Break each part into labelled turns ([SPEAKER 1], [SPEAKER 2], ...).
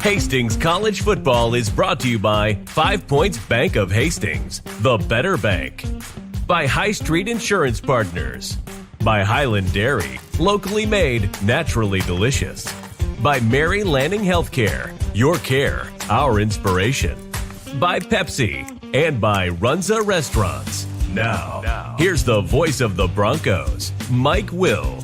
[SPEAKER 1] Hastings College Football is brought to you by 5 Points Bank of Hastings, the better bank. By High Street Insurance Partners. By Highland Dairy, locally made, naturally delicious. By Mary Lanning Healthcare, your care, our inspiration. By Pepsi, and by Runza Restaurants. Now, here's the voice of the Broncos, Mike Will.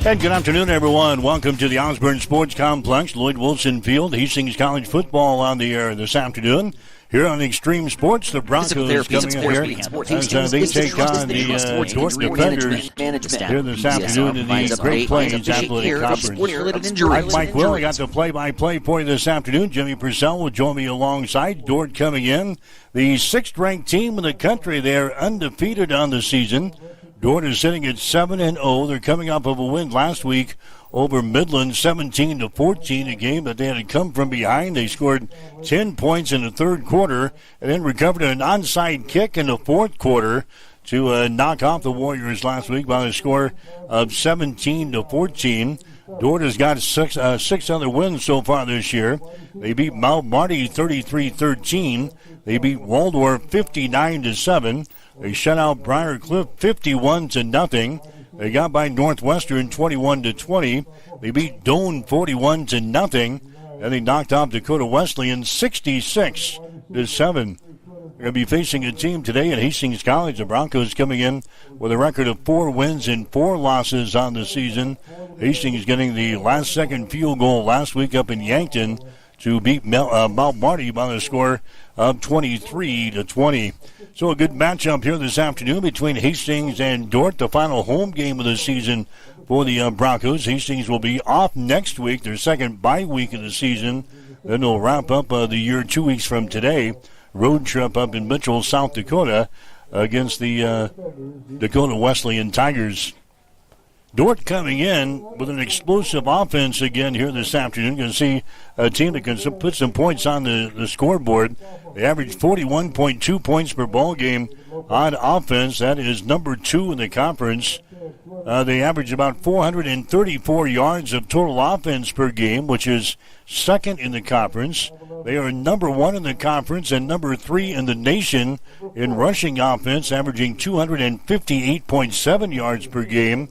[SPEAKER 2] And good afternoon, everyone. Welcome to the Osborne Sports Complex, Lloyd Wilson Field. Hastings College Football on the air this afternoon. Here on Extreme Sports, the Broncos coming in here as they take on the Dork Defenders here this afternoon in the Great Plains Athletic Conference. I'm Mike Will. I got the play-by-play for you this afternoon. Jimmy Purcell will join me alongside. Dort coming in, the 6th-ranked team in the country. They're undefeated on the season. Dort is sitting at 7-0. They're coming off of a win last week over Midland, 17-14, a game that they had to come from behind. They scored 10 points in the third quarter and then recovered an onside kick in the fourth quarter to knock off the Warriors last week by a score of 17-14. Dort has got six other wins so far this year. They beat Mount Marty 33-13. They beat Waldorf 59-7. They shut out Briar Cliff 51-0. They got by Northwestern 21-20. They beat Doane 41-0. And they knocked off Dakota Wesleyan 66-7. They're going to be facing a team today at Hastings College. The Broncos coming in with a record of 4 wins and 4 losses on the season. Hastings getting the last-second field goal last week up in Yankton to beat Mount Marty by the score of 23-20. So a good matchup here this afternoon between Hastings and Dort, the final home game of the season for the Broncos. Hastings will be off next week, their second bye week of the season. Then they'll wrap up the year 2 weeks from today. Road trip up in Mitchell, South Dakota against the Dakota Wesleyan Tigers. Dort coming in with an explosive offense again here this afternoon. You're going to see a team that can put some points on the scoreboard. They average 41.2 points per ball game on offense. That is number 2 in the conference. They average about 434 yards of total offense per game, which is second in the conference. They are number 1 in the conference and number 3 in the nation in rushing offense, averaging 258.7 yards per game.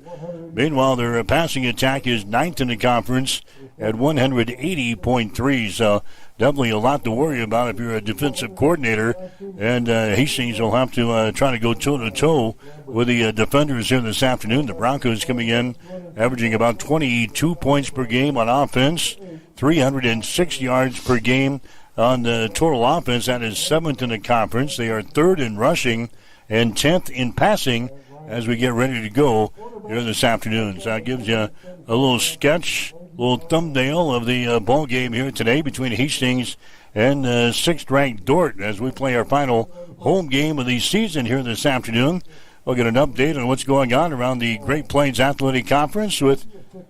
[SPEAKER 2] Meanwhile, their passing attack is 9th in the conference at 180.3. So definitely a lot to worry about if you're a defensive coordinator. And Hastings will have to try to go toe-to-toe with the defenders here this afternoon. The Broncos coming in, averaging about 22 points per game on offense, 306 yards per game on the total offense. That is 7th in the conference. They are 3rd in rushing and 10th in passing as we get ready to go here this afternoon. So that gives you a little sketch, a little thumbnail of the ball game here today between Hastings and 6th-ranked Dort as we play our final home game of the season here this afternoon. We'll get an update on what's going on around the Great Plains Athletic Conference with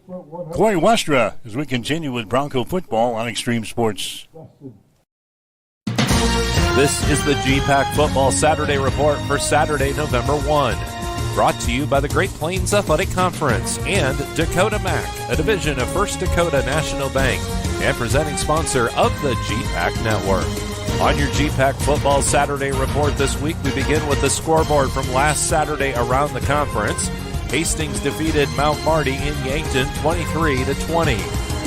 [SPEAKER 2] Corey Westra as we continue with Bronco football on Extreme Sports.
[SPEAKER 3] This is the GPAC Football Saturday Report for Saturday, November 1. Brought to you by the Great Plains Athletic Conference and Dakota Mac, a division of First Dakota National Bank and presenting sponsor of the GPAC Network. On your GPAC Football Saturday Report this week, we begin with the scoreboard from last Saturday around the conference. Hastings defeated Mount Marty in Yankton 23-20.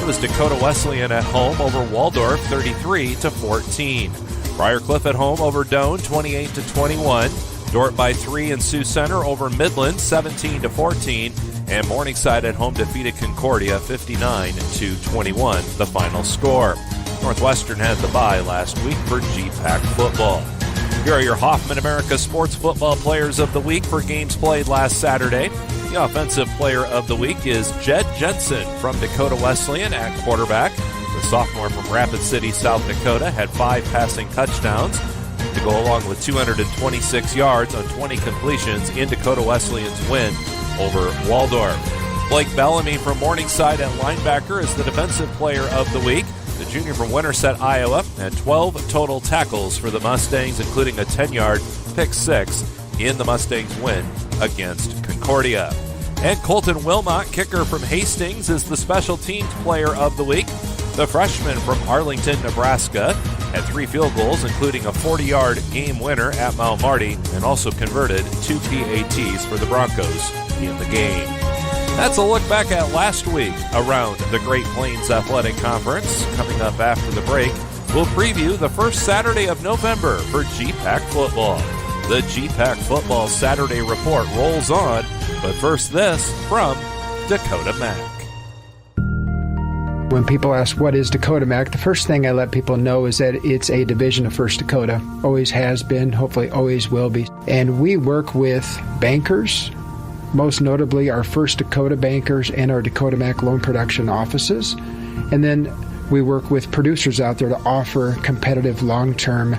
[SPEAKER 3] It was Dakota Wesleyan at home over Waldorf 33-14. Briar Cliff at home over Doane 28-21. Dort by 3 in Sioux Center over Midland 17-14. And Morningside at home defeated Concordia 59-21, the final score. Northwestern had the bye last week for GPAC football. Here are your Hoffman America Sports Football Players of the Week for games played last Saturday. The Offensive Player of the Week is Jed Jensen from Dakota Wesleyan at quarterback. The sophomore from Rapid City, South Dakota, had 5 passing touchdowns to go along with 226 yards on 20 completions in Dakota Wesleyan's win over Waldorf. Blake Bellamy from Morningside at linebacker is the Defensive Player of the Week. The junior from Winterset, Iowa, had 12 total tackles for the Mustangs, including a 10-yard pick six in the Mustangs' win against Concordia. And Colton Wilmot, kicker from Hastings, is the special teams player of the week. The freshman from Arlington, Nebraska, had 3 field goals, including a 40-yard game winner at Mount Marty, and also converted 2 PATs for the Broncos in the game. That's a look back at last week around the Great Plains Athletic Conference. Coming up after the break, we'll preview the first Saturday of November for GPAC football. The GPAC Football Saturday Report rolls on, but first this from Dakota Mac.
[SPEAKER 4] When people ask what is Dakota Mac, the first thing I let people know is that it's a division of First Dakota. Always has been, hopefully always will be. And we work with bankers, most notably our First Dakota bankers and our Dakota Mac loan production offices. And then we work with producers out there to offer competitive long-term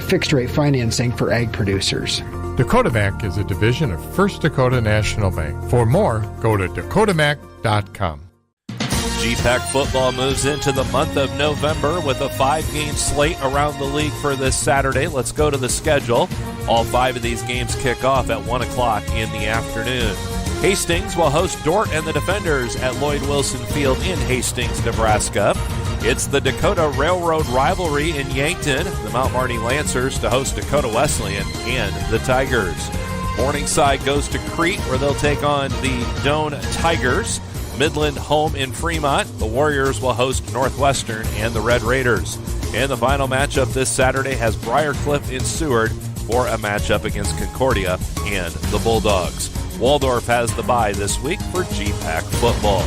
[SPEAKER 4] fixed-rate financing for ag producers.
[SPEAKER 5] Dakota Mac is a division of First Dakota National Bank. For more, go to dakotamac.com.
[SPEAKER 3] GPAC football moves into the month of November with a 5-game slate around the league for this Saturday. Let's go to the schedule. All 5 of these games kick off at 1 o'clock in the afternoon. Hastings will host Dort and the Defenders at Lloyd Wilson Field in Hastings, Nebraska. It's the Dakota Railroad rivalry in Yankton. The Mount Marty Lancers to host Dakota Wesleyan and the Tigers. Morningside goes to Crete, where they'll take on the Doane Tigers. Midland home in Fremont. The Warriors will host Northwestern and the Red Raiders. And the final matchup this Saturday has Briarcliff in Seward for a matchup against Concordia and the Bulldogs. Waldorf has the bye this week for GPAC football.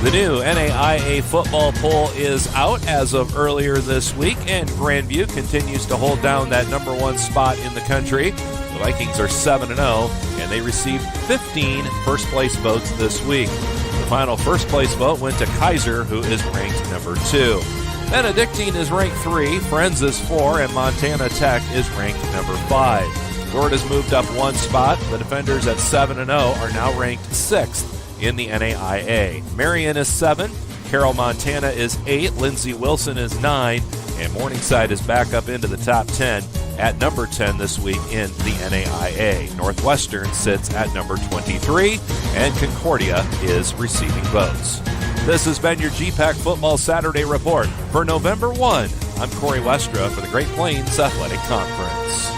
[SPEAKER 3] The new NAIA football poll is out as of earlier this week, and Grandview continues to hold down that number 1 spot in the country. The Vikings are 7-0, and they received 15 first-place votes this week. The final first-place vote went to Kaiser, who is ranked number 2. Benedictine is ranked 3, Friends is 4, and Montana Tech is ranked number 5. Dort has moved up 1 spot. The Defenders at 7-0 are now ranked 6th in the NAIA. Marion is 7, Carroll, Montana is 8, Lindsey Wilson is 9, and Morningside is back up into the top 10 at number 10 this week in the NAIA. Northwestern sits at number 23, and Concordia is receiving votes. This has been your GPAC Football Saturday Report for November 1. I'm Corey Westra for the Great Plains Athletic Conference.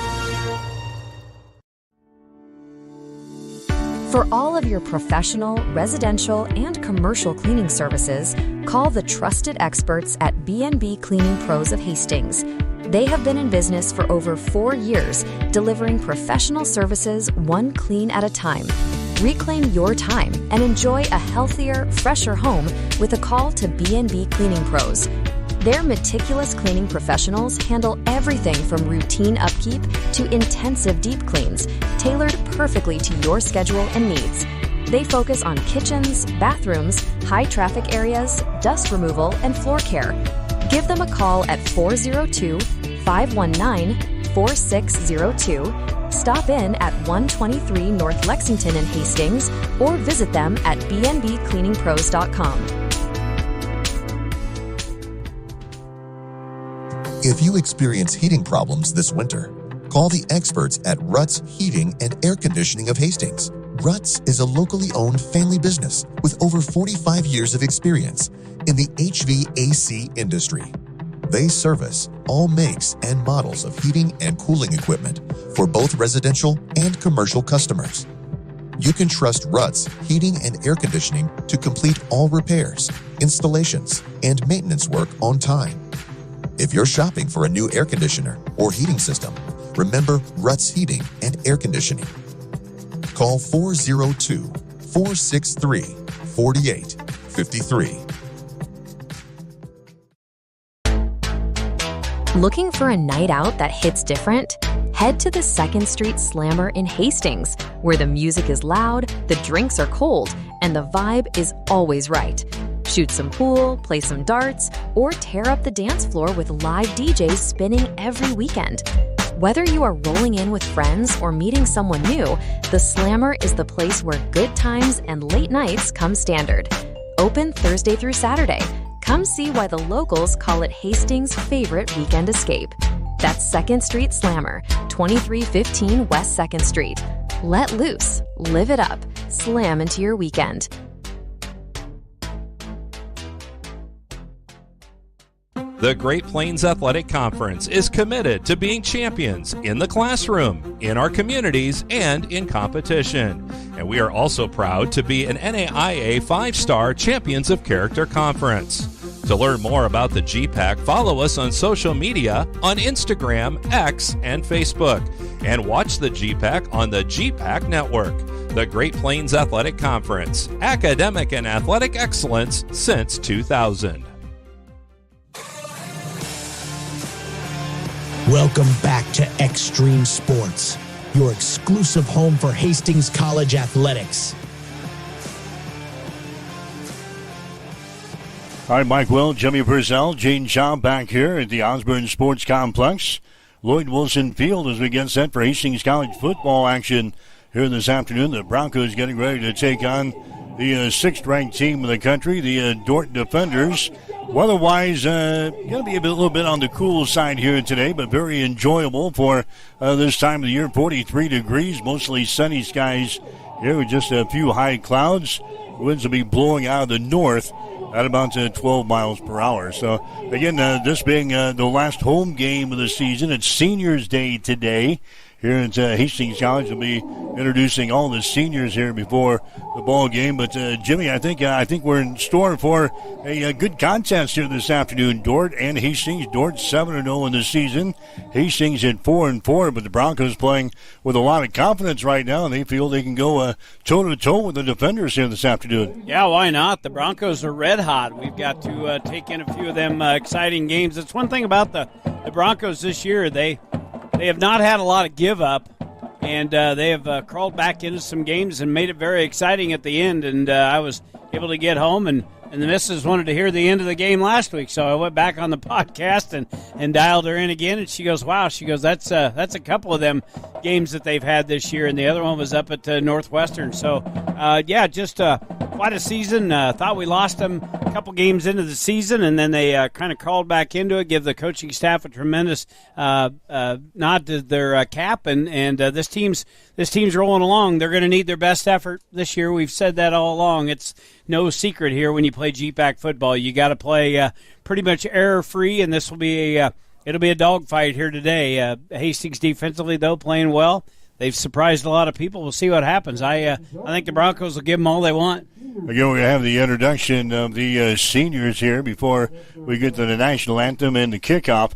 [SPEAKER 6] For all of your professional, residential, and commercial cleaning services, call the trusted experts at B&B Cleaning Pros of Hastings. They have been in business for over 4 years, delivering professional services one clean at a time. Reclaim your time and enjoy a healthier, fresher home with a call to B&B Cleaning Pros. Their meticulous cleaning professionals handle everything from routine upkeep to intensive deep cleans, tailored perfectly to your schedule and needs. They focus on kitchens, bathrooms, high traffic areas, dust removal, and floor care. Give them a call at 402-519-4602. Stop in at 123 North Lexington in Hastings or visit them at bnbcleaningpros.com.
[SPEAKER 7] If you experience heating problems this winter, call the experts at Ruts Heating and Air Conditioning of Hastings. Ruts is a locally owned family business with over 45 years of experience in the HVAC industry. They service all makes and models of heating and cooling equipment for both residential and commercial customers. You can trust Ruts Heating and Air Conditioning to complete all repairs, installations, and maintenance work on time. If you're shopping for a new air conditioner or heating system, remember Ruts Heating and Air Conditioning. Call 402-463-4853.
[SPEAKER 6] Looking for a night out that hits different? Head to the 2nd Street Slammer in Hastings, where the music is loud, the drinks are cold, and the vibe is always right. Shoot some pool, play some darts, or tear up the dance floor with live DJs spinning every weekend. Whether you are rolling in with friends or meeting someone new, the Slammer is the place where good times and late nights come standard. Open Thursday through Saturday. Come see why the locals call it Hastings' favorite weekend escape. That's 2nd Street Slammer, 2315 West 2nd Street. Let loose, live it up, slam into your weekend.
[SPEAKER 3] The Great Plains Athletic Conference is committed to being champions in the classroom, in our communities, and in competition. And we are also proud to be an NAIA 5-star Champions of Character Conference. To learn more about the GPAC, follow us on social media on Instagram, X, and Facebook. And watch the GPAC on the GPAC Network. The Great Plains Athletic Conference, academic and athletic excellence since 2000.
[SPEAKER 8] Welcome back to Extreme Sports, your exclusive home for Hastings College athletics.
[SPEAKER 2] All right, Mike Will, Jimmy Purcell, Gene Shaw back here at the Osborne Sports Complex. Lloyd Wilson Field as we get set for Hastings College football action here this afternoon. The Broncos getting ready to take on the 6th-ranked team in the country, the Dordt Defenders. Weather-wise, going to be a little bit on the cool side here today, but very enjoyable for this time of the year. 43 degrees, mostly sunny skies here with just a few high clouds. Winds will be blowing out of the north at about 12 miles per hour. So, again, this being the last home game of the season, it's Seniors Day today. Here at Hastings College, we'll be introducing all the seniors here before the ball game. But Jimmy, I think we're in store for a good contest here this afternoon. Dordt and Hastings. Dordt 7-0 in the season. Hastings at 4-4. But the Broncos playing with a lot of confidence right now, and they feel they can go toe to toe with the Defenders here this afternoon.
[SPEAKER 9] Yeah, why not? The Broncos are red hot. We've got to take in a few of them exciting games. That's one thing about the Broncos this year. They have not had a lot of give up, and they have crawled back into some games and made it very exciting at the end. And I was able to get home, and the missus wanted to hear the end of the game last week, so I went back on the podcast and dialed her in again, and she goes, wow, that's a couple of them games that they've had this year, and the other one was up at Northwestern. So, just quite a season. Thought we lost them a couple games into the season, and then they kind of crawled back into it, give the coaching staff a tremendous nod to their cap, and this team's rolling along. They're going to need their best effort this year. We've said that all along. It's no secret here when you play GPAC football. You got to play pretty much error-free, and this will be it'll be a dogfight here today. Hastings defensively, though, playing well. They've surprised a lot of people. We'll see what happens. I think the Broncos will give them all they want.
[SPEAKER 2] Again, we have the introduction of the seniors here before we get to the national anthem and the kickoff.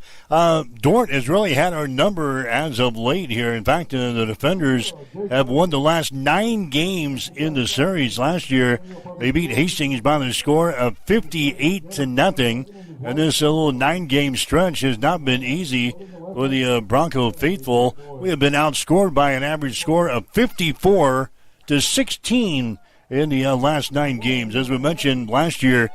[SPEAKER 2] Dordt has really had our number as of late here. In fact, the Defenders have won the last 9 games in the series. Last year, they beat Hastings by the score of 58-0. And this little 9-game stretch has not been easy for the Bronco faithful. We have been outscored by an average score of 54-16 in the last 9 games. As we mentioned last year,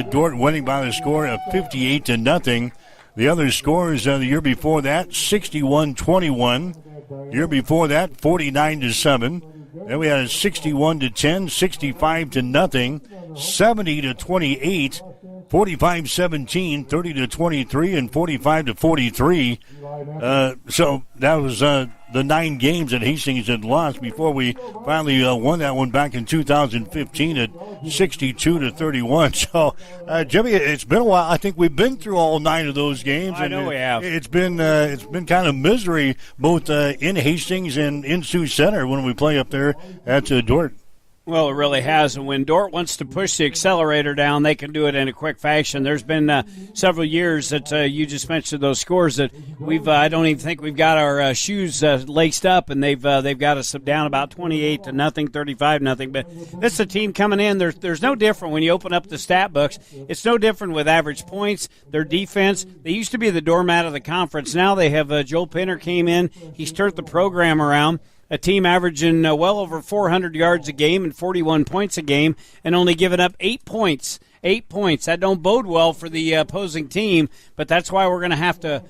[SPEAKER 2] Dordt winning by the score of 58-0. The other scores the year before that, 61-21. The year before that, 49-7. Then we had a 61-10, 65-0, 70-28. 45-17, 30-23, and 45-43. So that was the 9 games that Hastings had lost before we finally won that one back in 2015 at 62-31. So, Jimmy, it's been a while. I think we've been through all 9 of those games.
[SPEAKER 9] I know we have.
[SPEAKER 2] It's been kind of misery both in Hastings and in Sioux Center when we play up there at Dordt.
[SPEAKER 9] Well, it really has. And when Dordt wants to push the accelerator down, they can do it in a quick fashion. There's been several years that you just mentioned those scores that I don't even think we've got our shoes laced up, and they've got us down about 28-0, 35-0. But this is a team coming in. There's no different when you open up the stat books. It's no different with average points, their defense. They used to be the doormat of the conference. Now they have Joel Pinner came in. He's turned the program around. A team averaging well over 400 yards a game and 41 points a game, and only giving up 8 points. 8 points. That don't bode well for the opposing team, but that's why we're going to have to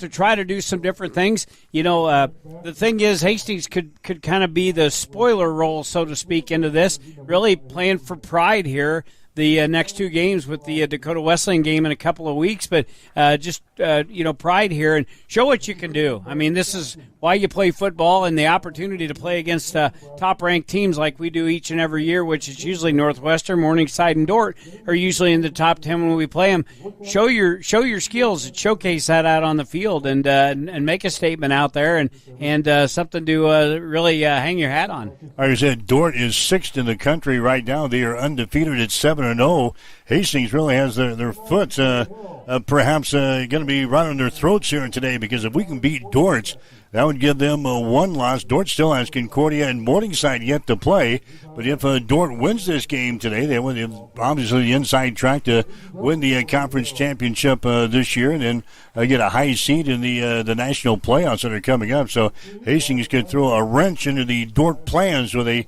[SPEAKER 9] try to do some different things. You know, the thing is, Hastings could kind of be the spoiler role, so to speak, into this. Really playing for pride here. the next two games with the Dakota Wesleyan game in a couple of weeks, but just pride here and show what you can do. I mean, this is why you play football, and the opportunity to play against top-ranked teams like we do each and every year, which is usually Northwestern, Morningside, and Dort are usually in the top 10 when we play them. Show your skills and showcase that out on the field, and make a statement out there, and something to really hang your hat on.
[SPEAKER 2] Like I said, Dort is 6th in the country right now. They are undefeated at 7-0. Hastings really has their foot perhaps going to be right on their throats here today, because if we can beat Dort, that would give them one loss. Dort still has Concordia and Morningside yet to play. But if Dort wins this game today, they would have obviously the inside track to win the conference championship this year, and then get a high seed in the national playoffs that are coming up. So Hastings could throw a wrench into the Dort plans with a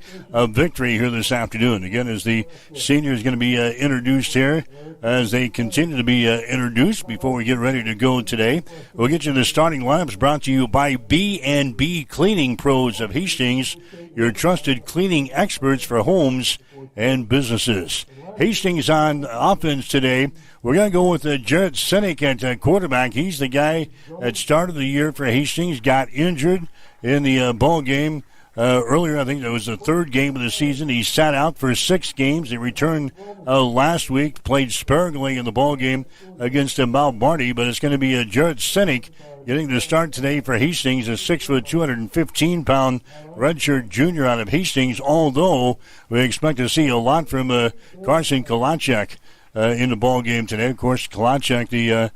[SPEAKER 2] victory here this afternoon. Again, as the senior is going to be introduced here, as they continue to be introduced before we get ready to go today. We'll get you the starting lineups brought to you by B&B Cleaning Pros of Hastings, your trusted cleaning experts for homes and businesses. Hastings on offense today. We're going to go with Jarrett Sinek at quarterback. He's the guy that started the year for Hastings, got injured in the ball game earlier. I think it was the third game of the season. He sat out for 6 games. He returned last week, played sparingly in the ball game against Mount Marty, but it's going to be Jarrett Sinek getting the start today for Hastings, a 6', 215-pound redshirt junior out of Hastings, although we expect to see a lot from Carson Kalachek in the ball game today. Of course, Kalachek, the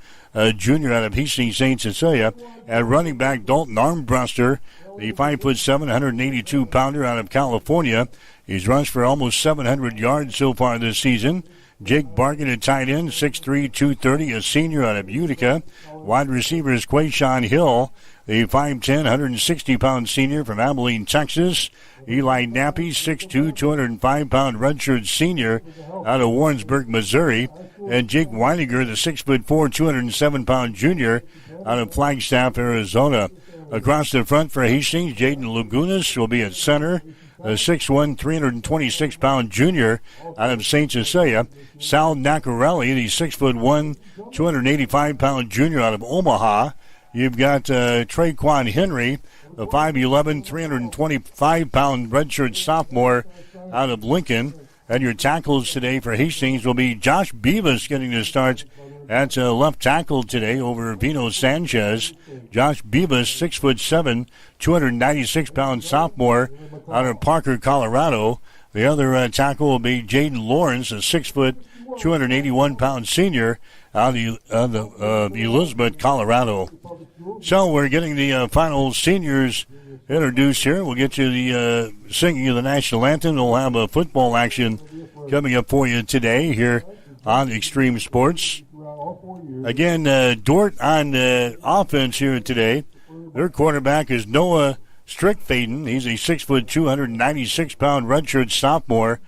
[SPEAKER 2] junior out of Hastings St. Cecilia. At running back, Dalton Armbruster, the 5'7", 182-pounder out of California. He's rushed for almost 700 yards so far this season. Jake Bargan at tight end, 6'3", 230, a senior out of Utica. Wide receiver is Quayshawn Hill, the 5'10", 160-pound senior from Abilene, Texas. Eli Nappy, 6'2", 205-pound redshirt senior out of Warrensburg, Missouri. And Jake Weiniger, the 6'4", 207-pound junior out of Flagstaff, Arizona. Across the front for Hastings, Jaden Lagunas will be at center. A 6'1", 326-pound junior out of St. Cecilia. Sal Nacarelli, the 6'1", 285-pound junior out of Omaha. You've got Traquan Henry, the 5'11", 325-pound redshirt sophomore out of Lincoln. And your tackles today for Hastings will be Josh Beavis getting the start at left tackle today over Vino Sanchez. Josh Beavis, 6'7", 296-pound sophomore out of Parker, Colorado. The other tackle will be Jaden Lawrence, a 6', 281-pound senior out of Elizabeth, Colorado. So we're getting the final seniors introduced here. We'll get you the singing of the national anthem. We'll have a football action coming up for you today here on Extreme Sports. Again, Dort on offense here today. Their quarterback is Noah Strickfaden. He's a 6', 296-pound redshirt sophomore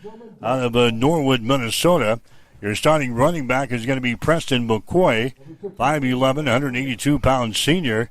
[SPEAKER 2] out of Norwood, Minnesota. Your starting running back is going to be Preston McCoy, 5'11", 182-pound senior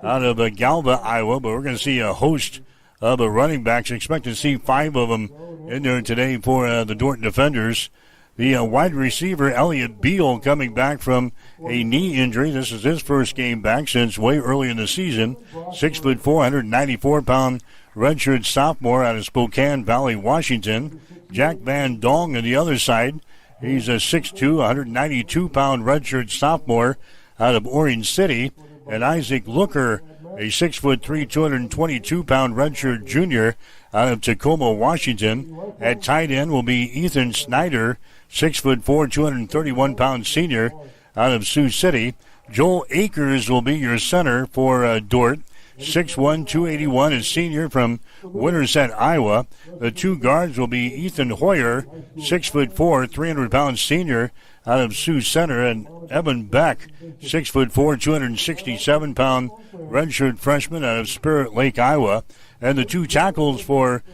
[SPEAKER 2] out of Galva, Iowa. But we're going to see a host of running backs. Expect to see 5 of them in there today for the Dort defenders. The wide receiver, Elliott Beal, coming back from a knee injury. This is his first game back since way early in the season. 6'4", 194-pound redshirt sophomore out of Spokane Valley, Washington. Jack Van Dong on the other side. He's a 6'2", 192-pound redshirt sophomore out of Orange City. And Isaac Looker, a 6'3", 222-pound redshirt junior out of Tacoma, Washington. At tight end will be Ethan Snyder, 6'4", 231-pound senior out of Sioux City. Joel Akers will be your center for Dort. 6'1", 281, a senior from Winterset, Iowa. The 2 guards will be Ethan Hoyer, 6'4", 300-pound senior out of Sioux Center, and Evan Beck, 6'4", 267-pound redshirt freshman out of Spirit Lake, Iowa. And the 2 tackles for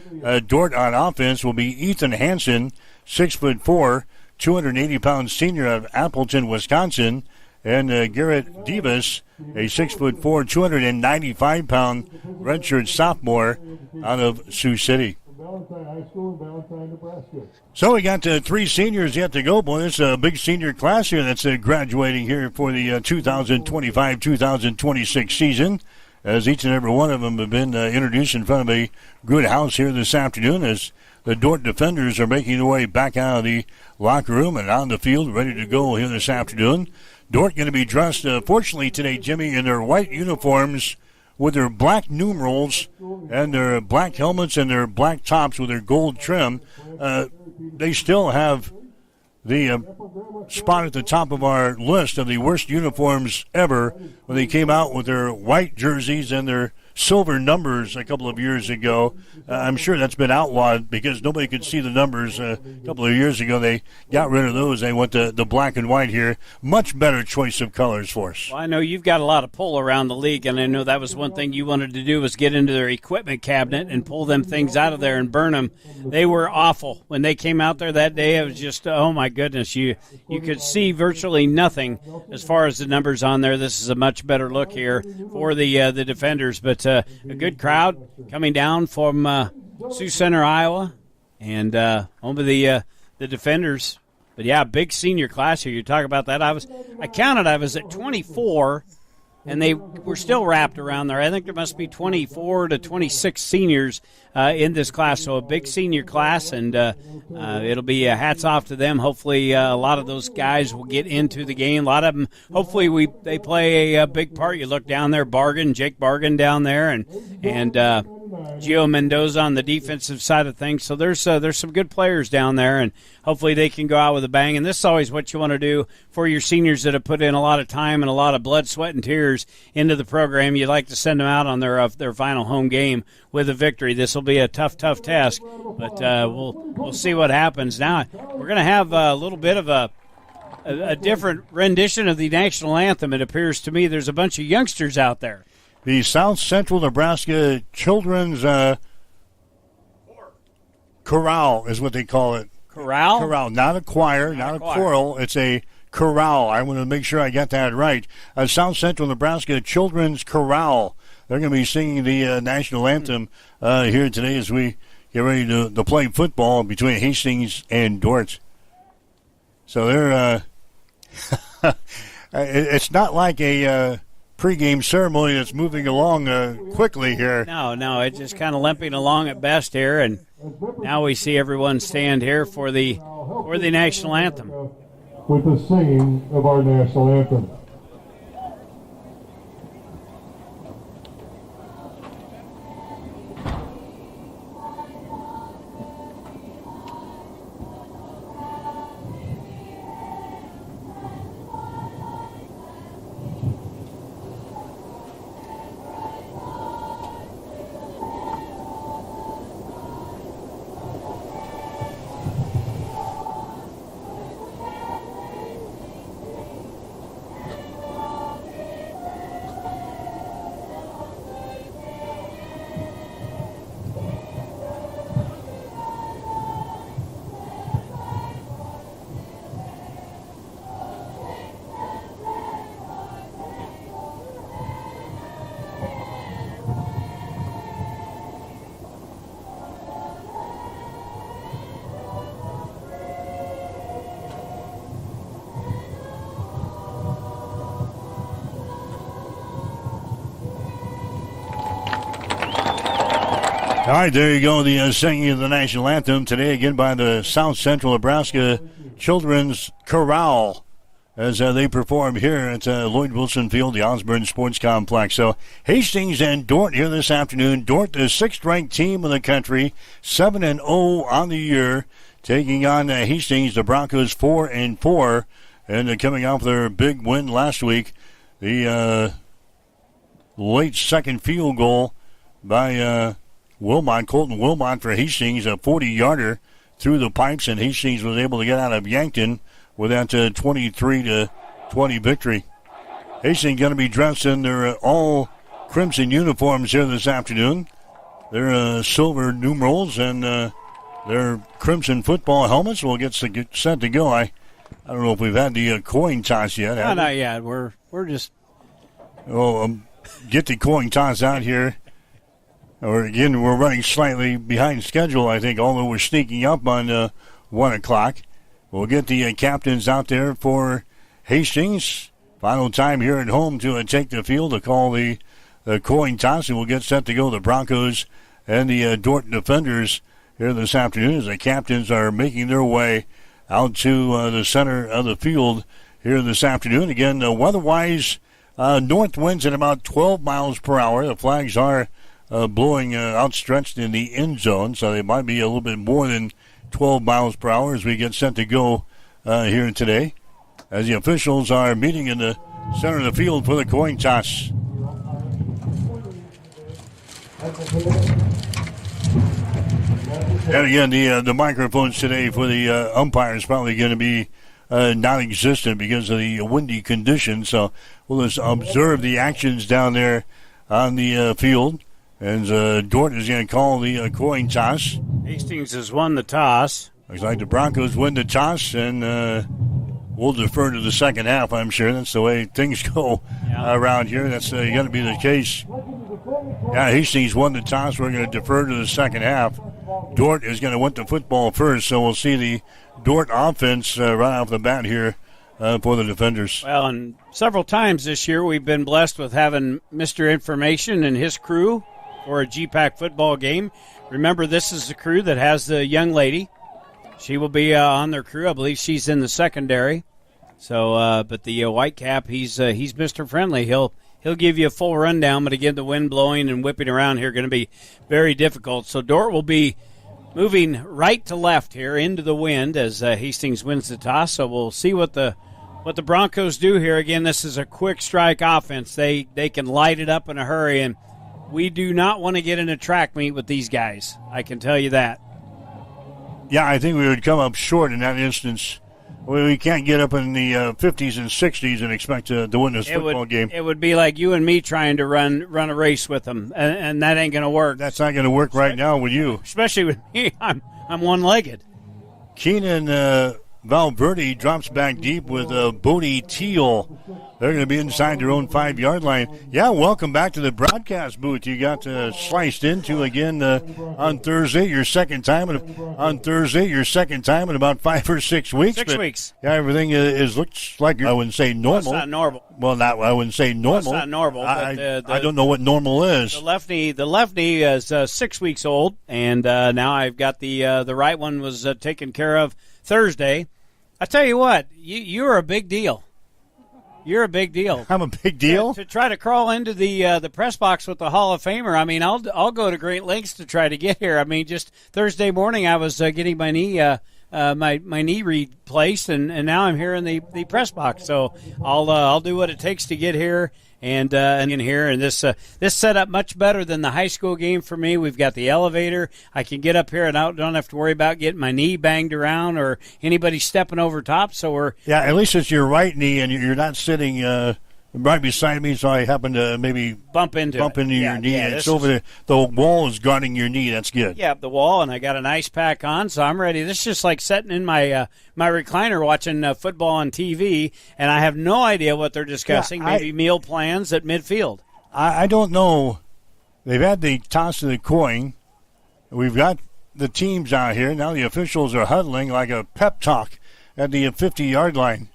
[SPEAKER 2] Dort on offense will be Ethan Hansen, 6'4", 280-pound senior out of Appleton, Wisconsin, and Garrett Davis, a 6'4", 295-pound redshirt sophomore out of Sioux City. So we got 3 seniors yet to go. Boy, it's a big senior class here that's graduating here for the 2025-2026 season, as each and every one of them have been introduced in front of a good house here this afternoon as the Dordt defenders are making their way back out of the locker room and on the field, ready to go here this afternoon. Dordt going to be dressed, fortunately today, Jimmy, in their white uniforms with their black numerals and their black helmets and their black tops with their gold trim. They still have the spot at the top of our list of the worst uniforms ever when they came out with their white jerseys and their silver numbers a couple of years ago. I'm sure that's been outlawed because nobody could see the numbers. A couple of years ago, they got rid of those. They went to the black and white here. Much better choice of colors for us.
[SPEAKER 9] Well, I know you've got a lot of pull around the league, and I know that was one thing you wanted to do was get into their equipment cabinet and pull them things out of there and burn them. They were awful. When they came out there that day, it was just, oh, my goodness. You could see virtually nothing as far as the numbers on there. This is a much better look here for the defenders. But a good crowd coming down from Sioux Center, Iowa, and home of the defenders. But yeah, big senior class here. You talk about that. I counted. I was at 24, and they were still wrapped around there. I think there must be 24 to 26 seniors in this class. So a big senior class, and it'll be hats off to them. Hopefully, a lot of those guys will get into the game. A lot of them. Hopefully, they play a big part. You look down there, Jake Bargan down there, and Gio Mendoza on the defensive side of things. So there's some good players down there, and hopefully they can go out with a bang. And this is always what you want to do for your seniors that have put in a lot of time and a lot of blood, sweat, and tears into the program. You'd like to send them out on their final home game with a victory. This will be a tough task, but we'll see what happens. Now we're going to have a little bit of a different rendition of the national anthem. It appears to me there's a bunch of youngsters out there.
[SPEAKER 2] The South Central Nebraska Children's Chorale is what they call it.
[SPEAKER 9] Chorale?
[SPEAKER 2] Chorale, not a choir, not a choral. It's a chorale. I want to make sure I got that right. South Central Nebraska Children's Chorale. They're going to be singing the national anthem here today as we get ready to play football between Hastings and Dordt. So they're it's not like a pregame ceremony that's moving along quickly here.
[SPEAKER 9] No, it's just kind of limping along at best here, and now we see everyone stand here for the national anthem.
[SPEAKER 10] With the singing of our national anthem.
[SPEAKER 2] All right, there you go, the singing of the national anthem today again by the South Central Nebraska Children's Chorale as they perform here at Lloyd Wilson Field, the Osborne Sports Complex. So Hastings and Dordt here this afternoon. Dordt, the 6th-ranked team in the country, 7-0 on the year, taking on Hastings, the Broncos 4-4, and coming off their big win last week, the late second field goal by Colton Wilmot for Hastings, a 40-yarder through the pipes, and Hastings was able to get out of Yankton with that 23-20 victory. Hastings going to be dressed in their all crimson uniforms here this afternoon. Their silver numerals and their crimson football helmets will get set to go. I don't know if we've had the coin toss yet.
[SPEAKER 9] No, not yet. We're just.
[SPEAKER 2] Get the coin toss out here. We're running slightly behind schedule, I think, although we're sneaking up on 1 o'clock. We'll get the captains out there for Hastings. Final time here at home to take the field to call the coin toss, and we'll get set to go the Broncos and the Dordt defenders here this afternoon as the captains are making their way out to the center of the field here this afternoon. Again, weather-wise, north winds at about 12 miles per hour. The flags are blowing outstretched in the end zone, so they might be a little bit more than 12 miles per hour as we get set to go here today, as the officials are meeting in the center of the field for the coin toss. And again, the microphones today for the umpires probably going to be non-existent because of the windy conditions. So we'll just observe the actions down there on the field. And Dordt is going to call the coin toss.
[SPEAKER 9] Hastings has won the toss.
[SPEAKER 2] Looks like the Broncos win the toss, and we'll defer to the second half, I'm sure. That's the way things go around here. That's going to be the case. Yeah, Hastings won the toss. We're going to defer to the second half. Dordt is going to win the football first, so we'll see the Dordt offense right off the bat here for the defenders.
[SPEAKER 9] Well, and several times this year we've been blessed with having Mr. Information and his crew for a GPAC football game. Remember, this is the crew that has the young lady. She will be on their crew. I believe she's in the secondary. So, but the white cap, he's Mr. Friendly. He'll give you a full rundown, but again, the wind blowing and whipping around here going to be very difficult. So Dordt will be moving right to left here into the wind as Hastings wins the toss. So we'll see what the Broncos do here. Again, this is a quick strike offense. They can light it up in a hurry, and we do not want to get in a track meet with these guys. I can tell you that.
[SPEAKER 2] Yeah, I think we would come up short in that instance. We can't get up in the 50s and 60s and expect to win this football game.
[SPEAKER 9] It would be like you and me trying to run a race with them, and that ain't going to work.
[SPEAKER 2] That's not going to work right now with you.
[SPEAKER 9] Especially with me. I'm one-legged.
[SPEAKER 2] Keenan Valverde drops back deep with Bodie Teal. They're going to be inside their own 5-yard line. Yeah, welcome back to the broadcast booth. You got sliced into again on Thursday, your second time in about 5 or 6 weeks.
[SPEAKER 9] 6 weeks.
[SPEAKER 2] Yeah, everything looks like, I wouldn't say normal.
[SPEAKER 9] Well, it's not normal.
[SPEAKER 2] Well, I wouldn't say normal.
[SPEAKER 9] Well, it's not normal. But
[SPEAKER 2] I don't know what normal is.
[SPEAKER 9] The left knee is 6 weeks old, and now I've got the right one was taken care of Thursday. I tell you what, you're a big deal. You're a big deal.
[SPEAKER 2] I'm a big deal?
[SPEAKER 9] To try to crawl into the press box with the Hall of Famer, I mean, I'll go to great lengths to try to get here. I mean, just Thursday morning I was getting my knee my knee replaced, and now I'm here in the press box. So I'll do what it takes to get here and in here. And this set up much better than the high school game for me. We've got the elevator. I can get up here and I don't have to worry about getting my knee banged around or anybody stepping over top. So
[SPEAKER 2] at least it's your right knee and you're not sitting right beside me, so I happen to maybe bump into your knee.
[SPEAKER 9] Yeah,
[SPEAKER 2] it's over there. The wall is guarding your knee. That's good.
[SPEAKER 9] Yeah, the wall, and I got an ice pack on, so I'm ready. This is just like sitting in my my recliner watching football on TV, and I have no idea what they're discussing. Maybe meal plans at midfield.
[SPEAKER 2] I don't know. They've had the toss of the coin. We've got the teams out here. Now the officials are huddling like a pep talk at the 50-yard line.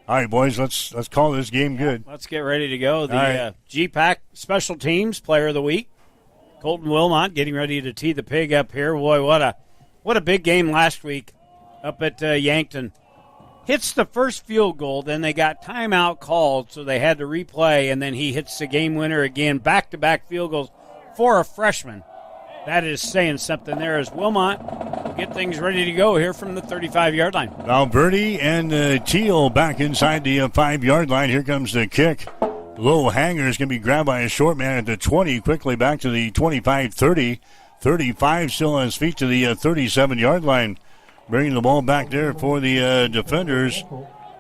[SPEAKER 2] All right, boys, let's call this game good.
[SPEAKER 9] Let's get ready to go. The GPAC Special Teams Player of the Week, Colton Wilmot, getting ready to tee the pig up here. Boy, what a big game last week up at Yankton. Hits the first field goal, then they got timeout called, so they had to replay, and then he hits the game winner again. Back-to-back field goals for a freshman. That is saying something there as Wilmot will get things ready to go here from the 35-yard line.
[SPEAKER 2] Valverde and Teal back inside the 5-yard line. Here comes the kick. Low hanger is going to be grabbed by a short man at the 20. Quickly back to the 25-30. 35 still on his feet to the 37-yard line. Bringing the ball back there for the defenders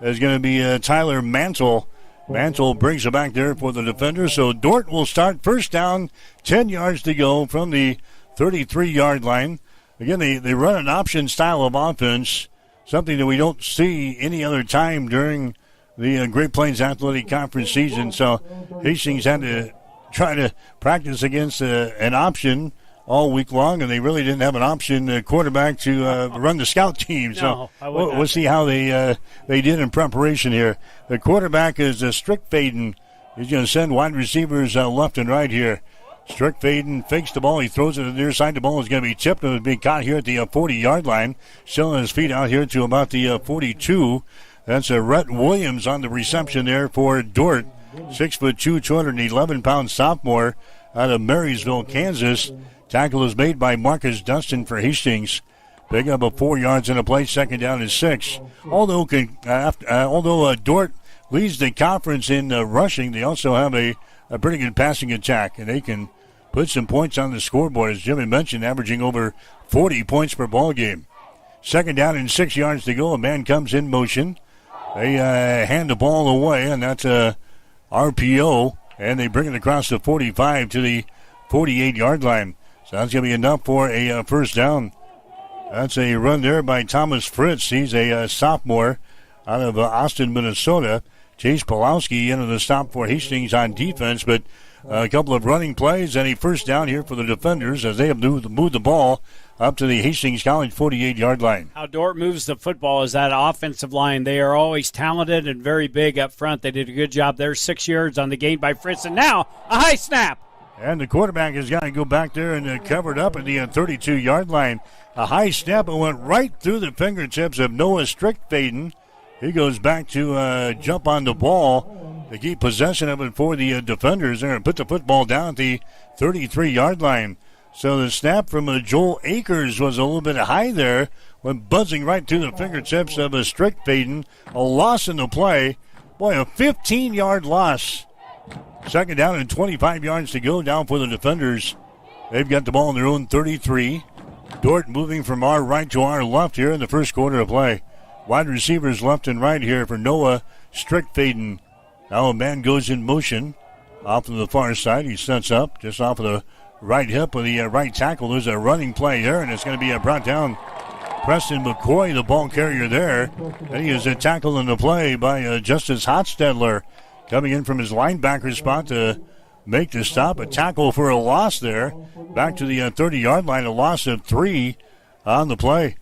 [SPEAKER 2] is going to be Tyler Mantle. Mantle brings it back there for the defenders. So Dordt will start first down, 10 yards to go from the 33-yard line. Again, they run an option style of offense, something that we don't see any other time during the Great Plains Athletic Conference season. So Hastings had to try to practice against an option all week long, and they really didn't have an option quarterback to run the scout team. So we'll see how they did in preparation here. The quarterback is Strickfaden. He's going to send wide receivers left and right here. Strickfaden fakes the ball. He throws it to the near side. The ball is going to be tipped. It will be caught here at the 40-yard line. Still on his feet out here to about the 42. That's Rhett Williams on the reception there for Dordt. 6'2", 211-pound sophomore out of Marysville, Kansas. Tackle is made by Marcus Dustin for Hastings. Pick up 4 yards in a play. Second down and 6. Although Dordt leads the conference in rushing, they also have a pretty good passing attack, and they can put some points on the scoreboard, as Jimmy mentioned, averaging over 40 points per ball game. Second down and 6 yards to go. A man comes in motion. They hand the ball away, and that's a RPO, and they bring it across the 45 to the 48-yard line. So that's going to be enough for a first down. That's a run there by Thomas Fritz. He's a sophomore out of Austin, Minnesota. Chase Pulowski into the stop for Hastings on defense, but a couple of running plays and a first down here for the defenders as they have moved the ball up to the Hastings College 48-yard line.
[SPEAKER 9] How Dordt moves the football is that offensive line. They are always talented and very big up front. They did a good job there. 6 yards on the gain by Fritz, and now a high snap.
[SPEAKER 2] And the quarterback has got to go back there and cover it up at the 32-yard line. A high snap and went right through the fingertips of Noah Strickfaden. He goes back to jump on the ball to keep possession of it for the defenders. They're going to put the football down at the 33-yard line. So the snap from Joel Akers was a little bit high there. Went buzzing right through the fingertips of Strickfaden. A loss in the play. Boy, a 15-yard loss. Second down and 25 yards to go down for the defenders. They've got the ball on their own 33. Dordt moving from our right to our left here in the first quarter of play. Wide receivers left and right here for Noah Strickfaden. Now a man goes in motion off to the far side. He sets up just off of the right hip of the right tackle. There's a running play here, and it's going to be brought down. Preston McCoy, the ball carrier there. And he is tackled in the play by Justice Hotstedler. Coming in from his linebacker spot to make the stop. A tackle for a loss there. Back to the 30-yard line, a loss of 3 on the play.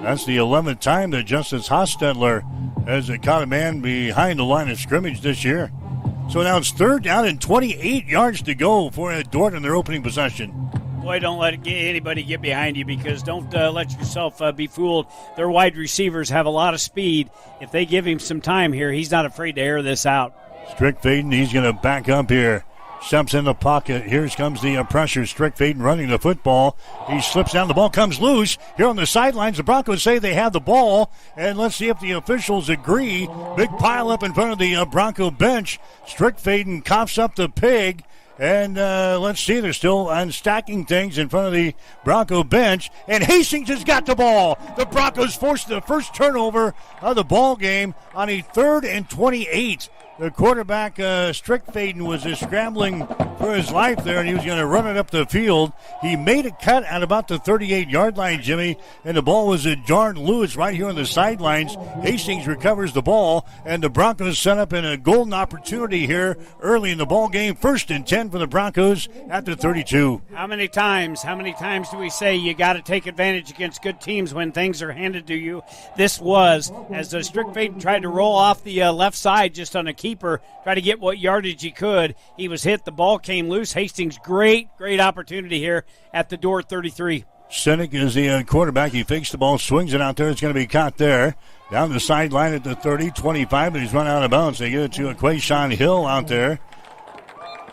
[SPEAKER 2] That's the 11th time that Justice Hostetler has caught a man behind the line of scrimmage this year. So now it's third down and 28 yards to go for Dordt in their opening possession.
[SPEAKER 9] Boy, don't let anybody get behind you, because don't let yourself be fooled. Their wide receivers have a lot of speed. If they give him some time here, he's not afraid to air this out.
[SPEAKER 2] Strickfaden, he's going to back up here. Steps in the pocket. Here comes the pressure. Strickfaden running the football. He slips down. The ball comes loose. Here on the sidelines, the Broncos say they have the ball. And let's see if the officials agree. Big pile up in front of the Bronco bench. Strickfaden coughs up the pig. And let's see, they're still unstacking things in front of the Bronco bench. And Hastings has got the ball. The Broncos forced the first turnover of the ball game on a 3rd and 28. The quarterback, Strickfaden, was scrambling for his life there, and he was going to run it up the field. He made a cut at about the 38-yard line, Jimmy, and the ball was jarred loose right here on the sidelines. Hastings recovers the ball, and the Broncos set up in a golden opportunity here early in the ball game. 1st and 10 for the Broncos at the 32.
[SPEAKER 9] How many times do we say you got to take advantage against good teams when things are handed to you? This was, as Strickfaden tried to roll off the left side just on a keeper, try to get what yardage he could. He was hit. The ball came loose. Hastings, great opportunity here at the Dordt 33.
[SPEAKER 2] Sinek is the quarterback. He fakes the ball, swings it out there. It's going to be caught there. Down the sideline at the 30, 25, and he's run out of bounds. They give it to Quayshawn Hill out there.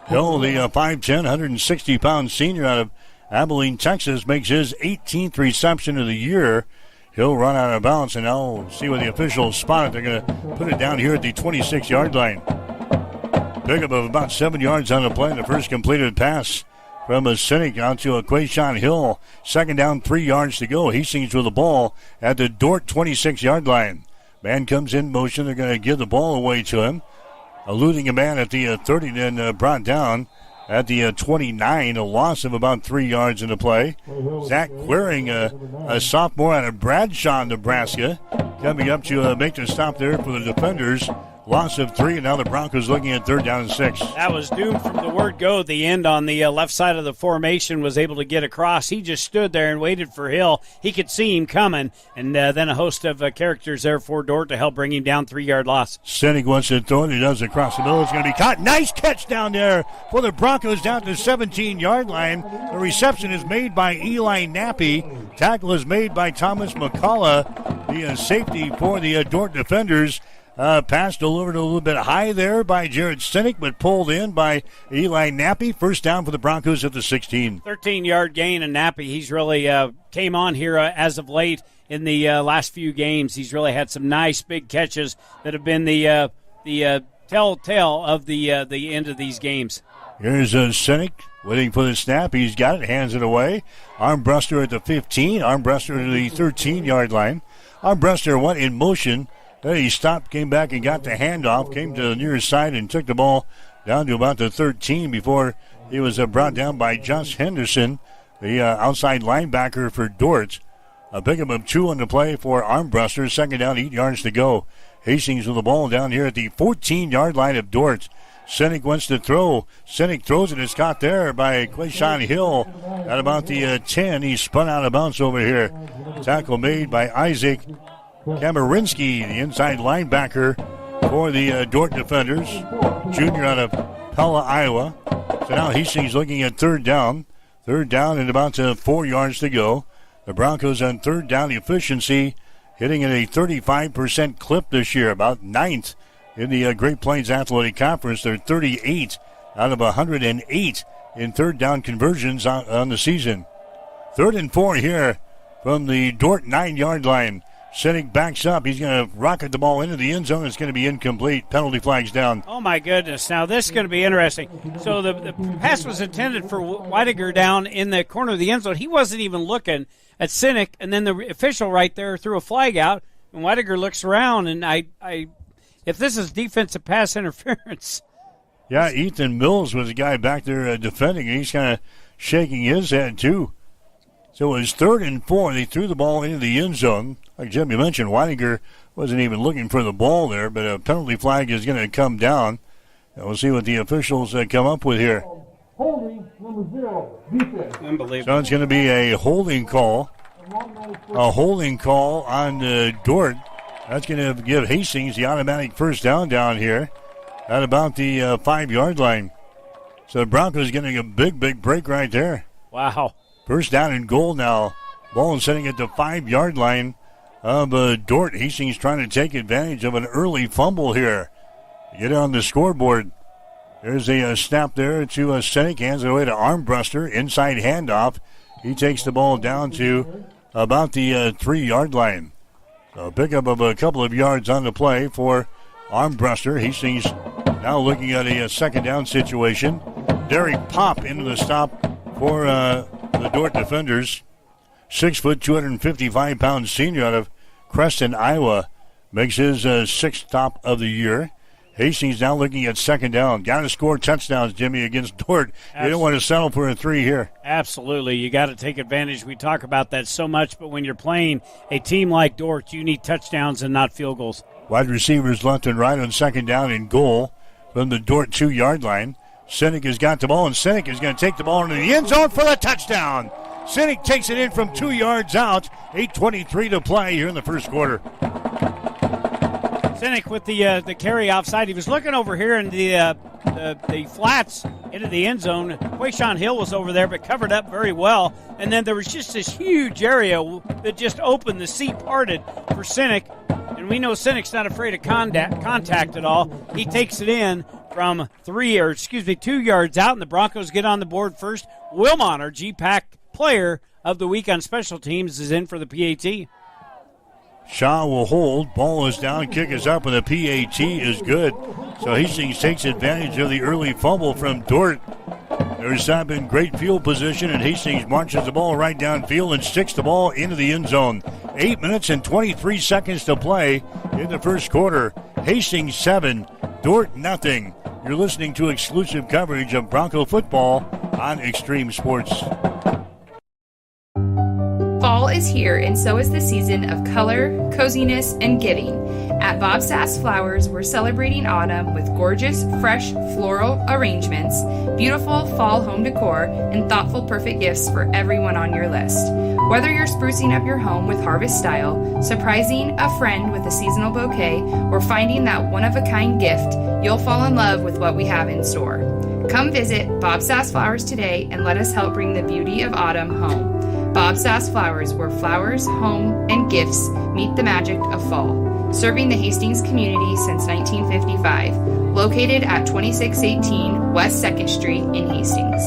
[SPEAKER 2] Hill, the 5'10", 160-pound senior out of Abilene, Texas, makes his 18th reception of the year. He'll run out of bounds, and now we'll see what the officials spot it. They're going to put it down here at the 26-yard line. Pickup of about 7 yards on the play. The first completed pass from a Sinek out to a Quayshawn Hill. Second down, 3 yards to go. Hastings with the ball at the Dordt 26-yard line. Man comes in motion. They're going to give the ball away to him. Eluding a man at the 30, then brought down at the 29, a loss of about 3 yards in the play. Zach Queering, a sophomore out of Bradshaw, Nebraska, coming up to make the stop there for the defenders. loss of 3, and now the Broncos looking at 3rd down and 6.
[SPEAKER 9] That was doomed from the word go. The end on the left side of the formation was able to get across. He just stood there and waited for Hill. He could see him coming, and then a host of characters there for Dort to help bring him down. 3-yard loss.
[SPEAKER 2] Sinek wants to throw it. He does across the middle. It's going to be caught. Nice catch down there for the Broncos down to the 17-yard line. The reception is made by Eli Nappy. Tackle is made by Thomas McCullough, the safety for the Dort defenders. Pass delivered a little bit high there by Jared Sinek, but pulled in by Eli Nappy. First down for the Broncos at the 16.
[SPEAKER 9] 13-yard gain, and Nappy, he's really came on here as of late in the last few games. He's really had some nice big catches that have been the telltale of the end of these games.
[SPEAKER 2] Here's Sinek waiting for the snap. He's got it, hands it away. Armbruster at the 15, Armbruster to the 13-yard line. Armbruster went in motion. Then he stopped, came back, and got the handoff, came to the near side and took the ball down to about the 13 before he was brought down by Josh Henderson, the outside linebacker for Dort. A pickup of 2 on the play for Armbruster. 2nd down, 8 yards to go. Hastings with the ball down here at the 14-yard line of Dort. Sinek wants to throw. Sinek throws it. It's caught there by Quayshawn Hill at about the 10. He spun out of bounds over here. Tackle made by Isaac Kamarinsky, the inside linebacker for the Dort defenders. Junior out of Pella, Iowa. So now Hastings looking at 3rd down. 3rd down and about 4 yards to go. The Broncos on 3rd down efficiency hitting at a 35% clip this year, about 9th in the Great Plains Athletic Conference. They're 38 out of 108 in 3rd down conversions on the season. 3rd and 4 here from the Dort 9-yard line. Sinek backs up. He's going to rocket the ball into the end zone. It's going to be incomplete. Penalty flag's down.
[SPEAKER 9] Oh, my goodness. Now, this is going to be interesting. So the pass was intended for Weidiger down in the corner of the end zone. He wasn't even looking at Sinek, and then the official right there threw a flag out, and Weidiger looks around, and if this is defensive pass interference.
[SPEAKER 2] Yeah, Ethan Mills was the guy back there defending, and he's kind of shaking his head, too. So it was 3rd and 4. They threw the ball into the end zone. Like Jimmy mentioned, Weidiger wasn't even looking for the ball there, but a penalty flag is going to come down. And we'll see what the officials come up with here.
[SPEAKER 10] Holding number 0, defense.
[SPEAKER 9] Unbelievable.
[SPEAKER 2] So it's going to be a holding call. A holding call on Dort. That's going to give Hastings the automatic first down here at about the 5-yard line. So the Broncos getting a big break right there.
[SPEAKER 9] Wow.
[SPEAKER 2] First down and goal now. Ball is sitting at the 5-yard line of Dort. Hastings trying to take advantage of an early fumble here. Get on the scoreboard. There's a snap there to Sinek. Hands it away to Armbruster. Inside handoff. He takes the ball down to about the 3-yard line. So a pickup of a couple of yards on the play for Armbruster. Hastings now looking at a 2nd down situation. Derek Pop into the stop for the Dort defenders. 6 foot, 255-pound senior out of Creston, Iowa. Makes his 6th stop of the year. Hastings now looking at 2nd down. Got to score touchdowns, Jimmy, against Dort. Absolutely. You don't want to settle for a 3 here.
[SPEAKER 9] Absolutely. You got to take advantage. We talk about that so much, but when you're playing a team like Dort, you need touchdowns and not field goals.
[SPEAKER 2] Wide receivers left and right on 2nd down and goal from the Dort 2-yard line. Sinek has got the ball, and Sinek is going to take the ball into the end zone for a touchdown. Sinek takes it in from 2 yards out. 8:23 to play here in the first quarter.
[SPEAKER 9] Sinek with the carry offside. He was looking over here in the flats into the end zone. Quayshawn Hill was over there, but covered up very well. And then there was just this huge area that just opened. The seat parted for Sinek. And we know Sinek's not afraid of contact at all. He takes it in from 2 yards out, and the Broncos get on the board first. Wilmot, our GPAC player of the week on special teams, is in for the PAT.
[SPEAKER 2] Shaw will hold. Ball is down. Kick is up, and the PAT is good. So Hastings takes advantage of the early fumble from Dort. There's not been great field position, and Hastings marches the ball right downfield and sticks the ball into the end zone. 8 minutes and 23 seconds to play in the first quarter. Hastings 7, Dort nothing. You're listening to exclusive coverage of Bronco football on Extreme Sports.
[SPEAKER 11] Fall is here, and so is the season of color, coziness, and giving. At Bob Sass Flowers, we're celebrating autumn with gorgeous, fresh floral arrangements, beautiful fall home decor, and thoughtful, perfect gifts for everyone on your list. Whether you're sprucing up your home with harvest style, surprising a friend with a seasonal bouquet, or finding that one-of-a-kind gift, you'll fall in love with what we have in store. Come visit Bob Sass Flowers today and let us help bring the beauty of autumn home. Bob Sass Flowers, where flowers, home, and gifts meet the magic of fall. Serving the Hastings community since 1955. Located at 2618 West 2nd Street in Hastings.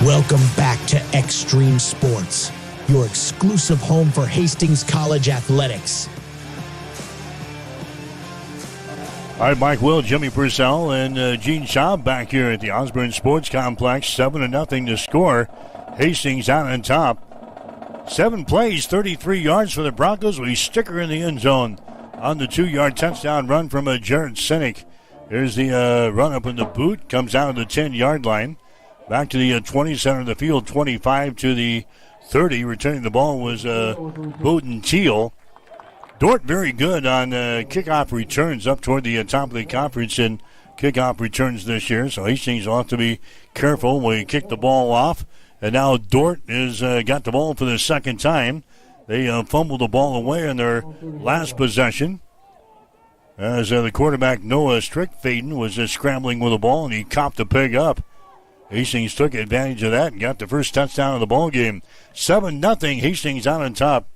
[SPEAKER 8] Welcome back to Extreme Sports, your exclusive home for Hastings College athletics.
[SPEAKER 2] All right, Mike Will, Jimmy Purcell, and Gene Schaub back here at the Osborne Sports Complex. 7-0 to score. Hastings out on top. 7 plays, 33 yards for the Broncos. We stick her in the end zone on the 2-yard touchdown run from Jared Sinek. There's the run up in the boot. Comes out of the 10-yard line. Back to the 20 center of the field, 25 to the 30. Returning the ball was Bowden Teal. Dort very good on kickoff returns up toward the top of the conference in kickoff returns this year. So Hastings will have to be careful when we kick the ball off. And now Dort has got the ball for the second time. They fumbled the ball away in their last possession. As the quarterback Noah Strickfaden was scrambling with the ball, and he copped the pig up. Hastings took advantage of that and got the first touchdown of the ball game. 7-0, Hastings out on top.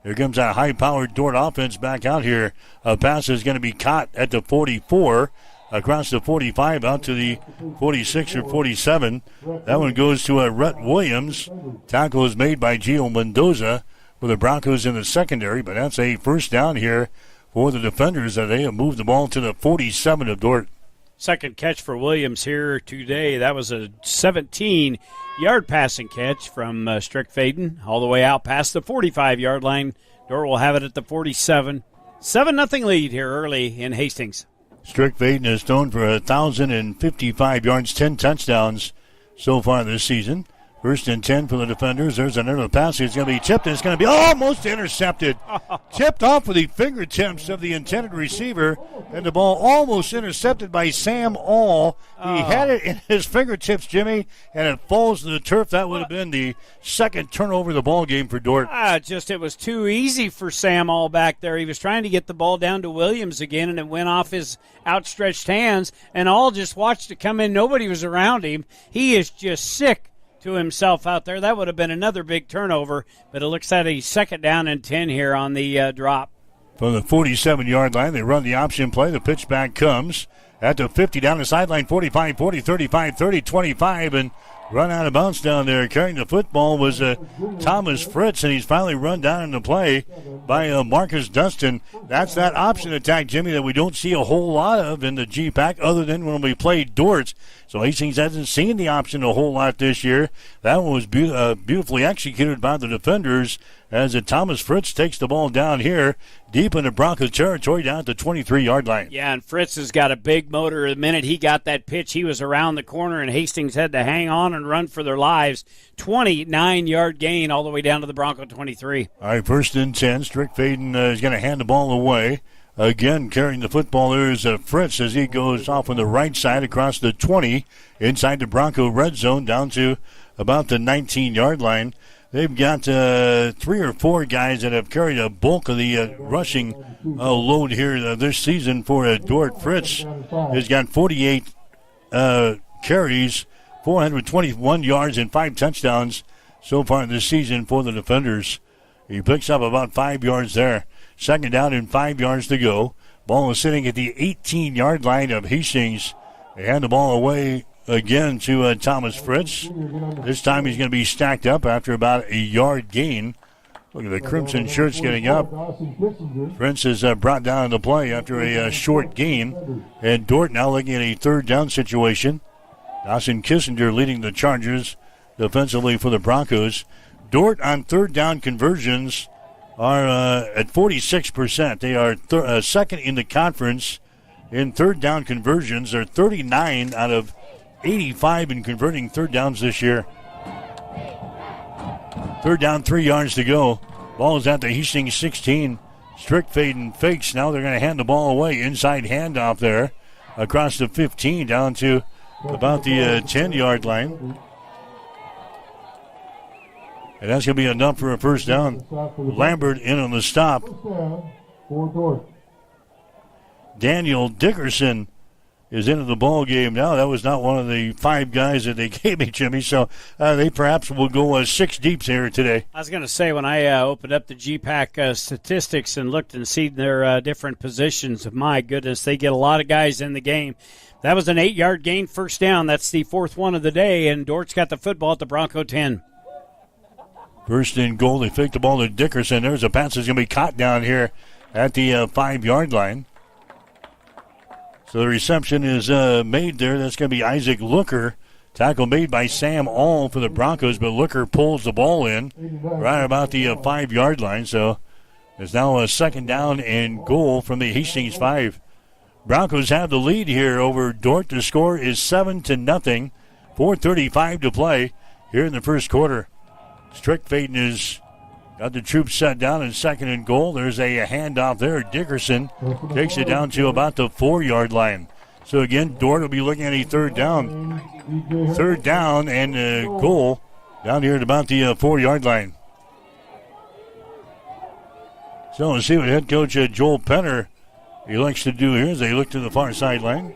[SPEAKER 2] Here comes that high-powered Dort offense back out here. A pass is going to be caught at the 44. Across the 45 out to the 46 or 47. That one goes to Rhett Williams. Tackle is made by Gio Mendoza for the Broncos in the secondary, but that's a first down here for the defenders. They have moved the ball to the 47 of Dort.
[SPEAKER 9] Second catch for Williams here today. That was a 17-yard passing catch from Strickfaden all the way out past the 45-yard line. Dort will have it at the 47. 7-0 lead here early in Hastings.
[SPEAKER 2] Strickfaden has thrown for 1,055 yards, 10 touchdowns so far this season. First and 10 for the defenders. There's another pass. It's going to be tipped, and it's going to be almost intercepted. Tipped off with the fingertips of the intended receiver, and the ball almost intercepted by Sam All. He had it in his fingertips, Jimmy, and it falls to the turf. That would have been the second turnover of the ball game for Dort.
[SPEAKER 9] It was too easy for Sam All back there. He was trying to get the ball down to Williams again, and it went off his outstretched hands, and All just watched it come in. Nobody was around him. He is just sick to himself out there. That would have been another big turnover, but it looks like a second down and 10 here on the drop.
[SPEAKER 2] From the 47-yard line, they run the option play. The pitch back comes at the 50 down the sideline, 45, 40, 35, 30, 25, and run out of bounds down there. Carrying the football was Thomas Fritz, and he's finally run down into play by Marcus Dustin. That's that option attack, Jimmy, that we don't see a whole lot of in the G-Pack other than when we play Dorts. So Hastings hasn't seen the option a whole lot this year. That one was beautifully executed by the defenders as Thomas Fritz takes the ball down here deep in the Broncos territory down at the 23-yard line.
[SPEAKER 9] Yeah, and Fritz has got a big motor. The minute he got that pitch, he was around the corner, and Hastings had to hang on and run for their lives. 29-yard gain all the way down to the Bronco 23.
[SPEAKER 2] All right, first and 10. Strickfaden is going to hand the ball away. Again, carrying the football there is Fritz as he goes off on the right side across the 20 inside the Bronco red zone down to about the 19-yard line. They've got 3 or 4 guys that have carried a bulk of the rushing load here this season for Dort. Fritz has got 48 carries, 421 yards, and 5 touchdowns so far this season for the defenders. He picks up about 5 yards there. Second down and 5 yards to go. Ball is sitting at the 18-yard line of Hastings. They hand the ball away again to Thomas Fritz. This time he's going to be stacked up after about a yard gain. Look at the crimson shirts getting up. Fritz is brought down in the play after a short gain. And Dort now looking at a third down situation. Dawson Kissinger leading the Chargers defensively for the Broncos. Dort on third down conversions are at 46%. They are second in the conference in third down conversions. They're 39 out of 85 in converting third downs this year. Third down, 3 yards to go. Ball is at the Hastings 16. Strickfaden fakes. Now they're going to hand the ball away. Inside handoff there across the 15 down to about the 10-yard line. And that's going to be enough for a first down. Lambert in on the stop. Daniel Dickerson is into the ball game now. That was not one of the 5 guys that they gave me, Jimmy. So they perhaps will go 6 deeps here today.
[SPEAKER 9] I was going to say, when I opened up the GPAC statistics and looked and see their different positions, my goodness, they get a lot of guys in the game. That was an 8-yard gain, first down. That's the 4th one of the day, and Dort's got the football at the Bronco 10.
[SPEAKER 2] First and goal. They fake the ball to Dickerson. There's a pass that's going to be caught down here at the 5-yard line. So the reception is made there. That's going to be Isaac Looker. Tackle made by Sam All for the Broncos, but Looker pulls the ball in right about the 5-yard line. So there's now a second down and goal from the Hastings 5. Broncos have the lead here over Dordt. The score is 7-0. 4:35 to play here in the first quarter. Strickfaden has got the troops set down in second and goal. There's a handoff there. Dickerson takes it down to about the 4-yard line. So again, Dordt will be looking at a third down. Third down and a goal down here at about the 4-yard line. So let's see what head coach Joel Penner elects to do here as they look to the far sideline.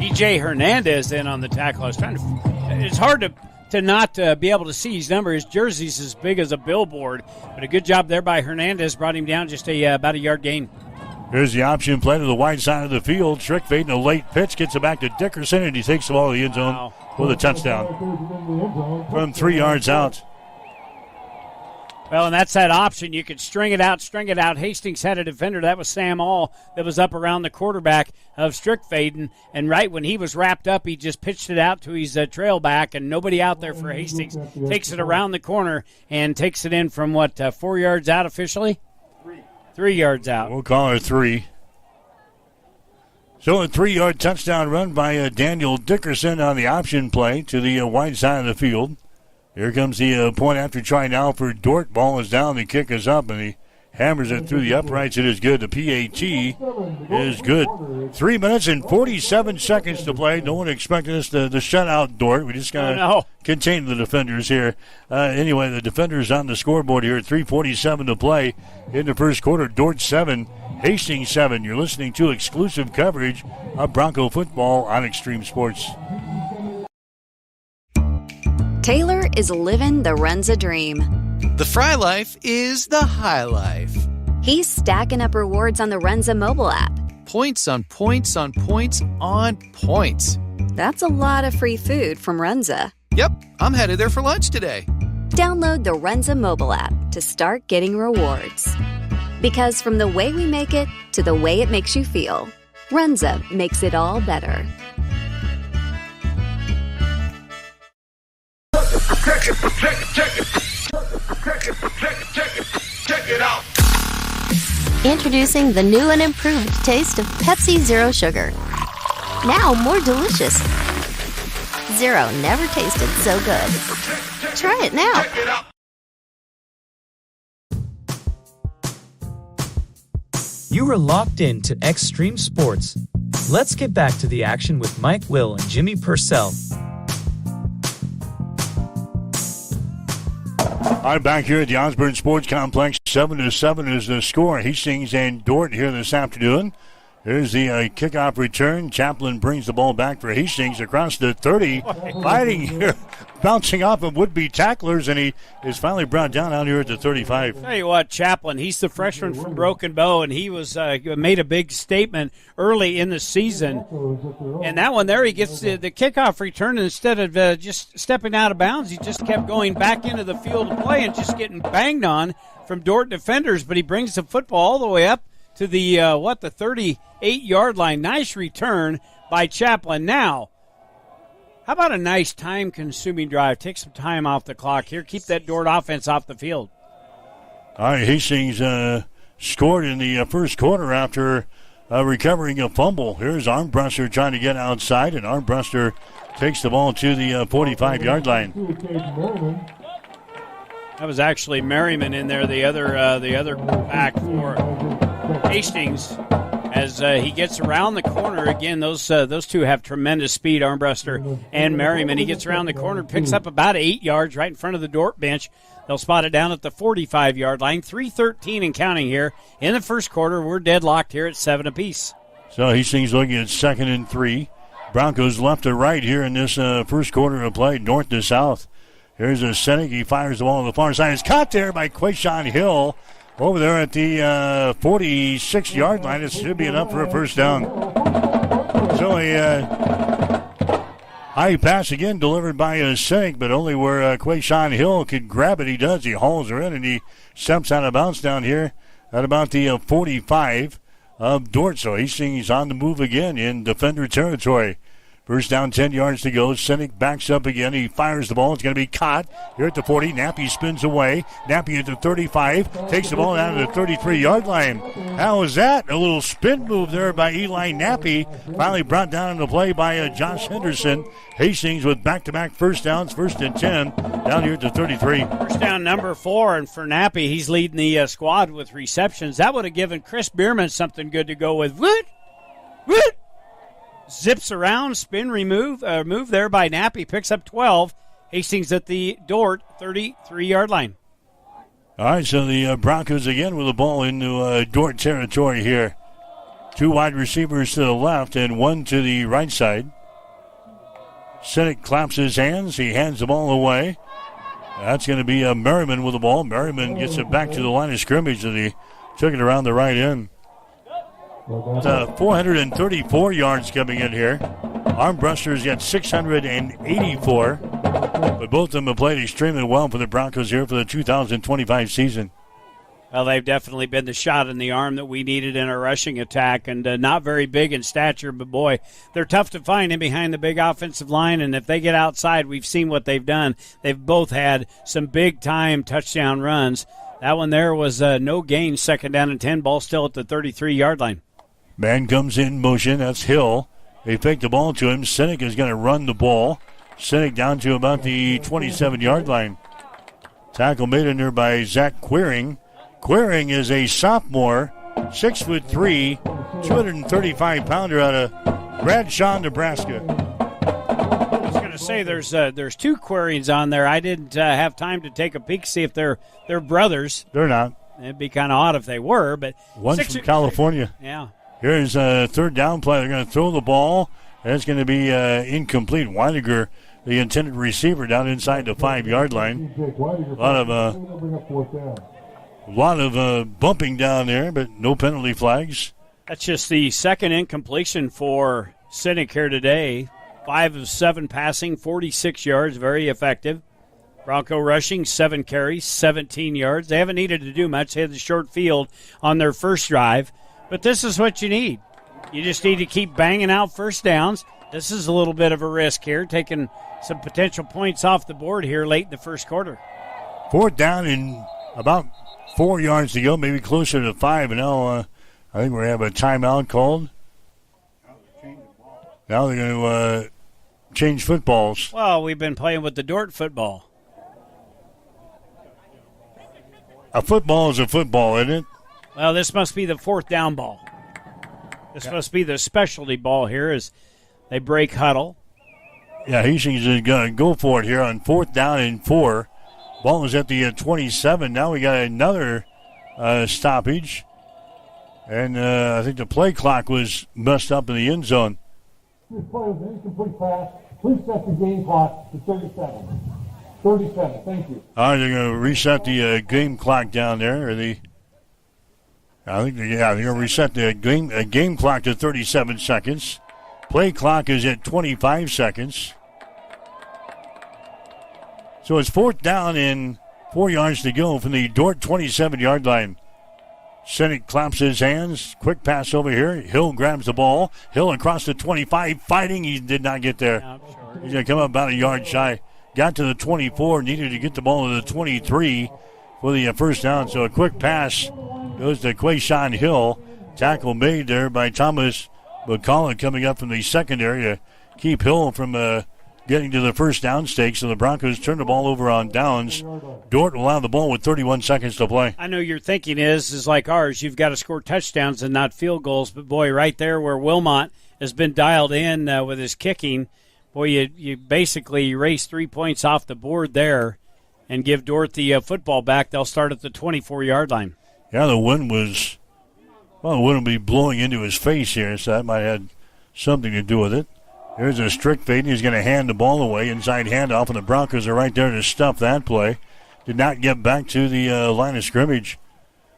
[SPEAKER 9] E.J. Hernandez in on the tackle. I was trying to. It's hard to not be able to see his number. His jersey's as big as a billboard, but a good job there by Hernandez. Brought him down just about a yard gain.
[SPEAKER 2] Here's the option play to the wide side of the field. Strickfaden, a late pitch, gets it back to Dickerson, and he takes the ball to the end zone with a touchdown from 3 yards out.
[SPEAKER 9] Well, and that's that option. You could string it out. Hastings had a defender. That was Sam All that was up around the quarterback of Strickfaden. And right when he was wrapped up, he just pitched it out to his trail back, and nobody out there for Hastings. Takes it around the corner and takes it in from, 4 yards out officially? 3 yards out.
[SPEAKER 2] We'll call it 3. So a 3-yard touchdown run by Daniel Dickerson on the option play to the wide side of the field. Here comes the point after try now for Dordt. Ball is down. The kick is up, and he hammers it through the uprights. It is good. The PAT is good. 3 minutes and 47 seconds to play. No one expected us to shut out Dordt. We just got to contain the defenders here. Anyway, the defenders on the scoreboard here. 3:47 to play in the first quarter. Dordt 7, Hastings 7. You're listening to exclusive coverage of Bronco football on Extreme Sports.
[SPEAKER 6] Taylor is living the Renza dream.
[SPEAKER 12] The Fry Life is the high life.
[SPEAKER 6] He's stacking up rewards on the Renza mobile app.
[SPEAKER 12] Points on points on points on points.
[SPEAKER 6] That's a lot of free food from Renza.
[SPEAKER 12] Yep, I'm headed there for lunch today.
[SPEAKER 6] Download the Renza mobile app to start getting rewards. Because from the way we make it to the way it makes you feel, Renza makes it all better.
[SPEAKER 13] Check it out.
[SPEAKER 14] Introducing the new and improved taste of Pepsi Zero Sugar. Now more delicious. Zero never tasted so good. Try it now.
[SPEAKER 15] You are locked in to Extreme Sports. Let's get back to the action with Mike Will and Jimmy Purcell.
[SPEAKER 2] All right, back here at the Osborne Sports Complex, 7-7 is the score. Hastings and Dordt here this afternoon. Here's the kickoff return. Chaplin brings the ball back for Hastings across the 30. Fighting here, bouncing off of would-be tacklers, and he is finally brought down out here at the 35.
[SPEAKER 9] Tell you what, Chaplin, he's the freshman from Broken Bow, and he was made a big statement early in the season. And that one there, he gets the kickoff return, and instead of just stepping out of bounds, he just kept going back into the field of play and just getting banged on from Dordt defenders. But he brings the football all the way up to the 38-yard line. Nice return by Chaplin. Now, how about a nice time-consuming drive? Take some time off the clock here. Keep that Dordt offense off the field.
[SPEAKER 2] All right, Hastings scored in the first quarter after recovering a fumble. Here's Armbruster trying to get outside, and Armbruster takes the ball to the 45-yard line.
[SPEAKER 9] That was actually Merriman in there, the other back for Hastings. As he gets around the corner, again, those two have tremendous speed, Armbruster and Merriman. He gets around the corner, picks up about 8 yards right in front of the Dordt bench. They'll spot it down at the 45-yard line. 3:13 and counting here in the first quarter. We're deadlocked here at 7 apiece.
[SPEAKER 2] So Hastings looking at 2nd and 3. Broncos left to right here in this first quarter of play, north to south. Here's a Senek. He fires the ball on the far side. It's caught there by Quayshawn Hill. Over there at the 46-yard line, it should be enough for a first down. So a high pass again delivered by Senek, but only where Quayshawn Hill could grab it. He does. He hauls her in, and he steps out of bounds down here at about the 45 of Dordt. So he's on the move again in defender territory. First down, 10 yards to go. Senek backs up again. He fires the ball. It's going to be caught here at the 40. Nappy spins away. Nappy at the 35. Takes the ball down to the 33-yard line. How was that? A little spin move there by Eli Nappy. Finally brought down into play by Josh Henderson. Hastings with back-to-back first downs. 1st and 10 down here at the 33.
[SPEAKER 9] First down number 4, and for Nappy, he's leading the squad with receptions. That would have given Chris Bierman something good to go with. Woot! Zips around, spin, move there by Nappy. Picks up 12. Hastings at the Dordt 33-yard line.
[SPEAKER 2] All right, so the Broncos again with the ball into Dordt territory here. 2 wide receivers to the left and 1 to the right side. Senek claps his hands. He hands the ball away. That's going to be Merriman with the ball. Merriman gets it back to the line of scrimmage, and he took it around the right end. 434 yards coming in here. Armbruster's got 684. But both of them have played extremely well for the Broncos here for the 2025 season.
[SPEAKER 9] Well, they've definitely been the shot in the arm that we needed in our rushing attack, and not very big in stature, but boy, they're tough to find in behind the big offensive line, and if they get outside, we've seen what they've done. They've both had some big-time touchdown runs. That one there was no gain, 2nd down and 10, ball still at the 33-yard line.
[SPEAKER 2] Man comes in motion. That's Hill. They fake the ball to him. Senek is going to run the ball. Senek down to about the 27-yard line. Tackle made in there by Zach Queering. Queering is a sophomore, 6'3", 235-pounder out of Bradshaw, Nebraska.
[SPEAKER 9] I was going to say there's 2 Querings on there. I didn't have time to take a peek, see if they're brothers.
[SPEAKER 2] They're not.
[SPEAKER 9] It'd be kind of odd if they were, but
[SPEAKER 2] one's from California.
[SPEAKER 9] Yeah.
[SPEAKER 2] Here's a 3rd down play. They're going to throw the ball. That's going to be incomplete. Weidiger, the intended receiver, down inside the 5-yard line. A lot of bumping down there, but no penalty flags.
[SPEAKER 9] That's just the 2nd incompletion for Senek here today. 5 of 7 passing, 46 yards, very effective. Bronco rushing, 7 carries, 17 yards. They haven't needed to do much. They had the short field on their first drive. But this is what you need. You just need to keep banging out first downs. This is a little bit of a risk here, taking some potential points off the board here late in the first quarter.
[SPEAKER 2] 4th down and about 4 yards to go, maybe closer to 5. And now I think we're going to have a timeout called. Now they're going to change footballs.
[SPEAKER 9] Well, we've been playing with the Dordt football.
[SPEAKER 2] A football is a football, isn't it?
[SPEAKER 9] Well, this must be the 4th down ball. This must be the specialty ball here as they break huddle.
[SPEAKER 2] Yeah, he's going to go for it here on 4th down and 4. Ball is at the 27. Now we got another stoppage. And I think the play clock was messed up in the end zone.
[SPEAKER 10] This play was an incomplete pass. Please set the game clock to 37. 37, thank you.
[SPEAKER 2] All right, they're going to reset the game clock down there. They're going to reset the game clock to 37 seconds. Play clock is at 25 seconds. So it's 4th down and 4 yards to go from the Dordt 27-yard line. Senek claps his hands. Quick pass over here. Hill grabs the ball. Hill across the 25, fighting. He did not get there. He's going to come up about a yard shy. Got to the 24, needed to get the ball to the 23 for the first down. So a quick pass goes to Quayshawn Hill. Tackle made there by Thomas McCullough coming up from the secondary to keep Hill from getting to the first down stake. So the Broncos turn the ball over on downs. Dort will have the ball with 31 seconds to play.
[SPEAKER 9] I know your thinking is like ours. You've got to score touchdowns and not field goals. But, boy, right there where Wilmot has been dialed in with his kicking, boy, you basically erase 3 points off the board there and give Dort the football back. They'll start at the 24-yard line.
[SPEAKER 2] Yeah, the wind was, well, it wouldn't be blowing into his face here, so that might have had something to do with it. Here's a strict fade. He's going to hand the ball away, inside handoff, and the Broncos are right there to stuff that play. Did not get back to the line of scrimmage.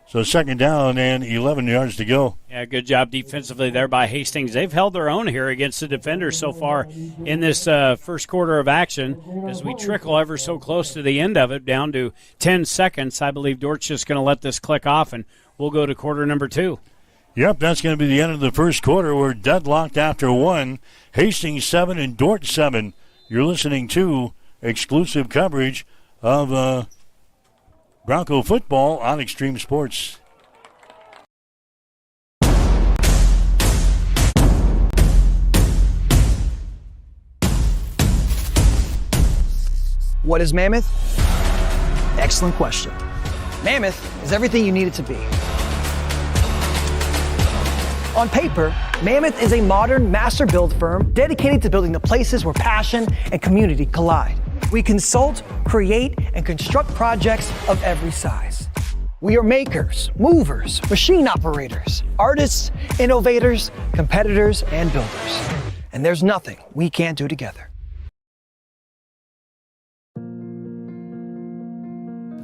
[SPEAKER 2] So second down and 11 yards to go.
[SPEAKER 9] Yeah, good job defensively there by Hastings. They've held their own here against the defenders so far in this first quarter of action. As we trickle ever so close to the end of it, down to 10 seconds, I believe Dort's just going to let this click off, and we'll go to quarter number 2.
[SPEAKER 2] Yep, that's going to be the end of the first quarter. We're deadlocked after 1. Hastings 7 and Dort 7. You're listening to exclusive coverage of Bronco football on Extreme Sports.
[SPEAKER 13] What is Mammoth? Excellent question. Mammoth is everything you need it to be. On paper, Mammoth is a modern master build firm dedicated to building the places where passion and community collide. We consult, create, and construct projects of every size. We are makers, movers, machine operators, artists, innovators, competitors, and builders. And there's nothing we can't do together.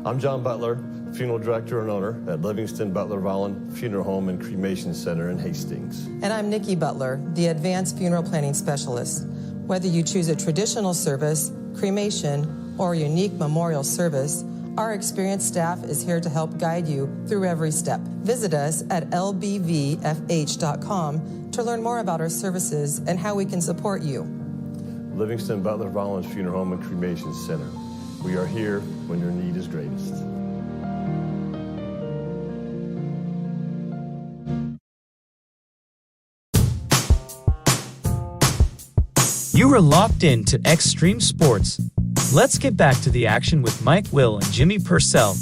[SPEAKER 16] I'm John Butler, funeral director and owner at Livingston Butler Volland Funeral Home and Cremation Center in Hastings.
[SPEAKER 17] And I'm Nikki Butler, the Advanced Funeral Planning Specialist. Whether you choose a traditional service, cremation, or a unique memorial service, our experienced staff is here to help guide you through every step. Visit us at lbvfh.com to learn more about our services and how we can support you.
[SPEAKER 16] Livingston Butler Volland Funeral Home and Cremation Center. We are here when your need is greatest.
[SPEAKER 15] You are locked in to Extreme Sports. Let's get back to the action with Mike Will and Jimmy Purcell.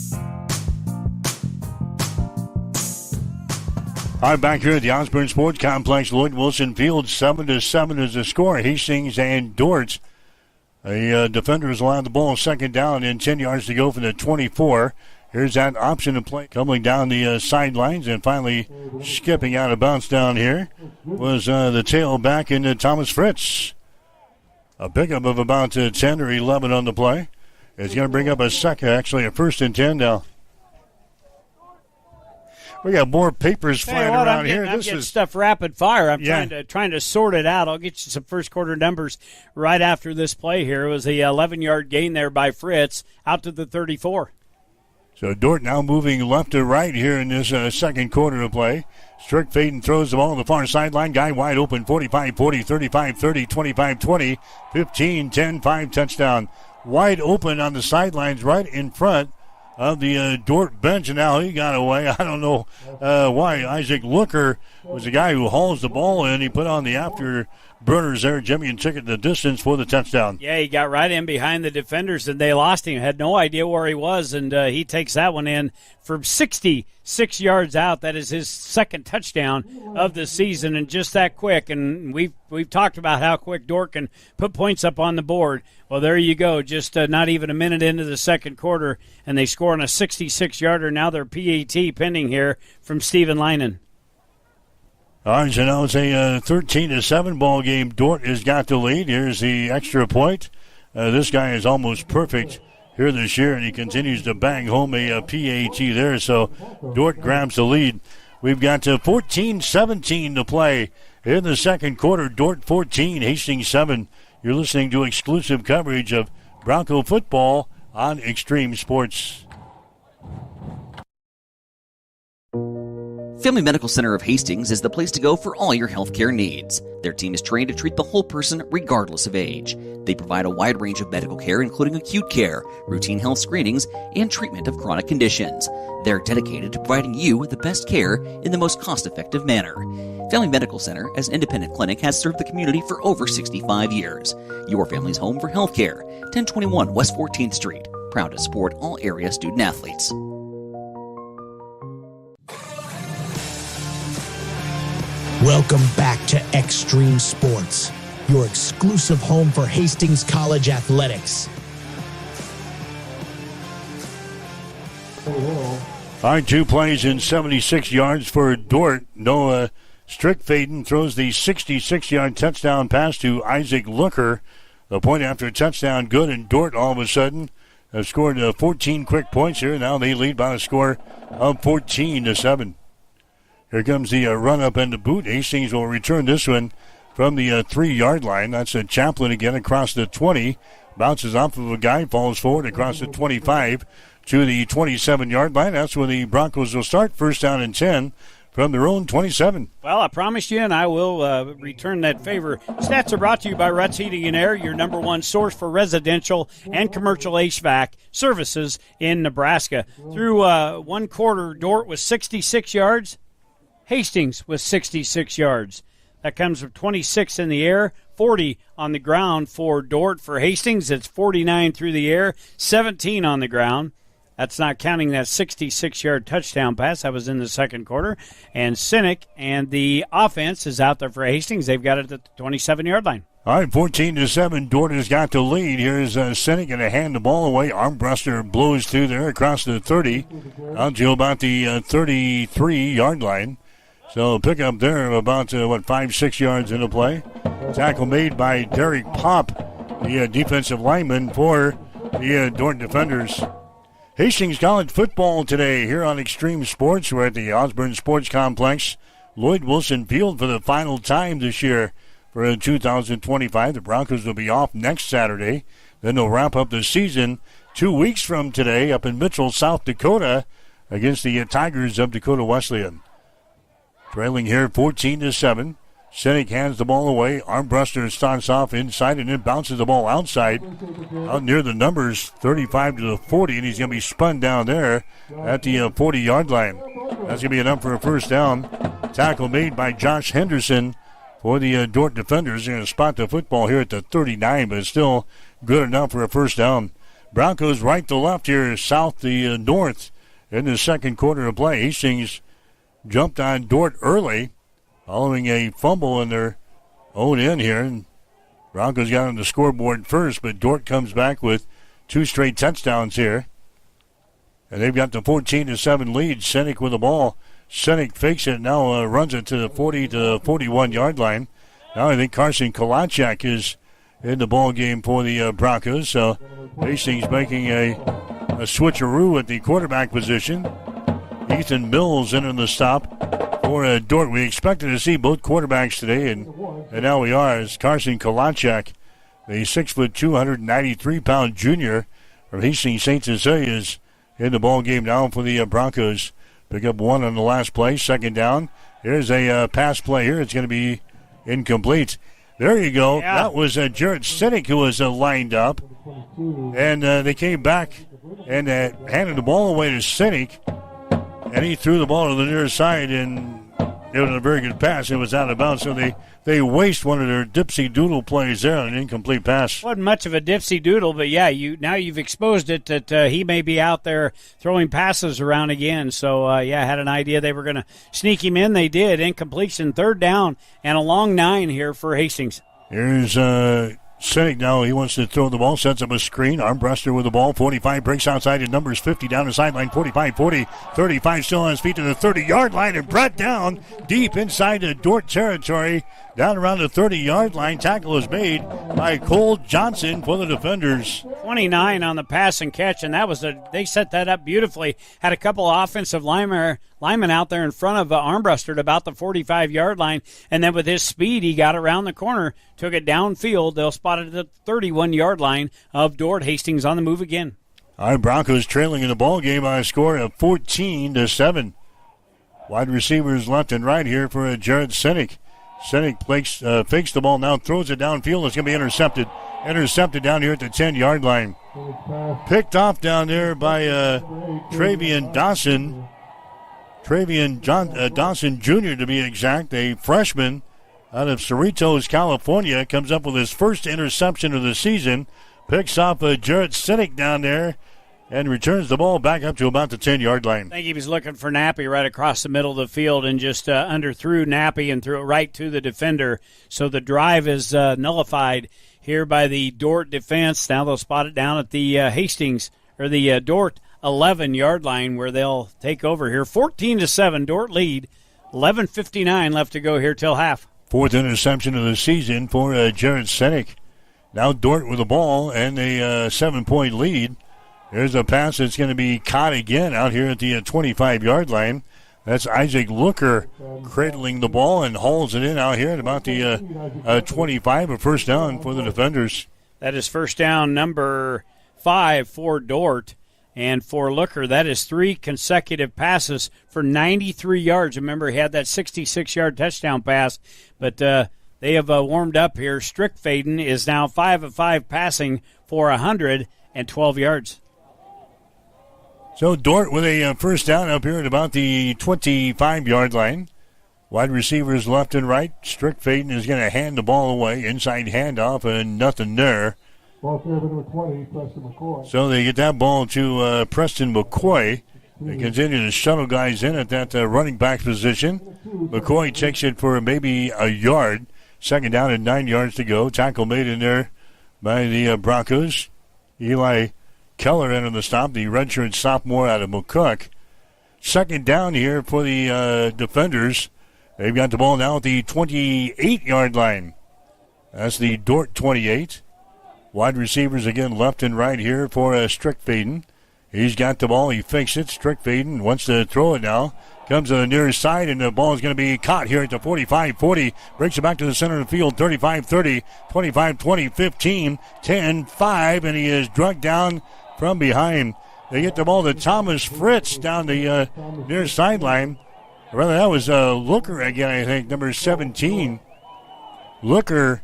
[SPEAKER 2] All right, back here at the Osborne Sports Complex, Lloyd Wilson Field, 7-7 is the score. Hastings and Dort. The defender has allowed the ball second down and 10 yards to go from the 24. Here's that option to play coming down the sidelines and finally skipping out of bounds down here was the tailback into Thomas Fritz. A pickup of about 10 or 11 on the play. It's going to bring up a first and 10 now. We got more papers flying around here.
[SPEAKER 9] I'm getting stuff rapid fire. I'm trying to sort it out. I'll get you some first quarter numbers right after this play here. It was the 11-yard gain there by Fritz out to the 34.
[SPEAKER 2] So Dort now moving left to right here in this second quarter of play. Strick Faden throws the ball on the far sideline. Guy wide open, 45-40, 35-30, 25-20, 15-10, 5 touchdown. Wide open on the sidelines right in front of the Dort bench, and now he got away. I don't know why. Isaac Looker was the guy who hauls the ball in. He put on the afterburners there, Jimmy, and took it the distance for the touchdown.
[SPEAKER 9] Yeah, he got right in behind the defenders, and they lost him. Had no idea where he was, and he takes that one in from 66 yards out. That is his second touchdown of the season, and just that quick. And we've talked about how quick Dort can put points up on the board. Well, there you go, just not even a minute into the second quarter, and they score on a 66-yarder. Now they're PAT pending here from Stephen Linen.
[SPEAKER 2] All right, so now it's a 13-7 ball game. Dort has got the lead. Here's the extra point. This guy is almost perfect here this year, and he continues to bang home a PAT there. So Dort grabs the lead. We've got 14-17 to play in the second quarter. Dort 14, Hastings 7. You're listening to exclusive coverage of Bronco football on Extreme Sports.
[SPEAKER 18] Family Medical Center of Hastings is the place to go for all your healthcare needs. Their team is trained to treat the whole person regardless of age. They provide a wide range of medical care, including acute care, routine health screenings, and treatment of chronic conditions. They're dedicated to providing you with the best care in the most cost-effective manner. Family Medical Center, as an independent clinic, has served the community for over 65 years. Your family's home for healthcare. 1021 West 14th Street. Proud to support all area student athletes.
[SPEAKER 8] Welcome back to Extreme Sports, your exclusive home for Hastings College athletics.
[SPEAKER 2] All right, 2 plays in 76 yards for Dordt. Noah Strickfaden throws the 66-yard touchdown pass to Isaac Looker. The point after touchdown good, and Dordt all of a sudden have scored 14 quick points here. Now they lead by a score of 14-7. Here comes the run-up and the boot. Hastings will return this one from the 3-yard line. That's a Chaplin again across the 20. Bounces off of a guy, falls forward across the 25 to the 27-yard line. That's where the Broncos will start. First down and 10 from their own 27.
[SPEAKER 9] Well, I promised you, and I will return that favor. Stats are brought to you by Ruts Heating and Air, your number one source for residential and commercial HVAC services in Nebraska. Through one quarter, Dordt was 66 yards. Hastings was 66 yards. That comes from 26 in the air, 40 on the ground for Dordt. For Hastings, it's 49 through the air, 17 on the ground. That's not counting that 66-yard touchdown pass. That was in the second quarter. And Sinek and the offense is out there for Hastings. They've got it at the 27-yard line.
[SPEAKER 2] All right, 14-7. Dordt has got the lead. Here's Sinek going to hand the ball away. Armbruster blows through there across the 30 out to about the 33-yard line. So pick up there about, 5-6 yards into play. Tackle made by Derek Pop, the defensive lineman for the Dordt defenders. Hastings College football today here on Extreme Sports. We're at the Osborne Sports Complex, Lloyd Wilson Field for the final time this year for 2025. The Broncos will be off next Saturday. Then they'll wrap up the season 2 weeks from today up in Mitchell, South Dakota against the Tigers of Dakota Wesleyan. Trailing here 14-7. Sinek hands the ball away. Armbruster starts off inside and then bounces the ball outside out near the numbers 35 to the 40, and he's going to be spun down there at the 40-yard line. That's going to be enough for a first down. Tackle made by Josh Henderson for the Dordt defenders. They're going to spot the football here at the 39, but it's still good enough for a first down. Broncos right to left here, south to north in the second quarter of play. Hastings jumped on Dordt early following a fumble in their own end here. And Broncos got on the scoreboard first, but Dordt comes back with 2 straight touchdowns here. And they've got the 14-7 lead. Sinek with the ball. Sinek fakes it, now runs it to the 40 to the 41-yard line. Now I think Carson Kolachak is in the ball game for the Broncos. So Hastings making a switcheroo at the quarterback position. Ethan Mills in on the stop for Dordt. We expected to see both quarterbacks today, and now we are, as Carson Kolachak, the 6'2", 293-pound junior from Hastings St. Cecilia, is in the ball game now for the Broncos. Pick up 1 on the last play, second down. Here's a pass play here. It's going to be incomplete. There you go. Yeah. That was Jarrett Sinek who was lined up, and they came back and handed the ball away to Sinek. And he threw the ball to the near side, and it was a very good pass. It was out of bounds, so they waste one of their dipsy-doodle plays there on an incomplete pass.
[SPEAKER 9] Wasn't much of a dipsy-doodle, but yeah, now you've exposed it that he may be out there throwing passes around again. So, I had an idea they were going to sneak him in. They did. Incompletion, third down, and a long 9 here for Hastings.
[SPEAKER 2] Here's Sinek now. He wants to throw the ball, sets up a screen. Armbruster with the ball. 45 breaks outside in numbers 50 down the sideline. 45, 40, 35 still on his feet to the 30-yard line and brought down deep inside the Dordt territory. Down around the 30-yard line. Tackle is made by Cole Johnson for the defenders.
[SPEAKER 9] 29 on the pass and catch, and they set that up beautifully. Had a couple offensive linemen out there in front of Armbruster at about the 45-yard line, and then with his speed, he got around the corner, took it downfield. They'll spot it at the 31-yard line of Dordt. Hastings on the move again.
[SPEAKER 2] All right, Broncos trailing in the ball game by a score of 14-7. Wide receivers left and right here for Jared Sinek. Sinek fakes the ball now, throws it downfield. It's going to be intercepted. Intercepted down here at the 10-yard line. Picked off down there by Travian Dawson. Dawson Jr. to be exact, a freshman out of Cerritos, California. Comes up with his first interception of the season. Picks off Jared Sinek down there and returns the ball back up to about the 10-yard line.
[SPEAKER 9] I think he was looking for Nappy right across the middle of the field and just underthrew Nappy and threw it right to the defender. So the drive is nullified here by the Dordt defense. Now they'll spot it down at the Hastings, or the Dordt 11-yard line where they'll take over here. 14-7, Dordt lead. 11:59 left to go here till half.
[SPEAKER 2] Fourth interception of the season for Jared Sinek. Now Dordt with the ball and a 7-point lead. There's a pass that's going to be caught again out here at the 25-yard line. That's Isaac Looker cradling the ball and hauls it in out here at about the 25, a first down for the defenders.
[SPEAKER 9] That is first down number 5 for Dordt. And for Looker, that is 3 consecutive passes for 93 yards. Remember, he had that 66-yard touchdown pass, but they have warmed up here. Strickfaden is now 5 of 5 passing for 112 yards.
[SPEAKER 2] So Dordt with a first down up here at about the 25-yard line. Wide receivers left and right. Strickfaden is going to hand the ball away. Inside handoff and nothing there.
[SPEAKER 10] Ball carrier number 20, Preston McCoy.
[SPEAKER 2] So they get that ball to Preston McCoy. They continue to shuttle guys in at that running back position. McCoy takes it for maybe a yard. Second down and 9 yards to go. Tackle made in there by the Broncos. Eli Keller entered the stop, the redshirt sophomore out of McCook. Second down here for the defenders. They've got the ball now at the 28-yard line. That's the Dordt 28. Wide receivers again left and right here for Strickfaden. He's got the ball. He fakes it. Strickfaden wants to throw it now. Comes to the near side, and the ball is going to be caught here at the 45-40. Breaks it back to the center of the field, 35-30, 25-20, 15, 10-5, and he is drugged down from behind. They get the ball to Thomas Fritz down the near sideline. Rather, that was Looker again, I think, number 17. Looker.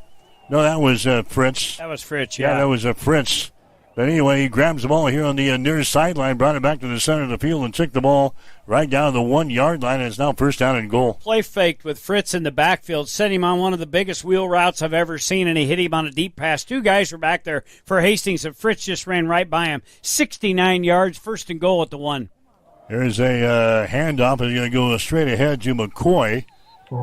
[SPEAKER 2] No, that was Fritz.
[SPEAKER 9] That was Fritz, yeah.
[SPEAKER 2] Yeah, that was Fritz. But anyway, he grabs the ball here on the near sideline, brought it back to the center of the field, and took the ball right down the 1-yard line, and it's now first down and goal.
[SPEAKER 9] Play faked with Fritz in the backfield, sent him on one of the biggest wheel routes I've ever seen, and he hit him on a deep pass. 2 guys were back there for Hastings, and Fritz just ran right by him. 69 yards, first and goal at the 1.
[SPEAKER 2] There's a handoff. He's going to go straight ahead to McCoy.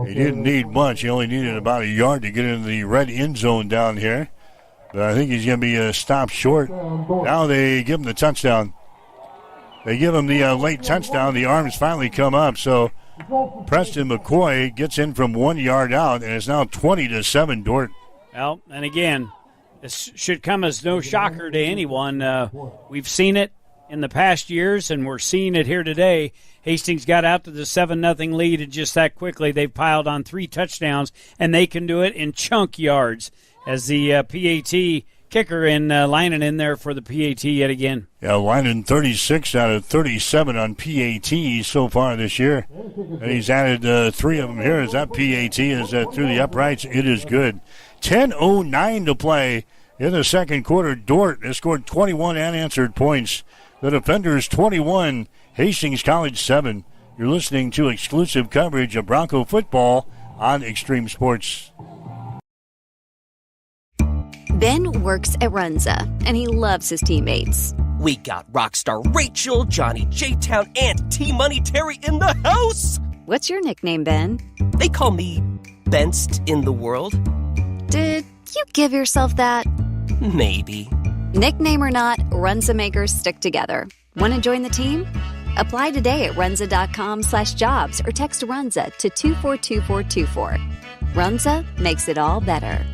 [SPEAKER 2] He didn't need much. He only needed about a yard to get into the red end zone down here. But I think he's going to be stopped short. Now they give him the touchdown. They give him the late touchdown. The arms finally come up. So Preston McCoy gets in from 1 yard out, and it's now 20-7 Dordt.
[SPEAKER 9] Well, and again, this should come as no shocker to anyone. We've seen it in the past years, and we're seeing it here today. Hastings got out to the 7-0 lead, and just that quickly they've piled on 3 touchdowns, and they can do it in chunk yards as the PAT kicker in lining in there for the PAT yet again.
[SPEAKER 2] Yeah, lining 36 out of 37 on PAT so far this year. And he's added 3 of them here as that PAT is through the uprights. It is good. 10:09 to play in the second quarter. Dordt has scored 21 unanswered points. The defenders 21, Hastings College 7. You're listening to exclusive coverage of Bronco football on Extreme Sports.
[SPEAKER 19] Ben works at Runza, and he loves his teammates.
[SPEAKER 20] We got Rockstar Rachel, Johnny J-Town, and T-Money Terry in the house!
[SPEAKER 19] What's your nickname, Ben?
[SPEAKER 20] They call me Benst in the world.
[SPEAKER 19] Did you give yourself that?
[SPEAKER 20] Maybe.
[SPEAKER 19] Nickname or not, Runza makers stick together. Want to join the team? Apply today at runza.com/jobs or text Runza to 242424. Runza makes it all better.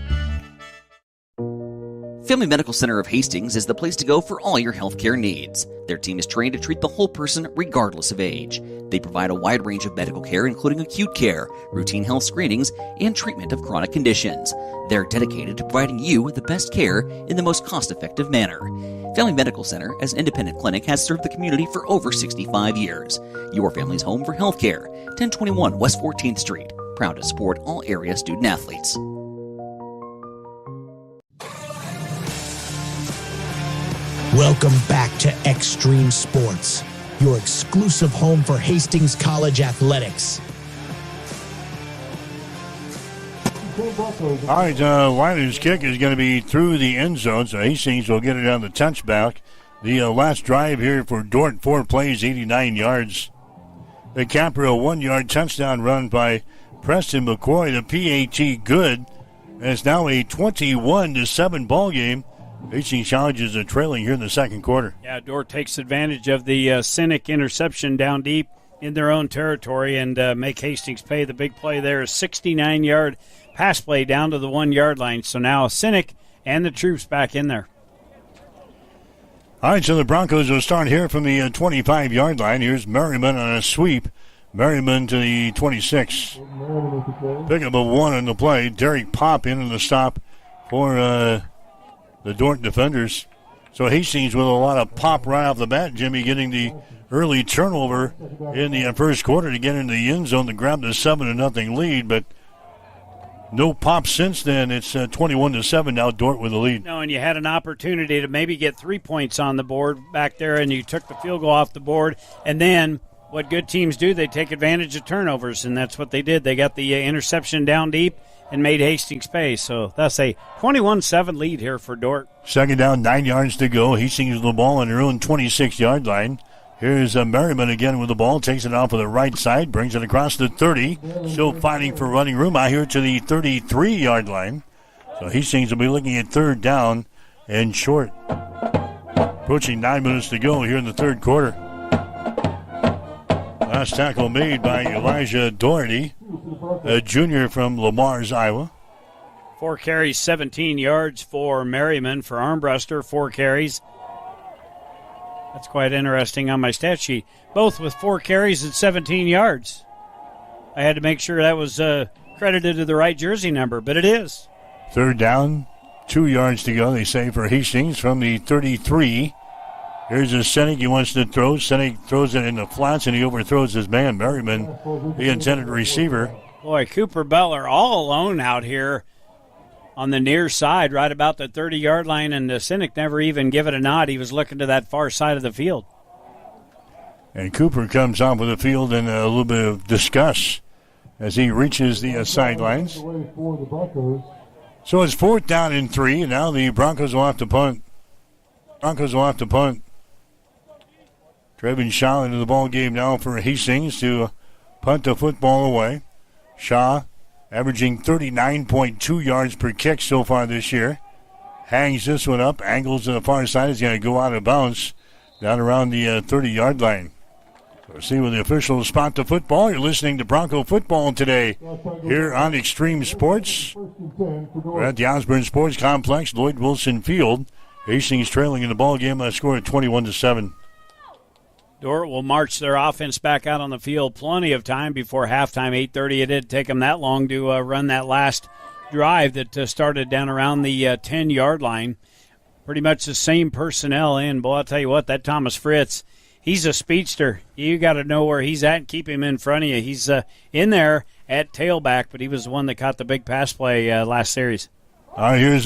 [SPEAKER 18] Family Medical Center of Hastings is the place to go for all your healthcare needs. Their team is trained to treat the whole person regardless of age. They provide a wide range of medical care, including acute care, routine health screenings, and treatment of chronic conditions. They're dedicated to providing you with the best care in the most cost-effective manner. Family Medical Center, as an independent clinic, has served the community for over 65 years. Your family's home for healthcare. 1021 West 14th Street. Proud to support all area student athletes.
[SPEAKER 8] Welcome back to Extreme Sports, your exclusive home for Hastings College athletics.
[SPEAKER 2] All right, Liners' kick is going to be through the end zone, so Hastings will get it on the touchback. The last drive here for Dort, 4 plays, 89 yards. The capper, a 1-yard touchdown run by Preston McCoy. The PAT good. And it's now a 21-7 ball game. Hastings College is trailing here in the second quarter.
[SPEAKER 9] Yeah, Dort takes advantage of the Cynic interception down deep in their own territory and make Hastings pay. The big play there is 69-yard pass play down to the 1-yard line. So now Cynic and the troops back in there.
[SPEAKER 2] All right, so the Broncos will start here from the 25-yard line. Here's Merriman on a sweep. Merriman to the 26. Pick up a 1 on the play. Derek Pop in on the stop for the Dort defenders. So Hastings with a lot of pop right off the bat. Jimmy getting the early turnover in the first quarter to get into the end zone to grab the 7-0 lead, but no pop since then. It's 21-7 now. Dort with the lead.
[SPEAKER 9] No, and you had an opportunity to maybe get 3 points on the board back there, and you took the field goal off the board. And then what good teams do, they take advantage of turnovers, and that's what they did. They got the interception down deep and made Hastings pay. So that's a 21-7 lead here for Dort.
[SPEAKER 2] Second down, 9 yards to go. Hastings with the ball on their own 26-yard line. Here's Merriman again with the ball. Takes it off of the right side. Brings it across the 30. Still fighting for running room out here to the 33-yard line. So Hastings will be looking at third down and short. Approaching 9 minutes to go here in the third quarter. Last tackle made by Elijah Doherty, a junior from Lamar's, Iowa.
[SPEAKER 9] 4 carries, 17 yards for Merriman. For Armbruster, 4 carries. That's quite interesting on my stat sheet. Both with 4 carries and 17 yards. I had to make sure that was credited to the right jersey number, but it is.
[SPEAKER 2] Third down, 2 yards to go, they say, for Hastings from the 33. Here's a Senek. He wants to throw. Senek throws it in the flats, and he overthrows his man, Merriman, the intended receiver.
[SPEAKER 9] Boy, Cooper Butler all alone out here on the near side, right about the 30-yard line, and Senek never even give it a nod. He was looking to that far side of the field.
[SPEAKER 2] And Cooper comes off of the field in a little bit of disgust as he reaches the sidelines. So it's 4th down and 3, and now the Broncos will have to punt. Trevin Shaw into the ball game now for Hastings to punt the football away. Shaw averaging 39.2 yards per kick so far this year. Hangs this one up, angles to the far side. Is going to go out of bounds down around the 30-yard line. So we'll see where the officials spot the football. You're listening to Bronco football today here on Extreme Sports. We're at the Osborne Sports Complex, Lloyd Wilson Field. Hastings trailing in the ball game. I scored 21-7.
[SPEAKER 9] Dort will march their offense back out on the field. Plenty of time before halftime, 8:30. It didn't take them that long to run that last drive that started down around the 10-yard line. Pretty much the same personnel in. Boy, I'll tell you what, that Thomas Fritz, he's a speedster. You got to know where he's at and keep him in front of you. He's in there at tailback, but he was the one that caught the big pass play last series.
[SPEAKER 2] All right, here's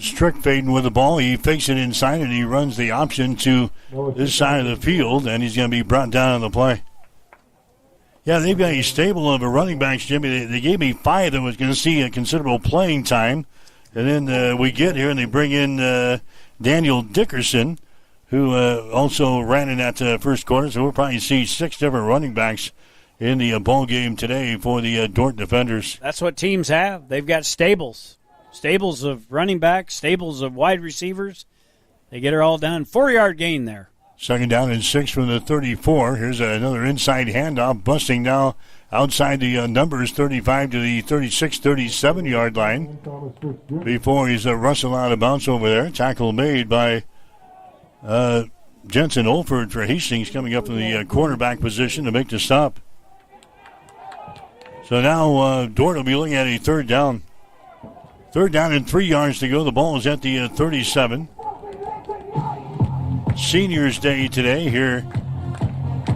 [SPEAKER 2] Strick fading with the ball. He fakes it inside, and he runs the option to this side of the field, and he's going to be brought down on the play. Yeah, they've got a stable of running backs, Jimmy. They gave me 5 that was going to see a considerable playing time. And then we get here, and they bring in Daniel Dickerson, who also ran in that first quarter. So we'll probably see 6 different running backs in the ball game today for the Dort defenders.
[SPEAKER 9] That's what teams have. They've got stables. Stables of running backs, stables of wide receivers. They get it all done. 4-yard gain there.
[SPEAKER 2] Second down and 6 from the 34. Here's another inside handoff, busting now outside the numbers, 35 to the 36, 37-yard line. Before he's wrestled out of bounds over there. Tackle made by Jensen Olford for Hastings, coming up in the cornerback position to make the stop. So now Dort will be looking at a third down. Third down and 3 yards to go. The ball is at the 37. Seniors Day today here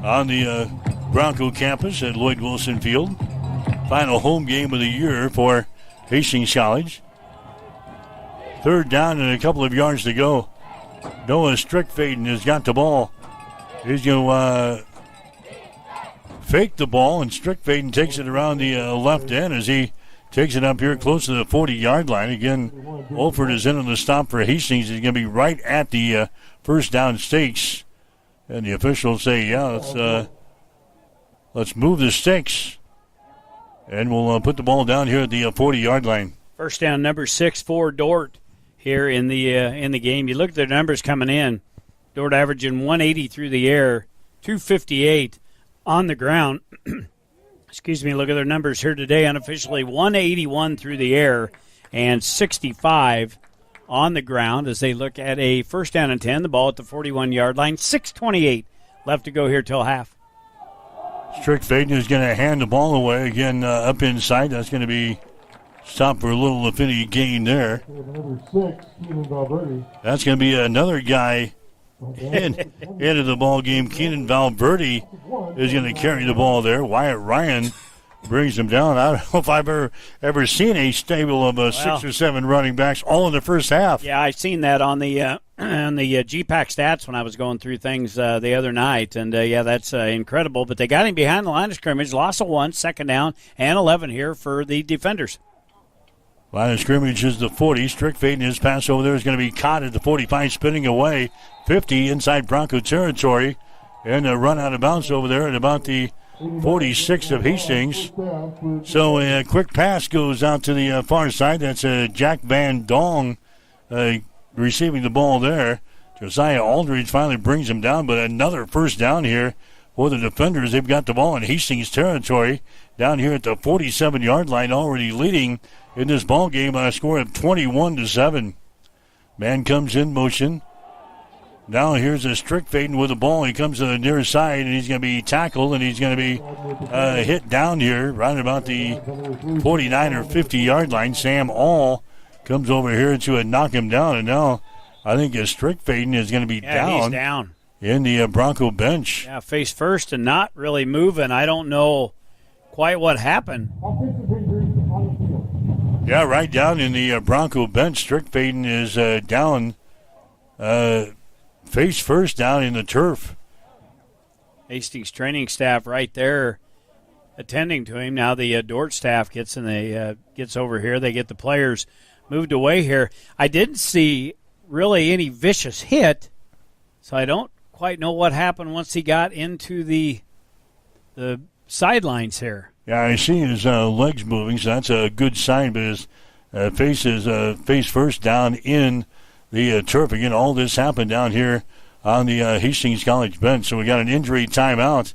[SPEAKER 2] on the Bronco campus at Lloyd Wilson Field. Final home game of the year for Hastings College. Third down and a couple of yards to go. Noah Strickfaden has got the ball. He's going to fake the ball, and Strickfaden takes it around the left end as he takes it up here close to the 40-yard line. Again, Olford is in on the stop for Hastings. He's going to be right at the first down stakes. And the officials say, yeah, let's move the sticks. And we'll put the ball down here at the 40-yard line.
[SPEAKER 9] First down, number 6 for Dort here in the game. You look at their numbers coming in. Dort averaging 180 through the air, 258 on the ground. Excuse me, look at their numbers here today. Unofficially, 181 through the air and 65 on the ground as they look at a first down and 10. The ball at the 41-yard line. 6:28 left to go here till half.
[SPEAKER 2] Strickfaden is going to hand the ball away again up inside. That's going to be stopped for a little affinity gain there.
[SPEAKER 10] Number 6, Keenan Valverde.
[SPEAKER 2] That's going to be another guy into the ball game. Keenan Valverde is going to carry the ball there. Wyatt Ryan brings him down. I don't know if I've ever seen a stable of 6 or 7 running backs all in the first half.
[SPEAKER 9] Yeah, I seen that on the GPAC stats when I was going through things the other night, and that's incredible. But they got him behind the line of scrimmage. Loss of 1, second down, and 11 here for the defenders.
[SPEAKER 2] Line of scrimmage is the 40. Strickfaden, his pass over there is going to be caught at the 45, spinning away. 50 inside Bronco territory, and a run out of bounds over there at about the 46 of Hastings. So a quick pass goes out to the far side. That's Jack Van Dong receiving the ball there. Josiah Aldridge finally brings him down, but another first down here for the defenders. They've got the ball in Hastings territory down here at the 47-yard line, already leading in this ball game by a score of 21-7. Man comes in motion. Now here's a Strickfaden with the ball. He comes to the near side, and he's going to be tackled, and he's going to be hit down here right about the 49 or 50-yard line. Sam All comes over here to knock him down, and now I think Strickfaden is going to be down.
[SPEAKER 9] He's down
[SPEAKER 2] in the Bronco bench.
[SPEAKER 9] Yeah, face first and not really moving. I don't know quite what happened.
[SPEAKER 2] Yeah, right down in the Bronco bench. Strickfaden is down face first down in the turf.
[SPEAKER 9] Hastings training staff right there attending to him. Now the Dort staff gets over here. They get the players moved away here. I didn't see really any vicious hit, so I don't quite know what happened once he got into the sidelines here.
[SPEAKER 2] Yeah, I see his legs moving, so that's a good sign, but his face is face first down in the turf. Again, all this happened down here on the Hastings College bench. So we got an injury timeout.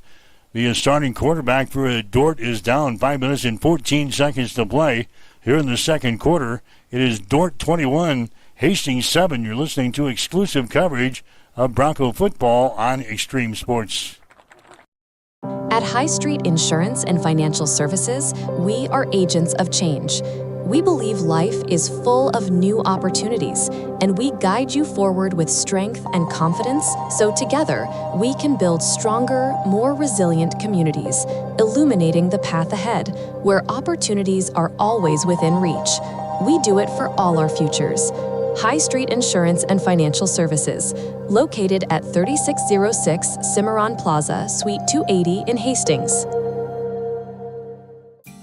[SPEAKER 2] The starting quarterback for Dort is down. 5 minutes and 14 seconds to play here in the second quarter. It is Dort 21, Hastings 7. You're listening to exclusive coverage of Bronco football on Extreme Sports.
[SPEAKER 6] At High Street Insurance and Financial Services, we are agents of change. We believe life is full of new opportunities, and we guide you forward with strength and confidence so together we can build stronger, more resilient communities, illuminating the path ahead, where opportunities are always within reach. We do it for all our futures. High Street Insurance and Financial Services, located at 3606 Cimarron Plaza, Suite 280 in Hastings.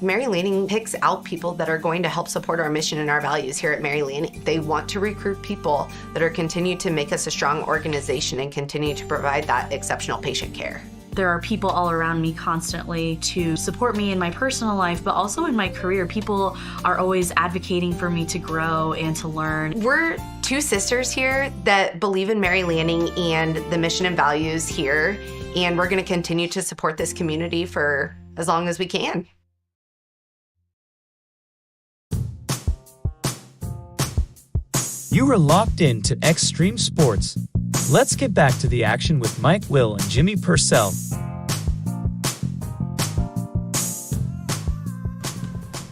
[SPEAKER 21] Mary Lanning picks out people that are going to help support our mission and our values here at Mary Lanning. They want to recruit people that are continue to make us a strong organization and continue to provide that exceptional patient care.
[SPEAKER 22] There are people all around me constantly to support me in my personal life, but also in my career. People are always advocating for me to grow and to learn.
[SPEAKER 21] We're two sisters here that believe in Mary Lanning and the mission and values here, and we're going to continue to support this community for as long as we can.
[SPEAKER 15] You are locked in to Extreme Sports. Let's get back to the action with Mike Will and Jimmy Purcell.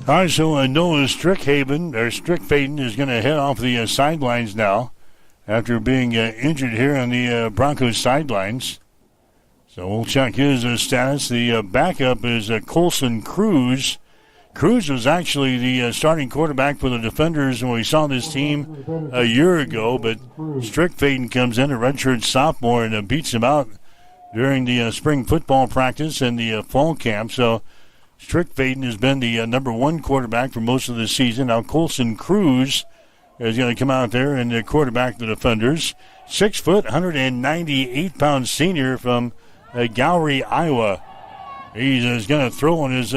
[SPEAKER 2] All right, so Noah Strickfaden is going to head off the sidelines now after being injured here on the Broncos sidelines. So we'll check his status. The backup is Colson Cruz. Cruz was actually the starting quarterback for the Defenders when we saw this team a year ago, but Strickfaden comes in, a redshirt sophomore, and beats him out during the spring football practice and the fall camp. So Strickfaden has been the number one quarterback for most of the season. Now Colson Cruz is going to come out there and quarterback the Defenders. 6 foot, 198-pound senior from Gowrie, Iowa. He's going to throw on his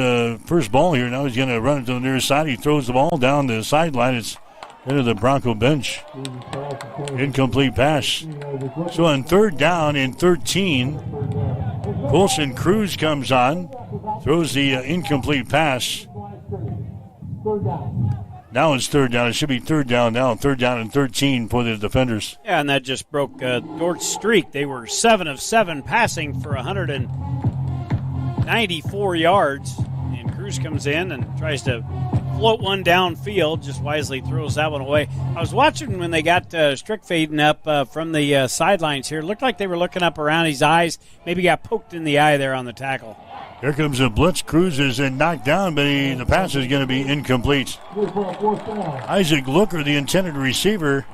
[SPEAKER 2] first ball here. Now he's going to run it to the near side. He throws the ball down the sideline. It's into the Bronco bench. Incomplete pass. So on 3rd down and 13, Colson Cruz comes on, throws the incomplete pass. Now it's 3rd down. It should be 3rd down now. 3rd down and 13 for the Defenders.
[SPEAKER 9] Yeah, and that just broke Dort's streak. They were 7 of 7 passing for 194 yards. And Cruz comes in and tries to float one downfield, just wisely throws that one away. I was watching when they got Strickfaden up from the sidelines here. Looked like they were looking up around his eyes. Maybe got poked in the eye there on the tackle.
[SPEAKER 2] Here comes a blitz. Cruz is knocked down, but the pass is going to be incomplete. Isaac Looker, the intended receiver.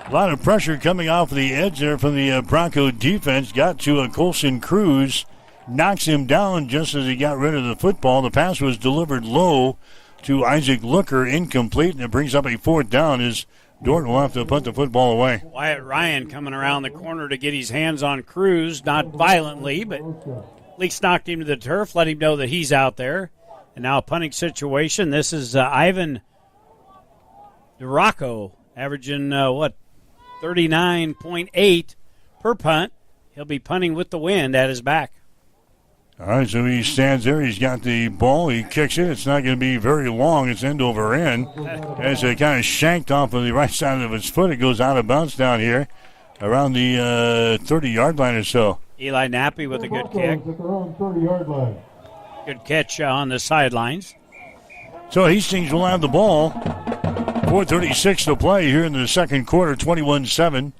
[SPEAKER 2] A lot of pressure coming off the edge there from the Bronco defense. Got to Colson Cruz. Knocks him down just as he got rid of the football. The pass was delivered low to Isaac Looker, incomplete, and it brings up a 4th down as Dort will have to punt the football away.
[SPEAKER 9] Wyatt Ryan coming around the corner to get his hands on Cruz, not violently, but at least knocked him to the turf, let him know that he's out there. And now a punting situation. This is Ivan DeRocco, averaging, 39.8 per punt. He'll be punting with the wind at his back.
[SPEAKER 2] All right, so he stands there. He's got the ball. He kicks it. It's not going to be very long. It's end over end. As it kind of shanked off of the right side of his foot, it goes out of bounds down here around the 30-yard line or so.
[SPEAKER 9] Eli Nappy with a good kick.
[SPEAKER 10] 30-yard line.
[SPEAKER 9] Good catch on the sidelines.
[SPEAKER 2] So Hastings will have the ball. 4:36 to play here in the second quarter, 21-7.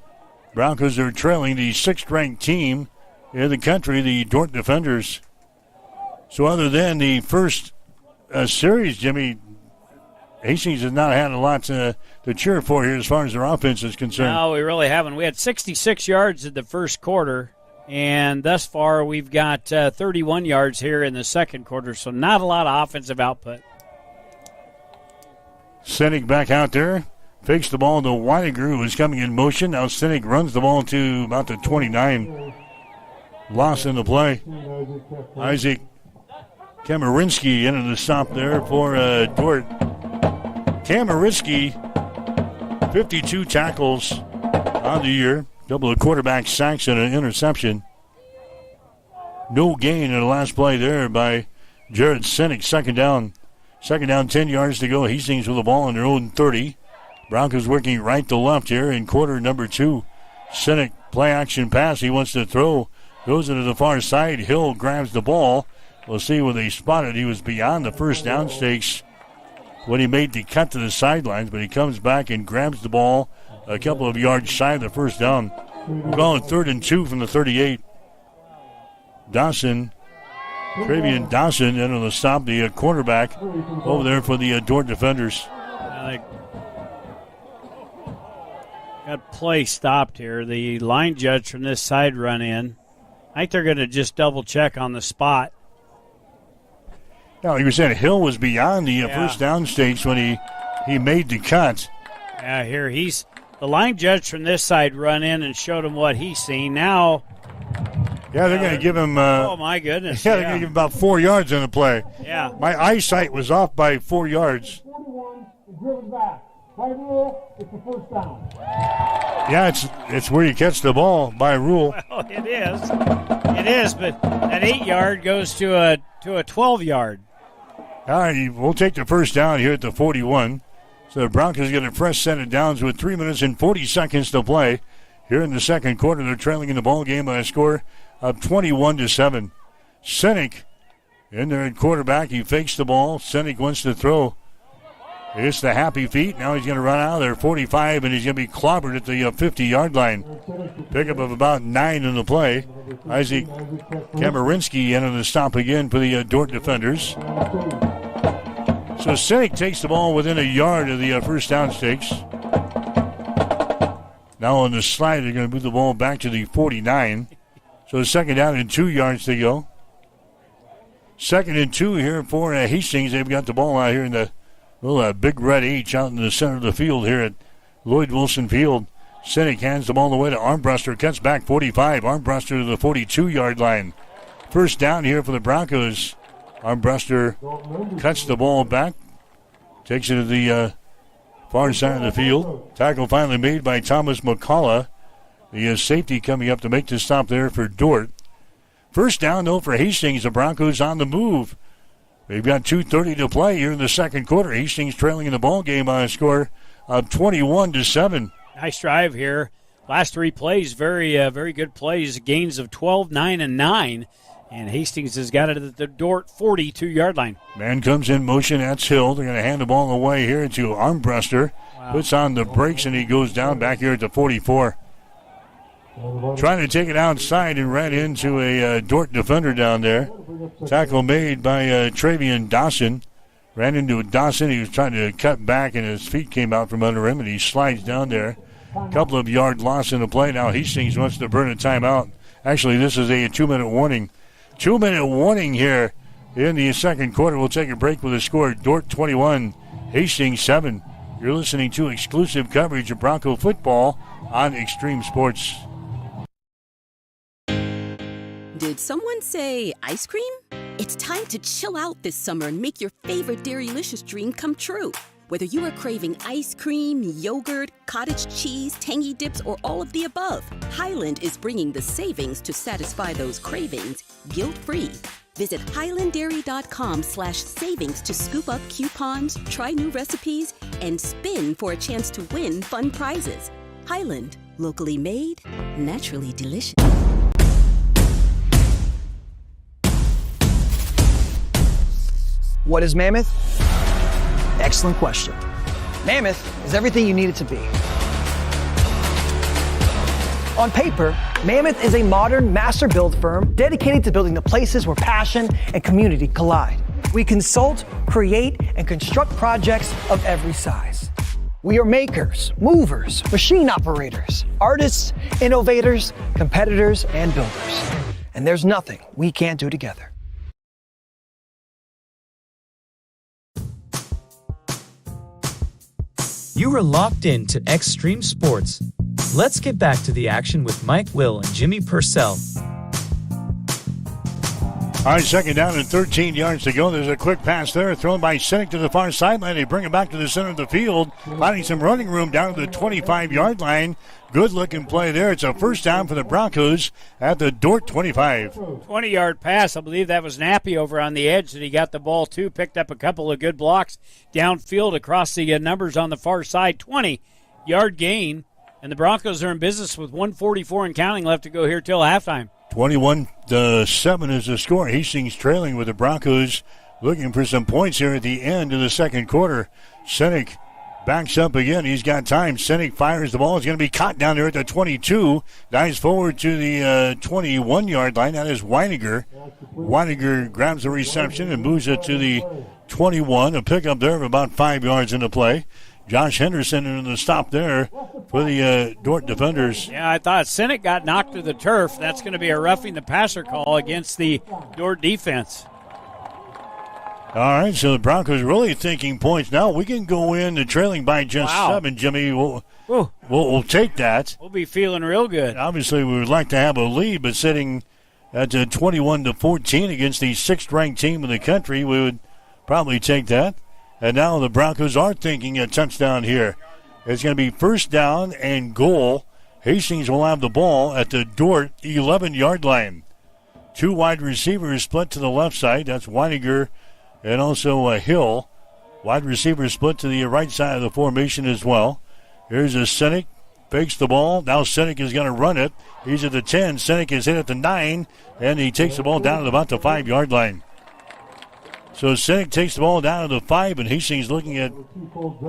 [SPEAKER 2] Broncos are trailing the 6th-ranked team in the country, the Dordt Defenders. So other than the first series, Jimmy, Hastings has not had a lot to cheer for here as far as their offense is concerned.
[SPEAKER 9] No, we really haven't. We had 66 yards in the first quarter, and thus far we've got 31 yards here in the second quarter, so not a lot of offensive output.
[SPEAKER 2] Sinek back out there. Fakes the ball to Weidiger, who is coming in motion. Now Sinek runs the ball to about the 29. Loss in the play. Isaac Kamarinsky into the stop there for Dort. Kamarinsky, 52 tackles on the year. Double of quarterback sacks and an interception. No gain in the last play there by Jared Sinek. Second down, 10 yards to go. Hastings with the ball on their own 30. Broncos working right to left here in quarter number 2. Sinek, play action pass. He wants to throw. Goes into the far side. Hill grabs the ball. We'll see where they spotted. He was beyond the first down stakes when he made the cut to the sidelines, but he comes back and grabs the ball a couple of yards shy of the first down. We're going 3rd and 2 from the 38. Travian Dawson into the stop, the quarterback over there for the Dordt Defenders.
[SPEAKER 9] Got play stopped here. The line judge from this side run in. I think they're going to just double check on the spot.
[SPEAKER 2] Yeah, like we said, Hill was beyond the first down stakes when he made the cut.
[SPEAKER 9] Yeah, here the line judge from this side run in and showed him what he's seen. Now,
[SPEAKER 2] yeah, they're going to give him.
[SPEAKER 9] Oh my goodness!
[SPEAKER 2] Yeah, they're going to give him about 4 yards on the play.
[SPEAKER 9] Yeah,
[SPEAKER 2] my eyesight was off by 4 yards.
[SPEAKER 10] By rule, it's a first down.
[SPEAKER 2] Yeah, it's where you catch the ball by rule.
[SPEAKER 9] Well, it is. It is, but that 8-yard goes to a 12-yard.
[SPEAKER 2] All right, we'll take the first down here at the 41. So the Broncos get a fresh set of downs with 3 minutes and 40 seconds to play. Here in the second quarter, they're trailing in the ball game by a score of 21-7. Sinek in there at quarterback. He fakes the ball. Sinek wants to throw. It's the happy feet. Now he's going to run out of there, 45, and he's going to be clobbered at the 50-yard line. Pickup of about 9 in the play. Isaac Kamarinsky in on the stop again for the Dordt defenders. So Sinek takes the ball within a yard of the first down stakes. Now on the slide, they're going to move the ball back to the 49. So second down and 2 yards to go. 2nd and 2 here for Hastings. They've got the ball out here in the big red H out in the center of the field here at Lloyd Wilson Field. Sinek hands the ball away to Armbruster. Cuts back 45. Armbruster to the 42-yard line. First down here for the Broncos. Armbruster cuts the ball back. Takes it to the far side of the field. Tackle finally made by Thomas McCullough. The safety coming up to make the stop there for Dordt. First down, though, for Hastings. The Broncos on the move. They've got 2:30 to play here in the second quarter. Hastings trailing in the ball game by a score of 21-7.
[SPEAKER 9] Nice drive here. Last 3 plays, very good plays. Gains of 12, 9, and 9. And Hastings has got it at the Dordt 42-yard line.
[SPEAKER 2] Man comes in motion. That's Hill. They're going to hand the ball away here to Armbruster. Wow. Puts on the brakes, and he goes down back here at the 44. Trying to take it outside and ran into a Dordt defender down there. Tackle made by Travian Dawson. Ran into Dawson. He was trying to cut back, and his feet came out from under him, and he slides down there. Couple of yard loss in the play. Now Hastings wants to burn a timeout. Actually, this is a 2-minute warning. 2-minute warning here in the second quarter. We'll take a break with a score. Dordt 21, Hastings 7. You're listening to exclusive coverage of Bronco football on Extreme Sports.
[SPEAKER 1] Did someone say ice cream? It's time to chill out this summer and make your favorite Dairylicious dream come true. Whether you are craving ice cream, yogurt, cottage cheese, tangy dips, or all of the above, Highland is bringing the savings to satisfy those cravings guilt-free. Visit highlanddairy.com/savings to scoop up coupons, try new recipes, and spin for a chance to win fun prizes. Highland, locally made, naturally delicious.
[SPEAKER 13] What is Mammoth? Excellent question. Mammoth is everything you need it to be. On paper, Mammoth is a modern master build firm dedicated to building the places where passion and community collide. We consult, create, and construct projects of every size. We are makers, movers, machine operators, artists, innovators, competitors, and builders. And there's nothing we can't do together.
[SPEAKER 15] You are locked in to Extreme Sports. Let's get back to the action with Mike Will and Jimmy Purcell.
[SPEAKER 2] All right, second down and 13 yards to go. There's a quick pass there, thrown by Sinek to the far sideline. They bring it back to the center of the field, finding some running room down to the 25-yard line. Good-looking play there. It's a first down for the Broncos at the Dordt 25.
[SPEAKER 9] 20-yard pass. I believe that was Nappy over on the edge that he got the ball to. Picked up a couple of good blocks downfield across the numbers on the far side. 20-yard gain, and the Broncos are in business with 1:44 and counting left to go here till halftime.
[SPEAKER 2] 21-7 is the score. Hastings trailing with the Broncos looking for some points here at the end of the second quarter. Sinek backs up again. He's got time. Sinek fires the ball. It's going to be caught down there at the 22. Dives forward to the 21-yard line. That is Weiniger. Weiniger grabs the reception and moves it to the 21. A pickup there of about 5 yards in the play. Josh Henderson in the stop there for the Dordt defenders.
[SPEAKER 9] Yeah, I thought Sinek got knocked to the turf. That's going to be a roughing the passer call against the Dordt defense.
[SPEAKER 2] All right, so the Broncos really thinking points. Now we can go in to trailing by just 7, Jimmy. We'll take that.
[SPEAKER 9] We'll be feeling real good.
[SPEAKER 2] Obviously, we would like to have a lead, but sitting at 21-14 against the 6th-ranked team in the country, we would probably take that. And now the Broncos are thinking a touchdown here. It's going to be first down and goal. Hastings will have the ball at the Dordt 11-yard line. 2 wide receivers split to the left side. That's Weininger and also Hill. Wide receiver split to the right side of the formation as well. Here's a Sinek. Fakes the ball. Now Sinek is going to run it. He's at the 10. Sinek is hit at the 9. And he takes the ball down at about the 5-yard line. So Sinek takes the ball down to the 5. And Hastings looking at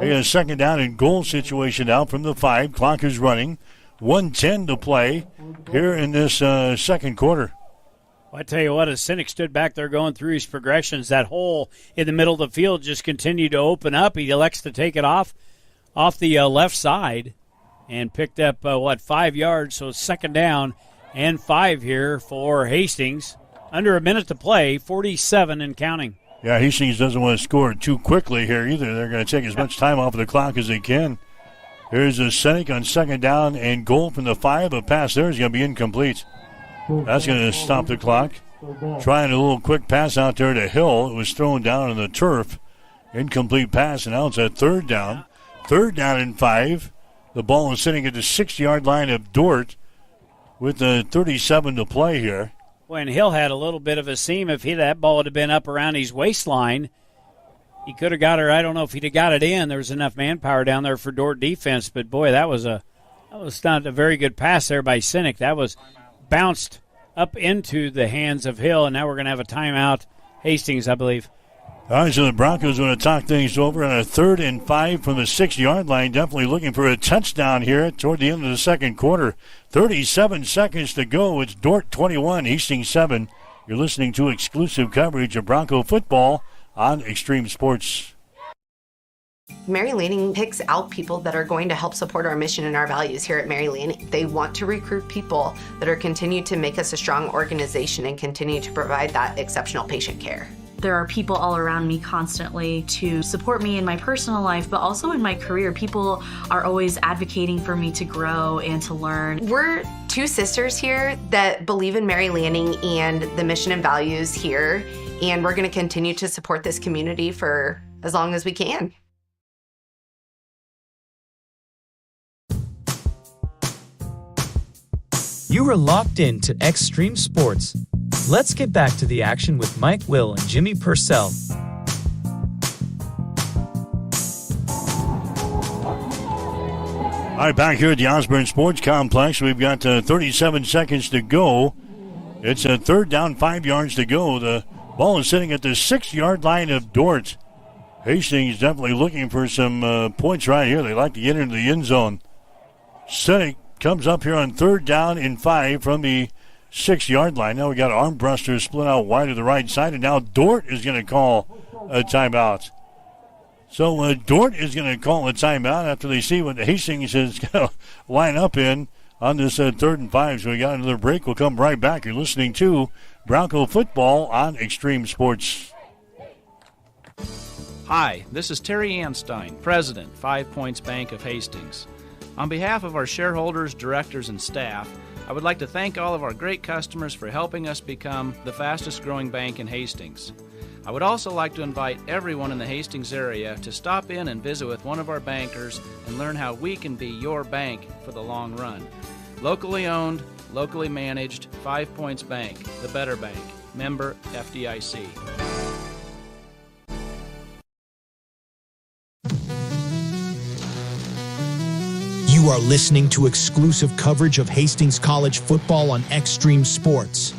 [SPEAKER 2] a second down and goal situation now from the 5. Clock is running. 1:10 to play here in this second quarter.
[SPEAKER 9] Well, I tell you what, as Sinek stood back there going through his progressions, that hole in the middle of the field just continued to open up. He elects to take it off the left side and picked up, 5 yards. So second down and 5 here for Hastings. Under a minute to play, 47 and counting.
[SPEAKER 2] Yeah, Hastings doesn't want to score too quickly here either. They're going to take as much time off of the clock as they can. Here's a Sinek on second down and goal from the 5. A pass there is going to be incomplete. That's going to stop the clock. Trying a little quick pass out there to Hill. It was thrown down on the turf. Incomplete pass, and now it's a third down. Third down and 5. The ball is sitting at the 6-yard line of Dordt with 37 to play here.
[SPEAKER 9] When Hill had a little bit of a seam, if that ball would have been up around his waistline, he could have got her. I don't know if he'd have got it in. There was enough manpower down there for Dordt defense, but boy, that was not a very good pass there by Sinek. That was bounced up into the hands of Hill, and now we're going to have a timeout. Hastings, I believe.
[SPEAKER 2] All right, so the Broncos want to talk things over on a 3rd and 5 from the 6-yard line. Definitely looking for a touchdown here toward the end of the second quarter. 37 seconds to go. It's Dordt 21, Hastings 7. You're listening to exclusive coverage of Bronco football on Extreme Sports.
[SPEAKER 21] Mary Lanning picks out people that are going to help support our mission and our values here at Mary Lanning. They want to recruit people that are continue to make us a strong organization and continue to provide that exceptional patient care.
[SPEAKER 22] There are people all around me constantly to support me in my personal life, but also in my career. People are always advocating for me to grow and to learn.
[SPEAKER 21] We're 2 sisters here that believe in Mary Lanning and the mission and values here, and we're going to continue to support this community for as long as we can.
[SPEAKER 15] You are locked in to Extreme Sports. Let's get back to the action with Mike Will and Jimmy Purcell.
[SPEAKER 2] All right, back here at the Osborne Sports Complex, we've got 37 seconds to go. It's a third down, 5 yards to go. The ball is sitting at the 6-yard line of Dordt. Hastings definitely looking for some points right here. They like to get into the end zone. Sinek comes up here on third down and 5 from the 6-yard line. Now we got Armbruster split out wide to the right side, and now Dordt is going to call a timeout. So Dordt is going to call a timeout after they see what Hastings is going to line up in on this 3rd and 5. So we got another break. We'll come right back. You're listening to Bronco Football on Extreme Sports.
[SPEAKER 4] Hi, this is Terry Anstein, President, 5 Points Bank of Hastings. On behalf of our shareholders, directors, and staff, I would like to thank all of our great customers for helping us become the fastest growing bank in Hastings. I would also like to invite everyone in the Hastings area to stop in and visit with one of our bankers and learn how we can be your bank for the long run. Locally owned, locally managed, 5 Points Bank, the better bank. Member FDIC.
[SPEAKER 8] You are listening to exclusive coverage of Hastings College football on Extreme Sports.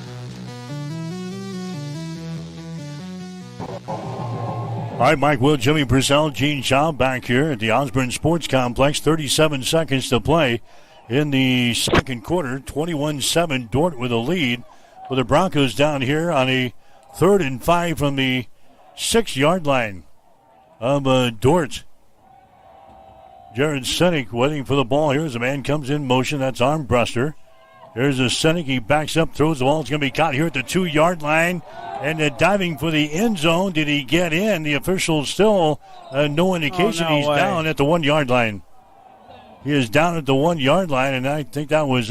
[SPEAKER 2] All right, Mike Will, Jimmy Purcell, Gene Shaw back here at the Osborne Sports Complex. 37 seconds to play in the second quarter. 21-7, Dordt with a lead. With the Broncos down here on a 3rd and 5 from the 6-yard line of Dordt. Jared Sinek waiting for the ball here as a man comes in motion. That's Armbruster. There's a Sinek. He backs up, throws the ball. It's going to be caught here at the 2-yard line. And diving for the end zone. Did he get in? The officials still no indication. He's down at the 1-yard line. He is down at the 1-yard line, and I think that was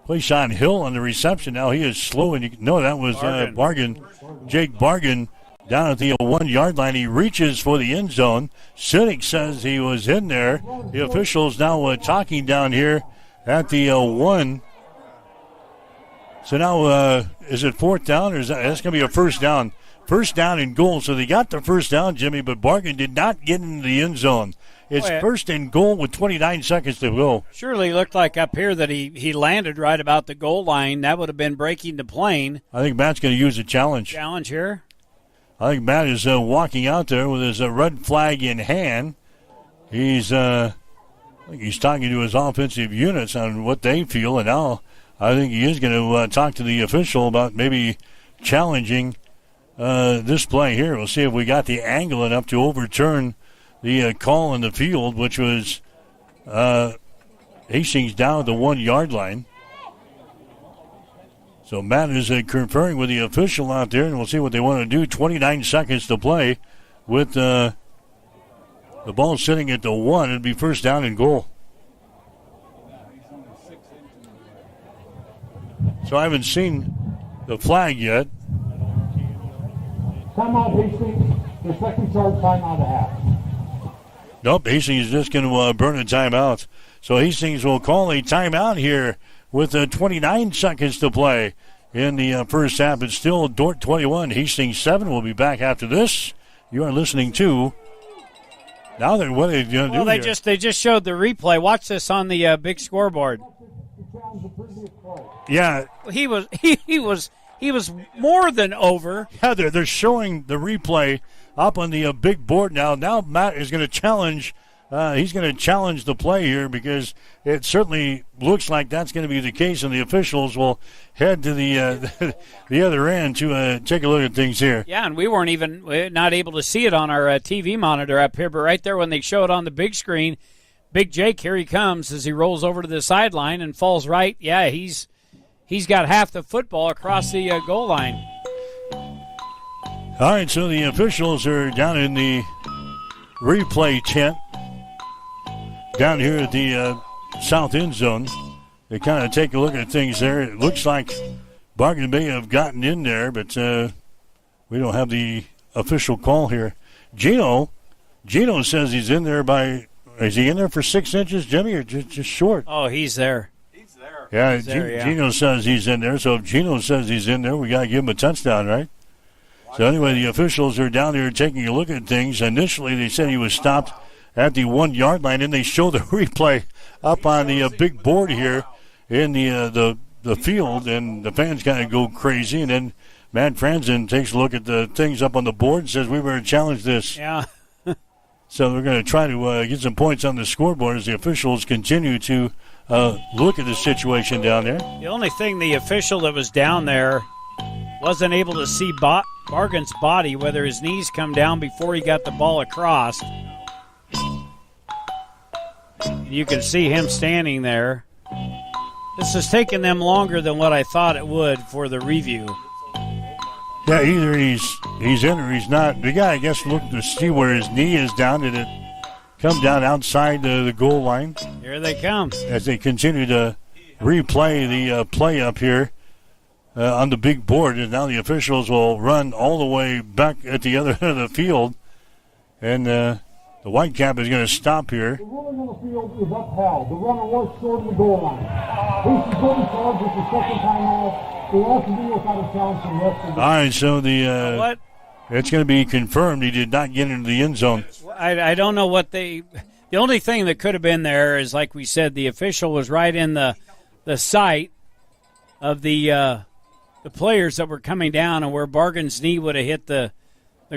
[SPEAKER 2] play on Hill on the reception. Now he is slow. And that was Bargan. Jake Bargan down at the 1-yard line. He reaches for the end zone. Siddick says he was in there. The officials now talking down here at the 1. So now, is it fourth down, or is that's going to be a first down? First down and goal. So they got the first down, Jimmy, but Bargain did not get into the end zone. It's first and goal with 29 seconds to go.
[SPEAKER 9] Surely looked like up here that he landed right about the goal line. That would have been breaking the plane.
[SPEAKER 2] I think Matt's going to use a challenge.
[SPEAKER 9] Challenge here?
[SPEAKER 2] I think Matt is walking out there with his red flag in hand. He's I think he's talking to his offensive units on what they feel, and now I think he is going to talk to the official about maybe challenging this play here. We'll see if we got the angle enough to overturn the call in the field, which was Hastings down at the 1-yard line. So Matt is conferring with the official out there, and we'll see what they want to do. 29 seconds to play with the ball sitting at the 1. It'd be first down and goal. So I haven't seen the flag yet.
[SPEAKER 10] Timeout, Hastings. The second charge, timeout a half.
[SPEAKER 2] Nope, Hastings is just going to burn a timeout. So Hastings will call a timeout here with 29 seconds to play in the first half. It's still Dordt 21, Hastings 7. We'll be back after this. You are listening to... Now that what are they going to do
[SPEAKER 9] they
[SPEAKER 2] here?
[SPEAKER 9] They just showed the replay. Watch this on the big scoreboard.
[SPEAKER 2] Yeah.
[SPEAKER 9] He was more than over.
[SPEAKER 2] Yeah, they're showing the replay up on the big board now. Now Matt is going to challenge. He's going to challenge the play here because it certainly looks like that's going to be the case, and the officials will head to the the other end to take a look at things here.
[SPEAKER 9] Yeah, and we weren't even not able to see it on our TV monitor up here, but right there when they show it on the big screen, Big Jake, here he comes as he rolls over to the sideline and falls right. Yeah, he's got half the football across the goal line.
[SPEAKER 2] All right, so the officials are down in the replay tent down here at the south end zone. They kind of take a look at things there. It looks like Bargain may have gotten in there, but we don't have the official call here. Gino says he's in there by, is he in there for 6 inches, Jimmy, or just short?
[SPEAKER 9] Oh, he's there.
[SPEAKER 2] Yeah,
[SPEAKER 9] He's there, yeah.
[SPEAKER 2] Gino says he's in there, so if Gino says he's in there, we got to give him a touchdown, right? So anyway, the officials are down there taking a look at things. Initially, they said he was stopped at the 1-yard line, and they show the replay up on the big board here in the field, and the fans kind of go crazy. And then Matt Franzen takes a look at the things up on the board and says, we better challenge this.
[SPEAKER 9] Yeah.
[SPEAKER 2] So they're going to try to get some points on the scoreboard as the officials continue to look at the situation down there.
[SPEAKER 9] The only thing the official that was down there wasn't able to see Bargan's body, whether his knees come down before he got the ball across. You can see him standing there. This has taken them longer than what I thought it would for the review.
[SPEAKER 2] Yeah, either he's in or he's not. The guy, I guess, looked to see where his knee is down. Did it come down outside the goal line?
[SPEAKER 9] Here they come.
[SPEAKER 2] As they continue to replay the play up here on the big board. And now the officials will run all the way back at the other end of the field. And the Whitecap is going to stop here.
[SPEAKER 10] The ruling on the field is upheld. The runner was short of the goal line. Hastings will be charged with the second time off. They also do without a challenge from the rest of the...
[SPEAKER 2] All right, so it's going to be confirmed he did not get into the end zone.
[SPEAKER 9] I don't know what the only thing that could have been there is, like we said, the official was right in the sight of the players that were coming down and where Bargan's knee would have hit the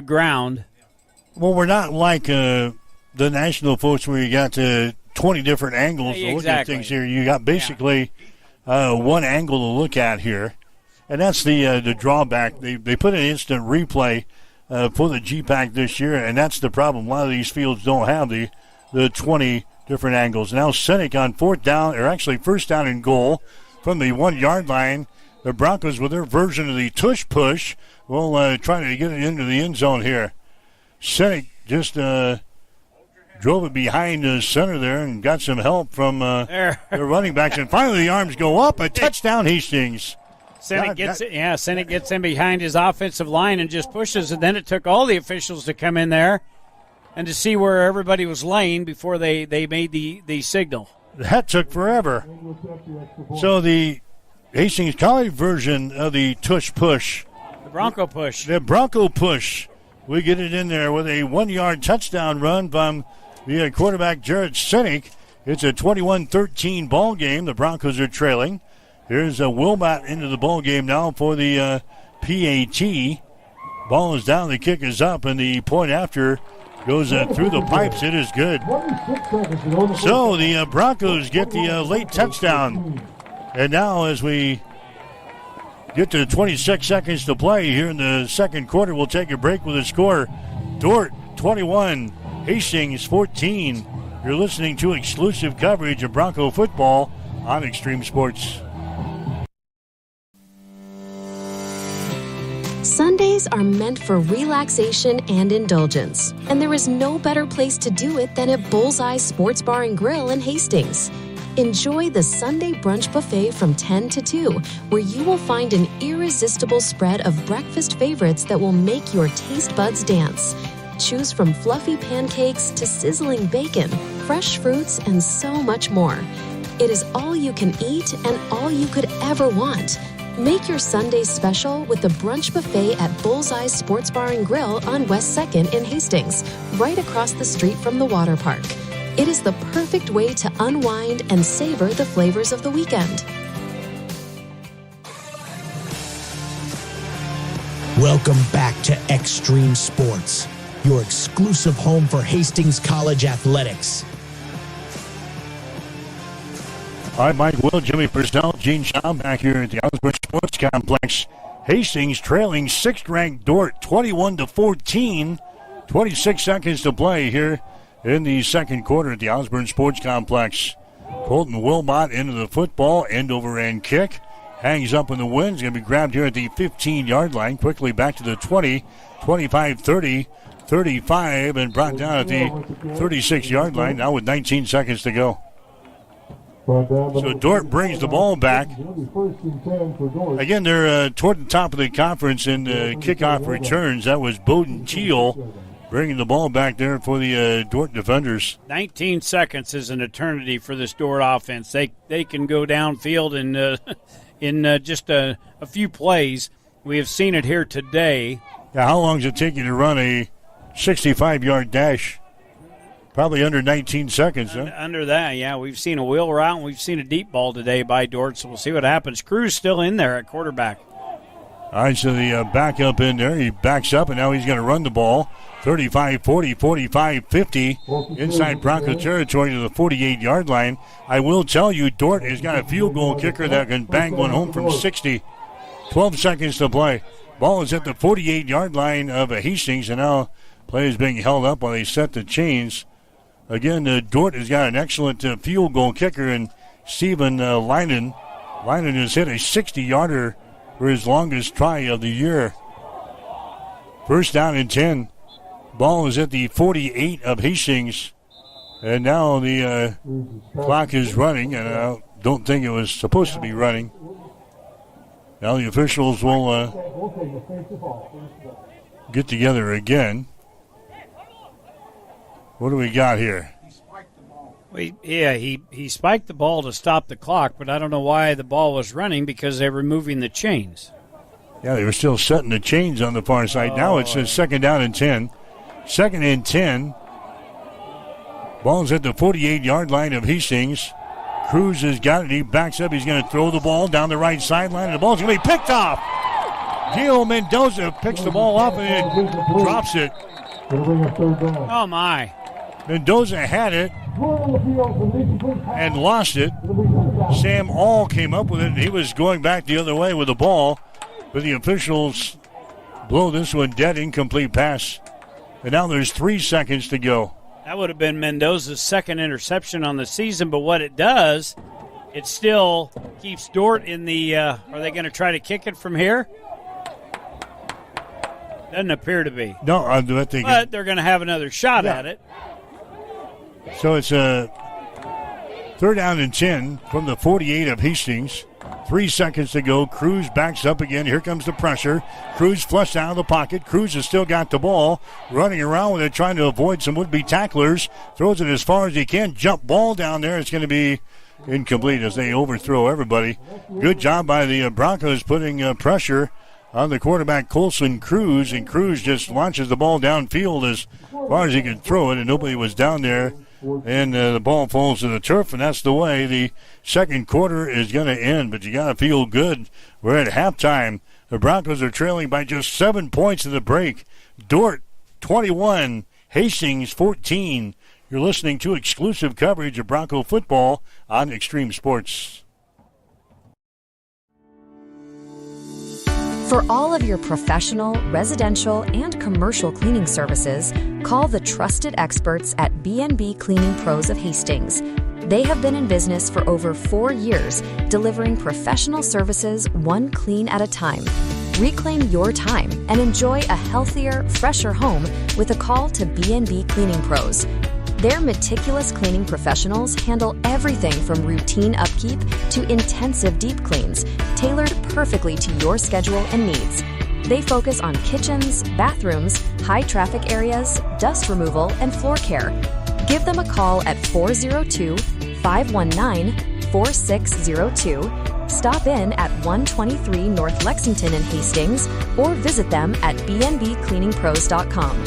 [SPEAKER 9] ground.
[SPEAKER 2] Well, we're not like the national folks where you got 20 different angles to look at things here. You got basically one angle to look at here, and that's the drawback. They put an instant replay for the GPAC this year, and that's the problem. A lot of these fields don't have the 20 different angles. Now Seneca on first down and goal from the 1-yard line. The Broncos, with their version of the tush push, will try to get it into the end zone here. Seneca just drove it behind the center there and got some help from the running backs. And finally the arms go up. A touchdown, Hastings.
[SPEAKER 9] Senate gets in behind his offensive line and just pushes, and then it took all the officials to come in there and to see where everybody was laying before they made the signal.
[SPEAKER 2] That took forever. So the Hastings College version of the tush push.
[SPEAKER 9] The Bronco push.
[SPEAKER 2] The Bronco push. We get it in there with a 1-yard touchdown run from the quarterback, Jared Sinek. It's a 21-13 ball game. The Broncos are trailing. Here's a Wilmot into the ball game now for the PAT. Ball is down. The kick is up, and the point after goes through the pipes. It is good. So the Broncos get the late touchdown. And now as we get to 26 seconds to play here in the second quarter, we'll take a break with a score. Dordt 21, Hastings 14. You're listening to exclusive coverage of Bronco football on Extreme Sports.
[SPEAKER 5] Sundays are meant for relaxation and indulgence, and there is no better place to do it than at Bullseye Sports Bar and Grill in Hastings. Enjoy the Sunday brunch buffet from 10 to 2, where you will find an irresistible spread of breakfast favorites that will make your taste buds dance. Choose from fluffy pancakes to sizzling bacon, fresh fruits, and so much more. It is all you can eat and all you could ever want. Make your Sundays special with the brunch buffet at Bullseye Sports Bar and Grill on West 2nd in Hastings, right across the street from the water park. It is the perfect way to unwind and savor the flavors of the weekend.
[SPEAKER 8] Welcome back to Extreme Sports, your exclusive home for Hastings College athletics.
[SPEAKER 2] All right, Mike Will, Jimmy Purcell, Gene Shaw back here at the Osborne Sports Complex. Hastings trailing 6th-ranked Dordt 21-14. 26 seconds to play here in the second quarter at the Osborne Sports Complex. Colton Wilmot into the football, end-over-end kick. Hangs up in the wind. It's going to be grabbed here at the 15-yard line. Quickly back to the 20, 25, 30, 35, and brought down at the 36-yard line. Now with 19 seconds to go. So Dordt brings the ball back. Again, they're toward the top of the conference in kickoff returns. That was Bowden Teal bringing the ball back there for the Dordt defenders.
[SPEAKER 9] 19 seconds is an eternity for this Dordt offense. They can go downfield in just a few plays. We have seen it here today.
[SPEAKER 2] Yeah, how long does it take you to run a 65-yard dash? Probably under 19 seconds, huh?
[SPEAKER 9] Under that, yeah. We've seen a wheel route, and we've seen a deep ball today by Dordt, so we'll see what happens. Cruz still in there at quarterback.
[SPEAKER 2] All right, so the backup in there. He backs up, and now he's going to run the ball. 35, 40, 45, 50. Inside Bronco territory to the 48-yard line. I will tell you, Dordt has got a field goal kicker that can bang one home from 60. 12 seconds to play. Ball is at the 48-yard line of Hastings, and now play is being held up while they set the chains. Again, Dordt has got an excellent field goal kicker in Stephen Leinen. Leinen has hit a 60-yarder for his longest try of the year. First down and 10. Ball is at the 48 of Hastings. And now the clock is running, and I don't think it was supposed to be running. Now the officials will get together again. What do we got here?
[SPEAKER 9] He spiked the ball to stop the clock, but I don't know why the ball was running because they were moving the chains.
[SPEAKER 2] Yeah, they were still setting the chains on the far side. Now it's a second down and 10. Second and 10. Ball's at the 48-yard line of Hastings. Cruz has got it. He backs up. He's going to throw the ball down the right sideline, and the ball's going to be picked off. Gio Mendoza picks the ball up and drops it.
[SPEAKER 9] Oh, my.
[SPEAKER 2] Mendoza had it and lost it. Sam All came up with it, and he was going back the other way with the ball. But the officials blow this one dead, incomplete pass. And now there's 3 seconds to go.
[SPEAKER 9] That would have been Mendoza's second interception on the season, but what it does, it still keeps Dordt in the are they going to try to kick it from here? Doesn't appear to be.
[SPEAKER 2] No,
[SPEAKER 9] but they're going to have another shot at it.
[SPEAKER 2] So it's a third down and 10 from the 48 of Hastings. 3 seconds to go. Cruz backs up again. Here comes the pressure. Cruz flushed out of the pocket. Cruz has still got the ball. Running around with it, trying to avoid some would-be tacklers. Throws it as far as he can. Jump ball down there. It's going to be incomplete as they overthrow everybody. Good job by the Broncos putting pressure on the quarterback, Colson Cruz. And Cruz just launches the ball downfield as far as he could throw it, and nobody was down there. And the ball falls to the turf, and that's the way the second quarter is going to end. But you got to feel good. We're at halftime. The Broncos are trailing by just 7 points in the break. Dordt, 21. Hastings, 14. You're listening to exclusive coverage of Bronco football on Extreme Sports.
[SPEAKER 6] For all of your professional, residential, and commercial cleaning services, call the trusted experts at B&B Cleaning Pros of Hastings. They have been in business for over 4 years, delivering professional services one clean at a time. Reclaim your time and enjoy a healthier, fresher home with a call to B&B Cleaning Pros. Their meticulous cleaning professionals handle everything from routine upkeep to intensive deep cleans, tailored perfectly to your schedule and needs. They focus on kitchens, bathrooms, high traffic areas, dust removal, and floor care. Give them a call at 402-519-4602. Stop in at 123 North Lexington in Hastings or visit them at bnbcleaningpros.com.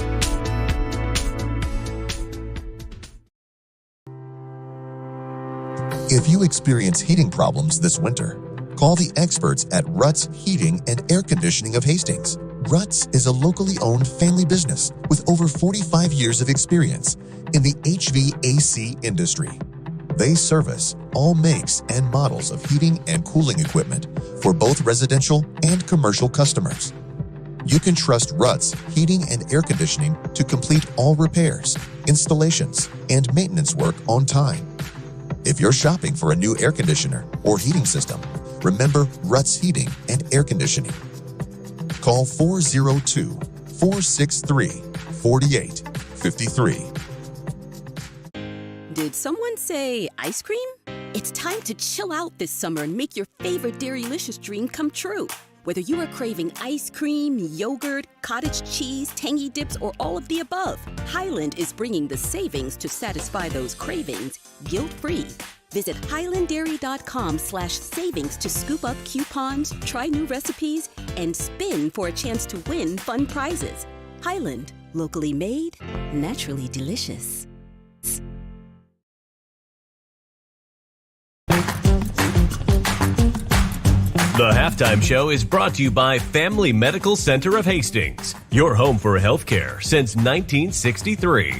[SPEAKER 3] If you experience heating problems this winter, call the experts at Ruts Heating and Air Conditioning of Hastings. Ruts is a locally owned family business with over 45 years of experience in the HVAC industry. They service all makes and models of heating and cooling equipment for both residential and commercial customers. You can trust Ruts Heating and Air Conditioning to complete all repairs, installations, and maintenance work on time. If you're shopping for a new air conditioner or heating system, remember Ruts Heating and Air Conditioning. Call 402-463-4853.
[SPEAKER 1] Did someone say ice cream? It's time to chill out this summer and make your favorite Dairylicious dream come true. Whether you are craving ice cream, yogurt, cottage cheese, tangy dips, or all of the above, Highland is bringing the savings to satisfy those cravings guilt-free. Visit highlanddairy.com/savings to scoop up coupons, try new recipes, and spin for a chance to win fun prizes. Highland, locally made, naturally delicious.
[SPEAKER 7] The Halftime Show is brought to you by Family Medical Center of Hastings, your home for healthcare since 1963.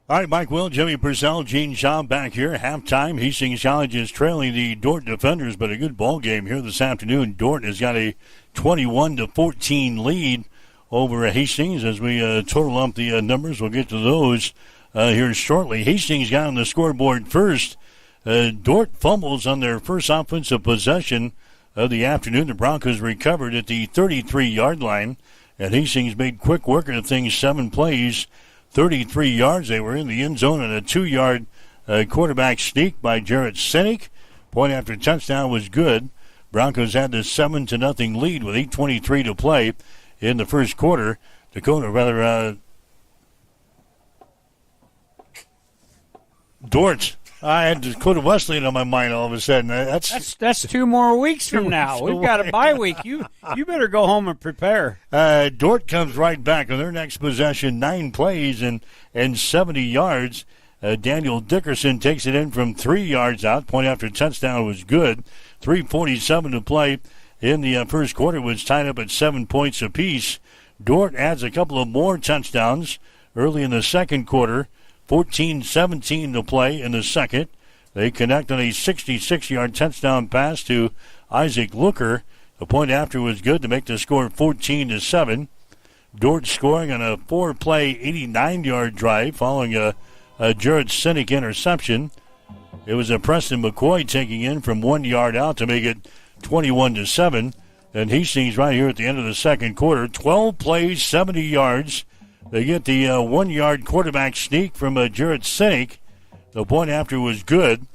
[SPEAKER 2] All right, Mike Will, Jimmy Purcell, Gene Shaw back here. Halftime, Hastings College is trailing the Dordt defenders, but a good ball game here this afternoon. Dordt has got a 21-14 lead over Hastings. As we total up the numbers, we'll get to those here shortly. Hastings got on the scoreboard first. Dordt fumbles on their first offensive possession of the afternoon. The Broncos recovered at the 33-yard line, and Hastings made quick work of things. 7 plays, 33 yards. They were in the end zone, and a 2-yard quarterback sneak by Jarrett Sinek. Point after touchdown was good. Broncos had the 7-0 lead with 8:23 to play in the first quarter. Dordt. I had Dakota Wesleyan on my mind all of a sudden.
[SPEAKER 9] That's 2 more weeks from now. We've got a bye week. You better go home and prepare.
[SPEAKER 2] Dordt comes right back on their next possession, 9 plays and 70 yards. Daniel Dickerson takes it in from 3 yards out. Point after touchdown was good. 3:47 to play in the first quarter, was tied up at 7 points apiece. Dordt adds a couple of more touchdowns early in the second quarter. 14-17 to play in the second. They connect on a 66-yard touchdown pass to Isaac Looker. The point after was good to make the score 14-7. Dordt scoring on a 4-play, 89-yard drive following a Jarrett Sinek interception. It was a Preston McCoy taking in from 1 yard out to make it 21-7. And Hastings right here at the end of the second quarter, 12 plays, 70 yards. They get the 1-yard quarterback sneak from Jarrett Sinek. The point after was good.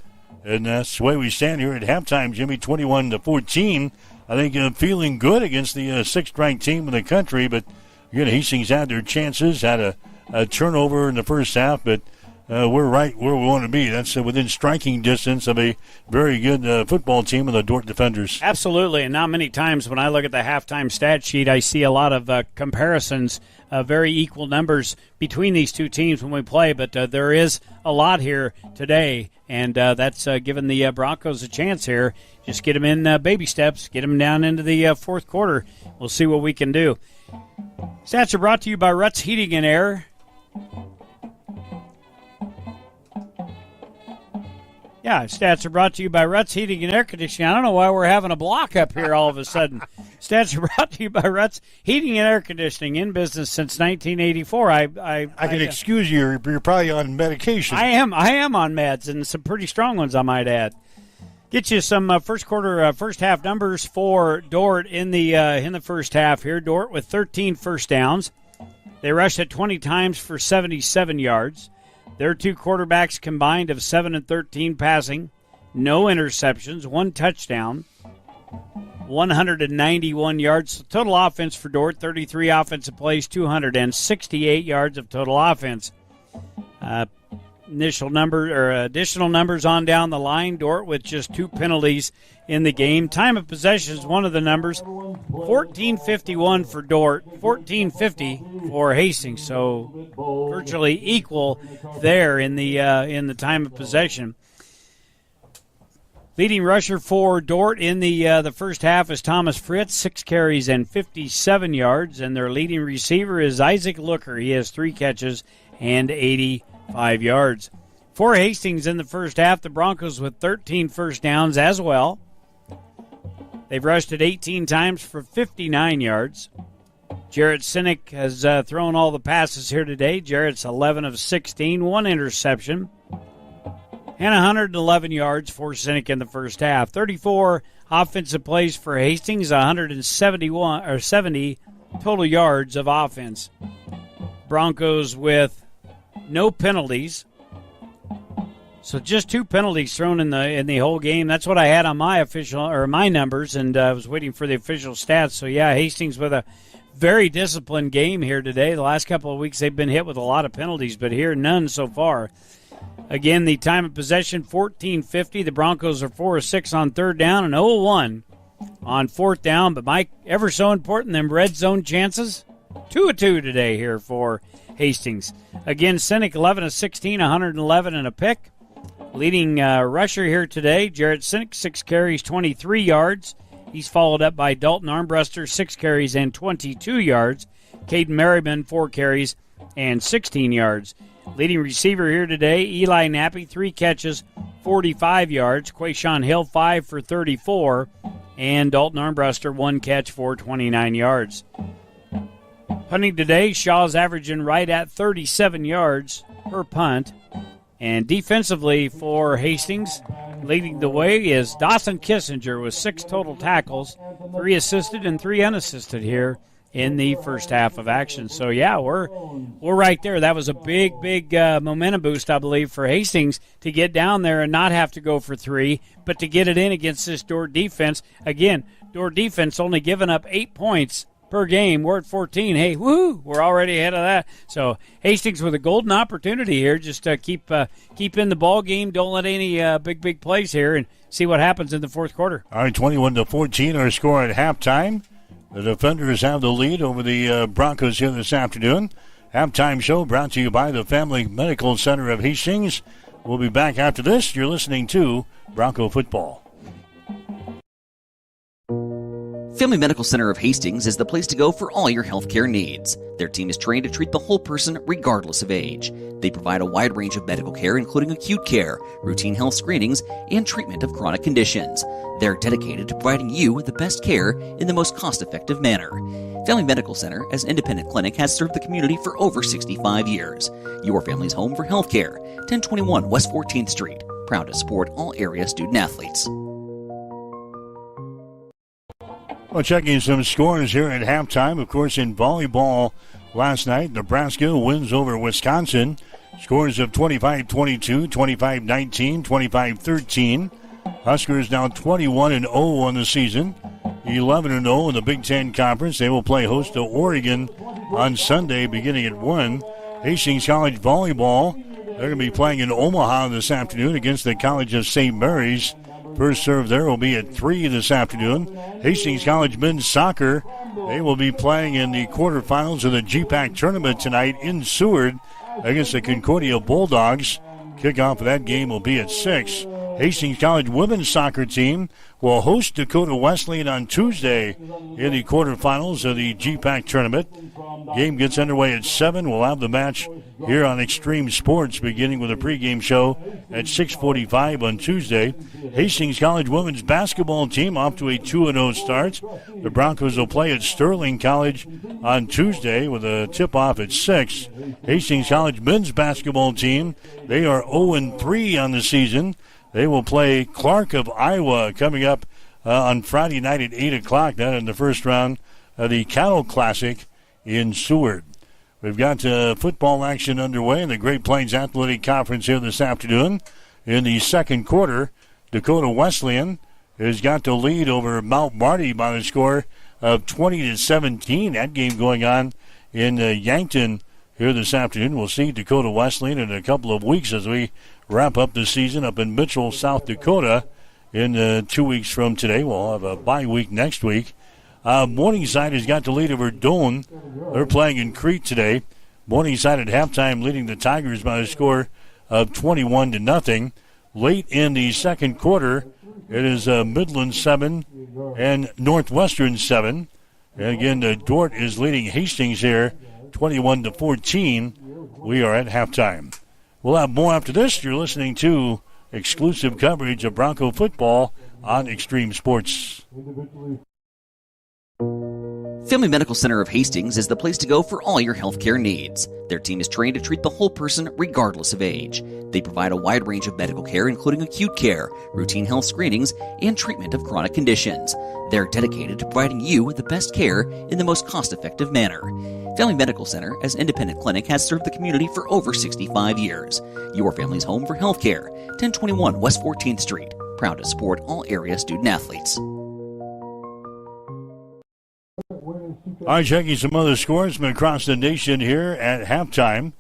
[SPEAKER 2] And that's the way we stand here at halftime, Jimmy, 21-14. I think feeling good against the sixth-ranked team in the country, but again, Hastings had their chances, had a turnover in the first half, but we're right where we want to be. That's within striking distance of a very good football team of the Dordt Defenders.
[SPEAKER 9] Absolutely, and not many times when I look at the halftime stat sheet, I see a lot of comparisons, very equal numbers between these two teams when we play, but there is a lot here today, and that's given the Broncos a chance here. Just get them in baby steps, get them down into the fourth quarter. We'll see what we can do. Stats are brought to you by Ruts Heating and Air. Yeah, stats are brought to you by Ruts Heating and Air Conditioning. I don't know why we're having a block up here all of a sudden. Stats are brought to you by Ruts Heating and Air Conditioning, in business since 1984. I
[SPEAKER 2] can excuse you. You're probably on medication.
[SPEAKER 9] I am on meds, and some pretty strong ones, I might add. Get you some first half numbers for Dordt in the first half here. Dordt with 13 first downs. They rushed it 20 times for 77 yards. Their two quarterbacks combined of 7 and 13 passing, no interceptions, one touchdown, 191 yards. Total offense for Dordt, 33 offensive plays, 268 yards of total offense. Additional numbers on down the line. Dordt with just 2 penalties in the game. Time of possession is one of the numbers. 14:51 for Dordt, 14:50 for Hastings. So virtually equal there in the time of possession. Leading rusher for Dordt in the first half is Thomas Fritz, 6 carries and 57 yards, and their leading receiver is Isaac Looker. He has 3 catches and 85 yards. For Hastings in the first half, the Broncos with 13 first downs as well. They've rushed it 18 times for 59 yards. Jarrett Sinek has thrown all the passes here today. Jarrett's 11 of 16, 1 interception, and 111 yards for Sinek in the first half. 34 offensive plays for Hastings, 70 total yards of offense. Broncos with no penalties. So just 2 penalties thrown in the whole game. That's what I had on my numbers, and I was waiting for the official stats. So yeah, Hastings with a very disciplined game here today. The last couple of weeks they've been hit with a lot of penalties, but here none so far. Again, the time of possession 14:50. The Broncos are 4 of 6 on third down and 0 of 1 on fourth down. But Mike, ever so important, them red zone chances. 2 of 2 today here for Hastings. Again, Sinek 11 of 16, 111 and a pick. Leading rusher here today, Jarrett Sinek, 6 carries, 23 yards. He's followed up by Dalton Armbruster, 6 carries and 22 yards. Caden Merriman, 4 carries and 16 yards. Leading receiver here today, Eli Nappy, 3 catches, 45 yards. Quayshawn Hill, 5 for 34. And Dalton Armbruster, 1 catch for 29 yards. Punting today, Shaw's averaging right at 37 yards per punt. And defensively for Hastings, leading the way is Dawson Kissinger with 6 total tackles, 3 assisted and 3 unassisted here in the first half of action. So, yeah, we're right there. That was a big momentum boost, I believe, for Hastings to get down there and not have to go for 3, but to get it in against this Dordt defense. Again, Dordt defense only giving up 8 points per game. We're at 14. Hey, woohoo, we're already ahead of that. So Hastings with a golden opportunity here. Just keep in the ball game. Don't let any big plays here, and see what happens in the fourth quarter.
[SPEAKER 2] All right, 21-14 our score at halftime. The Defenders have the lead over the Broncos here this afternoon. Halftime show brought to you by the Family Medical Center of Hastings. We'll be back after this. You're listening to Bronco Football.
[SPEAKER 18] Family Medical Center of Hastings is the place to go for all your healthcare needs. Their team is trained to treat the whole person regardless of age. They provide a wide range of medical care, including acute care, routine health screenings, and treatment of chronic conditions. They're dedicated to providing you with the best care in the most cost-effective manner. Family Medical Center, as an independent clinic, has served the community for over 65 years. Your family's home for healthcare. 1021 West 14th Street. Proud to support all area student-athletes.
[SPEAKER 2] Well, checking some scores here at halftime. Of course, in volleyball last night, Nebraska wins over Wisconsin Scores of 25-22, 25-19, 25-13. Huskers now 21-0 on the season, 11-0 in the Big Ten Conference. They will play host to Oregon on Sunday beginning at 1. Hastings College Volleyball, they're going to be playing in Omaha this afternoon against the College of St. Mary's. First serve there will be at 3 this afternoon. Hastings College Men's Soccer, they will be playing in the quarterfinals of the GPAC tournament tonight in Seward against the Concordia Bulldogs. Kickoff of that game will be at 6. Hastings College women's soccer team will host Dakota Wesleyan on Tuesday in the quarterfinals of the GPAC tournament. Game gets underway at 7. We'll have the match here on Extreme Sports beginning with a pregame show at 6:45 on Tuesday. Hastings College women's basketball team off to a 2-0 start. The Broncos will play at Sterling College on Tuesday with a tip-off at 6. Hastings College men's basketball team, they are 0-3 on the season. They will play Clark of Iowa coming up on Friday night at 8 o'clock. That in the first round of the Cattle Classic in Seward. We've got football action underway in the Great Plains Athletic Conference here this afternoon. In the second quarter, Dakota Wesleyan has got the lead over Mount Marty by the score of 20-17. That game going on in Yankton here this afternoon. We'll see Dakota Wesleyan in a couple of weeks as we wrap up the season up in Mitchell, South Dakota in 2 weeks from today. We'll have a bye week next week. Morningside has got the lead over Doane. They're playing in Crete today. Morningside at halftime leading the Tigers by a score of 21-0. Late in the second quarter, it is Midland 7 and Northwestern 7. And again, Dordt is leading Hastings here 21-14. We are at halftime. We'll have more after this. You're listening to exclusive coverage of Bronco football on Extreme Sports.
[SPEAKER 18] Family Medical Center of Hastings is the place to go for all your healthcare needs. Their team is trained to treat the whole person regardless of age. They provide a wide range of medical care, including acute care, routine health screenings, and treatment of chronic conditions. They're dedicated to providing you the best care in the most cost-effective manner. Family Medical Center, as an independent clinic, has served the community for over 65 years. Your family's home for healthcare. 1021 West 14th Street. Proud to support all area student-athletes.
[SPEAKER 2] All right, checking some other scores from across the nation here at halftime.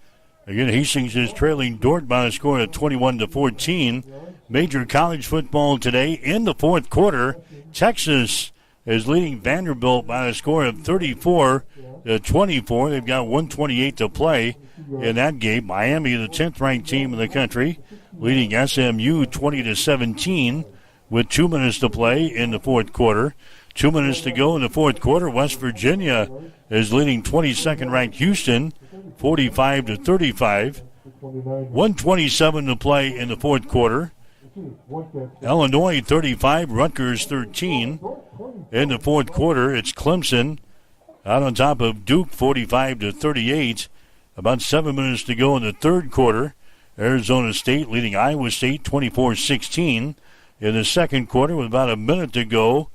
[SPEAKER 2] Again, Hastings is trailing Dordt by a score of 21-14. Major college football today in the fourth quarter. Texas is leading Vanderbilt by a score of 34-24. They've got 1:28 to play in that game. Miami, the 10th-ranked team in the country, leading SMU 20-17 with 2 minutes to play in the fourth quarter. 2 minutes to go in the fourth quarter. West Virginia is leading 22nd-ranked Houston 45-35. 1:27 to play in the fourth quarter. Illinois 35, Rutgers 13. In the fourth quarter, it's Clemson out on top of Duke 45-38. About 7 minutes to go in the third quarter. Arizona State leading Iowa State 24-16. In the second quarter, with about a minute to go,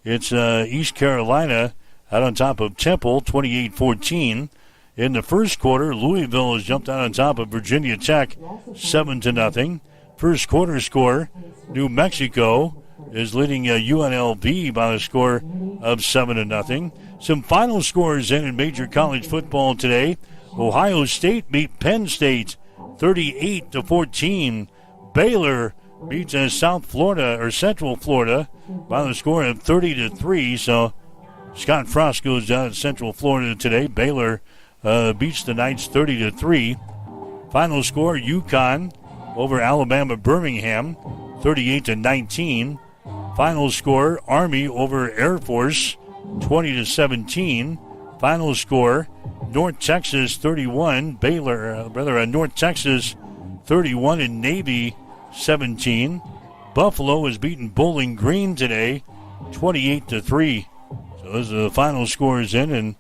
[SPEAKER 2] it's East Carolina out on top of Temple, 28-14. In the first quarter, Louisville has jumped out on top of Virginia Tech, 7-0. First quarter score, New Mexico is leading UNLV by a score of 7-0. Some final scores in major college football today. Ohio State beat Penn State, 38-14. Baylor beats Central Florida by the score of 30-3. So Scott Frost goes down at Central Florida today. Baylor beats the Knights 30-3. Final score, UConn over Alabama Birmingham, 38-19. Final score, Army over Air Force, 20-17. Final score, North Texas 31, North Texas 31 and Navy 17. Buffalo has beaten Bowling Green today, 28-3. So those are the final scores in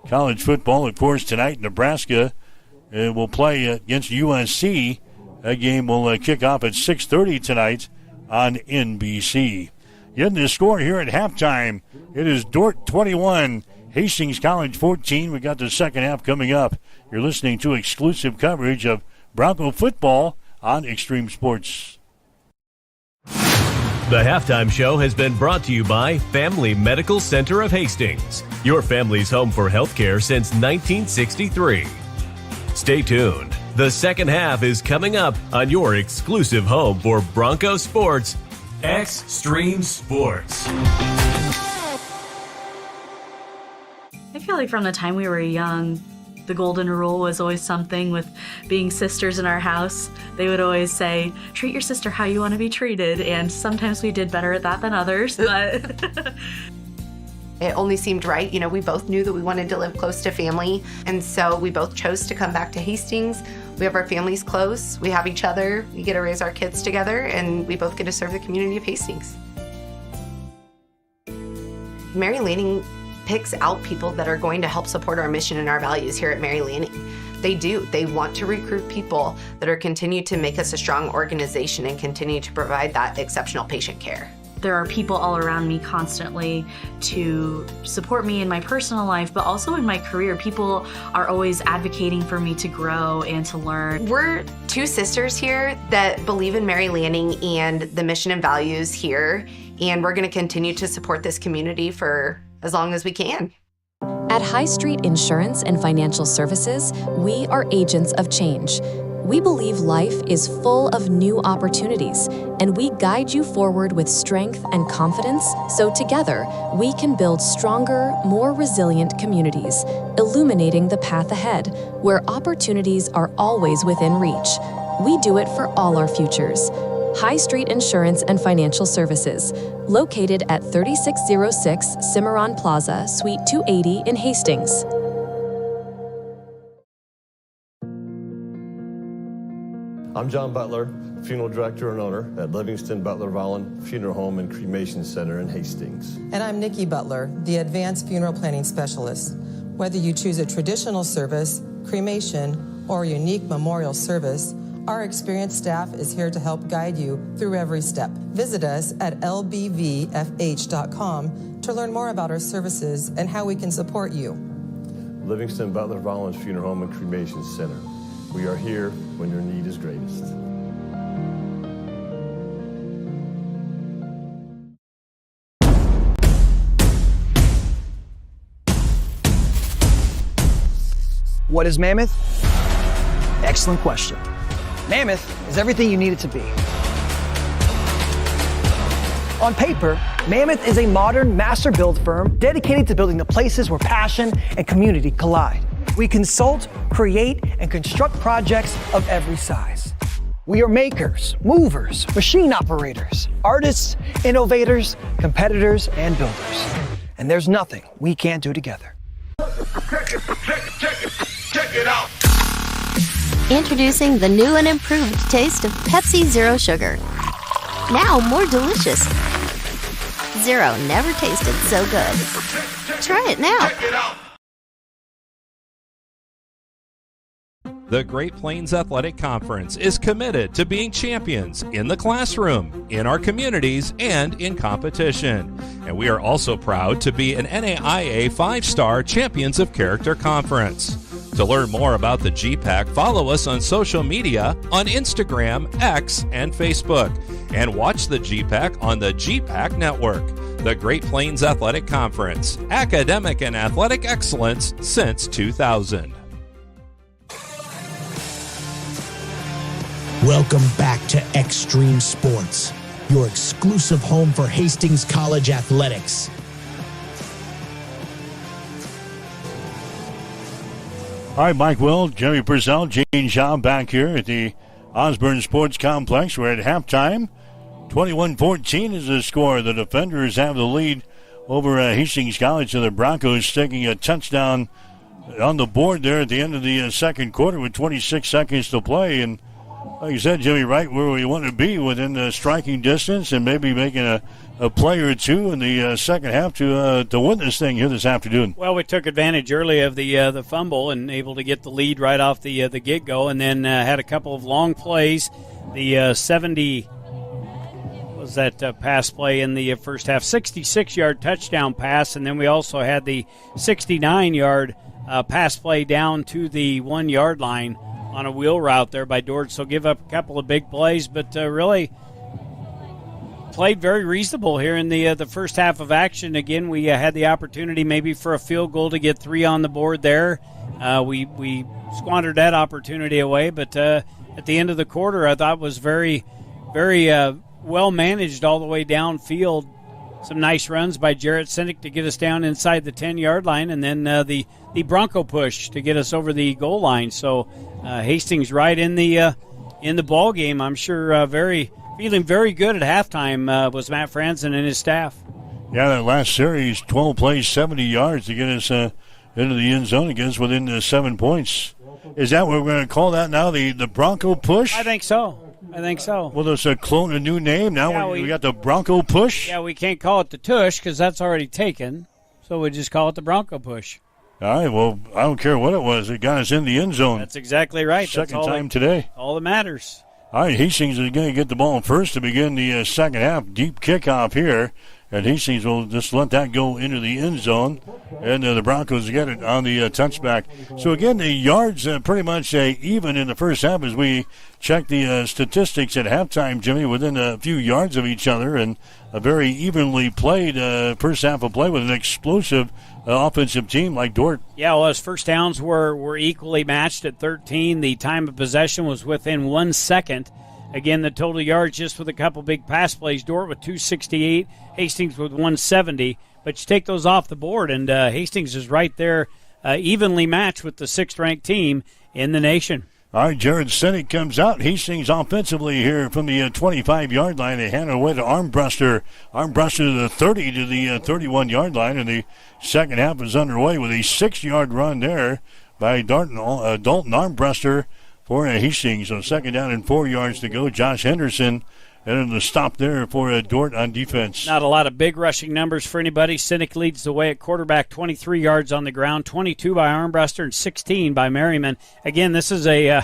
[SPEAKER 2] college football. Of course, tonight Nebraska will play against USC. That game will kick off at 6:30 tonight on NBC. Getting the score here at halftime, it is Dordt 21, Hastings College 14. We got the second half coming up. You're listening to exclusive coverage of Bronco football on Extreme Sports.
[SPEAKER 7] The Halftime Show has been brought to you by Family Medical Center of Hastings, your family's home for healthcare since 1963. Stay tuned. The second half is coming up on your exclusive home for Bronco sports, Extreme Sports.
[SPEAKER 22] I feel like from the time we were young, the golden rule was always something with being sisters in our house. They would always say, treat your sister how you want to be treated. And sometimes we did better at that than others, but
[SPEAKER 21] it only seemed right. You know, we both knew that we wanted to live close to family. And so we both chose to come back to Hastings. We have our families close. We have each other. We get to raise our kids together, and we both get to serve the community of Hastings. Mary Lanning picks out people that are going to help support our mission and our values here at Mary Lanning. They do. They want to recruit people that are continue to make us a strong organization and continue to provide that exceptional patient care.
[SPEAKER 22] there are people all around me constantly to support me in my personal life, but also in my career. People are always advocating for me to grow and to learn.
[SPEAKER 21] We're two sisters here that believe in Mary Lanning and the mission and values here, and we're going to continue to support this community for as long as we can.
[SPEAKER 5] At High Street Insurance and Financial Services, we are agents of change. We believe life is full of new opportunities, and we guide you forward with strength and confidence so together we can build stronger, more resilient communities, illuminating the path ahead, where opportunities are always within reach. We do it for all our futures. High Street Insurance and Financial Services, located at 3606 Cimarron Plaza, Suite 280 in Hastings.
[SPEAKER 16] I'm John Butler, funeral director and owner at Livingston Butler Vollen Funeral Home and Cremation Center in Hastings.
[SPEAKER 17] And I'm Nikki Butler, the advanced funeral planning specialist. Whether you choose a traditional service, cremation, or a unique memorial service, our experienced staff is here to help guide you through every step. Visit us at lbvfh.com to learn more about our services and how we can support you.
[SPEAKER 16] Livingston Butler Vollen Funeral Home and Cremation Center. We are here when your need is greatest.
[SPEAKER 13] What is Mammoth? Excellent question. Mammoth is everything you need it to be. On paper, Mammoth is a modern master build firm dedicated to building the places where passion and community collide. We consult, create, and construct projects of every size. We are makers, movers, machine operators, artists, innovators, competitors, and builders. And there's nothing we can't do together.
[SPEAKER 14] Check it out. Introducing the new and improved taste of Pepsi Zero Sugar. Now more delicious. Zero never tasted so good. Try it now.
[SPEAKER 11] The Great Plains Athletic Conference is committed to being champions in the classroom, in our communities, and in competition. And we are also proud to be an NAIA 5-star Champions of Character Conference. To learn more about the GPAC, follow us on social media on Instagram, X, and Facebook. And watch the GPAC on the GPAC Network. The Great Plains Athletic Conference, academic and athletic excellence since 2000.
[SPEAKER 8] Welcome back to Extreme Sports, your exclusive home for Hastings College athletics.
[SPEAKER 2] All right, Mike Will, Jimmy Purcell, Gene Shaw back here at the Osborne Sports Complex. We're at halftime. 21-14 is the score. The Defenders have the lead over Hastings College, so the Broncos taking a touchdown on the board there at the end of the second quarter with 26 seconds to play. And like you said, Jimmy, right where we want to be within the striking distance and maybe making a play or two in the second half to win this thing here this afternoon.
[SPEAKER 9] Well, we took advantage early of the fumble and able to get the lead right off the get-go, and then had a couple of long plays. The 70 was that pass play in the first half, 66-yard touchdown pass, and then we also had the 69-yard pass play down to the 1-yard line on a wheel route there by Dort, so give up a couple of big plays, but really played very reasonable here in the first half of action. Again, we had the opportunity maybe for a field goal to get 3 on the board there. We squandered that opportunity away, but at the end of the quarter, I thought was very, very well managed all the way downfield. Some nice runs by Jarrett Sinek to get us down inside the 10-yard line, and then the Bronco push to get us over the goal line. So Hastings right in the ball game. I'm sure feeling very good at halftime was Matt Franzen and his staff.
[SPEAKER 2] Yeah, that last series, 12 plays, 70 yards to get us into the end zone against within 7 points. Is that what we're going to call that now, the Bronco push?
[SPEAKER 9] I think so.
[SPEAKER 2] Well, there's a new name now. Yeah, we got the Bronco push.
[SPEAKER 9] Yeah, we can't call it the tush because that's already taken. So we just call it the Bronco push.
[SPEAKER 2] All right, well, I don't care what it was. It got us in the end zone.
[SPEAKER 9] That's exactly right.
[SPEAKER 2] Second time today.
[SPEAKER 9] All that matters.
[SPEAKER 2] All right, Hastings is going to get the ball first to begin the second half. Deep kickoff here. And Hastings will just let that go into the end zone. And the Broncos get it on the touchback. So, again, the yards pretty much even in the first half as we check the statistics at halftime, Jimmy, within a few yards of each other. And a very evenly played first half of play with an explosive offensive team like Dort.
[SPEAKER 9] Yeah, well, his first downs were equally matched at 13. The time of possession was within 1 second. Again, the total yards just with a couple big pass plays. Dort with 268, Hastings with 170. But you take those off the board, and Hastings is right there, evenly matched with the 6th-ranked team in the nation.
[SPEAKER 2] All right, Jared Sinek comes out. Hastings offensively here from the 25-yard line. They hand it away to Armbruster. Armbruster to the 30 to the 31-yard line, and the second half is underway with a 6-yard run there by Dalton Armbruster for Hastings. So second down and 4 yards to go. Josh Henderson and the stop there for Dort on defense.
[SPEAKER 9] Not a lot of big rushing numbers for anybody. Sinek leads the way at quarterback, 23 yards on the ground, 22 by Armbruster and 16 by Merriman. Again, this is a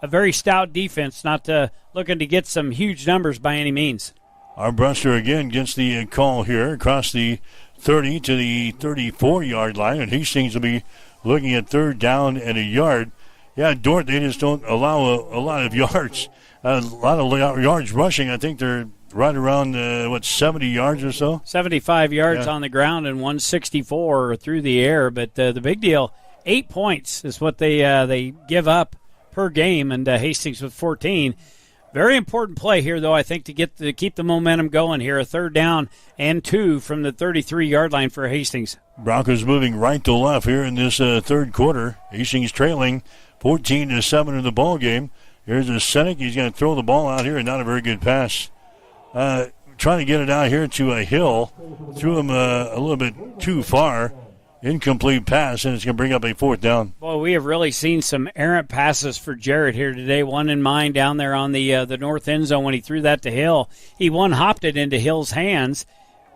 [SPEAKER 9] very stout defense, not looking to get some huge numbers by any means.
[SPEAKER 2] Armbruster again gets the call here across the 30 to the 34-yard line, and Hastings will be looking at third down and a yard. Yeah, Dort, they just don't allow a lot of yards. A lot of yards rushing. I think they're right around, 70 yards or so?
[SPEAKER 9] 75 yards on the ground and 164 through the air. But the big deal, 8 points is what they give up per game, and Hastings with 14. Very important play here, though, I think, to keep the momentum going here. A third down and 2 from the 33-yard line for Hastings.
[SPEAKER 2] Broncos moving right to left here in this third quarter. Hastings trailing 14-7 in the ball game. Here's a Sinek. He's going to throw the ball out here, and not a very good pass. Trying to get it out here to a Hill. Threw him a little bit too far. Incomplete pass, and it's going to bring up a fourth down.
[SPEAKER 9] Well, we have really seen some errant passes for Jarrett here today. One in mind down there on the north end zone when he threw that to Hill. He one-hopped it into Hill's hands.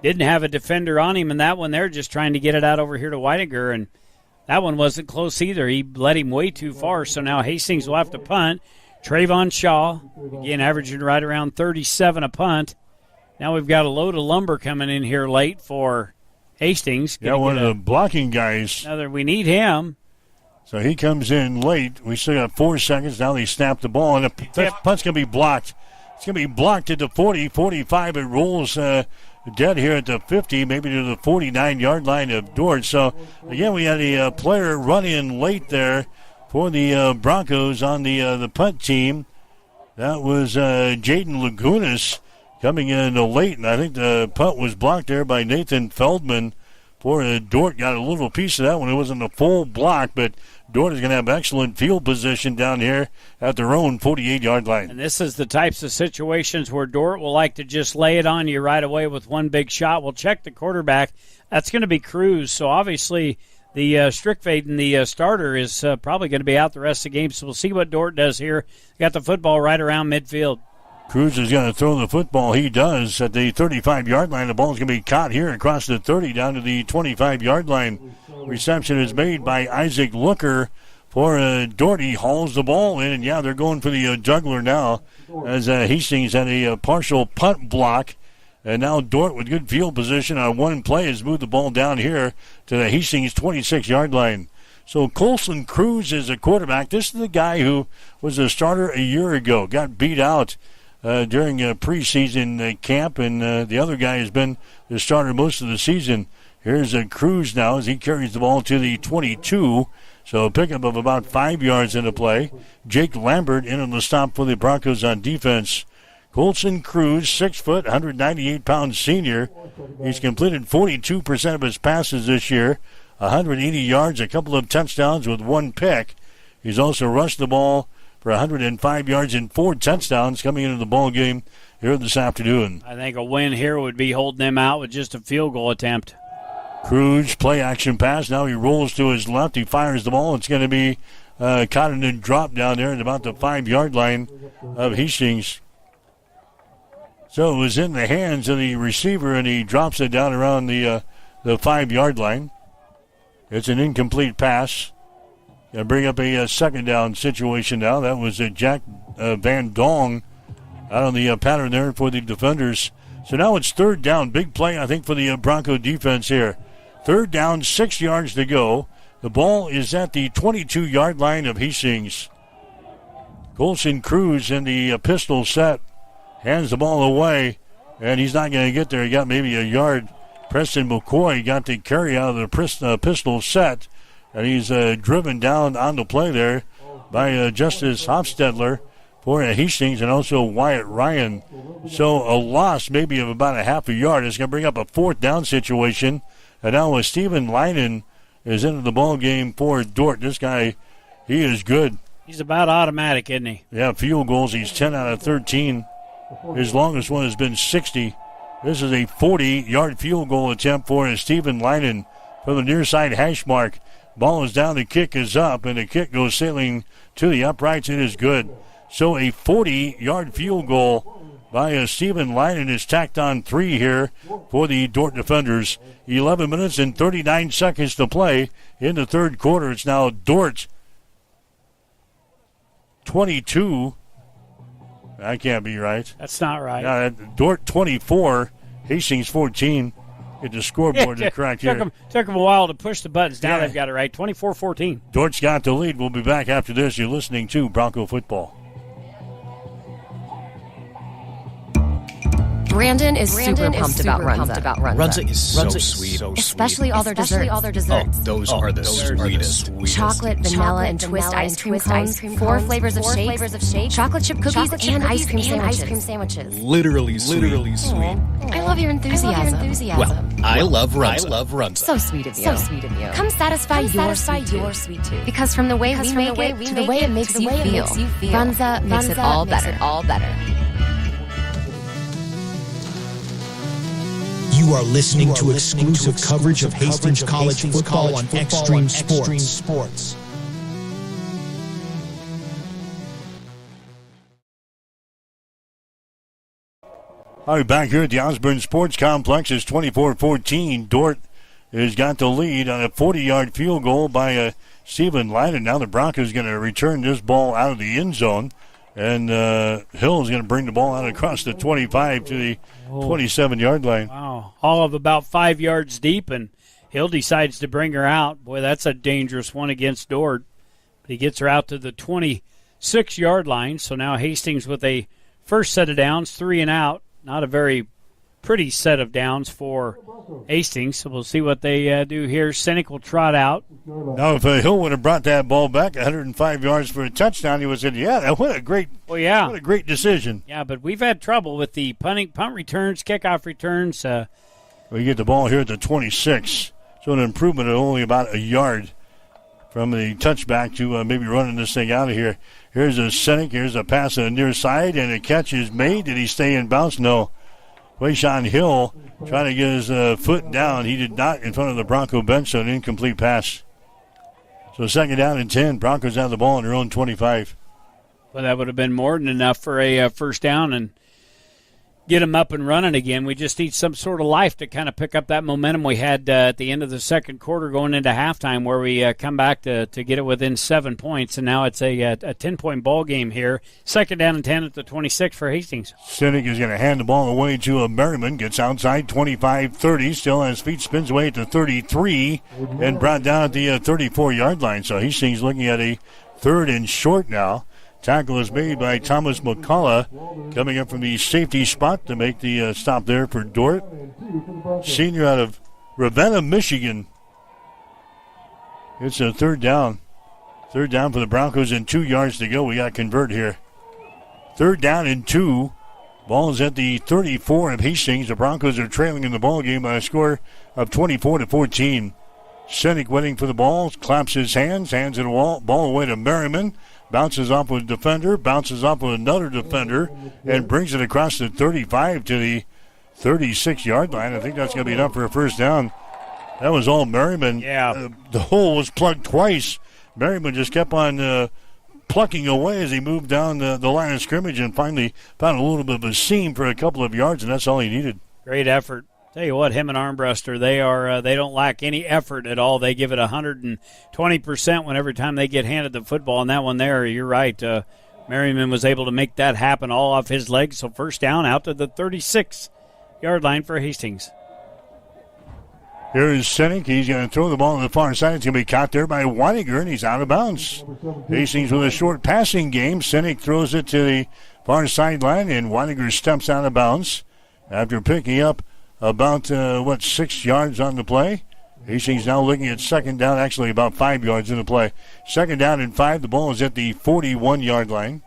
[SPEAKER 9] Didn't have a defender on him, and that one they're just trying to get it out over here to Weidiger, and that one wasn't close either. He led him way too far, so now Hastings will have to punt. Trayvon Shaw, again, averaging right around 37 a punt. Now we've got a load of lumber coming in here late for Hastings.
[SPEAKER 2] Yeah, one of the blocking guys.
[SPEAKER 9] We need him.
[SPEAKER 2] So he comes in late. We still got 4 seconds. Now they snap the ball, and the punt's going to be blocked. It's going to be blocked at the 40, 45. It rolls dead here at the 50, maybe to the 49-yard line of Dort. So, again, we had a player run in late there for the Broncos on the punt team. That was Jaden Lagunas coming in late, and I think the punt was blocked there by Nathan Feldman. For Dort got a little piece of that one. It wasn't a full block, but Dort is going to have excellent field position down here at their own 48-yard line.
[SPEAKER 9] And this is the types of situations where Dort will like to just lay it on you right away with one big shot. We'll check the quarterback. That's going to be Cruz. So obviously the Strickfaden, the starter, is probably going to be out the rest of the game. So we'll see what Dort does here. Got the football right around midfield.
[SPEAKER 2] Cruz is going to throw the football. He does at the 35-yard line. The ball is going to be caught here across the 30 down to the 25-yard line. Reception is made by Isaac Looker for Dort. He hauls the ball in, and they're going for the juggler now as Hastings had a partial punt block. And now Dort with good field position on one play has moved the ball down here to the Hastings 26-yard line. So Colson Cruz is a quarterback. This is the guy who was a starter a year ago, got beat out during a preseason camp, and the other guy has been the starter most of the season. Here's Cruz now as he carries the ball to the 22. So a pickup of about 5 yards in the play. Jake Lambert in on the stop for the Broncos on defense. Colson Cruz, 6 foot, 198-pound senior. He's completed 42% of his passes this year, 180 yards, a couple of touchdowns with 1 pick. He's also rushed the ball for 105 yards and 4 touchdowns coming into the ball game here this afternoon.
[SPEAKER 9] I think a win here would be holding them out with just a field goal attempt.
[SPEAKER 2] Cruz, play action pass. Now he rolls to his left. He fires the ball. It's going to be caught and dropped down there at about the 5-yard line of Hastings. So it was in the hands of the receiver, and he drops it down around the 5-yard line. It's an incomplete pass. Going to bring up a second down situation now. That was Jack Van Dong out on the pattern there for the defenders. So now it's third down. Big play, I think, for the Bronco defense here. Third down, 6 yards to go. The ball is at the 22-yard line of Hastings. Colson Cruz in the pistol set. Hands the ball away, and he's not going to get there. He got maybe a yard. Preston McCoy got the carry out of the pistol set, and he's driven down on the play there by Justice Hofstadler for Hastings and also Wyatt Ryan. So a loss maybe of about a half a yard. It's going to bring up a fourth down situation. And now Stephen Leinen is into the ball game for Dordt. This guy, he is good.
[SPEAKER 9] He's about automatic, isn't he?
[SPEAKER 2] Yeah, field goals. He's 10 out of 13. His longest one has been 60. This is a 40-yard field goal attempt for Stephen Leinen from the near side hash mark. Ball is down, the kick is up, and the kick goes sailing to the uprights. It is good. So a 40-yard field goal by Stephen Leinen is tacked on 3 here for the Dordt defenders. 11 minutes and 39 seconds to play in the third quarter. It's now Dordt 22. That can't be right.
[SPEAKER 9] That's not right.
[SPEAKER 2] Dordt 24, Hastings 14. Get the scoreboard to correct here.
[SPEAKER 9] Took them a while to push the buttons. Now they've got it right. 24-14.
[SPEAKER 2] Dort's got the lead. We'll be back after this. You're listening to Bronco Football.
[SPEAKER 12] Brandon is super pumped about Runza.
[SPEAKER 20] Runza is so sweet.
[SPEAKER 12] Especially all their desserts.
[SPEAKER 20] Oh, those are the sweetest.
[SPEAKER 12] Chocolate, vanilla, and twist ice cream cones. 4 flavors of shake. Chocolate chip cookies and ice cream sandwiches.
[SPEAKER 20] Literally sweet.
[SPEAKER 12] I love your enthusiasm.
[SPEAKER 20] Well, I love Runza.
[SPEAKER 12] So sweet of you. Come satisfy your sweet tooth. Because from the way we make it to the way it makes you feel, Runza makes it all better.
[SPEAKER 8] You are listening to exclusive coverage of Hastings College football on Extreme Sports.
[SPEAKER 2] All right, back here at the Osborne Sports Complex. It's 24-14. Dordt has got the lead on a 40-yard field goal by Stephen Leinen. Now the Broncos going to return this ball out of the end zone. And Hill is going to bring the ball out across the 25 to the 27-yard line.
[SPEAKER 9] Wow. All of about 5 yards deep, and Hill decides to bring her out. Boy, that's a dangerous one against Dordt. But he gets her out to the 26-yard line. So now Hastings with a first set of downs, 3 and out. Not a very pretty set of downs for Hastings. So we'll see what they do here. Sinek will trot out.
[SPEAKER 2] Now, if Hill would have brought that ball back 105 yards for a touchdown, he would have said, what a great decision.
[SPEAKER 9] Yeah, but we've had trouble with the punt returns, kickoff returns.
[SPEAKER 2] We get the ball here at the 26. So an improvement of only about a yard from the touchback to maybe running this thing out of here. Here's a Sinek. Here's a pass on the near side, and a catch is made. Did he stay in bounds? No. Quayshawn Hill trying to get his foot down. He did not in front of the Bronco bench, so an incomplete pass. So second down and 10. Broncos have the ball on their own 25.
[SPEAKER 9] Well, that would have been more than enough for a first down. And get them up and running again. We just need some sort of life to kind of pick up that momentum we had at the end of the second quarter going into halftime, where we come back to get it within 7 points, and now it's a 10-point ball game here. Second down and 10 at the 26 for Hastings.
[SPEAKER 2] Sinek is going to hand the ball away to Merriman. Gets outside 25-30. Still has feet, spins away at the 33, and brought down at the 34-yard line. So Hastings looking at a third and short now. Tackle is made by Thomas McCullough, coming up from the safety spot to make the stop there for Dort. Senior out of Ravenna, Michigan. It's a third down. Third down for the Broncos and 2 yards to go. We got to convert here. Third down and 2. Ball is at the 34 of Hastings. The Broncos are trailing in the ball game by a score of 24-14. Sinek waiting for the ball, claps his hands it ball away to Merriman. Bounces off with a defender, bounces off with another defender, and brings it across the 35 to the 36-yard line. I think that's going to be enough for a first down. That was all Merriman.
[SPEAKER 9] Yeah.
[SPEAKER 2] The hole was plugged twice. Merriman just kept on plucking away as he moved down the line of scrimmage and finally found a little bit of a seam for a couple of yards, and that's all he needed.
[SPEAKER 9] Great effort. Tell you what, him and Armbruster, they don't lack any effort at all. They give it 120% whenever time they get handed the football. And that one there, you're right. Merriman was able to make that happen all off his legs. So first down out to the 36-yard line for Hastings.
[SPEAKER 2] Here is Sinek. He's going to throw the ball to the far side. It's going to be caught there by Weidiger, and he's out of bounds. Hastings with a short passing game. Sinek throws it to the far sideline, and Weidiger steps out of bounds after picking up about, 6 yards on the play. Hastings now looking at second down, actually about 5 yards in the play. Second down and 5. The ball is at the 41-yard line.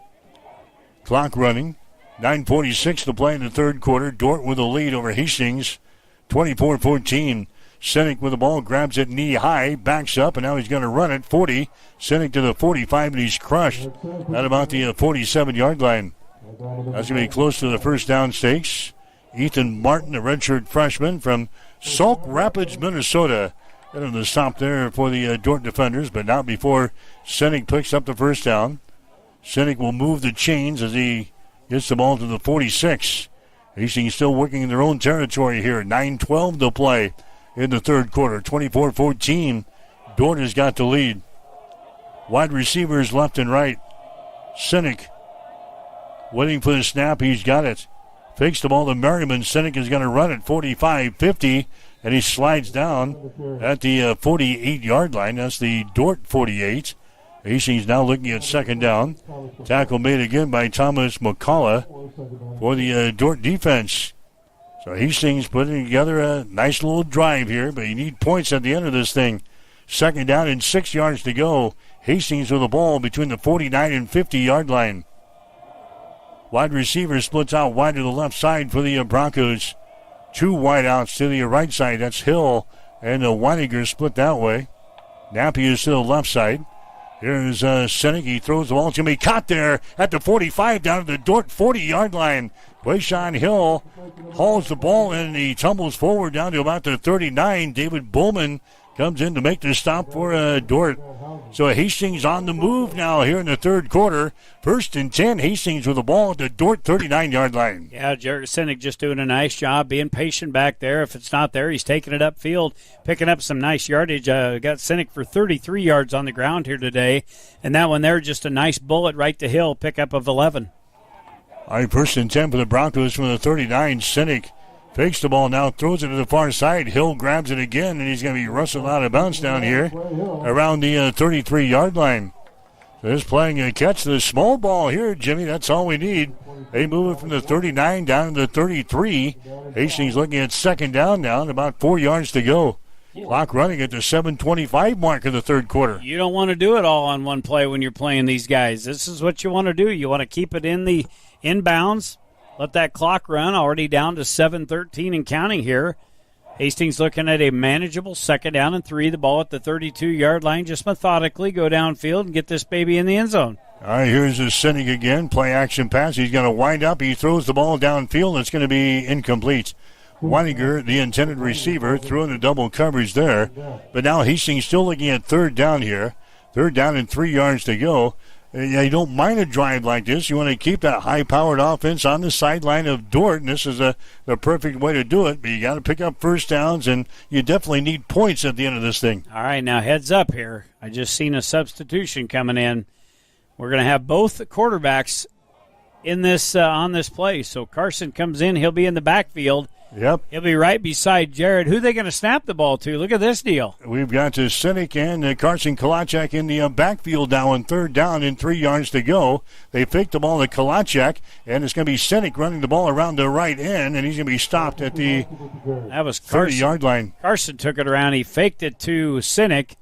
[SPEAKER 2] Clock running. 9:46 to play in the third quarter. Dort with a lead over Hastings, 24-14. Sinek with the ball, grabs it knee high, backs up, and now he's going to run it. 40. Sinek to the 45, and he's crushed at about the 47-yard line. That's going to be close to the first down stakes. Ethan Martin, a redshirt freshman from Sauk Rapids, Minnesota. Getting the stop there for the Dort defenders, but not before Sinek picks up the first down. Sinek will move the chains as he gets the ball to the 46. Hastings still working in their own territory here. 9:12 to play in the third quarter. 24-14. Dort has got the lead. Wide receivers left and right. Sinek waiting for the snap. He's got it. Fakes the ball to Merriman. Sinek is going to run it 45-50, and he slides down at the 48-yard line. That's the Dort 48. Hastings now looking at second down. Tackle made again by Thomas McCullough for the Dort defense. So Hastings putting together a nice little drive here, but you need points at the end of this thing. Second down and 6 yards to go. Hastings with the ball between the 49 and 50-yard line. Wide receiver splits out wide to the left side for the Broncos. Two wide outs to the right side. That's Hill and Weidiger split that way. Nappy is to the left side. Here's Sinek. He throws the ball. It's going to be caught there at the 45 down to the Dort 40-yard line. Quayshawn Hill hauls the ball and he tumbles forward down to about the 39. David Bowman comes in to make the stop for Dort. So Hastings on the move now here in the third quarter. First and 10, Hastings with the ball at the Dort 39-yard line.
[SPEAKER 9] Yeah, Jared Sinek just doing a nice job being patient back there. If it's not there, he's taking it upfield, picking up some nice yardage. Got Sinek for 33 yards on the ground here today. And that one there, just a nice bullet right to Hill, pickup of 11.
[SPEAKER 2] All right, first and 10 for the Broncos from the 39. Sinek fakes the ball now, throws it to the far side. Hill grabs it again, and he's going to be wrestled out of bounds down here around the 33-yard line. So just playing a catch the small ball here, Jimmy. That's all we need. They move it from the 39 down to the 33. Hastings looking at second down now and about 4 yards to go. Clock running at the 7:25 mark of the third quarter.
[SPEAKER 9] You don't want to do it all on one play when you're playing these guys. This is what you want to do. You want to keep it in the inbounds. Let that clock run, already down to 7:13 and counting here. Hastings looking at a manageable second down and 3. The ball at the 32-yard line. Just methodically go downfield and get this baby in the end zone.
[SPEAKER 2] All right, here's the Sinek again. Play action pass. He's going to wind up. He throws the ball downfield. It's going to be incomplete. Weidiger, the intended receiver, threw in the double coverage there. But now Hastings still looking at third down here. Third down and 3 yards to go. You don't mind a drive like this. You want to keep that high-powered offense on the sideline of Dordt, and this is the perfect way to do it. But you got to pick up first downs, and you definitely need points at the end of this thing.
[SPEAKER 9] All right, now heads up here. I just seen a substitution coming in. We're going to have both quarterbacks in this on this play. So Carson comes in. He'll be in the backfield.
[SPEAKER 2] Yep.
[SPEAKER 9] He'll be right beside Jared. Who are they going to snap the ball to? Look at this deal.
[SPEAKER 2] We've got Sinek and Carson Kalachak in the backfield now on third down and 3 yards to go. They faked the ball to Kalachak, and it's going to be Sinek running the ball around the right end, and he's going to be stopped at the 30-yard line.
[SPEAKER 9] Carson took it around. He faked it to Sinek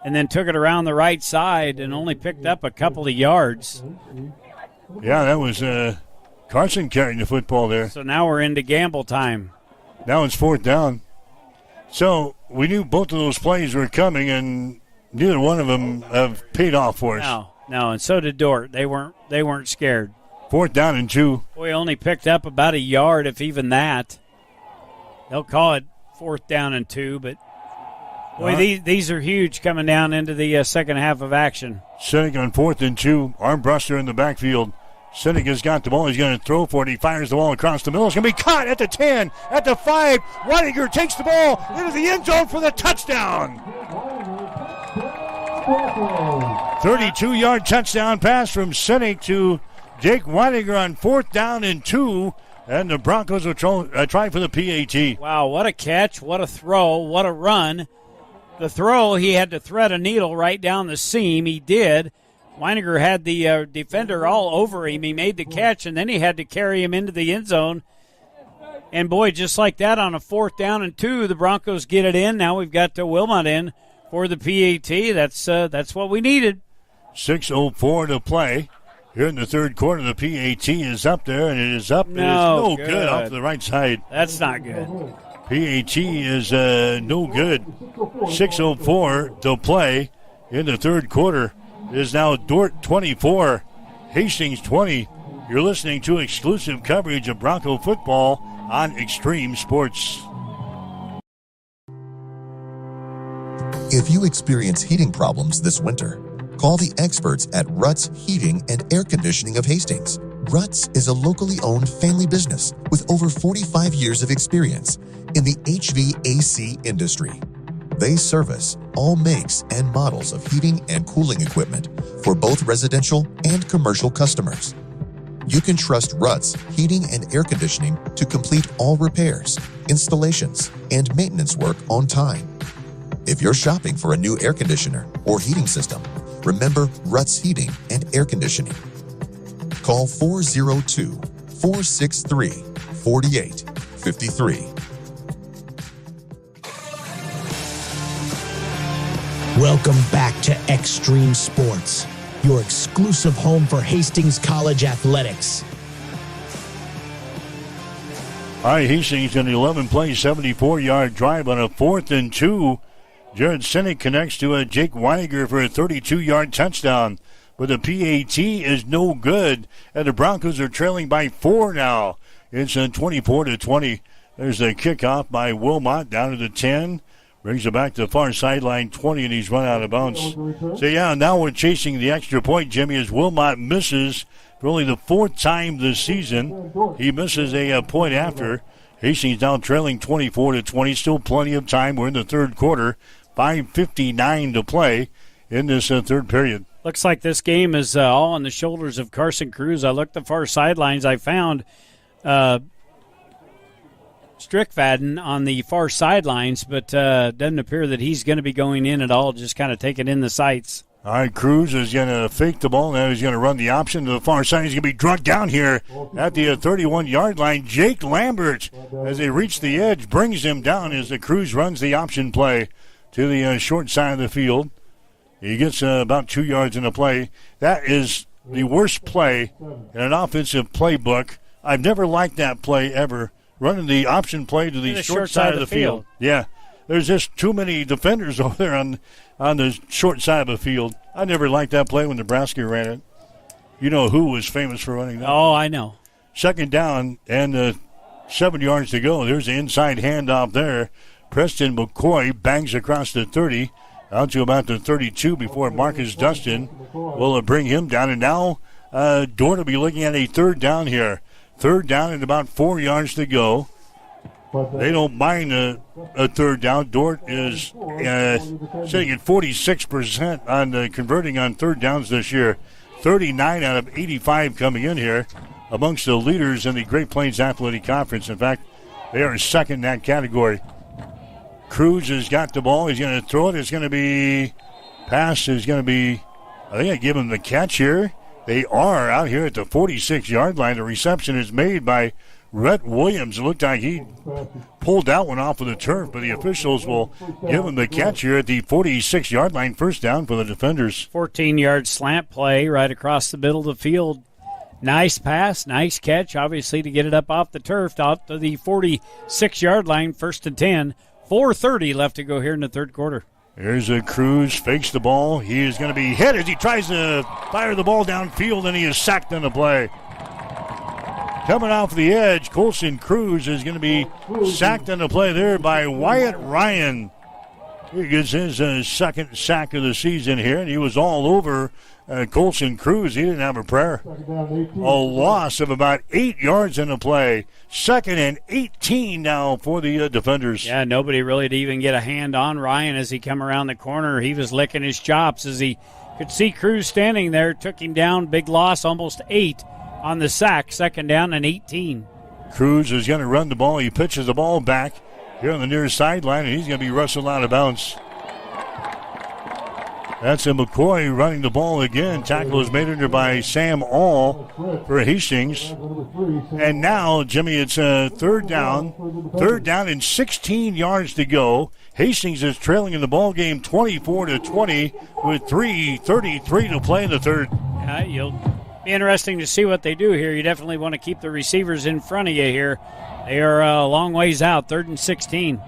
[SPEAKER 9] and then took it around the right side and only picked up a couple of yards.
[SPEAKER 2] Yeah, that was Carson carrying the football there.
[SPEAKER 9] So now we're into gamble time.
[SPEAKER 2] Now it's fourth down. So we knew both of those plays were coming, and neither one of them have paid off for us.
[SPEAKER 9] No, and so did Dordt. They weren't scared.
[SPEAKER 2] Fourth down and 2.
[SPEAKER 9] Boy, only picked up about a yard, if even that. They'll call it fourth down and 2, but boy, these are huge coming down into the second half of action.
[SPEAKER 2] Sinek on 4th and 2. Armbruster in the backfield. Sinek has got the ball. He's going to throw for it. He fires the ball across the middle. It's going to be caught at the 10, at the 5. Weidinger takes the ball into the end zone for the touchdown. 32-yard touchdown pass from Sinek to Jake Weidinger on 4th down and 2. And the Broncos will try for the PAT.
[SPEAKER 9] Wow, what a catch, what a throw, what a run. The throw, he had to thread a needle right down the seam. He did. Weininger had the defender all over him. He made the catch, and then he had to carry him into the end zone. And, boy, just like that on a 4th down and 2, the Broncos get it in. Now we've got Wilmot in for the PAT. That's what we needed.
[SPEAKER 2] 6:04 to play. Here in the third quarter, the PAT is up there, and it is up. It is no good off to the right side.
[SPEAKER 9] That's not good.
[SPEAKER 2] PAT is no good. 6:04 to play in the third quarter. It is now Dordt 24, Hastings 20. You're listening to exclusive coverage of Bronco football on Extreme Sports.
[SPEAKER 3] If you experience heating problems this winter, call the experts at Ruts Heating and Air Conditioning of Hastings. Ruts is a locally owned family business with over 45 years of experience in the HVAC industry. They service all makes and models of heating and cooling equipment for both residential and commercial customers. You can trust Ruts Heating and Air Conditioning to complete all repairs, installations, and maintenance work on time. If you're shopping for a new air conditioner or heating system, remember Ruts Heating and Air Conditioning. Call 402-463-4853.
[SPEAKER 8] Welcome back to Extreme Sports, your exclusive home for Hastings College athletics.
[SPEAKER 2] All right, Hastings in an 11-play, 74-yard drive on a 4th and 2. Jared Sinek connects to Jake Weidinger for a 32-yard touchdown. But the PAT is no good, and the Broncos are trailing by 4 now. It's 24-20. There's a kickoff by Wilmot down to the 10. Brings it back to the far sideline, 20, and he's run out of bounds. So, yeah, now we're chasing the extra point, Jimmy, as Wilmot misses for only the 4th time this season. He misses a point after. Hastings now trailing 24-20. Still plenty of time. We're in the third quarter. 5:59 to play in this third period.
[SPEAKER 9] Looks like this game is all on the shoulders of Carson Cruz. I looked the far sidelines. I found Strickfaden on the far sidelines, but doesn't appear that he's going to be going in at all, just kind of taking in the sights.
[SPEAKER 2] All right, Cruz is going to fake the ball. Now he's going to run the option to the far side. He's going to be drugged down here at the 31-yard line. Jake Lambert, as they reach the edge, brings him down as the Cruz runs the option play to the short side of the field. He gets about 2 yards in the play. That is the worst play in an offensive playbook. I've never liked that play ever. Running the option play to the short side of the field. Yeah, there's just too many defenders over there on the short side of the field. I never liked that play when Nebraska ran it. You know who was famous for running that?
[SPEAKER 9] Oh, I know.
[SPEAKER 2] Second down and 7 yards to go. There's the inside handoff there. Preston McCoy bangs across the 30. out to about the 32 before Marcus Dustin will bring him down. And now Dort will be looking at a third down here. Third down and about 4 yards to go. They don't mind a third down. Dort is sitting at 46% on converting on third downs this year. 39 out of 85 coming in here, amongst the leaders in the Great Plains Athletic Conference. In fact, they are second in that category. Cruz has got the ball. He's going to throw it. It's going to be pass. Is going to be, I think I give him the catch here. They are out here at the 46-yard line. The reception is made by Rhett Williams. It looked like he pulled that one off of the turf, but the officials will give him the catch here at the 46-yard line. First down for the defenders.
[SPEAKER 9] 14-yard slant play right across the middle of the field. Nice pass, nice catch, obviously, to get it up off the turf out to the 46-yard line, 1st and 10. 4:30 left to go here in the third quarter.
[SPEAKER 2] Here's a Cruz, fakes the ball. He is going to be hit as he tries to fire the ball downfield, and he is sacked on the play. Coming off the edge, Colson Cruz is going to be sacked on the play there by Wyatt Ryan. He gets his second sack of the season here, and he was all over Colson Cruz. He didn't have a prayer. A loss of about 8 yards in the play. 2nd and 18 now for the defenders.
[SPEAKER 9] Yeah, nobody really to even get a hand on Ryan as he come around the corner. He was licking his chops as he could see Cruz standing there. Took him down. Big loss, almost 8 on the sack. 2nd down and 18.
[SPEAKER 2] Cruz is going to run the ball. He pitches the ball back here on the near sideline, and he's going to be wrestled out of bounds. That's a McCoy running the ball again. Tackle is made under by Sam All for Hastings. And now, Jimmy, it's third down. Third down and 16 yards to go. Hastings is trailing in the ball game 24-20 with 3:33 to play in the third.
[SPEAKER 9] Yeah, you'll be interesting to see what they do here. You definitely want to keep the receivers in front of you here. They are a long ways out, 3rd and 16.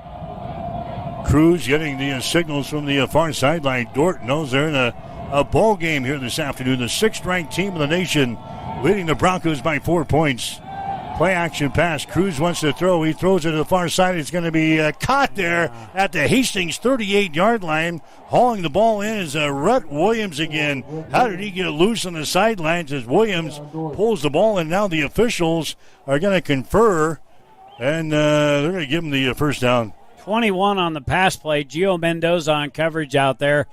[SPEAKER 2] Cruz getting the signals from the far sideline. Dort knows they're in a ball game here this afternoon. The 6th-ranked team in the nation, leading the Broncos by 4 points. Play action pass. Cruz wants to throw. He throws it to the far side. It's going to be caught there at the Hastings 38-yard line. Hauling the ball in is Rhett Williams again. How did he get loose on the sidelines as Williams pulls the ball in? Now the officials are going to confer, and they're going to give him the first down.
[SPEAKER 9] 21 on the pass play. Gio Mendoza on coverage out there.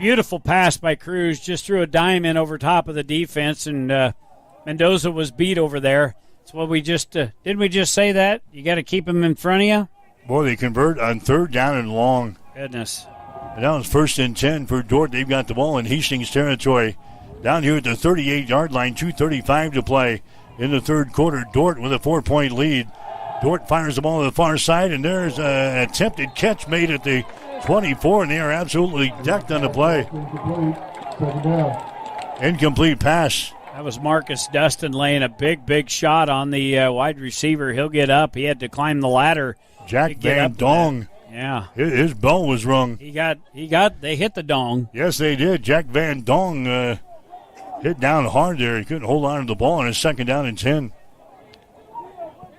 [SPEAKER 9] Beautiful pass by Cruz. Just threw a dime in over top of the defense, and Mendoza was beat over there. That's what we just didn't we just say that? You got to keep him in front of you?
[SPEAKER 2] Boy, they convert on 3rd down and long.
[SPEAKER 9] Goodness.
[SPEAKER 2] And now it's 1st and 10 for Dort. They've got the ball in Hastings territory. Down here at the 38-yard line, 2:35 to play in the third quarter. Dort with a 4-point lead. Dort fires the ball to the far side, and there's an attempted catch made at the 24, and they are absolutely decked on the play. Incomplete pass.
[SPEAKER 9] That was Marcus Dustin laying a big shot on the wide receiver. He'll get up. He had to climb the ladder.
[SPEAKER 2] Jack Van Dong.
[SPEAKER 9] Yeah.
[SPEAKER 2] His bell was rung.
[SPEAKER 9] They hit the dong.
[SPEAKER 2] Yes, they did. Jack Van Dong hit down hard there. He couldn't hold on to the ball, and it's 2nd down and 10.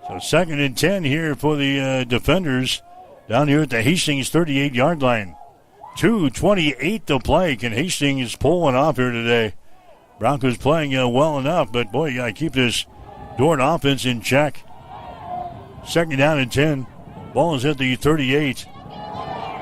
[SPEAKER 2] So 2nd and 10 here for the defenders down here at the Hastings 38-yard line. 2:28 to play. Can Hastings pull one off here today? Broncos playing well enough, but boy, you got to keep this Dort offense in check. 2nd down and 10. Ball is at the 38.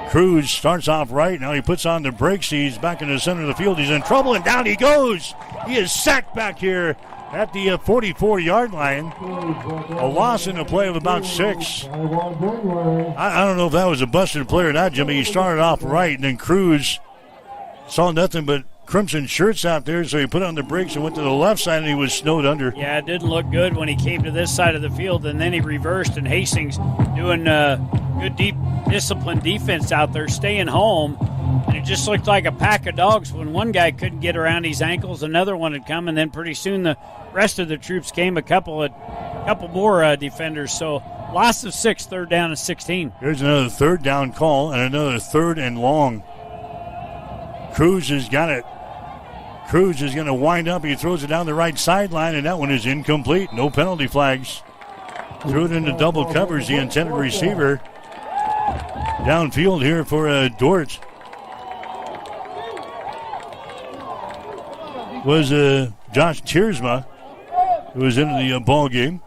[SPEAKER 2] Cruz starts off right. Now he puts on the brakes. He's back in the center of the field. He's in trouble, and down he goes. He is sacked back here at the 44-yard line. A loss in the play of about 6. I don't know if that was a busted play or not, Jimmy. He started off right, and then Cruz saw nothing but crimson shirts out there, so he put on the brakes and went to the left side, and he was snowed under.
[SPEAKER 9] Yeah, it didn't look good when he came to this side of the field, and then he reversed, and Hastings doing good, deep, disciplined defense out there, staying home. And it just looked like a pack of dogs. When one guy couldn't get around his ankles, another one had come, and then pretty soon the rest of the troops came, a couple more defenders. So loss of 6, 3rd down and 16.
[SPEAKER 2] Here's another 3rd down call and another 3rd and long. Cruz has got it. Cruz is going to wind up. He throws it down the right sideline, and that one is incomplete. No penalty flags. Threw it into double covers, the intended receiver. Downfield here for Dort. was Josh Tiersma, who was into the ball game.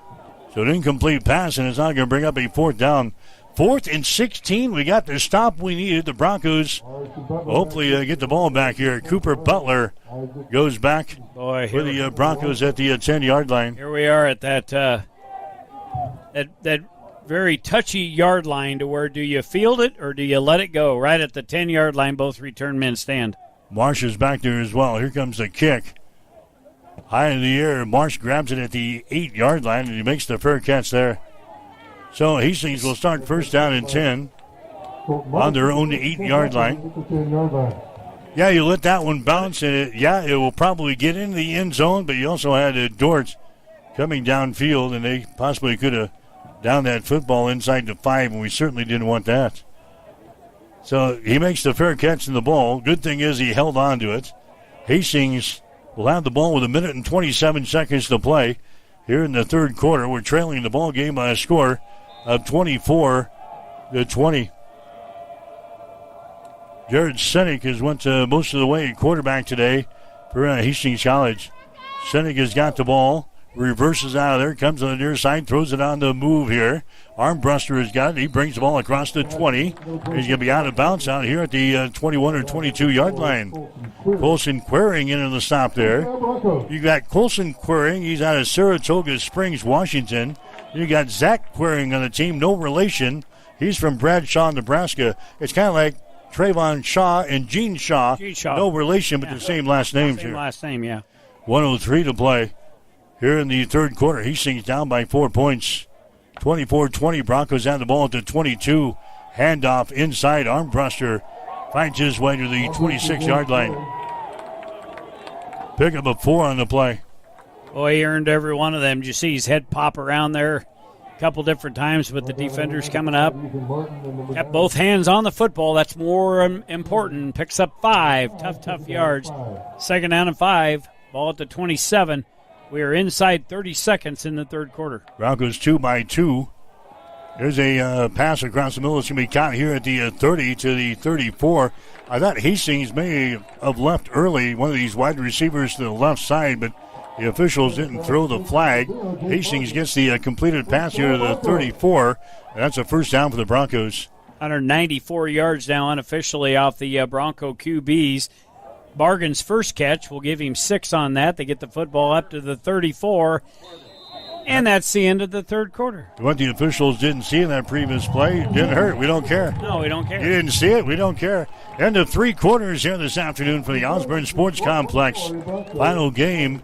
[SPEAKER 2] So an incomplete pass, and it's not going to bring up a fourth down. 4th and 16. We got the stop we needed. The Broncos hopefully get the ball back here. Cooper Butler goes back for the Broncos at the 10-yard line.
[SPEAKER 9] Here we are at that very touchy yard line to where do you field it or do you let it go? Right at the 10-yard line, both return men stand.
[SPEAKER 2] Marsh is back there as well. Here comes the kick. High in the air. Marsh grabs it at the 8-yard line, and he makes the fair catch there. So Hastings will start first down and 10 on their own 8-yard line. Yeah, you let that one bounce, and it will probably get into the end zone, but you also had Dort coming downfield, and they possibly could have downed that football inside the 5, and we certainly didn't want that. So he makes the fair catch in the ball. Good thing is he held on to it. Hastings will have the ball with 1 minute and 27 seconds to play here in the third quarter. We're trailing the ball game by a score of 24-20. Jared Senek has went most of the way at quarterback today for Hastings College. Senek has got the ball. Reverses out of there, comes on the near side, throws it on the move here. Armbruster has got it. He brings the ball across the 20. He's going to be out of bounds out here at the 21 or 22-yard line. Colson Quering into the stop there. You got Colson Quering. He's out of Saratoga Springs, Washington. You got Zach Quering on the team, no relation. He's from Bradshaw, Nebraska. It's kind of like Trayvon Shaw and Gene Shaw. No relation, but the same last names here.
[SPEAKER 9] Last name, yeah.
[SPEAKER 2] 1:03 to play. Here in the third quarter, Hastings down by 4 points. 24-20, Broncos have the ball at the 22. Handoff inside, Armbruster finds his way to the 26-yard line. Pick up a 4 on the play.
[SPEAKER 9] Boy, he earned every one of them. Did you see his head pop around there a couple different times with the defenders coming up? Got both hands on the football. That's more important. Picks up 5. Tough yards. Second down and 5. Ball at the 27. We are inside 30 seconds in the third quarter.
[SPEAKER 2] Broncos 2 by 2. There's a pass across the middle. It's going to be caught here at the 30 to the 34. I thought Hastings may have left early, one of these wide receivers to the left side, but the officials didn't throw the flag. Hastings gets the completed pass here to the 34. And that's a first down for the Broncos.
[SPEAKER 9] 194 yards now unofficially off the Bronco QBs. Bargan's first catch will give him 6 on that. They get the football up to the 34, and that's the end of the third quarter.
[SPEAKER 2] What the officials didn't see in that previous play didn't hurt. We don't care.
[SPEAKER 9] No, we don't care.
[SPEAKER 2] You didn't see it. We don't care. End of 3 quarters here this afternoon for the Osborne Sports Complex. Final game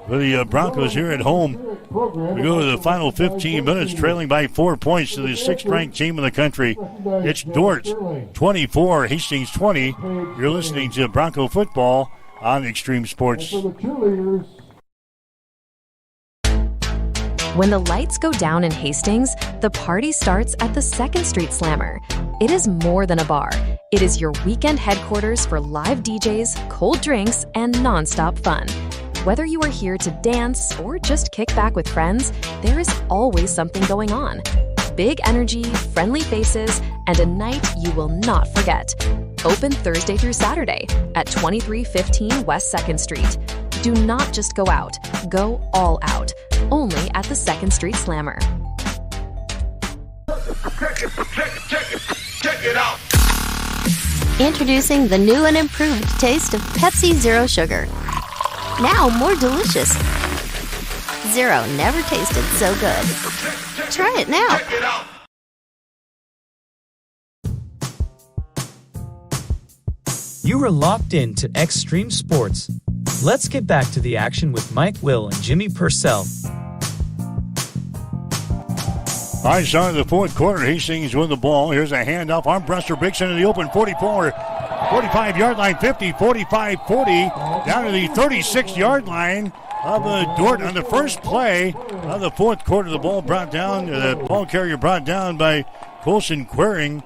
[SPEAKER 2] for the Broncos here at home. We go to the final 15 minutes, trailing by 4 points to the 6th-ranked team in the country. It's Dort 24, Hastings 20. You're listening to Bronco football on Extreme Sports.
[SPEAKER 6] When the lights go down in Hastings, the party starts at the 2nd Street Slammer. It is more than a bar. It is your weekend headquarters for live DJs, cold drinks, and nonstop fun. Whether you are here to dance or just kick back with friends, there is always something going on. Big energy, friendly faces, and a night you will not forget. Open Thursday through Saturday at 2315 West 2nd Street. Do not just go out, go all out. Only at the 2nd Street Slammer.
[SPEAKER 14] Check it out. Introducing the new and improved taste of Pepsi Zero Sugar. Now more delicious. Zero never tasted so good. Try it now.
[SPEAKER 15] You are locked in to Extreme Sports. Let's get back to the action with Mike Will and Jimmy Purcell.
[SPEAKER 2] All right, starting the fourth quarter, Hastings with the ball. Here's a handoff. Armbruster breaks into the open 45-yard line, 50, 45, 40, down to the 36-yard line of Dort on the first play of the fourth quarter. The ball carrier brought down by Colson Quering.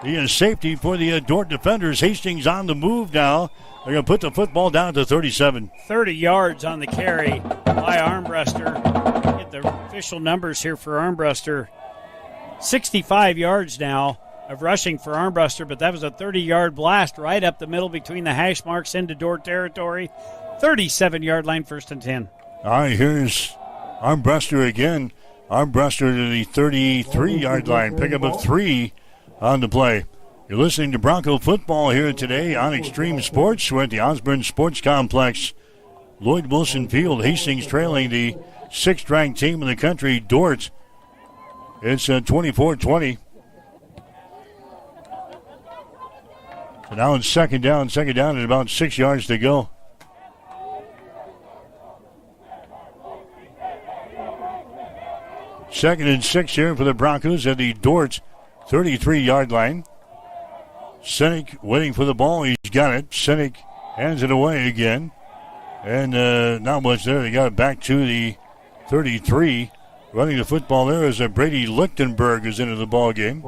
[SPEAKER 2] The safety for the Dort defenders. Hastings on the move now. They're going to put the football down to 37.
[SPEAKER 9] 30 yards on the carry by Armbruster. Get the official numbers here for Armbruster. 65 yards now of rushing for Armbruster, but that was a 30-yard blast right up the middle between the hash marks into Dort territory. 37-yard line, 1st and 10.
[SPEAKER 2] All right, here's Armbruster again. Armbruster to the 33-yard line. Pickup of 3 on the play. You're listening to Bronco football here today on Extreme Sports. We're at the Osborne Sports Complex, Lloyd Wilson Field. Hastings trailing the 6th-ranked team in the country, Dordt. It's 24-20. So now it's second down. Second down at about 6 yards to go. Second and 6 here for the Broncos at the Dordt 33-yard line. Sinek waiting for the ball. He's got it. Sinek hands it away again. And not much there. They got it back to the 33. Running the football there is Brady Lichtenberg is into the ball game.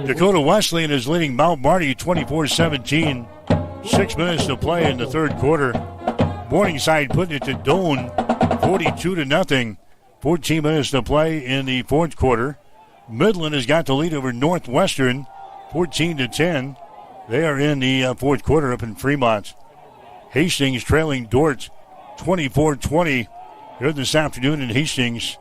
[SPEAKER 2] Dakota Wesleyan is leading Mount Marty 24-17. 6 minutes to play in the third quarter. Morningside putting it to Doane 42-0. 14 minutes to play in the fourth quarter. Midland has got the lead over Northwestern 14-10. They are in the fourth quarter up in Fremont. Hastings trailing Dordt 24-20 here this afternoon in Hastings.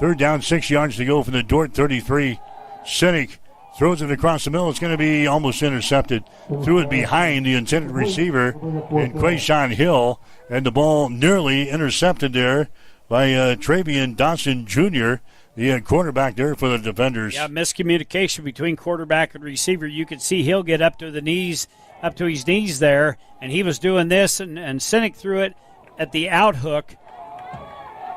[SPEAKER 2] Third down, 6 yards to go from the Dordt 33. Sinek throws it across the middle. It's going to be almost intercepted. Threw it behind the intended receiver in Quayshawn Hill, and the ball nearly intercepted there by Travian Dawson Jr., the quarterback there for the defenders.
[SPEAKER 9] Yeah, miscommunication between quarterback and receiver. You could see Hill get up to his knees there, and he was doing this, and Sinek threw it at the out hook.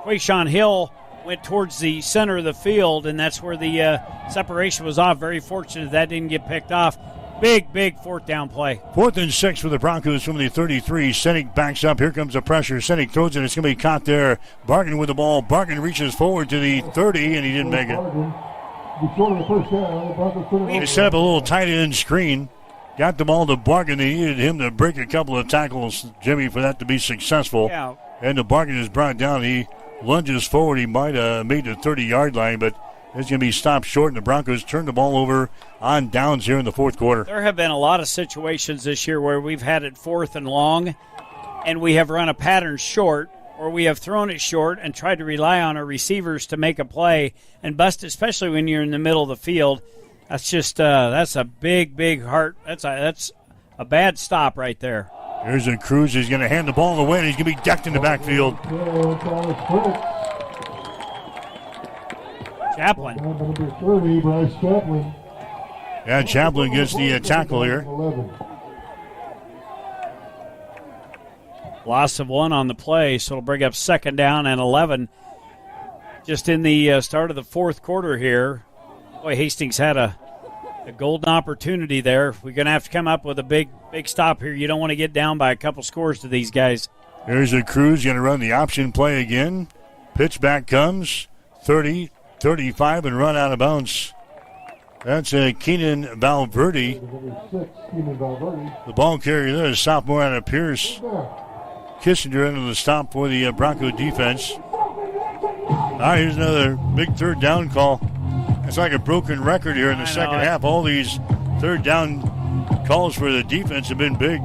[SPEAKER 9] Quayshawn Hill went towards the center of the field, and that's where the separation was off. Very fortunate that didn't get picked off. Big fourth down play.
[SPEAKER 2] 4th and 6 for the Broncos from the 33. Sinek backs up. Here comes the pressure. Sinek throws it. It's going to be caught there. Bargan with the ball. Bargan reaches forward to the 30, and he didn't make it. He set up a little tight end screen. Got the ball to Bargan. They needed him to break a couple of tackles, Jimmy, for that to be successful.
[SPEAKER 9] Yeah.
[SPEAKER 2] And the Bargan is brought down. He lunges forward. He might have made the 30-yard line, but it's going to be stopped short, and the Broncos turn the ball over on downs here in the fourth quarter.
[SPEAKER 9] There have been a lot of situations this year where we've had it 4th and long, and we have run a pattern short, or we have thrown it short and tried to rely on our receivers to make a play and bust, especially when you're in the middle of the field. That's just that's a big heart. That's a bad stop right there.
[SPEAKER 2] Here's a Cruz. He's going to hand the ball away, and he's going to be decked in the backfield.
[SPEAKER 9] Chaplin.
[SPEAKER 2] Yeah, Chaplin gets the tackle here.
[SPEAKER 9] Loss of 1 on the play, so it'll bring up 2nd down and 11. Just in the start of the fourth quarter here. Boy, Hastings had a golden opportunity there. We're going to have to come up with a big stop here. You don't want to get down by a couple scores to these guys.
[SPEAKER 2] Here's a Cruz going to run the option play again. Pitch back comes. 30, 35, and run out of bounds. That's Keenan Valverde. The ball carrier there is sophomore out of Pierce. Kissinger into the stop for the Bronco defense. All right, here's another big third down call. It's like a broken record here in the second half. All these third down calls for the defense have been big.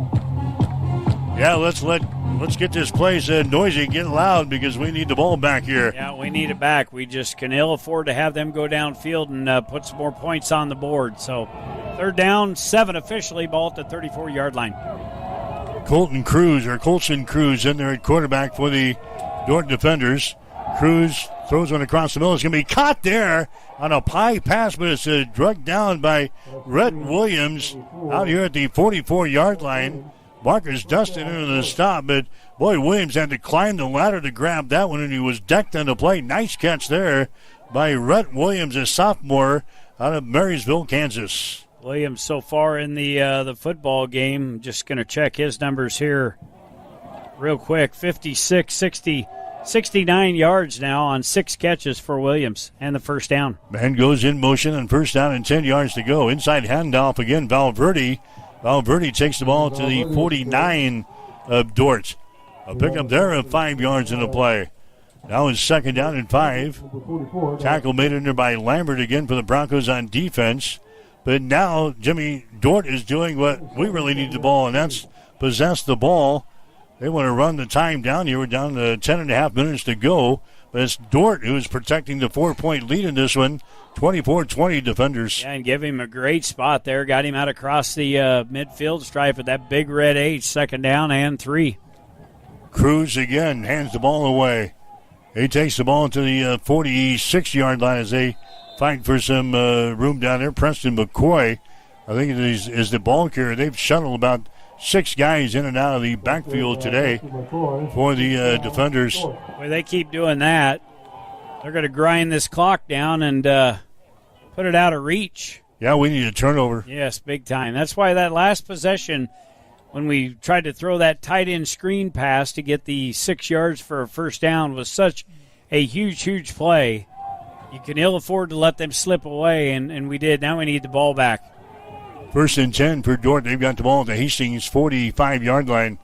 [SPEAKER 2] Yeah, let's get this place noisy, get loud, because we need the ball back here.
[SPEAKER 9] Yeah, we need it back. We just can ill afford to have them go downfield and put some more points on the board. So 3rd down, 7 officially, ball at the 34-yard line.
[SPEAKER 2] Colson Cruz in there at quarterback for the Dordt defenders. Cruz throws one across the middle. It's going to be caught there on a high pass, but it's drugged down by Rhett Williams out here at the 44-yard line. Barker's dusted into the stop, but boy, Williams had to climb the ladder to grab that one, and he was decked on the play. Nice catch there by Rhett Williams, a sophomore out of Marysville, Kansas.
[SPEAKER 9] Williams so far in the football game, just going to check his numbers here real quick. 56, 60, 69 yards now on 6 catches for Williams and the first down.
[SPEAKER 2] Man goes in motion on first down and 10 yards to go. Inside handoff again, Valverde. Valverde takes the ball to the 49 of Dordt. A pickup there of 5 yards in the play. Now it's 2nd down and 5. Tackle made in there by Lambert again for the Broncos on defense. But now Jimmy Dordt is doing what we really need the ball, and that's possess the ball. They want to run the time down here. We're down to 10.5 minutes to go. But it's Dort who is protecting the 4-point lead in this one. 24-20 defenders.
[SPEAKER 9] Yeah, and give him a great spot there. Got him out across the midfield stripe with that big red H. 2nd down and 3.
[SPEAKER 2] Cruz again hands the ball away. He takes the ball to the 46-yard line as they fight for some room down there. Preston McCoy, I think, is the ball carrier. They've shuttled about 6 guys in and out of the backfield today for the defenders.
[SPEAKER 9] Well, they keep doing that. They're going to grind this clock down and put it out of reach.
[SPEAKER 2] Yeah, we need a turnover.
[SPEAKER 9] Yes, big time. That's why that last possession, when we tried to throw that tight end screen pass to get the 6 yards for a first down, was such a huge, huge play. You can ill afford to let them slip away, and we did. Now we need the ball back.
[SPEAKER 2] 1st and 10 for Dort. They've got the ball at the Hastings 45-yard line.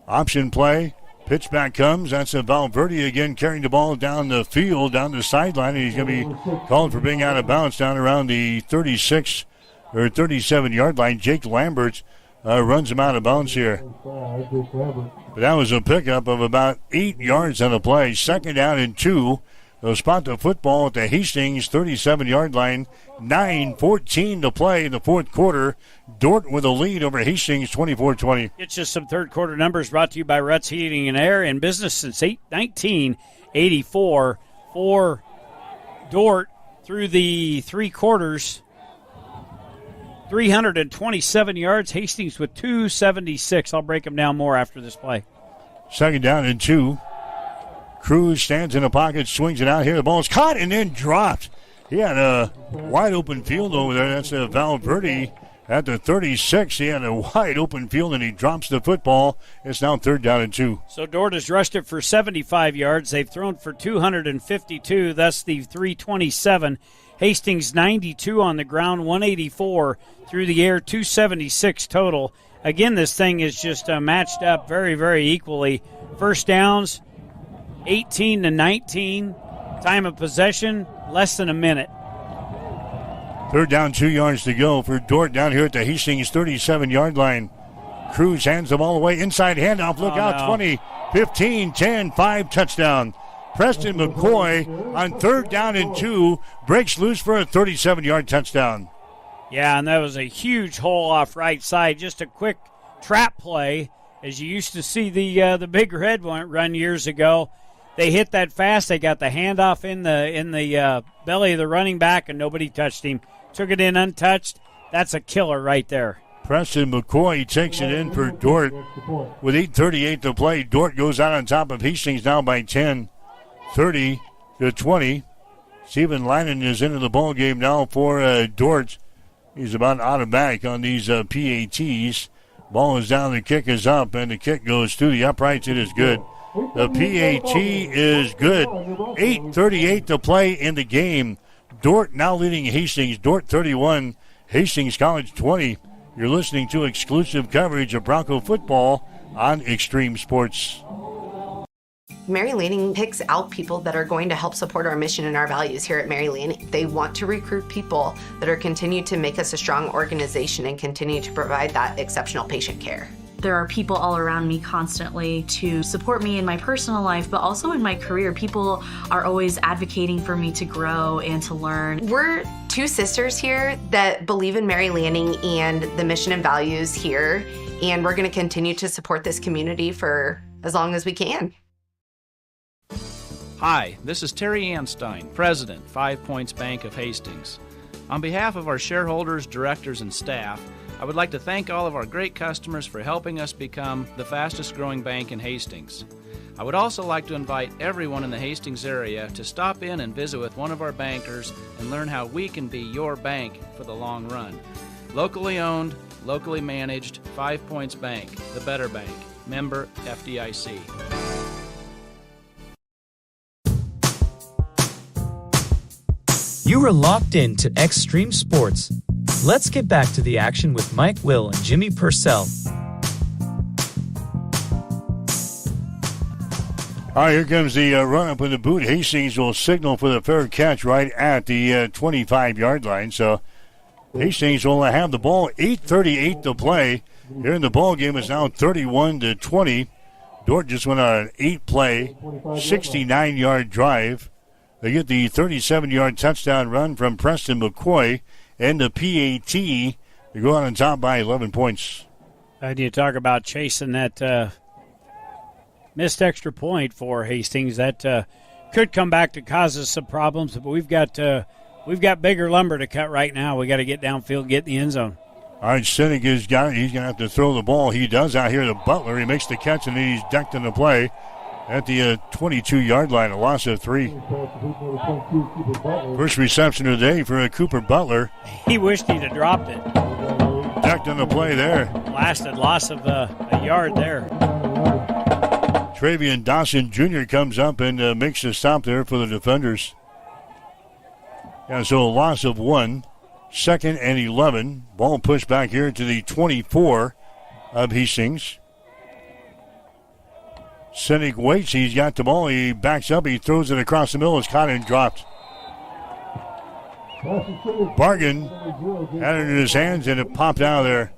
[SPEAKER 2] Option play. Pitch back comes. That's a Valverde again carrying the ball down the field, down the sideline, and he's going to be called for being out of bounds down around the 36 or 37-yard line. Jake Lambert runs him out of bounds here. But that was a pickup of about 8 yards on the play. 2nd down and 2. They'll spot the football at the Hastings 37-yard line. 9:14 to play in the fourth quarter. Dort with a lead over Hastings 24-20.
[SPEAKER 9] It's just some third quarter numbers brought to you by Ruts Heating and Air, in business since 1984 for Dort through the 3 quarters. 327 yards. Hastings with 276. I'll break them down more after this play.
[SPEAKER 2] 2nd down and 2. Cruz stands in the pocket, swings it out here. The ball's caught and then dropped. He had a wide open field over there. That's Valverde at the 36. He had a wide open field and he drops the football. It's now 3rd down and 2.
[SPEAKER 9] So Dort has rushed it for 75 yards. They've thrown for 252. That's the 327. Hastings 92 on the ground, 184 through the air, 276 total. Again, this thing is just matched up very, very equally. First downs, 18-19. Time of possession, less than a minute.
[SPEAKER 2] 3rd down, 2 yards to go for Dort down here at the Hastings 37-yard line. Cruz hands the ball away. Inside handoff. Look out. 20, 15, 10, 5, touchdown. Preston McCoy on 3rd down and 2 breaks loose for a 37-yard touchdown.
[SPEAKER 9] Yeah, and that was a huge hole off right side. Just a quick trap play, as you used to see the Big Red run years ago. They hit that fast. They got the handoff in the belly of the running back, and nobody touched him. Took it in untouched. That's a killer right there.
[SPEAKER 2] Preston McCoy takes it in for Dort. With 8:38 to play, Dort goes out on top of Hastings now by 10, 30-20. Stephen Lynon is into the ball game now for Dort. He's about out of back on these PATs. Ball is down, the kick is up, and the kick goes through the uprights. It is good. The PAT is good. 8:38 to play in the game. Dort now leading Hastings. Dort 31, Hastings College 20. You're listening to exclusive coverage of Bronco football on Extreme Sports.
[SPEAKER 21] Mary Lanning picks out people that are going to help support our mission and our values here at Mary Lanning. They want to recruit people that are continue to make us a strong organization and continue to provide that exceptional patient care.
[SPEAKER 22] There are people all around me constantly to support me in my personal life, but also in my career. People are always advocating for me to grow and to learn.
[SPEAKER 21] We're 2 sisters here that believe in Mary Lanning and the mission and values here, and we're going to continue to support this community for as long as we can.
[SPEAKER 4] Hi, this is Terry Anstein, President, 5 Points Bank of Hastings. On behalf of our shareholders, directors, and staff, I would like to thank all of our great customers for helping us become the fastest growing bank in Hastings. I would also like to invite everyone in the Hastings area to stop in and visit with one of our bankers and learn how we can be your bank for the long run. Locally owned, locally managed, 5 Points Bank, the better bank. Member FDIC.
[SPEAKER 15] You are locked in to Extreme Sports. Let's get back to the action with Mike Will and Jimmy Purcell.
[SPEAKER 2] All right, here comes the run-up in the boot. Hastings will signal for the fair catch right at the 25-yard line. So Hastings will have the ball. 8:38 to play. here in the ball game. It's now 31-20. Dordt just went on an 8-play, 69-yard drive. They get the 37-yard touchdown run from Preston McCoy and the PAT. They go out on top by 11 points.
[SPEAKER 9] And you talk about chasing that missed extra point for Hastings. That could come back to cause us some problems, but we've got bigger lumber to cut right now. We got to get downfield, get in the end zone.
[SPEAKER 2] All right, Sinek has got it. He's going to have to throw the ball. He does out here to Butler. He makes the catch, and then he's decked in the play at the 22-yard line, a loss of 3. First reception of the day for Cooper Butler.
[SPEAKER 9] He wished he'd have dropped it.
[SPEAKER 2] Decked in the play there.
[SPEAKER 9] Lasted loss of a yard there.
[SPEAKER 2] Travian Dawson Jr. comes up and makes a stop there for the defenders. Yeah, so a loss of 1. 2nd and 11. Ball pushed back here to the 24 of Hastings. Sinek waits. He's got the ball. He backs up. He throws it across the middle. It's caught and dropped. Bargan had it in his hands, and it popped out of there.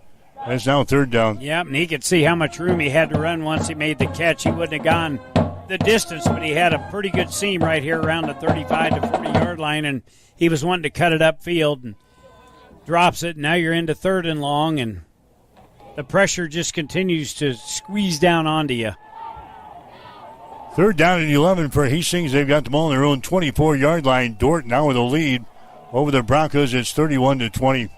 [SPEAKER 2] That's now 3rd down.
[SPEAKER 9] Yep, and he could see how much room he had to run once he made the catch. He wouldn't have gone the distance, but he had a pretty good seam right here around the 35 to 40-yard line, and he was wanting to cut it upfield and drops it. Now you're into 3rd and long, and the pressure just continues to squeeze down onto you.
[SPEAKER 2] 3rd down and 11 for Hastings. They've got the ball on their own 24-yard line. Dordt now with a lead over the Broncos. It's 31-20.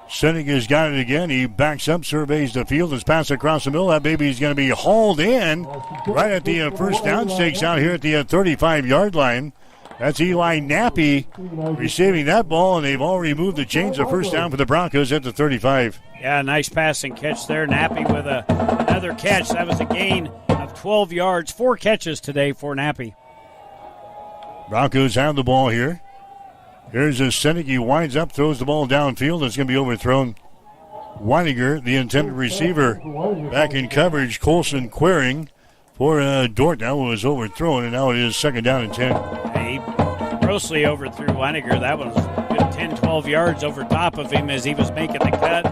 [SPEAKER 2] Sinek has got it again. He backs up, surveys the field. His pass across the middle. That baby is going to be hauled in right at the first down stakes out here at the 35-yard line. That's Eli Nappy receiving that ball, and they've already moved the chains of first down for the Broncos at the 35.
[SPEAKER 9] Yeah, nice passing catch there. Nappy with another catch. That was a gain of 12 yards. 4 catches today for Nappy.
[SPEAKER 2] Broncos have the ball here. Here's a Sinek. He winds up, throws the ball downfield. It's going to be overthrown. Weininger, the intended receiver, back in coverage. Colson Queering for Dordt. That was overthrown, and now it is 2nd down and 10.
[SPEAKER 9] He grossly overthrew Weininger. That was good 10, 12 yards over top of him as he was making the cut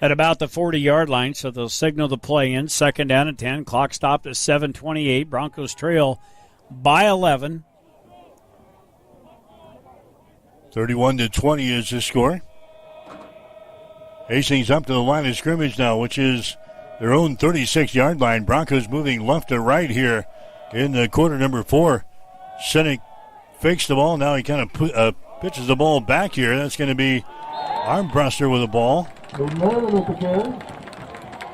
[SPEAKER 9] at about the 40-yard line. So they'll signal the play in. 2nd down and 10. Clock stopped at 7:28. Broncos trail by 11.
[SPEAKER 2] 31-20 is the score. Hastings up to the line of scrimmage now, which is their own 36-yard line. Broncos moving left to right here in the quarter number 4. Sinek fakes the ball. Now he kind of pitches the ball back here. That's going to be Armbruster with the ball.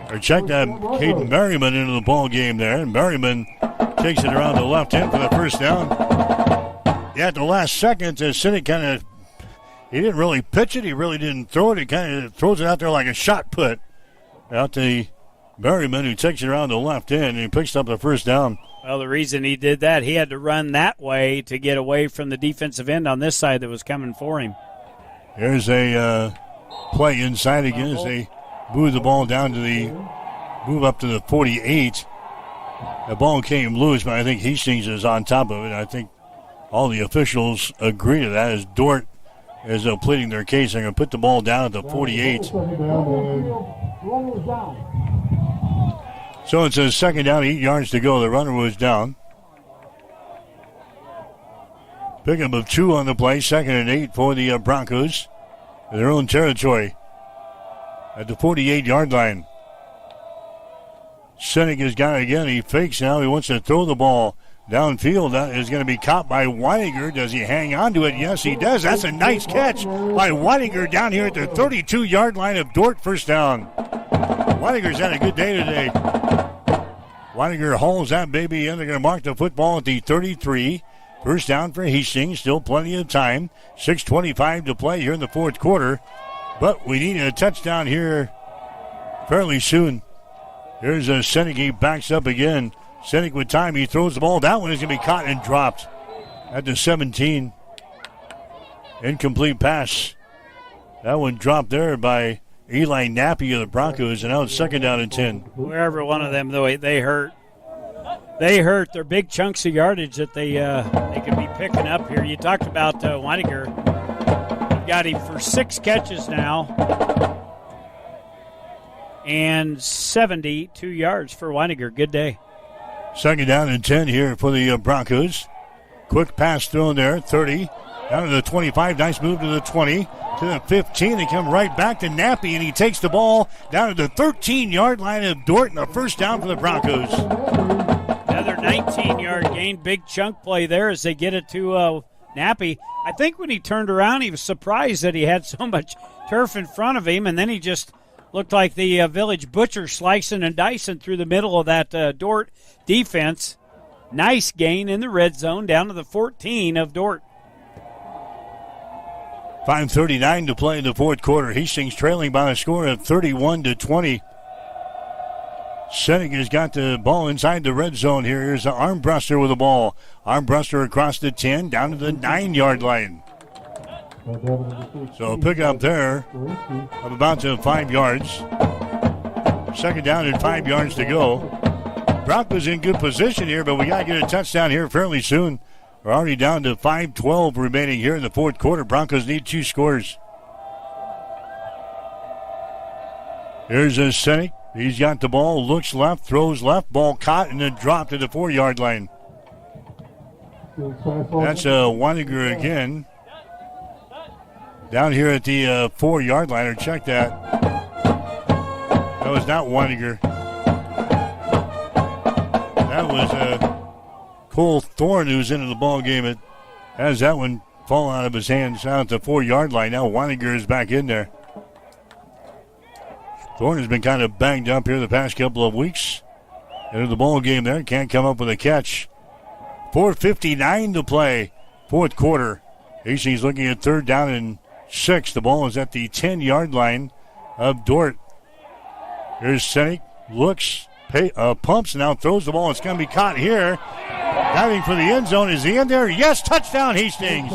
[SPEAKER 2] Or check that Caden Merriman into the ball game there. And Merriman takes it around the left end for the first down. Yeah, at the last second, Sinek he didn't really pitch it. He really didn't throw it. He kind of throws it out there like a shot put out to Merriman, who takes it around the left end, and he picks up the first down.
[SPEAKER 9] Well, the reason he did that, he had to run that way to get away from the defensive end on this side that was coming for him.
[SPEAKER 2] Here's a play inside again as they move the ball down to move up to the 48. The ball came loose, but I think Hastings is on top of it. I think all the officials agree to that as Dordt is pleading their case. They're going to put the ball down at the 48. So it's a 2nd down, 8 yards to go. The runner was down. Pickup of 2 on the play, 2nd and 8 for the Broncos in their own territory at the 48-yard line. Sinek has got it again. He fakes now. He wants to throw the ball downfield. That is going to be caught by Weininger. Does he hang on to it? Yes, he does. That's a nice catch by Weininger down here at the 32-yard line of Dordt. First down. Weininger's had a good day today. Weininger hauls that baby in. They're going to mark the football at the 33. First down for Hastings. Still plenty of time. 6:25 to play here in the 4th quarter. But we need a touchdown here fairly soon. Here's a Sinek. He backs up again. Sinek with time. He throws the ball. That one is going to be caught and dropped at the 17. Incomplete pass. That one dropped there by Eli Nappy of the Broncos, and now it's 2nd down and 10.
[SPEAKER 9] Wherever one of them, though, they hurt. They hurt. They're big chunks of yardage that they could be picking up here. You talked about Weininger. got him for 6 catches now and 72 yards for Weininger. Good day.
[SPEAKER 2] 2nd down and 10 here for the Broncos. Quick pass thrown there, 30. Down to the 25, nice move to the 20. To the 15, they come right back to Nappy, and he takes the ball down to the 13-yard line of Dort, and a first down for the Broncos.
[SPEAKER 9] Another 19-yard gain, big chunk play there as they get it to Nappy. I think when he turned around, he was surprised that he had so much turf in front of him, and then he just looked like the village butcher slicing and dicing through the middle of that Dort defense. Nice gain in the red zone down to the 14 of Dort.
[SPEAKER 2] 5:39 to play in the 4th quarter. Hastings trailing by a score of 31-20. Senig has got the ball inside the red zone here. Here's Armbruster with the ball. Armbruster across the 10, down to the 9-yard line. So a pick up there of about 5 yards. 2nd down and 5 yards to go. Broncos in good position here, but we got to get a touchdown here fairly soon. We're already down to 5:12 remaining here in the 4th quarter. Broncos need 2 scores. Here's a Senig. He's got the ball, looks left, throws left, ball caught, and then dropped to the 4-yard line. That's Weininger again. Down here at the 4-yard line, or check that. That was not Weininger. That was Cole Thorne, who's into the ball game. It has that one fall out of his hands out at the 4-yard line. Now Weininger is back in there. Thorne has been kind of banged up here the past couple of weeks. Into the ball game there. Can't come up with a catch. 4:59 to play. 4th quarter. Hastings looking at 3rd down and 6. The ball is at the 10-yard line of Dort. Here's Senig. Looks, pumps, and now throws the ball. It's going to be caught here. Diving for the end zone. Is he in there? Yes, touchdown Hastings.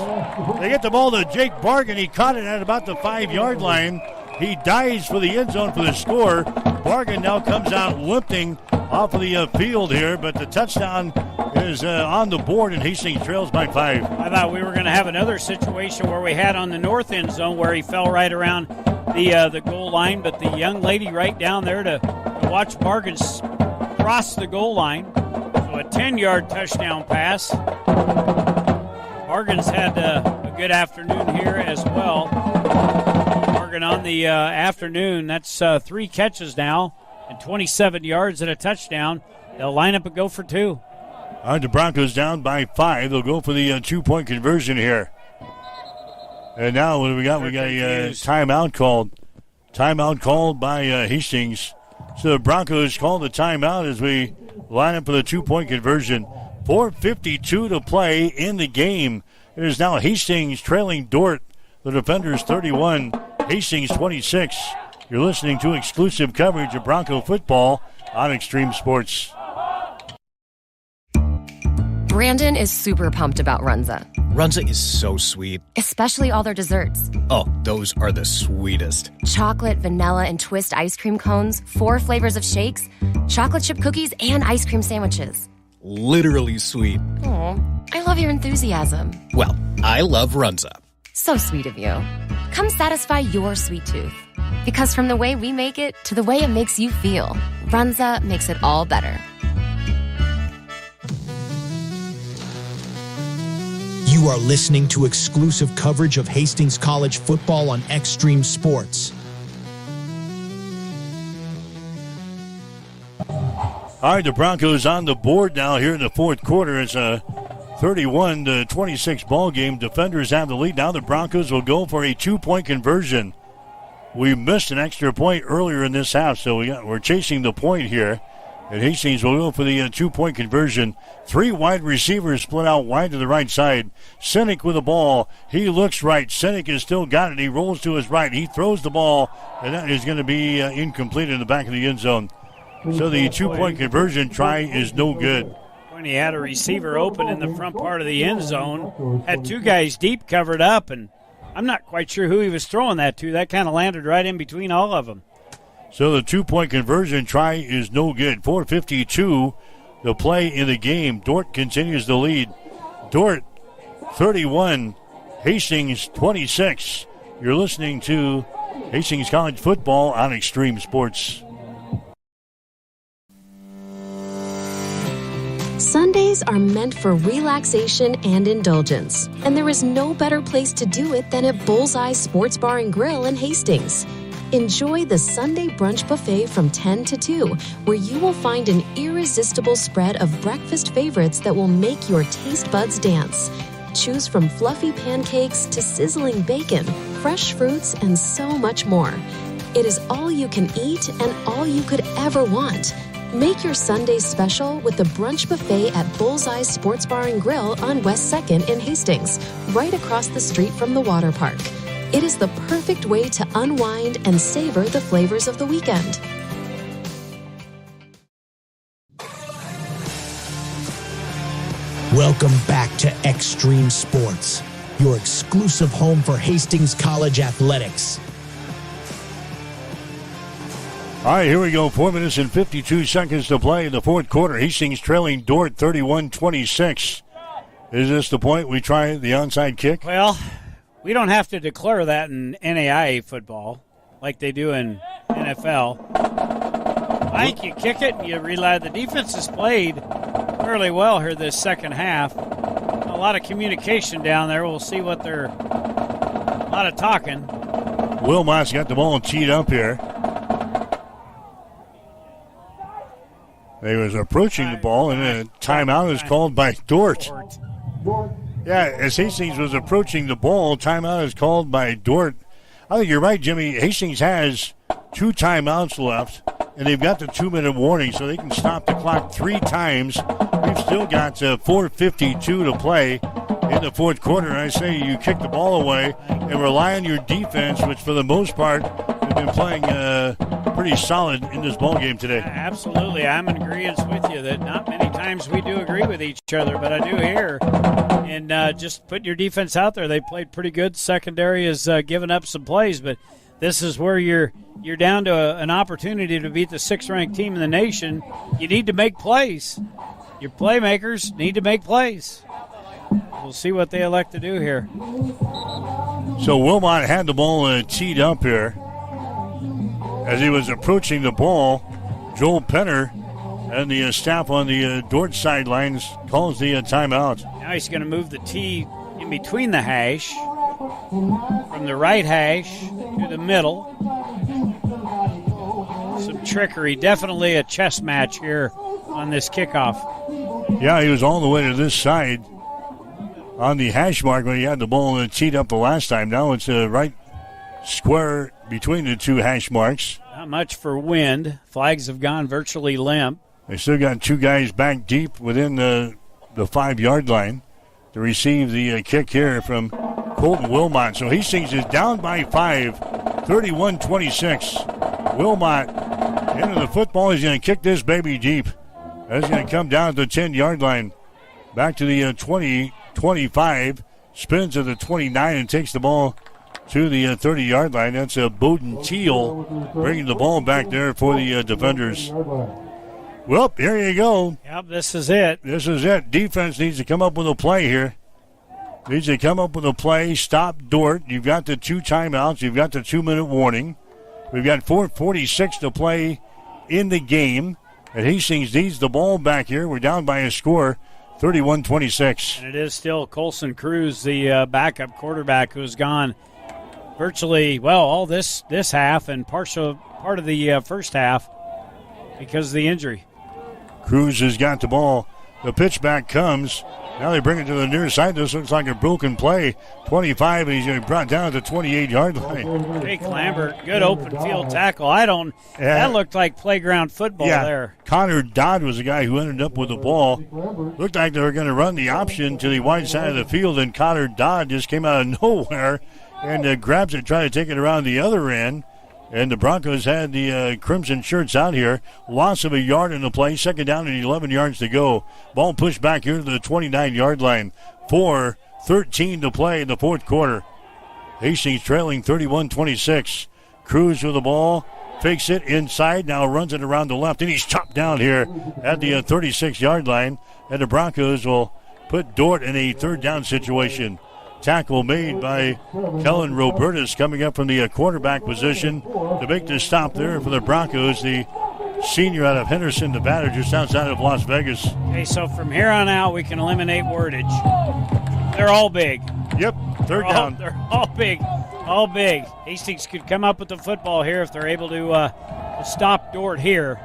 [SPEAKER 2] They get the ball to Jake Bargan. He caught it at about the 5-yard line. He dives for the end zone for the score. Bargan now comes out limping off of the field here, but the touchdown is on the board, and Hastings trails by 5.
[SPEAKER 9] I thought we were going to have another situation where we had on the north end zone where he fell right around the goal line, but the young lady right down there to watch Bargan cross the goal line. So a 10-yard touchdown pass. Bargan's had a good afternoon here as well. Bargan on the afternoon. That's 3 catches now and 27 yards and a touchdown. They'll line up and go for 2.
[SPEAKER 2] All right, the Broncos down by 5. They'll go for the 2-point conversion here. And now what do we got? We got a timeout called. Timeout called by Hastings. So the Broncos call the timeout as we line up for the 2-point conversion. 4:52 to play in the game. It is now Hastings trailing Dort. The defenders 31, Hastings 26. You're listening to exclusive coverage of Bronco football on Extreme Sports.
[SPEAKER 12] Brandon is super pumped about Runza.
[SPEAKER 20] Runza is so sweet.
[SPEAKER 12] Especially all their desserts.
[SPEAKER 20] Oh, those are the sweetest.
[SPEAKER 12] Chocolate, vanilla, and twist ice cream cones, 4 flavors of shakes, chocolate chip cookies, and ice cream sandwiches.
[SPEAKER 20] Literally sweet.
[SPEAKER 12] Aw, I love your enthusiasm.
[SPEAKER 20] Well, I love Runza.
[SPEAKER 12] So sweet of you. Come satisfy your sweet tooth. Because from the way we make it to the way it makes you feel, Runza makes it all better.
[SPEAKER 8] You are listening to exclusive coverage of Hastings College football on Extreme Sports.
[SPEAKER 2] All right, the Broncos on the board now here in the 4th quarter. It's a 31-26 ball game. Defenders have the lead. Now the Broncos will go for a 2-point conversion. We missed an extra point earlier in this half, so we're chasing the point here. And Hastings will go for the 2-point conversion. 3 wide receivers split out wide to the right side. Senig with the ball. He looks right. Senig has still got it. He rolls to his right. He throws the ball, and that is going to be incomplete in the back of the end zone. So the 2-point conversion try is no good.
[SPEAKER 9] When he had a receiver open in the front part of the end zone, had 2 guys deep covered up, and I'm not quite sure who he was throwing that to. That kind of landed right in between all of them.
[SPEAKER 2] So the 2-point conversion try is no good. 4:52 to play in the game. Dort continues the lead. Dort 31, Hastings 26. You're listening to Hastings College football on Extreme Sports.
[SPEAKER 5] Sundays are meant for relaxation and indulgence, and there is no better place to do it than at Bullseye Sports Bar and Grill in Hastings. Enjoy the Sunday brunch buffet from 10 to 2, where you will find an irresistible spread of breakfast favorites that will make your taste buds dance. Choose from fluffy pancakes to sizzling bacon, fresh fruits, and so much more. It is all you can eat and all you could ever want. Make your Sundays special with the brunch buffet at Bullseye Sports Bar and Grill on West 2nd in Hastings, right across the street from the water park. It is the perfect way to unwind and savor the flavors of the weekend.
[SPEAKER 8] Welcome back to Extreme Sports, your exclusive home for Hastings College athletics.
[SPEAKER 2] All right, here we go. 4 minutes and 52 seconds to play in the fourth quarter. Hastings trailing Dordt 31-26. Is this the point we try the onside kick?
[SPEAKER 9] Well, we don't have to declare that in NAIA football like they do in NFL. I think you kick it and you realize the defense has played fairly well here this second half. A lot of communication down there. We'll see what they're... A lot of talking.
[SPEAKER 2] Wilmot's got the ball teed up here. They was approaching the ball, and a timeout is called by Dordt. Yeah, as Hastings was approaching the ball, timeout is called by Dordt. I think you're right, Jimmy. Hastings has 2 timeouts left, and they've got the 2-minute warning, so they can stop the clock 3 times. We've still got 4:52 to play in the fourth quarter. And I say you kick the ball away and rely on your defense, which for the most part have been playing pretty solid in this ball game today.
[SPEAKER 9] Absolutely. I'm in agreement with you that not many times we do agree with each other, but I do here. And just put your defense out there. They played pretty good. Secondary has given up some plays, but this is where you're down to an opportunity to beat the 6th-ranked team in the nation. You need to make plays. Your playmakers need to make plays. We'll see what they elect to do here.
[SPEAKER 2] So Wilmot had the ball teed up here. As he was approaching the ball, Joel Penner and the staff on the Dordt sidelines calls the timeout.
[SPEAKER 9] Now he's going to move the tee in between the hash, from the right hash to the middle. Some trickery. Definitely a chess match here on this kickoff.
[SPEAKER 2] Yeah, he was all the way to this side on the hash mark when he had the ball teed up the last time. Now it's right square between the 2 hash marks.
[SPEAKER 9] Not much for wind. Flags have gone virtually limp.
[SPEAKER 2] They still got 2 guys back deep within the 5-yard line to receive the kick here from Colton Wilmot. So Hastings is down by 5, 31-26. Wilmot into the football. He's going to kick this baby deep. That's going to come down to the 10-yard line. Back to the 20, 25. Spins to the 29 and takes the ball to the 30-yard line. That's Bowden Teal bringing the ball back there for the defenders. Well, here you go.
[SPEAKER 9] Yep, this is it.
[SPEAKER 2] This is it. Defense needs to come up with a play here. Needs to come up with a play. Stop Dordt. You've got the 2 timeouts. You've got the 2-minute warning. We've got 4:46 to play in the game. And Hastings needs the ball back here. We're down by a score, 31-26.
[SPEAKER 9] And it is still Colson Cruz, the backup quarterback, who's gone virtually, all this half and part of the first half because of the injury.
[SPEAKER 2] Cruz has got the ball. The pitch back comes. Now they bring it to the near side. This looks like a broken play. 25, and he's going to be brought down to the 28-yard line.
[SPEAKER 9] Jake Lambert, good open field tackle. That looked like playground football there.
[SPEAKER 2] Connor Dodd was the guy who ended up with the ball. Looked like they were going to run the option to the wide side of the field, and Connor Dodd just came out of nowhere and grabs it, trying to take it around the other end. And the Broncos had the crimson shirts out here. Loss of a yard in the play. Second down and 11 yards to go. Ball pushed back here to the 29-yard line. 4:13 to play in the fourth quarter. Hastings trailing 31-26. Cruz with the ball. Fakes it inside. Now runs it around the left. And he's chopped down here at the 36-yard line. And the Broncos will put Dordt in a third down situation. Tackle made by Kellen Robertus coming up from the quarterback position to make the stop there for the Broncos. The senior out of Henderson, Nevada, just outside of Las Vegas.
[SPEAKER 9] Okay, so from here on out, we can eliminate wordage. They're all big.
[SPEAKER 2] Yep, third down.
[SPEAKER 9] They're all big. All big. Hastings could come up with the football here if they're able to stop Dort here.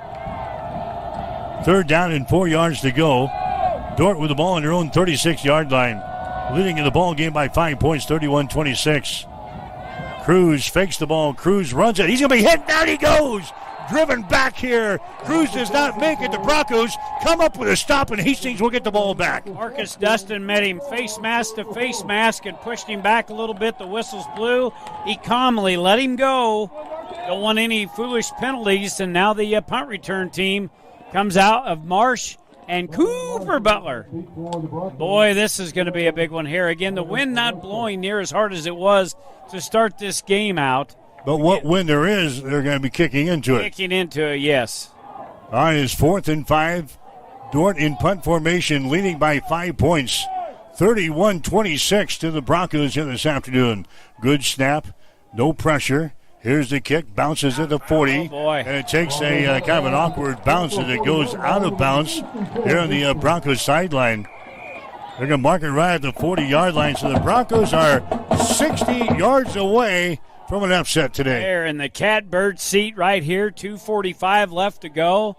[SPEAKER 2] Third down and 4 yards to go. Dort with the ball on their own 36-yard line. Leading in the ball game by 5 points, 31-26. Cruz fakes the ball. Cruz runs it. He's going to be hit. Down he goes. Driven back here. Cruz does not make it. The Broncos come up with a stop, and Hastings will get the ball back.
[SPEAKER 9] Marcus Dustin met him face mask to face mask and pushed him back a little bit. The whistles blew. He calmly let him go. Don't want any foolish penalties, and now the punt return team comes out of Marsh and Cooper Butler. Boy, this is going to be a big one here. Again, the wind not blowing near as hard as it was to start this game out.
[SPEAKER 2] But what wind there is, they're going to be kicking into it.
[SPEAKER 9] Kicking into it, yes.
[SPEAKER 2] All right, it's 4th and 5. Dort in punt formation, leading by 5 points. 31-26 to the Broncos here this afternoon. Good snap, no pressure. Here's the kick, bounces at the 40.
[SPEAKER 9] Oh, boy.
[SPEAKER 2] And it takes a kind of an awkward bounce as it goes out of bounds here on the Broncos sideline. They're going to mark it right at the 40-yard line. So the Broncos are 60 yards away from an upset today.
[SPEAKER 9] There in the catbird seat right here, 2:45 left to go.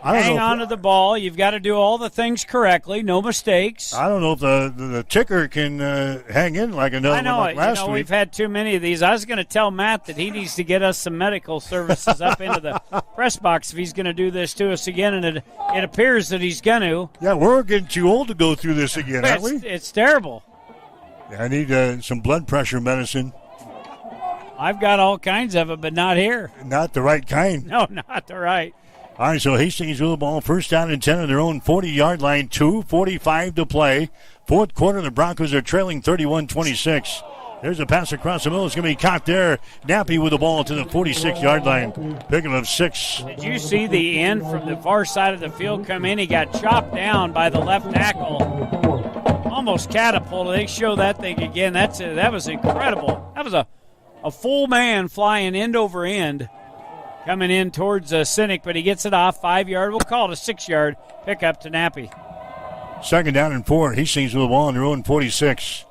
[SPEAKER 9] Hang on to the ball. You've got to do all the things correctly, no mistakes.
[SPEAKER 2] I don't know if the ticker can hang in like another one like last week.
[SPEAKER 9] We've had too many of these. I was going to tell Matt that he needs to get us some medical services up into the press box if he's going to do this to us again, and it appears that he's going to.
[SPEAKER 2] Yeah, we're getting too old to go through this again, aren't we?
[SPEAKER 9] It's terrible.
[SPEAKER 2] I need some blood pressure medicine.
[SPEAKER 9] I've got all kinds of it, but not here.
[SPEAKER 2] Not the right kind.
[SPEAKER 9] No, not the right.
[SPEAKER 2] All right, so Hastings with the ball. First down and 10 on their own 40-yard line. 2:45 to play. Fourth quarter, the Broncos are trailing 31-26. There's a pass across the middle. It's going to be caught there. Nappy with the ball to the 46-yard line. Picking up 6.
[SPEAKER 9] Did you see the end from the far side of the field come in? He got chopped down by the left tackle. Almost catapulted. They show that thing again. That was incredible. That was a full man flying end over end. Coming in towards Cynic, but he gets it off 5-yard. We'll call it a 6-yard pickup to Nappy.
[SPEAKER 2] Second down and 4. Hastings with the ball on their own 46.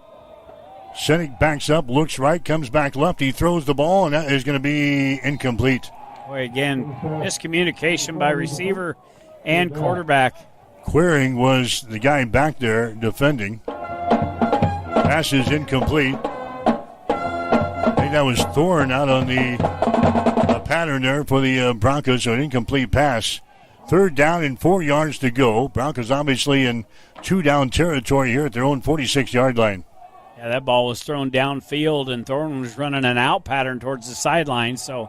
[SPEAKER 2] Cynic backs up, looks right, comes back left. He throws the ball, and that is going to be incomplete.
[SPEAKER 9] Boy, again, miscommunication by receiver and quarterback.
[SPEAKER 2] Queering was the guy back there defending. Pass is incomplete. I think that was Thorne out on the pattern there for the Broncos, so an incomplete pass. Third down and 4 yards to go. Broncos obviously in 2-down territory here at their own 46-yard line.
[SPEAKER 9] Yeah, that ball was thrown downfield, and Thorne was running an out pattern towards the sideline. So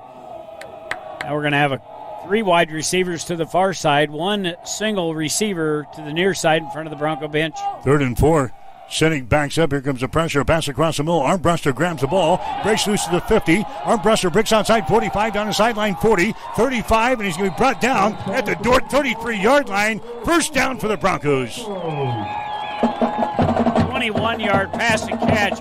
[SPEAKER 9] now we're going to have 3 wide receivers to the far side, 1 single receiver to the near side in front of the Bronco bench.
[SPEAKER 2] 3rd and 4. Cynic backs up. Here comes the pressure. Pass across the middle. Armbruster grabs the ball. Breaks loose to the 50. Armbruster breaks outside 45 down the sideline 40. 35, and he's going to be brought down at the Dort 33-yard line. First down for the Broncos.
[SPEAKER 9] 21-yard pass and catch.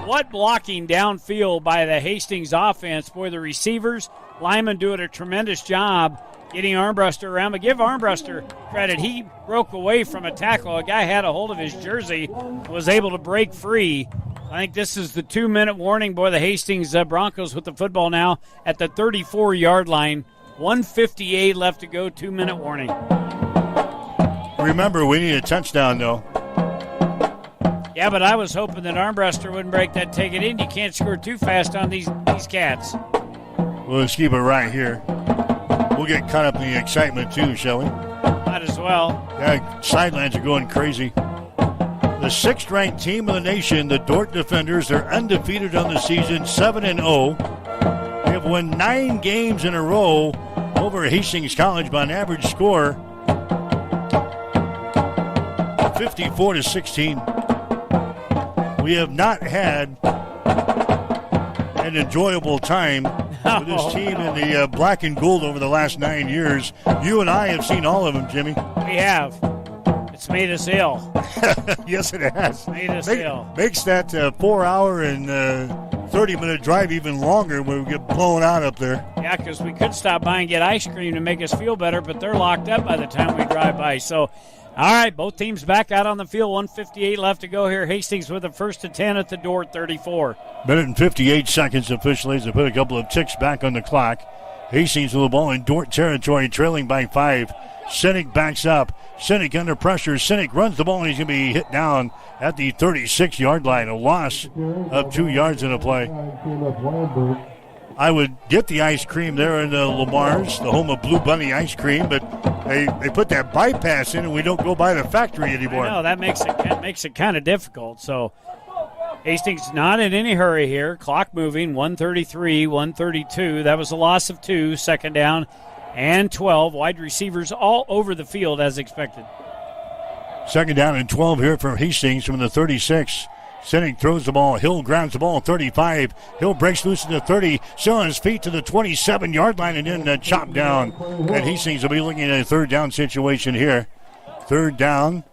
[SPEAKER 9] What blocking downfield by the Hastings offense. Boy, the receivers, Lyman doing a tremendous job getting Armbruster around. But give Armbruster credit. He broke away from a tackle. A guy had a hold of his jersey, was able to break free. I think this is the 2-minute warning. Boy, the Hastings Broncos with the football now at the 34-yard line. 1:58 left to go, 2-minute warning.
[SPEAKER 2] Remember, we need a touchdown, though.
[SPEAKER 9] Yeah, but I was hoping that Armbruster wouldn't break that, take it in. You can't score too fast on these cats.
[SPEAKER 2] Well, let's keep it right here. We'll get caught up in the excitement, too, shall we?
[SPEAKER 9] Might as well.
[SPEAKER 2] Yeah, sidelines are going crazy. The 6th-ranked team of the nation, the Dort Defenders, they're undefeated on the season, 7-0. They have won 9 games in a row over Hastings College by an average score 54-16. We have not had an enjoyable time with this team in the black and gold over the last 9 years. You and I have seen all of them, Jimmy.
[SPEAKER 9] We have. It's made us ill.
[SPEAKER 2] Yes, it has.
[SPEAKER 9] Made us ill.
[SPEAKER 2] Makes that 4-hour and 30-minute drive even longer when we get blown out up there.
[SPEAKER 9] Yeah, because we could stop by and get ice cream to make us feel better, but they're locked up by the time we drive by. So, all right, both teams back out on the field. 1:58 left to go here. Hastings with a 1st and 10 at the Dordt 34.
[SPEAKER 2] Minute and 58 seconds officially as they put a couple of ticks back on the clock. Hastings with the ball in Dordt territory, trailing by 5. Sinek backs up. Sinek under pressure. Sinek runs the ball, and he's going to be hit down at the 36-yard line. A loss of 2 yards in a play. I would get the ice cream there in Lamar's, the home of Blue Bunny ice cream, but they put that bypass in, and we don't go by the factory anymore.
[SPEAKER 9] No, that makes it kind of difficult. So Hastings not in any hurry here. Clock moving, 1:33, 1:32. That was a loss of 2. 2nd down and 12. Wide receivers all over the field as expected.
[SPEAKER 2] 2nd down and 12 here for Hastings from the 36. Sinek throws the ball. Hill grabs the ball, 35. Hill breaks loose to the 30. Still on his feet to the 27-yard line and then chopped down. And Hastings will be looking at a 3rd down situation here. 3rd down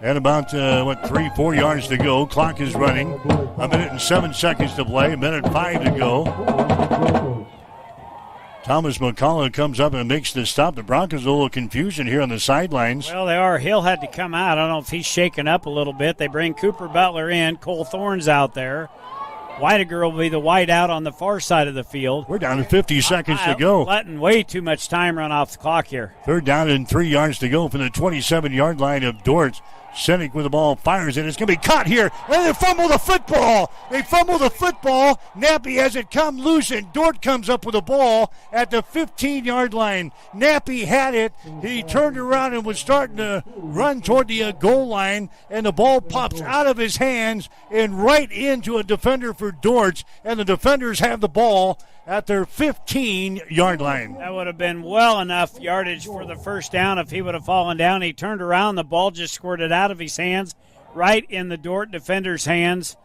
[SPEAKER 2] and about, 3-4 yards to go. Clock is running. 1 minute and 7 seconds to play. 1:05 to go. Thomas McCullough comes up and makes the stop. The Broncos a little confusion here on the sidelines.
[SPEAKER 9] Well, they are. Hill had to come out. I don't know if he's shaken up a little bit. They bring Cooper Butler in. Cole Thorne's out there. Whitaker will be the wide out on the far side of the field.
[SPEAKER 2] We're down to 50 seconds to go.
[SPEAKER 9] Letting way too much time run off the clock here.
[SPEAKER 2] 3rd down and 3 yards to go from the 27-yard line of Dordt. Sinek with the ball, fires it. It's going to be caught here. And they fumble the football. Nappy has it come loose, and Dordt comes up with the ball at the 15-yard line. Nappy had it. He turned around and was starting to run toward the goal line, and the ball pops out of his hands and right into a defender for Dordt, and the defenders have the ball at their 15-yard line.
[SPEAKER 9] That would have been well enough yardage for the 1st down if he would have fallen down. He turned around. The ball just squirted out of his hands, right in the Dordt defender's hands.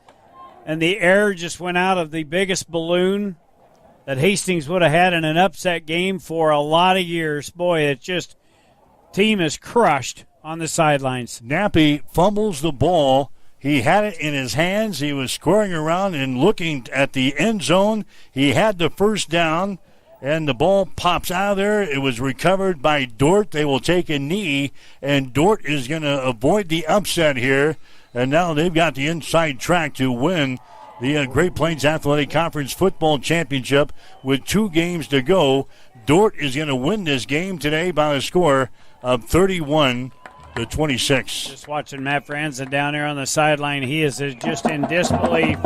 [SPEAKER 9] And the air just went out of the biggest balloon that Hastings would have had in an upset game for a lot of years. Boy, it's just, team is crushed on the sidelines.
[SPEAKER 2] Nappy fumbles the ball. He had it in his hands. He was squaring around and looking at the end zone. He had the 1st down, and the ball pops out of there. It was recovered by Dordt. They will take a knee, and Dordt is going to avoid the upset here. And now they've got the inside track to win the Great Plains Athletic Conference Football Championship with 2 games to go. Dordt is going to win this game today by a score of 31-26.
[SPEAKER 9] Just watching Matt Franzen down there on the sideline. He is just in disbelief.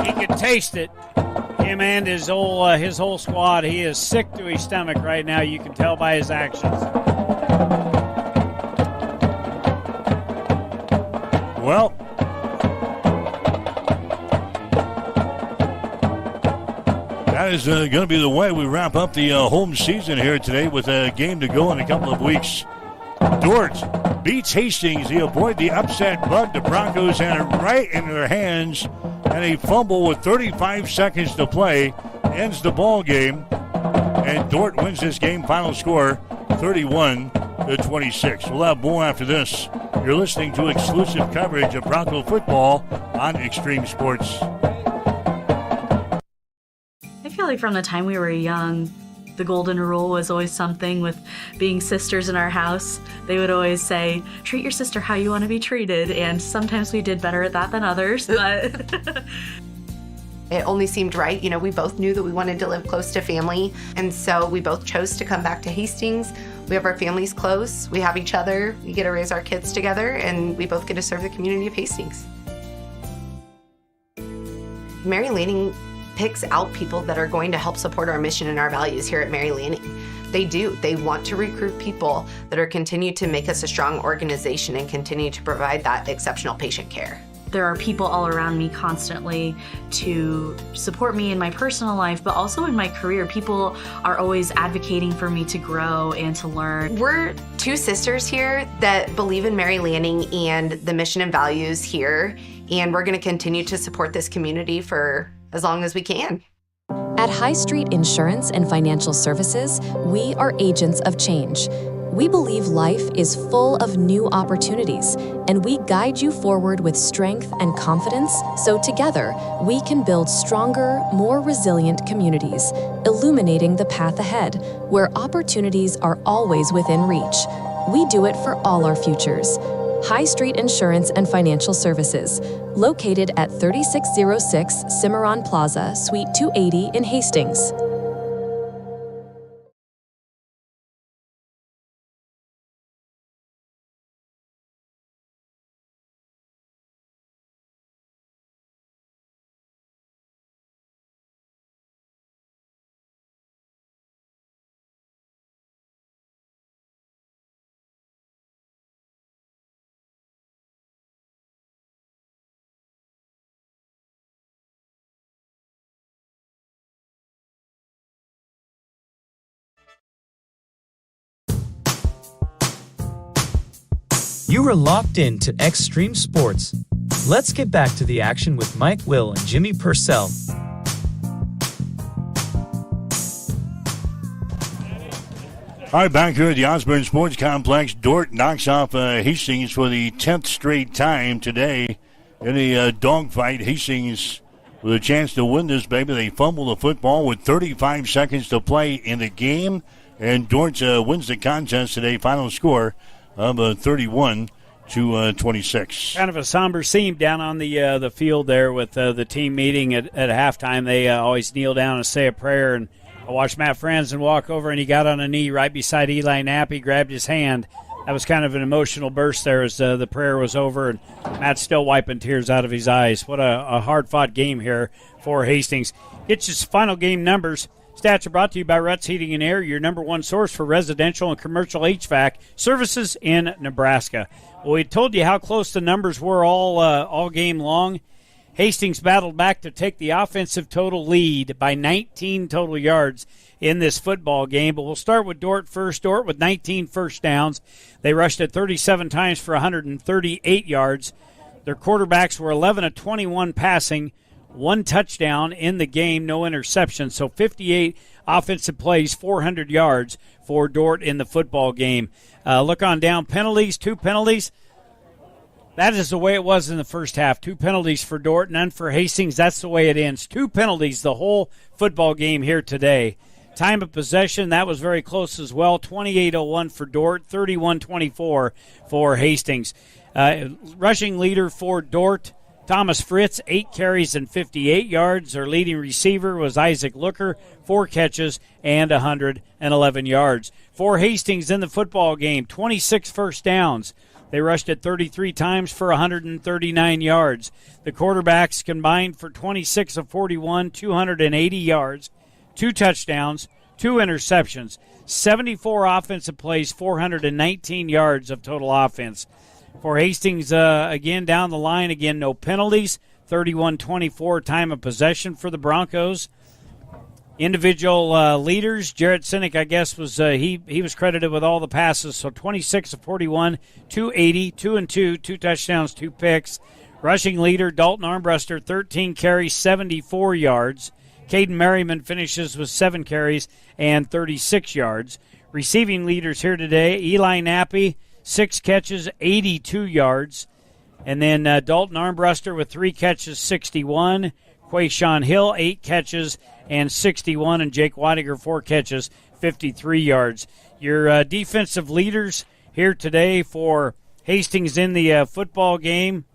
[SPEAKER 9] He could taste it. Him and his whole squad. He is sick to his stomach right now. You can tell by his actions.
[SPEAKER 2] Well, that is going to be the way we wrap up the home season here today with a game to go in a couple of weeks. Dordt beats Hastings. They avoid the upset, but the Broncos had it right in their hands, and a fumble with 35 seconds to play ends the ball game, and Dordt wins this game. Final score 31-26. We'll have more after this. You're listening to exclusive coverage of Bronco football on Extreme Sports.
[SPEAKER 22] I feel like from the time we were young, the golden rule was always something with being sisters in our house. They would always say, treat your sister how you want to be treated. And sometimes we did better at that than others. But
[SPEAKER 21] it only seemed right. You know, we both knew that we wanted to live close to family. And so we both chose to come back to Hastings. We have our families close. We have each other. We get to raise our kids together. And we both get to serve the community of Hastings. Mary Lanning picks out people that are going to help support our mission and our values here at Mary Lanning. They do. They want to recruit people that are continue to make us a strong organization and continue to provide that exceptional patient care.
[SPEAKER 22] There are people all around me constantly to support me in my personal life, but also in my career. People are always advocating for me to grow and to learn.
[SPEAKER 21] We're 2 sisters here that believe in Mary Lanning and the mission and values here, and we're going to continue to support this community for as long as we can.
[SPEAKER 5] At High Street Insurance and Financial Services, we are agents of change. We believe life is full of new opportunities, and we guide you forward with strength and confidence so together we can build stronger, more resilient communities, illuminating the path ahead, where opportunities are always within reach. We do it for all our futures. High Street Insurance and Financial Services, located at 3606 Cimarron Plaza, Suite 280 in Hastings.
[SPEAKER 15] You are locked in to Extreme Sports. Let's get back to the action with Mike Will and Jimmy Purcell.
[SPEAKER 2] All right, back here at the Osborne Sports Complex, Dordt knocks off Hastings for the 10th straight time today in a dogfight. Hastings with a chance to win this, baby. They fumble the football with 35 seconds to play in the game, and Dordt wins the contest today. Final score of 31-26.
[SPEAKER 9] Kind of a somber scene down on the field there with the team meeting at halftime. They always kneel down and say a prayer, and I watched Matt Franzen walk over, and he got on a knee right beside Eli Knapp. He grabbed his hand. That was kind of an emotional burst there as the prayer was over, and Matt's still wiping tears out of his eyes. What a hard-fought game here for Hastings. Get your final game numbers. Stats are brought to you by Ruts Heating and Air, your number one source for residential and commercial HVAC services in Nebraska. Well, we told you how close the numbers were all game long. Hastings battled back to take the offensive total lead by 19 total yards in this football game. But we'll start with Dordt first. Dordt with 19 first downs. They rushed it 37 times for 138 yards. Their quarterbacks were 11 of 21 passing, one touchdown in the game, no interceptions. So 58 offensive plays, 400 yards for Dordt in the football game. Look on down. Penalties, 2 penalties. That is the way it was in the first half. 2 penalties for Dordt, none for Hastings. That's the way it ends. 2 penalties the whole football game here today. Time of possession, that was very close as well. 28:01 for Dordt, 31:24 for Hastings. Rushing leader for Dordt, Thomas Fritz, 8 carries and 58 yards. Their leading receiver was Isaac Looker, 4 catches and 111 yards. For Hastings in the football game, 26 first downs. They rushed it 33 times for 139 yards. The quarterbacks combined for 26 of 41, 280 yards, 2 touchdowns, 2 interceptions, 74 offensive plays, 419 yards of total offense. For Hastings, again, down the line, again, no penalties, 31-24 time of possession for the Broncos. Individual leaders, Jarrett Sinek, I guess, was he was credited with all the passes, so 26 of 41, 280, 2-2, 2 touchdowns, 2 picks. Rushing leader, Dalton Armbruster, 13 carries, 74 yards. Caden Merriman finishes with 7 carries and 36 yards. Receiving leaders here today, Eli Knapp, 6 catches, 82 yards. And then Dalton Armbruster with 3 catches, 61. Quayshawn Hill, 8 catches and 61. And Jake Weidiger, 4 catches, 53 yards. Your defensive leaders here today for Hastings in the football game,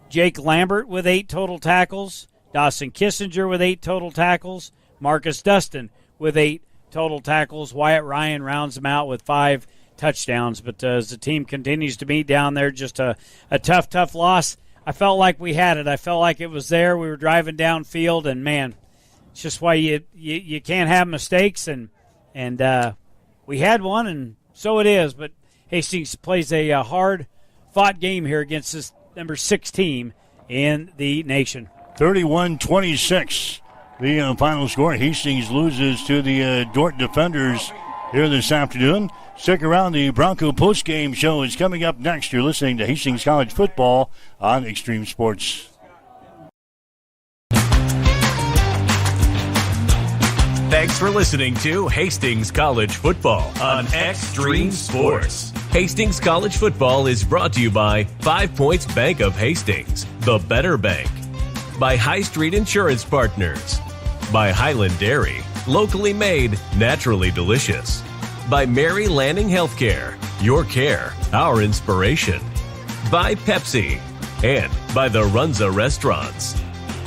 [SPEAKER 9] Jake Lambert with 8 total tackles. Dawson Kissinger with 8 total tackles. Marcus Dustin with 8 total tackles. Wyatt Ryan rounds them out with 5 touchdowns. But as the team continues to meet down there, just a tough loss. I felt like we had it. I felt like it was there. We were driving downfield, and, man, it's just why you can't have mistakes. And we had one, and so it is. But Hastings plays a hard-fought game here against this number 6 team in the nation.
[SPEAKER 2] 31-26, the final score. Hastings loses to the Dordt Defenders here this afternoon. Stick around. The Bronco postgame show is coming up next. You're listening to Hastings College Football on Extreme Sports.
[SPEAKER 7] Thanks for listening to Hastings College Football on Extreme Sports. Hastings College Football is brought to you by 5 Points Bank of Hastings, the better bank. By High Street Insurance Partners. By Highland Dairy, locally made, naturally delicious. By Mary Lanning Healthcare, your care, our inspiration. By Pepsi. And by the Runza Restaurants.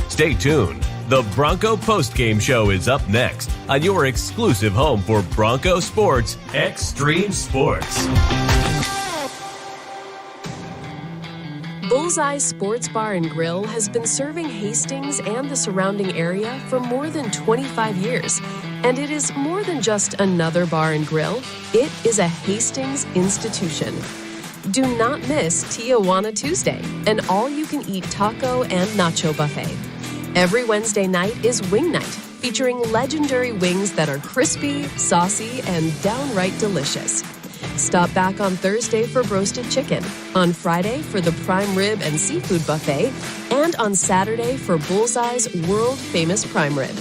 [SPEAKER 7] Stay tuned. The Bronco Postgame Show is up next on your exclusive home for Bronco Sports, Extreme Sports.
[SPEAKER 5] Bullseye Sports Bar and Grill has been serving Hastings and the surrounding area for more than 25 years. And it is more than just another bar and grill. It is a Hastings institution. Do not miss Tijuana Tuesday, an all-you-can-eat taco and nacho buffet. Every Wednesday night is Wing Night, featuring legendary wings that are crispy, saucy, and downright delicious. Stop back on Thursday for roasted chicken, on Friday for the prime rib and seafood buffet, and on Saturday for Bullseye's world-famous prime rib.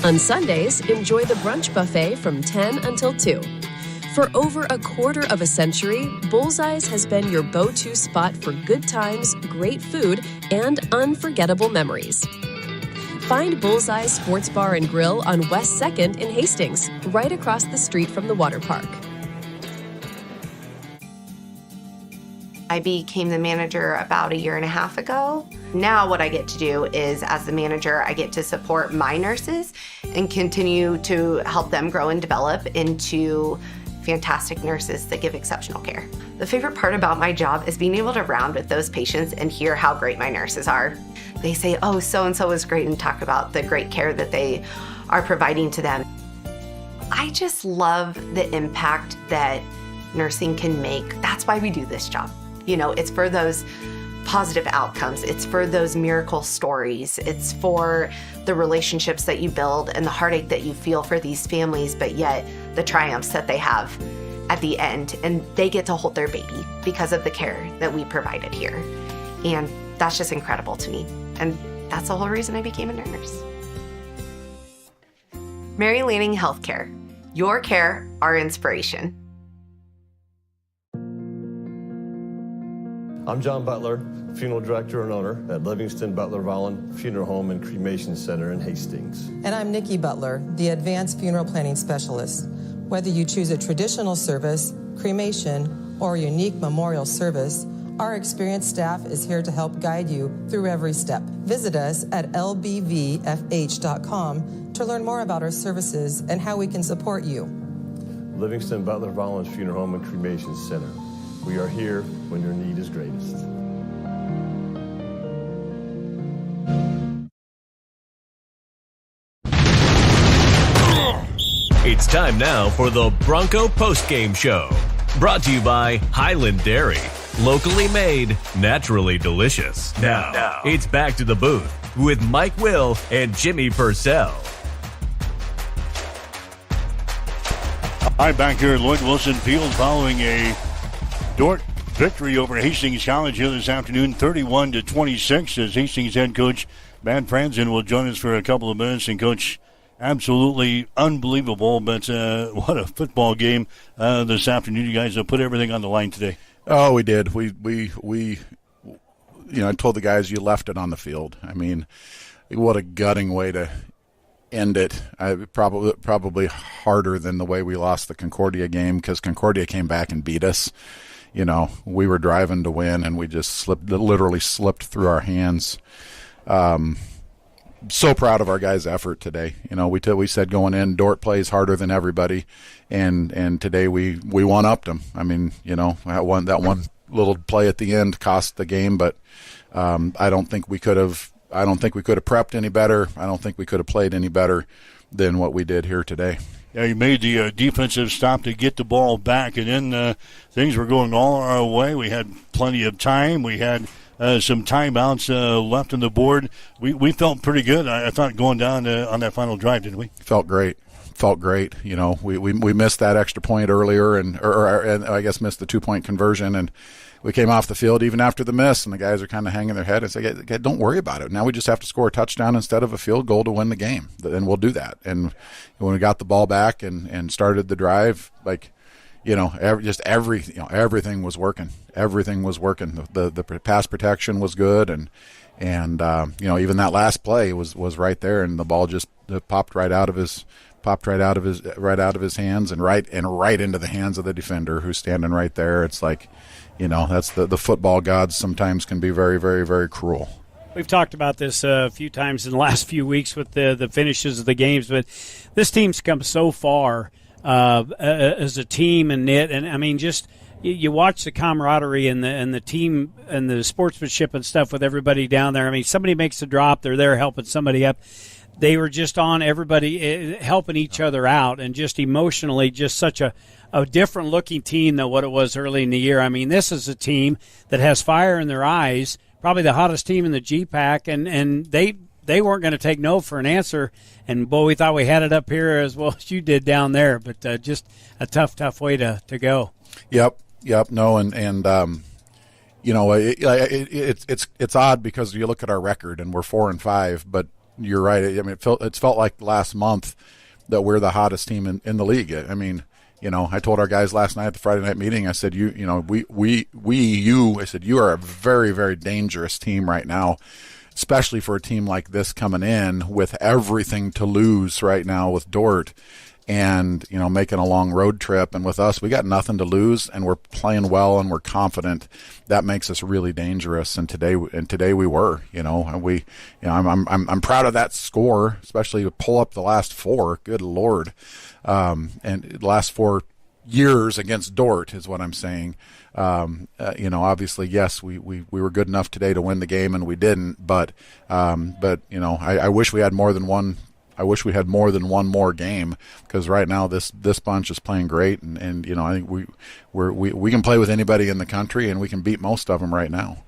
[SPEAKER 5] On Sundays, enjoy the brunch buffet from 10 until 2. For over a quarter of a century, Bullseye's has been your go-to spot for good times, great food, and unforgettable memories. Find Bullseye Sports Bar and Grill on West 2nd in Hastings, right across the street from the water park.
[SPEAKER 21] I became the manager about 1.5 years ago. Now what I get to do is, as the manager, I get to support my nurses and continue to help them grow and develop into fantastic nurses that give exceptional care. The favorite part about my job is being able to round with those patients and hear how great my nurses are. They say, oh, so-and-so is great, and talk about the great care that they are providing to them. I just love the impact that nursing can make. That's why we do this job. You know, it's for those positive outcomes. It's for those miracle stories. It's for the relationships that you build and the heartache that you feel for these families, but yet the triumphs that they have at the end. And they get to hold their baby because of the care that we provided here. And that's just incredible to me. And that's the whole reason I became a nurse. Mary Lanning Healthcare. Your care, our inspiration.
[SPEAKER 16] I'm John Butler, funeral director and owner at Livingston Butler Vollen Funeral Home and Cremation Center in Hastings.
[SPEAKER 17] And I'm Nikki Butler, the advanced funeral planning specialist. Whether you choose a traditional service, cremation, or a unique memorial service, our experienced staff is here to help guide you through every step. Visit us at lbvfh.com to learn more about our services and how we can support you.
[SPEAKER 16] Livingston Butler Vollen Funeral Home and Cremation Center. We are here when your need is greatest.
[SPEAKER 7] It's time now for the Bronco Postgame Show. Brought to you by Highland Dairy. Locally made, naturally delicious. Now, it's back to the booth with Mike Will and Jimmy Purcell.
[SPEAKER 2] Hi, back here at Lloyd Wilson Field following a Dordt victory over Hastings College here this afternoon, 31-26, as Hastings head coach Matt Franzen will join us for a couple of minutes. And, Coach, absolutely unbelievable, but what a football game this afternoon. You guys have put everything on the line today.
[SPEAKER 10] Oh, we did. We I told the guys you left it on the field. I mean, what a gutting way to end it. Probably harder than the way we lost the Concordia game, because Concordia came back and beat us. You know, we were driving to win, and we just literally slipped through our hands. So proud of our guys' effort today. You know, we said going in, Dordt plays harder than everybody, and today we one-upped them. I mean, you know, that one little play at the end cost the game, but I don't think we could have prepped any better. I don't think we could have played any better than what we did here today.
[SPEAKER 2] Yeah, you made the defensive stop to get the ball back, and then things were going all our way. We had plenty of time. We had some timeouts left on the board. We felt pretty good, I thought, going down on that final drive, didn't we?
[SPEAKER 10] Felt great. You know, we missed that extra point earlier, and I guess missed the 2-point conversion, and we came off the field even after the miss, and the guys are kind of hanging their head and say, don't worry about it. Now we just have to score a touchdown instead of a field goal to win the game, and we'll do that. And when we got the ball back and started the drive, like, everything was working. Everything was working. The pass protection was good, and even that last play was right there, and the ball just popped right out of his hands and right into the hands of the defender who's standing right there. It's like, that's the football gods sometimes can be very, very, very cruel.
[SPEAKER 9] We've talked about this a few times in the last few weeks with the finishes of the games, but this team's come so far as a team and knit, and I mean, just you watch the camaraderie and the team and the sportsmanship and stuff with everybody down there. I mean, somebody makes a drop, they're there helping somebody up. They were just on everybody helping each other out, and just emotionally, just such a different looking team than what it was early in the year. I mean, this is a team that has fire in their eyes, probably the hottest team in the GPAC, and they weren't going to take no for an answer. And, boy, we thought we had it up here as well as you did down there, but just a tough way to go.
[SPEAKER 10] Yep. No, it's odd because you look at our record and we're 4-5, but you're right. I mean, it's felt like last month that we're the hottest team in the league. I mean, I told our guys last night at the Friday night meeting, I said, you are a very, very dangerous team right now, especially for a team like this coming in with everything to lose right now with Dort and, making a long road trip. And with us, we got nothing to lose, and we're playing well and we're confident. That makes us really dangerous. And today we were, I'm proud of that score, especially to pull up the last four. Good Lord. And the last 4 years against Dort is what I'm saying. Obviously, yes, we were good enough today to win the game, and we didn't. But I wish we had more than one. I wish we had more than one more game, because right now this bunch is playing great, and I think we can play with anybody in the country, and we can beat most of them right now.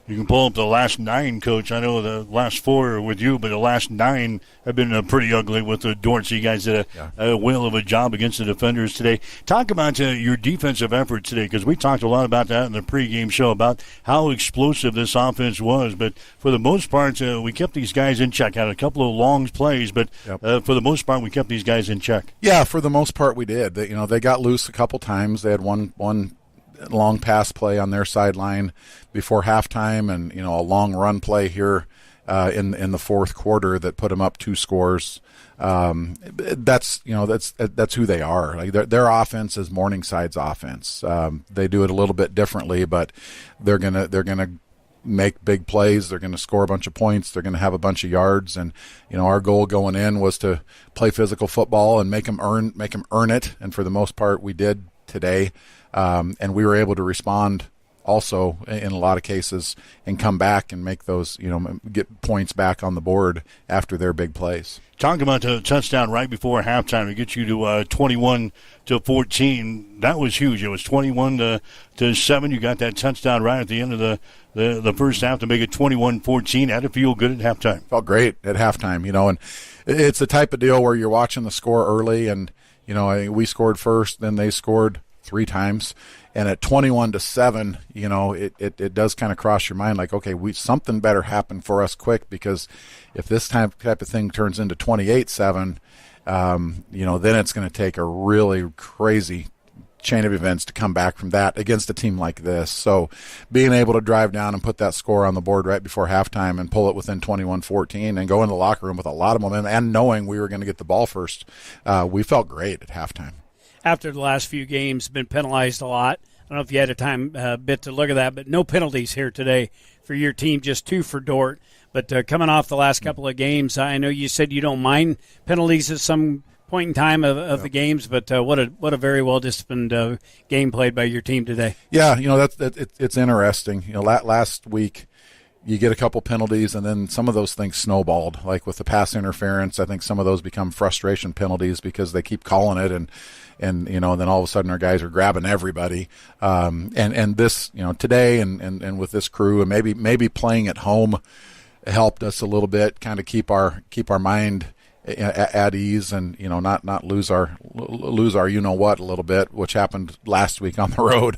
[SPEAKER 2] You can pull up the last 9, Coach. I know the last 4 are with you, but the last 9 have been pretty ugly with the Dort. So you guys did a whale of a job against the defenders today. Talk about your defensive effort today, because we talked a lot about that in the pregame show, about how explosive this offense was. But for the most part, we kept these guys in check. Had a couple of long plays, but for the most part, we kept these guys in check.
[SPEAKER 10] Yeah, for the most part, we did. They got loose a couple times. They had one long pass play on their sideline before halftime, and a long run play here in the fourth quarter that put them up 2 scores. That's who they are. Like their offense is Morningside's offense. They do it a little bit differently, but they're gonna make big plays. They're going to score a bunch of points. They're going to have a bunch of yards. And our goal going in was to play physical football and make them earn it. And for the most part, we did today. And we were able to respond also in a lot of cases and come back and make those, get points back on the board after their big plays.
[SPEAKER 2] Talking about the touchdown right before halftime to get you to 21-14. That was huge. It was 21-7. You got that touchdown right at the end of the first half to make it 21-14. Had to feel good at halftime.
[SPEAKER 10] Felt great at halftime, and it's the type of deal where you're watching the score early, and we scored first, then they scored 3 times, and at 21-7, it does kind of cross your mind, like, okay, something better happen for us quick, because if this type of thing turns into 28-7, then it's going to take a really crazy chain of events to come back from that against a team like this. So being able to drive down and put that score on the board right before halftime and pull it within 21-14 and go in the locker room with a lot of momentum and knowing we were going to get the ball first, we felt great at halftime.
[SPEAKER 9] After the last few games, been penalized a lot. I don't know if you had a bit to look at that, but no penalties here today for your team, just 2 for Dort. But coming off the last couple of games, I know you said you don't mind penalties at some point in time of the games, but what a very well disciplined game played by your team today.
[SPEAKER 10] Yeah, it's interesting. Last week you get a couple penalties, and then some of those things snowballed. Like with the pass interference, I think some of those become frustration penalties because they keep calling it, and then all of a sudden our guys are grabbing everybody. And this, today and with this crew, and maybe playing at home helped us a little bit, kind of keep our mind at ease, and not lose our what a little bit, which happened last week on the road.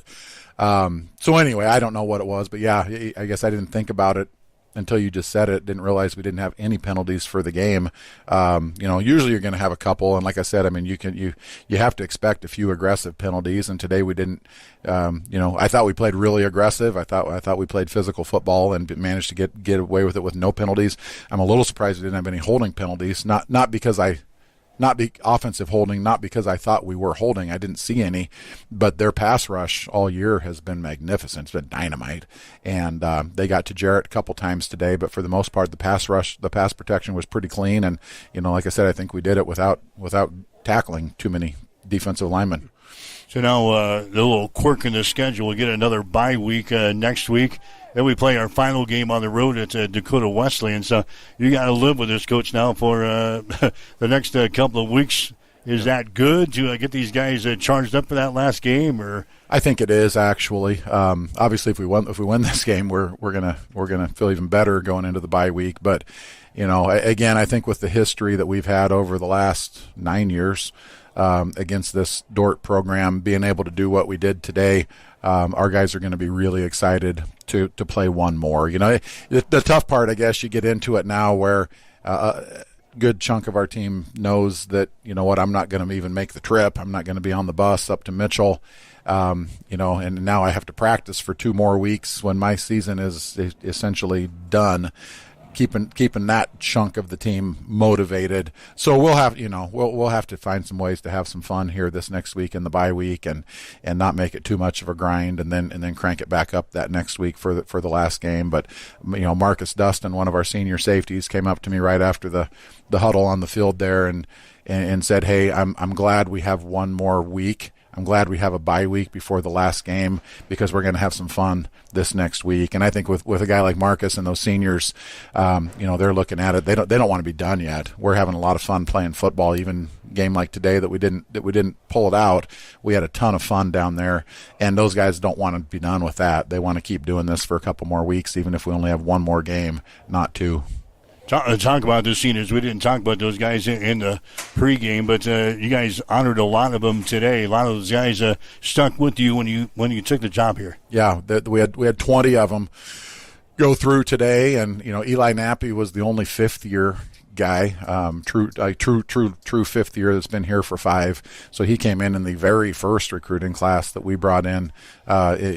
[SPEAKER 10] So anyway, I don't know what it was, but yeah, I guess I didn't think about it until you just said it. Didn't realize we didn't have any penalties for the game. Usually you're going to have a couple, and like I said, I mean, you have to expect a few aggressive penalties, and today we didn't. I thought we played really aggressive. I thought we played physical football and managed to get away with it with no penalties. I'm a little surprised we didn't have any holding penalties. Not because offensive holding, not because I thought we were holding. I didn't see any, but their pass rush all year has been magnificent. It's been dynamite, and they got to Jarrett a couple times today, but for the most part, the pass protection was pretty clean, and like I said, I think we did it without tackling too many defensive linemen.
[SPEAKER 2] So now the little quirk in the schedule, we'll get another bye week next week. Then we play our final game on the road at Dakota Wesleyan. So you got to live with this, Coach, now for the next couple of weeks. Is that good to get these guys charged up for that last game? Or
[SPEAKER 10] I think it is, actually. Obviously, if we win this game, we're gonna feel even better going into the bye week. But again, I think with the history that we've had over the last 9 years against this Dort program, being able to do what we did today. Our guys are going to be really excited to play one more. The tough part, I guess, you get into it now where a good chunk of our team knows that, I'm not going to even make the trip. I'm not going to be on the bus up to Mitchell. And now I have to practice for 2 more weeks when my season is essentially done. Keeping that chunk of the team motivated. So we'll have we'll have to find some ways to have some fun here this next week in the bye week and not make it too much of a grind and then crank it back up that next week for the last game. But Marcus Dustin, one of our senior safeties, came up to me right after the huddle on the field there and said, "Hey, I'm glad we have one more week. I'm glad we have a bye week before the last game because we're going to have some fun this next week." And I think with a guy like Marcus and those seniors, they're looking at it. They don't want to be done yet. We're having a lot of fun playing football. Even a game like today that we didn't pull it out, we had a ton of fun down there. And those guys don't want to be done with that. They want to keep doing this for a couple more weeks, even if we only have one more game, not 2.
[SPEAKER 2] Talk about the seniors. We didn't talk about those guys in the pregame, but you guys honored a lot of them today. A lot of those guys stuck with you when you took the job here.
[SPEAKER 10] Yeah, we had 20 of them go through today, and Eli Nappy was the only 5th year guy, true 5th year that's been here for 5. So he came in the very first recruiting class that we brought in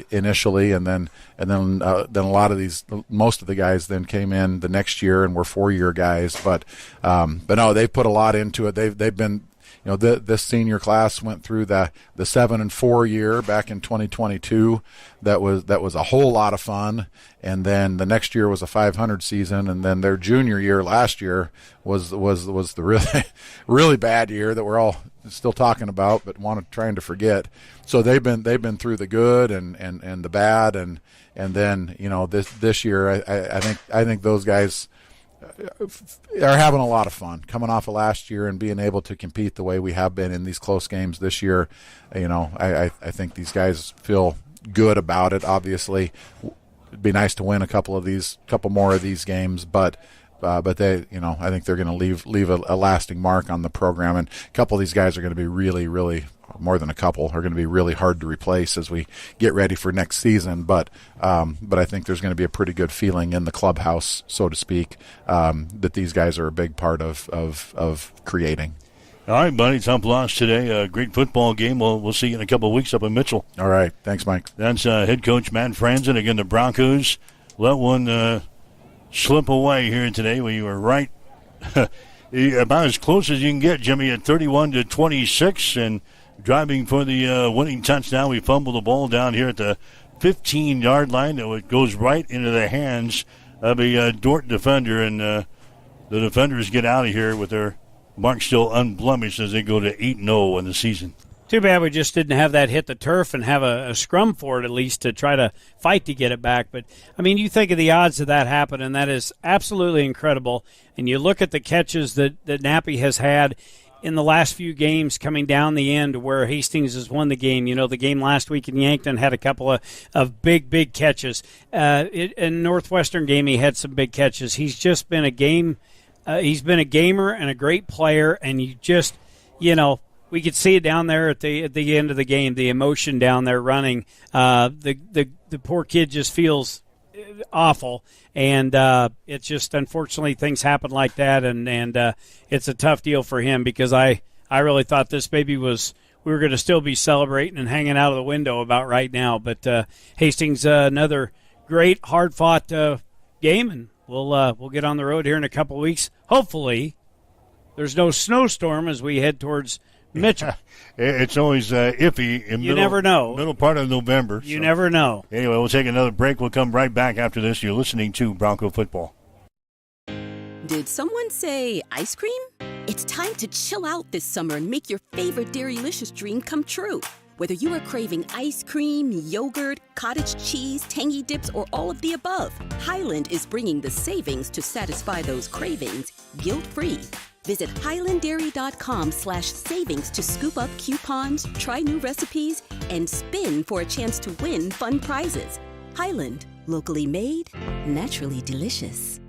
[SPEAKER 10] initially, and then a lot of most of the guys then came in the next year and were 4-year guys. But no, they put a lot into it. They've been. This senior class went through the 7 and 4 year back in 2022. That was a whole lot of fun. And then the next year was a 500 season. And then their junior year last year was the really really bad year that we're all still talking about, but trying to forget. So they've been through the good and the bad, and then this year I think those guys are having a lot of fun coming off of last year and being able to compete the way we have been in these close games this year. I think these guys feel good about it. Obviously, it'd be nice to win a couple more of these games, but they, I think they're going to leave a lasting mark on the program. And a couple of these guys are going to be really, really, more than a couple, are going to be really hard to replace as we get ready for next season. But I think there's going to be a pretty good feeling in the clubhouse, so to speak, that these guys are a big part of creating.
[SPEAKER 2] All right, buddy. Tough loss today. A great football game. We'll see you in a couple of weeks up in Mitchell.
[SPEAKER 10] All right. Thanks, Mike.
[SPEAKER 2] That's head coach Matt Franzen. Again, the Broncos let one slip away here today. Well, you were right about as close as you can get, Jimmy, at 31-26, and driving for the winning touchdown. We fumbled the ball down here at the 15-yard line. It goes right into the hands of a Dort defender, and the defenders get out of here with their mark still unblemished as they go to 8-0 in the season.
[SPEAKER 9] Too bad we just didn't have that hit the turf and have a scrum for it at least to try to fight to get it back. But, I mean, you think of the odds of that happening, and that is absolutely incredible. And you look at the catches that Nappy has had in the last few games coming down the end where Hastings has won the game. The game last week in Yankton had a couple of big catches. In Northwestern game, he had some big catches. He's just been a gamer and a great player, and you just, we could see it down there at the end of the game, the emotion down there running. The poor kid just feels awful, and it's just unfortunately things happen like that, and it's a tough deal for him because I really thought this baby we were going to still be celebrating and hanging out of the window about right now. But Hastings, another great, hard-fought game, and we'll get on the road here in a couple weeks. Hopefully there's no snowstorm as we head towards Mitchell.
[SPEAKER 2] It's always iffy in
[SPEAKER 9] never know.
[SPEAKER 2] Middle part of November.
[SPEAKER 9] You never know.
[SPEAKER 2] Anyway, we'll take another break. We'll come right back after this. You're listening to Bronco Football.
[SPEAKER 1] Did someone say ice cream? It's time to chill out this summer and make your favorite Dairylicious dream come true. Whether you are craving ice cream, yogurt, cottage cheese, tangy dips, or all of the above, Highland is bringing the savings to satisfy those cravings guilt-free. Visit highlanddairy.com/savings to scoop up coupons, try new recipes, and spin for a chance to win fun prizes. Highland, locally made, naturally delicious.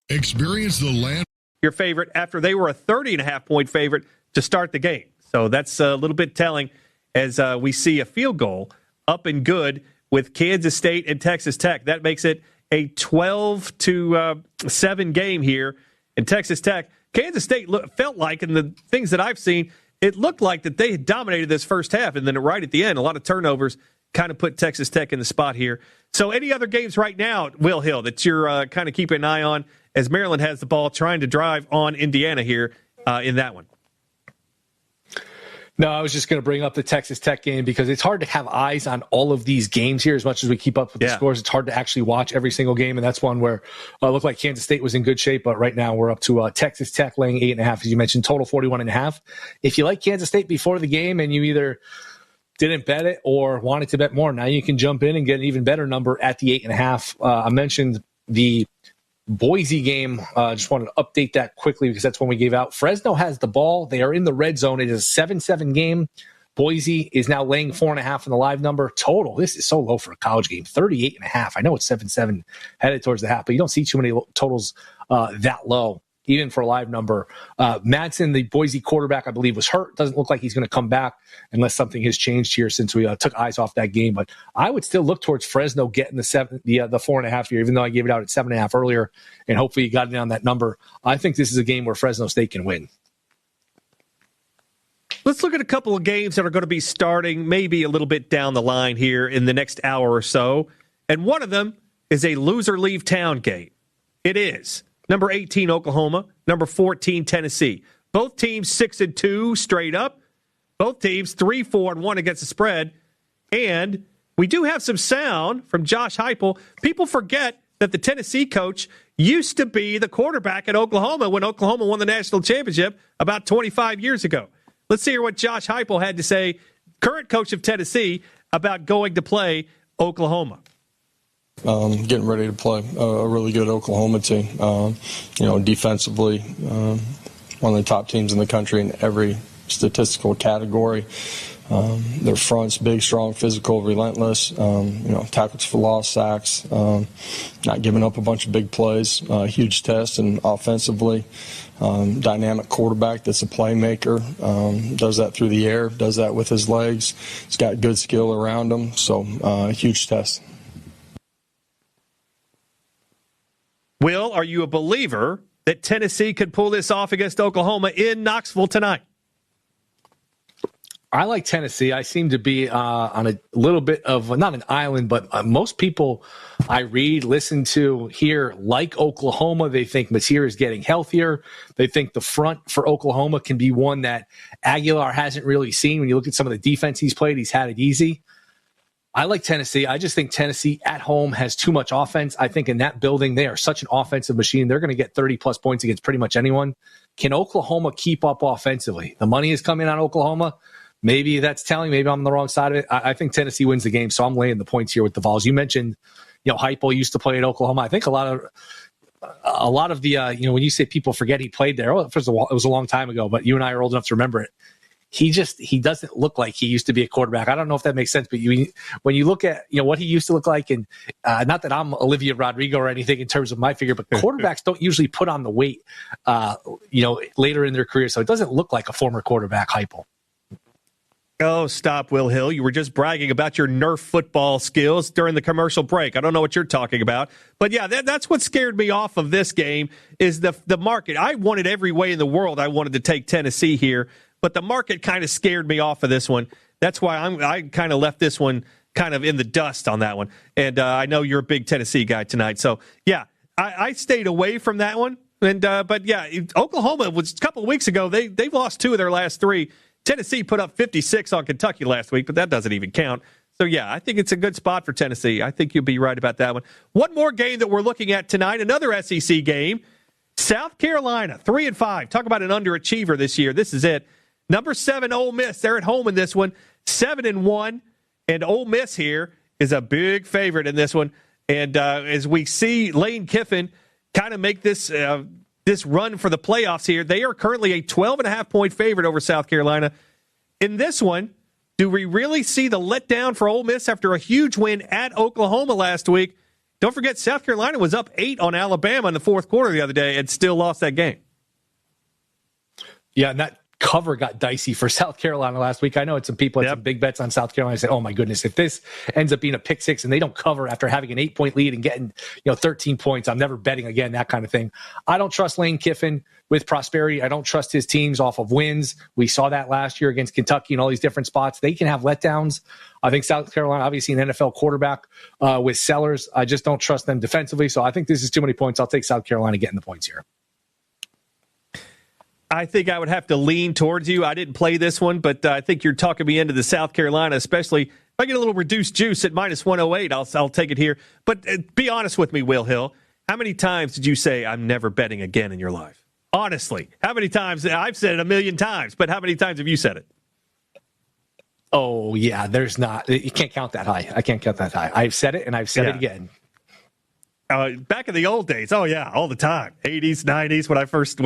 [SPEAKER 19] Experience the land. Your favorite after they were a 30.5-point favorite to start the game. So that's a little bit telling as we see a field goal up and good with Kansas State and Texas Tech. That makes it a 12-7 game here in Texas Tech. Kansas State felt like, in the things that I've seen, it looked like that they had dominated this first half, and then right at the end, a lot of turnovers kind of put Texas Tech in the spot here. So any other games right now, Will Hill, that you're kind of keeping an eye on as Maryland has the ball trying to drive on Indiana here in that one?
[SPEAKER 23] No, I was just going to bring up the Texas Tech game because it's hard to have eyes on all of these games here as much as we keep up with the scores. It's hard to actually watch every single game, and that's one where it looked like Kansas State was in good shape, but right now we're up to Texas Tech laying 8.5, as you mentioned, total 41.5. If you like Kansas State before the game and you either didn't bet it or wanted to bet more, now you can jump in and get an even better number at the 8.5. I mentioned the Boise game, just wanted to update that quickly because that's when we gave out. Fresno has the ball. They are in the red zone. It is a 7-7 game. Boise is now laying 4.5 in the live number. Total, this is so low for a college game, 38.5. I know it's 7-7 headed towards the half, but you don't see too many totals that low, even for a live number. Madsen, the Boise quarterback, I believe, was hurt. Doesn't look like he's going to come back unless something has changed here since we took eyes off that game. But I would still look towards Fresno getting the 4.5 here, even though I gave it out at 7.5 earlier, and hopefully you got it on that number. I think this is a game where Fresno State can win.
[SPEAKER 19] Let's look at a couple of games that are going to be starting maybe a little bit down the line here in the next hour or so. And one of them is a loser leave town game. It is number 18, Oklahoma, number 14, Tennessee. Both teams 6-2 straight up. Both teams 3-4-1 against the spread. And we do have some sound from Josh Heupel. People forget that the Tennessee coach used to be the quarterback at Oklahoma when Oklahoma won the national championship about 25 years ago. Let's hear what Josh Heupel had to say, current coach of Tennessee, about going to play Oklahoma.
[SPEAKER 11] Getting ready to play a really good Oklahoma team. Defensively, one of the top teams in the country in every statistical category. Their front's big, strong, physical, relentless. Tackles for loss, sacks, not giving up a bunch of big plays. Huge test, and offensively, dynamic quarterback that's a playmaker. Does that through the air, does that with his legs. He's got good skill around him, so huge test.
[SPEAKER 19] Will, are you a believer that Tennessee could pull this off against Oklahoma in Knoxville tonight?
[SPEAKER 23] I like Tennessee. I seem to be on a little bit of, not an island, but most people I read, listen to, hear like Oklahoma. They think Mateer is getting healthier. They think the front for Oklahoma can be one that Aguilar hasn't really seen. When you look at some of the defense he's played, he's had it easy. I like Tennessee. I just think Tennessee at home has too much offense. I think in that building, they are such an offensive machine. They're going to get 30-plus points against pretty much anyone. Can Oklahoma keep up offensively? The money is coming on Oklahoma. Maybe that's telling. Maybe I'm on the wrong side of it. I think Tennessee wins the game, so I'm laying the points here with the Vols. You mentioned, Heupel used to play at Oklahoma. I think a lot of the, when you say people forget he played there, first of all, it was a long time ago, but you and I are old enough to remember it. He doesn't look like he used to be a quarterback. I don't know if that makes sense, but when you look at what he used to look like, and not that I'm Olivia Rodrigo or anything in terms of my figure, but quarterbacks don't usually put on the weight, later in their career, so it doesn't look like a former quarterback, Heupel.
[SPEAKER 19] Oh, stop, Will Hill. You were just bragging about your Nerf football skills during the commercial break. I don't know what you're talking about. But, yeah, that's what scared me off of this game is the market. I wanted every way in the world I wanted to take Tennessee here, but the market kind of scared me off of this one. That's why I kind of left this one kind of in the dust on that one. And I know you're a big Tennessee guy tonight. So, yeah, I stayed away from that one. And but, yeah, Oklahoma was a couple of weeks ago. They've lost 2 of their last 3. Tennessee put up 56 on Kentucky last week, but that doesn't even count. So, yeah, I think it's a good spot for Tennessee. I think you'll be right about that one. One more game that we're looking at tonight, another SEC game. South Carolina, 3-5. Talk about an underachiever this year. This is it. Number 7, Ole Miss. They're at home in this one, 7-1. And Ole Miss here is a big favorite in this one. And as we see Lane Kiffin kind of make this run for the playoffs here, they are currently a 12.5-point favorite over South Carolina. In this one, do we really see the letdown for Ole Miss after a huge win at Oklahoma last week? Don't forget, South Carolina was up 8 on Alabama in the fourth quarter the other day and still lost that game.
[SPEAKER 23] Yeah, and that cover got dicey for South Carolina last week. I know it's some people had some big bets on South Carolina. Say, oh my goodness, if this ends up being a pick 6 and they don't cover after having an 8-point lead and getting 13 points, I'm never betting again, that kind of thing. I don't trust Lane Kiffin with prosperity. I don't trust his teams off of wins. We saw that last year against Kentucky and all these different spots. They can have letdowns. I think South Carolina, obviously an NFL quarterback with Sellers. I just don't trust them defensively. So I think this is too many points. I'll take South Carolina getting the points here.
[SPEAKER 19] I think I would have to lean towards you. I didn't play this one, but I think you're talking me into the South Carolina, especially if I get a little reduced juice at -108, I'll take it here. But be honest with me, Will Hill. How many times did you say, I'm never betting again in your life? Honestly, how many times? I've said it 1,000,000 times, but how many times have you said it?
[SPEAKER 23] Oh, yeah, there's not. You can't count that high. I can't count that high. I've said it, and I've said it again.
[SPEAKER 19] Back in the old days, all the time. 80s, 90s, when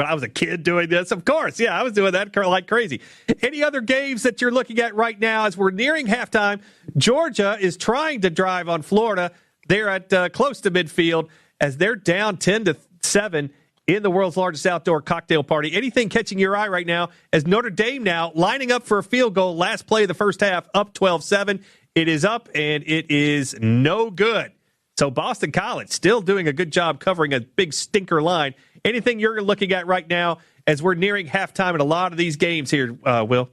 [SPEAKER 19] I was a kid doing this, of course. Yeah, I was doing that like crazy. Any other games that you're looking at right now as we're nearing halftime? Georgia is trying to drive on Florida. They're at close to midfield as they're down 10-7 in the world's largest outdoor cocktail party. Anything catching your eye right now as Notre Dame now lining up for a field goal, last play of the first half, up 12-7. It is up, and it is no good. So Boston College still doing a good job covering a big stinker line. Anything you're looking at right now as we're nearing halftime in a lot of these games here, Will?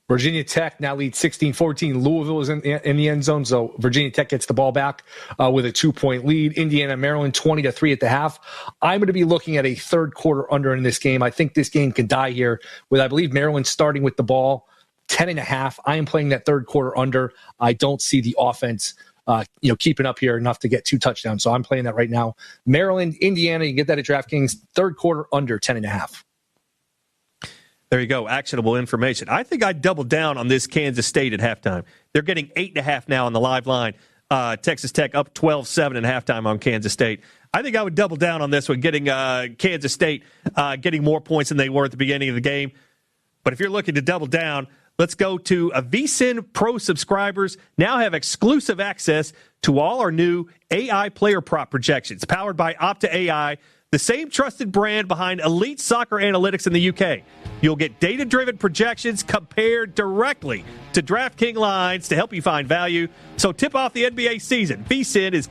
[SPEAKER 23] Virginia Tech now leads 16-14. Louisville is in the end zone, so Virginia Tech gets the ball back with a 2-point lead. Indiana, Maryland, 20-3 at the half. I'm going to be looking at a third quarter under in this game. I think this game can die here with, I believe, Maryland starting with the ball, 10.5. I am playing that third quarter under. I don't see the offense keeping up here enough to get 2 touchdowns. So I'm playing that right now. Maryland, Indiana, you can get that at DraftKings. Third quarter under 10.5.
[SPEAKER 19] There you go. Actionable information. I think I'd double down on this Kansas State at halftime. They're getting 8.5 now on the live line. Texas Tech up 12-7 at halftime on Kansas State. I think I would double down on this one, getting Kansas State getting more points than they were at the beginning of the game. But if you're looking to double down, let's go to VSiN Pro subscribers now have exclusive access to all our new AI player prop projections powered by Opta AI, the same trusted brand behind elite soccer analytics in the UK. You'll get data-driven projections compared directly to DraftKings lines to help you find value. So tip off the NBA season. VSiN is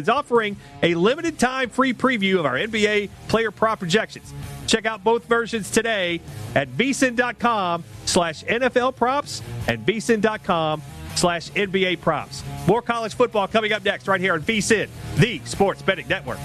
[SPEAKER 19] offering a limited-time free preview of our NBA player prop projections. Check out both versions today at vsin.com/NFL props and vsin.com/NBA props. More college football coming up next right here on VSiN, the Sports Betting Network.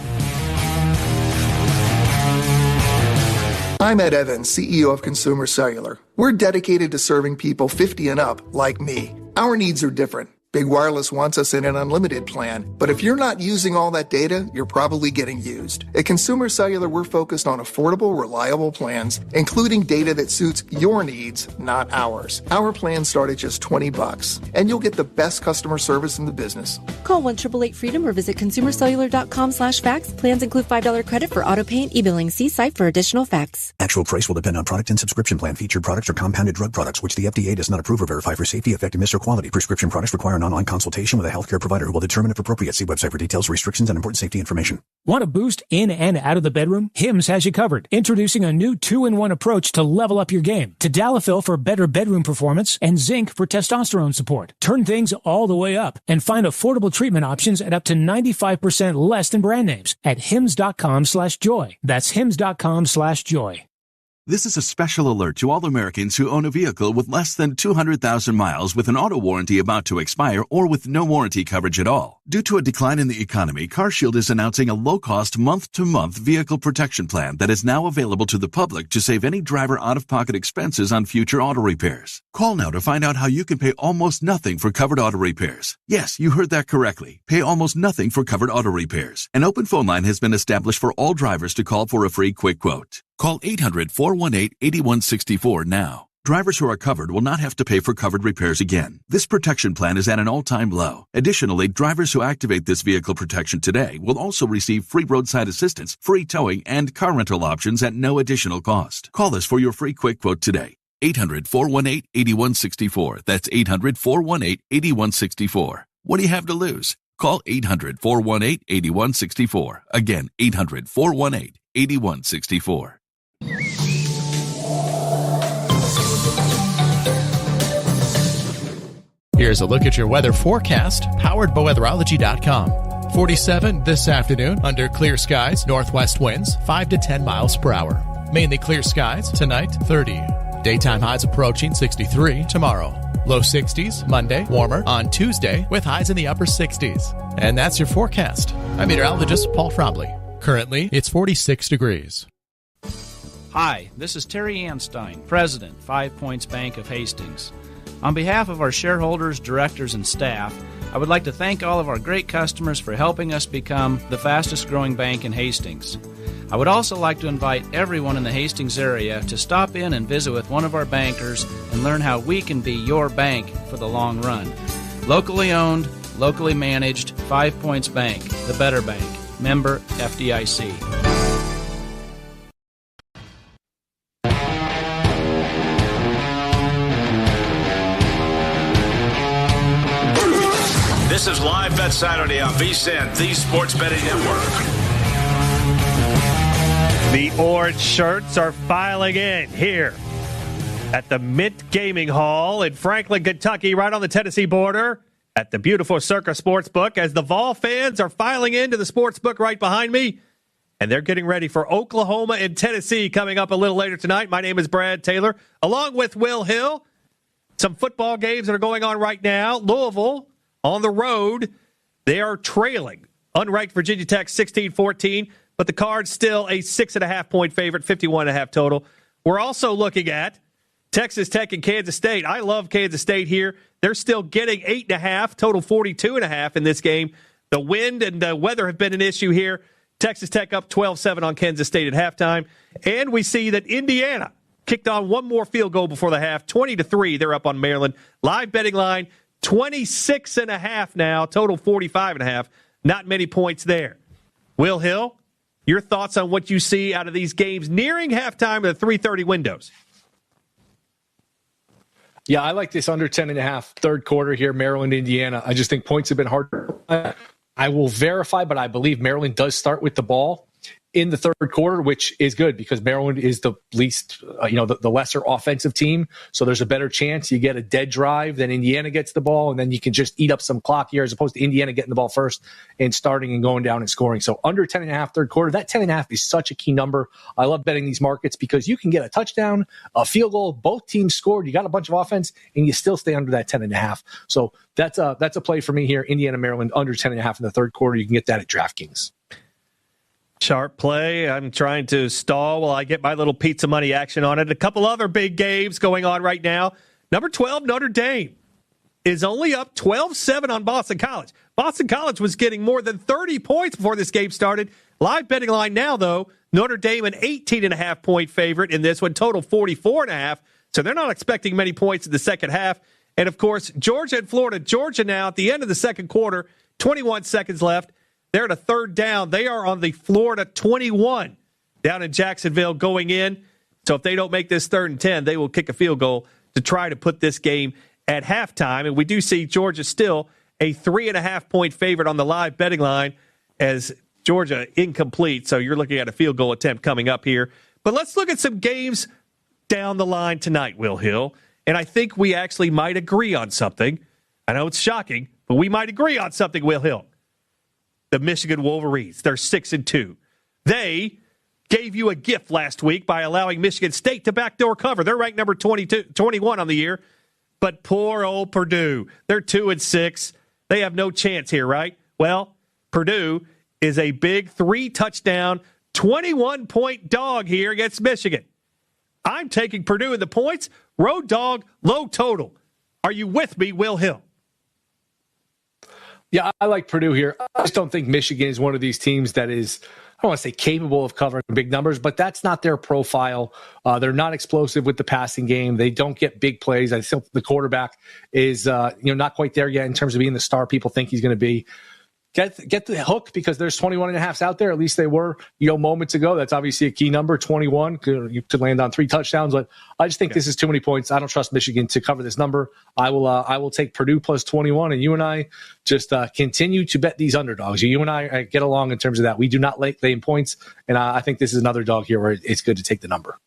[SPEAKER 3] I'm Ed Evans, CEO of Consumer Cellular. We're dedicated to serving people 50 and up like me. Our needs are different. Big Wireless wants us in an unlimited plan, but if you're not using all that data, you're probably getting used. At Consumer Cellular, we're focused on affordable, reliable plans, including data that suits your needs, not ours. Our plans start at just $20, and you'll get the best customer service in the business.
[SPEAKER 13] Call 1-888-FREEDOM or visit consumercellular.com/facts. Plans include $5 credit for auto pay and e-billing. See site for additional facts.
[SPEAKER 18] Actual price will depend on product and subscription plan. Featured products are compounded drug products, which the FDA does not approve or verify for safety, effectiveness, or quality. Prescription products require an online consultation with a healthcare provider who will determine if appropriate. See website for details, restrictions, and important safety information.
[SPEAKER 24] Want a boost in and out of the bedroom? Hims has you covered. Introducing a new 2-in-1 approach to level up your game. Tadalafil for better bedroom performance and zinc for testosterone support. Turn things all the way up and find affordable treatment options at up to 95% less than brand names at hims.com/joy. That's hims.com/joy.
[SPEAKER 25] This is a special alert to all Americans who own a vehicle with less than 200,000 miles with an auto warranty about to expire or with no warranty coverage at all. Due to a decline in the economy, CarShield is announcing a low-cost month-to-month vehicle protection plan that is now available to the public to save any driver out-of-pocket expenses on future auto repairs. Call now to find out how you can pay almost nothing for covered auto repairs. Yes, you heard that correctly. Pay almost nothing for covered auto repairs. An open phone line has been established for all drivers to call for a free quick quote. Call 800-418-8164 now. Drivers who are covered will not have to pay for covered repairs again. This protection plan is at an all-time low. Additionally, drivers who activate this vehicle protection today will also receive free roadside assistance, free towing, and car rental options at no additional cost. Call us for your free quick quote today. 800-418-8164. That's 800-418-8164. What do you have to lose? Call 800-418-8164. Again, 800-418-8164.
[SPEAKER 26] Here's a look at your weather forecast, powered by weatherology.com. 47 this afternoon under clear skies, northwest winds 5 to 10 miles per hour. Mainly clear skies tonight, 30. Daytime highs approaching 63 tomorrow. Low 60s Monday, warmer on Tuesday with highs in the upper 60s. And that's your forecast. I'm meteorologist Paul Frobley. Currently, it's 46 degrees.
[SPEAKER 4] Hi, this is Terry Anstein, President, 5 Points Bank of Hastings. On behalf of our shareholders, directors, and staff, I would like to thank all of our great customers for helping us become the fastest growing bank in Hastings. I would also like to invite everyone in the Hastings area to stop in and visit with one of our bankers and learn how we can be your bank for the long run. Locally owned, locally managed, 5 Points Bank, the better bank. Member FDIC.
[SPEAKER 6] This is Live Bet Saturday on VSiN, the Sports Betting Network.
[SPEAKER 19] The orange shirts are filing in here at the Mint Gaming Hall in Franklin, Kentucky, right on the Tennessee border at the beautiful Circa Sportsbook, as the Vol fans are filing into the sportsbook right behind me, and they're getting ready for Oklahoma and Tennessee coming up a little later tonight. My name is Brad Taylor, along with Will Hill. Some football games that are going on right now. Louisville on the road, they are trailing unranked Virginia Tech 16-14, but the Cards still a 6.5-point favorite, 51.5 total. We're also looking at Texas Tech and Kansas State. I love Kansas State here. They're still getting 8.5, total 42.5 in this game. The wind and the weather have been an issue here. Texas Tech up 12-7 on Kansas State at halftime. And we see that Indiana kicked on one more field goal before the half, 20-3. They're up on Maryland. Live betting line, 26.5 now, total 45.5. Not many points there. Will Hill, your thoughts on what you see out of these games nearing halftime of the 3:30 windows?
[SPEAKER 23] Yeah, I like this under 10.5 third quarter here, Maryland, Indiana. I just think points have been hard. I will verify, but I believe Maryland does start with the ball in the third quarter, which is good because Maryland is the least, the lesser offensive team. So there's a better chance you get a dead drive than Indiana gets the ball, and then you can just eat up some clock here as opposed to Indiana getting the ball first and starting and going down and scoring. So under 10.5 third quarter, that 10.5 is such a key number. I love betting these markets because you can get a touchdown, a field goal, both teams scored, you got a bunch of offense, and you still stay under that 10.5. So that's a play for me here. Indiana, Maryland, under 10.5 in the third quarter. You can get that at DraftKings.
[SPEAKER 19] Sharp play. I'm trying to stall while I get my little pizza money action on it. A couple other big games going on right now. Number 12, Notre Dame, is only up 12-7 on Boston College. Boston College was getting more than 30 points before this game started. Live betting line now, though, Notre Dame an 18.5-point favorite in this one, total 44.5. So they're not expecting many points in the second half. And, of course, Georgia and Florida. Georgia now at the end of the second quarter, 21 seconds left. They're at a third down. They are on the Florida 21 down in Jacksonville going in. So if they don't make this 3rd and 10, they will kick a field goal to try to put this game at halftime. And we do see Georgia still a 3.5-point favorite on the live betting line as Georgia incomplete. So you're looking at a field goal attempt coming up here. But let's look at some games down the line tonight, Will Hill. And I think we actually might agree on something. I know it's shocking, but we might agree on something, Will Hill. The Michigan Wolverines, they're 6-2. They gave you a gift last week by allowing Michigan State to backdoor cover. They're ranked number 21 on the year. But poor old Purdue, they're 2-6. They have no chance here, right? Well, Purdue is a big 3-touchdown, 21-point dog here against Michigan. I'm taking Purdue in the points. Road dog, low total. Are you with me, Will Hill?
[SPEAKER 23] Yeah, I like Purdue here. I just don't think Michigan is one of these teams that is, I don't want to say capable of covering big numbers, but that's not their profile. They're not explosive with the passing game. They don't get big plays. I think the quarterback is not quite there yet in terms of being the star people think he's going to be. Get the hook because there's 21.5s out there. At least they were, moments ago. That's obviously a key number, 21. You could land on 3 touchdowns, but I just think this is too many points. I don't trust Michigan to cover this number. I will take Purdue plus 21, and you and I just continue to bet these underdogs. You and I get along in terms of that. We do not like laying points, and I think this is another dog here where it's good to take the number.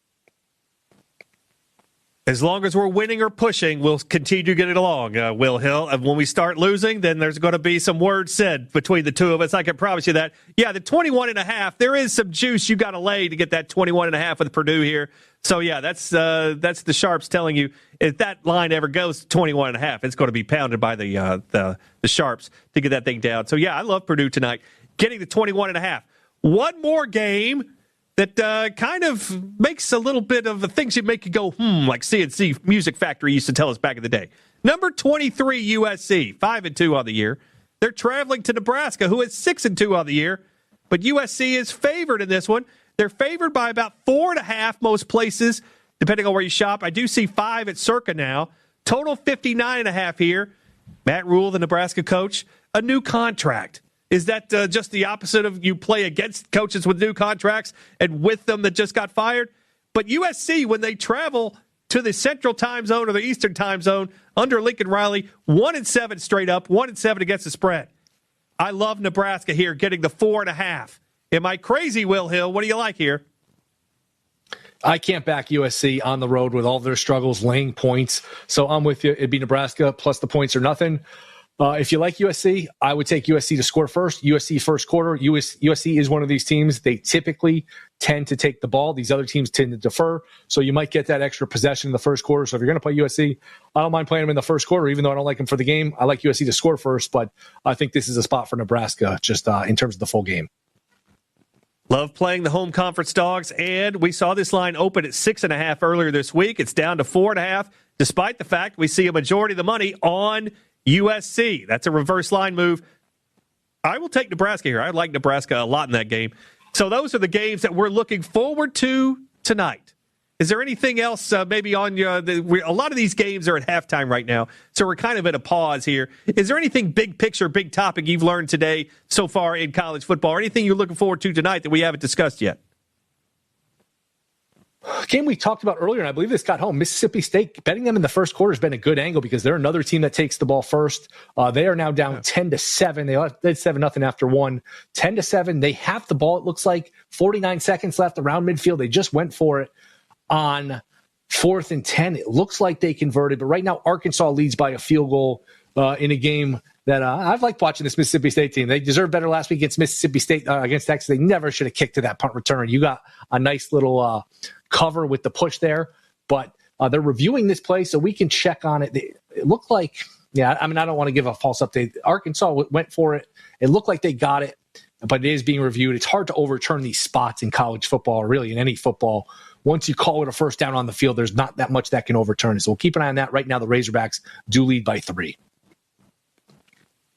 [SPEAKER 19] As long as we're winning or pushing, we'll continue to get it along, Will Hill. And when we start losing, then there's going to be some words said between the two of us. I can promise you that. Yeah, the 21.5, there is some juice you got to lay to get that 21.5 with Purdue here. So, yeah, that's the Sharps telling you if that line ever goes to 21.5, it's going to be pounded by the Sharps to get that thing down. So, yeah, I love Purdue tonight, getting the 21.5. One more game that kind of makes a little bit of the things that make you go, like CNC Music Factory used to tell us back in the day. Number 23, USC, 5-2 on the year. They're traveling to Nebraska, who is 6-2 on the year. But USC is favored in this one. They're favored by about 4.5 most places, depending on where you shop. I do see 5 at Circa now. Total 59.5 here. Matt Rule, the Nebraska coach, a new contract? Is that just the opposite of you play against coaches with new contracts and with them that just got fired? But USC, when they travel to the Central Time Zone or the Eastern Time Zone under Lincoln Riley, 1-7 straight up, 1-7 against the spread. I love Nebraska here getting the 4.5. Am I crazy, Will Hill? What do you like here?
[SPEAKER 23] I can't back USC on the road with all their struggles laying points. So I'm with you. It'd be Nebraska plus the points or nothing. If you like USC, I would take USC to score first. USC first quarter. USC is one of these teams. They typically tend to take the ball. These other teams tend to defer. So you might get that extra possession in the first quarter. So if you're going to play USC, I don't mind playing them in the first quarter, even though I don't like them for the game. I like USC to score first, but I think this is a spot for Nebraska just in terms of the full game.
[SPEAKER 19] Love playing the home conference dogs, and we saw this line open at 6.5 earlier this week. It's down to 4.5, despite the fact we see a majority of the money on USC. That's a reverse line move. I will take Nebraska here. I like Nebraska a lot in that game. So those are the games that we're looking forward to tonight. Is there anything else maybe on a lot of these games are at halftime right now, so we're kind of at a pause here. Is there anything big picture, big topic you've learned today so far in college football, or anything you're looking forward to tonight that we haven't discussed yet?
[SPEAKER 23] Game we talked about earlier, and I believe this got home. Mississippi State, betting them in the first quarter has been a good angle because they're another team that takes the ball first. They are now down 10-7. They led 7-0 after one. 10-7. They have the ball. It looks like 49 seconds left around midfield. They just went for it on 4th and 10. It looks like they converted, but right now Arkansas leads by a field goal in a game that I've liked watching this Mississippi State team. They deserved better last week against Mississippi State, against Texas. They never should have kicked to that punt return. You got a nice little cover with the push there, but they're reviewing this play so we can check on it. It looked like, I don't want to give a false update. Arkansas went for it. It looked like they got it, but it is being reviewed. It's hard to overturn these spots in college football, or really in any football. Once you call it a first down on the field, there's not that much that can overturn it. So we'll keep an eye on that. Right now, the Razorbacks do lead by 3.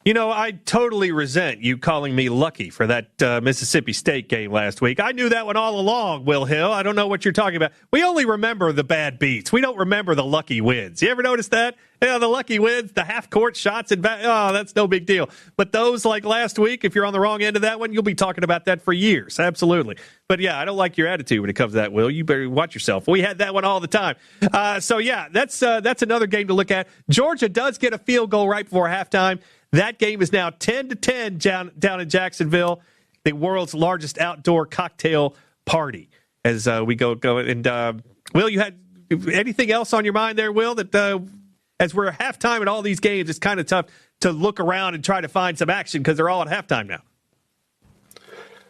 [SPEAKER 19] You know, I totally resent you calling me lucky for that Mississippi State game last week. I knew that one all along, Will Hill. I don't know what you're talking about. We only remember the bad beats. We don't remember the lucky wins. You ever notice that? Yeah, the lucky wins, the half-court shots, and that's no big deal. But those like last week, if you're on the wrong end of that one, you'll be talking about that for years. Absolutely. But, yeah, I don't like your attitude when it comes to that, Will. You better watch yourself. We had that one all the time. That's another game to look at. Georgia does get a field goal right before halftime. That game is now 10-10 down in Jacksonville, the world's largest outdoor cocktail party. As we go and Will, you had anything else on your mind there, Will? That as we're at halftime in all these games, it's kind of tough to look around and try to find some action because they're all at halftime now.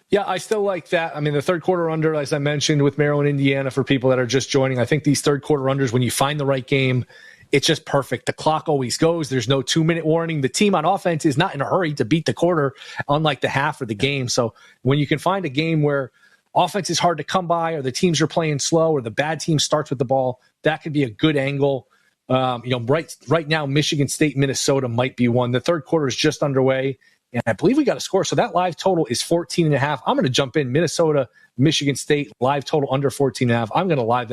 [SPEAKER 23] Yeah, I still like that. I mean, the third quarter under, as I mentioned, with Maryland, Indiana, for people that are just joining, I think these third quarter unders, when you find the right game, it's just perfect. The clock always goes. There's no 2-minute warning. The team on offense is not in a hurry to beat the quarter, unlike the half or the game. So when you can find a game where offense is hard to come by, or the teams are playing slow, or the bad team starts with the ball, that could be a good angle. Right now, Michigan State, Minnesota might be one. The third quarter is just underway, and I believe we got a score. So that live total is 14.5. I'm going to jump in Minnesota, Michigan State, live total under 14.5. I'm going to live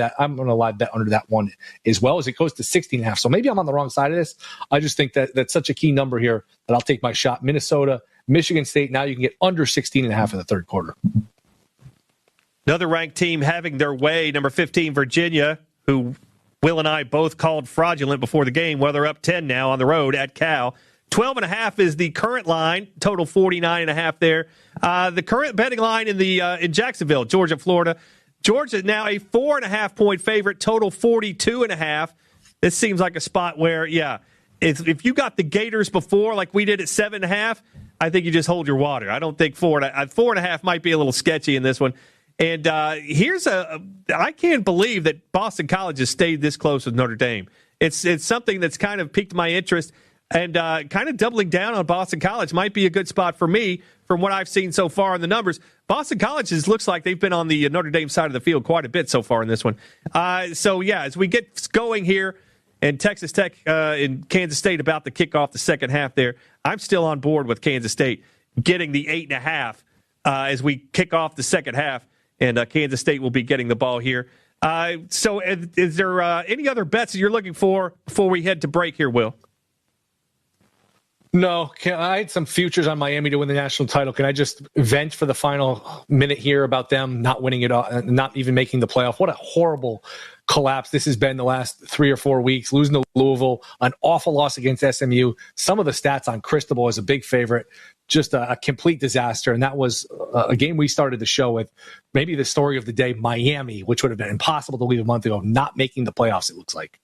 [SPEAKER 23] bet under that one as well, as it goes to 16.5. So maybe I'm on the wrong side of this. I just think that that's such a key number here that I'll take my shot. Minnesota, Michigan State. Now you can get under 16.5 in the third quarter.
[SPEAKER 19] Another ranked team having their way, number 15, Virginia, who Will and I both called fraudulent before the game. Well, they're up 10 now on the road at Cal. 12.5 is the current line, total 49.5 there. The current betting line in Jacksonville, Georgia, Florida. Georgia is now a 4.5-point favorite, total 42.5. This seems like a spot where, if you got the Gators before, like we did at 7.5, I think you just hold your water. I don't think 4.5 might be a little sketchy in this one. And I can't believe that Boston College has stayed this close with Notre Dame. It's something that's kind of piqued my interest. And kind of doubling down on Boston College might be a good spot for me from what I've seen so far in the numbers. Boston College looks like they've been on the Notre Dame side of the field quite a bit so far in this one. As we get going here, and Texas Tech and Kansas State about to kick off the second half there, I'm still on board with Kansas State getting the 8.5 as we kick off the second half, and Kansas State will be getting the ball here. Is there any other bets that you're looking for before we head to break here, Will?
[SPEAKER 23] No, I had some futures on Miami to win the national title. Can I just vent for the final minute here about them not winning it, not even making the playoff? What a horrible collapse this has been the last 3 or 4 weeks. Losing to Louisville, an awful loss against SMU. Some of the stats on Cristobal as a big favorite, just a complete disaster. And that was a game we started the show with. Maybe the story of the day, Miami, which would have been impossible to leave a month ago, not making the playoffs, it looks like.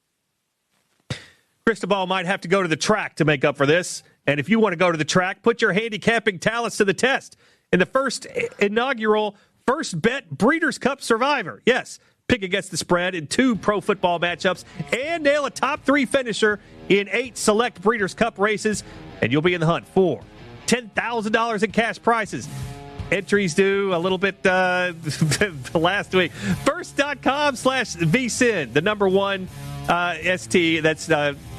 [SPEAKER 19] Cristobal might have to go to the track to make up for this. And if you want to go to the track, put your handicapping talents to the test in the first inaugural First Bet Breeders' Cup Survivor. Yes, pick against the spread in 2 pro football matchups and nail a top 3 finisher in 8 select Breeders' Cup races, and you'll be in the hunt for $10,000 in cash prizes. Entries due a little bit last week. First.com/VSIN, the number one ST. That's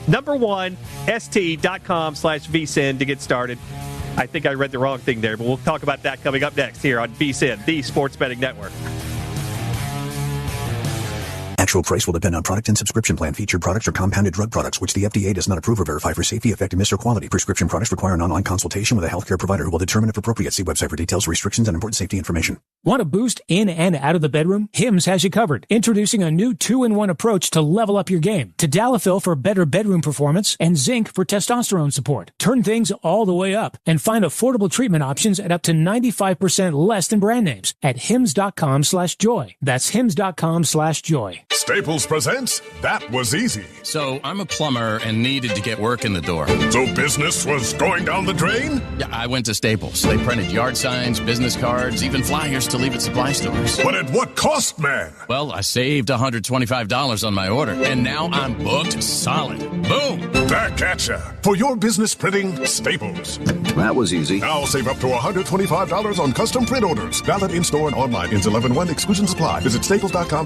[SPEAKER 19] number one ST.com/VSIN to get started. I think I read the wrong thing there, but we'll talk about that coming up next here on VSIN, the Sports Betting Network.
[SPEAKER 18] Actual price will depend on product and subscription plan. Featured products are compounded drug products, which the FDA does not approve or verify for safety, effectiveness, or quality. Prescription products require an online consultation with a healthcare provider who will determine if appropriate. See website for details, restrictions, and important safety information.
[SPEAKER 24] Want a boost in and out of the bedroom? Hims has you covered. Introducing a new 2-in-1 approach to level up your game. Tadalafil for better bedroom performance and zinc for testosterone support. Turn things all the way up and find affordable treatment options at up to 95% less than brand names at hims.com/joy. That's hims.com/joy.
[SPEAKER 8] Staples presents That Was Easy.
[SPEAKER 12] So I'm a plumber and needed to get work in the door.
[SPEAKER 8] So business was going down the drain?
[SPEAKER 12] Yeah, I went to Staples. They printed yard signs, business cards, even flyers to leave at supply stores.
[SPEAKER 8] But at what cost, man?
[SPEAKER 12] Well, I saved $125 on my order, and now I'm booked solid. Boom!
[SPEAKER 8] Back at ya. For your business printing, Staples.
[SPEAKER 14] That was easy.
[SPEAKER 8] Now save up to $125 on custom print orders. Valid in-store and online. Ends 11/1. Exclusions apply. Visit staples.com/.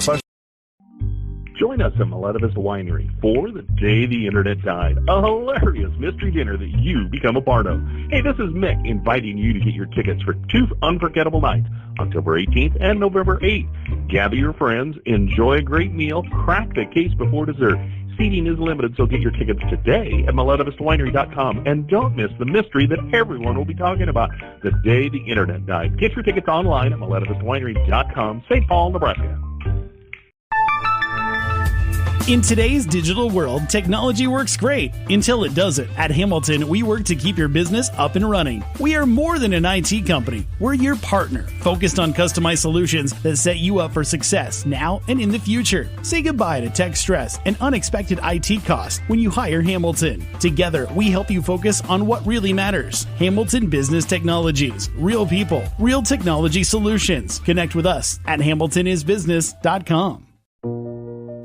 [SPEAKER 15] Join us at Maletivist Winery for The Day the Internet Died, a hilarious mystery dinner that you become a part of. Hey, this is Mick inviting you to get your tickets for 2 unforgettable nights, October 18th and November 8th. Gather your friends, enjoy a great meal, crack the case before dessert. Seating is limited, so get your tickets today at MaletivistWinery.com. And don't miss the mystery that everyone will be talking about, The Day the Internet Died. Get your tickets online at MaletivistWinery.com, St. Paul, Nebraska.
[SPEAKER 20] In today's digital world, technology works great until it doesn't. At Hamilton, we work to keep your business up and running. We are more than an IT company. We're your partner, focused on customized solutions that set you up for success now and in the future. Say goodbye to tech stress and unexpected IT costs when you hire Hamilton. Together, we help you focus on what really matters. Hamilton Business Technologies. Real people, real technology solutions. Connect with us at HamiltonIsBusiness.com.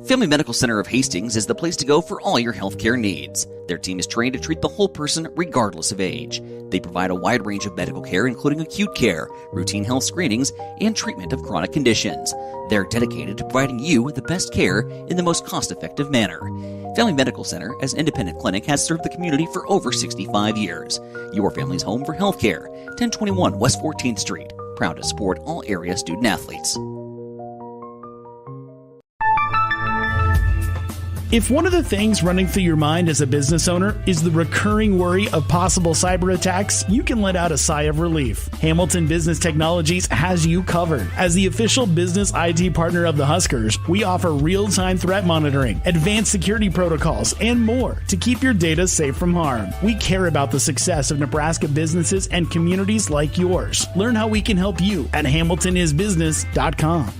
[SPEAKER 22] Family Medical Center of Hastings is the place to go for all your healthcare needs. Their team is trained to treat the whole person regardless of age. They provide a wide range of medical care, including acute care, routine health screenings, and treatment of chronic conditions. They're dedicated to providing you the best care in the most cost-effective manner. Family Medical Center, as an independent clinic, has served the community for over 65 years. Your family's home for healthcare. 1021 West 14th Street. Proud to support all area student-athletes.
[SPEAKER 20] If one of the things running through your mind as a business owner is the recurring worry of possible cyber attacks, you can let out a sigh of relief. Hamilton Business Technologies has you covered. As the official business IT partner of the Huskers, we offer real-time threat monitoring, advanced security protocols, and more to keep your data safe from harm. We care about the success of Nebraska businesses and communities like yours. Learn how we can help you at HamiltonIsBusiness.com.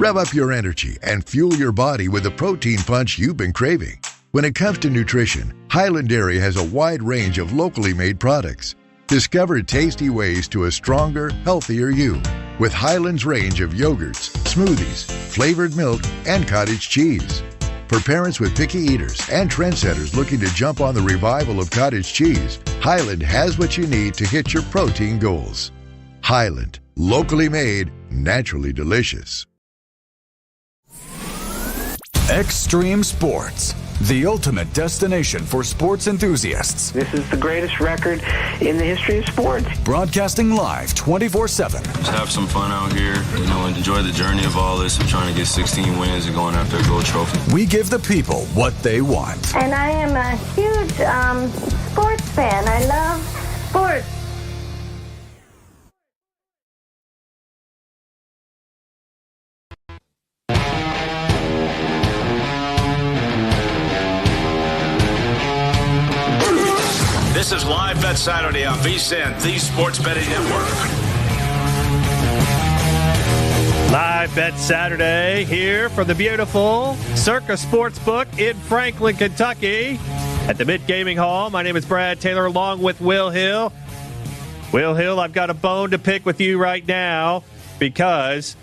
[SPEAKER 27] Rev up your energy and fuel your body with the protein punch you've been craving. When it comes to nutrition, Highland Dairy has a wide range of locally made products. Discover tasty ways to a stronger, healthier you with Highland's range of yogurts, smoothies, flavored milk, and cottage cheese. For parents with picky eaters and trendsetters looking to jump on the revival of cottage cheese, Highland has what you need to hit your protein goals. Highland, locally made, naturally delicious.
[SPEAKER 28] Extreme Sports, the ultimate destination for sports enthusiasts.
[SPEAKER 29] This is the greatest record in the history of sports.
[SPEAKER 28] Broadcasting live 24/7.
[SPEAKER 30] Just have some fun out here,
[SPEAKER 5] enjoy the journey of all this, of trying to get 16 wins and going after a gold trophy.
[SPEAKER 28] We give the people what they want.
[SPEAKER 7] And I am a huge sports fan. I love sports.
[SPEAKER 6] This is Live Bet Saturday on VSiN, the Sports Betting Network.
[SPEAKER 19] Live Bet Saturday here from the beautiful Circa Sportsbook in Franklin, Kentucky at the Mid Gaming Hall. My name is Brad Taylor along with Will Hill. Will Hill, I've got a bone to pick with you right now because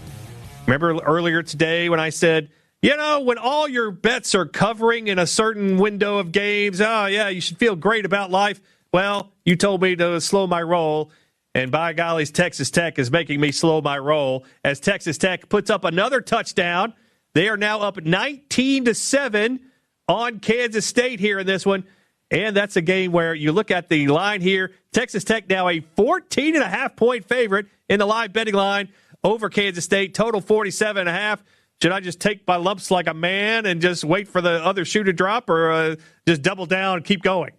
[SPEAKER 19] remember earlier today when I said, you know, when all your bets are covering in a certain window of games, oh, yeah, you should feel great about life. Well, you told me to slow my roll, and by golly, Texas Tech is making me slow my roll as Texas Tech puts up another touchdown. They are now up 19-7 on Kansas State here in this one, and that's a game where you look at the line here. Texas Tech now a 14.5-point favorite in the live betting line over Kansas State, total 47.5. Should I just take my lumps like a man and just wait for the other shoe to drop, or just double down and keep going?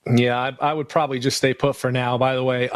[SPEAKER 23] Yeah, I would probably just stay put for now. By the way,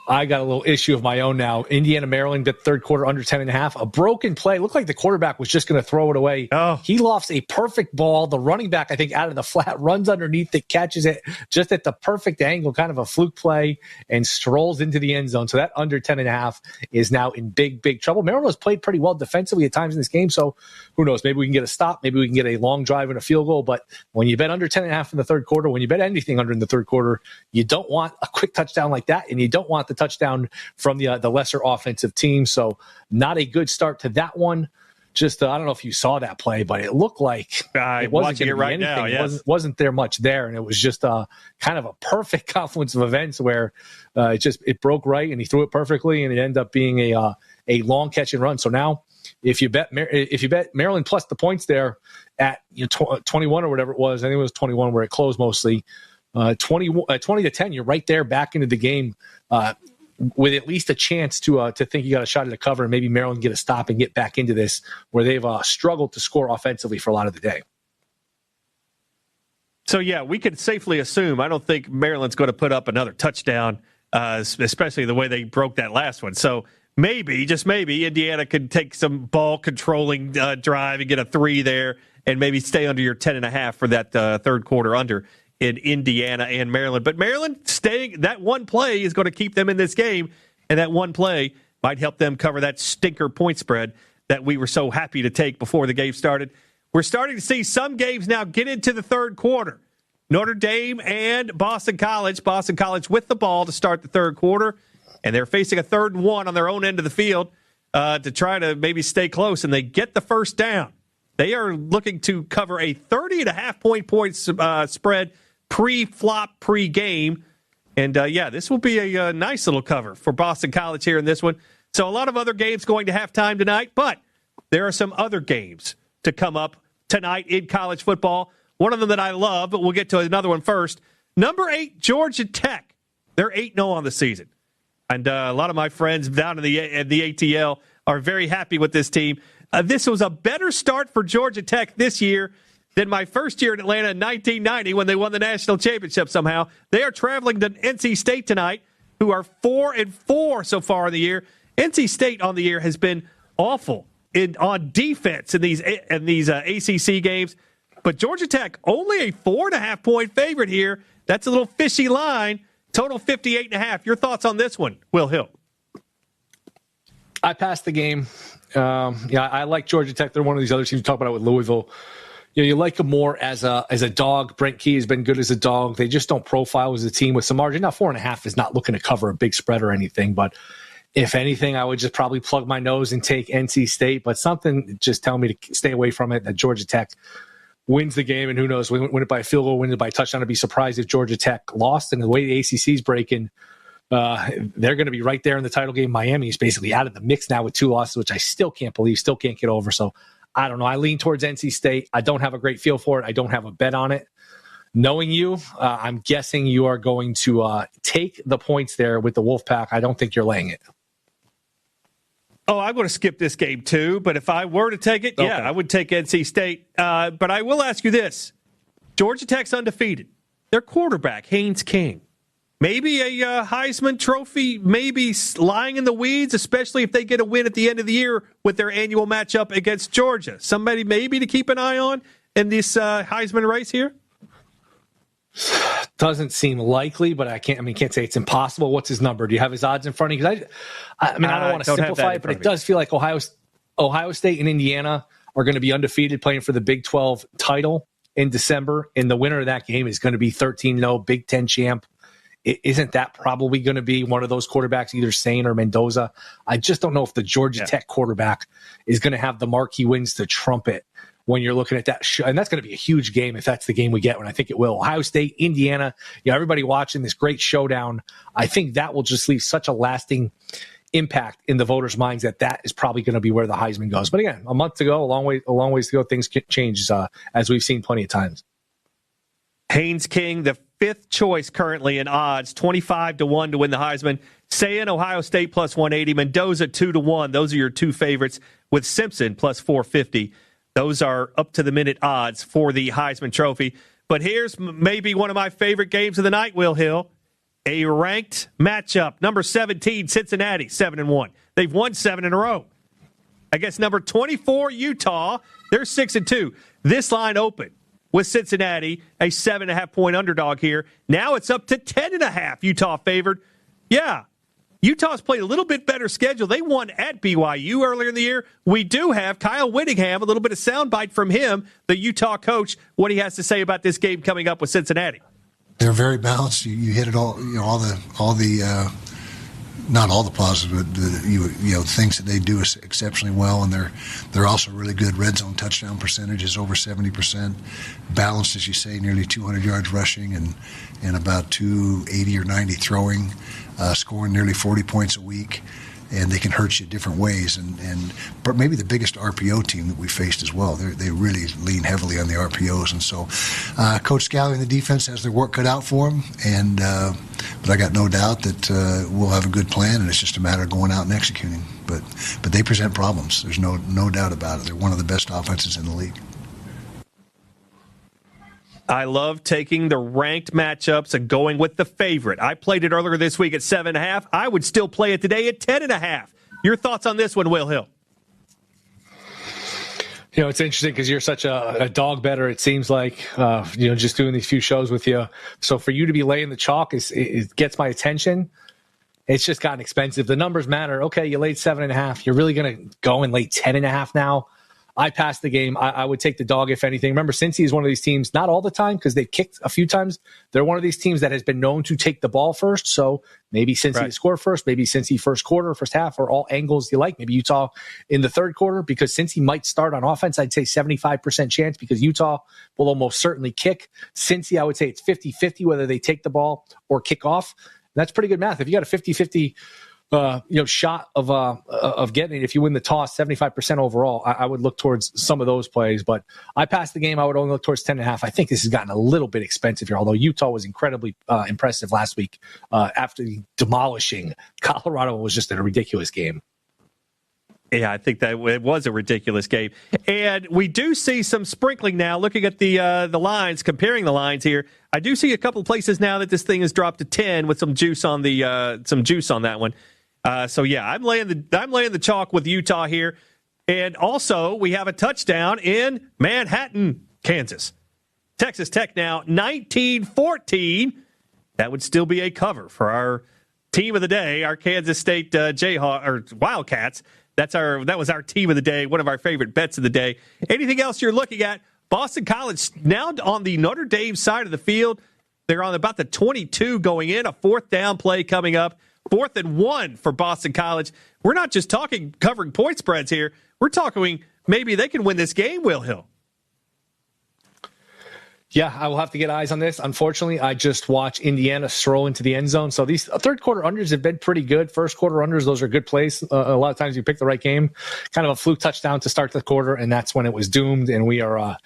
[SPEAKER 23] I got a little issue of my own now. Indiana, Maryland, the third quarter under 10.5. A broken play. Looked like the quarterback was just going to throw it away.
[SPEAKER 19] Oh.
[SPEAKER 23] He lofts a perfect ball. The running back, I think, out of the flat, runs underneath it, catches it just at the perfect angle, kind of a fluke play, and strolls into the end zone. So that under 10.5 is now in big, big trouble. Maryland has played pretty well defensively at times in this game, so who knows? Maybe we can get a stop. Maybe we can get a long drive and a field goal. But when you bet under 10.5 in the third quarter, when you bet anything under in the third quarter, you don't want a quick touchdown like that, and you don't want the touchdown from the lesser offensive team. So not a good start to that one. Just I don't know if you saw that play, but it looked like it wasn't going to be right anything. Now, yes. wasn't there much there, and it was just kind of a perfect confluence of events where it broke right, and he threw it perfectly, and it ended up being a long catch and run. So now, if you bet Maryland plus the points there at 21 or whatever it was, I think it was 21 where it closed mostly. 20-10, you're right there back into the game with at least a chance to think you got a shot at a cover, and maybe Maryland get a stop and get back into this where they've struggled to score offensively for a lot of the day.
[SPEAKER 19] So, yeah, we could safely assume I don't think Maryland's going to put up another touchdown, especially the way they broke that last one. So maybe, just maybe, Indiana could take some ball-controlling drive and get a 3 there and maybe stay under your 10.5 for that third quarter under in Indiana and Maryland. But Maryland staying, that one play is going to keep them in this game, and that one play might help them cover that stinker point spread that we were so happy to take before the game started. We're starting to see some games now get into the third quarter. Notre Dame and Boston College. Boston College with the ball to start the third quarter, and they're facing a 3rd and 1 on their own end of the field to try to maybe stay close, and they get the first down. They are looking to cover a 30.5 point spread pre-flop, pre-game. And, this will be a nice little cover for Boston College here in this one. So a lot of other games going to halftime tonight, but there are some other games to come up tonight in college football. One of them that I love, but we'll get to another one first. Number 8, Georgia Tech. They're 8-0 on the season. And a lot of my friends down in the ATL are very happy with this team. This was a better start for Georgia Tech this year than my first year in Atlanta in 1990 when they won the national championship somehow. They are traveling to NC State tonight, who are 4-4 so far in the year. NC State on the year has been awful on defense in these ACC games. But Georgia Tech, only a 4.5 point favorite here. That's a little fishy line. Total 58.5. Your thoughts on this one, Will Hill?
[SPEAKER 23] I passed the game. I like Georgia Tech. They're one of these other teams you talk about it with Louisville. You like them more as a dog. Brent Key has been good as a dog. They just don't profile as a team with some margin. Now, 4.5 is not looking to cover a big spread or anything, but if anything, I would just probably plug my nose and take NC State. But something just tell me to stay away from it, that Georgia Tech wins the game, and who knows, win it by a field goal, win it by a touchdown. I'd be surprised if Georgia Tech lost. And the way the ACC is breaking, they're going to be right there in the title game. Miami is basically out of the mix now with 2 losses, which I still can't believe, still can't get over. So I don't know. I lean towards NC State. I don't have a great feel for it. I don't have a bet on it. Knowing you, I'm guessing you are going to take the points there with the Wolfpack. I don't think you're laying it.
[SPEAKER 19] Oh, I'm going to skip this game too, but if I were to take it, yeah, I would take NC State. But I will ask you this. Georgia Tech's undefeated. Their quarterback, Haynes King. Maybe a Heisman Trophy, maybe lying in the weeds, especially if they get a win at the end of the year with their annual matchup against Georgia. Somebody maybe to keep an eye on in this Heisman race here?
[SPEAKER 23] Doesn't seem likely, but I can't say it's impossible. What's his number? Do you have his odds in front of you? Because I don't want to simplify it, but it does feel like Ohio State and Indiana are going to be undefeated playing for the Big 12 title in December, and the winner of that game is going to be 13-0 Big 10 champ. Isn't that probably going to be one of those quarterbacks, either Sane or Mendoza? I just don't know if the Georgia Tech quarterback is going to have the marquee wins to trumpet when you're looking at that. And that's going to be a huge game if that's the game we get, and I think it will. Ohio State, Indiana, everybody watching this great showdown. I think that will just leave such a lasting impact in the voters' minds that is probably going to be where the Heisman goes. But again, a month to go, a long ways to go. Things can change as we've seen plenty of times.
[SPEAKER 19] Haynes King, the fifth choice currently in odds, 25-1 to win the Heisman. Sayin, Ohio State plus 180. Mendoza 2-1. Those are your two favorites, with Simpson plus 450. Those are up to the minute odds for the Heisman Trophy. But here's maybe one of my favorite games of the night, Will Hill. A ranked matchup. Number 17, Cincinnati, 7-1. They've won 7 in a row. Against number 24, Utah, they're 6-2. This line open with Cincinnati, a 7.5-point underdog here. Now it's up to 10.5, Utah favored. Yeah, Utah's played a little bit better schedule. They won at BYU earlier in the year. We do have Kyle Whittingham, a little bit of soundbite from him, the Utah coach, what he has to say about this game coming up with Cincinnati.
[SPEAKER 1] They're very balanced. You hit it all. All the not all the positive, but the things that they do exceptionally well, and they're also really good. Red zone touchdown percentage is over 70%. Balanced, as you say, nearly 200 yards rushing and about 280 or 90 throwing, scoring nearly 40 points a week. And they can hurt you different ways. But maybe the biggest RPO team that we faced as well. They really lean heavily on the RPOs. And so Coach Scally and the defense has their work cut out for them. But I got no doubt that we'll have a good plan, and it's just a matter of going out and executing. But they present problems. There's no doubt about it. They're one of the best offenses in the league.
[SPEAKER 19] I love taking the ranked matchups and going with the favorite. I played it earlier this week at 7.5. I would still play it today at 10.5. Your thoughts on this one, Will Hill?
[SPEAKER 23] It's interesting because you're such a dog better, it seems like, just doing these few shows with you. So for you to be laying the chalk, it gets my attention. It's just gotten expensive. The numbers matter. Okay, you laid 7.5. You're really going to go and lay 10.5 now? I passed the game. I would take the dog, if anything. Remember, Cincy is one of these teams, not all the time because they've kicked a few times. They're one of these teams that has been known to take the ball first. So maybe Cincy to score first, maybe Cincy first quarter, first half, or all angles you like. Maybe Utah in the third quarter because Cincy might start on offense. I'd say 75% chance because Utah will almost certainly kick. Cincy, I would say it's 50-50 whether they take the ball or kick off. And that's pretty good math. If you got a 50-50 shot of getting it, if you win the toss, 75% overall, I would look towards some of those plays. But I passed the game. I would only look towards 10.5. I think this has gotten a little bit expensive here, although Utah was incredibly impressive last week after demolishing Colorado. Was just a ridiculous game.
[SPEAKER 19] Yeah, I think that it was a ridiculous game. And we do see some sprinkling now, looking at the lines, comparing the lines here. I do see a couple of places now that this thing has dropped to 10 with some juice on that one. So yeah, I'm laying the chalk with Utah here, and also we have a touchdown in Manhattan, Kansas. Texas Tech now 19-14. That would still be a cover for our team of the day, our Kansas State Wildcats. That was our team of the day, one of our favorite bets of the day. Anything else you're looking at? Boston College now on the Notre Dame side of the field. They're on about the 22 going in, a fourth down play coming up. 4th and 1 for Boston College. We're not just talking covering point spreads here. We're talking maybe they can win this game, Will Hill.
[SPEAKER 23] Yeah, I will have to get eyes on this. Unfortunately, I just watched Indiana stroll into the end zone. So these third quarter unders have been pretty good. First quarter unders, those are good plays. A lot of times you pick the right game, kind of a fluke touchdown to start the quarter, and that's when it was doomed. And we are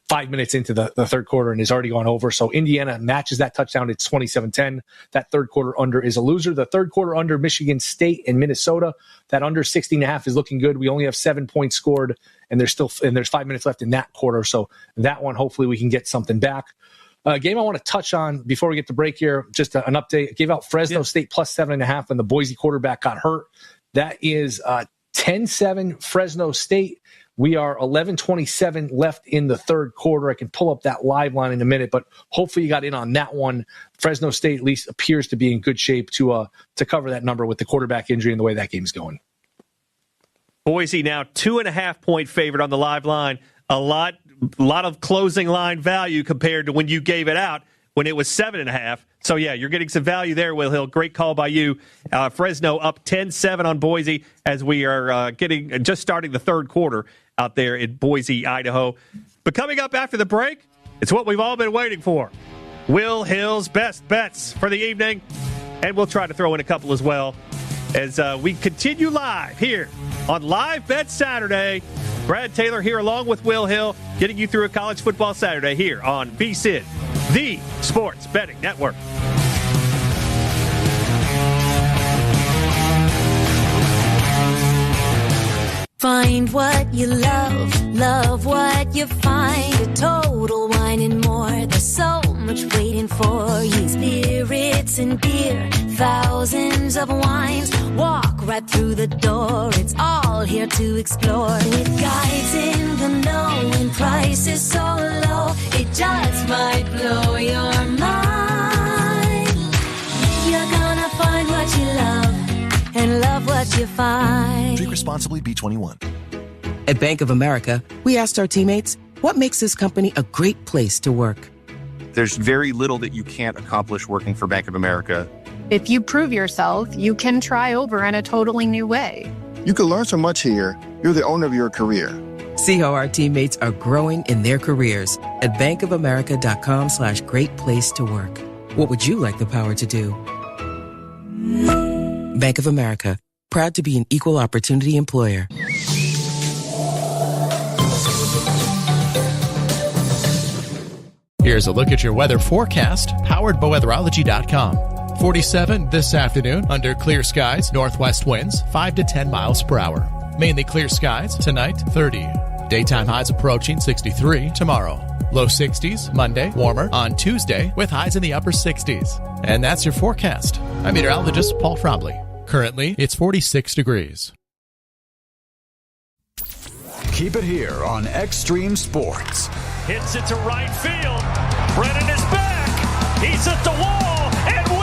[SPEAKER 23] 5 minutes into the third quarter and is already gone over. So Indiana matches that touchdown. It's 27-10. That third quarter under is a loser. The third quarter under Michigan State and Minnesota, that under 60.5 is looking good. We only have 7 points scored, and there's 5 minutes left in that quarter. So that one, hopefully we can get something back. Game I want to touch on before we get to break here, just an update. I gave out Fresno State plus 7.5 when the Boise quarterback got hurt. That is 10-7 Fresno State. We are 11:27 left in the third quarter. I can pull up that live line in a minute, but hopefully you got in on that one. Fresno State at least appears to be in good shape to cover that number with the quarterback injury and the way that game's going.
[SPEAKER 19] Boise now 2.5-point favorite on the live line. A lot of closing line value compared to when you gave it out when it was 7.5. So, yeah, you're getting some value there, Will Hill. Great call by you. Fresno up 10-7 on Boise as we are just starting the third quarter out there in Boise, Idaho. But coming up after the break, it's what we've all been waiting for. Will Hill's best bets for the evening. And we'll try to throw in a couple as well as we continue live here on Live Bet Saturday. Brad Taylor here along with Will Hill, getting you through a college football Saturday here on VSiN, the Sports Betting Network.
[SPEAKER 2] Find what you love, love what you find. A Total Wine and More. There's so much waiting for you. Spirits and beer, thousands of wines. Walk right through the door. It's all here to explore. With guides in the know and prices so low, it just might blow your mind. You're gonna find what you love and love what you find.
[SPEAKER 9] Drink responsibly, B21.
[SPEAKER 10] At Bank of America, we asked our teammates, what makes this company a great place to work?
[SPEAKER 11] There's very little that you can't accomplish working for Bank of America.
[SPEAKER 14] If you prove yourself, you can try over in a totally new way.
[SPEAKER 16] You can learn so much here. You're the owner of your career.
[SPEAKER 10] See how our teammates are growing in their careers at bankofamerica.com/great place to work. What would you like the power to do? Bank of America, proud to be an equal opportunity employer.
[SPEAKER 26] Here's a look at your weather forecast, powered by weatherology.com. 47 this afternoon under clear skies, northwest winds 5 to 10 miles per hour. Mainly clear skies tonight, 30. Daytime highs approaching 63 tomorrow. Low 60s Monday, warmer on Tuesday with highs in the upper 60s. And that's your forecast. I'm meteorologist Paul Frobley. Currently, it's 46 degrees.
[SPEAKER 28] Keep it here on Extreme Sports.
[SPEAKER 17] Hits it to right field. Brennan is back. He's at the wall, and we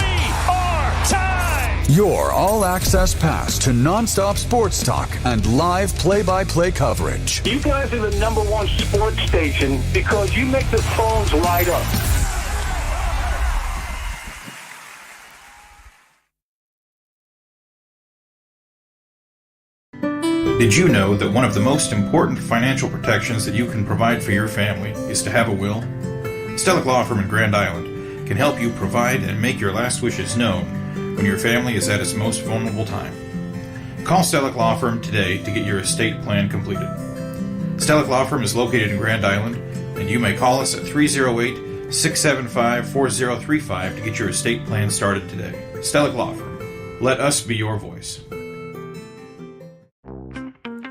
[SPEAKER 17] are tied.
[SPEAKER 28] Your all-access pass to nonstop sports talk and live play-by-play coverage.
[SPEAKER 21] You guys are the #1 sports station because you make the phones light up.
[SPEAKER 29] Did you know that one of the most important financial protections that you can provide for your family is to have a will? Stellick Law Firm in Grand Island can help you provide and make your last wishes known when your family is at its most vulnerable time. Call Stellick Law Firm today to get your estate plan completed. Stellick Law Firm is located in Grand Island, and you may call us at 308-675-4035 to get your estate plan started today. Stellick Law Firm. Let us be your voice.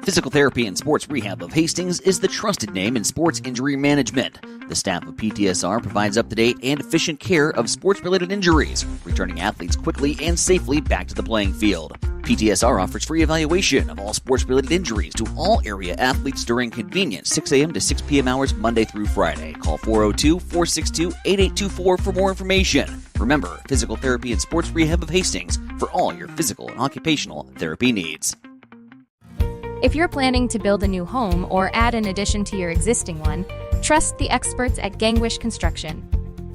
[SPEAKER 22] Physical Therapy and Sports Rehab of Hastings is the trusted name in sports injury management. The staff of PTSR provides up-to-date and efficient care of sports-related injuries, returning athletes quickly and safely back to the playing field. PTSR offers free evaluation of all sports-related injuries to all area athletes during convenient 6 a.m. to 6 p.m. hours Monday through Friday. Call 402-462-8824 for more information. Remember, Physical Therapy and Sports Rehab of Hastings for all your physical and occupational therapy needs.
[SPEAKER 30] If you're planning to build a new home or add an addition to your existing one, trust the experts at Gangwish Construction.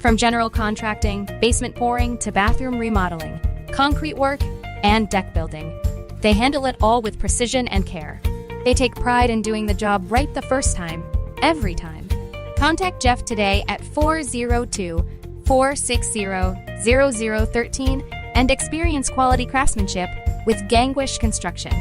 [SPEAKER 30] From general contracting, basement pouring, to bathroom remodeling, concrete work, and deck building, they handle it all with precision and care. They take pride in doing the job right the first time, every time. Contact Jeff today at 402-460-0013 and experience quality craftsmanship with Gangwish Construction.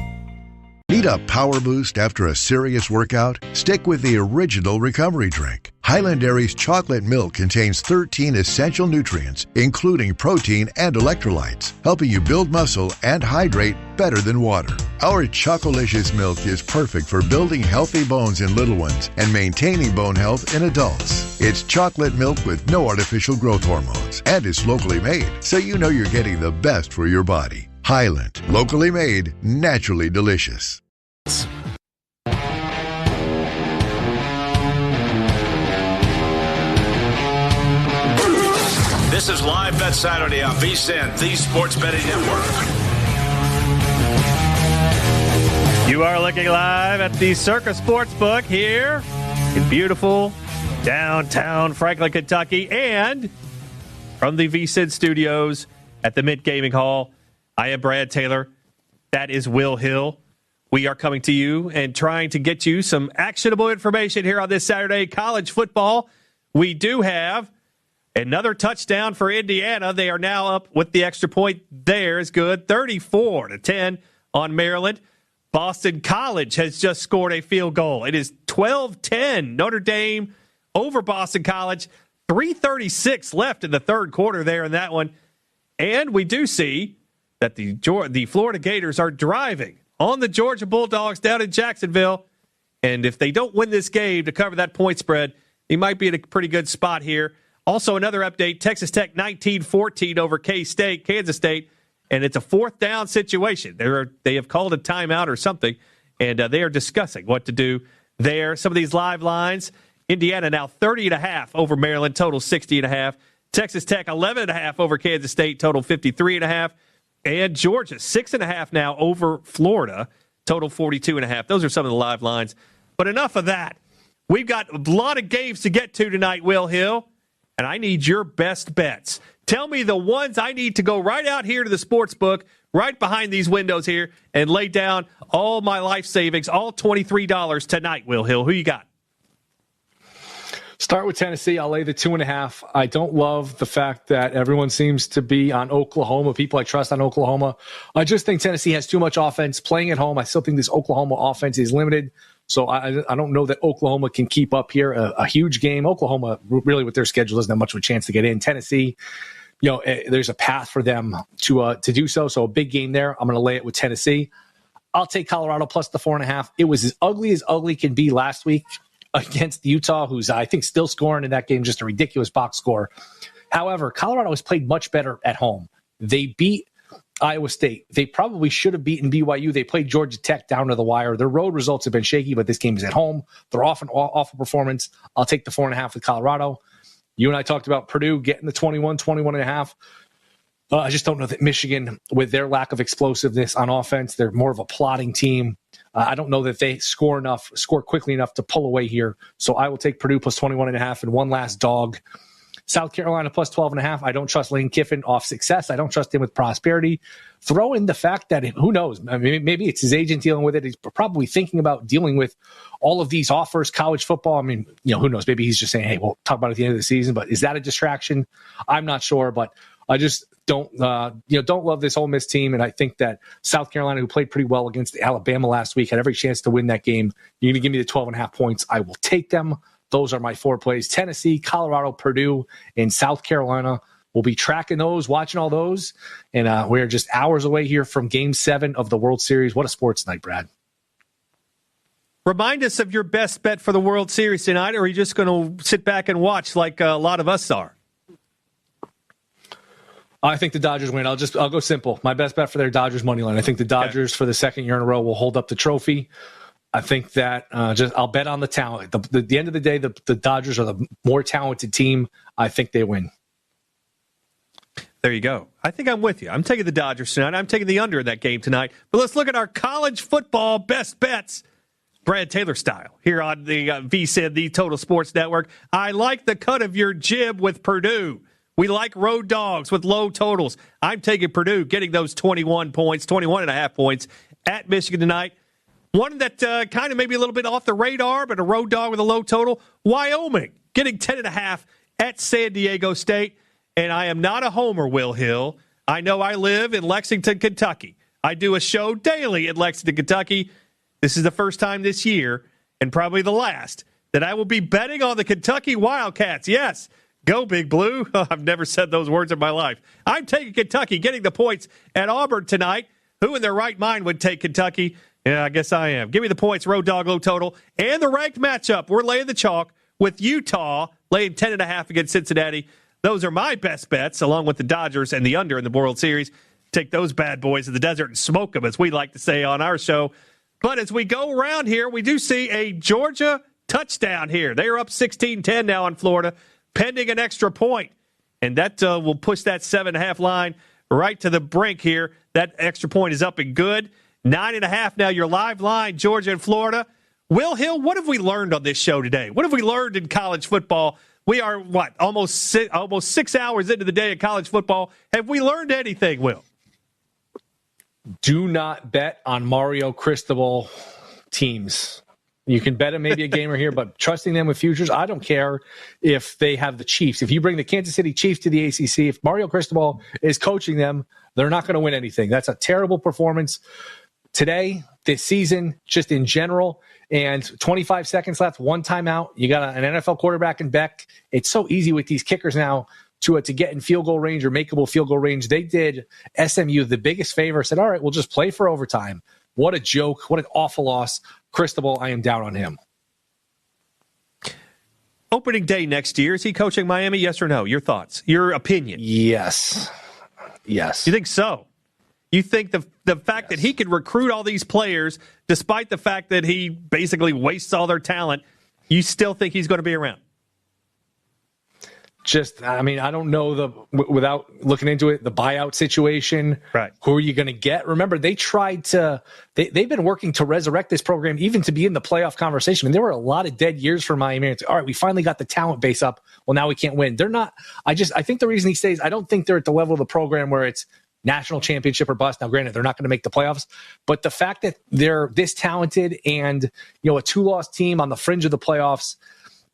[SPEAKER 27] Need a power boost after a serious workout? Stick with the original recovery drink. Highland Dairy's chocolate milk contains 13 essential nutrients, including protein and electrolytes, helping you build muscle and hydrate better than water. Our Chocolicious milk is perfect for building healthy bones in little ones and maintaining bone health in adults. It's chocolate milk with no artificial growth hormones, and it's locally made, so you know you're getting the best for your body. Highland, locally made, naturally delicious.
[SPEAKER 6] This is Live Bet Saturday on VSiN, the Sports Betting Network.
[SPEAKER 19] You are looking live at the Circa Sportsbook here in beautiful downtown Franklin, Kentucky, and from the VSiN studios at the Mint Gaming Hall. I am Brad Taylor. That is Will Hill. We are coming to you and trying to get you some actionable information here on this Saturday. College football. We do have another touchdown for Indiana. They are now up with the extra point. There is good. 34-10 on Maryland. Boston College has just scored a field goal. It is 12-10. Notre Dame over Boston College. 3:36 left in the third quarter there in that one. And we do see that the Florida Gators are driving on the Georgia Bulldogs down in Jacksonville. And if they don't win this game to cover that point spread, they might be in a pretty good spot here. Also, another update, Texas Tech 19-14 over K-State, Kansas State, and it's a fourth down situation. They have called a timeout or something, and they are discussing what to do there. Some of these live lines, Indiana now 30.5 over Maryland, total 60.5. Texas Tech 11.5 over Kansas State, total 53.5. And Georgia 6.5 now over Florida, total 42.5. Those are some of the live lines. But enough of that. We've got a lot of games to get to tonight, Will Hill, and I need your best bets. Tell me the ones I need to go right out here to the sports book, right behind these windows here, and lay down all my life savings, all $23 tonight, Will Hill. Who you got?
[SPEAKER 23] Start with Tennessee. I'll lay the 2.5. I don't love the fact that everyone seems to be on Oklahoma. People I trust on Oklahoma. I just think Tennessee has too much offense playing at home. I still think this Oklahoma offense is limited. So I don't know that Oklahoma can keep up here. A huge game. Oklahoma, really with their schedule, doesn't have much of a chance to get in. Tennessee, there's a path for them to do so. So a big game there. I'm going to lay it with Tennessee. I'll take Colorado plus the 4.5. It was as ugly can be last week against Utah, who's, I think, still scoring in that game, just a ridiculous box score. However, Colorado has played much better at home. They beat Iowa State. They probably should have beaten BYU. They played Georgia Tech down to the wire. Their road results have been shaky, but this game is at home. They're off an awful performance. I'll take the 4.5 with Colorado. You and I talked about Purdue getting the 21.5. I just don't know that Michigan, with their lack of explosiveness on offense, they're more of a plodding team. I don't know that they score quickly enough to pull away here. So I will take Purdue plus 21.5 and one last dog. South Carolina plus 12.5. I don't trust Lane Kiffin off success. I don't trust him with prosperity. Throw in the fact that, who knows, I mean, maybe it's his agent dealing with it. He's probably thinking about dealing with all of these offers, college football. I mean, who knows? Maybe he's just saying, hey, we'll talk about it at the end of the season. But is that a distraction? I'm not sure. But I just don't love this Ole Miss team. And I think that South Carolina, who played pretty well against Alabama last week, had every chance to win that game. You're going to give me the 12.5 points. I will take them. Those are my 4 plays. Tennessee, Colorado, Purdue, and South Carolina. We'll be tracking those, watching all those. And we're just hours away here from Game 7 of the World Series. What a sports night, Brad.
[SPEAKER 19] Remind us of your best bet for the World Series tonight, or are you just going to sit back and watch like a lot of us are?
[SPEAKER 23] I think the Dodgers win. I'll go simple. My best bet for their Dodgers money line. I think the Dodgers for the second year in a row will hold up the trophy. I think that I'll bet on the talent. At the end of the day, the Dodgers are the more talented team. I think they win.
[SPEAKER 19] There you go. I think I'm with you. I'm taking the Dodgers tonight. I'm taking the under in that game tonight. But let's look at our college football best bets, Brad Taylor style, here on the VSiN, the Total Sports Network. I like the cut of your jib with Purdue. We like road dogs with low totals. I'm taking Purdue, getting those 21.5 points at Michigan tonight. One that kind of maybe a little bit off the radar, but a road dog with a low total, Wyoming. getting 10.5 at San Diego State. And I am not a homer, Will Hill. I know I live in Lexington, Kentucky. I do a show daily in Lexington, Kentucky. This is the first time this year, and probably the last, that I will be betting on the Kentucky Wildcats. Yes, go Big Blue. I've never said those words in my life. I'm taking Kentucky, getting the points at Auburn tonight. Who in their right mind would take Kentucky? Yeah, I guess I am. Give me the points, Road Dog Low Total, and the ranked matchup. We're laying the chalk with Utah, laying 10.5 against Cincinnati. Those are my best bets, along with the Dodgers and the under in the World Series. Take those bad boys to the desert and smoke them, as we like to say on our show. But as we go around here, we do see a Georgia touchdown here. They are up 16-10 now on Florida, pending an extra point. And that will push that 7.5 line right to the brink here. That extra point is up and good. 9.5 now, your live line, Georgia and Florida. Will Hill, what have we learned on this show today? What have we learned in college football? We are, almost 6 hours into the day of college football. Have we learned anything, Will?
[SPEAKER 23] Do not bet on Mario Cristobal teams. You can bet him maybe a game or here, but trusting them with futures, I don't care if they have the Chiefs. If you bring the Kansas City Chiefs to the ACC, if Mario Cristobal is coaching them, they're not going to win anything. That's a terrible performance today, this season, just in general. And 25 seconds left, one timeout. You got an NFL quarterback in Beck. It's so easy with these kickers now to get in field goal range or makeable field goal range. They did SMU the biggest favor, said, all right, we'll just play for overtime. What a joke. What an awful loss. Cristobal, I am down on him.
[SPEAKER 19] Opening day next year, is he coaching Miami, yes or no? Your thoughts, your opinion?
[SPEAKER 23] Yes.
[SPEAKER 19] You think so? You think the fact that he could recruit all these players, despite the fact that he basically wastes all their talent, you still think he's going to be around?
[SPEAKER 23] I don't know without looking into it, the buyout situation.
[SPEAKER 19] Right.
[SPEAKER 23] Who are you going to get? Remember, they've been working to resurrect this program, even to be in the playoff conversation. And there were a lot of dead years for Miami. All right, we finally got the talent base up. Well, now we can't win. They're not. I think the reason he stays, I don't think they're at the level of the program where it's national championship or bust. Now, granted, they're not going to make the playoffs, but the fact that they're this talented and, a 2-loss team on the fringe of the playoffs,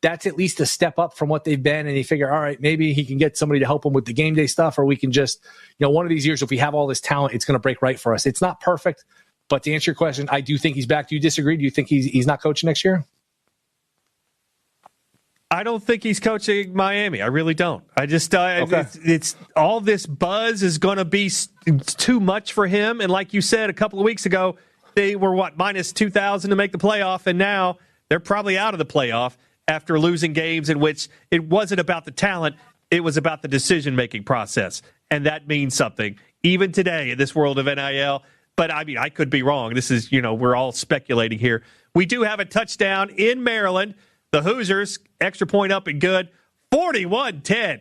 [SPEAKER 23] that's at least a step up from what they've been. And you figure, all right, maybe he can get somebody to help him with the game day stuff, or we can just, one of these years, if we have all this talent, it's going to break right for us. It's not perfect, but to answer your question, I do think he's back. Do you disagree? Do you think he's not coaching next year?
[SPEAKER 19] I don't think he's coaching Miami. I really don't. I just it's all this buzz is going to be too much for him. And like you said a couple of weeks ago, they were minus 2,000 to make the playoff, and now they're probably out of the playoff after losing games in which it wasn't about the talent, it was about the decision-making process. And that means something, even today in this world of NIL. But, I could be wrong. This is, we're all speculating here. We do have a touchdown in Maryland. The Hoosiers, extra point up and good, 41-10.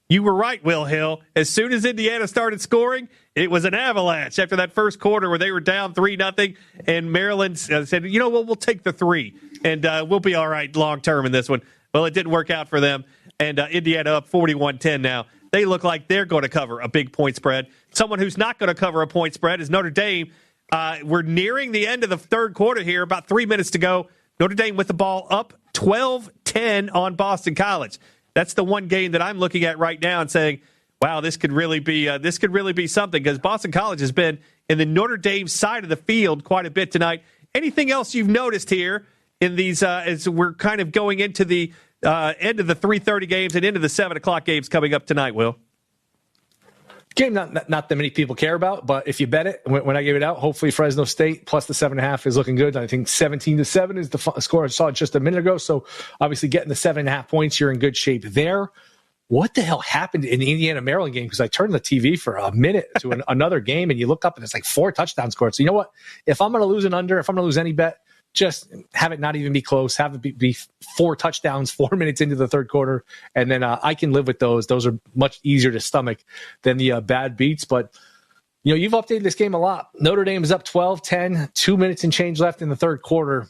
[SPEAKER 19] You were right, Will Hill. As soon as Indiana started scoring, it was an avalanche after that first quarter where they were down 3-0, and Maryland said, we'll take the 3, and we'll be all right long-term in this one. Well, it didn't work out for them, and Indiana up 41-10 now. They look like they're going to cover a big point spread. Someone who's not going to cover a point spread is Notre Dame. We're nearing the end of the third quarter here, about 3 minutes to go. Notre Dame with the ball up 12-10 on Boston College. That's the one game that I'm looking at right now and saying, wow, this could really be something, because Boston College has been in the Notre Dame side of the field quite a bit tonight. Anything else you've noticed here in these as we're kind of going into the end of the 3:30 games and into the 7 o'clock games coming up tonight, Will?
[SPEAKER 23] Game not that many people care about, but if you bet it, when I gave it out, hopefully Fresno State plus the 7.5 is looking good. I think 17-7 is the score I saw just a minute ago. So obviously getting the 7.5 points, you're in good shape there. What the hell happened in the Indiana-Maryland game? Because I turned the TV for a minute to another game, and you look up and it's like 4 touchdowns scored. So you know what? If I'm going to lose an under, if I'm going to lose any bet, just have it not even be close. Have it be 4 touchdowns 4 minutes into the third quarter, and then I can live with those. Those are much easier to stomach than the bad beats. But you've updated this game a lot. Notre Dame is up 12-10, 2 minutes and change left in the third quarter.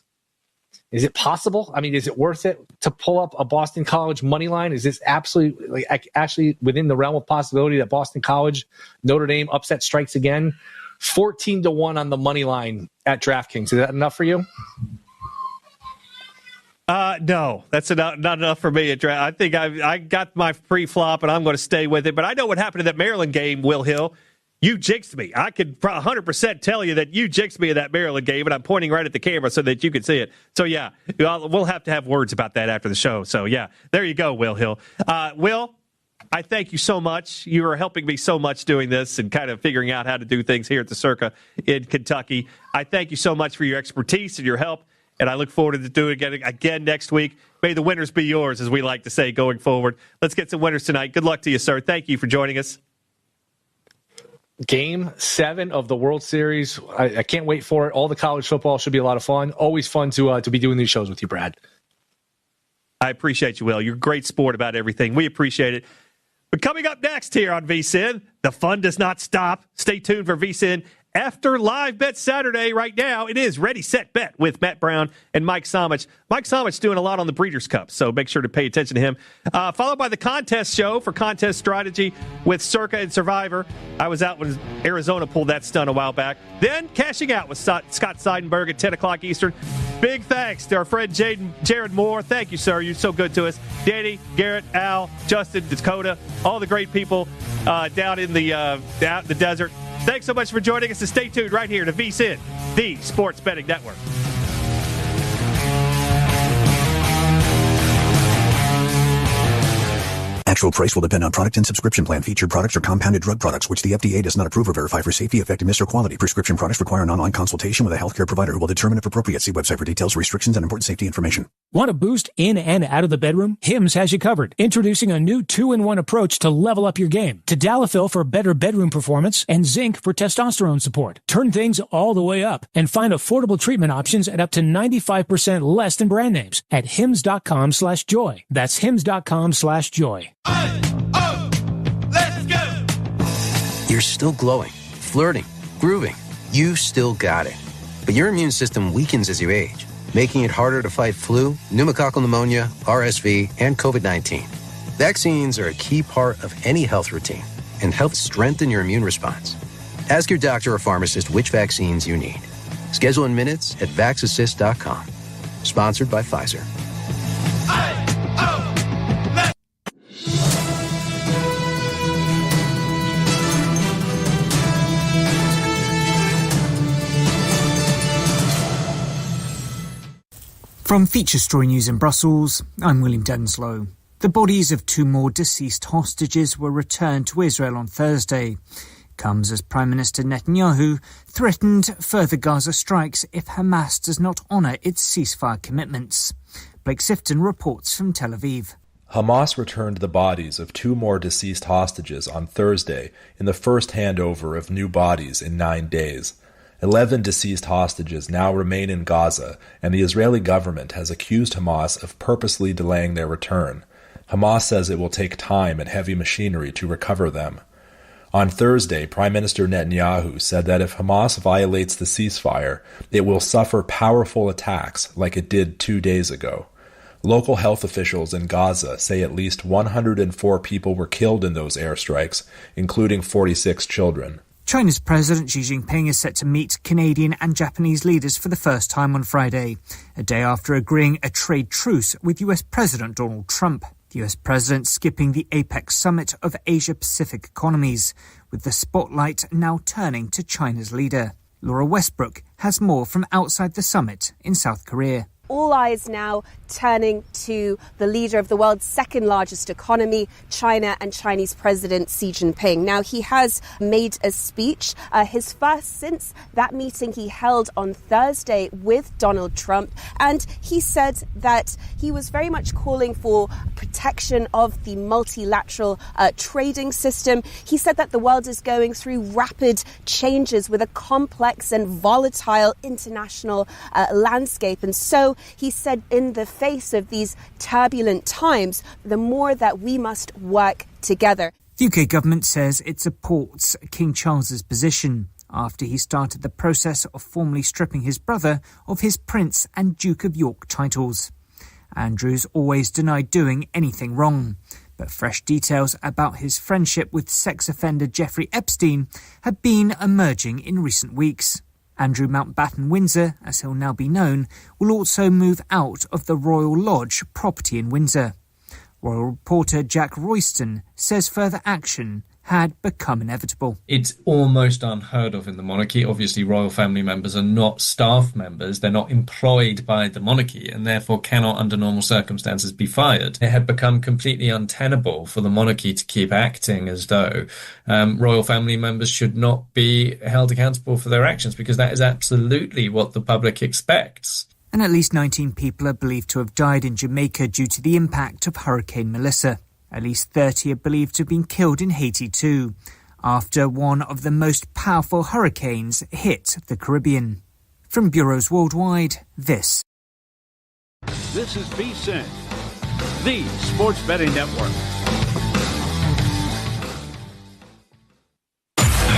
[SPEAKER 23] Is it possible? Is it worth it to pull up a Boston College money line? Is this absolutely actually within the realm of possibility that Boston College, Notre Dame upset strikes again? 14-1 on the money line at DraftKings. Is that enough for you?
[SPEAKER 19] No, that's not enough for me. I think I got my pre-flop, and I'm going to stay with it. But I know what happened in that Maryland game, Will Hill. You jinxed me. I could 100% tell you that you jinxed me in that Maryland game, and I'm pointing right at the camera so that you can see it. So, yeah, we'll have to have words about that after the show. So, yeah, there you go, Will Hill. Will, I thank you so much. You are helping me so much doing this and kind of figuring out how to do things here at the Circa in Kentucky. I thank you so much for your expertise and your help. And I look forward to doing it again next week. May the winners be yours, as we like to say, going forward. Let's get some winners tonight. Good luck to you, sir. Thank you for joining us.
[SPEAKER 23] Game 7 of the World Series. I can't wait for it. All the college football should be a lot of fun. Always fun to be doing these shows with you, Brad.
[SPEAKER 19] I appreciate you, Will. You're a great sport about everything. We appreciate it. But coming up next here on VSiN, the fun does not stop. Stay tuned for VSiN after Live Bet Saturday. Right now, it is Ready, Set, Bet with Matt Brown and Mike Somich. Mike Somich doing a lot on the Breeders' Cup, so make sure to pay attention to him. Followed by the contest show for contest strategy with Circa and Survivor. I was out when Arizona pulled that stunt a while back. Then cashing out with Scott Seidenberg at 10 o'clock Eastern. Big thanks to our friend Jared Moore. Thank you, sir. You're so good to us. Danny, Garrett, Al, Justin, Dakota, all the great people down in the desert. Thanks so much for joining us, and stay tuned right here to VSiN, the Sports Betting Network.
[SPEAKER 3] Actual price will depend on product and subscription plan. Featured products are compounded drug products, which the FDA does not approve or verify for safety, effectiveness, or quality. Prescription products require an online consultation with a healthcare provider who will determine if appropriate. See website for details, restrictions, and important safety information.
[SPEAKER 4] Want a boost in and out of the bedroom? Hims has you covered. Introducing a new 2-in-1 approach to level up your game. Tadalafil for better bedroom performance and zinc for testosterone support. Turn things all the way up and find affordable treatment options at up to 95% less than brand names at hims.com/joy. That's hims.com/joy.
[SPEAKER 8] Let's go! You're still glowing, flirting, grooving. You still got it. But your immune system weakens as you age, making it harder to fight flu, pneumococcal pneumonia, RSV, and COVID-19. Vaccines are a key part of any health routine and help strengthen your immune response. Ask your doctor or pharmacist which vaccines you need. Schedule in minutes at vaxassist.com. Sponsored by Pfizer.
[SPEAKER 9] From Feature Story News in Brussels, I'm William Denslow. The bodies of 2 more deceased hostages were returned to Israel on Thursday. Comes as Prime Minister Netanyahu threatened further Gaza strikes if Hamas does not honour its ceasefire commitments. Blake Sifton reports from Tel Aviv.
[SPEAKER 12] Hamas returned the bodies of 2 more deceased hostages on Thursday in the first handover of new bodies in 9 days. 11 deceased hostages now remain in Gaza, and the Israeli government has accused Hamas of purposely delaying their return. Hamas says it will take time and heavy machinery to recover them. On Thursday, Prime Minister Netanyahu said that if Hamas violates the ceasefire, it will suffer powerful attacks like it did 2 days ago. Local health officials in Gaza say at least 104 people were killed in those airstrikes, including 46 children.
[SPEAKER 9] China's President Xi Jinping is set to meet Canadian and Japanese leaders for the first time on Friday, a day after agreeing a trade truce with US President Donald Trump. The US President skipping the APEC summit of Asia-Pacific economies, with the spotlight now turning to China's leader. Laura Westbrook has more from outside the summit in South Korea.
[SPEAKER 13] All eyes now turning to the leader of the world's second largest economy, China, and Chinese President Xi Jinping. Now, he has made a speech, his first since that meeting he held on Thursday with Donald Trump. And he said that he was very much calling for protection of the multilateral trading system. He said that the world is going through rapid changes with a complex and volatile international landscape. And so he said in the face of these turbulent times, the more that we must work together.
[SPEAKER 9] The UK government says it supports King Charles's position after he started the process of formally stripping his brother of his Prince and Duke of York titles. Andrews always denied doing anything wrong, but fresh details about his friendship with sex offender Jeffrey Epstein have been emerging in recent weeks. Andrew Mountbatten Windsor, as he'll now be known, will also move out of the Royal Lodge property in Windsor. Royal reporter Jack Royston says further action had become inevitable.
[SPEAKER 1] It's almost unheard of in the monarchy. Obviously, royal family members are not staff members. They're not employed by the monarchy and therefore cannot, under normal circumstances, be fired. It had become completely untenable for the monarchy to keep acting as though royal family members should not be held accountable for their actions, because that is absolutely what the public expects.
[SPEAKER 9] And at least 19 people are believed to have died in Jamaica due to the impact of Hurricane Melissa. At least 30 are believed to have been killed in Haiti too, after one of the most powerful hurricanes hit the Caribbean. From bureaus worldwide, this
[SPEAKER 17] is VSiN, the Sports Betting Network.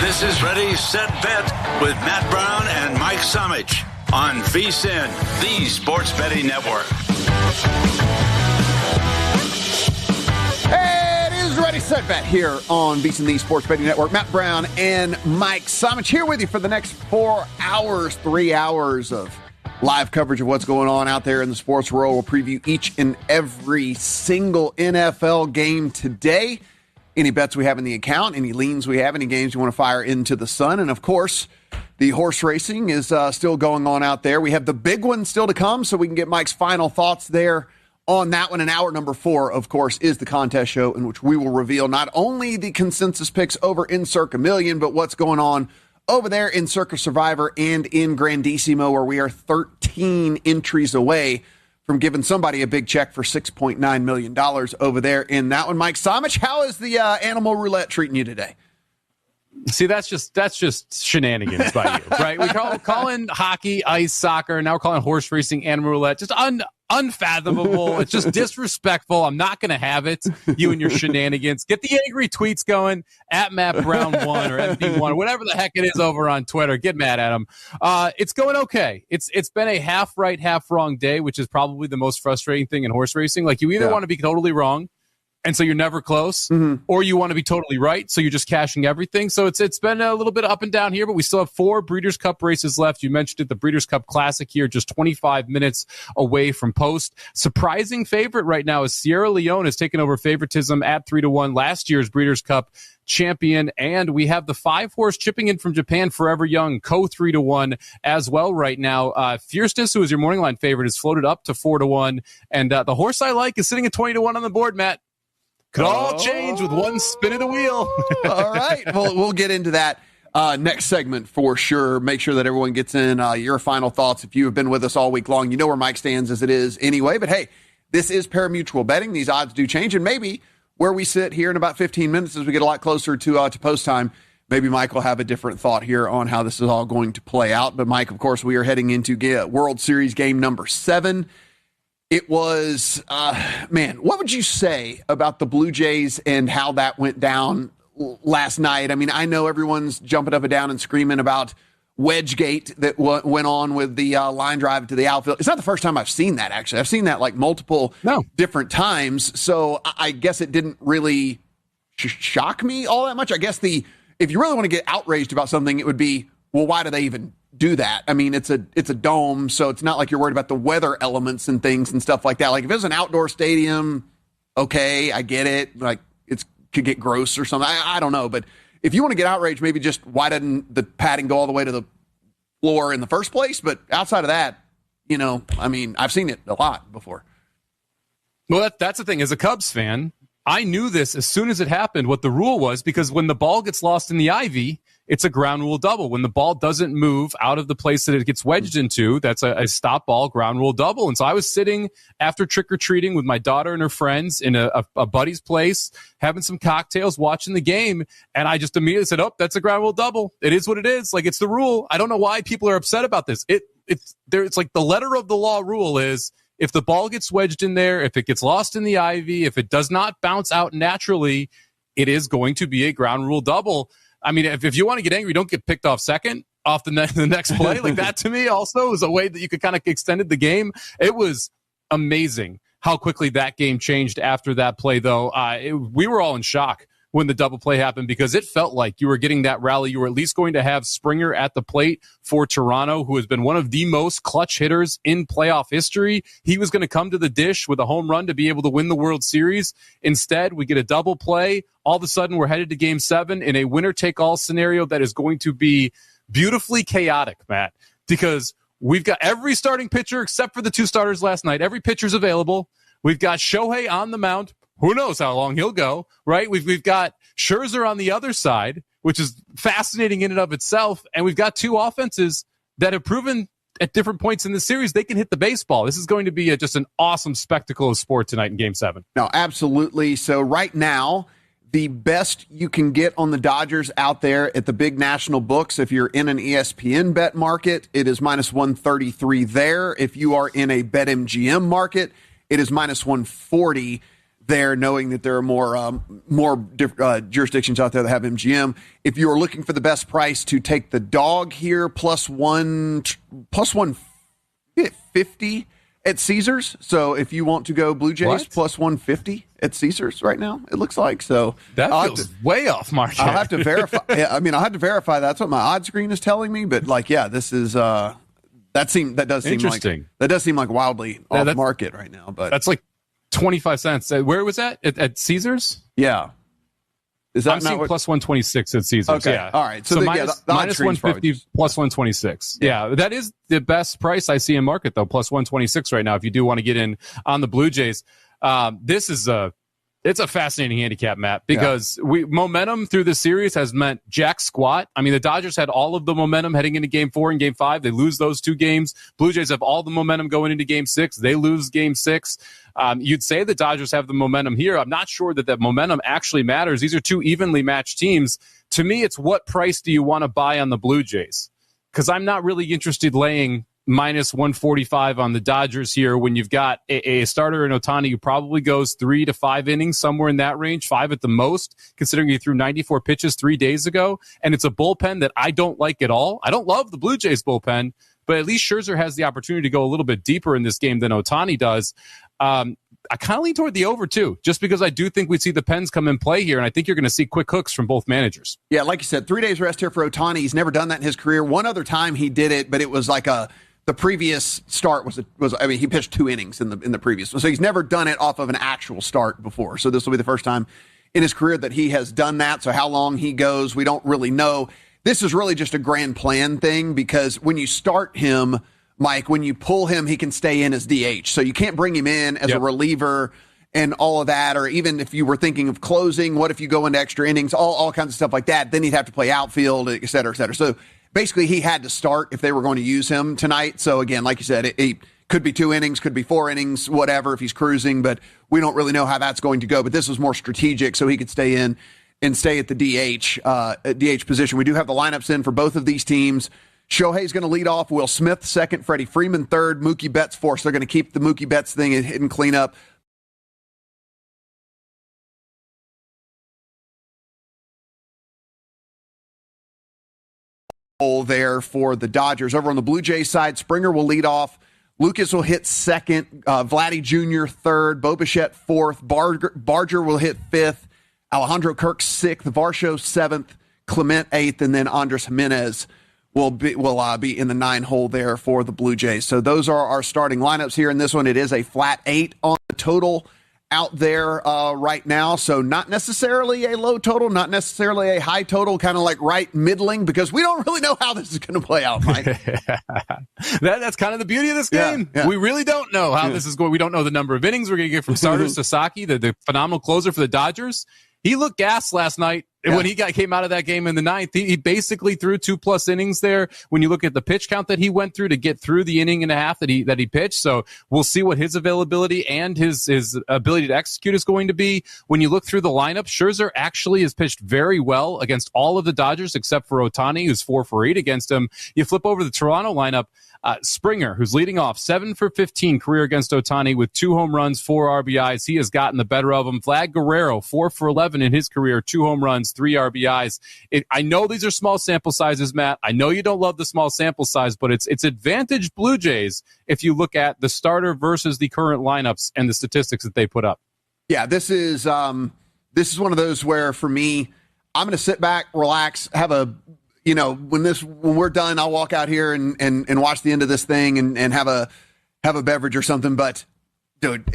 [SPEAKER 6] This is Ready, Set, Bet with Matt Brown and Mike Somich on VSiN, the Sports Betting Network.
[SPEAKER 2] Hey, it is Ready, Set, Bet here on VSiN, the Sports Betting Network. Matt Brown and Mike Somich here with you for the next 4 hours, 3 hours of live coverage of what's going on out there in the sports world. We'll preview each and every single NFL game today. Any bets we have in the account, any leans we have, any games you want to fire into the sun. And, of course, the horse racing is still going on out there. We have the big one still to come, so we can get Mike's final thoughts there on that one. And hour number 4, of course, is the contest show in which we will reveal not only the consensus picks over in Circa Million, but what's going on over there in Circa Survivor and in Grandissimo, where we are 13 entries away from giving somebody a big check for $6.9 million over there in that one. Mike Somich, how is the animal roulette treating you today?
[SPEAKER 5] See, that's just shenanigans by you, right? We calling hockey, ice, soccer, and now we're calling horse racing animal roulette. Just unfathomable. It's just disrespectful. I'm not going to have it. You and your shenanigans. Get the angry tweets going at Matt Brown 1 or MD1 or whatever the heck it is over on Twitter. Get mad at him. It's going okay. It's been a half right, half wrong day, which is probably the most frustrating thing in horse racing. Like, you either want to be totally wrong, and so you're never close, or you want to be totally right, so you're just cashing everything. So it's been a little bit up and down here, but we still have 4 Breeders' Cup races left. You mentioned it, the Breeders' Cup Classic here, just 25 minutes away from post. Surprising favorite right now is Sierra Leone has taken over favoritism at 3-1, last year's Breeders' Cup champion. And we have the 5-horse chipping in from Japan, Forever Young, co-3-1 as well right now. Fierceness, who is your morning line favorite, is floated up to 4-1. And the horse I like is sitting at 20-1 on the board, Matt. Could all change with one spin of the wheel.
[SPEAKER 2] All right. Well, we'll get into that next segment for sure. Make sure that everyone gets in your final thoughts. If you have been with us all week long, you know where Mike stands as it is anyway. But, hey, this is pari-mutuel betting. These odds do change. And maybe where we sit here in about 15 minutes as we get a lot closer to post time, maybe Mike will have a different thought here on how this is all going to play out. But, Mike, of course, we are heading into World Series game number 7. It was, what would you say about the Blue Jays and how that went down last night? I mean, I know everyone's jumping up and down and screaming about Wedgegate that went on with the line drive to the outfield. It's not the first time I've seen that, actually. I've seen that like multiple different times. So I guess it didn't really shock me all that much. I guess if you really want to get outraged about something, it would be, well, why do they even do that? I mean, it's a dome, so it's not like you're worried about the weather elements and things and stuff like that. Like if it was an outdoor stadium, okay, I get it. Like it could get gross or something. I don't know. But if you want to get outraged, maybe just why didn't the padding go all the way to the floor in the first place? But outside of that, I mean, I've seen it a lot before.
[SPEAKER 5] Well, that's the thing. As a Cubs fan, I knew this as soon as it happened, what the rule was, because when the ball gets lost in the ivy, it's a ground rule double. When the ball doesn't move out of the place that it gets wedged into, that's a stop ball ground rule double. And so I was sitting after trick-or-treating with my daughter and her friends in a buddy's place, having some cocktails, watching the game, and I just immediately said, oh, that's a ground rule double. It is what it is. Like, it's the rule. I don't know why people are upset about this. It's like the letter of the law rule is, if the ball gets wedged in there, if it gets lost in the ivy, if it does not bounce out naturally, it is going to be a ground rule double. I mean, if you want to get angry, don't get picked off second off the next play. Like that to me also was a way that you could kind of extended the game. It was amazing how quickly that game changed after that play, though. We were all in shock when the double play happened, because it felt like you were getting that rally. You were at least going to have Springer at the plate for Toronto, who has been one of the most clutch hitters in playoff history. He was going to come to the dish with a home run to be able to win the World Series. Instead, we get a double play. All of a sudden, we're headed to Game 7 in a winner-take-all scenario that is going to be beautifully chaotic, Matt, because we've got every starting pitcher except for the 2 starters last night. Every pitcher's available. We've got Shohei on the mound. Who knows how long he'll go, right? We've got Scherzer on the other side, which is fascinating in and of itself. And we've got 2 offenses that have proven at different points in the series they can hit the baseball. This is going to be just an awesome spectacle of sport tonight in Game 7.
[SPEAKER 2] No, absolutely. So right now, the best you can get on the Dodgers out there at the big national books, if you're in an ESPN bet market, it is minus 133 there. If you are in a BetMGM market, it is minus 140 there, knowing that there are more jurisdictions out there that have MGM. If you are looking for the best price to take the dog here, plus 150 at Caesars. So if you want to go Blue Jays, plus 150 at Caesars right now, it looks like. So
[SPEAKER 5] that feels way off market.
[SPEAKER 2] I'll have to verify. I'll have to verify. That's what my odds screen is telling me. But this is that does seem
[SPEAKER 5] interesting.
[SPEAKER 2] That does seem like wildly off market right now. But
[SPEAKER 5] that's like 25 cents. Where was that? At Caesars?
[SPEAKER 2] Yeah. Is that
[SPEAKER 5] I'm seeing plus 126 at Caesars.
[SPEAKER 2] Okay.
[SPEAKER 5] Yeah.
[SPEAKER 2] All right. So
[SPEAKER 5] minus 150 plus 126. Yeah. That is the best price I see in market, though. Plus 126 right now. If you do want to get in on the Blue Jays, this is it's a fascinating handicap, Matt, because momentum through the series has meant jack squat. I mean, the Dodgers had all of the momentum heading into Game 4 and Game 5. They lose those 2 games. Blue Jays have all the momentum going into Game 6. They lose Game 6. You'd say the Dodgers have the momentum here. I'm not sure that momentum actually matters. These are 2 evenly matched teams. To me, it's what price do you want to buy on the Blue Jays? Because I'm not really interested laying minus 145 on the Dodgers here when you've got a starter in Ohtani who probably goes 3 to 5 innings, somewhere in that range, 5 at the most, considering he threw 94 pitches 3 days ago. And it's a bullpen that I don't like at all. I don't love the Blue Jays bullpen, but at least Scherzer has the opportunity to go a little bit deeper in this game than Ohtani does. I kind of lean toward the over, too, just because I do think we see the Pens come in play here, and I think you're going to see quick hooks from both managers.
[SPEAKER 2] Yeah, like you said, 3 days rest here for Ohtani. He's never done that in his career. One other time he did it, but it was like the previous start was he pitched 2 innings in the previous one. So he's never done it off of an actual start before. So this will be the first time in his career that he has done that. So how long he goes, we don't really know. This is really just a grand plan thing because when you start him, Mike, when you pull him, he can stay in as DH. So you can't bring him in as a reliever and all of that. Or even if you were thinking of closing, what if you go into extra innings, all kinds of stuff like that. Then he'd have to play outfield, et cetera, et cetera. So basically, he had to start if they were going to use him tonight. So, again, like you said, it could be 2 innings, could be 4 innings, whatever, if he's cruising. But we don't really know how that's going to go. But this was more strategic so he could stay in and stay at the DH position. We do have the lineups in for both of these teams. Shohei's going to lead off. Will Smith second. Freddie Freeman third. Mookie Betts fourth. So they're going to keep the Mookie Betts thing and hit and clean up. There for the Dodgers. Over on the Blue Jays side, Springer will lead off. Lucas will hit second. Vladdy Jr. third. Bo Bichette fourth. Barger will hit fifth. Alejandro Kirk sixth. Varsho seventh. Clement eighth. And then Andres Jimenez will be in the 9 hole there for the Blue Jays. So those are our starting lineups here. In this one, it is a flat 8 on the total out there right now. So not necessarily a low total, not necessarily a high total, kind of like right middling, because we don't really know how this is going to play out, Mike.
[SPEAKER 5] That's kind of the beauty of this game. Yeah. We really don't know how this is going. We don't know the number of innings we're going to get from starter Sasaki, the phenomenal closer for the Dodgers. He looked gassed last night. When he came out of that game in the 9th, he basically threw 2+ innings there. When you look at the pitch count that he went through to get through the inning and a half that he pitched, so we'll see what his availability and his ability to execute is going to be. When you look through the lineup, Scherzer actually has pitched very well against all of the Dodgers except for Ohtani, who's 4 for 8 against him. You flip over the Toronto lineup. Springer, who's leading off 7 for 15 career against Ohtani with 2 home runs, 4 RBIs. He has gotten the better of him. Vlad Guerrero, 4 for 11 in his career, 2 home runs, 3 RBIs. I know these are small sample sizes, Matt. I know you don't love the small sample size, but it's advantage Blue Jays if you look at the starter versus the current lineups and the statistics that they put up.
[SPEAKER 2] Yeah, this is this is one of those where, for me, I'm going to sit back, relax, have a, when we're done, I'll walk out here and watch the end of this thing and have a beverage or something. But dude,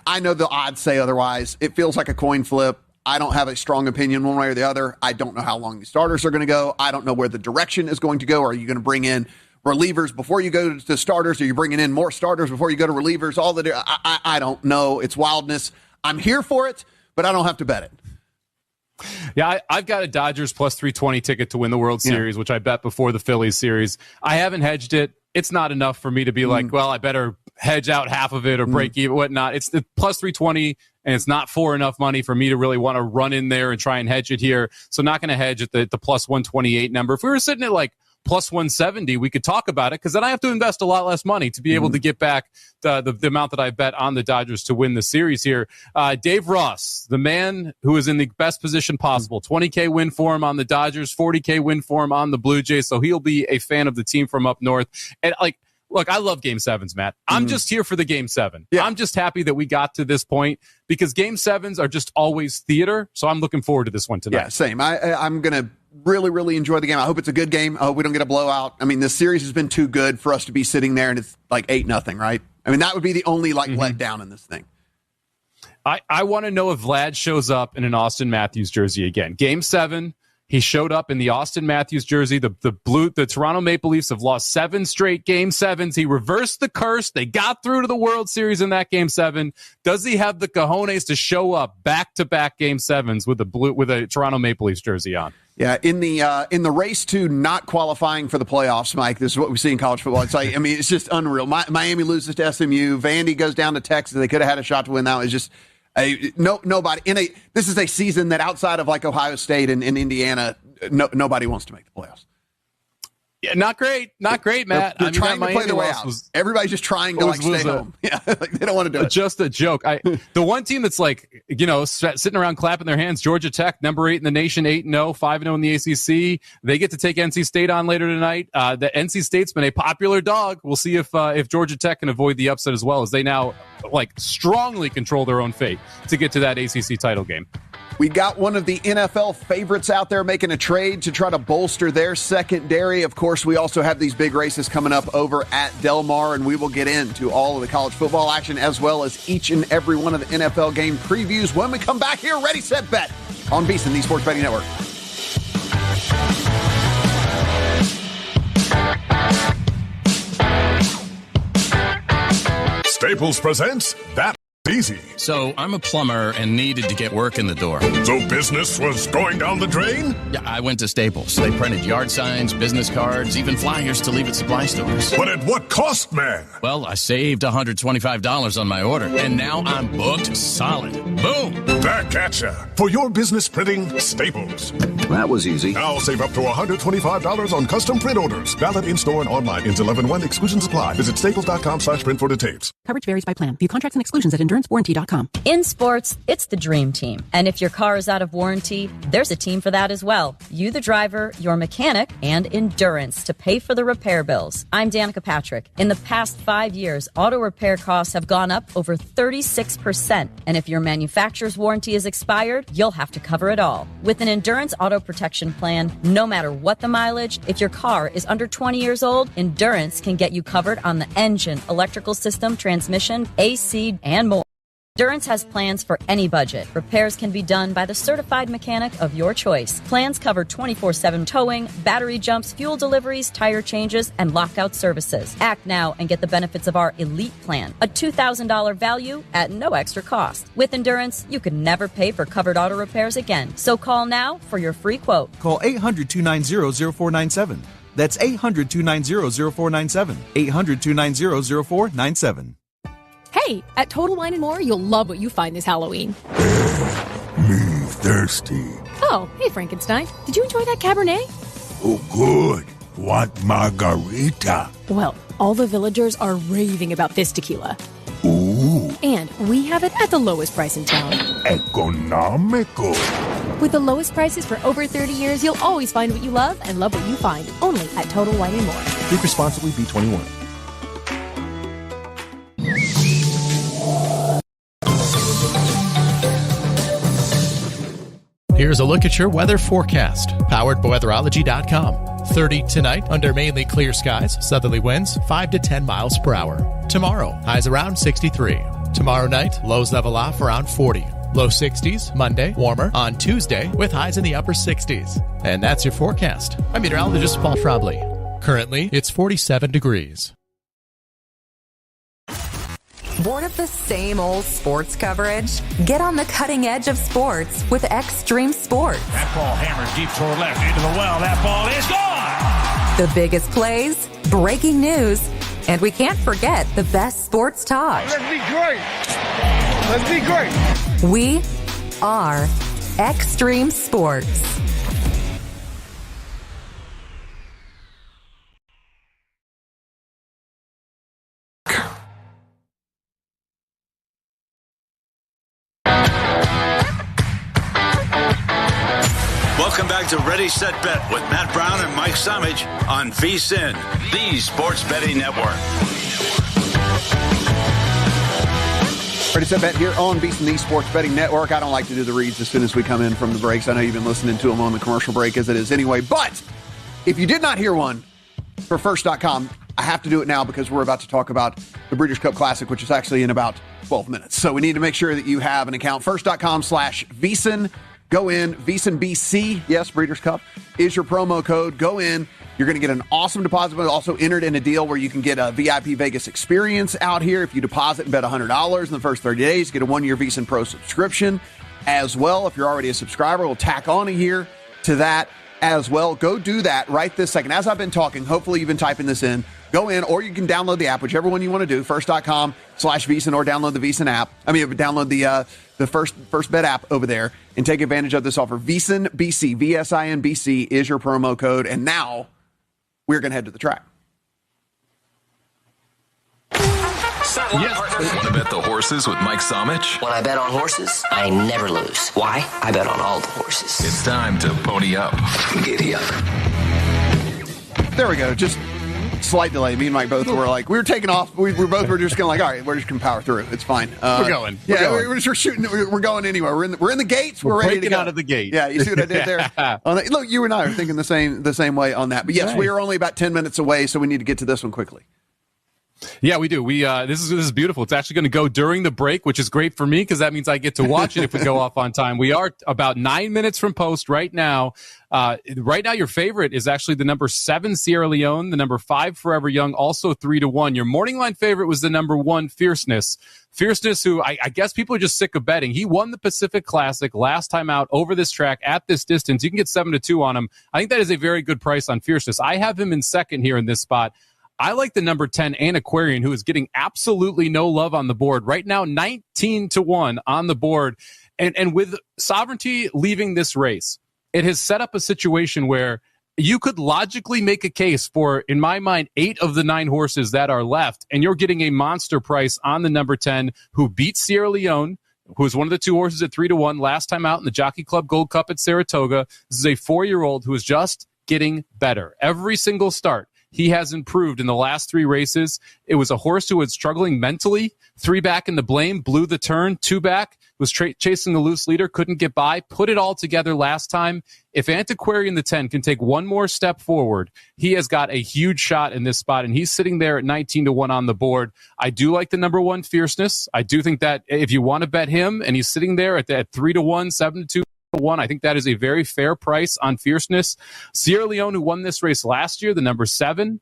[SPEAKER 2] I know the odds say otherwise. It feels like a coin flip. I don't have a strong opinion one way or the other. I don't know how long the starters are going to go. I don't know where the direction is going to go. Are you going to bring in relievers before you go to starters? Are you bringing in more starters before you go to relievers? I don't know. It's wildness. I'm here for it, but I don't have to bet it.
[SPEAKER 5] Yeah, I've got a Dodgers plus 320 ticket to win the World Series, which I bet before the Phillies series. I haven't hedged it. It's not enough for me to be like, well, I better hedge out half of it or break even, whatnot. It's the plus 320, and it's not for enough money for me to really want to run in there and try and hedge it here. So not going to hedge at the plus 128 number. If we were sitting at like plus 170, we could talk about it, because then I have to invest a lot less money to be able to get back the amount that I bet on the Dodgers to win the series here. Dave Ross, the man who is in the best position possible, 20K win for him on the Dodgers, 40K win for him on the Blue Jays. So he'll be a fan of the team from up north. And look, I love Game 7s, Matt. I'm just here for the Game 7. Yeah. I'm just happy that we got to this point, because Game 7s are just always theater. So I'm looking forward to this one tonight.
[SPEAKER 2] Yeah, same. I'm going to really, really enjoy the game. I hope it's a good game. I hope we don't get a blowout. I mean, this series has been too good for us to be sitting there and it's like 8-0, right? I mean, that would be the only letdown in this thing.
[SPEAKER 5] I want to know if Vlad shows up in an Austin Matthews jersey again. Game 7, he showed up in the Austin Matthews jersey. The Toronto Maple Leafs have lost 7 straight Game 7s. He reversed the curse. They got through to the World Series in that Game 7. Does he have the cojones to show up back-to-back Game 7s with a Toronto Maple Leafs jersey on?
[SPEAKER 2] Yeah, in the race to not qualifying for the playoffs, Mike, this is what we see in college football. It's like, I mean, it's just unreal. Miami loses to SMU. Vandy goes down to Texas. They could have had a shot to win. That was just nobody this is a season that outside of like Ohio State and Indiana, nobody wants to make the playoffs.
[SPEAKER 5] Yeah, not great, Matt.
[SPEAKER 2] They're trying to play their way out. Everybody's just trying to stay home. Yeah, like they don't want to do it.
[SPEAKER 5] Just a joke. The one team that's like, sitting around clapping their hands, Georgia Tech, number 8 in the nation, 8-0, 5-0 in the ACC. They get to take NC State on later tonight. The NC State's been a popular dog. We'll see if Georgia Tech can avoid the upset as well, as they now strongly control their own fate to get to that ACC title game.
[SPEAKER 2] We got one of the NFL favorites out there making a trade to try to bolster their secondary. Of course, we also have these big races coming up over at Del Mar, and we will get into all of the college football action as well as each and every one of the NFL game previews when we come back here. Ready, set, bet on VSiN, the Sports Betting Network.
[SPEAKER 7] Staples presents That Easy.
[SPEAKER 10] So I'm a plumber and needed to get work in the door.
[SPEAKER 7] So business was going down the drain?
[SPEAKER 10] Yeah, I went to Staples. They printed yard signs, business cards, even flyers to leave at supply stores.
[SPEAKER 7] But at what cost, man?
[SPEAKER 10] Well, I saved $125 on my order, and now I'm booked solid. Boom!
[SPEAKER 7] Back at ya. For your business printing, Staples.
[SPEAKER 11] That was easy.
[SPEAKER 7] Now save up to $125 on custom print orders. Valid in-store and online. Ends 11/1. Exclusions apply. Visit staples.com/print for details.
[SPEAKER 14] Coverage varies by plan. View contracts and exclusions at endurancewarranty.com.
[SPEAKER 15] In sports, it's the dream team. And if your car is out of warranty, there's a team for that as well. You, the driver, your mechanic, and Endurance to pay for the repair bills. I'm Danica Patrick. In the past 5 years, auto repair costs have gone up over 36%. And if your manufacturer's warranty is expired, you'll have to cover it all. With an Endurance auto protection plan, no matter what the mileage, if your car is under 20 years old, Endurance can get you covered on the engine, electrical system, transmission, AC, and more. Endurance has plans for any budget. Repairs can be done by the certified mechanic of your choice. Plans cover 24/7 towing, battery jumps, fuel deliveries, tire changes, and lockout services. Act now and get the benefits of our Elite Plan, a $2,000 value at no extra cost. With Endurance, you can never pay for covered auto repairs again. So call now for your free quote.
[SPEAKER 16] Call 800-290-0497. That's 800-290-0497. 800-290-0497.
[SPEAKER 18] Hey, at Total Wine & More, you'll love what you find this Halloween.
[SPEAKER 27] Me thirsty.
[SPEAKER 18] Oh, hey, Frankenstein. Did you enjoy that Cabernet?
[SPEAKER 27] Oh, good. Want margarita?
[SPEAKER 18] Well, all the villagers are raving about this tequila.
[SPEAKER 27] Ooh.
[SPEAKER 18] And we have it at the lowest price in town.
[SPEAKER 27] Economical.
[SPEAKER 18] With the lowest prices for over 30 years, you'll always find what you love and love what you find. Only at Total Wine & More.
[SPEAKER 27] Drink responsibly, B21.
[SPEAKER 11] Here's a look at your weather forecast, powered by weatherology.com. 30 tonight under mainly clear skies, southerly winds 5 to 10 miles per hour. Tomorrow, highs around 63. Tomorrow night, lows level off around 40. Low 60s, Monday, warmer on Tuesday with highs in the upper 60s. And that's your forecast. I'm meteorologist Paul Frobley. Currently, it's 47 degrees.
[SPEAKER 20] Bored of the same old sports coverage? Get on the cutting edge of sports with Extreme Sports.
[SPEAKER 17] That ball hammered deep toward left into the well. That ball is gone.
[SPEAKER 20] The biggest plays, breaking news, and we can't forget the best sports talk.
[SPEAKER 17] Let's be great. Let's be great.
[SPEAKER 20] We are Extreme Sports.
[SPEAKER 6] Welcome back to Ready, Set, Bet with Matt Brown and Mike Summich on VSiN, the Sports Betting Network.
[SPEAKER 2] Ready, Set, Bet here on VSiN, the Sports Betting Network. I don't like to do the reads as soon as we come in from the breaks. I know you've been listening to them on the commercial break as it is anyway. But if you did not hear one for First.com, I have to do it now because we're about to talk about the Breeders' Cup Classic, which is actually in about 12 minutes. So we need to make sure that you have an account. First.com/VSiN. Go in, VSiNBC, yes, Breeders' Cup, is your promo code. Go in. You're going to get an awesome deposit, but also entered in a deal where you can get a VIP Vegas experience out here. If you deposit and bet $100 in the first 30 days, get a 1-year VSiN Pro subscription as well. If you're already a subscriber, we'll tack on a year to that as well. Go do that right this second. As I've been talking, hopefully you've been typing this in. Go in, or you can download the app, whichever one you want to do, First.com/VSiN, or download the VSiN app. Download the First Bet app over there and take advantage of this offer. VSiNBC, VSINBC is your promo code. And now we're going to head to the track.
[SPEAKER 21] Yes. Want to bet the horses with Mike Summich?
[SPEAKER 22] When I bet on horses, I never lose. Why? I bet on all the horses.
[SPEAKER 21] It's time to pony up.
[SPEAKER 22] Giddy up.
[SPEAKER 2] There we go. Just slight delay. Me and Mike both were like, we were taking off. We both were just going like, all right, we're just going to power through. It's fine.
[SPEAKER 5] We're going.
[SPEAKER 2] We're shooting. We're going anywhere. We're in the gates. We're ready to go.
[SPEAKER 5] Out of the gate.
[SPEAKER 2] Yeah, you see what I did there? Look, you and I are thinking the same way on that. But yes, we are only about 10 minutes away, so we need to get to this one quickly.
[SPEAKER 5] Yeah, we do. This is beautiful. It's actually going to go during the break, which is great for me because that means I get to watch it if we go off on time. We are about 9 minutes from post right now. Right now, your favorite is actually the number 7 Sierra Leone, the number 5 Forever Young, also 3-1. Your morning line favorite was the number 1 Fierceness. Fierceness, who I guess people are just sick of betting. He won the Pacific Classic last time out over this track at this distance. You can get 7-2 on him. I think that is a very good price on Fierceness. I have him in second here in this spot. I like the number 10 Antiquarian, who is getting absolutely no love on the board. Right now, 19-1 on the board. And with Sovereignty leaving this race, it has set up a situation where you could logically make a case for, in my mind, 8 of the 9 horses that are left, and you're getting a monster price on the number 10, who beat Sierra Leone, who was one of the 2 horses at 3-1 last time out in the Jockey Club Gold Cup at Saratoga. This is a 4-year-old who is just getting better. Every single start, he has improved in the last 3 races. It was a horse who was struggling mentally. 3 back in the blame, blew the turn. 2 back, was chasing the loose leader, couldn't get by, put it all together last time. If Antiquarian the 10 can take one more step forward, he has got a huge shot in this spot, and he's sitting there at 19-1 on the board. I do like the number 1 Fierceness. I do think that if you want to bet him, and he's sitting there at 3-1, 7-2, I think that is a very fair price on Fierceness. Sierra Leone, who won this race last year, the number 7,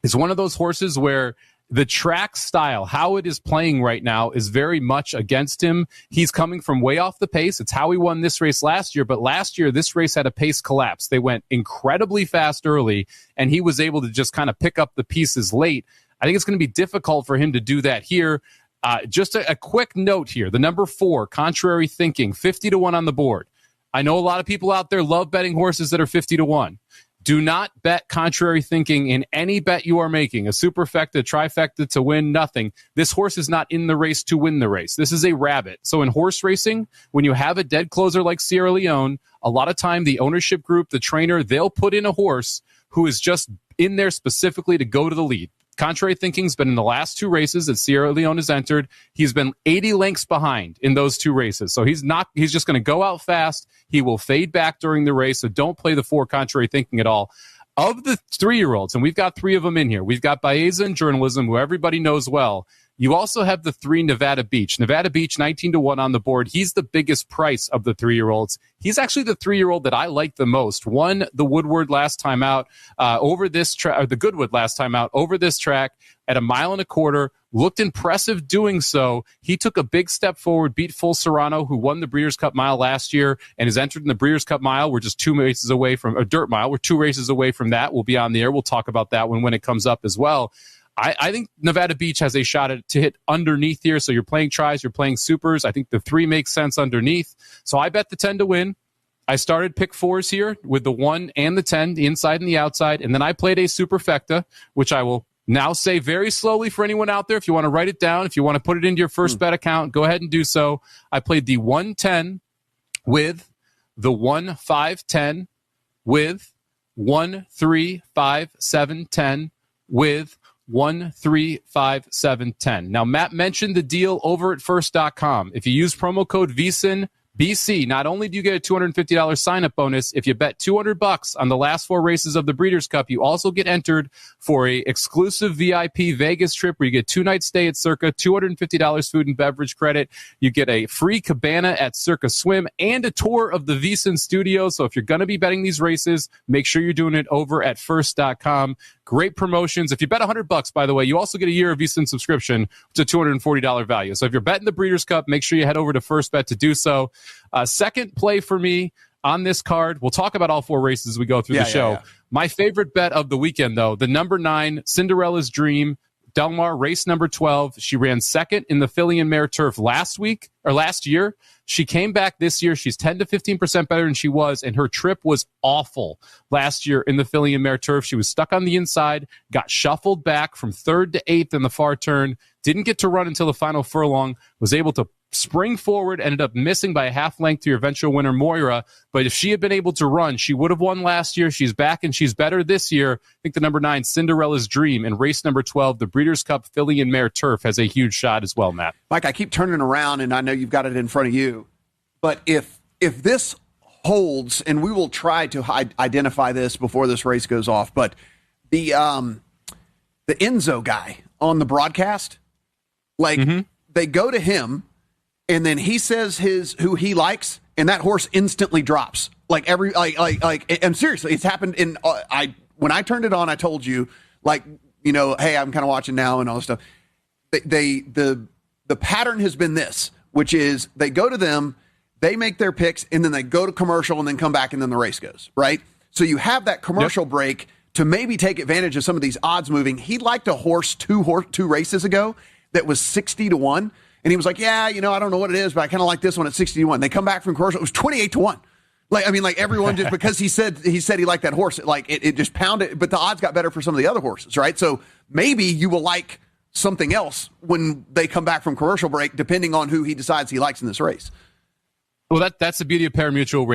[SPEAKER 5] is one of those horses where the track style, how it is playing right now, is very much against him. He's coming from way off the pace. It's how he won this race last year, but last year this race had a pace collapse. They went incredibly fast early, and he was able to just kind of pick up the pieces late. I think it's going to be difficult for him to do that here. Just a quick note here. The number 4, Contrary Thinking, 50-1 on the board. I know a lot of people out there love betting horses that are 50-1. Do not bet Contrary Thinking in any bet you are making. A superfecta, trifecta to win, nothing. This horse is not in the race to win the race. This is a rabbit. So in horse racing, when you have a dead closer like Sierra Leone, a lot of time the ownership group, the trainer, they'll put in a horse who is just in there specifically to go to the lead. Contrary Thinking's been in the last 2 races that Sierra Leone has entered. He's been 80 lengths behind in those 2 races. So he's just going to go out fast. He will fade back during the race. So don't play the 4 Contrary Thinking at all. Of the 3-year-olds, and we've got 3 of them in here. We've got Baeza in journalism, who everybody knows well. You also have the 3 Nevada Beach. Nevada Beach, 19-1 on the board. He's the biggest price of the 3-year-olds. He's actually the 3-year-old that I like the most. Won the Woodward last time out over this track, or the Goodwood last time out over this track at 1.25 miles. Looked impressive doing so. He took a big step forward, beat Full Serrano, who won the Breeders' Cup Mile last year and is entered in the Breeders' Cup Mile. We're just 2 races away from a Dirt Mile. We're 2 races away from that. We'll be on the air. We'll talk about that when it comes up as well. I think Nevada Beach has a shot to hit underneath here. So you're playing tries, you're playing supers. I think the 3 makes sense underneath. So I bet the 10 to win. I started pick 4s here with the 1 and the 10, the inside and the outside. And then I played a superfecta, which I will now say very slowly for anyone out there. If you want to write it down, if you want to put it into your first bet account, go ahead and do so. I played the 1-10 with the 1-5-10 with 1-3-5-7-10 with 1-3-5-7-10. Now, Matt mentioned the deal over at first.com. If you use promo code VSIN, BC, not only do you get a $250 sign-up bonus, if you bet $200 on the last 4 races of the Breeders' Cup, you also get entered for a exclusive VIP Vegas trip where you get 2 nights stay at Circa, $250 food and beverage credit. You get a free cabana at Circa Swim and a tour of the VSiN studio. So if you're going to be betting these races, make sure you're doing it over at first.com. Great promotions. If you bet $100, by the way, you also get a year of VSiN subscription, which is a $240 value. So if you're betting the Breeders' Cup, make sure you head over to First Bet to do so. Second play for me on this card. We'll talk about all 4 races as we go through the show. Yeah. My favorite bet of the weekend, though, the number 9, Cinderella's Dream, Del Mar, race number 12. She ran second in the Filly and Mare Turf last year. She came back this year. She's 10 to 15% better than she was, and her trip was awful last year in the Filly and Mare Turf. She was stuck on the inside, got shuffled back from 3rd to 8th in the far turn, didn't get to run until the final furlong, was able to spring forward, ended up missing by a half length to your eventual winner, Moira. But if she had been able to run, she would have won last year. She's back, and she's better this year. I think the number 9, Cinderella's Dream, and race number 12, the Breeders' Cup Filly and Mare Turf, has a huge shot as well, Matt.
[SPEAKER 2] Mike, I keep turning around, and I know you've got it in front of you. But if this holds, and we will try to identify this before this race goes off, but the Enzo guy on the broadcast, they go to him, and then he says who he likes, and that horse instantly drops. And seriously, it's happened when I turned it on, I told you, hey, I'm kind of watching now and all this stuff. The pattern has been this, which is they go to them, they make their picks, and then they go to commercial and then come back, and then the race goes, right? So you have that commercial break to maybe take advantage of some of these odds moving. He liked a horse two races ago that was 60-1. And he was like, yeah, I don't know what it is, but I kind of like this one at 60-1. They come back from commercial. It was 28-1. Everyone just, because he said he liked that horse, it just pounded, but the odds got better for some of the other horses, right? So maybe you will like something else when they come back from commercial break, depending on who he decides he likes in this race.
[SPEAKER 5] Well, that's the beauty of parimutuel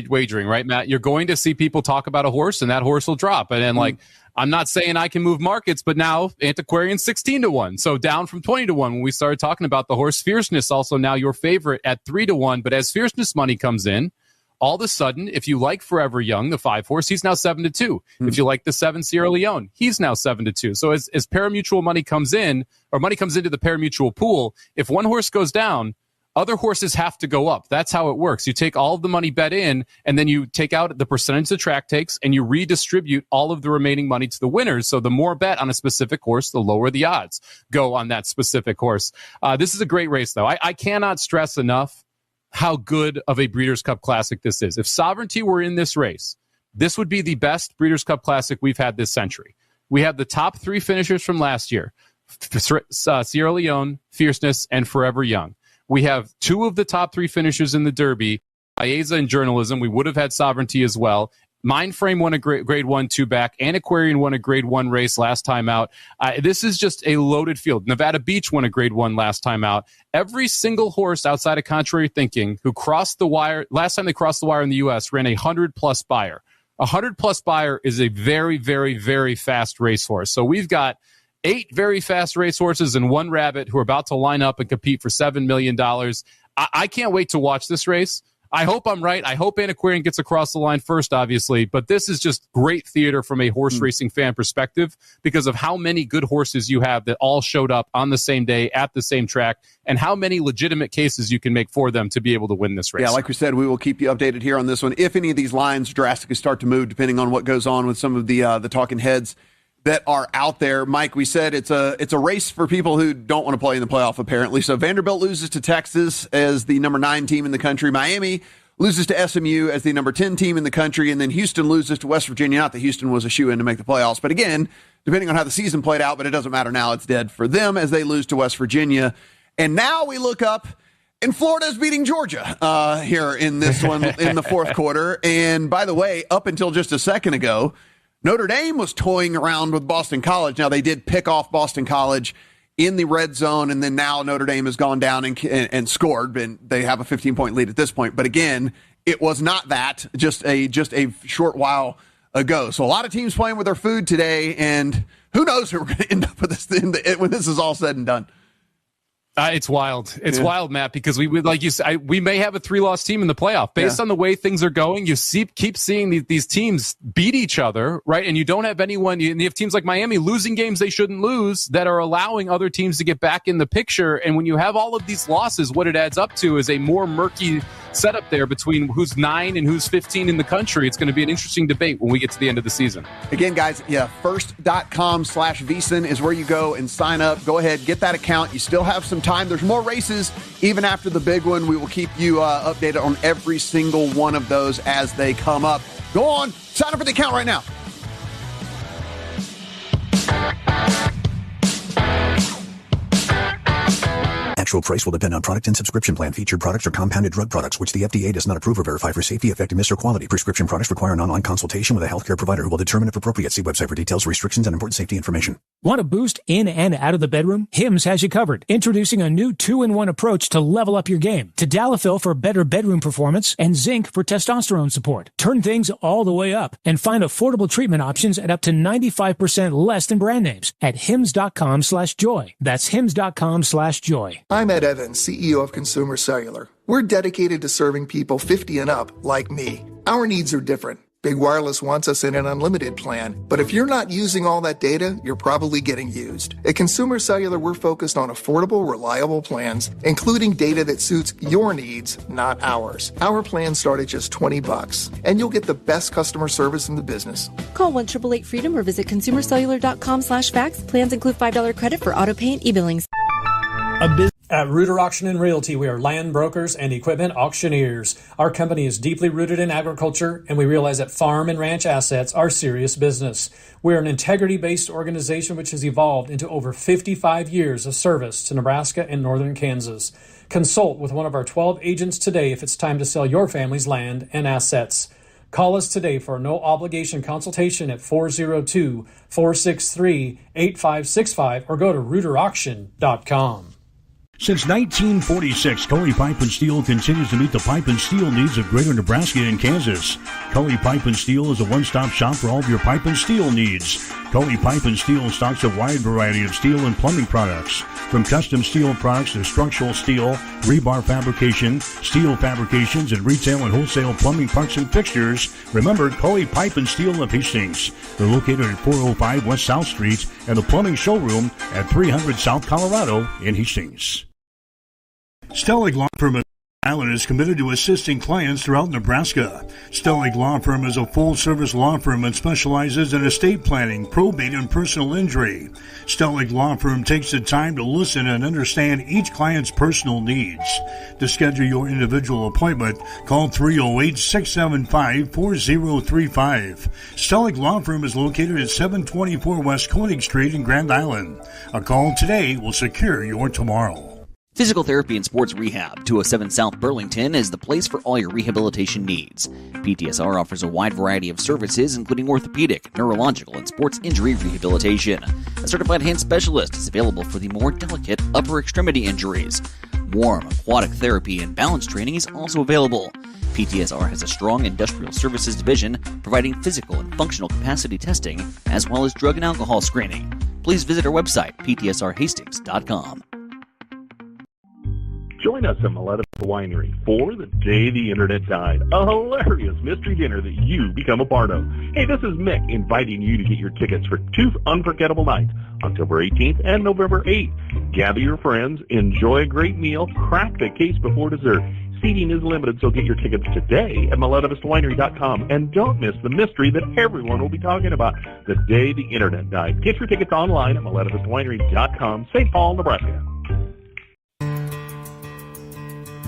[SPEAKER 5] wagering, right, Matt? You're going to see people talk about a horse, and that horse will drop. And then, I'm not saying I can move markets, but now Antiquarian 16-1, so down from 20-1 when we started talking about the horse. Fierceness also now your favorite at 3-1. But as Fierceness money comes in, all of a sudden, if you like Forever Young, the 5 horse, he's now 7-2. If you like the 7 Sierra Leone, he's now 7-2. So as parimutuel money comes in, or money comes into the parimutuel pool, if one horse goes down, other horses have to go up. That's how it works. You take all of the money bet in, and then you take out the percentage the track takes, and you redistribute all of the remaining money to the winners. So the more bet on a specific horse, the lower the odds go on that specific horse. This is a great race, though. I cannot stress enough how good of a Breeders' Cup Classic this is. If Sovereignty were in this race, this would be the best Breeders' Cup Classic we've had this century. We have the top 3 finishers from last year, Sierra Leone, Fierceness, and Forever Young. We have 2 of the top 3 finishers in the Derby. Baeza in journalism. We would have had Sovereignty as well. Mindframe won a grade 1 2-back. Antiquarian won a grade 1 race last time out. This is just a loaded field. Nevada Beach won a grade 1 last time out. Every single horse outside of Contrary Thinking who crossed the wire, last time they crossed the wire in the U.S., ran a 100-plus buyer. A 100-plus buyer is a very, very, very fast racehorse. So we've got 8 very fast racehorses and 1 rabbit who are about to line up and compete for $7 million. I can't wait to watch this race. I hope I'm right. I hope Antiquarian gets across the line first, obviously, but this is just great theater from a horse racing fan perspective because of how many good horses you have that all showed up on the same day at the same track and how many legitimate cases you can make for them to be able to win this race.
[SPEAKER 2] Yeah, like we said, we will keep you updated here on this one. If any of these lines drastically start to move, depending on what goes on with some of the talking heads that are out there. Mike, we said it's a race for people who don't want to play in the playoff, apparently. So Vanderbilt loses to Texas as the number 9 team in the country. Miami loses to SMU as the number 10 team in the country. And then Houston loses to West Virginia. Not that Houston was a shoo-in to make the playoffs. But again, depending on how the season played out, but it doesn't matter now. It's dead for them as they lose to West Virginia. And now we look up, and Florida's beating Georgia here in this one in the fourth quarter. And by the way, up until just a second ago, Notre Dame was toying around with Boston College. Now, they did pick off Boston College in the red zone, and then now Notre Dame has gone down and scored, and they have a 15-point lead at this point. But again, it was not that just a short while ago. So a lot of teams playing with their food today, and who knows who we're going to end up with this when this is all said and done.
[SPEAKER 5] It's wild. It's wild, Matt, because we would, like you said, we may have a 3-loss team in the playoff based on the way things are going. You keep seeing these teams beat each other, right? And you don't have anyone. You have teams like Miami losing games they shouldn't lose that are allowing other teams to get back in the picture. And when you have all of these losses, what it adds up to is a more murky setup there between who's 9 and who's 15 in the country. It's going to be an interesting debate when we get to the end of the season.
[SPEAKER 2] Again, guys, first.com/VSiN is where you go and sign up. Go ahead, get that account. You still have some time. There's more races even after the big one. We will keep you updated on every single one of those as they come up. Go on, sign up for the account right now.
[SPEAKER 3] Actual price will depend on product and subscription plan. Featured products are compounded drug products, which the FDA does not approve or verify for safety, effectiveness, or quality. Prescription products require an online consultation with a healthcare provider who will determine if appropriate. See website for details, restrictions, and important safety information.
[SPEAKER 4] Want a boost in and out of the bedroom? Hims has you covered. Introducing a new 2-in-1 approach to level up your game. Tadalafil for better bedroom performance and zinc for testosterone support. Turn things all the way up and find affordable treatment options at up to 95% less than brand names at hims.com/joy. That's hims.com/joy.
[SPEAKER 19] I'm Ed Evans, CEO of Consumer Cellular. We're dedicated to serving people 50 and up like me. Our needs are different. Big Wireless wants us in an unlimited plan, but if you're not using all that data, you're probably getting used. At Consumer Cellular, we're focused on affordable, reliable plans, including data that suits your needs, not ours. Our plans start at just $20, and you'll get the best customer service in the business.
[SPEAKER 18] Call 1-888-FREEDOM or visit consumercellular.com/fax. Plans include $5 credit for auto pay and e-billings.
[SPEAKER 23] At Rooter Auction and Realty, we are land brokers and equipment auctioneers. Our company is deeply rooted in agriculture, and we realize that farm and ranch assets are serious business. We are an integrity-based organization which has evolved into over 55 years of service to Nebraska and northern Kansas. Consult with one of our 12 agents today if it's time to sell your family's land and assets. Call us today for a no-obligation consultation at 402-463-8565 or go to rooterauction.com.
[SPEAKER 24] Since 1946, Cully Pipe and Steel continues to meet the pipe and steel needs of greater Nebraska and Kansas. Cully Pipe and Steel is a one-stop shop for all of your pipe and steel needs. Cully Pipe and Steel stocks a wide variety of steel and plumbing products. From custom steel products to structural steel, rebar fabrication, steel fabrications, and retail and wholesale plumbing parts and fixtures, remember Cully Pipe and Steel of Hastings. They're located at 405 West South Street and the plumbing showroom at 300 South Colorado in Hastings. Stellig Law Firm Island is committed to assisting clients throughout Nebraska. Stellig Law Firm is a full-service law firm and specializes in estate planning, probate, and personal injury. Stellig Law Firm takes the time to listen and understand each client's personal needs. To schedule your individual appointment, call 308-675-4035. Stellig Law Firm is located at 724 West Koenig Street in Grand Island. A call today will secure your tomorrow.
[SPEAKER 25] Physical Therapy and Sports Rehab, 207 South Burlington, is the place for all your rehabilitation needs. PTSR offers a wide variety of services, including orthopedic, neurological, and sports injury rehabilitation. A certified hand specialist is available for the more delicate upper extremity injuries. Warm, aquatic therapy, and balance training is also available. PTSR has a strong industrial services division providing physical and functional capacity testing, as well as drug and alcohol screening. please visit our website, ptsrhastings.com.
[SPEAKER 1] Join us at Maletta Winery for The Day the Internet Died, a hilarious mystery dinner that you become a part of. Hey, this is Mick inviting you to get your tickets for 2 unforgettable nights, October 18th and November 8th. Gather your friends, enjoy a great meal, crack the case before dessert. Seating is limited, so get your tickets today at MalettaVistaWinery.com, and don't miss the mystery that everyone will be talking about, The Day the Internet Died. Get your tickets online at MalettaVistaWinery.com, St. Paul, Nebraska.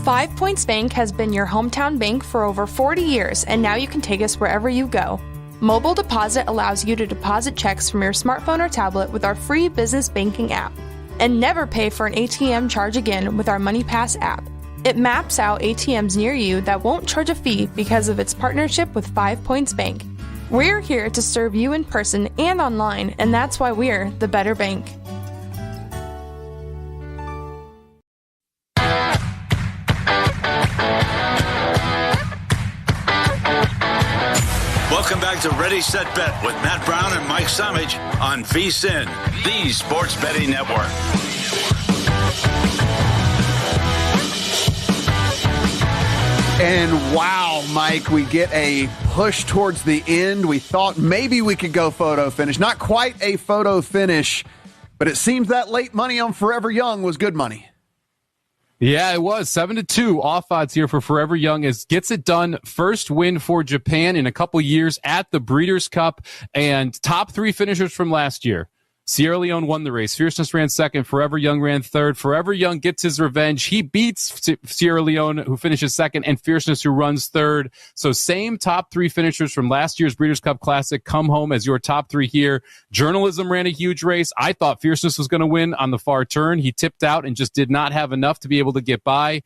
[SPEAKER 8] 5 Points Bank has been your hometown bank for over 40 years, and now you can take us wherever you go. Mobile Deposit allows you to deposit checks from your smartphone or tablet with our free business banking app. And never pay for an ATM charge again with our MoneyPass app. It maps out ATMs near you that won't charge a fee because of its partnership with 5 Points Bank. We're here to serve you in person and online, and that's why we're the better bank.
[SPEAKER 6] Welcome back to Ready, Set, Bet with Matt Brown and Mike Samich on VSiN, the Sports Betting Network.
[SPEAKER 2] And wow, Mike, we get a push towards the end. We thought maybe we could go photo finish. Not quite a photo finish, but it seems that late money on Forever Young was good money.
[SPEAKER 5] Yeah, it was 7-2 off odds here for Forever Young as gets it done. First win for Japan in a couple years at the Breeders' Cup, and top 3 finishers from last year. Sierra Leone won the race. Fierceness ran second. Forever Young ran third. Forever Young gets his revenge. He beats Sierra Leone, who finishes second, and Fierceness, who runs third. So same top 3 finishers from last year's Breeders' Cup Classic come home as your top 3 here. Journalism ran a huge race. I thought Fierceness was going to win on the far turn. He tipped out and just did not have enough to be able to get by.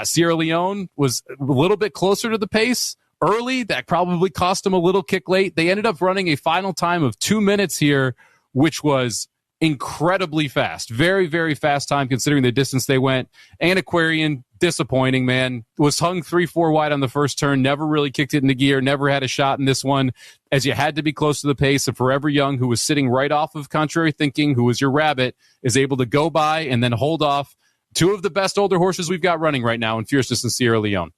[SPEAKER 5] Sierra Leone was a little bit closer to the pace early. That probably cost him a little kick late. They ended up running a final time of 2 minutes here, which was incredibly fast. Very, very fast time considering the distance they went. Antiquarian, disappointing, man. Was hung 3-4 wide on the first turn, never really kicked it into gear, never had a shot in this one, as you had to be close to the pace. And Forever Young, who was sitting right off of Contrary Thinking, who was your rabbit, is able to go by and then hold off 2 of the best older horses we've got running right now in Fierceness and Sierra Leone.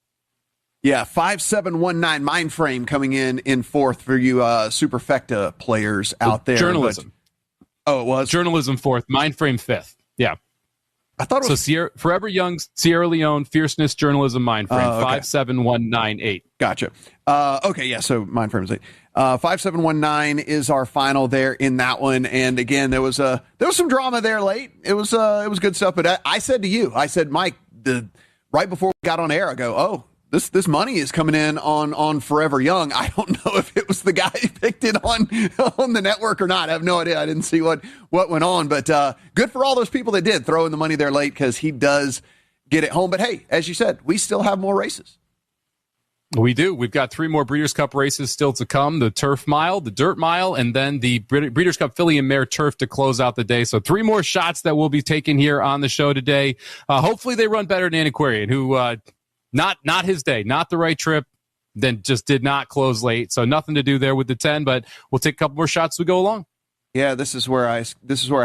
[SPEAKER 2] Yeah, 5719 Mind Frame coming in fourth for you Superfecta players out there.
[SPEAKER 5] Journalism.
[SPEAKER 2] It was?
[SPEAKER 5] Journalism fourth, Mind Frame fifth. Yeah.
[SPEAKER 2] I thought it was...
[SPEAKER 5] So Forever Young, Sierra Leone, Fierceness, Journalism, Mind Frame,
[SPEAKER 2] okay.
[SPEAKER 5] 57198.
[SPEAKER 2] Gotcha. Okay, yeah, so Mind Frame is 8. 5719 is our final there in that one. And again, there was some drama there late. It was good stuff. But I said to you, Mike, right before we got on air, I go, oh, this money is coming in on Forever Young. I don't know if it was the guy who picked it on the network or not. I have no idea. I didn't see what went on, but good for all those people that did throw in the money there late, because he does get it home. But hey, as you said, we still have more races.
[SPEAKER 5] We do. We've got 3 more Breeders' Cup races still to come: the Turf Mile, the Dirt Mile, and then the Breeders' Cup Filly and Mare Turf to close out the day. So 3 more shots that we'll be taking here on the show today. Hopefully they run better than Antiquarian, who not his day, not the right trip, then just did not close late. So nothing to do there with the 10, but we'll take a couple more shots as we go along.
[SPEAKER 2] Yeah, this is where I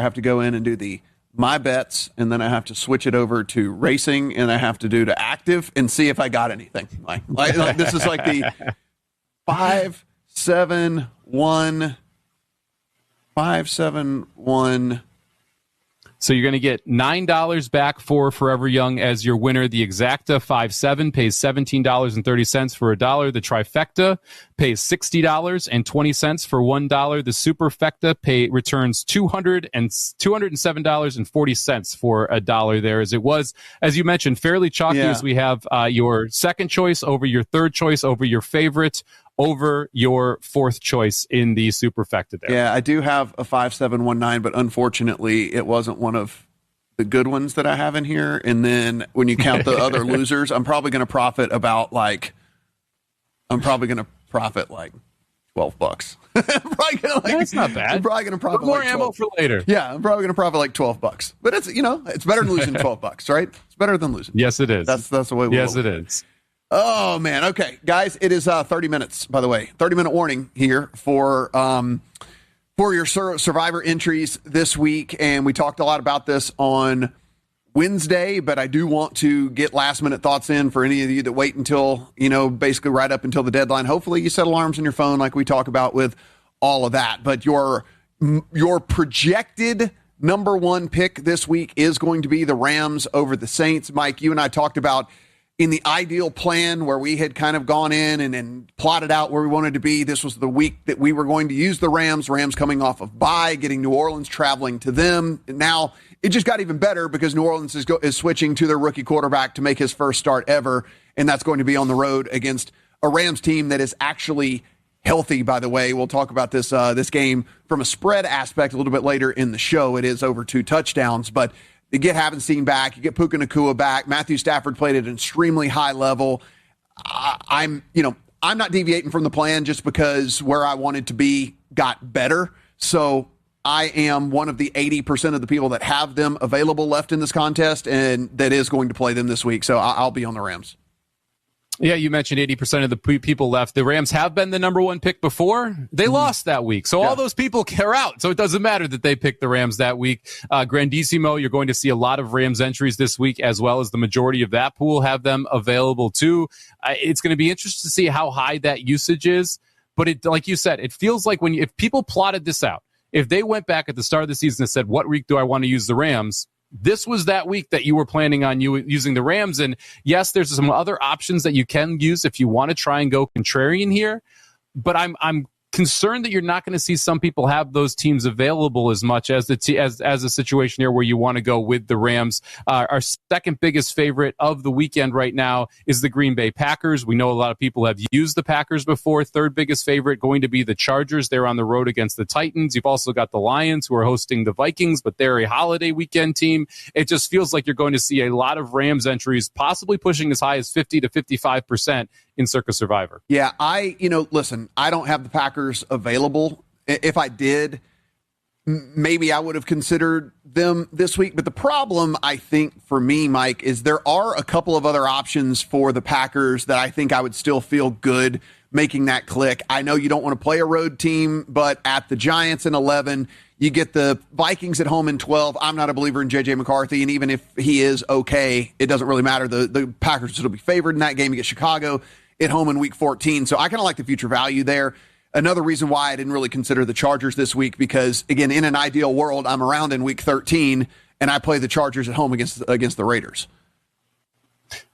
[SPEAKER 2] have to go in and do my bets, and then I have to switch it over to racing, and I have to do to active and see if I got anything. Like this is like the 5-7-1.
[SPEAKER 5] So you're going to get $9 back for Forever Young as your winner. The Exacta 5-7 pays $17.30 for $1. The Trifecta pays $60.20 for $1. The Superfecta returns $207.40 for $1 there, as it was, as you mentioned, fairly chalky, as we have your second choice over your third choice over your favorite over your fourth choice in the Superfecta there.
[SPEAKER 2] Yeah, I do have a 5-7-1-9, but unfortunately it wasn't one of the good ones that I have in here. And then when you count the other losers, I'm probably going to profit like $12.
[SPEAKER 5] That's not bad.
[SPEAKER 2] I'm probably going to profit
[SPEAKER 5] more
[SPEAKER 2] like
[SPEAKER 5] ammo for later.
[SPEAKER 2] Yeah, I'm probably going to profit like $12. But it's it's better than losing $12, right? It's better than losing.
[SPEAKER 5] Yes, it is.
[SPEAKER 2] That's the way we
[SPEAKER 5] Yes, it is.
[SPEAKER 2] Oh, man. Okay, guys, it is 30 minutes, by the way. 30-minute warning here for for your Survivor entries this week, and we talked a lot about this on Wednesday, but I do want to get last-minute thoughts in for any of you that wait until, basically right up until the deadline. Hopefully you set alarms on your phone like we talk about with all of that. But your projected number one pick this week is going to be the Rams over the Saints. Mike, you and I talked about in the ideal plan where we had kind of gone in and plotted out where we wanted to be. This was the week that we were going to use the Rams coming off of bye, getting New Orleans, traveling to them. And now it just got even better because New Orleans is switching to their rookie quarterback to make his first start ever. And that's going to be on the road against a Rams team that is actually healthy, by the way. We'll talk about this game from a spread aspect a little bit later in the show. It is over 2 touchdowns, but you get Havenstein back, you get Puka Nacua back. Matthew Stafford played at an extremely high level. I'm not deviating from the plan just because where I wanted to be got better. So I am one of the 80% of the people that have them available left in this contest, and that is going to play them this week. So I'll be on the Rams.
[SPEAKER 5] Yeah, you mentioned 80% of the people left. The Rams have been the number one pick before. They lost that week. So all those people are out. So it doesn't matter that they picked the Rams that week. Grandissimo, you're going to see a lot of Rams entries this week, as well as the majority of that pool have them available too. It's going to be interesting to see how high that usage is. But it, like you said, it feels like if people plotted this out, if they went back at the start of the season and said, what week do I want to use the Rams? This was that week that you were planning on using the Rams. And yes, there's some other options that you can use if you want to try and go contrarian here. But I'm concerned that you're not going to see some people have those teams available as much as as a situation here where you want to go with the Rams. Our second biggest favorite of the weekend right now is the Green Bay Packers. We know a lot of people have used the Packers before. Third biggest favorite going to be the Chargers. They're on the road against the Titans. You've also got the Lions who are hosting the Vikings, but they're a holiday weekend team. It just feels like you're going to see a lot of Rams entries, possibly pushing as high as 50 to 55% in Circa Survivor.
[SPEAKER 2] Yeah, listen, I don't have the Packers available. If I did, maybe I would have considered them this week. But the problem, I think, for me, Mike, is there are a couple of other options for the Packers that I think I would still feel good making that click. I know you don't want to play a road team, but at the Giants in 11, you get the Vikings at home in 12. I'm not a believer in J.J. McCarthy, and even if he is okay, it doesn't really matter. The Packers will be favored in that game. You get Chicago at home in week 14. So I kind of like the future value there. Another reason why I didn't really consider the Chargers this week, because, again, in an ideal world, I'm around in week 13, and I play the Chargers at home against the Raiders.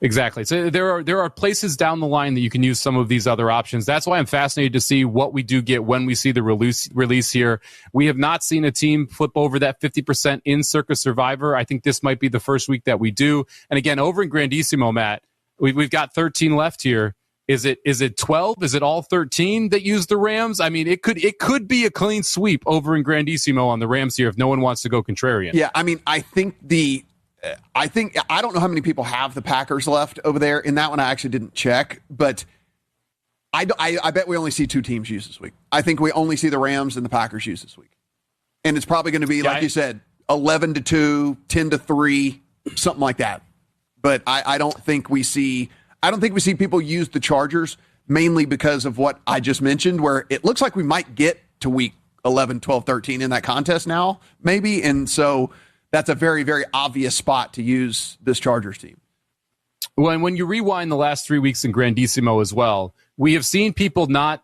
[SPEAKER 5] Exactly. So there are places down the line that you can use some of these other options. That's why I'm fascinated to see what we do get when we see the release here. We have not seen a team flip over that 50% in Circa Survivor. I think this might be the first week that we do. And again, over in Grandissimo, Matt, we've got 13 left here. Is it 12? Is it all 13 that use the Rams? I mean, it could be a clean sweep over in Grandissimo on the Rams here if no one wants to go contrarian.
[SPEAKER 2] Yeah, I mean, I don't know how many people have the Packers left over there. In that one, I actually didn't check, but I bet we only see 2 teams used this week. I think we only see the Rams and the Packers used this week. And it's probably going to be, like you said, 11-2, 10-3, something like that. But I don't think we see people use the Chargers, mainly because of what I just mentioned, where it looks like we might get to week 11, 12, 13 in that contest now, maybe. And so that's a very, very obvious spot to use this Chargers team.
[SPEAKER 5] When you rewind the last 3 weeks in Grandissimo as well, we have seen people not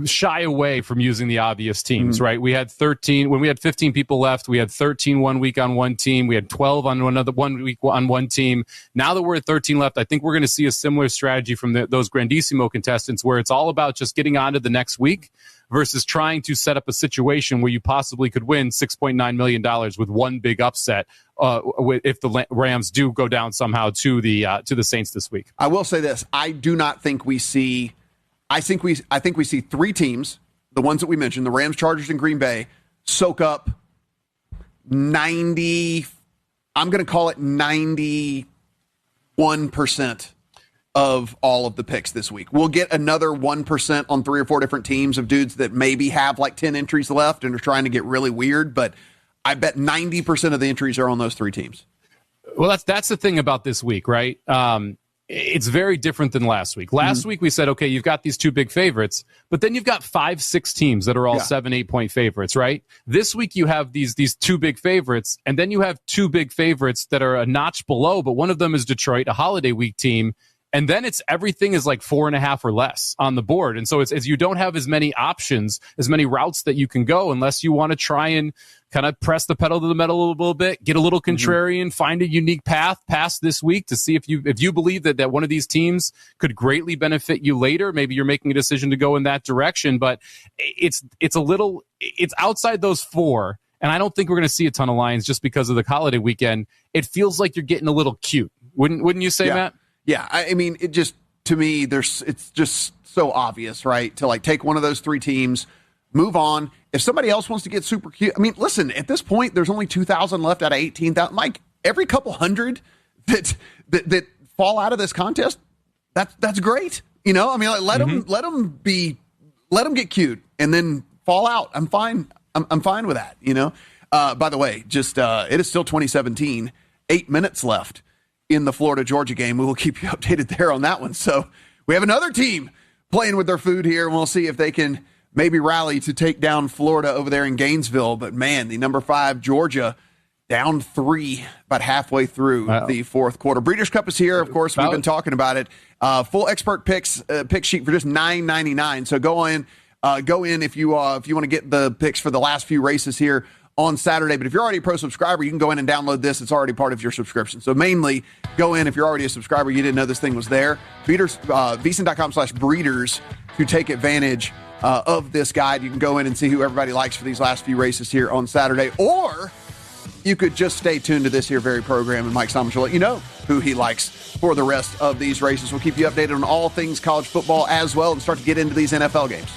[SPEAKER 5] shy away from using the obvious teams, right? We had 13 when we had 15 people left. We had 13 1 week on one team. We had 12 on another 1 week on one team. Now that we're at 13 left, I think we're going to see a similar strategy from those Grandissimo contestants, where it's all about just getting on to the next week versus trying to set up a situation where you possibly could win $6.9 million with one big upset if the Rams do go down somehow to the Saints this week.
[SPEAKER 2] I will say this: I do not think we see. I think we see 3 teams, the ones that we mentioned, the Rams, Chargers, and Green Bay, soak up 90, I'm going to call it 91% of all of the picks this week. We'll get another 1% on 3 or 4 different teams of dudes that maybe have like 10 entries left and are trying to get really weird, but I bet 90% of the entries are on those 3 teams.
[SPEAKER 5] Well, that's the thing about this week, right? it's very different than last week. Last week we said, okay, you've got these two big favorites, but then you've got 5-6 teams that are all 7-8 point favorites, right? This week you have these two big favorites, and then you have two big favorites that are a notch below, but one of them is Detroit, a holiday week team. And then everything is like 4.5 or less on the board. And so it's you don't have as many options, as many routes that you can go unless you want to try and kind of press the pedal to the metal a little bit, get a little contrarian, find a unique path past this week to see if you believe that one of these teams could greatly benefit you later. Maybe you're making a decision to go in that direction, but it's outside those four. And I don't think we're going to see a ton of lines just because of the holiday weekend. It feels like you're getting a little cute. Wouldn't you say, Matt?
[SPEAKER 2] Yeah, I mean, it just, to me, it's just so obvious, right? To like take one of those three teams, move on. If somebody else wants to get super cute, I mean, listen, at this point, there's only 2,000 left out of 18,000. Mike, every couple hundred that fall out of this contest, that's great. You know, I mean, like, let them get cute and then fall out. I'm fine. I'm fine with that. You know. By the way, just it is still 2017. 8 minutes left in the Florida-Georgia game. We will keep you updated there on that one. So we have another team playing with their food here, and we'll see if they can maybe rally to take down Florida over there in Gainesville. But, man, the number 5 Georgia down 3 about halfway through the fourth quarter. Breeders' Cup is here. Of course, we've been talking about it. Full expert pick sheet for just $9.99. So go in if you want to get the picks for the last few races here on Saturday. But if you're already a pro subscriber, you can go in and download this. It's already part of your subscription. So mainly go in if you're already a subscriber, you didn't know this thing was there. VSiN.com/breeders to take advantage of this guide. You can go in and see who everybody likes for these last few races here on Saturday. Or you could just stay tuned to this here very program, and Mike Somich will let you know who he likes for the rest of these races. We'll keep you updated on all things college football as well and start to get into these NFL games.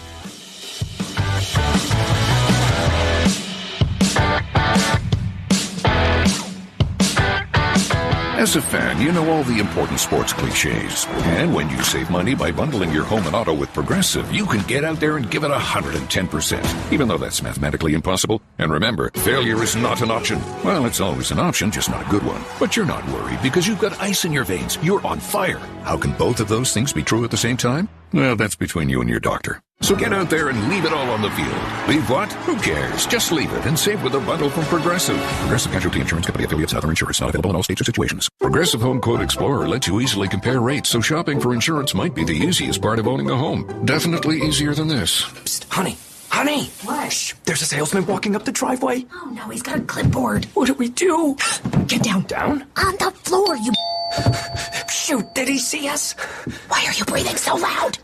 [SPEAKER 7] As a fan, you know all the important sports cliches. And when you save money by bundling your home and auto with Progressive, you can get out there and give it 110%, even though that's mathematically impossible. And remember, failure is not an option. Well, it's always an option, just not a good one. But you're not worried because you've got ice in your veins. You're on fire. How can both of those things be true at the same time? Well, that's between you and your doctor. So get out there and leave it all on the field. Leave what? Who cares? Just leave it and save with a bundle from Progressive. Progressive Casualty Insurance Company affiliates and other insurers. Not available in all states or situations. Progressive Home Quote Explorer lets you easily compare rates, so shopping for insurance might be the easiest part of owning a home. Definitely easier than this.
[SPEAKER 9] Psst, honey. Honey! What? Shh, there's a salesman walking up the driveway.
[SPEAKER 10] Oh, no, he's got a clipboard.
[SPEAKER 9] What do we do?
[SPEAKER 10] Get down.
[SPEAKER 9] Down?
[SPEAKER 10] On the floor, you...
[SPEAKER 9] Shoot, did he see us?
[SPEAKER 10] Why are you breathing so loud?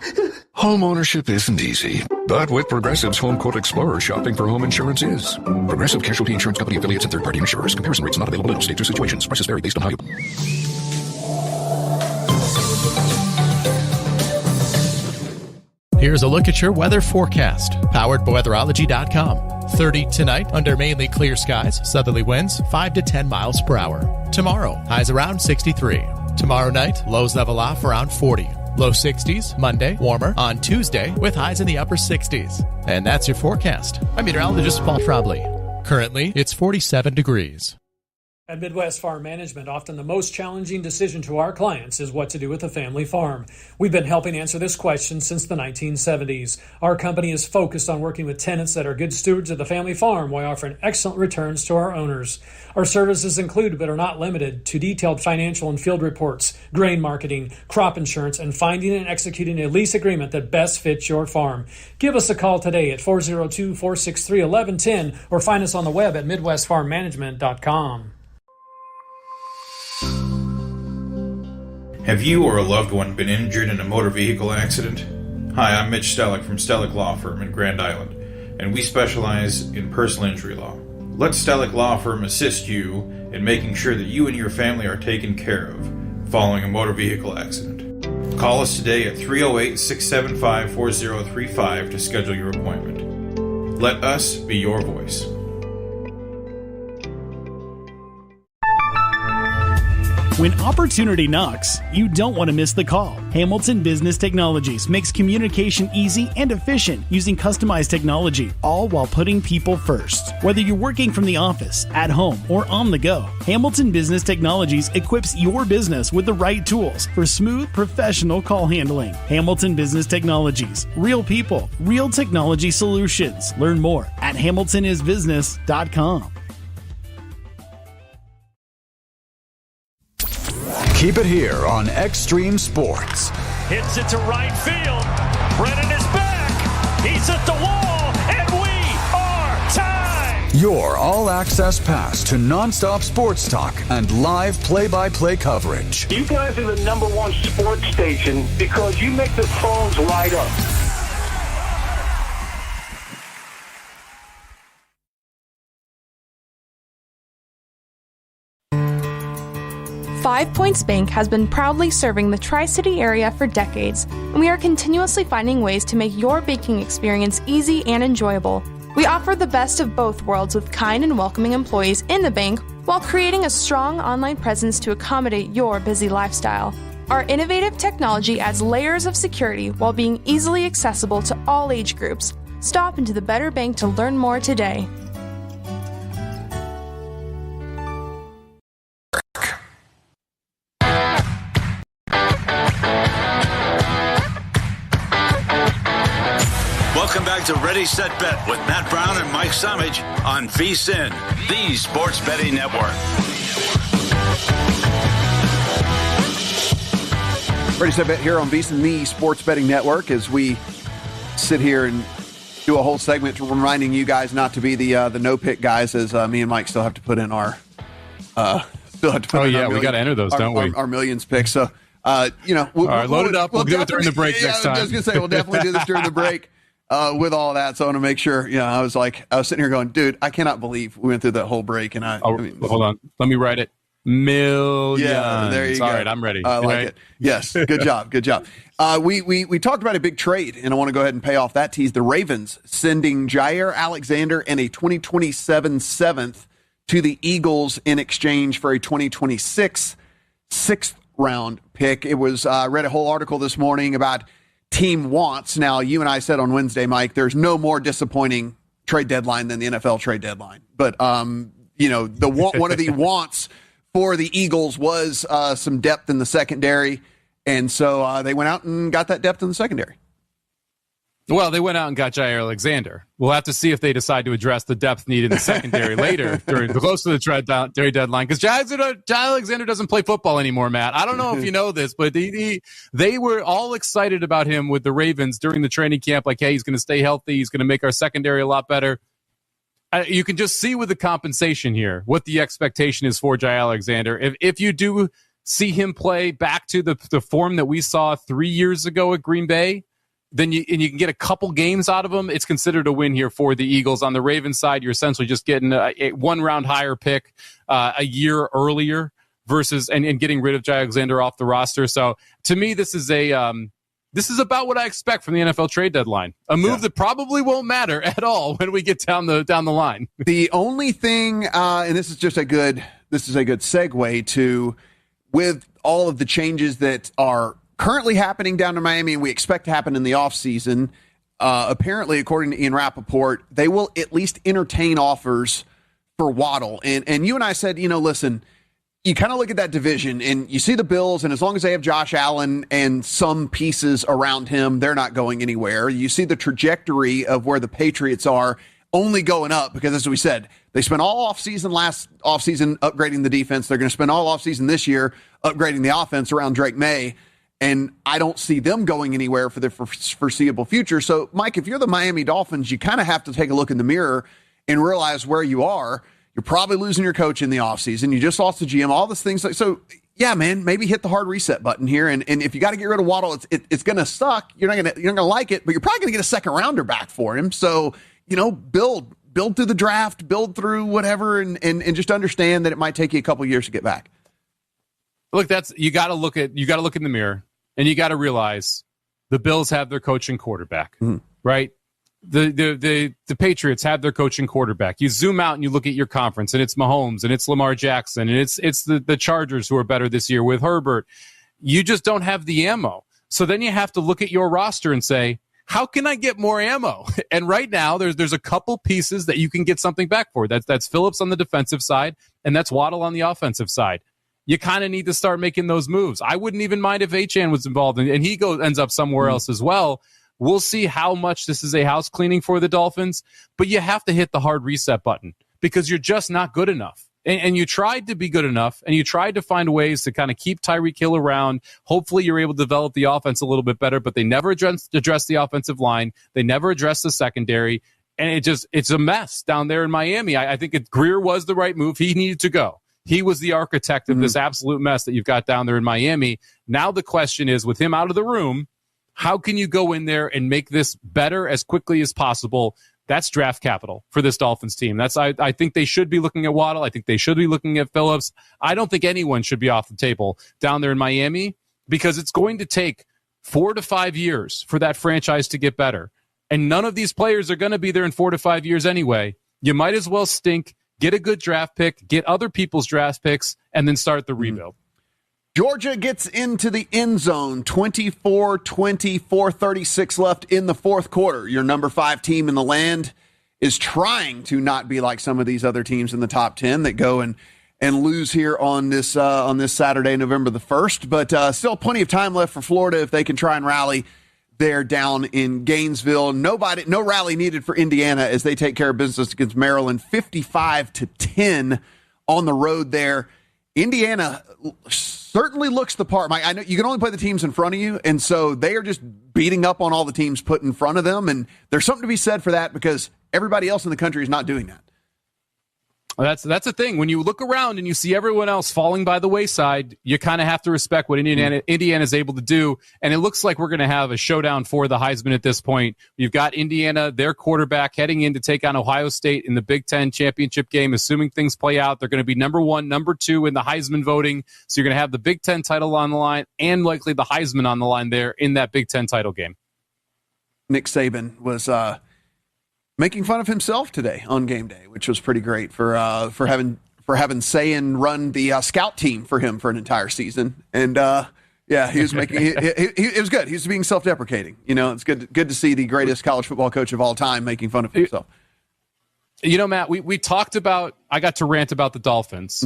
[SPEAKER 7] Home ownership isn't easy, but with Progressive's Home Quote Explorer, shopping for home insurance is. Progressive Casualty Insurance Company affiliates and third-party insurers. Comparison rates not available in all states or situations. Prices vary based on how you...
[SPEAKER 11] Here's a look at your weather forecast, powered by weatherology.com. 30 tonight under mainly clear skies, southerly winds 5 to 10 miles per hour. Tomorrow, highs around 63. Tomorrow night, lows level off around 40. Low 60s, Monday, warmer on Tuesday with highs in the upper 60s. And that's your forecast. I'm meteorologist Paul Trombley. Currently, it's 47 degrees.
[SPEAKER 23] At Midwest Farm Management, often the most challenging decision to our clients is what to do with a family farm. We've been helping answer this question since the 1970s. Our company is focused on working with tenants that are good stewards of the family farm while offering excellent returns to our owners. Our services include, but are not limited to, detailed financial and field reports, grain marketing, crop insurance, and finding and executing a lease agreement that best fits your farm. Give us a call today at 402-463-1110 or find us on the web at midwestfarmmanagement.com.
[SPEAKER 12] Have you or a loved one been injured in a motor vehicle accident? Hi, I'm Mitch Stellick from Stellick Law Firm in Grand Island, and we specialize in personal injury law. Let Stellick Law Firm assist you in making sure that you and your family are taken care of following a motor vehicle accident. Call us today at 308-675-4035 to schedule your appointment. Let us be your voice.
[SPEAKER 13] When opportunity knocks, you don't want to miss the call. Hamilton Business Technologies makes communication easy and efficient using customized technology, all while putting people first. Whether you're working from the office, at home, or on the go, Hamilton Business Technologies equips your business with the right tools for smooth, professional call handling. Hamilton Business Technologies. Real people, real technology solutions. Learn more at hamiltonisbusiness.com.
[SPEAKER 14] Keep it here on Extreme Sports.
[SPEAKER 15] Hits it to right field. Brennan is back. He's at the wall, and we are tied.
[SPEAKER 14] Your all-access pass to nonstop sports talk and live play-by-play coverage.
[SPEAKER 16] You guys are the number one sports station because you make the phones light up.
[SPEAKER 8] 5 Points Bank has been proudly serving the Tri-City area for decades, and we are continuously finding ways to make your banking experience easy and enjoyable. We offer the best of both worlds with kind and welcoming employees in the bank while creating a strong online presence to accommodate your busy lifestyle. Our innovative technology adds layers of security while being easily accessible to all age groups. Stop into the Better Bank to learn more today.
[SPEAKER 6] Welcome back to Ready, Set, Bet with Matt Brown and Mike Summage on VSiN, the Sports Betting Network.
[SPEAKER 2] Ready, Set, Bet here on VSiN, the Sports Betting Network, as we sit here and do a whole segment reminding you guys not to be the no-pick guys, as me and Mike still have to put in our we got
[SPEAKER 5] to enter those, don't we?
[SPEAKER 2] Our millions picks. So,
[SPEAKER 5] all right, load it up. We'll do it during the break next time.
[SPEAKER 2] I was going to say, we'll definitely do this during the break. With all that, so I want to make sure. I was sitting here going, dude, I cannot believe we went through that whole break. And
[SPEAKER 5] hold on, let me write it. Millions.
[SPEAKER 2] Yeah, there you go.
[SPEAKER 5] All right, I'm ready.
[SPEAKER 2] I like it. Yes, good job, good job. We talked about a big trade, and I want to go ahead and pay off that tease. The Ravens sending Jair Alexander and a 2027 seventh to the Eagles in exchange for a 2026 sixth round pick. It was read a whole article this morning about team wants. Now, you and I said on Wednesday, Mike, there's no more disappointing trade deadline than the NFL trade deadline. But, one of the wants for the Eagles was some depth in the secondary. And so they went out and got that depth in the secondary.
[SPEAKER 5] Well, they went out and got Jair Alexander. We'll have to see if they decide to address the depth need in the secondary later, close to the trade deadline. Because Jair Alexander doesn't play football anymore, Matt. I don't know if you know this, but they were all excited about him with the Ravens during the training camp. Like, hey, he's going to stay healthy. He's going to make our secondary a lot better. You can just see with the compensation here what the expectation is for Jair Alexander. If you do see him play back to the form that we saw 3 years ago at Green Bay, then you can get a couple games out of him. It's considered a win here for the Eagles. On the Ravens side, you're essentially just getting a one-round higher pick a year earlier versus and getting rid of Jair Alexander off the roster. So to me, this is about what I expect from the NFL trade deadline. A move that probably won't matter at all when we get down the line.
[SPEAKER 2] The only thing, and this is a good segue to, with all of the changes that are currently happening down in Miami and we expect to happen in the offseason, apparently, according to Ian Rappaport, they will at least entertain offers for Waddle. And you and I said, listen, you kind of look at that division and you see the Bills, and as long as they have Josh Allen and some pieces around him, they're not going anywhere. You see the trajectory of where the Patriots are only going up because, as we said, they spent all offseason last offseason upgrading the defense. They're going to spend all offseason this year upgrading the offense around Drake May. And I don't see them going anywhere for the foreseeable future. So, Mike, if you're the Miami Dolphins, you kind of have to take a look in the mirror and realize where you are. You're probably losing your coach in the offseason. You just lost the GM, all those things. So, yeah, man, maybe hit the hard reset button here. And if you got to get rid of Waddle, it's going to suck. You're not going to like it, but you're probably going to get a second rounder back for him. So, build through the draft, build through whatever, and just understand that it might take you a couple years to get back.
[SPEAKER 5] Look, you got to look in the mirror. And you got to realize the Bills have their coach and quarterback, right? the Patriots have their coaching quarterback. You zoom out and you look at your conference, and it's Mahomes, and it's Lamar Jackson, and it's the Chargers who are better this year with Herbert. You just don't have the ammo. So then you have to look at your roster and say, how can I get more ammo? And right now, there's a couple pieces that you can get something back for. That's Phillips on the defensive side, and that's Waddle on the offensive side. You kind of need to start making those moves. I wouldn't even mind if Achane was involved, and he ends up somewhere else as well. We'll see how much this is a house cleaning for the Dolphins, but you have to hit the hard reset button because you're just not good enough. And you tried to be good enough, and you tried to find ways to kind of keep Tyreek Hill around. Hopefully you're able to develop the offense a little bit better, but they never address the offensive line. They never address the secondary, and it's a mess down there in Miami. I think Greer was the right move. He needed to go. He was the architect of this absolute mess that you've got down there in Miami. Now the question is, with him out of the room, how can you go in there and make this better as quickly as possible? That's draft capital for this Dolphins team. I think they should be looking at Waddle. I think they should be looking at Phillips. I don't think anyone should be off the table down there in Miami because it's going to take 4 to 5 years for that franchise to get better. And none of these players are going to be there in 4 to 5 years anyway. You might as well stink, get a good draft pick, get other people's draft picks, and then start the rebuild.
[SPEAKER 2] Georgia gets into the end zone, 24-20, 4:36 left in the fourth quarter. Your number 5 team in the land is trying to not be like some of these other teams in the top 10 that go and lose here on this Saturday, November the 1st. But still plenty of time left for Florida if they can try and rally there down in Gainesville. No rally needed for Indiana as they take care of business against Maryland, 55-10 on the road there. Indiana certainly looks the part. I know you can only play the teams in front of you, and so they are just beating up on all the teams put in front of them, and there's something to be said for that because everybody else in the country is not doing that.
[SPEAKER 5] That's the thing. When you look around and you see everyone else falling by the wayside, you kind of have to respect what Indiana is able to do. And it looks like we're going to have a showdown for the Heisman at this point. You've got Indiana, their quarterback, heading in to take on Ohio State in the Big Ten championship game. Assuming things play out, they're going to be number 1, number 2 in the Heisman voting. So you're going to have the Big Ten title on the line and likely the Heisman on the line there in that Big Ten title game.
[SPEAKER 2] Nick Saban was making fun of himself today on game day, which was pretty great for having Saban run the scout team for him for an entire season. And he was making it was good. He was being self-deprecating. You know, it's good to see the greatest college football coach of all time making fun of himself.
[SPEAKER 5] You know, Matt, we talked about. I got to rant about the Dolphins.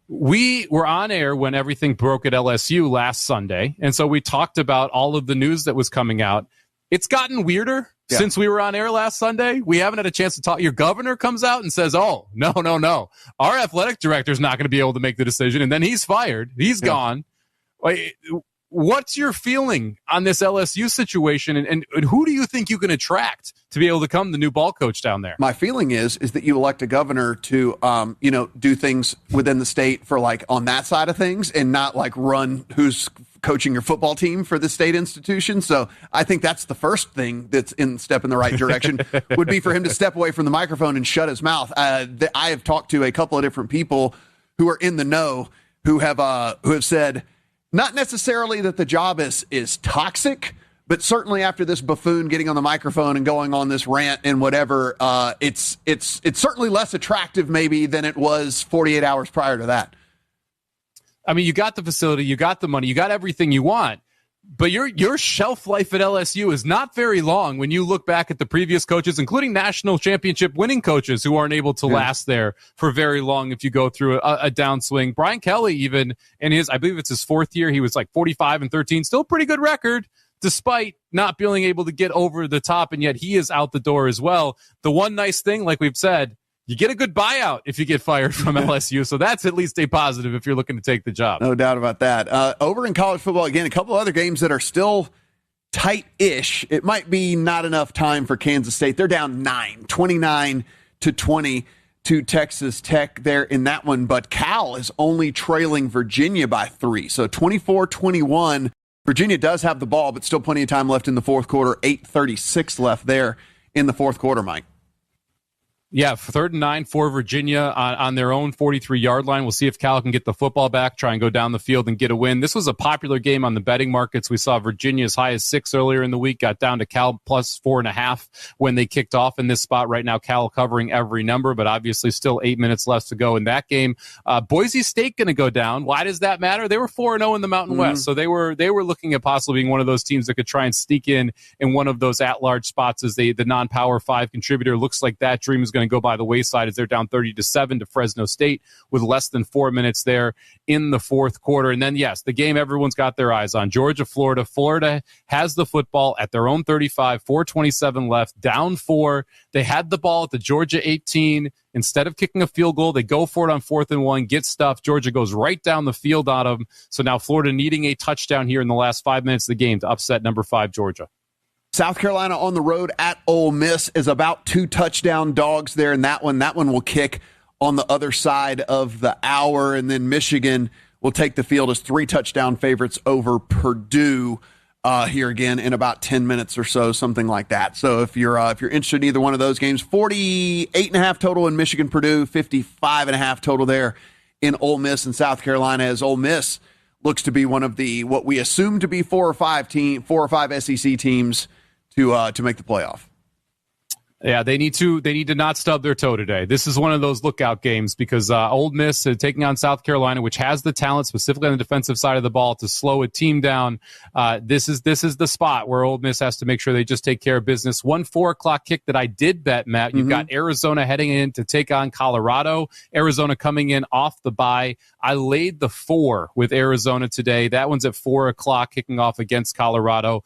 [SPEAKER 5] We were on air when everything broke at LSU last Sunday, and so we talked about all of the news that was coming out. It's gotten weirder since we were on air last Sunday. We haven't had a chance to talk. Your governor comes out and says, oh, no. Our athletic director is not going to be able to make the decision. And then he's fired. He's gone. What's your feeling on this LSU situation? And who do you think you can attract to be able to become the new ball coach down there?
[SPEAKER 2] My feeling is that you elect a governor to, do things within the state for on that side of things and not run who's coaching your football team for the state institution. So I think that's the first thing that's step in the right direction would be for him to step away from the microphone and shut his mouth. I have talked to a couple of different people who are in the know who have said not necessarily that the job is toxic, but certainly after this buffoon getting on the microphone and going on this rant and whatever, it's certainly less attractive maybe than it was 48 hours prior to that.
[SPEAKER 5] I mean, you got the facility, you got the money, you got everything you want, but your shelf life at LSU is not very long when you look back at the previous coaches, including national championship winning coaches who aren't able to last there for very long if you go through a downswing. Brian Kelly, even in I believe it's his 4th year, he was 45-13, still a pretty good record, despite not being able to get over the top, and yet he is out the door as well. The one nice thing, like we've said, you get a good buyout if you get fired from LSU, so that's at least a positive if you're looking to take the job.
[SPEAKER 2] No doubt about that. Over in college football, again, a couple other games that are still tight-ish. It might be not enough time for Kansas State. They're down 29-20 to Texas Tech there in that one, but Cal is only trailing Virginia by 3, so 24-21. Virginia does have the ball, but still plenty of time left in the fourth quarter. 8:36 left there in the fourth quarter, Mike.
[SPEAKER 5] Yeah, 3rd and 9 for Virginia on their own 43-yard line. We'll see if Cal can get the football back, try and go down the field and get a win. This was a popular game on the betting markets. We saw Virginia as high as 6 earlier in the week, got down to Cal plus 4.5 when they kicked off in this spot. Right now, Cal covering every number, but obviously still 8 minutes left to go in that game. Boise State going to go down. Why does that matter? They were 4-0 in the Mountain West, so they were looking at possibly being one of those teams that could try and sneak in one of those at-large spots as the non-Power 5 contributor. Looks like that dream is going to go by the wayside as they're down 30-7 to Fresno State with less than 4 minutes there in the fourth quarter. And then, yes, the game everyone's got their eyes on, Georgia, Florida. Florida has the football at their own 35, 4:27 left, down 4. They had the ball at the Georgia 18. Instead of kicking a field goal, they go for it on 4th and 1, get stuffed. Georgia goes right down the field on them. So now Florida needing a touchdown here in the last 5 minutes of the game to upset number 5 Georgia.
[SPEAKER 2] South Carolina on the road at Ole Miss is about 2 touchdown dogs there in that one. That one will kick on the other side of the hour, and then Michigan will take the field as 3 touchdown favorites over Purdue here again in about 10 minutes or so, something like that. So if you're interested in either one of those games, 48.5 total in Michigan, Purdue, 55.5 total there in Ole Miss and South Carolina, as Ole Miss looks to be one of the what we assume to be 4 or 5 SEC teams to make the playoff.
[SPEAKER 5] Yeah, they need to not stub their toe today. This is one of those lookout games because Ole Miss taking on South Carolina, which has the talent specifically on the defensive side of the ball to slow a team down. This is the spot where Ole Miss has to make sure they just take care of business. 1 4:00 kick that I did bet, Matt. You've got Arizona heading in to take on Colorado. Arizona coming in off the bye. I laid the 4 with Arizona today. That one's at 4:00 kicking off against Colorado.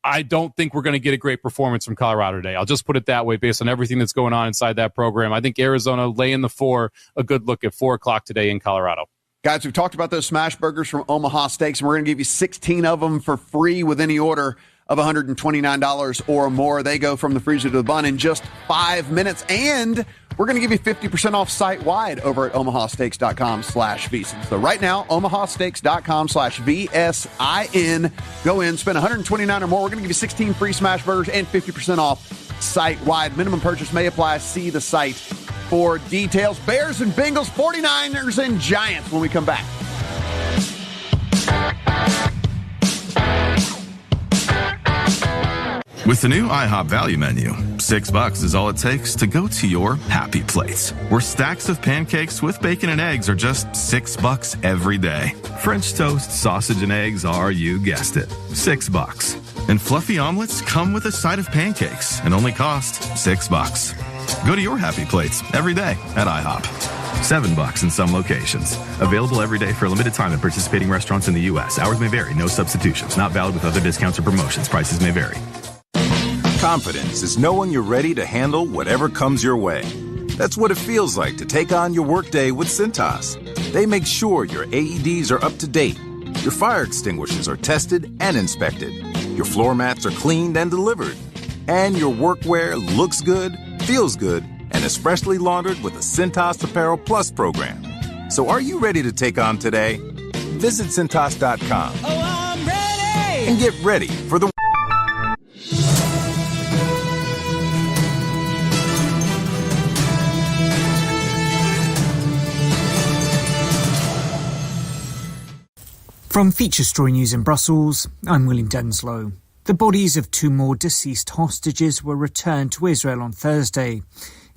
[SPEAKER 5] I don't think we're going to get a great performance from Colorado today. I'll just put it that way based on everything that's going on inside that program. I think Arizona laying the 4, a good look at 4:00 today in Colorado.
[SPEAKER 2] Guys, we've talked about those smash burgers from Omaha Steaks, and we're going to give you 16 of them for free with any order of $129 or more. They go from the freezer to the bun in just 5 minutes, and we're going to give you 50% off site-wide over at omahasteaks.com/VSiN. So right now, omahasteaks.com/VSIN. Go in, spend $129 or more. We're going to give you 16 free smash burgers and 50% off site-wide. Minimum purchase may apply. See the site for details. Bears and Bengals, 49ers and Giants when we come back.
[SPEAKER 3] With the new IHOP value menu, $6 is all it takes to go to your happy place, where stacks of pancakes with bacon and eggs are just $6 every day. French toast, sausage, and eggs are, you guessed it, $6. And fluffy omelets come with a side of pancakes and only cost $6. Go to your happy plates every day at IHOP. $7 in some locations. Available every day for a limited time at participating restaurants in the U.S. Hours may vary. No substitutions. Not valid with other discounts or promotions. Prices may vary.
[SPEAKER 17] Confidence is knowing you're ready to handle whatever comes your way. That's what it feels like to take on your workday with Cintas. They make sure your AEDs are up to date, your fire extinguishers are tested and inspected, your floor mats are cleaned and delivered, and your workwear looks good, feels good, and is freshly laundered with a Cintas Apparel Plus program. So are you ready to take on today? Visit Cintas.com.
[SPEAKER 20] Oh, I'm ready!
[SPEAKER 17] And get ready for the
[SPEAKER 21] From Feature Story News in Brussels, I'm William Denslow. The bodies of 2 more deceased hostages were returned to Israel on Thursday.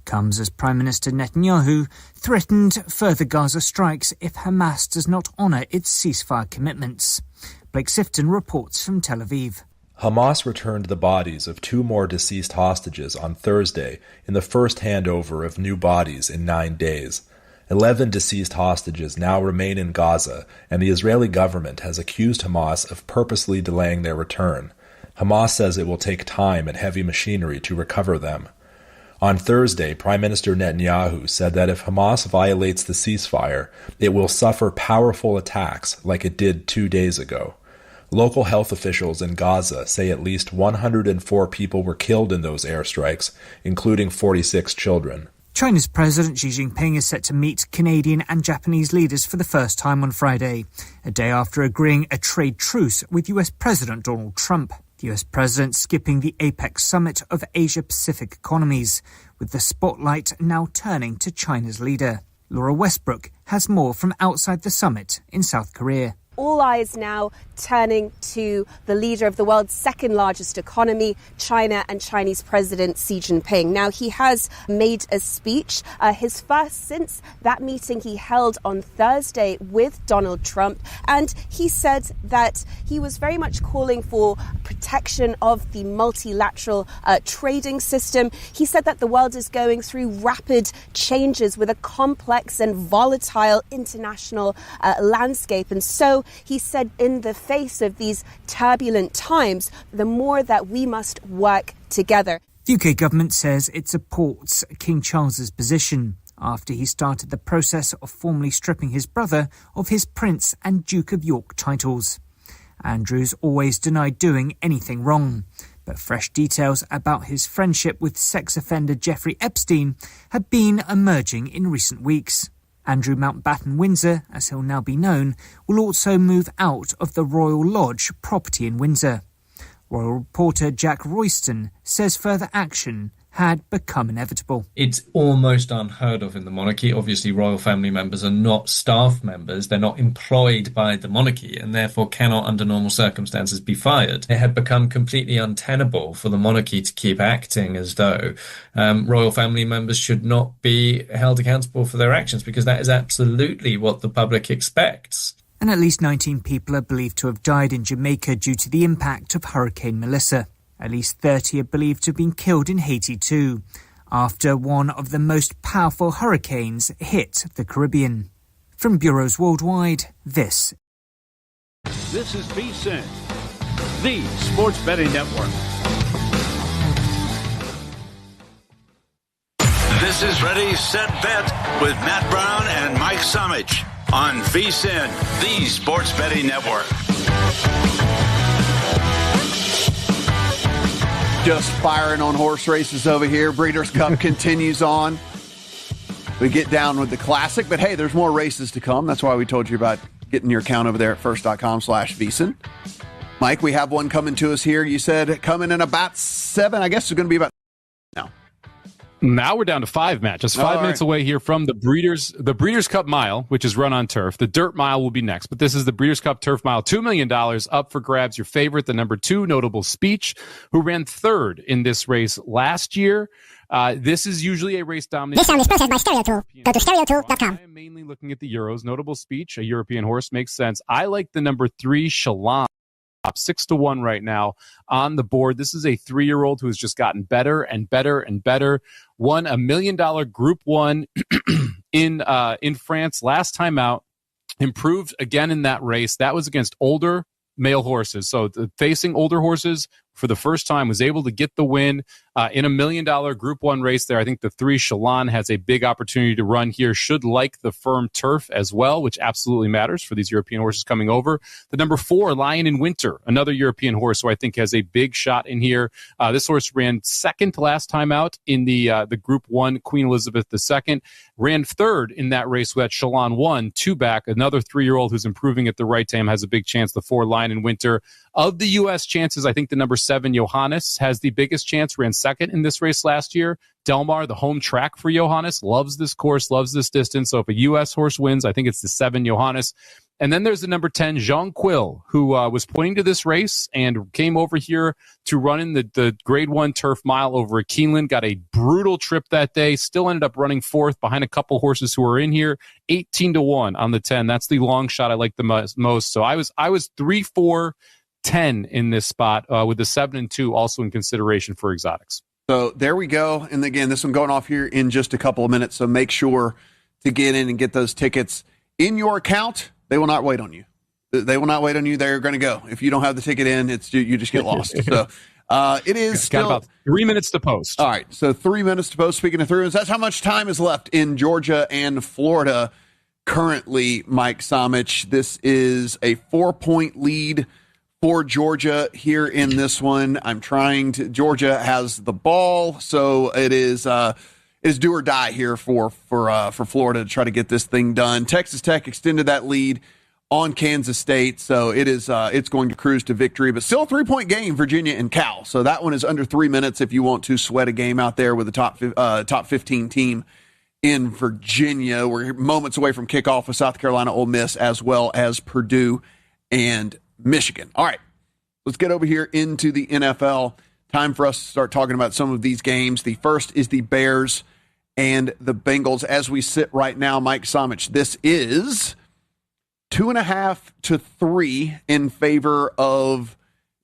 [SPEAKER 21] Comes as Prime Minister Netanyahu threatened further Gaza strikes if Hamas does not honour its ceasefire commitments. Blake Sifton reports from Tel Aviv.
[SPEAKER 22] Hamas returned the bodies of 2 more deceased hostages on Thursday in the first handover of new bodies in 9 days. 11 deceased hostages now remain in Gaza, and the Israeli government has accused Hamas of purposely delaying their return. Hamas says it will take time and heavy machinery to recover them. On Thursday, Prime Minister Netanyahu said that if Hamas violates the ceasefire, it will suffer powerful attacks like it did 2 days ago. Local health officials in Gaza say at least 104 people were killed in those airstrikes, including 46 children.
[SPEAKER 21] China's President Xi Jinping is set to meet Canadian and Japanese leaders for the first time on Friday, a day after agreeing a trade truce with US President Donald Trump. The US president skipping the APEC summit of Asia-Pacific economies, with the spotlight now turning to China's leader. Laura Westbrook has more from outside the summit in South Korea.
[SPEAKER 4] All eyes now turning to the leader of the world's second largest economy, China, and Chinese President Xi Jinping. Now, he has made a speech, his first since that meeting he held on Thursday with Donald Trump. And he said that he was very much calling for protection of the multilateral trading system. He said that the world is going through rapid changes with a complex and volatile international landscape. And so he said, in the face of these turbulent times, the more that we must work together.
[SPEAKER 21] The UK government says it supports King Charles's position after he started the process of formally stripping his brother of his Prince and Duke of York titles. Andrew's always denied doing anything wrong, but fresh details about his friendship with sex offender Jeffrey Epstein have been emerging in recent weeks. Andrew Mountbatten Windsor, as he'll now be known, will also move out of the Royal Lodge property in Windsor. Royal reporter Jack Royston says further action had become inevitable.
[SPEAKER 18] It's almost unheard of in the monarchy. Obviously, royal family members are not staff members. They're not employed by the monarchy and therefore cannot, under normal circumstances, be fired. It had become completely untenable for the monarchy to keep acting as though royal family members should not be held accountable for their actions, because that is absolutely what the public expects.
[SPEAKER 21] And at least 19 people are believed to have died in Jamaica due to the impact of Hurricane Melissa. At least 30 are believed to have been killed in Haiti too, after one of the most powerful hurricanes hit the Caribbean. From bureaus worldwide, this
[SPEAKER 15] is VSiN, the Sports Betting Network.
[SPEAKER 6] This is Ready, Set, Bet with Matt Brown and Mike Summich on VSiN, the Sports Betting Network.
[SPEAKER 2] Just firing on horse races over here. Breeders' Cup continues on. We get down with the Classic, but hey, there's more races to come. That's why we told you about getting your account over there at first.com/VSiN. Mike, we have one coming to us here. You said coming in about 7. I guess it's going to be about now.
[SPEAKER 5] Now we're down to 5, Matt. Just 5 minutes away here from the Breeders' Cup Mile, which is run on turf. The Dirt Mile will be next, but this is the Breeders' Cup Turf Mile. $2 million up for grabs. Your favorite, the number 2, Notable Speech, who ran 3rd in this race last year. This is usually a race dominated.
[SPEAKER 19] This sound is processed by StereoTool. Go to stereotool.com.
[SPEAKER 5] I am mainly looking at the Euros. Notable Speech, a European horse, makes sense. I like the number 3, Shalon. 6-1 right now on the board. This is a 3-year-old who has just gotten better and better and better. Won $1 million Group 1 in France last time out. Improved again in that race. That was against older male horses. So facing older horses for the first time, was able to get the win in $1 million Group 1 race there. I think the 3, Shalon, has a big opportunity to run here. Should like the firm turf as well, which absolutely matters for these European horses coming over. The number 4, Lion in Winter, another European horse who I think has a big shot in here. This horse ran 2nd last time out in the Group 1, Queen Elizabeth II. Ran 3rd in that race with that Shalon 1, 2 back. Another 3-year-old who's improving at the right time has a big chance. The 4, Lion in Winter. Of the U.S. chances, I think the number 7, Johannes, has the biggest chance. Ran 2nd in this race last year. Delmar, the home track for Johannes, loves this course, loves this distance. So if a U.S. horse wins, I think it's the 7, Johannes. And then there's the number 10, Jean Quill, who was pointing to this race and came over here to run in the Grade 1 Turf Mile over at Keeneland. Got a brutal trip that day. Still ended up running 4th behind a couple horses who are in here. 18-1 on the 10. That's the long shot I like the most. So I was 3-4-10 in this spot with the 7 and 2 also in consideration for exotics.
[SPEAKER 2] So there we go. And again, this one going off here in just a couple of minutes. So make sure to get in and get those tickets in your account. They will not wait on you. They will not wait on you. They're going to go. If you don't have the ticket in, you just get lost. So it is still
[SPEAKER 5] got about 3 minutes to post.
[SPEAKER 2] All right. So 3 minutes to post. Speaking of 3 minutes, that's how much time is left in Georgia and Florida currently, Mike Summich. This is a 4-point lead for Georgia here in this one. Georgia has the ball, so it is do or die here for Florida to try to get this thing done. Texas Tech extended that lead on Kansas State. So it is it's going to cruise to victory, but still a 3-point game, Virginia and Cal. So that one is under 3 minutes if you want to sweat a game out there with a top 15 team in Virginia. We're moments away from kickoff with South Carolina, Ole Miss, as well as Purdue and Michigan. All right, let's get over here into the NFL. Time for us to start talking about some of these games. The first is the Bears and the Bengals. As we sit right now, Mike Somich, this is 2.5 to 3 in favor of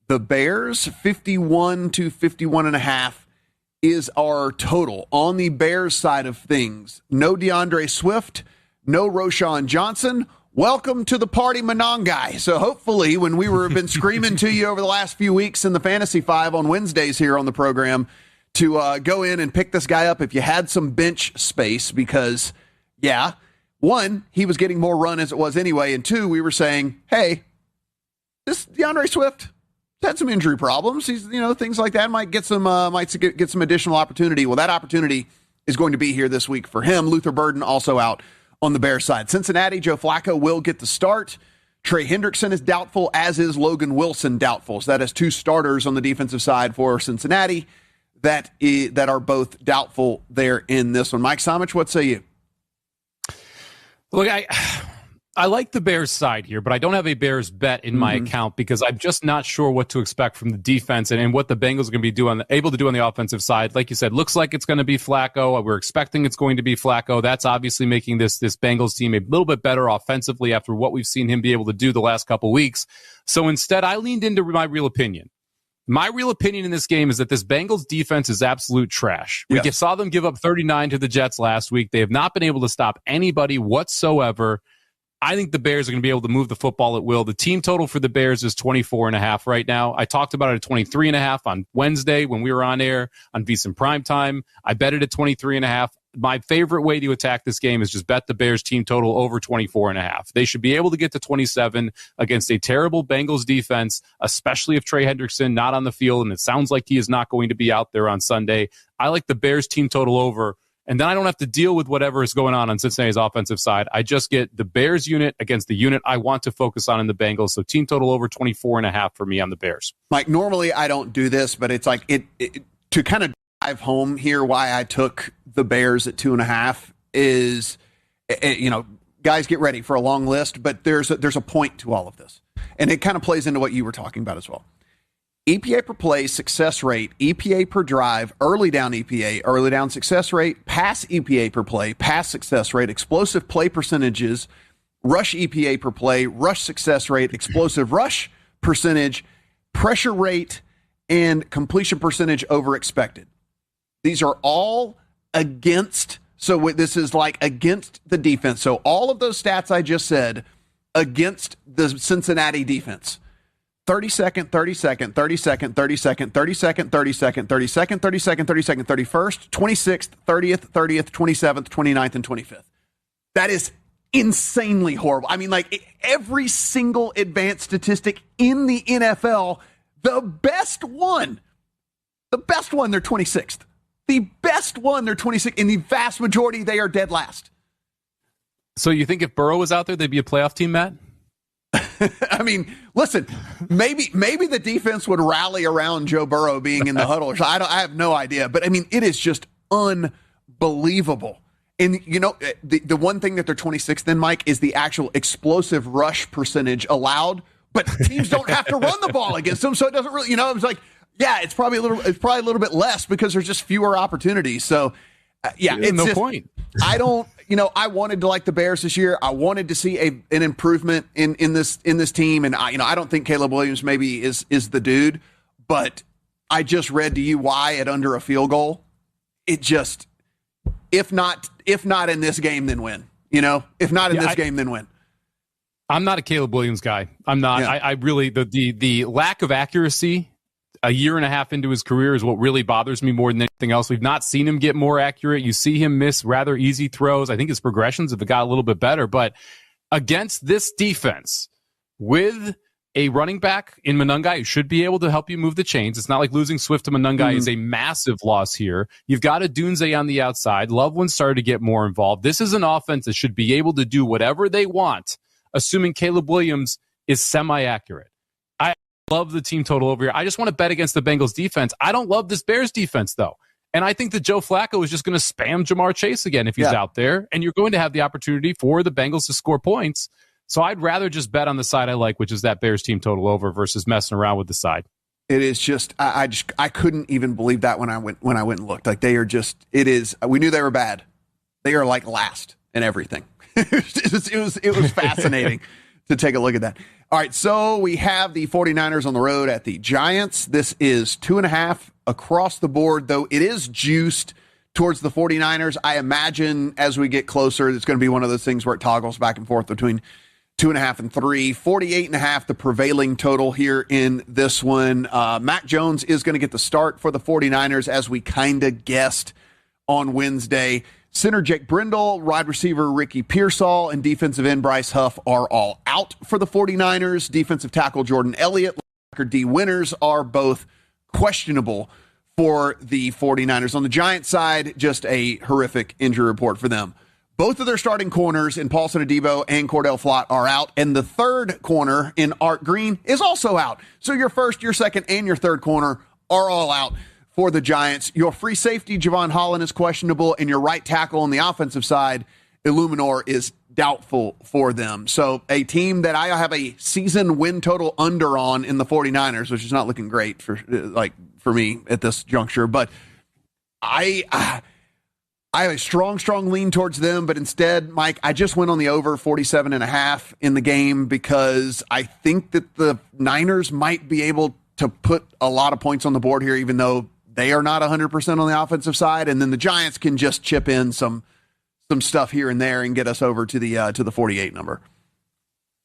[SPEAKER 2] the Bears. 51 to 51.5 is our total. On the Bears side of things, no DeAndre Swift, no Roschon Johnson. Welcome to the party, Monongai. So hopefully when we were been screaming to you over the last few weeks in the Fantasy 5 on Wednesdays here on the program to go in and pick this guy up if you had some bench space, because, yeah, one, he was getting more run as it was anyway, and two, we were saying, hey, this DeAndre Swift had some injury problems. He's, things like that might get some additional opportunity. Well, that opportunity is going to be here this week for him. Luther Burden also out on the Bears side. Cincinnati, Joe Flacco will get the start. Trey Hendrickson is doubtful, as is Logan Wilson doubtful. So that is two starters on the defensive side for Cincinnati that are both doubtful there in this one. Mike Somich, what say you?
[SPEAKER 5] Look, I like the Bears side here, but I don't have a Bears bet in my account because I'm just not sure what to expect from the defense and what the Bengals are going to be able to do on the offensive side. Like you said, looks like it's going to be Flacco. We're expecting it's going to be Flacco. That's obviously making this Bengals team a little bit better offensively after what we've seen him be able to do the last couple weeks. So instead, I leaned into my real opinion. My real opinion in this game is that this Bengals defense is absolute trash. We saw them give up 39 to the Jets last week. They have not been able to stop anybody whatsoever. I think the Bears are going to be able to move the football at will. The team total for the Bears is 24.5 right now. I talked about it at 23.5 on Wednesday when we were on air on VSiN Primetime. I bet it at 23.5. My favorite way to attack this game is just bet the Bears team total over 24.5. They should be able to get to 27 against a terrible Bengals defense, especially if Trey Hendrickson not on the field, and it sounds like he is not going to be out there on Sunday. I like the Bears team total over, and then I don't have to deal with whatever is going on Cincinnati's offensive side. I just get the Bears unit against the unit I want to focus on in the Bengals. So team total over 24.5 for me on the Bears. Mike,
[SPEAKER 2] normally I don't do this, but it's like it to kind of drive home here why I took the Bears at 2.5 is, guys, get ready for a long list, but there's a point to all of this. And it kind of plays into what you were talking about as well. EPA per play, success rate, EPA per drive, early down EPA, early down success rate, pass EPA per play, pass success rate, explosive play percentages, rush EPA per play, rush success rate, explosive rush percentage, pressure rate, and completion percentage over expected. These are all against, so this is like against the defense. So all of those stats I just said against the Cincinnati defense. 32nd, 32nd, 32nd, 32nd, 32nd, 32nd, 32nd, 32nd, 32nd, 31st, 26th, 30th, 30th, 27th, 29th, and 25th. That is insanely horrible. I mean, like every single advanced statistic in the NFL, the best one, they're 26th. The best one, they're 26th. In the vast majority, they are dead last.
[SPEAKER 5] So you think if Burrow was out there, they'd be a playoff team, Matt?
[SPEAKER 2] I mean, listen, maybe the defense would rally around Joe Burrow being in the huddle. I have no idea. But, I mean, it is just unbelievable. And, the one thing that they're 26th in, Mike, is the actual explosive rush percentage allowed. But teams don't have to run the ball against them, so it doesn't really, it's like, yeah, it's probably a little bit less because there's just fewer opportunities. So, it's
[SPEAKER 5] no point.
[SPEAKER 2] I don't, I wanted to like the Bears this year. I wanted to see an improvement in this team, and I don't think Caleb Williams maybe is the dude, but I just read to you why at under a field goal. It just, if not in this game, then win. If not in this game, then win.
[SPEAKER 5] I'm not a Caleb Williams guy. I'm not. Yeah. I really the lack of accuracy a year and a half into his career is what really bothers me more than anything else. We've not seen him get more accurate. You see him miss rather easy throws. I think his progressions have got a little bit better, but against this defense with a running back in Monongai who should be able to help you move the chains. It's not like losing Swift to Monongai is a massive loss here. You've got a Dunze on the outside. Loveland started to get more involved. This is an offense that should be able to do whatever they want assuming Caleb Williams is semi-accurate. I love the team total over here. I just want to bet against the Bengals defense. I don't love this Bears defense, though. And I think that Joe Flacco is just going to spam Jamar Chase again if he's out there. And you're going to have the opportunity for the Bengals to score points. So I'd rather just bet on the side I like, which is that Bears team total over versus messing around with the side.
[SPEAKER 2] It is just I couldn't even believe that when I went and looked. Like, they are just, we knew they were bad. They are like last in everything. It was fascinating to take a look at that. All right, so we have the 49ers on the road at the Giants. This is 2.5 across the board, though it is juiced towards the 49ers. I imagine as we get closer, it's going to be one of those things where it toggles back and forth between 2.5 and 3. 48.5, the prevailing total here in this one. Mac Jones is going to get the start for the 49ers, as we kind of guessed on Wednesday. Center Jake Brindle, wide receiver Ricky Pearsall, and defensive end Bryce Huff are all out for the 49ers. Defensive tackle Jordan Elliott, linebacker D. Winters are both questionable for the 49ers. On the Giants side, just a horrific injury report for them. Both of their starting corners in Paulson Adebo and Cordell Flott are out, and the third corner in Art Green is also out. So your first, your second, and your third corner are all out for the Giants. Your free safety, Javon Holland, is questionable, and your right tackle on the offensive side, Illuminor, is doubtful for them. So a team that I have a season win total under on in the 49ers, which is not looking great for me at this juncture, but I have a strong lean towards them, but instead, Mike, I just went on the over 47.5 in the game because I think that the Niners might be able to put a lot of points on the board here, even though they are not 100% on the offensive side. And then the Giants can just chip in some stuff here and there and get us over to the 48 number.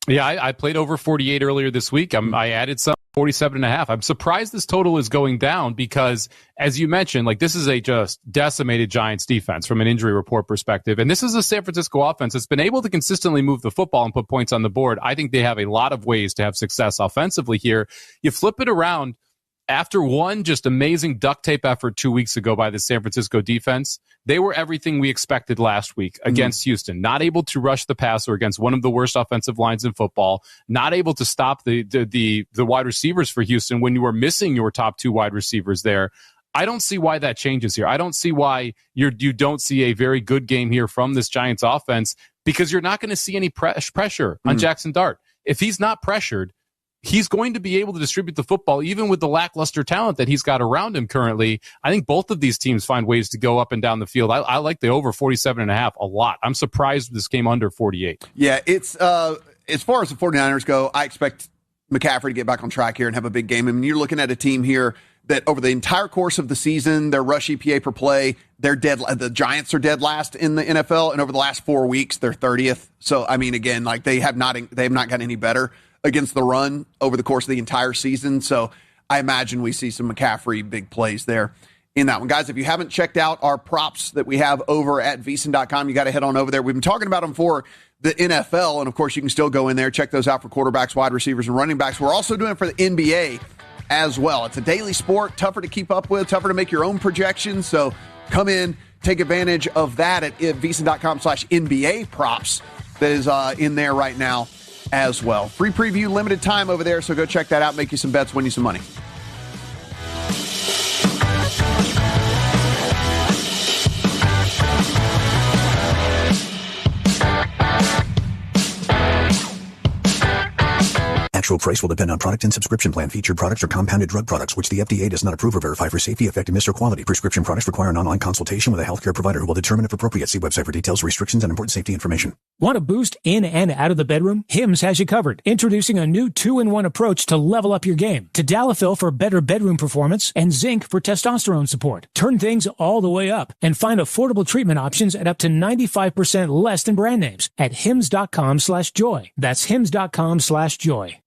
[SPEAKER 5] Yeah, I played over 48 earlier this week. I added some 47.5. I'm surprised this total is going down because, as you mentioned, like, this is a just decimated Giants defense from an injury report perspective. And this is a San Francisco offense that's been able to consistently move the football and put points on the board. I think they have a lot of ways to have success offensively here. You flip it around. After one just amazing duct tape effort 2 weeks ago by the San Francisco defense, they were everything we expected last week against Houston. Not able to rush the passer against one of the worst offensive lines in football. Not able to stop the wide receivers for Houston when you were missing your top two wide receivers there. I don't see why that changes here. I don't see why you don't see a very good game here from this Giants offense, because you're not going to see any pressure on Jackson Dart. If he's not pressured, he's going to be able to distribute the football, even with the lackluster talent that he's got around him currently. I think both of these teams find ways to go up and down the field. I like the over 47.5 a lot. I'm surprised this came under 48.
[SPEAKER 2] Yeah, it's as far as the 49ers go, I expect McCaffrey to get back on track here and have a big game. I mean, you're looking at a team here that over the entire course of the season, their rush EPA per play, they're dead. The Giants are dead last in the NFL, and over the last 4 weeks, they're 30th. So, I mean, again, like, they have not gotten any better against the run over the course of the entire season. So I imagine we see some McCaffrey big plays there in that one. Guys, if you haven't checked out our props that we have over at VSiN.com, you got to head on over there. We've been talking about them for the NFL, and of course you can still go in there, check those out for quarterbacks, wide receivers, and running backs. We're also doing it for the NBA as well. It's a daily sport, tougher to keep up with, tougher to make your own projections. So come in, take advantage of that at VSiN.com/NBA props that is in there right now as well. Free preview, limited time over there, so go check that out, make you some bets, win you some money.
[SPEAKER 1] Actual price will depend on product and subscription plan. Featured products are compounded drug products, which the FDA does not approve or verify for safety, effectiveness, or quality. Prescription products require an online consultation with a healthcare provider who will determine if appropriate. See website for details, restrictions, and important safety information.
[SPEAKER 9] Want a boost in and out of the bedroom? Hims has you covered. Introducing a new 2-in-1 approach to level up your game. Tadalafil for better bedroom performance and zinc for testosterone support. Turn things all the way up and find affordable treatment options at up to 95% less than brand names at hims.com/joy. That's hims.com/joy.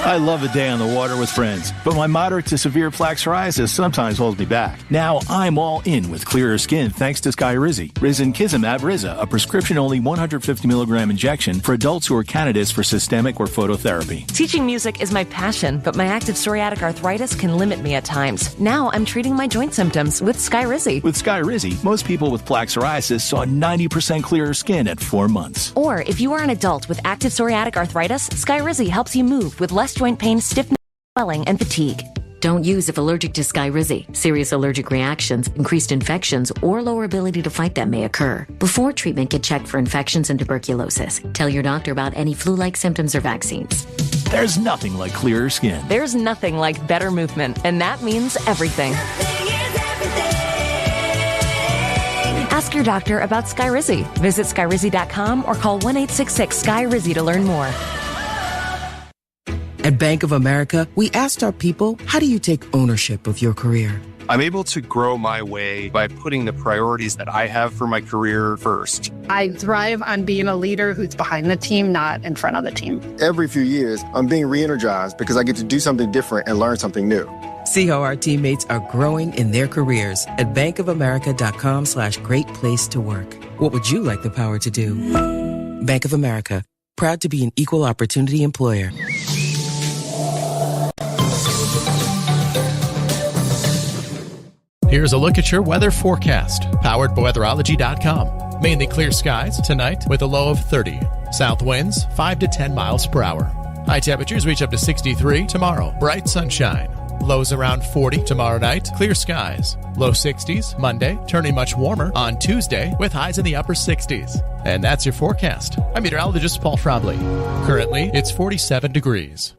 [SPEAKER 7] I love a day on the water with friends, but my moderate to severe plaque psoriasis sometimes holds me back. Now I'm all in with clearer skin thanks to Skyrizi. Risankizumab Riza, a prescription-only 150 milligram injection for adults who are candidates for systemic or phototherapy.
[SPEAKER 10] Teaching music is my passion, but my active psoriatic arthritis can limit me at times. Now I'm treating my joint symptoms with Skyrizi.
[SPEAKER 7] With Skyrizi, most people with plaque psoriasis saw 90% clearer skin at 4 months.
[SPEAKER 10] Or if you are an adult with active psoriatic arthritis, Skyrizi helps you move with less joint pain, stiffness, swelling, and fatigue.
[SPEAKER 11] Don't use if allergic to Skyrizi. Serious allergic reactions, increased infections, or lower ability to fight them may occur. Before treatment, get checked for infections and tuberculosis. Tell your doctor about any flu-like symptoms or vaccines.
[SPEAKER 7] There's nothing like clearer skin.
[SPEAKER 10] There's nothing like better movement, and that means everything. Ask your doctor about Skyrizi. Visit Skyrizi.com or call 1-866-SKY-RIZI to learn more.
[SPEAKER 24] At Bank of America, we asked our people, how do you take ownership of your career?
[SPEAKER 25] I'm able to grow my way by putting the priorities that I have for my career first.
[SPEAKER 26] I thrive on being a leader who's behind the team, not in front of the team.
[SPEAKER 27] Every few years, I'm being re-energized because I get to do something different and learn something new.
[SPEAKER 24] See how our teammates are growing in their careers at bankofamerica.com/great place to work. What would you like the power to do? Bank of America, proud to be an equal opportunity employer.
[SPEAKER 28] Here's a look at your weather forecast, powered by weatherology.com. Mainly clear skies tonight with a low of 30. South winds 5 to 10 miles per hour. High temperatures reach up to 63 tomorrow. Bright sunshine. Lows around 40 tomorrow night. Clear skies. Low 60s Monday, turning much warmer on Tuesday with highs in the upper 60s. And that's your forecast. I'm meteorologist Paul Trombley. Currently, it's 47 degrees.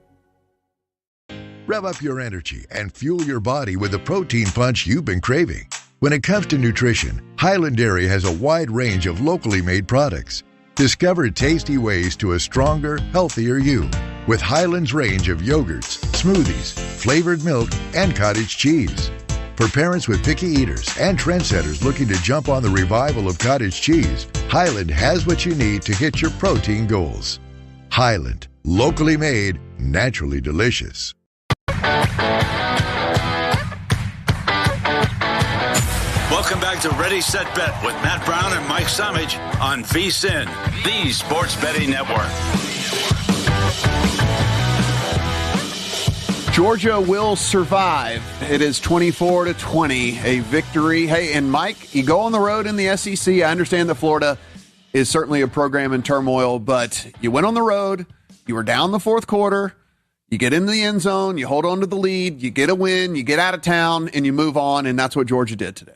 [SPEAKER 29] Rev up your energy and fuel your body with the protein punch you've been craving. When it comes to nutrition, Highland Dairy has a wide range of locally made products. Discover tasty ways to a stronger, healthier you with Highland's range of yogurts, smoothies, flavored milk, and cottage cheese. For parents with picky eaters and trendsetters looking to jump on the revival of cottage cheese, Highland has what you need to hit your protein goals. Highland, locally made, naturally delicious.
[SPEAKER 6] Welcome back to Ready, Set, Bet with Matt Brown and Mike Summage on VSiN, the Sports Betting Network.
[SPEAKER 2] Georgia will survive. It is 24-20, a victory. Hey, and Mike, you go on the road in the SEC. I understand that Florida is certainly a program in turmoil, but you went on the road. You were down the fourth quarter. You get into the end zone. You hold on to the lead. You get a win. You get out of town, and you move on, and that's what Georgia did today.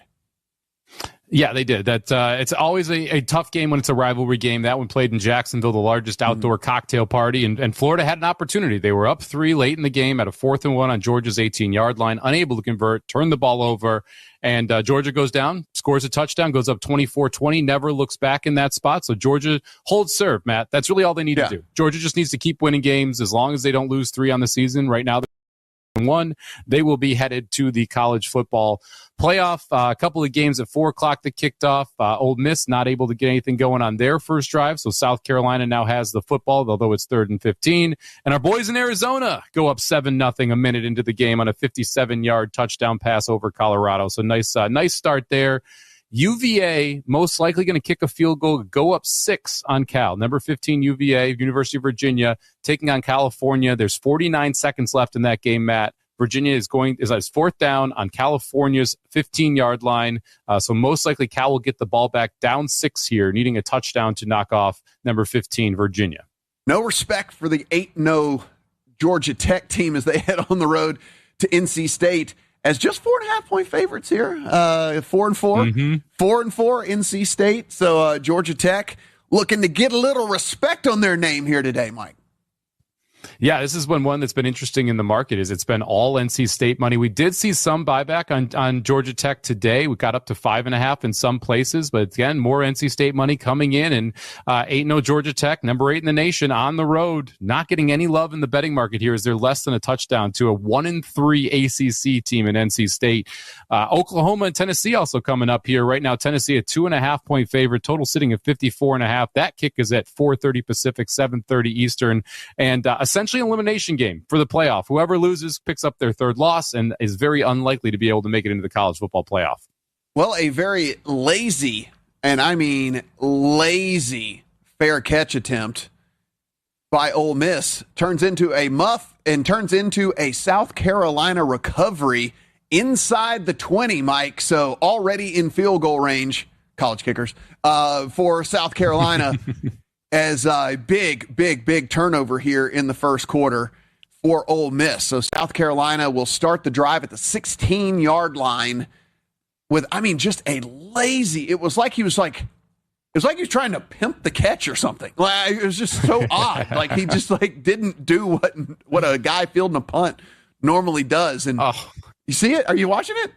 [SPEAKER 5] Yeah, they did. That it's always a tough game when it's a rivalry game. That one played in Jacksonville, the largest outdoor cocktail party, and Florida had an opportunity. They were up 3 late in the game at a 4th and 1 on Georgia's 18-yard line, unable to convert, turn the ball over, and Georgia goes down, scores a touchdown, goes up 24-20, never looks back in that spot. So Georgia holds serve, Matt. That's really all they need to do. Georgia just needs to keep winning games as long as they don't lose 3 on the season. Right now, 1, they will be headed to the college football playoff. A couple of games at 4 o'clock that kicked off. Ole Miss not able to get anything going on their first drive, so South Carolina now has the football, although it's 3rd and 15. And our boys in Arizona go up 7-0 a minute into the game on a 57-yard touchdown pass over Colorado. So nice start there. UVA most likely going to kick a field goal, go up 6 on Cal. Number 15 UVA, University of Virginia, taking on California. There's 49 seconds left in that game, Matt. Virginia is on 4th down on California's 15-yard line. So most likely Cal will get the ball back down 6 here, needing a touchdown to knock off number 15 Virginia. No respect for the 8-0 Georgia Tech team as they head on the road to NC State as just 4.5-point favorites here. 4-4. 4-4 NC State. So Georgia Tech looking to get a little respect on their name here today, Mike. Yeah, this is one that's been interesting in the market is it's been all NC State money. We did see some buyback on Georgia Tech today. We got up to 5.5 in some places, but again, more NC State money coming in, and 8-0 Georgia Tech, number 8 in the nation on the road, not getting any love in the betting market here as they're less than a touchdown to a 1-3 ACC team in NC State. Oklahoma and Tennessee also coming up here right now. Tennessee a 2.5-point favorite, total sitting at 54.5. That kick is at 4:30 Pacific, 7:30 Eastern, and a essentially an elimination game for the playoff. Whoever loses picks up their third loss and is very unlikely to be able to make it into the college football playoff.
[SPEAKER 2] Well, a very lazy, and I mean lazy, fair catch attempt by Ole Miss turns into a muff and turns into a South Carolina recovery inside the 20, Mike. So already in field goal range, college kickers, for South Carolina as a big turnover here in the first quarter for Ole Miss. So South Carolina will start the drive at the 16-yard line with, I mean, just a lazy, it was like he was trying to pimp the catch or something. Like, it was just so odd. Like he just didn't do what a guy fielding a punt normally does. And you see it? Are you watching it?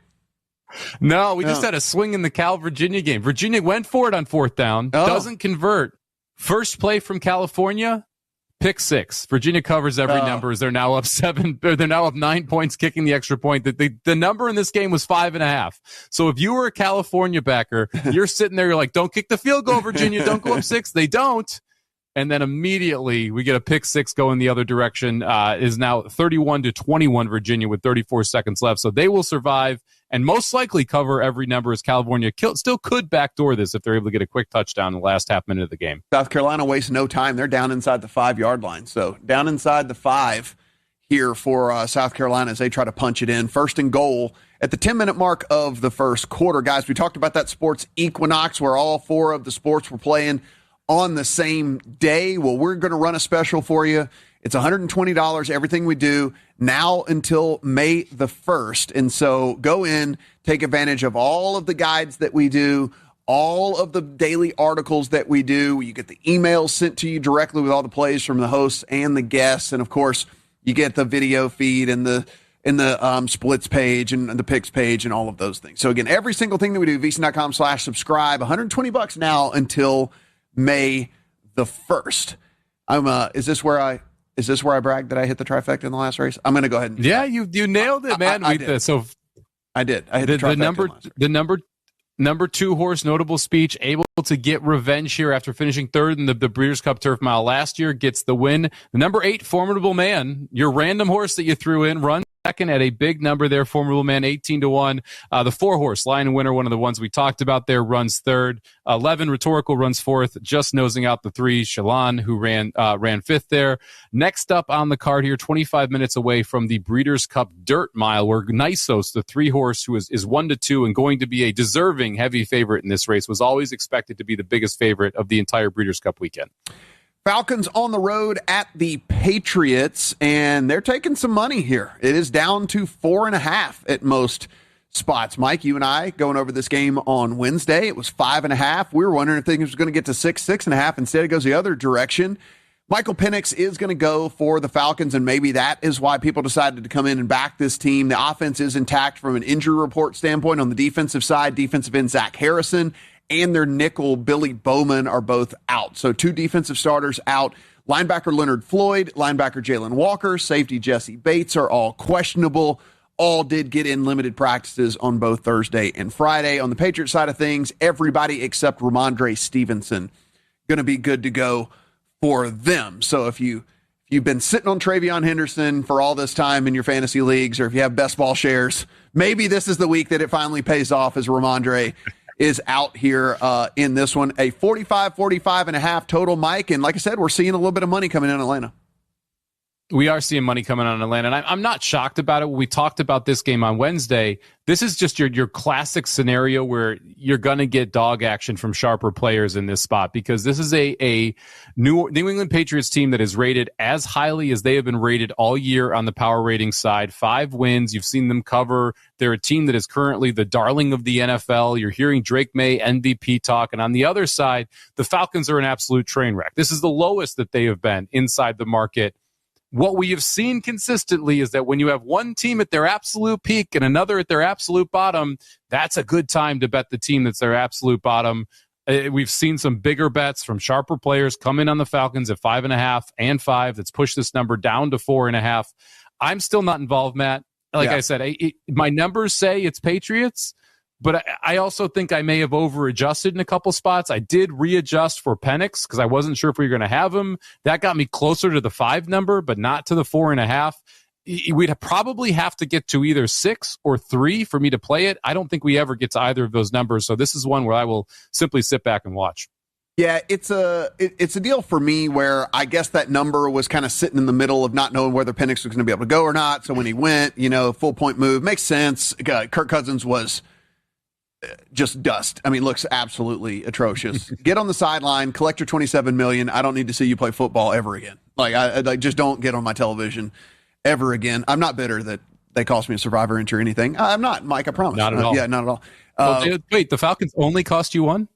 [SPEAKER 5] No, we just had a swing in the Cal Virginia game. Virginia went for it on fourth down, doesn't convert. First play from California, pick six. Virginia covers every number as they're now up 9 points, kicking the extra point. The number in this game was 5.5. So if you were a California backer, you're sitting there, you're like, don't kick the field goal, Virginia. Don't go up 6. They don't. And then immediately we get a pick six going the other direction. Is now 31-21 Virginia with 34 seconds left. So they will survive and most likely cover every number as California still could backdoor this if they're able to get a quick touchdown in the last half minute of the game.
[SPEAKER 2] South Carolina wastes no time. They're down inside the 5-yard line. So down inside the 5 here for South Carolina as they try to punch it in. First and goal at the 10-minute mark of the first quarter. Guys, we talked about that sports equinox where all 4 of the sports were playing on the same day. Well, we're going to run a special for you. It's $120, everything we do, now until May the 1st. And so go in, take advantage of all of the guides that we do, all of the daily articles that we do. You get the emails sent to you directly with all the plays from the hosts and the guests. And, of course, you get the video feed and the splits page and the picks page and all of those things. So, again, every single thing that we do, vsin.com/subscribe, $120 now until May the 1st. Is this where I bragged that I hit the trifecta in the last race? I'm going to go ahead and
[SPEAKER 5] you nailed it, man.
[SPEAKER 2] I did.
[SPEAKER 5] So
[SPEAKER 2] I did. I hit the trifecta.
[SPEAKER 5] Number 2 horse, Notable Speech, able to get revenge here after finishing third in the Breeders' Cup Turf Mile last year, gets the win. The number 8, Formidable Man, your random horse that you threw in, runs second at a big number there, Formidable Man, 18-1. The 4 horse, Lion Winner, one of the ones we talked about there, runs third. 11, Rhetorical, runs fourth, just nosing out the 3, Shalon, who ran fifth there. Next up on the card here, 25 minutes away from the Breeders' Cup Dirt Mile, where Nisos, the 3 horse, who is 1-2 and going to be a deserving heavy favorite in this race, was always expected to be the biggest favorite of the entire Breeders' Cup weekend.
[SPEAKER 2] Falcons on the road at the Patriots, and they're taking some money here. It is down to 4.5 at most spots. Mike, you and I going over this game on Wednesday. It was 5.5. We were wondering if things was going to get to 6.5. Instead, it goes the other direction. Michael Penix is going to go for the Falcons, and maybe that is why people decided to come in and back this team. The offense is intact from an injury report standpoint. On the defensive side, defensive end Zach Harrison and their nickel, Billy Bowman, are both out. So 2 defensive starters out. Linebacker Leonard Floyd, linebacker Jalen Walker, safety Jesse Bates are all questionable. All did get in limited practices on both Thursday and Friday. On the Patriots side of things, everybody except Ramondre Stevenson going to be good to go for them. So if you've been sitting on Travion Henderson for all this time in your fantasy leagues, or if you have best ball shares, maybe this is the week that it finally pays off as Ramondre is out here in this one. A 45.5 total, Mike. And like I said, we're seeing a little bit of money coming in Atlanta.
[SPEAKER 5] We are seeing money coming on Atlanta, and I'm not shocked about it. When we talked about this game on Wednesday, this is just your classic scenario where you're going to get dog action from sharper players in this spot, because this is a New England Patriots team that is rated as highly as they have been rated all year on the power rating side. 5 wins. You've seen them cover. They're a team that is currently the darling of the NFL. You're hearing Drake May MVP talk, and on the other side, the Falcons are an absolute train wreck. This is the lowest that they have been inside the market. What we have seen consistently is that when you have one team at their absolute peak and another at their absolute bottom, that's a good time to bet the team that's their absolute bottom. We've seen some bigger bets from sharper players come in on the Falcons at 5.5 and 5. That's pushed this number down to 4.5. I'm still not involved, Matt. Like I said, my numbers say it's Patriots, But I also think I may have over-adjusted in a couple spots. I did readjust for Penix because I wasn't sure if we were going to have him. That got me closer to the 5 number, but not to the 4.5. We'd probably have to get to either 6 or 3 for me to play it. I don't think we ever get to either of those numbers. So this is one where I will simply sit back and watch.
[SPEAKER 2] Yeah, it's a deal for me where I guess that number was kind of sitting in the middle of not knowing whether Penix was going to be able to go or not. So when he went, full point move makes sense. Kirk Cousins was just dust. I mean, looks absolutely atrocious. Get on the sideline, collect your $27 million. I don't need to see you play football ever again. I just don't get on my television ever again. I'm not bitter that they cost me a survivor injury or anything. I'm not, Mike. I promise.
[SPEAKER 5] Not at all.
[SPEAKER 2] Yeah, not at all.
[SPEAKER 5] Wait, the Falcons only cost you 1?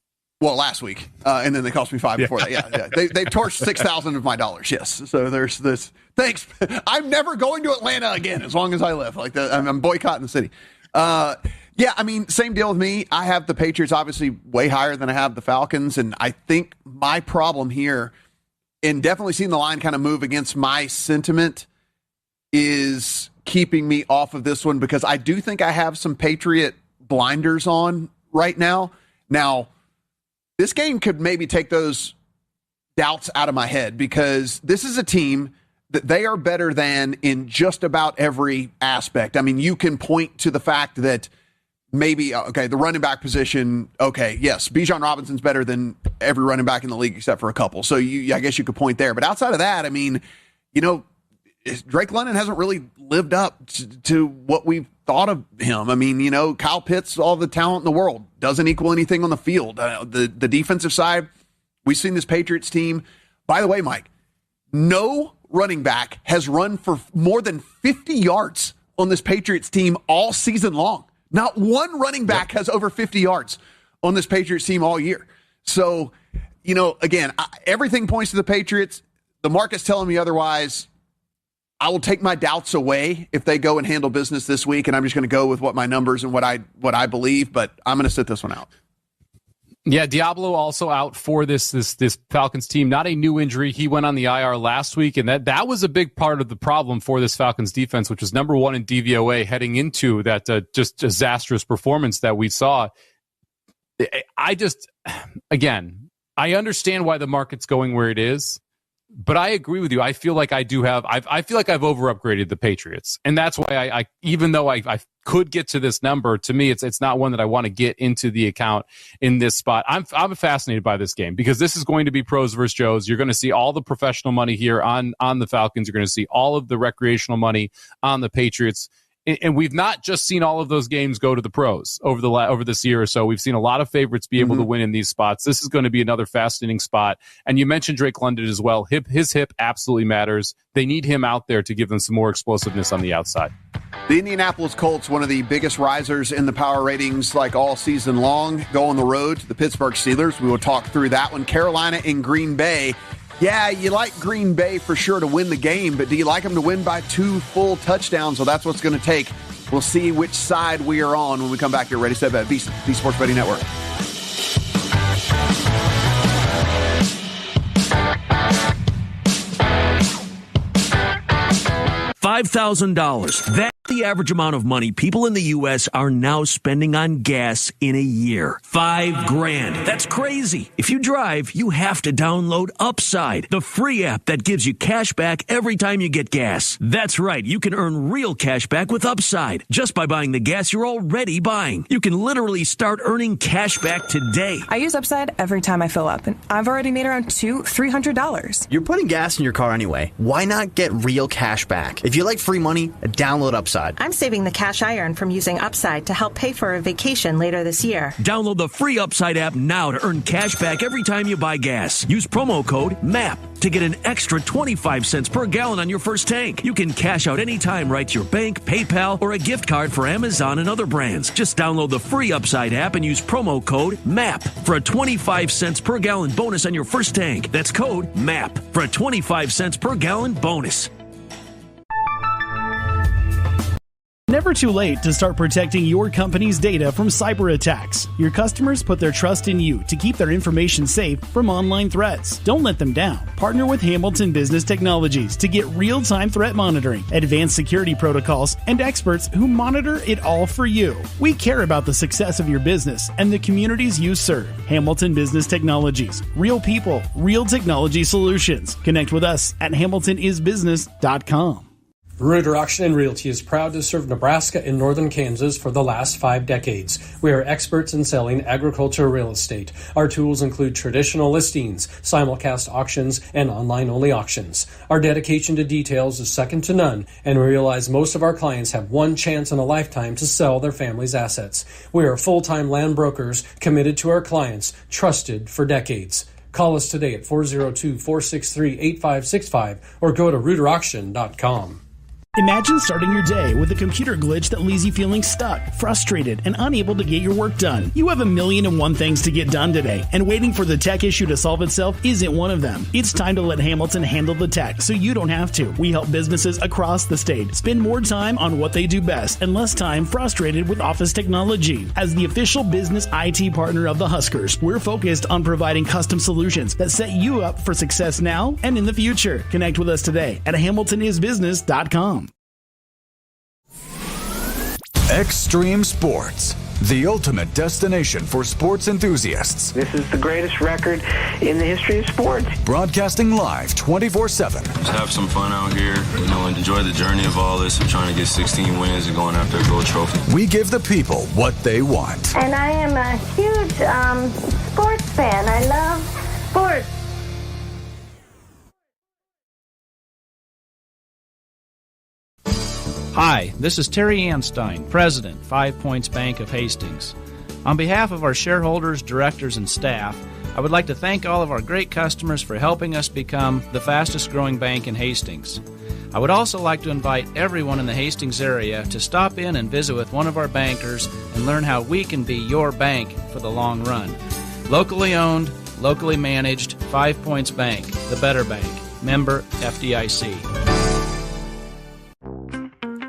[SPEAKER 2] Well, last week, and then they cost me 5 before that. Yeah. They've torched $6,000 of my dollars. Yes. So there's this. Thanks. I'm never going to Atlanta again as long as I live. I'm boycotting the city. Yeah, I mean, same deal with me. I have the Patriots obviously way higher than I have the Falcons, and I think my problem here, in definitely seeing the line kind of move against my sentiment, is keeping me off of this one because I do think I have some Patriot blinders on right now. Now, this game could maybe take those doubts out of my head because this is a team that they are better than in just about every aspect. I mean, you can point to the fact that maybe, the running back position, yes, Bijan Robinson's better than every running back in the league except for a couple. So I guess you could point there. But outside of that, I mean, Drake London hasn't really lived up to what we've thought of him. I mean, Kyle Pitts, all the talent in the world, doesn't equal anything on the field. The defensive side, we've seen this Patriots team. By the way, Mike, no running back has run for more than 50 yards on this Patriots team all season long. Not one running back has over 50 yards on this Patriots team all year. So, again, everything points to the Patriots. The market's telling me otherwise. I will take my doubts away if they go and handle business this week, and I'm just going to go with what my numbers and what I believe, but I'm going to sit this one out.
[SPEAKER 5] Yeah, Diablo also out for this Falcons team. Not a new injury. He went on the IR last week, and that was a big part of the problem for this Falcons defense, which was number 1 in DVOA heading into that just disastrous performance that we saw. I understand why the market's going where it is. But I agree with you. I feel like I feel like I've over upgraded the Patriots. And that's why I even though I could get to this number, to me, it's not one that I want to get into the account in this spot. I'm fascinated by this game because this is going to be pros versus Joes. You're going to see all the professional money here on the Falcons. You're going to see all of the recreational money on the Patriots. And we've not just seen all of those games go to the pros over this year or so. We've seen a lot of favorites be able to win in these spots. This is going to be another fascinating spot. And you mentioned Drake London as well. His hip absolutely matters. They need him out there to give them some more explosiveness on the outside.
[SPEAKER 2] The Indianapolis Colts, one of the biggest risers in the power ratings all season long, go on the road to the Pittsburgh Steelers. We will talk through that one. Carolina and Green Bay. Yeah, you like Green Bay for sure to win the game, but do you like them to win by 2 full touchdowns? Well, that's what's going to take. We'll see which side we are on when we come back here. Ready, set, bet. The Sports Betting Network.
[SPEAKER 3] $5,000. That's the average amount of money people in the U.S. are now spending on gas in a year. $5,000. That's crazy. If you drive, you have to download Upside, the free app that gives you cash back every time you get gas. That's right. You can earn real cash back with Upside just by buying the gas you're already buying. You can literally start earning cash back today.
[SPEAKER 8] I use Upside every time I fill up, and I've already made around $200-$300.
[SPEAKER 12] You're putting gas in your car anyway. Why not get real cash back? If you like free money, download Upside.
[SPEAKER 8] I'm saving the cash I earn from using Upside to help pay for a vacation later this year.
[SPEAKER 3] Download the free Upside app now to earn cash back every time you buy gas. Use promo code MAP to get an extra 25 cents per gallon on your first tank. You can cash out anytime right to your bank, PayPal, or a gift card for Amazon and other brands. Just download the free Upside app and use promo code MAP for a 25 cents per gallon bonus on your first tank. That's code MAP for a 25 cents per gallon bonus.
[SPEAKER 4] never too late to start protecting your company's data from cyber attacks. Your customers put their trust in you to keep their information safe from online threats. Don't let them down. Partner with Hamilton Business Technologies to get real-time threat monitoring, advanced security protocols, and experts who monitor it all for you. We care about the success of your business and the communities you serve. Hamilton Business Technologies. Real people, real technology solutions. Connect with us at hamiltonisbusiness.com.
[SPEAKER 13] Reuter Auction and Realty is proud to serve Nebraska and northern Kansas for the last 5 decades. We are experts in selling agricultural real estate. Our tools include traditional listings, simulcast auctions, and online-only auctions. Our dedication to details is second to none, and we realize most of our clients have one chance in a lifetime to sell their family's assets. We are full-time land brokers committed to our clients, trusted for decades. Call us today at 402-463-8565 or go to reuterauction.com.
[SPEAKER 4] Imagine starting your day with a computer glitch that leaves you feeling stuck, frustrated, and unable to get your work done. You have 1,000,001 things to get done today, and waiting for the tech issue to solve itself isn't one of them. It's time to let Hamilton handle the tech so you don't have to. We help businesses across the state spend more time on what they do best and less time frustrated with office technology. As the official business IT partner of the Huskers, we're focused on providing custom solutions that set you up for success now and in the future. Connect with us today at hamiltonisbusiness.com.
[SPEAKER 14] Extreme Sports, the ultimate destination for sports enthusiasts.
[SPEAKER 16] This is the greatest record in the history of sports.
[SPEAKER 14] Broadcasting live 24/7.
[SPEAKER 17] Just have some fun out here, and enjoy the journey of all this. I'm trying to get 16 wins and going after a gold trophy.
[SPEAKER 14] We give the people what they want.
[SPEAKER 18] And I am a huge sports fan. I love sports.
[SPEAKER 20] Hi, this is Terry Anstein, President, 5 Points Bank of Hastings. On behalf of our shareholders, directors, and staff, I would like to thank all of our great customers for helping us become the fastest growing bank in Hastings. I would also like to invite everyone in the Hastings area to stop in and visit with one of our bankers and learn how we can be your bank for the long run. Locally owned, locally managed, 5 Points Bank, the better bank. Member FDIC.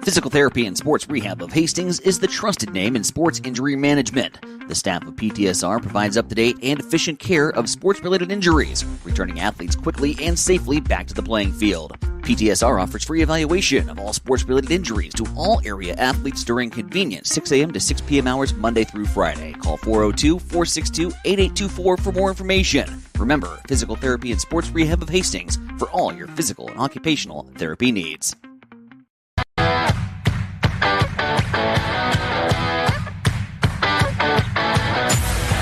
[SPEAKER 22] Physical Therapy and Sports Rehab of Hastings is the trusted name in sports injury management. The staff of PTSR provides up-to-date and efficient care of sports-related injuries, returning athletes quickly and safely back to the playing field. PTSR offers free evaluation of all sports-related injuries to all area athletes during convenient 6 a.m. to 6 p.m. hours Monday through Friday. Call 402-462-8824 for more information. Remember, Physical Therapy and Sports Rehab of Hastings for all your physical and occupational therapy needs.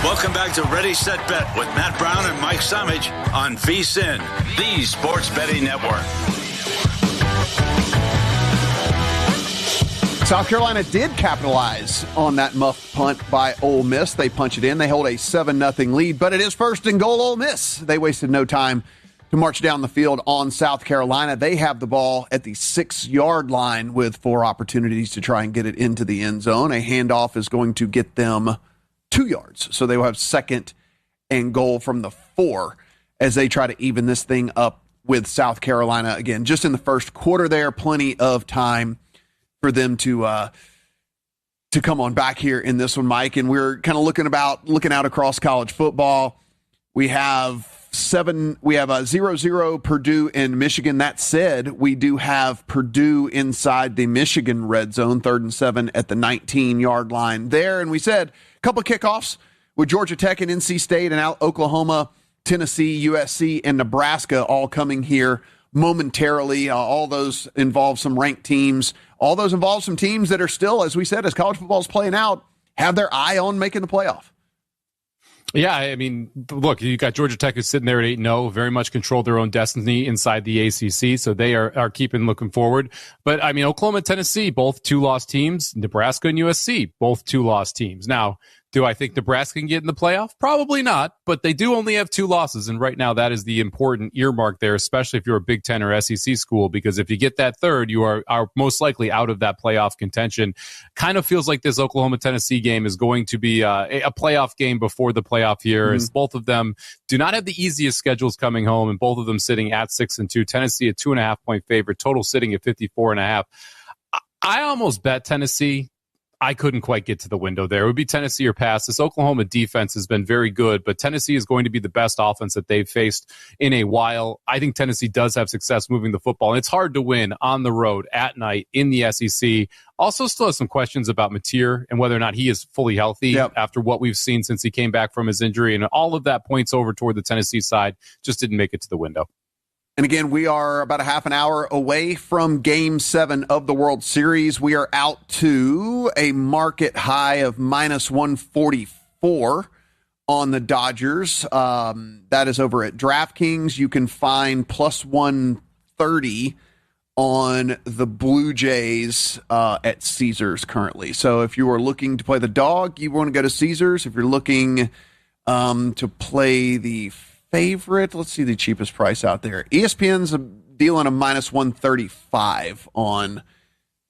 [SPEAKER 6] Welcome back to Ready, Set, Bet with Matt Brown and Mike Summage on VSiN, the Sports Betting Network.
[SPEAKER 2] South Carolina did capitalize on that muffed punt by Ole Miss. They punch it in. They hold a 7-0 lead, but it is first and goal Ole Miss. They wasted no time to march down the field on South Carolina. They have the ball at the 6-yard line with 4 opportunities to try and get it into the end zone. A handoff is going to get them 2 yards. So they will have second and goal from the 4 as they try to even this thing up with South Carolina. Again, just in the first quarter there, plenty of time for them to come on back here in this one, Mike. And we're kind of looking out across college football. We have 0-0 Purdue and Michigan. That said, we do have Purdue inside the Michigan red zone, 3rd and 7 at the 19-yard line there. And we said a couple of kickoffs with Georgia Tech and NC State and Oklahoma, Tennessee, USC, and Nebraska all coming here momentarily. All those involve some ranked teams. All those involve some teams that are still, as we said, as college football is playing out, have their eye on making the playoff.
[SPEAKER 5] Yeah, I mean, look, you got Georgia Tech who's sitting there at 8-0, very much control their own destiny inside the ACC, so they are keeping looking forward. But, I mean, Oklahoma and Tennessee, both 2-loss teams. Nebraska and USC, both 2-loss teams. Now, do I think Nebraska can get in the playoff? Probably not, but they do only have 2 losses, and right now that is the important earmark there, especially if you're a Big Ten or SEC school, because if you get that third, you are most likely out of that playoff contention. Kind of feels like this Oklahoma-Tennessee game is going to be a playoff game before the playoff here, as both of them do not have the easiest schedules coming home, and both of them sitting at 6-2. Tennessee a 2.5-point favorite, total sitting at 54.5. I almost bet Tennessee. I couldn't quite get to the window there. It would be Tennessee or pass. This Oklahoma defense has been very good, but Tennessee is going to be the best offense that they've faced in a while. I think Tennessee does have success moving the football, and it's hard to win on the road at night in the SEC. Also still have some questions about Mateer and whether or not he is fully healthy after what we've seen since he came back from his injury, and all of that points over toward the Tennessee side. Just didn't make it to the window.
[SPEAKER 2] And again, we are about a half an hour away from Game 7 of the World Series. We are out to a market high of minus 144 on the Dodgers. That is over at DraftKings. You can find plus 130 on the Blue Jays at Caesars currently. So if you are looking to play the dog, you want to go to Caesars. If you're looking to play the favorite, let's see the cheapest price out there. ESPN's dealing a minus 135 on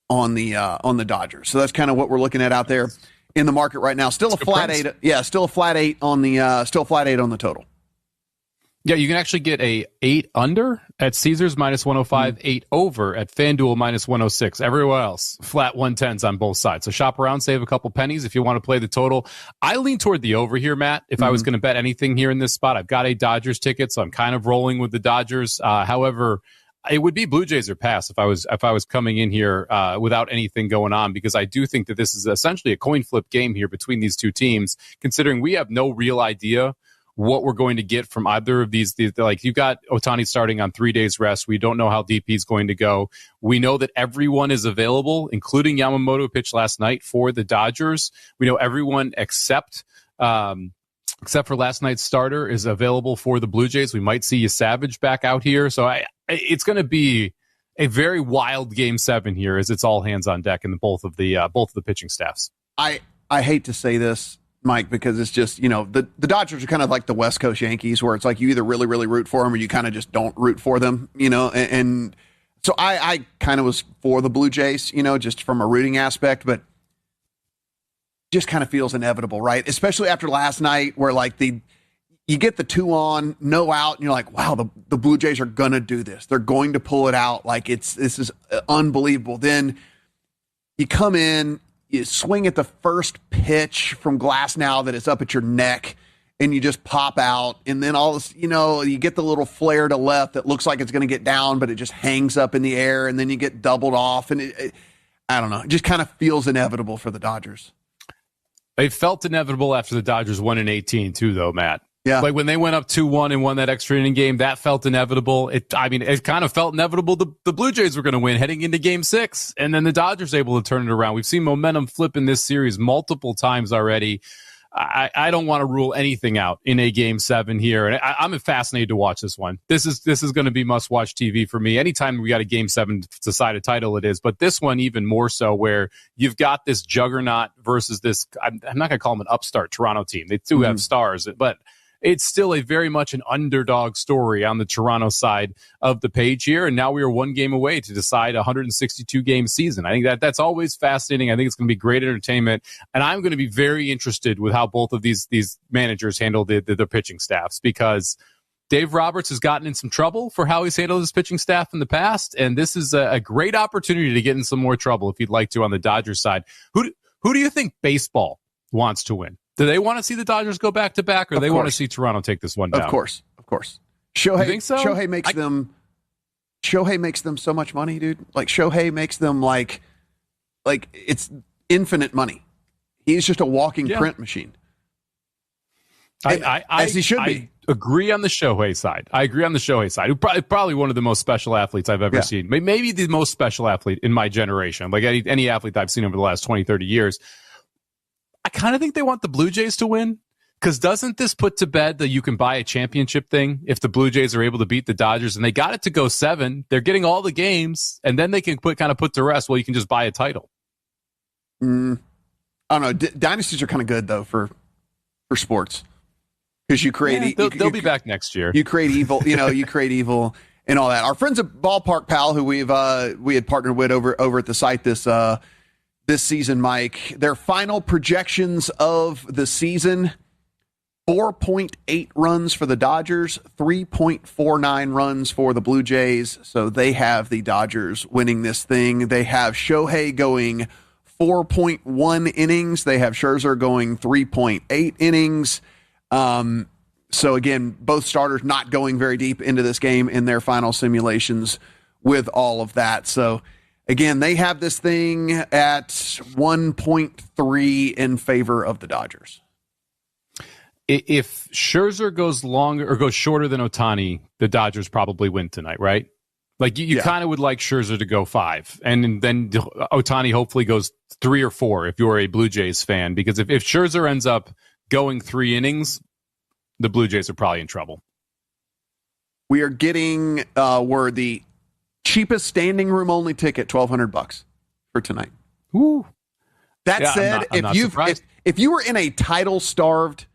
[SPEAKER 2] the Dodgers. So that's kind of what we're looking at out there in the market right now. Still a flat eight. Yeah, still a flat eight on the total.
[SPEAKER 5] Yeah, you can actually get a 8 under at Caesars minus 105, 8 over at FanDuel minus 106. Everywhere else, flat 110s on both sides. So shop around, save a couple pennies if you want to play the total. I lean toward the over here, Matt. If I was going to bet anything here in this spot, I've got a Dodgers ticket, so I'm kind of rolling with the Dodgers. However, it would be Blue Jays or pass if I was coming in here without anything going on, because I do think that this is essentially a coin flip game here between these two teams, considering we have no real idea what we're going to get from either of these. Like, you've got Ohtani starting on 3 days rest. We don't know how deep he's going to go. We know that everyone is available, including Yamamoto, who pitched last night for the Dodgers. We know everyone except for last night's starter is available for the Blue Jays. We might see Savage back out here. So it's going to be a very wild Game 7 here, as it's all hands on deck in both of the pitching staffs.
[SPEAKER 2] I hate to say this, Mike, because it's just, the Dodgers are kind of like the West Coast Yankees, where it's like you either really, really root for them or you kind of just don't root for them, and so I kind of was for the Blue Jays, just from a rooting aspect, but just kind of feels inevitable, right? Especially after last night, where like you get the 2 on, no out, and you're like, wow, the Blue Jays are going to do this. They're going to pull it out. Like, this is unbelievable. Then you come in, you swing at the first pitch from Glasnow that is up at your neck, and you just pop out. And then all this, you get the little flare to left that looks like it's going to get down, but it just hangs up in the air, and then you get doubled off. And I don't know, it just kind of feels inevitable for the Dodgers.
[SPEAKER 5] It felt inevitable after the Dodgers won in 18 too, though, Matt.
[SPEAKER 2] Yeah.
[SPEAKER 5] Like when they went up 2-1 and won that extra inning game, that felt inevitable. It kind of felt inevitable the Blue Jays were going to win heading into Game 6, and then the Dodgers able to turn it around. We've seen momentum flip in this series multiple times already. I don't want to rule anything out in a Game 7 here, and I'm fascinated to watch this one. This is going to be must-watch TV for me. Anytime we got a Game 7 to decide a title, it is, but this one even more so, where you've got this juggernaut versus this, I'm not going to call them an upstart Toronto team. They do have stars, but it's still a very much an underdog story on the Toronto side of the page here. And now we are 1 game away to decide a 162-game season. I think that's always fascinating. I think it's going to be great entertainment. And I'm going to be very interested with how both of these managers handle their pitching staffs, because Dave Roberts has gotten in some trouble for how he's handled his pitching staff in the past. And this is a great opportunity to get in some more trouble if you'd like to on the Dodgers side. Who do you think baseball wants to win? Do they want to see the Dodgers go back-to-back, or do they want to see Toronto take this one down?
[SPEAKER 2] Of course. Shohei,
[SPEAKER 5] you think so?
[SPEAKER 2] Shohei makes them so much money, dude. Like, Shohei makes them like it's infinite money. He's just a walking print machine. As he should be.
[SPEAKER 5] I agree on the Shohei side. Probably one of the most special athletes I've ever seen. Maybe the most special athlete in my generation. Like any athlete that I've seen over the last 20, 30 years. I kind of think they want the Blue Jays to win, because doesn't this put to bed that you can buy a championship thing if the Blue Jays are able to beat the Dodgers, and they got it to go 7? They're getting all the games, and then they can put to rest. Well, you can just buy a title.
[SPEAKER 2] I don't know. Dynasties are kind of good though for sports, because you create.
[SPEAKER 5] They'll be back next year.
[SPEAKER 2] You create evil. You create evil and all that. Our friends at Ballpark Pal, who we had partnered with over at the site this season, Mike, their final projections of the season: 4.8 runs for the Dodgers, 3.49 runs for the Blue Jays. So they have the Dodgers winning this thing. They have Shohei going 4.1 innings. They have Scherzer going 3.8 innings. So again, both starters not going very deep into this game in their final simulations with all of that. So again, they have this thing at 1.3 in favor of the Dodgers.
[SPEAKER 5] If Scherzer goes longer or goes shorter than Ohtani, the Dodgers probably win tonight, right? Like you kind of would like Scherzer to go 5, and then Ohtani hopefully goes 3 or 4 if you're a Blue Jays fan, because if Scherzer ends up going 3 innings, the Blue Jays are probably in trouble.
[SPEAKER 2] We are getting word the cheapest standing room only ticket, $1,200 for tonight.
[SPEAKER 5] Ooh.
[SPEAKER 2] That said, if you were in a title starved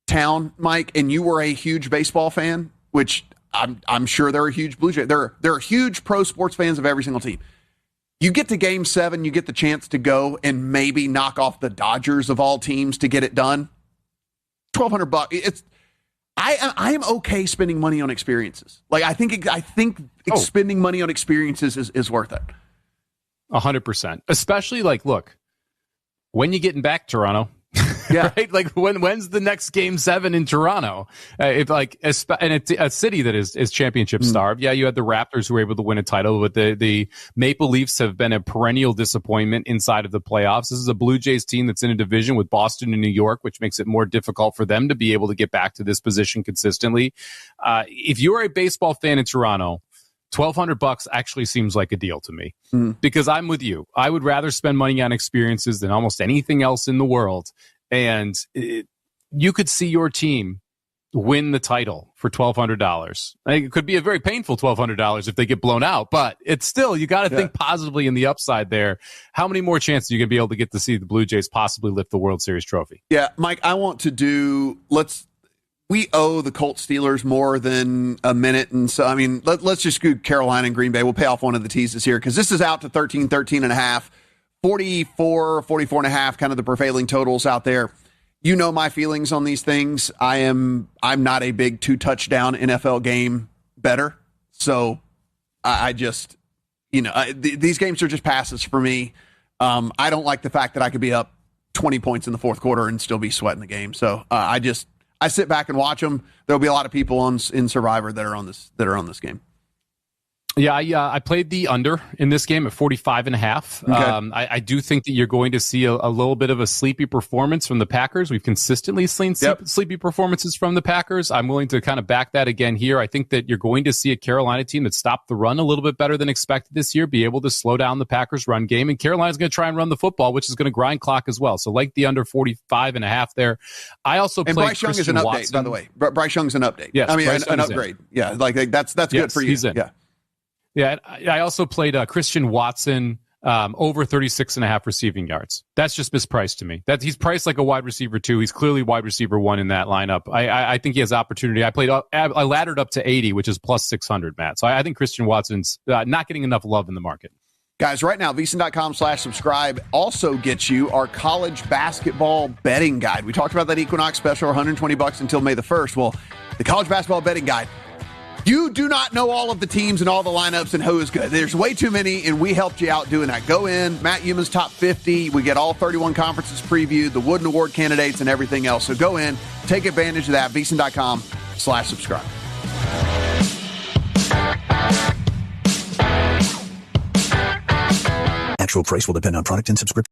[SPEAKER 2] town, Mike, and you were a huge baseball fan, which I'm sure there are huge Blue Jays. There are huge pro sports fans of every single team. You get to Game 7, you get the chance to go and maybe knock off the Dodgers of all teams to get it done. $1,200. I am okay spending money on experiences. Like I think spending money on experiences is worth it.
[SPEAKER 5] 100%. Especially look, when you getting back, Toronto?
[SPEAKER 2] Yeah.
[SPEAKER 5] Right? Like when's the next Game 7 in Toronto? And it's a city that is championship starved. Yeah, you had the Raptors who were able to win a title, but the Maple Leafs have been a perennial disappointment inside of the playoffs. This is a Blue Jays team that's in a division with Boston and New York, which makes it more difficult for them to be able to get back to this position consistently. If you're a baseball fan in Toronto, $1,200 actually seems like a deal to me, because I'm with you. I would rather spend money on experiences than almost anything else in the world. And you could see your team win the title for $1,200. It could be a very painful $1,200 if they get blown out, but it's still, you got to think positively in the upside there. How many more chances are you going to be able to get to see the Blue Jays possibly lift the World Series trophy?
[SPEAKER 2] Yeah, Mike, I want to do, we owe the Colts Steelers more than a minute. And so, I mean, let's just do Carolina and Green Bay. We'll pay off one of the teases here because this is out to 13.5. 44, 44.5, kind of the prevailing totals out there. You know my feelings on these things. I'm not a big 2-touchdown NFL game better. So I just, these games are just passes for me. I don't like the fact that I could be up 20 points in the fourth quarter and still be sweating the game. So I sit back and watch them. There'll be a lot of people in Survivor that are on this game.
[SPEAKER 5] Yeah, I played the under in this game at 45.5. Okay. I do think that you're going to see a little bit of a sleepy performance from the Packers. We've consistently seen sleepy performances from the Packers. I'm willing to kind of back that again here. I think that you're going to see a Carolina team that stopped the run a little bit better than expected this year, be able to slow down the Packers run game, and Carolina's going to try and run the football, which is going to grind clock as well. So like the under 45.5 there. I also played
[SPEAKER 2] Bryce Young
[SPEAKER 5] Christian
[SPEAKER 2] is an update,
[SPEAKER 5] Watson.
[SPEAKER 2] By the way. Bryce Young's an update.
[SPEAKER 5] Yes,
[SPEAKER 2] I mean, an
[SPEAKER 5] Young's
[SPEAKER 2] upgrade.
[SPEAKER 5] In.
[SPEAKER 2] Yeah, that's good for you.
[SPEAKER 5] He's in.
[SPEAKER 2] Yeah.
[SPEAKER 5] Yeah, I also played Christian Watson over 36.5 receiving yards. That's just mispriced to me. He's priced like a wide receiver 2. He's clearly wide receiver 1 in that lineup. I think he has opportunity. I laddered up to 80, which is plus 600, Matt. So I think Christian Watson's not getting enough love in the market.
[SPEAKER 2] Guys, right now, VSiN.com/subscribe also gets you our college basketball betting guide. We talked about that Equinox special, $120 until May the 1st. Well, the college basketball betting guide. You do not know all of the teams and all the lineups and who is good. There's way too many, and we helped you out doing that. Go in, Matt Human's top 50. We get all 31 conferences previewed, the Wooden Award candidates, and everything else. So go in, take advantage of that. VSiN.com/subscribe.
[SPEAKER 1] Actual price will depend on product and subscription.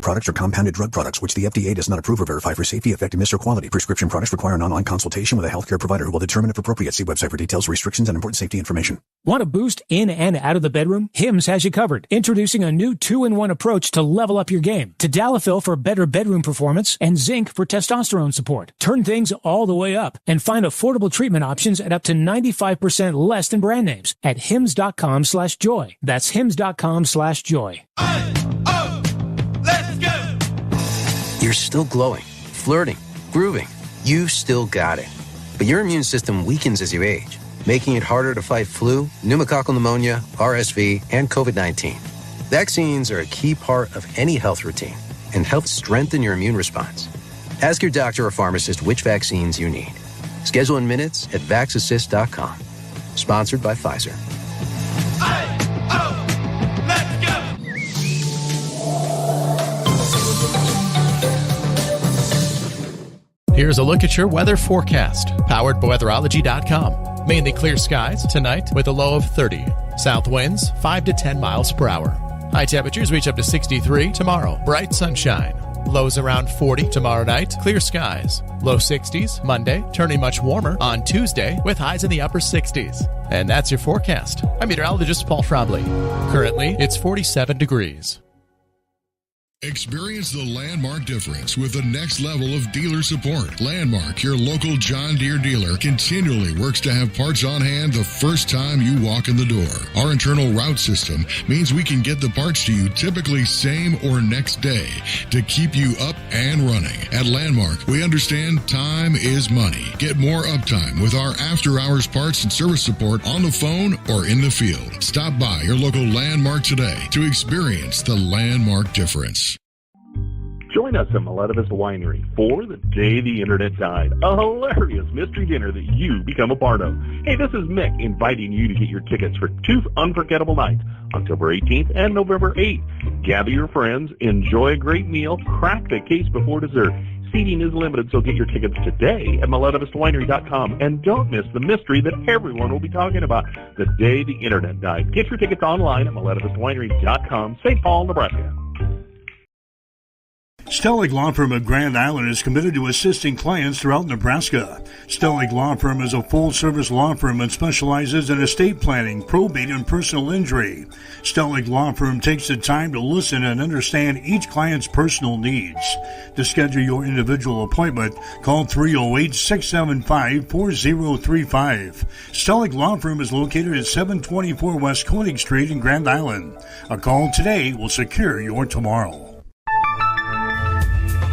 [SPEAKER 1] Products are compounded drug products, which the FDA does not approve or verify for safety, effectiveness, or quality. Prescription products require an online consultation with a healthcare provider who will determine if appropriate. See website for details, restrictions, and important safety information.
[SPEAKER 7] Want a boost in and out of the bedroom? Hims has you covered. Introducing a new 2-in-1 approach to level up your game. Tadalafil for better bedroom performance and zinc for testosterone support. Turn things all the way up and find affordable treatment options at up to 95% less than brand names at hims.com/joy. That's hims.com/joy.
[SPEAKER 9] You're still glowing, flirting, grooving. You've still got it. But your immune system weakens as you age, making it harder to fight flu, pneumococcal pneumonia, RSV, and COVID-19. Vaccines are a key part of any health routine and help strengthen your immune response. Ask your doctor or pharmacist which vaccines you need. Schedule in minutes at vaxassist.com. Sponsored by Pfizer.
[SPEAKER 28] Here's a look at your weather forecast, powered by weatherology.com. Mainly clear skies tonight with a low of 30. South winds 5 to 10 miles per hour. High temperatures reach up to 63 tomorrow. Bright sunshine. Lows around 40 tomorrow night. Clear skies. Low 60s Monday, turning much warmer on Tuesday with highs in the upper 60s. And that's your forecast. I'm meteorologist Paul Frobley. Currently, it's 47 degrees.
[SPEAKER 10] Experience the Landmark difference with the next level of dealer support. Landmark, your local John Deere dealer, continually works to have parts on hand the first time you walk in the door. Our internal route system means we can get the parts to you typically same or next day to keep you up and running. At Landmark, we understand time is money. Get more uptime with our after-hours parts and service support on the phone or in the field. Stop by your local Landmark today to experience the Landmark difference.
[SPEAKER 11] Join us at Maletivus Winery for The Day the Internet Died, a hilarious mystery dinner that you become a part of. Hey, this is Mick inviting you to get your tickets for 2 unforgettable nights, October 18th and November 8th. Gather your friends, enjoy a great meal, crack the case before dessert. Seating is limited, so get your tickets today at MaletivousWinery.com. And don't miss the mystery that everyone will be talking about, The Day the Internet Died. Get your tickets online at MaletivousWinery.com, St. Paul, Nebraska.
[SPEAKER 15] Stellig Law Firm of Grand Island is committed to assisting clients throughout Nebraska. Stellig Law Firm is a full-service law firm and specializes in estate planning, probate, and personal injury. Stellig Law Firm takes the time to listen and understand each client's personal needs. To schedule your individual appointment, call 308-675-4035. Stellig Law Firm is located at 724 West Koenig Street in Grand Island. A call today will secure your tomorrow.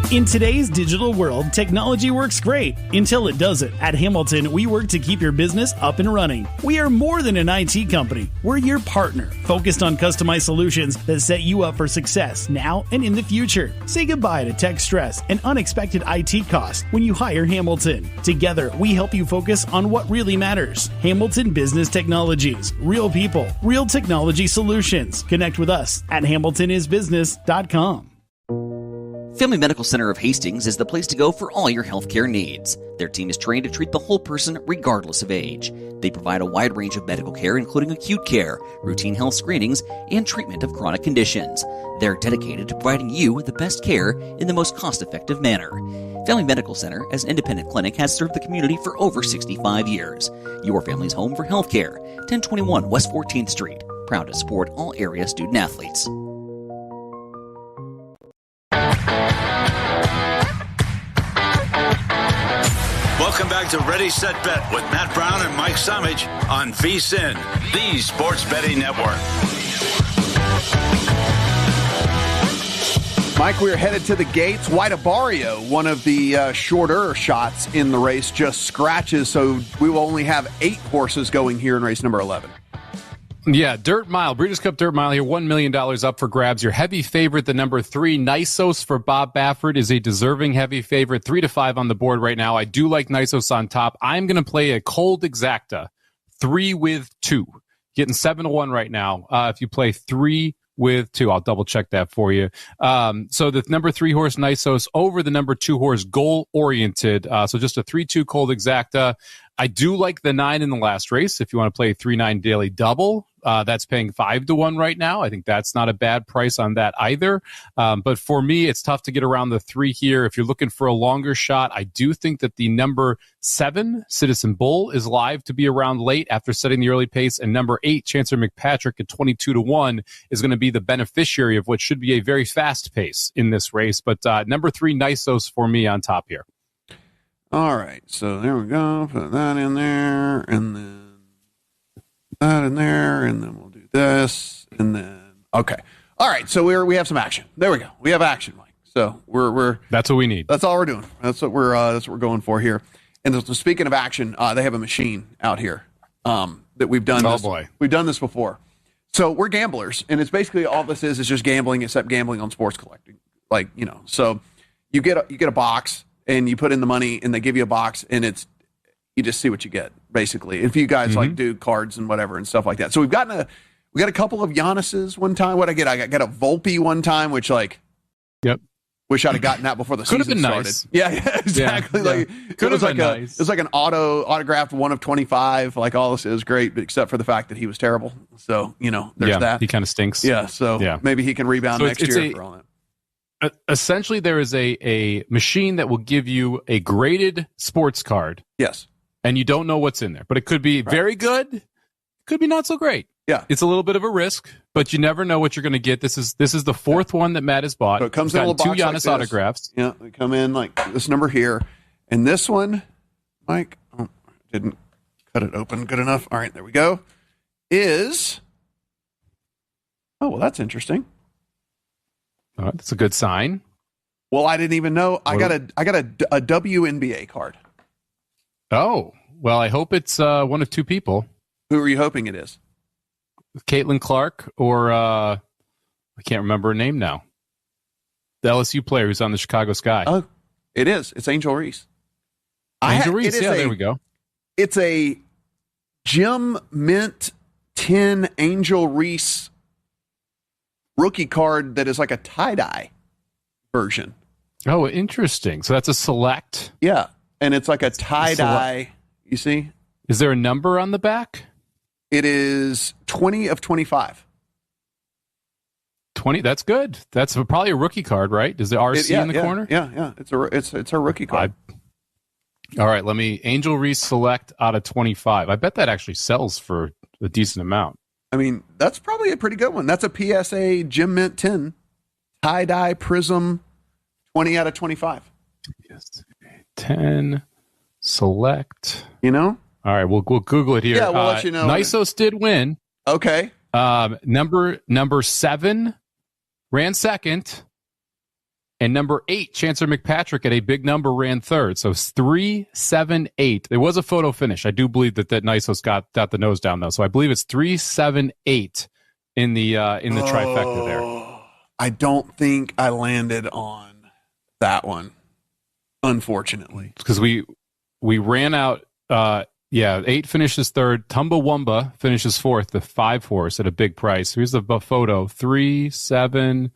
[SPEAKER 4] In today's digital world, technology works great until it doesn't. At Hamilton, we work to keep your business up and running. We are more than an IT company. We're your partner, focused on customized solutions that set you up for success now and in the future. Say goodbye to tech stress and unexpected IT costs when you hire Hamilton. Together, we help you focus on what really matters. Hamilton Business Technologies. Real people, real technology solutions. Connect with us at hamiltonisbusiness.com.
[SPEAKER 22] Family Medical Center of Hastings is the place to go for all your healthcare needs. Their team is trained to treat the whole person regardless of age. They provide a wide range of medical care, including acute care, routine health screenings, and treatment of chronic conditions. They're dedicated to providing you with the best care in the most cost-effective manner. Family Medical Center, as an independent clinic, has served the community for over 65 years. Your family's home for healthcare. 1021 West 14th Street. Proud to support all area student athletes.
[SPEAKER 6] Welcome back to Ready, Set, Bet with Matt Brown and Mike Summage on VSiN, the Sports Betting Network.
[SPEAKER 2] Mike, we're headed to the gates. White Abario, one of the shorter shots in the race, just scratches, so we will only have 8 horses going here in race number 11.
[SPEAKER 5] Yeah, Dirt Mile, Breeders' Cup Dirt Mile here, $1 million up for grabs. Your heavy favorite, the number 3, Nisos for Bob Baffert, is a deserving heavy favorite, 3-5 on the board right now. I do like Nisos on top. I'm going to play a cold exacta, 3 with 2, getting 7-1 right now. If you play 3 with 2, I'll double check that for you. So the number 3 horse Nisos over the number 2 horse Goal Oriented. So just a 3-2 cold exacta. I do like the 9 in the last race. If you want to play 3-9 daily double, that's paying 5-1 right now. I think that's not a bad price on that either. But for me, it's tough to get around the 3 here. If you're looking for a longer shot, I do think that the number 7, Citizen Bull, is live to be around late after setting the early pace. And number 8, Chancer McPatrick at 22-1 is going to be the beneficiary of what should be a very fast pace in this race. But number 3, Nisos for me on top here.
[SPEAKER 2] All right, so there we go. Put that in there, and then that in there, and then we'll do this, and then okay. All right, so we have some action. There we go. We have action, Mike. So we're
[SPEAKER 5] that's what we need.
[SPEAKER 2] That's all we're doing. That's what we're going for here. And so speaking of action, they have a machine out here that we've done.
[SPEAKER 5] Oh boy,
[SPEAKER 2] we've done this before. So we're gamblers, and it's basically all this is just gambling, except gambling on sports collecting. Like so, you get a box. and you put in the money, and they give you a box, and you just see what you get, basically. If you guys like do cards and whatever and stuff like that. So we got a couple of Giannis's one time. What I get? I got a Volpe one time, which wish I'd have gotten that before the season started.
[SPEAKER 5] Nice.
[SPEAKER 2] Yeah, exactly.
[SPEAKER 5] Yeah.
[SPEAKER 2] Like
[SPEAKER 5] Could have been
[SPEAKER 2] nice. It was like an autographed 1 of 25. Like all this is great, except for the fact that he was terrible. So there's that.
[SPEAKER 5] He kind of stinks.
[SPEAKER 2] Yeah. So maybe he can rebound next year for all that.
[SPEAKER 5] Essentially, there is a machine that will give you a graded sports card.
[SPEAKER 2] Yes.
[SPEAKER 5] And you don't know what's in there, but it could be very good, could be not so great.
[SPEAKER 2] Yeah,
[SPEAKER 5] it's a little bit of a risk, but you never know what you're going to get. This is the fourth one that Matt has bought.
[SPEAKER 2] So it comes in a little
[SPEAKER 5] two
[SPEAKER 2] box
[SPEAKER 5] Giannis
[SPEAKER 2] like this.
[SPEAKER 5] autographs.
[SPEAKER 2] Yeah, they come in like this number here, and this one, Mike, didn't cut it open good enough. All right, there we go. Is that's interesting.
[SPEAKER 5] That's a good sign.
[SPEAKER 2] Well, I didn't even know. I got a WNBA card.
[SPEAKER 5] Oh, well, I hope it's one of two people.
[SPEAKER 2] Who are you hoping it is?
[SPEAKER 5] Caitlin Clark or I can't remember her name now. The LSU player who's on the Chicago Sky.
[SPEAKER 2] Oh, it is. It's Angel Reese.
[SPEAKER 5] Angel Reese, there we go.
[SPEAKER 2] It's a Gem Mint 10 Angel Reese rookie card that is like a tie-dye version.
[SPEAKER 5] Oh, interesting. So that's a select?
[SPEAKER 2] Yeah, and it's like a tie-dye, you see?
[SPEAKER 5] Is there a number on the back?
[SPEAKER 2] It is 20 of 25.
[SPEAKER 5] 20, that's good. That's probably a rookie card, right? Is the RC in the corner?
[SPEAKER 2] Yeah. It's a rookie card.
[SPEAKER 5] All right, let me Angel Reese select out of 25. I bet that actually sells for a decent amount.
[SPEAKER 2] I mean, that's probably a pretty good one. That's a PSA Gem Mint 10 tie-dye prism 20 out of 25.
[SPEAKER 5] Yes. 10 select.
[SPEAKER 2] All
[SPEAKER 5] right, we'll Google it here.
[SPEAKER 2] Yeah, we'll let you know.
[SPEAKER 5] Nisos did win.
[SPEAKER 2] Okay.
[SPEAKER 5] Number 7 ran second, and number 8, Chancellor McPatrick, at a big number, ran third. So 3, 7, 8. There was a photo finish. I do believe that Nisos got the nose down though. So I believe it's 3, 7, 8 in the trifecta there.
[SPEAKER 2] I don't think I landed on that one, unfortunately,
[SPEAKER 5] because we ran out. 8 finishes third. Tumbawamba finishes fourth, the 5 horse at a big price. Here's the photo. 3, 7.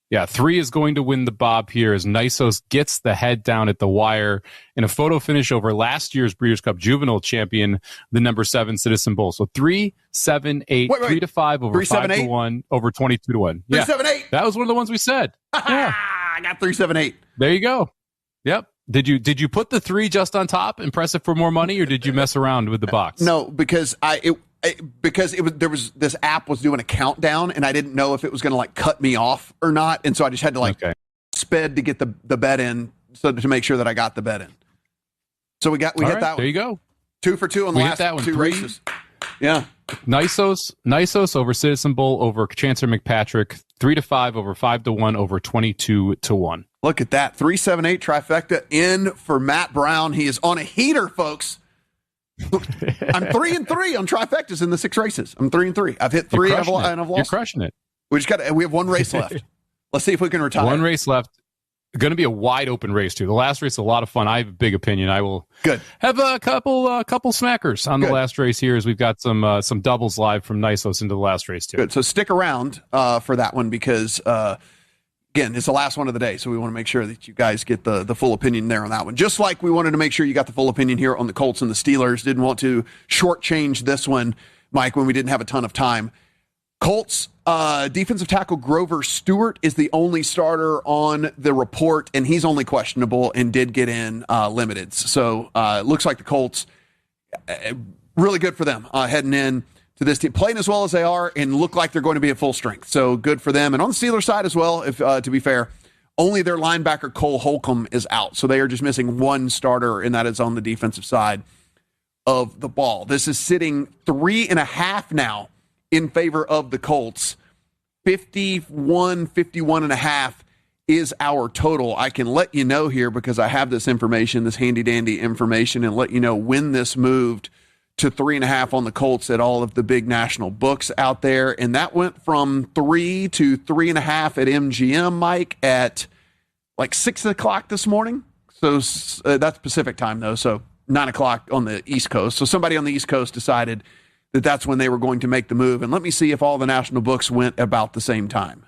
[SPEAKER 5] Yeah, 3 is going to win the bob here as Nisos gets the head down at the wire in a photo finish over last year's Breeders' Cup Juvenile champion, the number 7 Citizen Bull. So 3, 7, 8, 3 to 5 over
[SPEAKER 2] 3, 7,
[SPEAKER 5] 5 to 1 over 22 to 1.
[SPEAKER 2] 3, 7, 8.
[SPEAKER 5] That was one of the ones we said.
[SPEAKER 2] Yeah. I got 3, 7, 8.
[SPEAKER 5] There you go. Yep. Did you put the 3 just on top and press it for more money, or did you mess around with the box?
[SPEAKER 2] No, because this app was doing a countdown, and I didn't know if it was going to like cut me off or not, and so I just had to sped to get the bet in, so to make sure that I got the bet in. So we hit that one.
[SPEAKER 5] There you go.
[SPEAKER 2] 2 for 2 on the last 2 races. Yeah.
[SPEAKER 5] Nisos over Citizen Bull over Chancellor McPatrick, 3 to 5 over 5 to 1 over 22 to 1.
[SPEAKER 2] Look at that. 3, 7, 8 trifecta in for Matt Brown. He is on a heater, folks. I'm 3-3 on trifectas in the 6 races. I'm 3-3. I've hit 3 and I've lost.
[SPEAKER 5] You're crushing it.
[SPEAKER 2] We have 1 race left. Let's see if we can retire.
[SPEAKER 5] 1 race left. Going to be a wide open race too. The last race is a lot of fun. I have a big opinion. I will have a couple smackers on the last race here, as we've got some doubles live from Nisos into the last race too.
[SPEAKER 2] Good. So stick around for that one, because again, it's the last one of the day, so we want to make sure that you guys get the full opinion there on that one. Just like we wanted to make sure you got the full opinion here on the Colts and the Steelers. Didn't want to shortchange this one, Mike, when we didn't have a ton of time. Colts defensive tackle Grover Stewart is the only starter on the report, and he's only questionable and did get in limited. So looks like the Colts, really good for them heading in to this team, playing as well as they are, and look like they're going to be at full strength. So good for them. And on the Steelers side as well, if to be fair, only their linebacker Cole Holcomb is out. So they are just missing 1 starter, and that is on the defensive side of the ball. This is sitting 3.5 now in favor of the Colts. 51.5 is our total. I can let you know here, because I have this information, this handy dandy information, and let you know when this moved to 3.5 on the Colts at all of the big national books out there. And that went from 3 to 3.5 at MGM, Mike, at like 6 o'clock this morning. So that's Pacific time, though. So 9 o'clock on the East Coast. So somebody on the East Coast decided that that's when they were going to make the move. And let me see if all the national books went about the same time.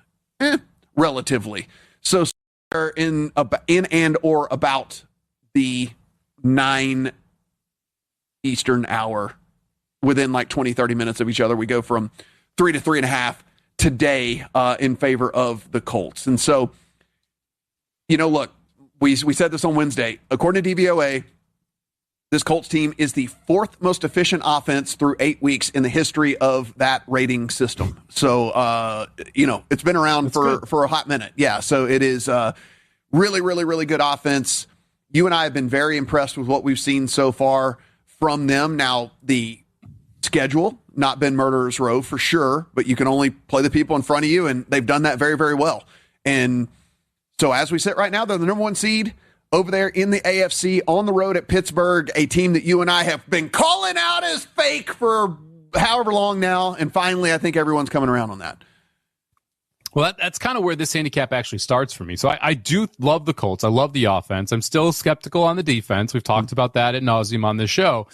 [SPEAKER 2] Relatively. So in and or about the 9 Eastern hour, within like 20, 30 minutes of each other, we go from 3 to 3.5 today in favor of the Colts. And so, look, we said this on Wednesday. According to DVOA, this Colts team is the 4th most efficient offense through 8 weeks in the history of that rating system. So, it's been around for a hot minute. Yeah, so it is really, really, really good offense. You and I have been very impressed with what we've seen so far from them. Now, the schedule, not been murderer's row for sure, but you can only play the people in front of you, and they've done that very, very well. And so as we sit right now, they're the number 1 seed over there in the AFC on the road at Pittsburgh, a team that you and I have been calling out as fake for however long now. And finally, I think everyone's coming around on that.
[SPEAKER 5] Well, that's kind of where this handicap actually starts for me. So I do love the Colts. I love the offense. I'm still skeptical on the defense. We've talked about that ad nauseum on this show.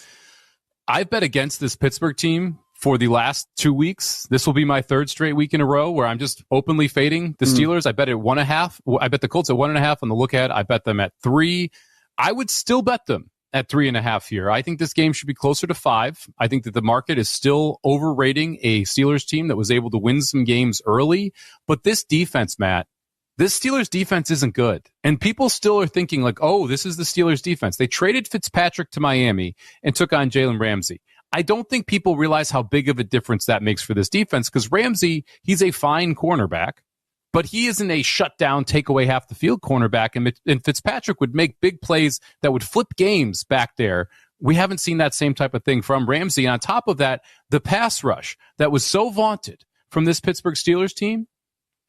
[SPEAKER 5] I've bet against this Pittsburgh team for the last 2 weeks. This will be my 3rd straight week in a row where I'm just openly fading the Steelers. I bet at 1.5. I bet the Colts at 1.5 on the look ahead. I bet them at 3. I would still bet them at 3.5 here. I think this game should be closer to 5. I think that the market is still overrating a Steelers team that was able to win some games early. But this defense, Matt, this Steelers defense isn't good. And people still are thinking like, oh, this is the Steelers defense. They traded Fitzpatrick to Miami and took on Jalen Ramsey. I don't think people realize how big of a difference that makes for this defense because Ramsey, he's a fine cornerback, but he isn't a shutdown, take away half the field cornerback. And Fitzpatrick would make big plays that would flip games back there. We haven't seen that same type of thing from Ramsey. And on top of that, the pass rush that was so vaunted from this Pittsburgh Steelers team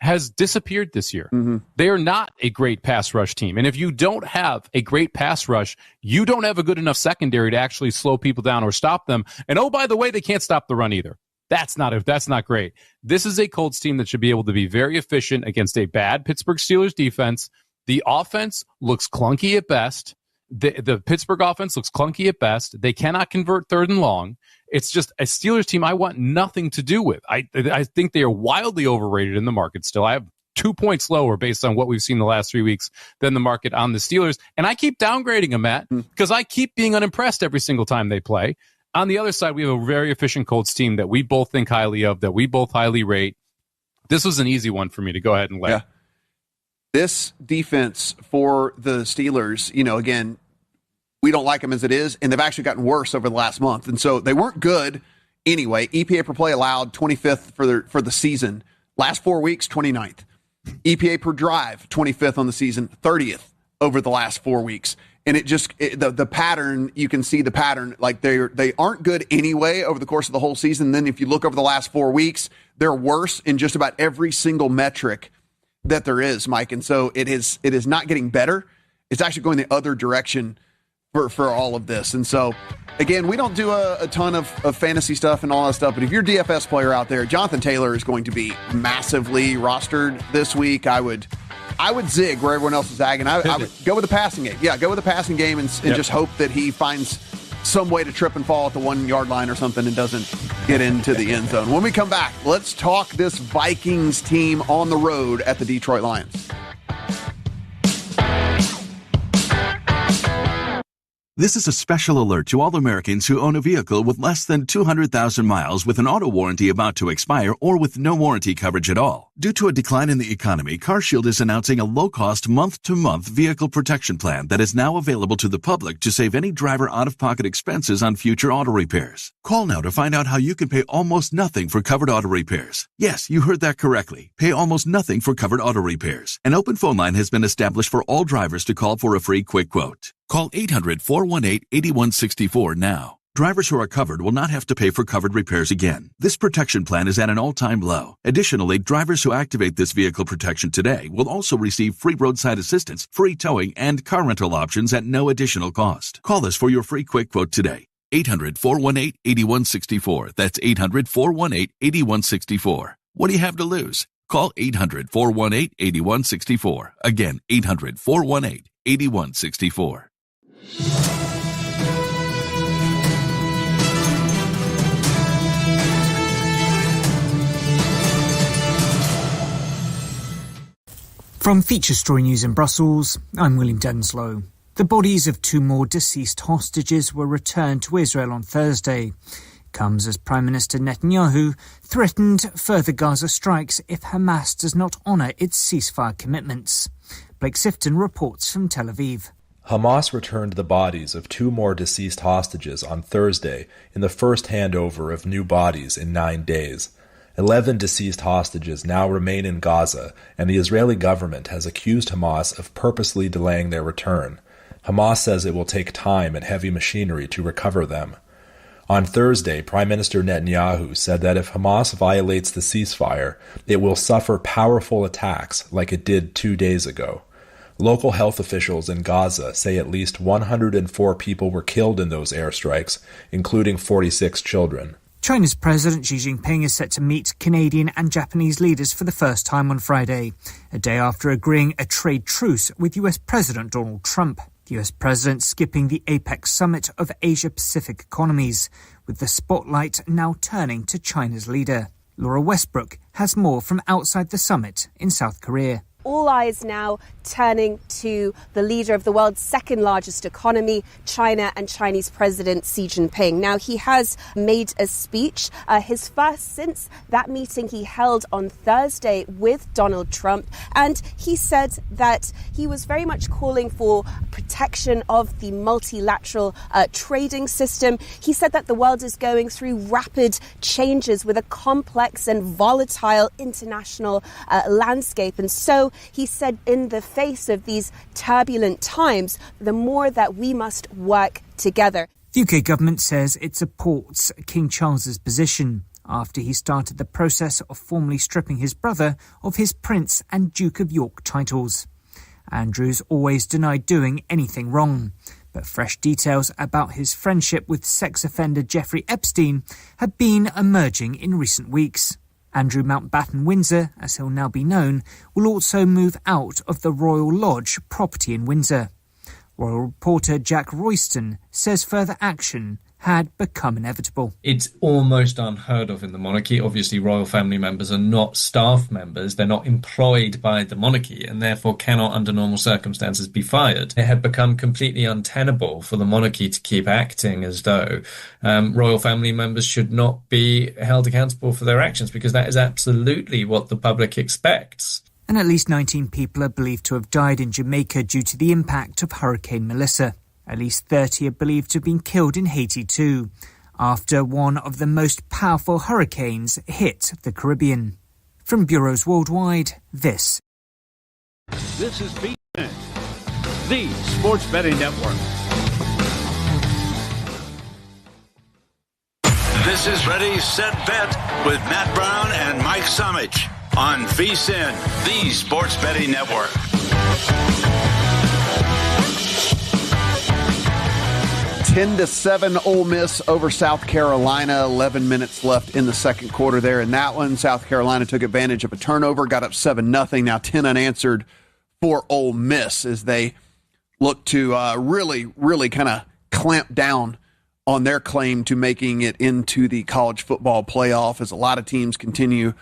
[SPEAKER 5] has disappeared this year. Mm-hmm. They are not a great pass rush team. And if you don't have a great pass rush, you don't have a good enough secondary to actually slow people down or stop them. And oh, by the way, they can't stop the run either. That's not great. This is a Colts team that should be able to be very efficient against a bad Pittsburgh Steelers defense. The offense looks clunky at best. The Pittsburgh offense looks clunky at best. They cannot convert 3rd and long. It's just a Steelers team I want nothing to do with. I think they are wildly overrated in the market still. I have 2 points lower based on what we've seen the last 3 weeks than the market on the Steelers. And I keep downgrading them, Matt, because I keep being unimpressed every single time they play. On the other side, we have a very efficient Colts team that we both think highly of, that we both highly rate. This was an easy one for me to go ahead and lay.
[SPEAKER 2] Yeah. This defense for the Steelers, again, we don't like them as it is, and they've actually gotten worse over the last month. And so they weren't good anyway. EPA per play allowed 25th for the season. Last 4 weeks, 29th. EPA per drive, 25th on the season, 30th over the last 4 weeks. And the pattern, you can see the pattern, like they aren't good anyway over the course of the whole season. Then if you look over the last 4 weeks, they're worse in just about every single metric that there is, Mike. And so it is not getting better. It's actually going the other direction for all of this. And so, again, we don't do a ton of fantasy stuff and all that stuff, but if you're a DFS player out there, Jonathan Taylor is going to be massively rostered this week. I would zig where everyone else is zagging. I would go with the passing game. Yeah, go with the passing game and just hope that he finds some way to trip and fall at the 1 yard line or something and doesn't get into the end zone. When we come back, let's talk this Vikings team on the road at the Detroit Lions.
[SPEAKER 12] This is a special alert to all Americans who own a vehicle with less than 200,000 miles with an auto warranty about to expire or with no warranty coverage at all. Due to a decline in the economy, CarShield is announcing a low-cost month-to-month vehicle protection plan that is now available to the public to save any driver out-of-pocket expenses on future auto repairs. Call now to find out how you can pay almost nothing for covered auto repairs. Yes, you heard that correctly. Pay almost nothing for covered auto repairs. An open phone line has been established for all drivers to call for a free quick quote. Call 800-418-8164 now. Drivers who are covered will not have to pay for covered repairs again. This protection plan is at an all-time low. Additionally, drivers who activate this vehicle protection today will also receive free roadside assistance, free towing, and car rental options at no additional cost. Call us for your free quick quote today. 800-418-8164. That's 800-418-8164. What do you have to lose? Call 800-418-8164. Again, 800-418-8164.
[SPEAKER 8] From Feature Story News in Brussels, I'm William Denslow. The bodies of 2 more deceased hostages were returned to Israel on Thursday. Comes as Prime Minister Netanyahu threatened further Gaza strikes if Hamas does not honour its ceasefire commitments. Blake Sifton reports from Tel Aviv.
[SPEAKER 19] Hamas returned the bodies of 2 more deceased hostages on Thursday in the first handover of new bodies in 9 days. 11 deceased hostages now remain in Gaza, and the Israeli government has accused Hamas of purposely delaying their return. Hamas says it will take time and heavy machinery to recover them. On Thursday, Prime Minister Netanyahu said that if Hamas violates the ceasefire, it will suffer powerful attacks like it did 2 days ago. Local health officials in Gaza say at least 104 people were killed in those airstrikes, including 46 children.
[SPEAKER 8] China's President Xi Jinping is set to meet Canadian and Japanese leaders for the first time on Friday, a day after agreeing a trade truce with US President Donald Trump. The US President skipping the APEC summit of Asia-Pacific economies, with the spotlight now turning to China's leader. Laura Westbrook has more from outside the summit in South Korea.
[SPEAKER 21] All eyes now turning to the leader of the world's second largest economy, China, and Chinese President Xi Jinping. Now, he has made a speech, his first since that meeting he held on Thursday with Donald Trump. And he said that he was very much calling for protection of the multilateral trading system. He said that the world is going through rapid changes with a complex and volatile international landscape. And so he said in the face of these turbulent times, the more that we must work together.
[SPEAKER 8] The UK government says it supports King Charles's position after he started the process of formally stripping his brother of his Prince and Duke of York titles. Andrew's always denied doing anything wrong, but fresh details about his friendship with sex offender Jeffrey Epstein have been emerging in recent weeks. Andrew Mountbatten Windsor, as he'll now be known, will also move out of the Royal Lodge property in Windsor. Royal reporter Jack Royston says further action had become inevitable.
[SPEAKER 23] It's almost unheard of in the monarchy. Obviously, royal family members are not staff members. They're not employed by the monarchy and therefore cannot, under normal circumstances, be fired. It had become completely untenable for the monarchy to keep acting as though royal family members should not be held accountable for their actions, because that is absolutely what the public expects.
[SPEAKER 8] And at least 19 people are believed to have died in Jamaica due to the impact of Hurricane Melissa. At least 30 are believed to have been killed in Haiti too, after one of the most powerful hurricanes hit the Caribbean. From bureaus worldwide, this
[SPEAKER 24] is VSiN, the Sports Betting Network.
[SPEAKER 6] This is Ready, Set, Bet with Matt Brown and Mike Summich on VSiN, the Sports Betting Network.
[SPEAKER 2] 10-7 Ole Miss over South Carolina. 11 minutes left in the second quarter there in that one. South Carolina took advantage of a turnover, got up 7-0. Now 10 unanswered for Ole Miss as they look to really kind of clamp down on their claim to making it into the college football playoff, as a lot of teams continue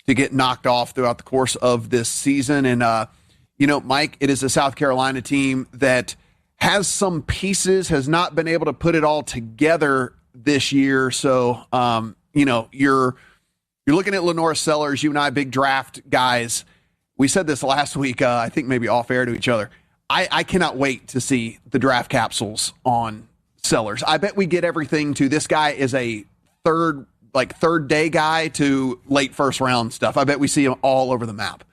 [SPEAKER 2] to get knocked off throughout the course of this season. And, Mike, it is a South Carolina team that has some pieces, has not been able to put it all together this year. So, you're looking at Lenora Sellers, you and I, big draft guys. We said this last week, I think maybe off air to each other. I cannot wait to see the draft capsules on Sellers. I bet we get everything to this guy is a third day guy to late first round stuff. I bet we see him all over the map.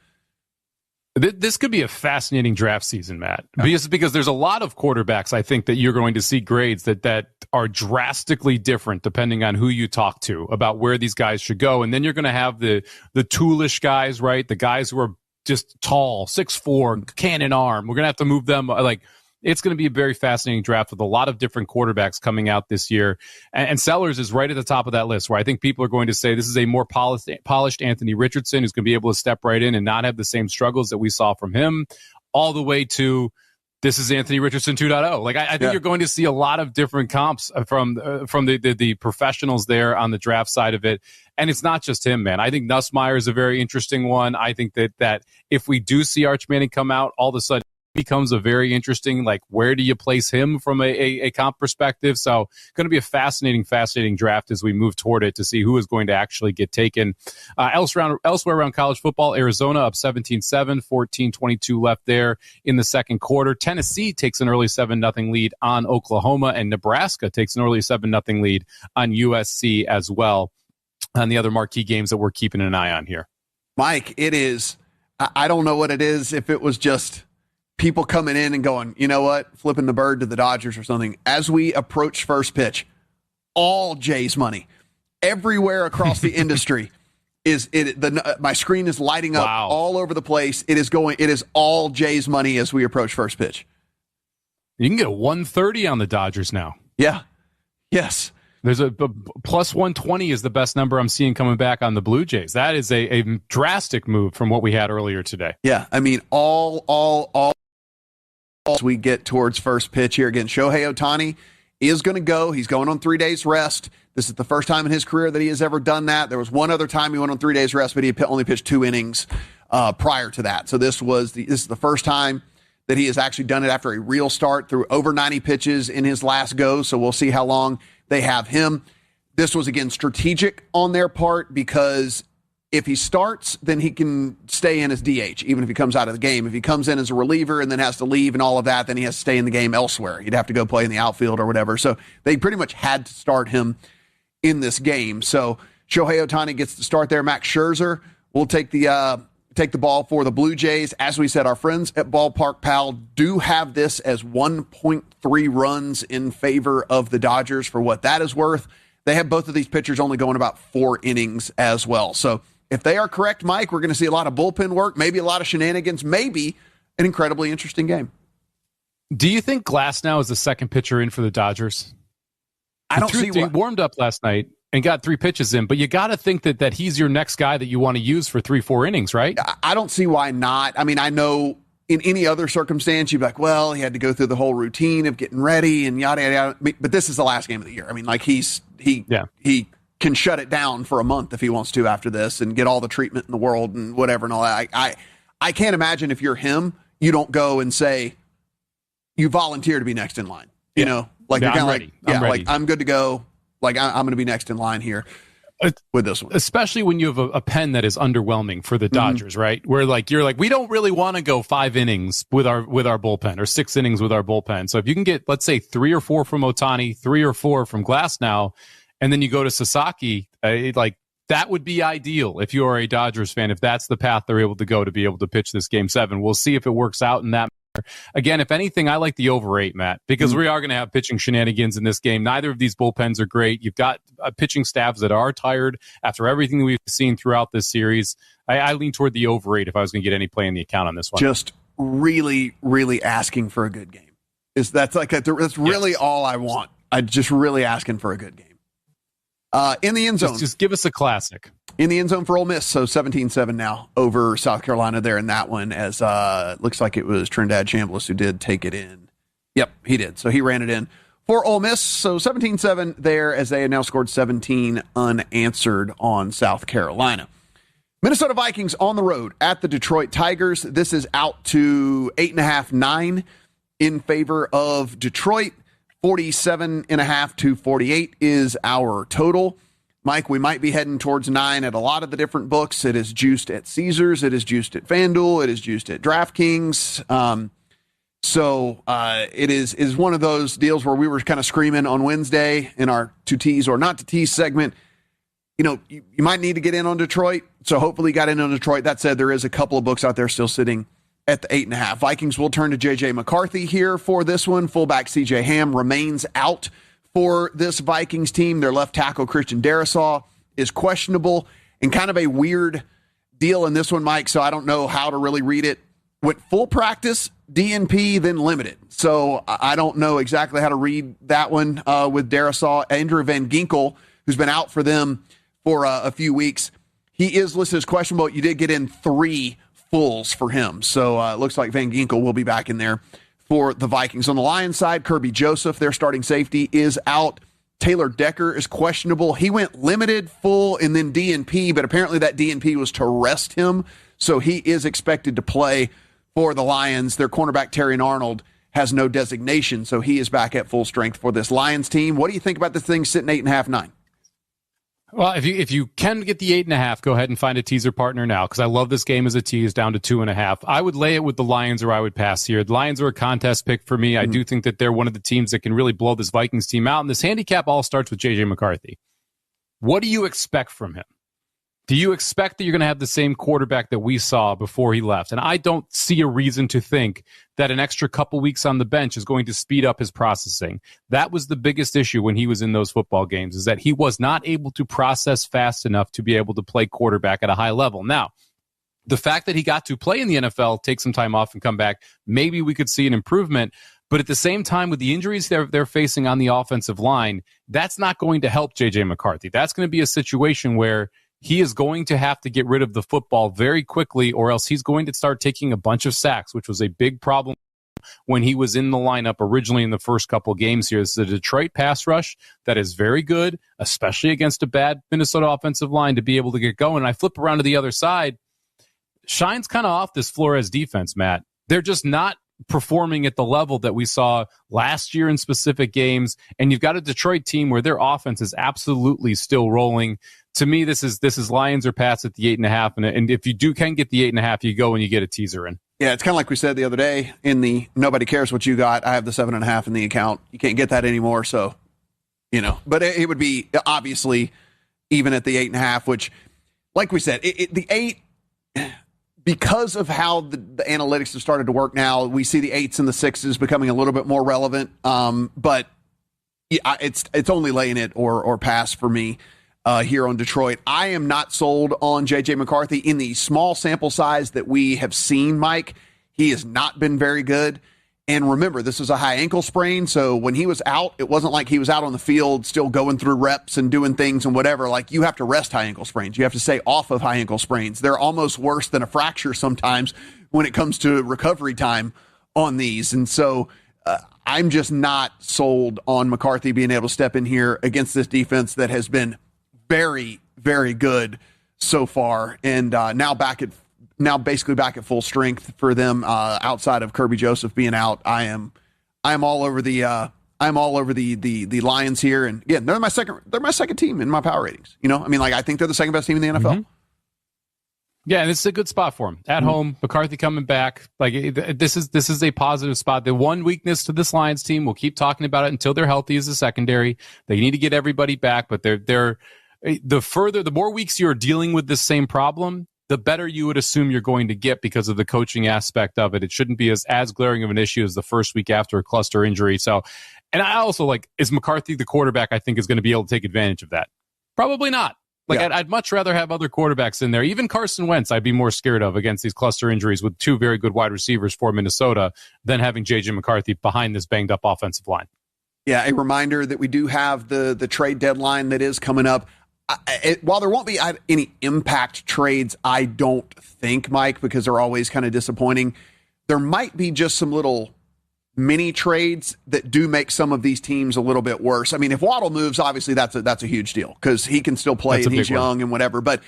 [SPEAKER 5] This could be a fascinating draft season, Matt, because there's a lot of quarterbacks, I think, that you're going to see grades that are drastically different depending on who you talk to about where these guys should go. And then you're going to have the toolish guys, right? The guys who are just tall, 6'4", cannon arm. We're going to have to move them. Like, It's going to be a very fascinating draft with a lot of different quarterbacks coming out this year. And Sellers is right at the top of that list, where I think people are going to say this is a more polished Anthony Richardson who's going to be able to step right in and not have the same struggles that we saw from him, all the way to this is Anthony Richardson 2.0. Like I think you're going to see a lot of different comps from the professionals there on the draft side of it. And it's not just him, man. I think Nussmeier is a very interesting one. I think that if we do see Arch Manning come out, all of a sudden it becomes a very interesting, like, where do you place him from a comp perspective? So going to be a fascinating draft as we move toward it to see who is going to actually get taken. Elsewhere around college football, Arizona up 17-7, 14-22 left there in the second quarter. Tennessee takes an early 7-0 lead on Oklahoma, and Nebraska takes an early 7-0 lead on USC as well. On the other marquee games that we're keeping an eye on here.
[SPEAKER 2] Mike, it is, I don't know what it is, if it was just people coming in and going, you know what, flipping the bird to the Dodgers or something. As we approach first pitch, all Jay's money, everywhere across the industry, my screen is lighting up all over the place. It is all Jay's money as we approach first pitch.
[SPEAKER 5] You can get a 130 on the Dodgers now.
[SPEAKER 2] Yeah. Yes.
[SPEAKER 5] There's a plus 120 is the best number I'm seeing coming back on the Blue Jays. That is a drastic move from what we had earlier today.
[SPEAKER 2] Yeah, I mean, all as we get towards first pitch here again, Shohei Ohtani is going to go. He's going on 3 days rest. This is the first time in his career that he has ever done that. There was one other time he went on 3 days rest, but he only pitched 2 innings prior to that. So this is the first time that he has actually done it after a real start, through over 90 pitches in his last go. So we'll see how long they have him. This was, again, strategic on their part, because if he starts, then he can stay in as DH, even if he comes out of the game. If he comes in as a reliever and then has to leave and all of that, then he has to stay in the game elsewhere. He'd have to go play in the outfield or whatever. So they pretty much had to start him in this game. So Shohei Ohtani gets to start there. Max Scherzer will take the ball for the Blue Jays. As we said, our friends at Ballpark Pal do have this as 1.3 runs in favor of the Dodgers. For what that is worth, they have both of these pitchers only going about 4 innings as well. So if they are correct, Mike, we're going to see a lot of bullpen work, maybe a lot of shenanigans, maybe an incredibly interesting game.
[SPEAKER 5] Do you think Glasnow is the second pitcher in for the Dodgers?
[SPEAKER 2] I don't see
[SPEAKER 5] He warmed up last night and got 3 pitches in, but you got to think that he's your next guy that you want to use for 3-4 innings, right?
[SPEAKER 2] I don't see why not. I mean, I know in any other circumstance, you'd be like, well, he had to go through the whole routine of getting ready and yada, yada, yada. But this is the last game of the year. I mean, like, he can shut it down for a month if he wants to after this and get all the treatment in the world and whatever and all that. I can't imagine if you're him, you don't go and say, you volunteer to be next in line. You know, like, you're kind of like, like, I'm good to go. Like, I'm going to be next in line here with this one.
[SPEAKER 5] Especially when you have a pen that is underwhelming for the Dodgers, right? Where, like, you're like, we don't really want to go 5 innings with our bullpen, or 6 innings with our bullpen. So if you can get, let's say, 3 or 4 from Ohtani, 3 or 4 from Glasnow, and then you go to Sasaki, like, that would be ideal if you are a Dodgers fan, if that's the path they're able to go to be able to pitch this Game 7. We'll see if it works out in that. Again, if anything, I like the over 8, Matt, because we are going to have pitching shenanigans in this game. Neither of these bullpens are great. You've got pitching staffs that are tired after everything that we've seen throughout this series. I lean toward the over 8 if I was going to get any play in the account on this one.
[SPEAKER 2] Just really, really asking for a good game. That's really all I want. I'm just really asking for a good game. In the end zone.
[SPEAKER 5] Just give us a classic.
[SPEAKER 2] In the end zone for Ole Miss, so 17-7 now over South Carolina there in that one, as looks like it was Trinidad Chambliss who did take it in. Yep, he did. So he ran it in for Ole Miss. So 17-7 there, as they had now scored 17 unanswered on South Carolina. Minnesota Vikings on the road at the Detroit Tigers. This is out to 8.5, 9 in favor of Detroit. 47.5 to 48 is our total. Mike, we might be heading towards 9 at a lot of the different books. It is juiced at Caesars. It is juiced at FanDuel. It is juiced at DraftKings. So it is one of those deals where we were kind of screaming on Wednesday in our to tease or not to tease segment. You know, you might need to get in on Detroit. So hopefully you got in on Detroit. That said, there is a couple of books out there still sitting at the 8.5. Vikings will turn to J.J. McCarthy here for this one. Fullback C.J. Ham remains out for this Vikings team. Their left tackle, Christian Darrisaw, is questionable, and kind of a weird deal in this one, Mike, so I don't know how to really read it. went full practice, DNP, then limited. So I don't know exactly how to read that one with Darisaw. Andrew Van Ginkel, who's been out for them for a few weeks, he is listed as questionable. You did get in 3 fulls for him. So it looks like Van Ginkel will be back in there for the Vikings. On the Lions side, Kirby Joseph, their starting safety, is out. Taylor Decker is questionable. He went limited, full, and then DNP, but apparently that DNP was to rest him. So he is expected to play for the Lions. Their cornerback, Terry Arnold, has no designation, so he is back at full strength for this Lions team. What do you think about this thing sitting 8.5, 9?
[SPEAKER 5] Well, if you can get the 8.5, go ahead and find a teaser partner now, because I love this game as a tease down to 2.5. I would lay it with the Lions, or I would pass here. The Lions are a contest pick for me. I do think that they're one of the teams that can really blow this Vikings team out, and this handicap all starts with J.J. McCarthy. What do you expect from him? Do you expect that you're going to have the same quarterback that we saw before he left? And I don't see a reason to think that an extra couple weeks on the bench is going to speed up his processing. That was the biggest issue when he was in those football games, is that he was not able to process fast enough to be able to play quarterback at a high level. Now, the fact that he got to play in the NFL, take some time off and come back, maybe we could see an improvement. But at the same time, with the injuries they're facing on the offensive line, that's not going to help J.J. McCarthy. That's going to be a situation where he is going to have to get rid of the football very quickly, or else he's going to start taking a bunch of sacks, which was a big problem when he was in the lineup originally in the first couple games here. This is a Detroit pass rush that is very good, especially against a bad Minnesota offensive line, to be able to get going. And I flip around to the other side. Shine's kind of off this Flores defense, Matt. They're just not performing at the level that we saw last year in specific games. And you've got a Detroit team where their offense is absolutely still rolling. To me, this is Lions or pass at the 8.5, and if you can get the 8.5, you go and you get a teaser in.
[SPEAKER 2] Yeah, it's kind of like we said the other day in the nobody cares what you got. I have the 7.5 in the account. You can't get that anymore, so But it would be obviously even at the 8.5, which, like we said, the 8, because of how the analytics have started to work now, we see the 8s and the 6s becoming a little bit more relevant. But yeah, it's only laying it or pass for me. Here on Detroit. I am not sold on J.J. McCarthy in the small sample size that we have seen, Mike. He has not been very good. And remember, this is a high ankle sprain, so when he was out, it wasn't like he was out on the field still going through reps and doing things and whatever. Like, you have to rest high ankle sprains. You have to stay off of high ankle sprains. They're almost worse than a fracture sometimes when it comes to recovery time on these. And so I'm just not sold on McCarthy being able to step in here against this defense that has been very, very good so far, and now basically back at full strength for them. Outside of Kirby Joseph being out, I'm all over the Lions here, and again, they're my second team in my power ratings. I think they're the second best team in the NFL.
[SPEAKER 5] Mm-hmm. Yeah, and this is a good spot for him at home. McCarthy coming back, this is a positive spot. The one weakness to this Lions team, we'll keep talking about it until they're healthy, is the secondary. They need to get everybody back, but the more weeks you're dealing with this same problem, the better you would assume you're going to get because of the coaching aspect of it. It shouldn't be as glaring of an issue as the first week after a cluster injury. So, and I also is McCarthy the quarterback I think is going to be able to take advantage of that? Probably not. I'd much rather have other quarterbacks in there. Even Carson Wentz, I'd be more scared of against these cluster injuries with 2 very good wide receivers for Minnesota than having J.J. McCarthy behind this banged up offensive line.
[SPEAKER 2] Yeah, a reminder that we do have the trade deadline that is coming up. While there won't be any impact trades, I don't think, Mike, because they're always kind of disappointing, there might be just some little mini trades that do make some of these teams a little bit worse. I mean, if Waddle moves, obviously that's a huge deal because he can still play and he's young and whatever. But,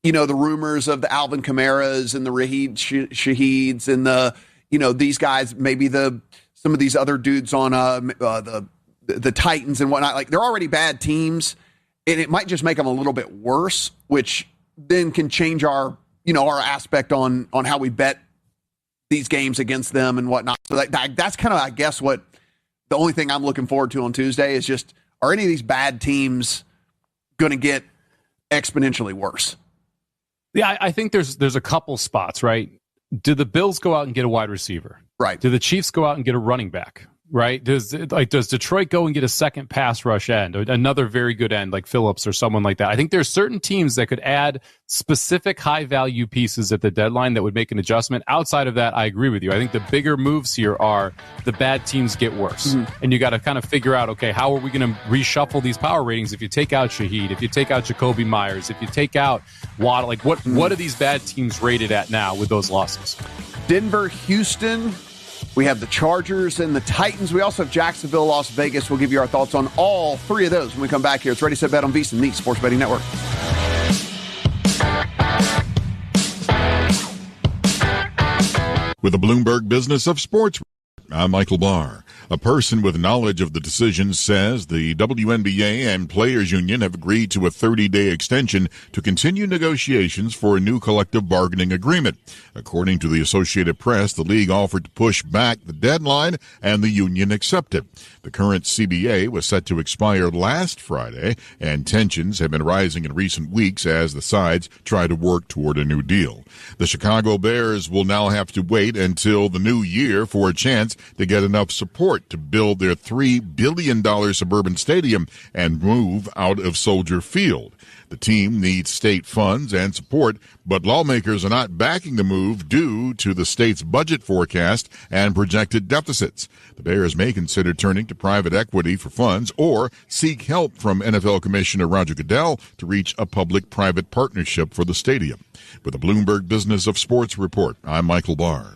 [SPEAKER 2] the rumors of the Alvin Kamaras and the Raheed Shaheeds and these guys, maybe some of these other dudes on the Titans and whatnot, they're already bad teams. And it might just make them a little bit worse, which then can change our aspect on how we bet these games against them and whatnot. So that's kind of, I guess, what the only thing I'm looking forward to on Tuesday is just, are any of these bad teams going to get exponentially worse?
[SPEAKER 5] Yeah, I think there's a couple spots, right? Do the Bills go out and get a wide receiver?
[SPEAKER 2] Right.
[SPEAKER 5] Do the Chiefs go out and get a running back? right? Does Detroit go and get a second pass rush end, or another very good end like Phillips or someone like that? I think there's certain teams that could add specific high value pieces at the deadline that would make an adjustment. Outside of that, I agree with you. I think the bigger moves here are the bad teams get worse. And you got to kind of figure out, okay, how are we going to reshuffle these power ratings if you take out Shaheed, if you take out Jacoby Myers, if you take out Waddle? Like, what are these bad teams rated at now with those losses?
[SPEAKER 2] Denver, Houston. We have the Chargers and the Titans. We also have Jacksonville, Las Vegas. We'll give you our thoughts on all three of those when we come back here. It's Ready, Set, Bet on VSiN, the Sports Betting Network.
[SPEAKER 3] With the Bloomberg Business of Sports, I'm Michael Barr. A person with knowledge of the decision says the WNBA and Players Union have agreed to a 30-day extension to continue negotiations for a new collective bargaining agreement. According to the Associated Press, the league offered to push back the deadline, and the union accepted. The current CBA was set to expire last Friday, and tensions have been rising in recent weeks as the sides try to work toward a new deal. The Chicago Bears will now have to wait until the new year for a chance to get enough support to build their $3 billion suburban stadium and move out of Soldier Field. The team needs state funds and support, but lawmakers are not backing the move due to the state's budget forecast and projected deficits. The Bears may consider turning to private equity for funds or seek help from NFL Commissioner Roger Goodell to reach a public-private partnership for the stadium. With the Bloomberg Business of Sports report, I'm Michael Barr.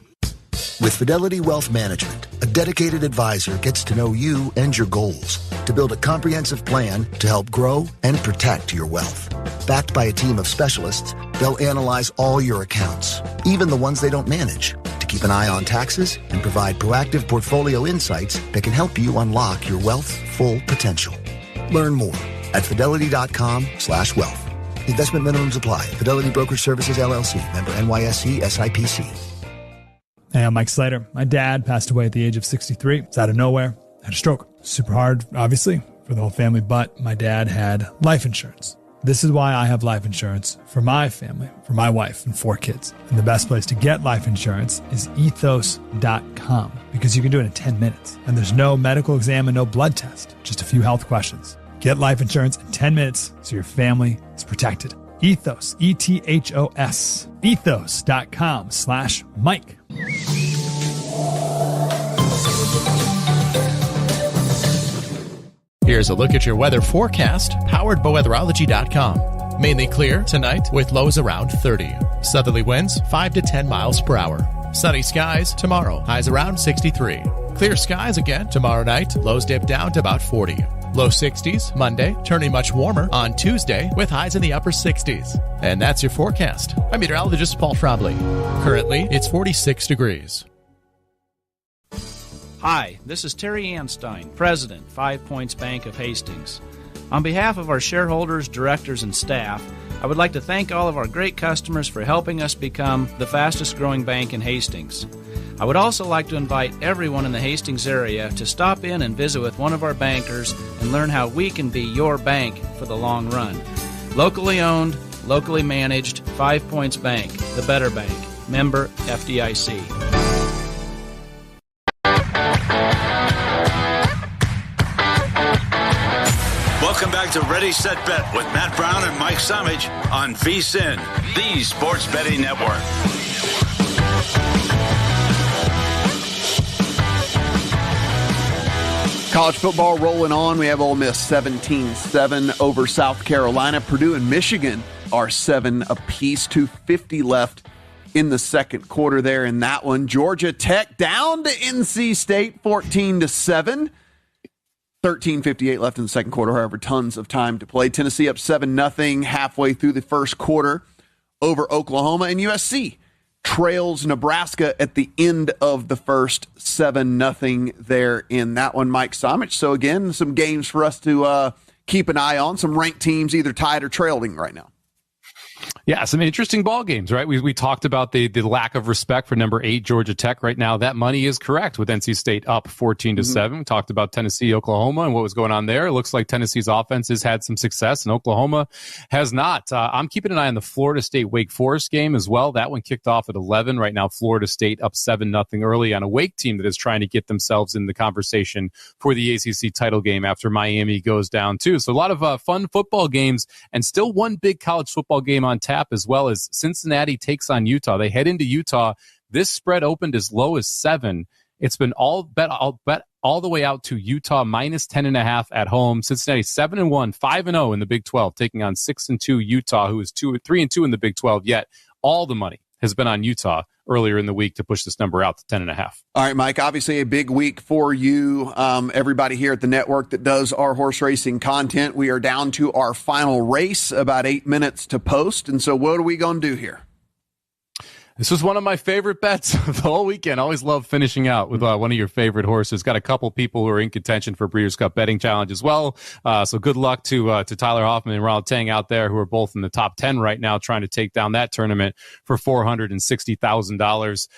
[SPEAKER 13] With Fidelity Wealth Management, a dedicated advisor gets to know you and your goals to build a comprehensive plan to help grow and protect your wealth. Backed by a team of specialists, they'll analyze all your accounts, even the ones they don't manage, to keep an eye on taxes and provide proactive portfolio insights that can help you unlock your wealth's full potential. Learn more at fidelity.com/wealth. Investment minimums apply. Fidelity Brokerage Services, LLC. Member NYSE SIPC.
[SPEAKER 14] Hey, I'm Mike Slater. My dad passed away at the age of 63. It's out of nowhere. Had a stroke. Super hard, obviously, for the whole family, but my dad had life insurance. This is why I have life insurance for my family, for my wife and 4 kids. And the best place to get life insurance is ethos.com, because you can do it in 10 minutes. And there's no medical exam and no blood test, just a few health questions. Get life insurance in 10 minutes so your family is protected. Ethos, ETHOS, ethos.com/Mike.
[SPEAKER 28] Here's a look at your weather forecast, powered by weatherology.com. Mainly clear tonight with lows around 30. Southerly winds 5 to 10 miles per hour. Sunny skies tomorrow, highs around 63. Clear skies again tomorrow night, lows dip down to about 40. Low 60s Monday, turning much warmer on Tuesday with highs in the upper 60s. And that's your forecast. I'm meteorologist Paul Trombley. Currently, it's 46 degrees.
[SPEAKER 20] Hi, this is Terry Anstein, President, 5 Points Bank of Hastings. On behalf of our shareholders, directors, and staff, I would like to thank all of our great customers for helping us become the fastest growing bank in Hastings. I would also like to invite everyone in the Hastings area to stop in and visit with one of our bankers and learn how we can be your bank for the long run. Locally owned, locally managed, 5 Points Bank, the better bank. Member FDIC.
[SPEAKER 6] Welcome back to Ready, Set, Bet with Matt Brown and Mike Samich on VSiN, the Sports Betting Network.
[SPEAKER 2] College football rolling on. We have Ole Miss 17-7 over South Carolina. Purdue and Michigan are 7 apiece. 2:50 left in the second quarter there in that one. Georgia Tech down to NC State 14-7. 13:58 left in the second quarter. However, tons of time to play. Tennessee up 7-0 halfway through the first quarter over Oklahoma, and USC trails Nebraska at the end of the first 7-0 there in that one, Mike Samich. So again, some games for us to keep an eye on. Some ranked teams either tied or trailing right now.
[SPEAKER 5] Yeah, some interesting ball games, right? We talked about the lack of respect for number 8 Georgia Tech right now. That money is correct with NC State up 14-7. We talked about Tennessee, Oklahoma, and what was going on there. It looks like Tennessee's offense has had some success, and Oklahoma has not. I'm keeping an eye on the Florida State Wake Forest game as well. That one kicked off at 11. Right now, Florida State up 7-0 early on a Wake team that is trying to get themselves in the conversation for the ACC title game after Miami goes down too. So a lot of fun football games, and still one big college football game on tap as well as Cincinnati takes on Utah. They head into Utah. This spread opened as low as 7. It's been all bet all the way out to Utah minus 10.5 at home. Cincinnati 7-1, 5-0 in the Big 12, taking on 6-2 Utah, who is 3-2 in the Big 12. Yet all the money has been on Utah earlier in the week to push this number out to 10.5.
[SPEAKER 2] All right, Mike, obviously a big week for you. Everybody here at the network that does our horse racing content, we are down to our final race, about 8 minutes to post. And so what are we going to do here?
[SPEAKER 5] This was one of my favorite bets of the whole weekend. I always love finishing out with one of your favorite horses. Got a couple people who are in contention for Breeders' Cup Betting Challenge as well. So good luck to Tyler Hoffman and Ronald Tang out there, who are both in the top 10 right now, trying to take down that tournament for $460,000.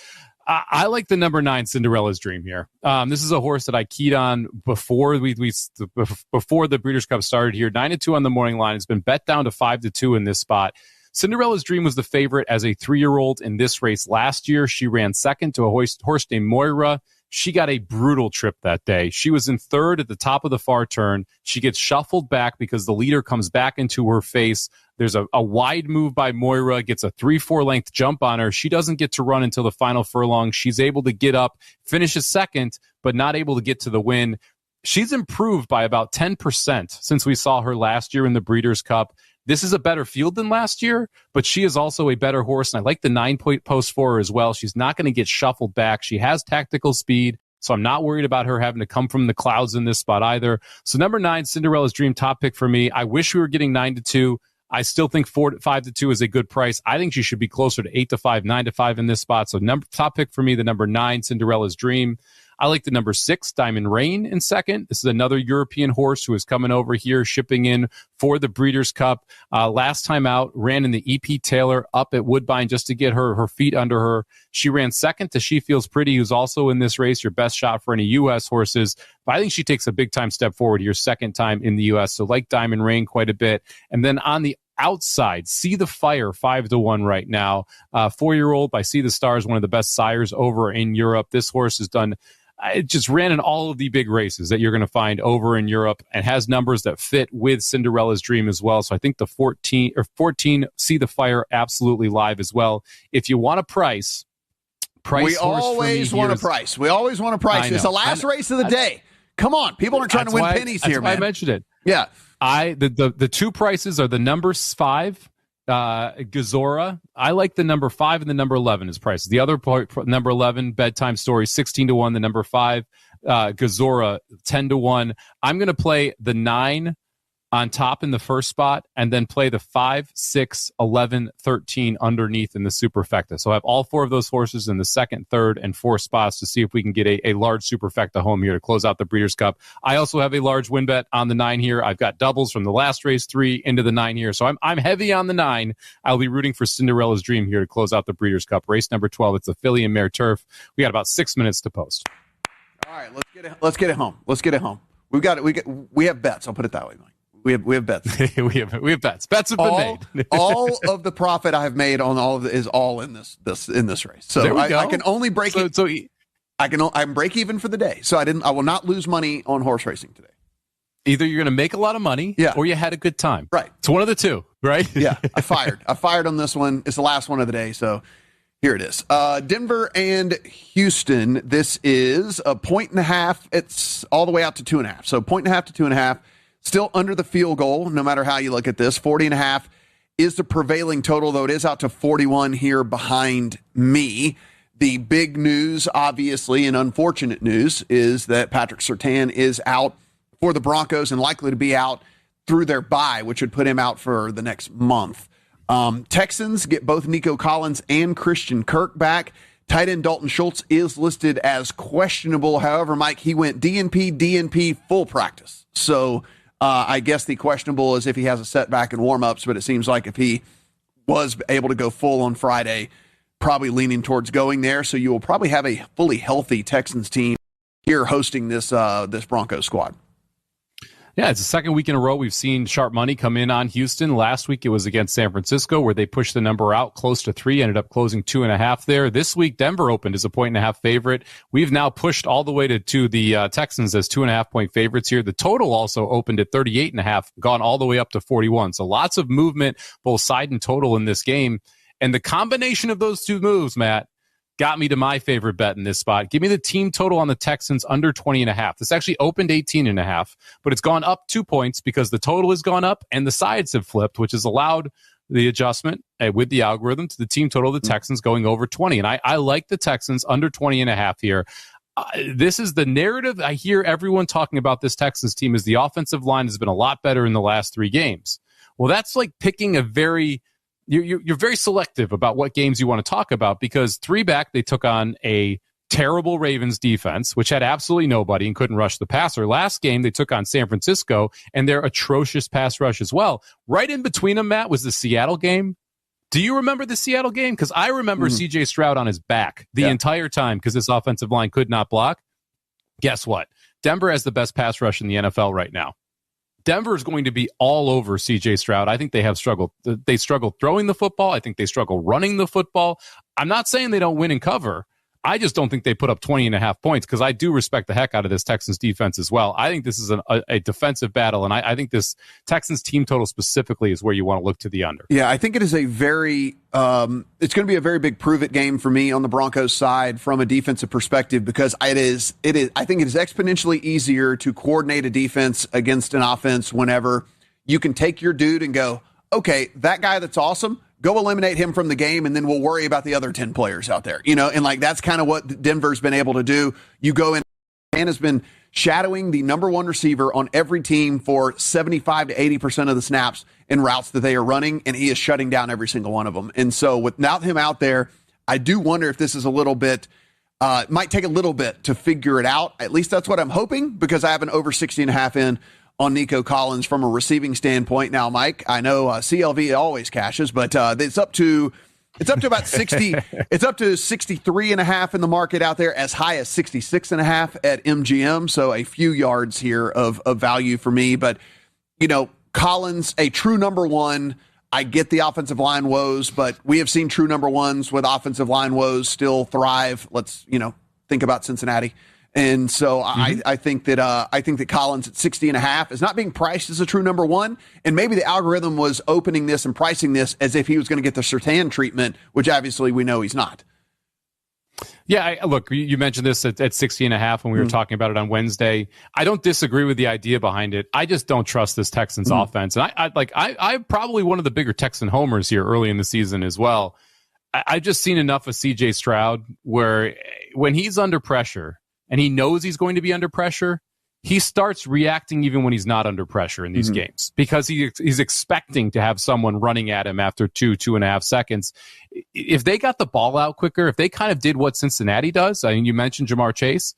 [SPEAKER 5] I like the number 9 Cinderella's Dream here. This is a horse that I keyed on before before the Breeders' Cup started here. 9-2 on the morning line. It's been bet down to 5-2 in this spot. Cinderella's Dream was the favorite as a 3-year-old in this race last year. She ran second to a horse named Moira. She got a brutal trip that day. She was in third at the top of the far turn. She gets shuffled back because the leader comes back into her face. There's a wide move by Moira, gets a 3-4 length jump on her. She doesn't get to run until the final furlong. She's able to get up, finish a second, but not able to get to the win. She's improved by about 10% since we saw her last year in the Breeders' Cup. This is a better field than last year, but she is also a better horse, and I like the 9-point post for her as well. She's not going to get shuffled back. She has tactical speed, so I'm not worried about her having to come from the clouds in this spot either. So number 9, Cinderella's Dream, top pick for me. I wish we were getting 9-2. I still think 5-2 is a good price. I think she should be closer to 8-5, 9-5 in this spot. So top pick for me, the number 9, Cinderella's Dream. I like the number 6, Diamond Rain, in second. This is another European horse who is coming over here, shipping in for the Breeders' Cup. Last time out, ran in the EP Taylor up at Woodbine just to get her feet under her. She ran second to She Feels Pretty, who's also in this race, your best shot for any U.S. horses. But I think she takes a big-time step forward here, second time in the U.S., so like Diamond Rain quite a bit. And then on the outside, See the Fire, 5-1 right now. 4-year-old by See the Stars, one of the best sires over in Europe. This horse has done... It just ran in all of the big races that you're going to find over in Europe and has numbers that fit with Cinderella's Dream as well. So I think the 14 See the Fire absolutely live as well. If you want a price
[SPEAKER 2] we always want a price. We always want a price. It's the last race of the day. Come on. People aren't trying to win pennies here, man.
[SPEAKER 5] I mentioned it.
[SPEAKER 2] Yeah.
[SPEAKER 5] The two prices are the numbers 5, Gazora. I like the number 5 and the number 11 as prices. The other part, number 11, Bedtime Story, 16-1. The number 5, Gazora, 10-1. I'm going to play the 9 on top in the first spot and then play the 5, 6, 11, 13 underneath in the superfecta. So I have all 4 of those horses in the second, third, and fourth spots to see if we can get a large superfecta home here to close out the Breeders' Cup. I also have a large win bet on the 9 here. I've got doubles from the last race, 3 into the 9 here. So I'm heavy on the 9. I'll be rooting for Cinderella's Dream here to close out the Breeders' Cup. Race number 12. It's a filly and mare turf. We got about 6 minutes to post.
[SPEAKER 2] All right, let's get it home. Let's get it home. We have bets. I'll put it that way, Mike. We have bets.
[SPEAKER 5] we have bets. Bets have been made.
[SPEAKER 2] All of the profit I have made on all of it is all in this race. So
[SPEAKER 5] there we go.
[SPEAKER 2] I can only break I'm break even for the day. So I will not lose money on horse racing today.
[SPEAKER 5] Either you're going to make a lot of money, or you had a good time.
[SPEAKER 2] Right.
[SPEAKER 5] It's one of the two, right?
[SPEAKER 2] Yeah. I fired on this one. It's the last one of the day. So here it is. Denver and Houston. This is a 1.5. It's all the way out to 2.5. So 1.5 to 2.5. Still under the field goal, no matter how you look at this. 40.5 is the prevailing total, though it is out to 41 here behind me. The big news, obviously, and unfortunate news, is that Patrick Surtain is out for the Broncos and likely to be out through their bye, which would put him out for the next month. Texans get both Nico Collins and Christian Kirk back. Tight end Dalton Schultz is listed as questionable. However, Mike, he went DNP, full practice. So I guess the questionable is if he has a setback in warmups, but it seems like if he was able to go full on Friday, probably leaning towards going there. So you will probably have a fully healthy Texans team here hosting this Broncos squad.
[SPEAKER 5] Yeah, it's the second week in a row we've seen sharp money come in on Houston. Last week it was against San Francisco where they pushed the number out close to 3, ended up closing 2.5 there. This week Denver opened as a 1.5 favorite. We've now pushed all the way to the Texans as 2.5 point favorites here. The total also opened at 38.5, gone all the way up to 41. So lots of movement, both side and total in this game. And the combination of those two moves, Matt, got me to my favorite bet in this spot. Give me the team total on the Texans under 20.5. This actually opened 18.5, but it's gone up 2 points because the total has gone up and the sides have flipped, which has allowed the adjustment with the algorithm to the team total of the Texans going over 20. And I like the Texans under 20.5 here. This is the narrative. I hear everyone talking about this Texans team is the offensive line has been a lot better in the last 3 games. Well, that's like picking a very... You're very selective about what games you want to talk about because 3 back, they took on a terrible Ravens defense, which had absolutely nobody and couldn't rush the passer. Last game, they took on San Francisco and their atrocious pass rush as well. Right in between them, Matt, was the Seattle game. Do you remember the Seattle game? Because I remember CJ Stroud on his back the entire time because this offensive line could not block. Guess what? Denver has the best pass rush in the NFL right now. Denver is going to be all over CJ Stroud. I think they have struggled. They struggle throwing the football. I think they struggle running the football. I'm not saying they don't win and cover. I just don't think they put up 20.5 points because I do respect the heck out of this Texans defense as well. I think this is a defensive battle, and I think this Texans team total specifically is where you want to look to the under.
[SPEAKER 2] Yeah, I think it is a very it's going to be a very big prove-it game for me on the Broncos side from a defensive perspective because it is. I think it is exponentially easier to coordinate a defense against an offense whenever you can take your dude and go, okay, that guy that's awesome, go eliminate him from the game, and then we'll worry about the other 10 players out there. And like that's kind of what Denver's been able to do. You go in, and has been shadowing the number 1 receiver on every team for 75 to 80% of the snaps and routes that they are running, and he is shutting down every single one of them. And so without him out there, I do wonder if this is a little bit, it might take a little bit to figure it out. At least that's what I'm hoping because I have an over 60.5 in on Nico Collins from a receiving standpoint. Now, Mike, I know CLV always cashes, but it's up to about 60. It's up to 63.5 in the market out there, as high as 66.5 at MGM. So a few yards here of value for me. But, Collins, a true number 1. I get the offensive line woes, but we have seen true number 1s with offensive line woes still thrive. Let's, think about Cincinnati. And so I think that Collins at 60.5 is not being priced as a true number 1. And maybe the algorithm was opening this and pricing this as if he was going to get the Surtain treatment, which obviously we know he's not.
[SPEAKER 5] Yeah, look, you mentioned this at 60.5 when we were talking about it on Wednesday. I don't disagree with the idea behind it. I just don't trust this Texans offense. And I'm probably one of the bigger Texan homers here early in the season as well. I've just seen enough of CJ Stroud where when he's under pressure, and he knows he's going to be under pressure, he starts reacting even when he's not under pressure in these games because he's expecting to have someone running at him after 2.5 seconds. If they got the ball out quicker, if they kind of did what Cincinnati does, I mean, you mentioned Jamar Chase,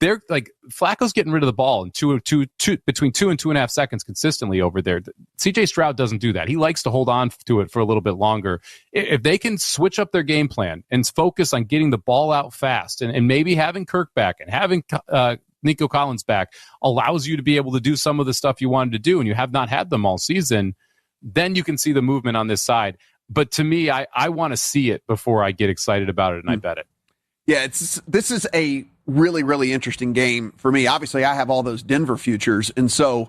[SPEAKER 5] they're like Flacco's getting rid of the ball in between 2 and 2.5 seconds consistently over there. CJ Stroud doesn't do that. He likes to hold on to it for a little bit longer. If they can switch up their game plan and focus on getting the ball out fast and maybe having Kirk back and having Nico Collins back allows you to be able to do some of the stuff you wanted to do, and you have not had them all season, then you can see the movement on this side. But to me, I want to see it before I get excited about it, and I bet it.
[SPEAKER 2] Yeah, this is a really, really interesting game for me. Obviously, I have all those Denver futures, and so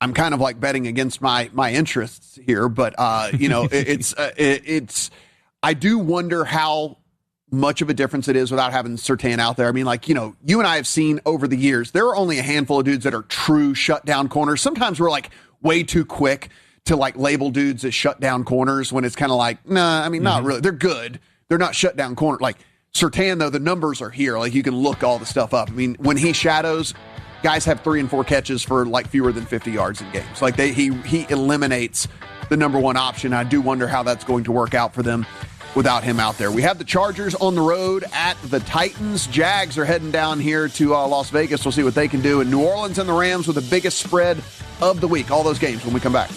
[SPEAKER 2] I'm kind of like betting against my interests here. But it's I do wonder how much of a difference it is without having Surtain out there. I mean, you and I have seen over the years, there are only a handful of dudes that are true shutdown corners. Sometimes we're like way too quick to like label dudes as shutdown corners when it's kind of like, nah, I mean, not really. They're good. They're not shutdown corner. Like Surtain, though, the numbers are here. Like you can look all the stuff up. I mean, when he shadows, guys have 3 and 4 catches for like fewer than 50 yards in games. Like he eliminates the number 1 option. I do wonder how that's going to work out for them without him out there. We have the Chargers on the road at the Titans. Jags are heading down here to Las Vegas. We'll see what they can do. And New Orleans and the Rams with the biggest spread of the week. All those games when we come back.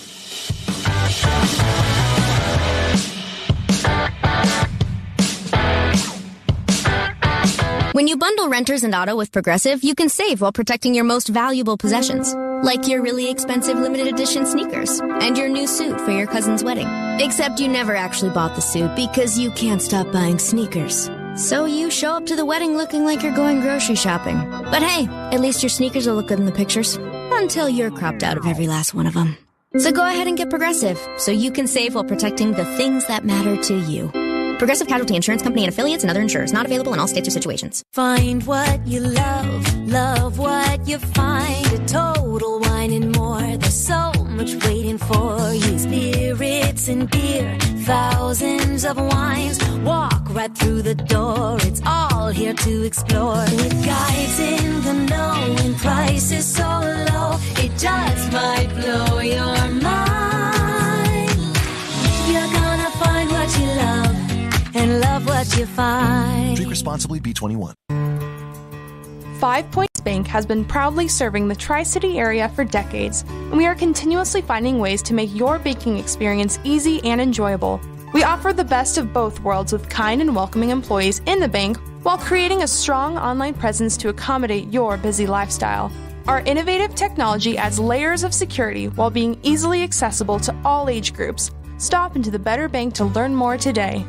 [SPEAKER 1] When you bundle renters and auto with Progressive, you can save while protecting your most valuable possessions, like your really expensive limited edition sneakers and your new suit for your cousin's wedding. Except you never actually bought the suit because you can't stop buying sneakers. So you show up to the wedding looking like you're going grocery shopping. But hey, at least your sneakers will look good in the pictures, until you're cropped out of every last one of them. So go ahead and get Progressive, so you can save while protecting the things that matter to you. Progressive Casualty Insurance Company and affiliates and other insurers. Not available in all states or situations.
[SPEAKER 7] Find what you love what you find. A Total Wine and More. There's so much waiting for you. Spirits and beer, thousands of wines. Walk right through the door. It's all here to explore. With guides in the know and prices so low, it just might blow your mind. You're gonna find what you love and love what you find.
[SPEAKER 16] Drink responsibly, B21.
[SPEAKER 17] 5 Points Bank has been proudly serving the Tri-City area for decades, and we are continuously finding ways to make your banking experience easy and enjoyable. We offer the best of both worlds with kind and welcoming employees in the bank while creating a strong online presence to accommodate your busy lifestyle. Our innovative technology adds layers of security while being easily accessible to all age groups. Stop into the Better Bank to learn more today.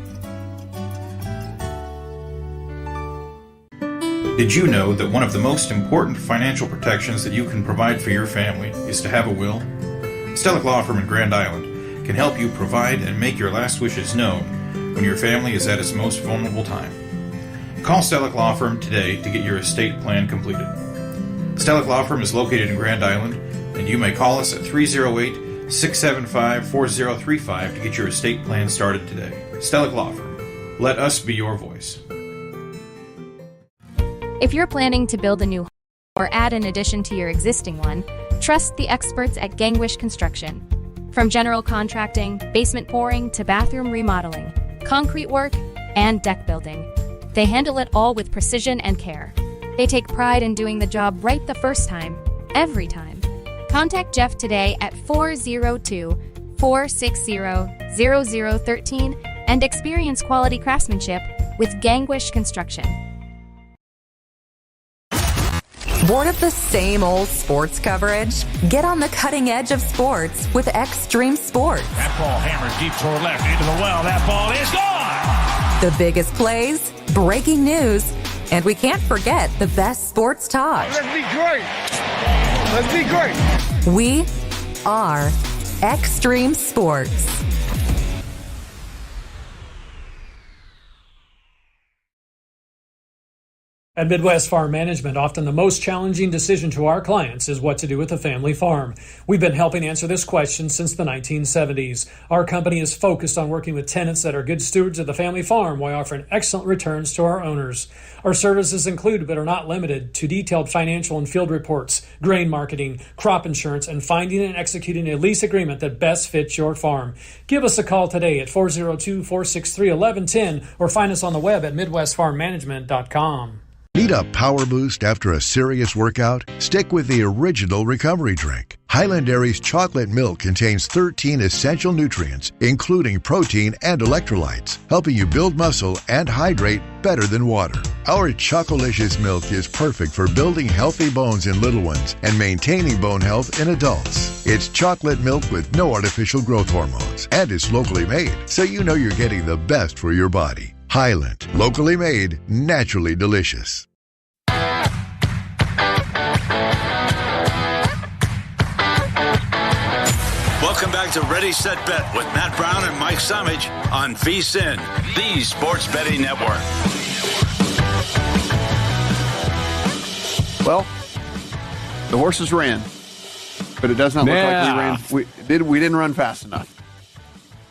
[SPEAKER 18] Did you know that one of the most important financial protections that you can provide for your family is to have a will? Stellick Law Firm in Grand Island can help you provide and make your last wishes known when your family is at its most vulnerable time. Call Stellick Law Firm today to get your estate plan completed. Stellick Law Firm is located in Grand Island, and you may call us at 308-675-4035 to get your estate plan started today. Stellick Law Firm. Let us be your voice.
[SPEAKER 25] If you're planning to build a new home or add an addition to your existing one, trust the experts at Gangwish Construction. From general contracting, basement pouring, to bathroom remodeling, concrete work, and deck building, they handle it all with precision and care. They take pride in doing the job right the first time, every time. Contact Jeff today at 402-460-0013 and experience quality craftsmanship with Gangwish Construction.
[SPEAKER 26] Bored of the same old sports coverage? Get on the cutting edge of sports with Extreme Sports.
[SPEAKER 27] That ball hammered deep toward left into the well. That ball is gone!
[SPEAKER 26] The biggest plays, breaking news, and we can't forget the best sports talk.
[SPEAKER 27] Let's be great! Let's be great!
[SPEAKER 26] We are Extreme Sports.
[SPEAKER 29] At Midwest Farm Management, often the most challenging decision to our clients is what to do with a family farm. We've been helping answer this question since the 1970s. Our company is focused on working with tenants that are good stewards of the family farm while offering excellent returns to our owners. Our services include, but are not limited to, detailed financial and field reports, grain marketing, crop insurance, and finding and executing a lease agreement that best fits your farm. Give us a call today at 402-463-1110 or find us on the web at midwestfarmmanagement.com.
[SPEAKER 30] Need a power boost after a serious workout? Stick with the original recovery drink. Highland Dairy's chocolate milk contains 13 essential nutrients, including protein and electrolytes, helping you build muscle and hydrate better than water. Our Chocolicious milk is perfect for building healthy bones in little ones and maintaining bone health in adults. It's chocolate milk with no artificial growth hormones, and it's locally made, so you know you're getting the best for your body. Highland, locally made, naturally delicious.
[SPEAKER 6] Welcome back to Ready, Set, Bet with Matt Brown and Mike Summage on VSiN, the Sports Betting Network.
[SPEAKER 2] Well, the horses ran, but it does not look like we ran. We didn't run fast enough.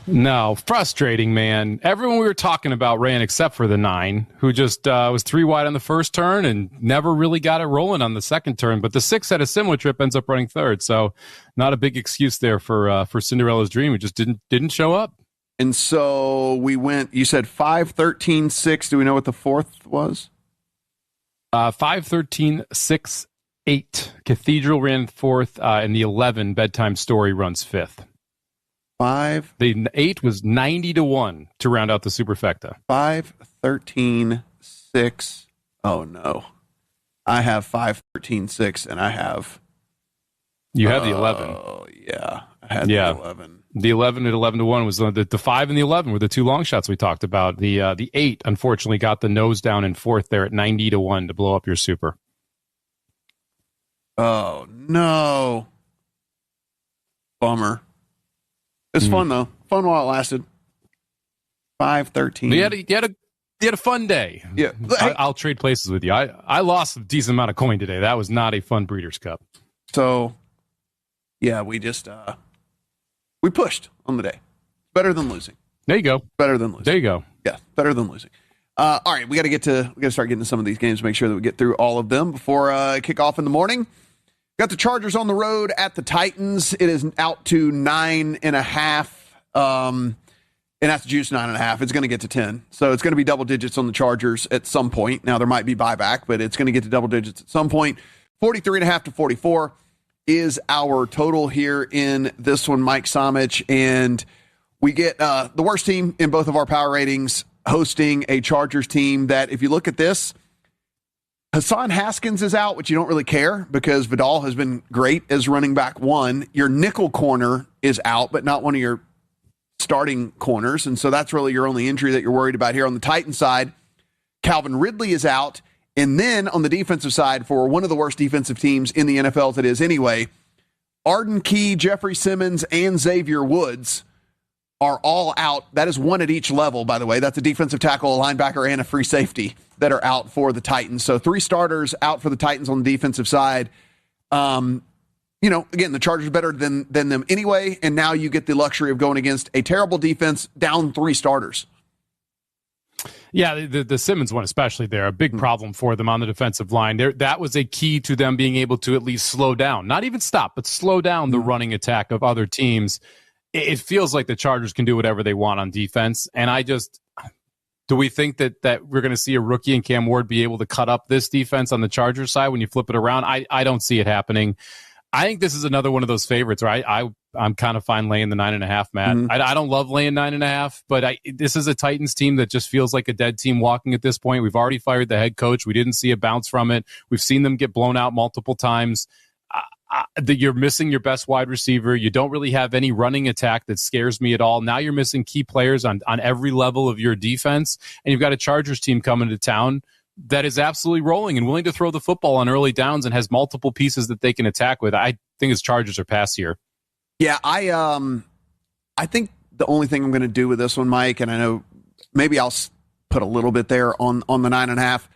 [SPEAKER 5] No, frustrating, man. Everyone we were talking about ran except for the 9, who just was 3 wide on the first turn and never really got it rolling on the second turn. But the 6 had a similar trip, ends up running third. So not a big excuse there for Cinderella's Dream. It just didn't show up.
[SPEAKER 2] And so we went, you said 5, 13, 6. Do we know what the fourth was?
[SPEAKER 5] 5, 13, 6, 8. Cathedral ran fourth, and the 11, Bedtime Story, runs fifth.
[SPEAKER 2] 5.
[SPEAKER 5] The 8 was 90-1 to round out the superfecta.
[SPEAKER 2] 5, 13, 6, Oh, no. I have 5-13-6, and I have...
[SPEAKER 5] You have the 11.
[SPEAKER 2] Oh, yeah. I had the 11.
[SPEAKER 5] The 11 at 11-1 was the 5 and the 11 were the two long shots we talked about. The 8, unfortunately, got the nose down in fourth there at 90-1 to blow up your super.
[SPEAKER 2] Oh, no. Bummer. It's fun, though. Fun while it lasted. 5-13.
[SPEAKER 5] You had a fun day.
[SPEAKER 2] Yeah.
[SPEAKER 5] I'll trade places with you. I lost a decent amount of coin today. That was not a fun Breeders' Cup.
[SPEAKER 2] So, yeah, we just we pushed on the day. Better than losing.
[SPEAKER 5] There you go.
[SPEAKER 2] Better than losing.
[SPEAKER 5] There you go.
[SPEAKER 2] Yeah, better than losing. All right, we got to start getting to some of these games. Make sure that we get through all of them before kick off in the morning. Got the Chargers on the road at the Titans. It is out to 9.5. And that's juice 9.5. It's going to get to 10. So it's going to be double digits on the Chargers at some point. Now there might be buyback, but it's going to get to double digits at some point. 43.5 to 44 is our total here in this one, Mike Somich. And we get the worst team in both of our power ratings hosting a Chargers team that, if you look at this, Hassan Haskins is out, which you don't really care because Vidal has been great as running back one. Your nickel corner is out, but not one of your starting corners, and so that's really your only injury that you're worried about here. On the Titan side, Calvin Ridley is out, and then on the defensive side, for one of the worst defensive teams in the NFL as it is anyway, Arden Key, Jeffrey Simmons, and Xavier Woods are all out. That is one at each level, by the way. That's a defensive tackle, a linebacker, and a free safety that are out for the Titans. So 3 starters out for the Titans on the defensive side. Again, the Chargers are better than them anyway, and now you get the luxury of going against a terrible defense down 3 starters.
[SPEAKER 5] Yeah, the Simmons one especially there, a big problem for them on the defensive line. That was a key to them being able to at least slow down, not even stop, but slow down the running attack of other teams. It feels like the Chargers can do whatever they want on defense, and do we think that we're going to see a rookie in Cam Ward be able to cut up this defense on the Chargers side when you flip it around? I don't see it happening. I think this is another one of those favorites, right? I'm kind of fine laying the 9.5, Matt. Mm-hmm. I don't love laying 9.5, but this is a Titans team that just feels like a dead team walking at this point. We've already fired the head coach. We didn't see a bounce from it. We've seen them get blown out multiple times. You're missing your best wide receiver. You don't really have any running attack that scares me at all. Now you're missing key players on every level of your defense, and you've got a Chargers team coming to town that is absolutely rolling and willing to throw the football on early downs and has multiple pieces that they can attack with. I think his Chargers are pass here.
[SPEAKER 2] Yeah, I think the only thing I'm going to do with this one, Mike, and I know maybe I'll put a little bit there on the 9.5.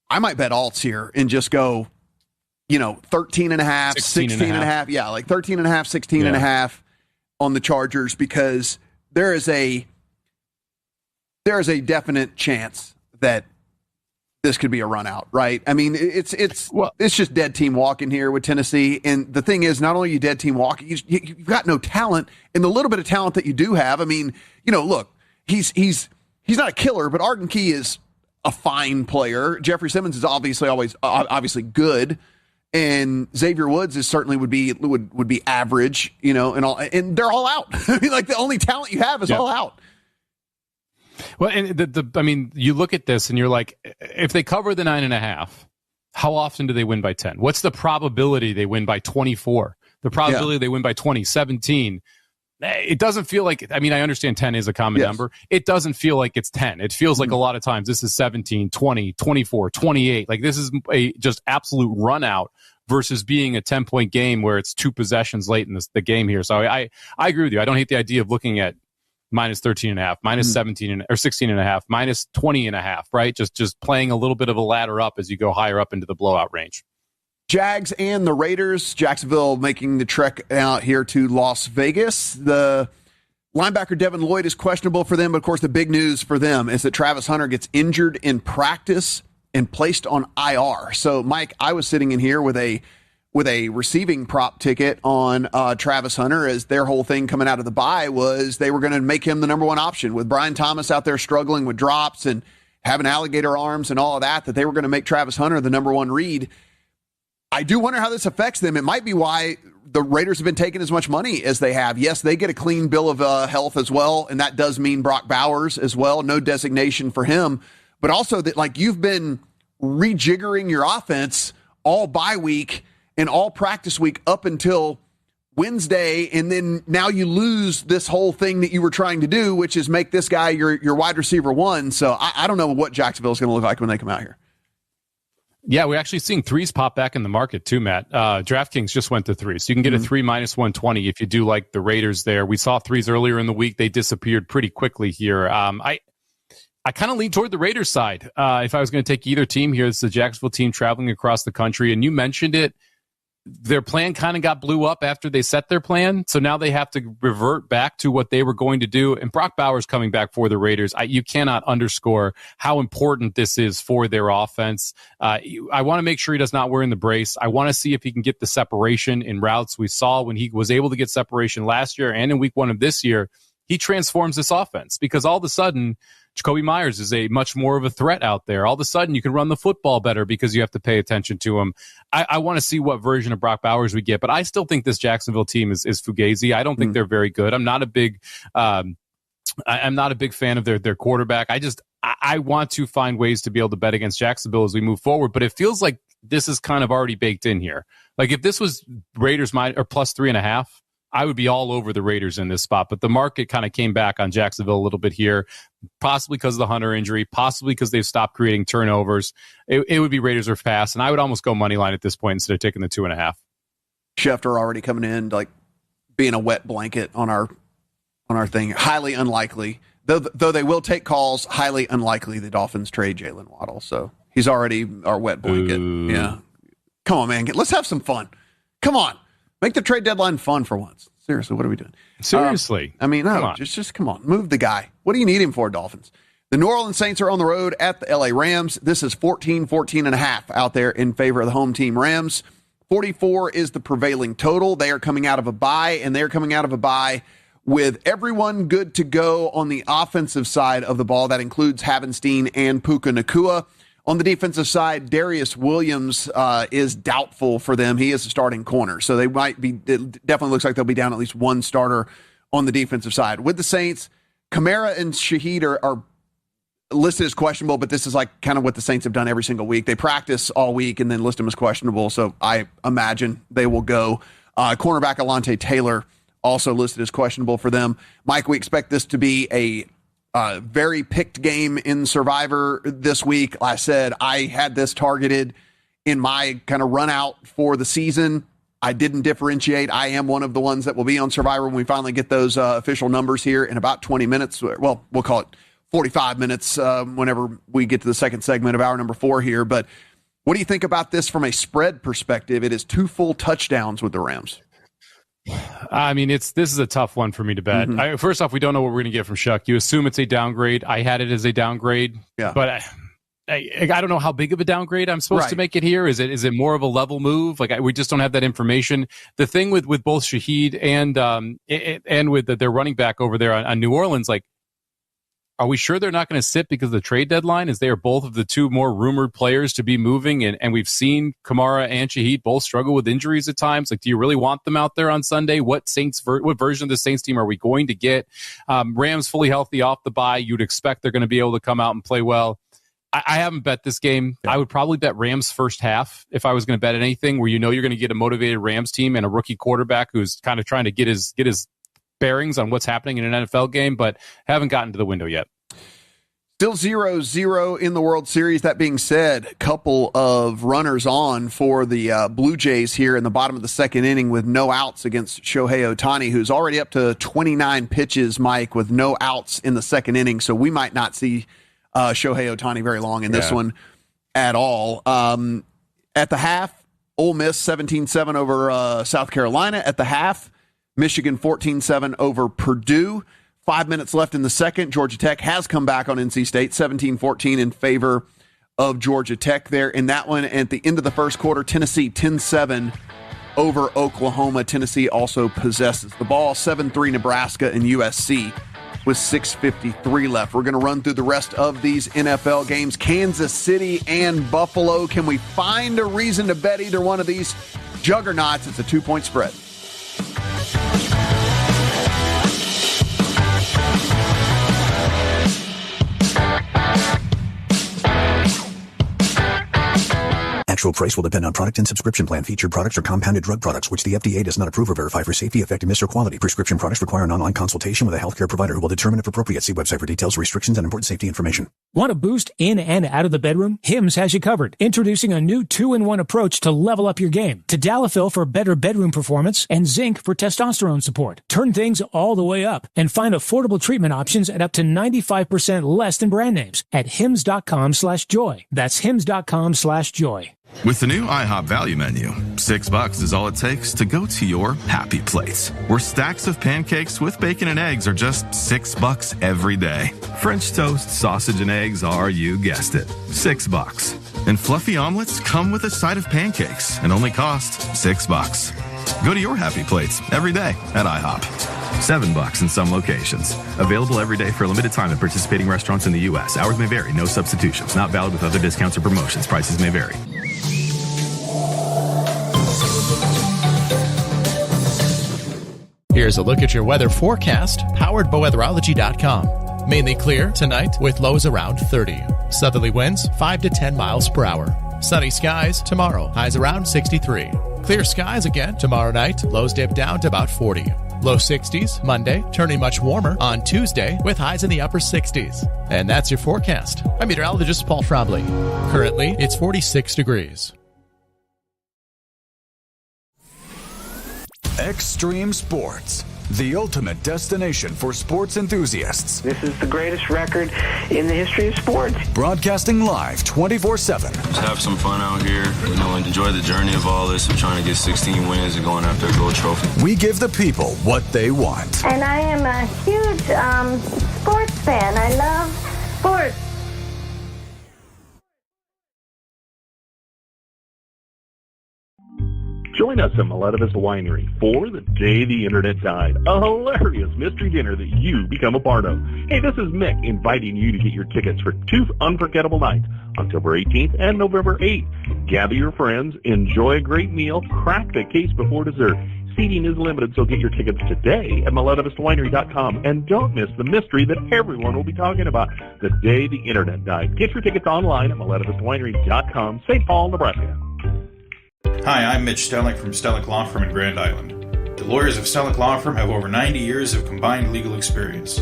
[SPEAKER 2] I might bet alts here and just go, 13.5, 16.5. Yeah, like 13.5, 16.5 on the Chargers, because there is a definite chance that this could be a run out, right? I mean, it's just dead team walking here with Tennessee. And the thing is, not only are you dead team walking, you've got no talent. And the little bit of talent that you do have, I mean, look, he's not a killer, but Arden Key is a fine player. Jeffrey Simmons is obviously good, and Xavier Woods is certainly would be average, and they're all out. I mean, like the only talent you have is all out.
[SPEAKER 5] Well, and you look at this and you're like, if they cover the 9.5, how often do they win by 10? What's the probability they win by 24? The probability they win by 20, 17. It doesn't feel like, I understand 10 is a common number. It doesn't feel like it's 10. It feels like a lot of times this is 17, 20, 24, 28. Like this is a just absolute run out versus being a 10-point game where it's 2 possessions late in the game here. So I agree with you. I don't hate the idea of looking at minus 13.5, minus 17 or 16.5, minus 20.5, right? Just playing a little bit of a ladder up as you go higher up into the blowout range.
[SPEAKER 2] Jags and the Raiders. Jacksonville making the trek out here to Las Vegas. The linebacker Devin Lloyd is questionable for them, but of course the big news for them is that Travis Hunter gets injured in practice and placed on IR. So, Mike, I was sitting in here with a receiving prop ticket on Travis Hunter, as their whole thing coming out of the bye was they were going to make him the number one option. With Brian Thomas out there struggling with drops and having alligator arms and all of that they were going to make Travis Hunter the number one read. I do wonder how this affects them. It might be why the Raiders have been taking as much money as they have. Yes, they get a clean bill of health as well, and that does mean Brock Bowers as well. No designation for him. But also that, like, you've been rejiggering your offense all bye week and all practice week up until Wednesday, and then now you lose this whole thing that you were trying to do, which is make this guy your wide receiver one. So I don't know what Jacksonville's going to look like when they come out here.
[SPEAKER 5] Yeah, we're actually seeing threes pop back in the market too, Matt. DraftKings just went to 3, so you can get a 3 minus 120 if you do like the Raiders there. We saw 3s earlier in the week; they disappeared pretty quickly here. I kind of lean toward the Raiders side. If I was going to take either team here, it's the Jacksonville team traveling across the country, and you mentioned it. Their plan kind of got blew up after they set their plan, so now they have to revert back to what they were going to do. And Brock Bowers coming back for the Raiders, you cannot underscore how important this is for their offense. I want to make sure he does not wear in the brace. I want to see if he can get the separation in routes. We saw when he was able to get separation last year and in week 1 of this year, he transforms this offense because all of a sudden, Jacoby Myers is a much more of a threat out there. All of a sudden, you can run the football better because you have to pay attention to him. I want to see what version of Brock Bowers we get, but I still think this Jacksonville team is fugazi. I don't think they're very good. I'm not a big fan of their quarterback. I want to find ways to be able to bet against Jacksonville as we move forward, but it feels like this is kind of already baked in here. Like if this was Raiders or plus 3.5, I would be all over the Raiders in this spot, but the market kind of came back on Jacksonville a little bit here, possibly because of the Hunter injury, possibly because they've stopped creating turnovers. It would be Raiders or pass, and I would almost go money line at this point instead of taking the 2.5.
[SPEAKER 2] Schefter already coming in, like being a wet blanket on our thing. Highly unlikely, though they will take calls. Highly unlikely the Dolphins trade Jalen Waddle, so he's already our wet blanket. Ooh. Yeah, come on, man, let's have some fun. Come on. Make the trade deadline fun for once. Seriously, what are we doing?
[SPEAKER 5] Seriously.
[SPEAKER 2] Just come on. Move the guy. What do you need him for, Dolphins? The New Orleans Saints are on the road at the LA Rams. This is 14.5 out there in favor of the home team Rams. 44 is the prevailing total. They are coming out of a bye, and they're coming out of a bye with everyone good to go on the offensive side of the ball. That includes Havenstein and Puka Nacua. On the defensive side, Darius Williams is doubtful for them. He is a starting corner, so they might be. It definitely looks like they'll be down at least one starter on the defensive side. With the Saints, Kamara and Shaheed are listed as questionable, but this is like kind of what the Saints have done every single week. They practice all week and then list them as questionable, so I imagine they will go. Cornerback Alontae Taylor also listed as questionable for them. Mike, we expect this to be a very picked game in Survivor this week. Like I said, I had this targeted in my kind of run out for the season. I didn't differentiate. I am one of the ones that will be on Survivor when we finally get those official numbers here in about 20 minutes. Well, we'll call it 45 minutes whenever we get to the second segment of hour number 4 here. But what do you think about this from a spread perspective? It is 2 full touchdowns with the Rams.
[SPEAKER 5] I mean, this is a tough one for me to bet. Mm-hmm. First off, we don't know what we're going to get from Shuck. You assume it's a downgrade. I had it as a downgrade, but I don't know how big of a downgrade I'm supposed to make it here. Is it more of a level move? Like we just don't have that information. The thing with both Shaheed and with their running back over there on New Orleans, like, are we sure they're not going to sit because of the trade deadline? As they are both of the 2 more rumored players to be moving, and we've seen Kamara and Shaheed both struggle with injuries at times. Like, do you really want them out there on Sunday? What version of the Saints team are we going to get? Rams fully healthy off the bye. You'd expect they're going to be able to come out and play well. I haven't bet this game. I would probably bet Rams first half if I was going to bet anything, where you're going to get a motivated Rams team and a rookie quarterback who's kind of trying to get his bearings on what's happening in an NFL game, but haven't gotten to the window yet.
[SPEAKER 2] Still 0-0 in the World Series. That being said, a couple of runners on for the Blue Jays here in the bottom of the second inning with no outs against Shohei Ohtani, who's already up to 29 pitches, Mike, with no outs in the second inning. So we might not see Shohei Ohtani very long in this one at all. At the half, Ole Miss 17-7 over South Carolina. At the half, Michigan 14-7 over Purdue. 5 minutes left in the second. Georgia Tech has come back on NC State, 17-14 in favor of Georgia Tech there in that one. And at the end of the first quarter, Tennessee 10-7 over Oklahoma. Tennessee also possesses the ball. 7-3 Nebraska and USC with 6:53 left. We're going to run through the rest of these NFL games. Kansas City and Buffalo. Can we find a reason to bet either one of these juggernauts? It's a 2-point spread.
[SPEAKER 4] Actual price will depend on product and subscription plan. Featured products are compounded drug products, which the FDA does not approve or verify for safety, effectiveness, or quality. Prescription products require an online consultation with a healthcare provider who will determine if appropriate. See website for details, restrictions, and important safety information.
[SPEAKER 9] Want a boost in and out of the bedroom? Hims has you covered. Introducing a new 2-in-1 approach to level up your game. Tadalafil for better bedroom performance and zinc for testosterone support. Turn things all the way up and find affordable treatment options at up to 95% less than brand names at hims.com/joy. That's hims.com/joy.
[SPEAKER 10] With the new IHOP value menu, $6 is all it takes to go to your happy place, where stacks of pancakes with bacon and eggs are just $6 every day. French toast, sausage, and eggs are, you guessed it, $6. And fluffy omelets come with a side of pancakes and only cost $6. Go to your happy plates every day at IHOP. $7 in some locations. Available every day for a limited time at participating restaurants in the U.S. Hours may vary. No substitutions. Not valid with other discounts or promotions. Prices may vary.
[SPEAKER 28] Here's a look at your weather forecast, powered by weatherology.com. Mainly clear tonight with lows around 30. Southerly winds 5 to 10 miles per hour. Sunny skies tomorrow, highs around 63. Clear skies again tomorrow night, lows dip down to about 40. Low 60s Monday, turning much warmer on Tuesday with highs in the upper 60s. And that's your forecast. I'm meteorologist Paul Frobley. Currently, it's 46 degrees.
[SPEAKER 11] Extreme Sports, the ultimate destination for sports enthusiasts.
[SPEAKER 12] This is the greatest record in the history of sports.
[SPEAKER 11] Broadcasting live 24/7.
[SPEAKER 15] Just have some fun out here, and enjoy the journey of all this of trying to get 16 wins and going after a gold trophy.
[SPEAKER 11] We give the people what they want.
[SPEAKER 16] And I am a huge sports fan. I love sports.
[SPEAKER 19] Join us at Miletus Winery for The Day the Internet Died, a hilarious mystery dinner that you become a part of. Hey, this is Mick inviting you to get your tickets for 2 unforgettable nights, October 18th and November 8th. Gather your friends, enjoy a great meal, crack the case before dessert. Seating is limited, so get your tickets today at miletuswinery.com, and don't miss the mystery that everyone will be talking about, The Day the Internet Died. Get your tickets online at miletuswinery.com, St. Paul, Nebraska.
[SPEAKER 18] Hi, I'm Mitch Stellick from Stellick Law Firm in Grand Island. The lawyers of Stellick Law Firm have over 90 years of combined legal experience.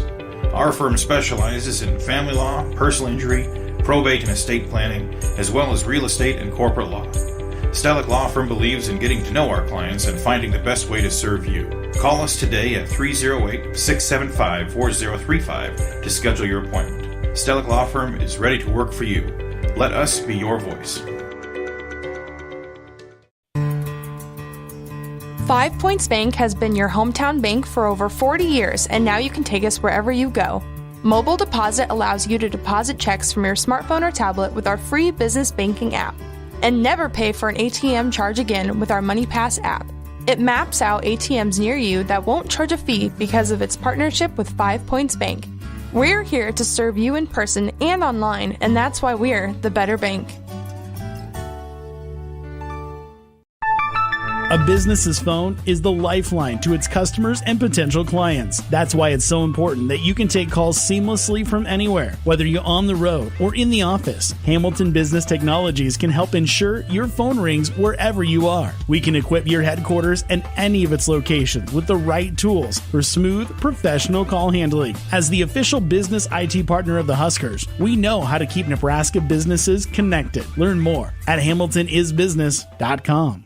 [SPEAKER 18] Our firm specializes in family law, personal injury, probate and estate planning, as well as real estate and corporate law. Stellick Law Firm believes in getting to know our clients and finding the best way to serve you. Call us today at 308-675-4035 to schedule your appointment. Stellick Law Firm is ready to work for you. Let us be your voice.
[SPEAKER 17] 5 Points Bank has been your hometown bank for over 40 years, and now you can take us wherever you go. Mobile Deposit allows you to deposit checks from your smartphone or tablet with our free business banking app. And never pay for an ATM charge again with our MoneyPass app. It maps out ATMs near you that won't charge a fee because of its partnership with 5 Points Bank. We're here to serve you in person and online, and that's why we're the better bank.
[SPEAKER 21] A business's phone is the lifeline to its customers and potential clients. That's why it's so important that you can take calls seamlessly from anywhere, whether you're on the road or in the office. Hamilton Business Technologies can help ensure your phone rings wherever you are. We can equip your headquarters and any of its locations with the right tools for smooth, professional call handling. As the official business IT partner of the Huskers, we know how to keep Nebraska businesses connected. Learn more at hamiltonisbusiness.com.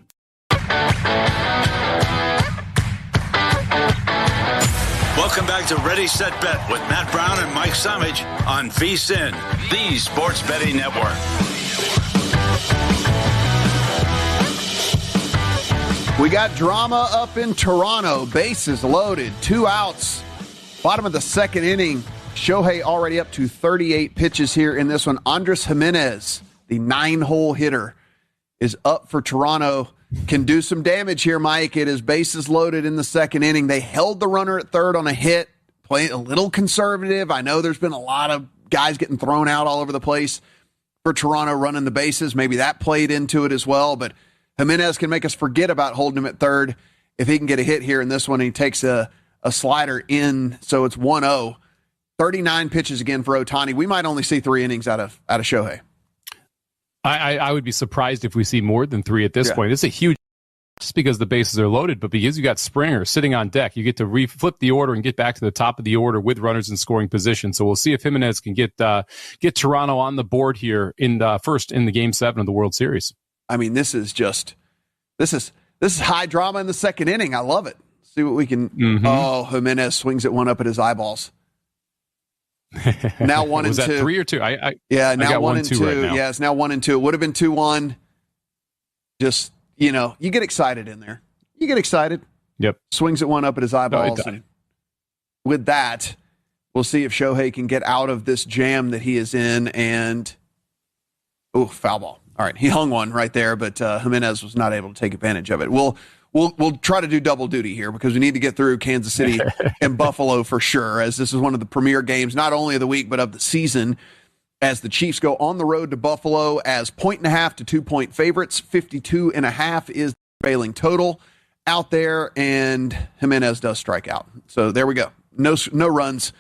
[SPEAKER 6] Welcome back to Ready, Set, Bet with Matt Brown and Mike Summage on VSiN, the Sports Betting Network.
[SPEAKER 2] We got drama up in Toronto. Bases loaded, 2 outs. Bottom of the second inning. Shohei already up to 38 pitches here in this one. Andres Jimenez, the 9-hole hitter, is up for Toronto. Can do some damage here, Mike. It is bases loaded in the second inning. They held the runner at third on a hit, playing a little conservative. I know there's been a lot of guys getting thrown out all over the place for Toronto running the bases. Maybe that played into it as well, but Jimenez can make us forget about holding him at third if he can get a hit here in this one, and he takes a slider in, so it's 1-0. 39 pitches again for Ohtani. We might only see 3 innings out of Shohei.
[SPEAKER 5] I would be surprised if we see more than 3 at this point. It's a huge, just because the bases are loaded, but because you got Springer sitting on deck, you get to flip the order and get back to the top of the order with runners in scoring position. So we'll see if Jimenez can get Toronto on the board here in first in the Game 7 of the World Series.
[SPEAKER 2] I mean, this is high drama in the second inning. I love it. See what we can. Oh, Jimenez swings it one up at his eyeballs. Now 1 and 2.
[SPEAKER 5] Was that 3 or 2?
[SPEAKER 2] Now
[SPEAKER 5] I got
[SPEAKER 2] 1 and 2.
[SPEAKER 5] Right now.
[SPEAKER 2] Yeah, it's now 1 and 2. It would have been 2-1. Just, you get excited in there. You get excited.
[SPEAKER 5] Yep.
[SPEAKER 2] Swings it one up at his eyeballs. And with that, we'll see if Shohei can get out of this jam that he is in. And foul ball. All right, he hung one right there, but Jimenez was not able to take advantage of it. We'll try to do double duty here because we need to get through Kansas City and Buffalo for sure, as this is one of the premier games, not only of the week, but of the season, as the Chiefs go on the road to Buffalo as 1.5 to 2-point favorites. 52.5 is the prevailing total out there, and Jimenez does strike out. So there we go. No runs.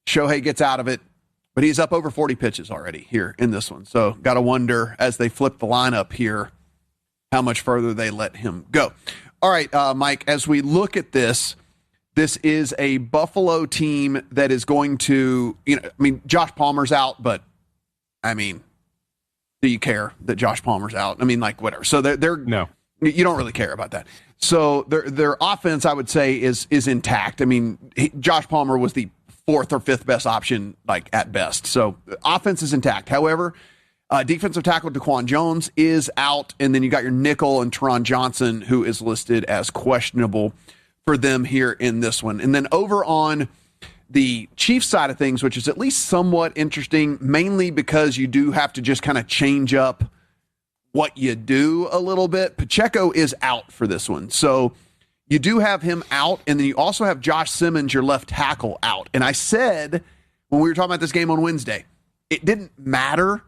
[SPEAKER 2] Shohei gets out of it, but he's up over 40 pitches already here in this one. So got to wonder, as they flip the lineup here, how much further they let him go. All right, Mike, as we look at this is a Buffalo team that is going to, Josh Palmer's out, but, do you care that Josh Palmer's out? Whatever. So they're
[SPEAKER 5] no.
[SPEAKER 2] You don't really care about that. So their offense, I would say, is intact. Josh Palmer was the 4th or 5th best option, at best. So offense is intact. However, defensive tackle Daquan Jones is out, and then you got your nickel and Teron Johnson, who is listed as questionable for them here in this one. And then over on the Chiefs side of things, which is at least somewhat interesting, mainly because you do have to just kind of change up what you do a little bit. Pacheco is out for this one. So you do have him out, and then you also have Josh Simmons, your left tackle, out. And I said when we were talking about this game on Wednesday, it didn't matter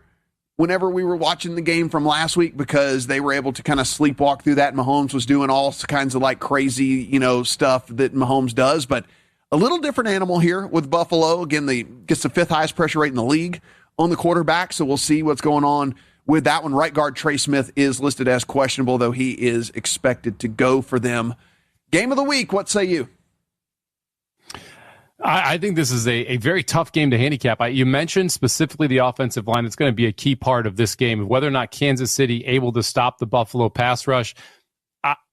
[SPEAKER 2] whenever we were watching the game from last week because they were able to kind of sleepwalk through that. Mahomes was doing all kinds of crazy, stuff that Mahomes does, but a little different animal here with Buffalo. Again, gets the 5th highest pressure rate in the league on the quarterback. So we'll see what's going on with that one. Right guard Trey Smith is listed as questionable, though he is expected to go for them. Game of the week, what say you?
[SPEAKER 5] I think this is a very tough game to handicap. You mentioned specifically the offensive line. It's going to be a key part of this game, whether or not Kansas City able to stop the Buffalo pass rush.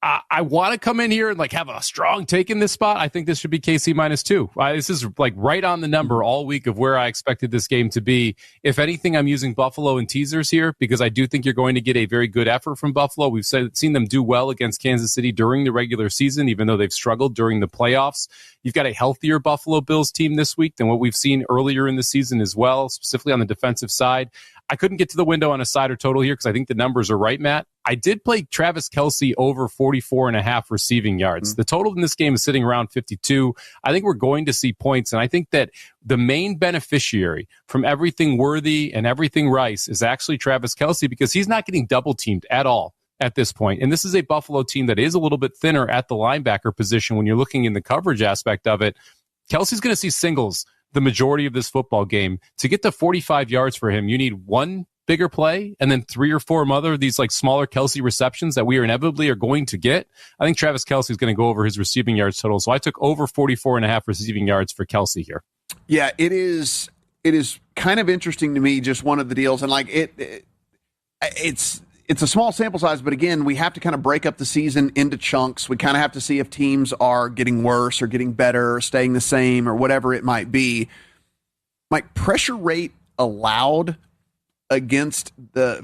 [SPEAKER 5] I want to come in here and have a strong take in this spot. I think this should be KC -2. This is right on the number all week of where I expected this game to be. If anything, I'm using Buffalo in teasers here because I do think you're going to get a very good effort from Buffalo. We've seen them do well against Kansas City during the regular season, even though they've struggled during the playoffs. You've got a healthier Buffalo Bills team this week than what we've seen earlier in the season as well, specifically on the defensive side. I couldn't get to the window on a side or total here because I think the numbers are right, Matt. I did play Travis Kelce over 44.5 receiving yards. The total in this game is sitting around 52. I think we're going to see points, and I think that the main beneficiary from everything Worthy and everything Rice is actually Travis Kelce because he's not getting double-teamed at all at this point. And this is a Buffalo team that is a little bit thinner at the linebacker position when you're looking in the coverage aspect of it. Kelce's going to see singles the majority of this football game. To get to 45 yards for him, you need one bigger play and then 3 or 4 other of these smaller Kelce receptions that we inevitably are going to get. I think Travis Kelce is going to go over his receiving yards total. So I took over 44.5 receiving yards for Kelce here.
[SPEAKER 2] Yeah, it is kind of interesting to me, just one of the deals. And it's a small sample size, but again, we have to kind of break up the season into chunks. We kind of have to see if teams are getting worse or getting better or staying the same or whatever it might be. Pressure rate allowed against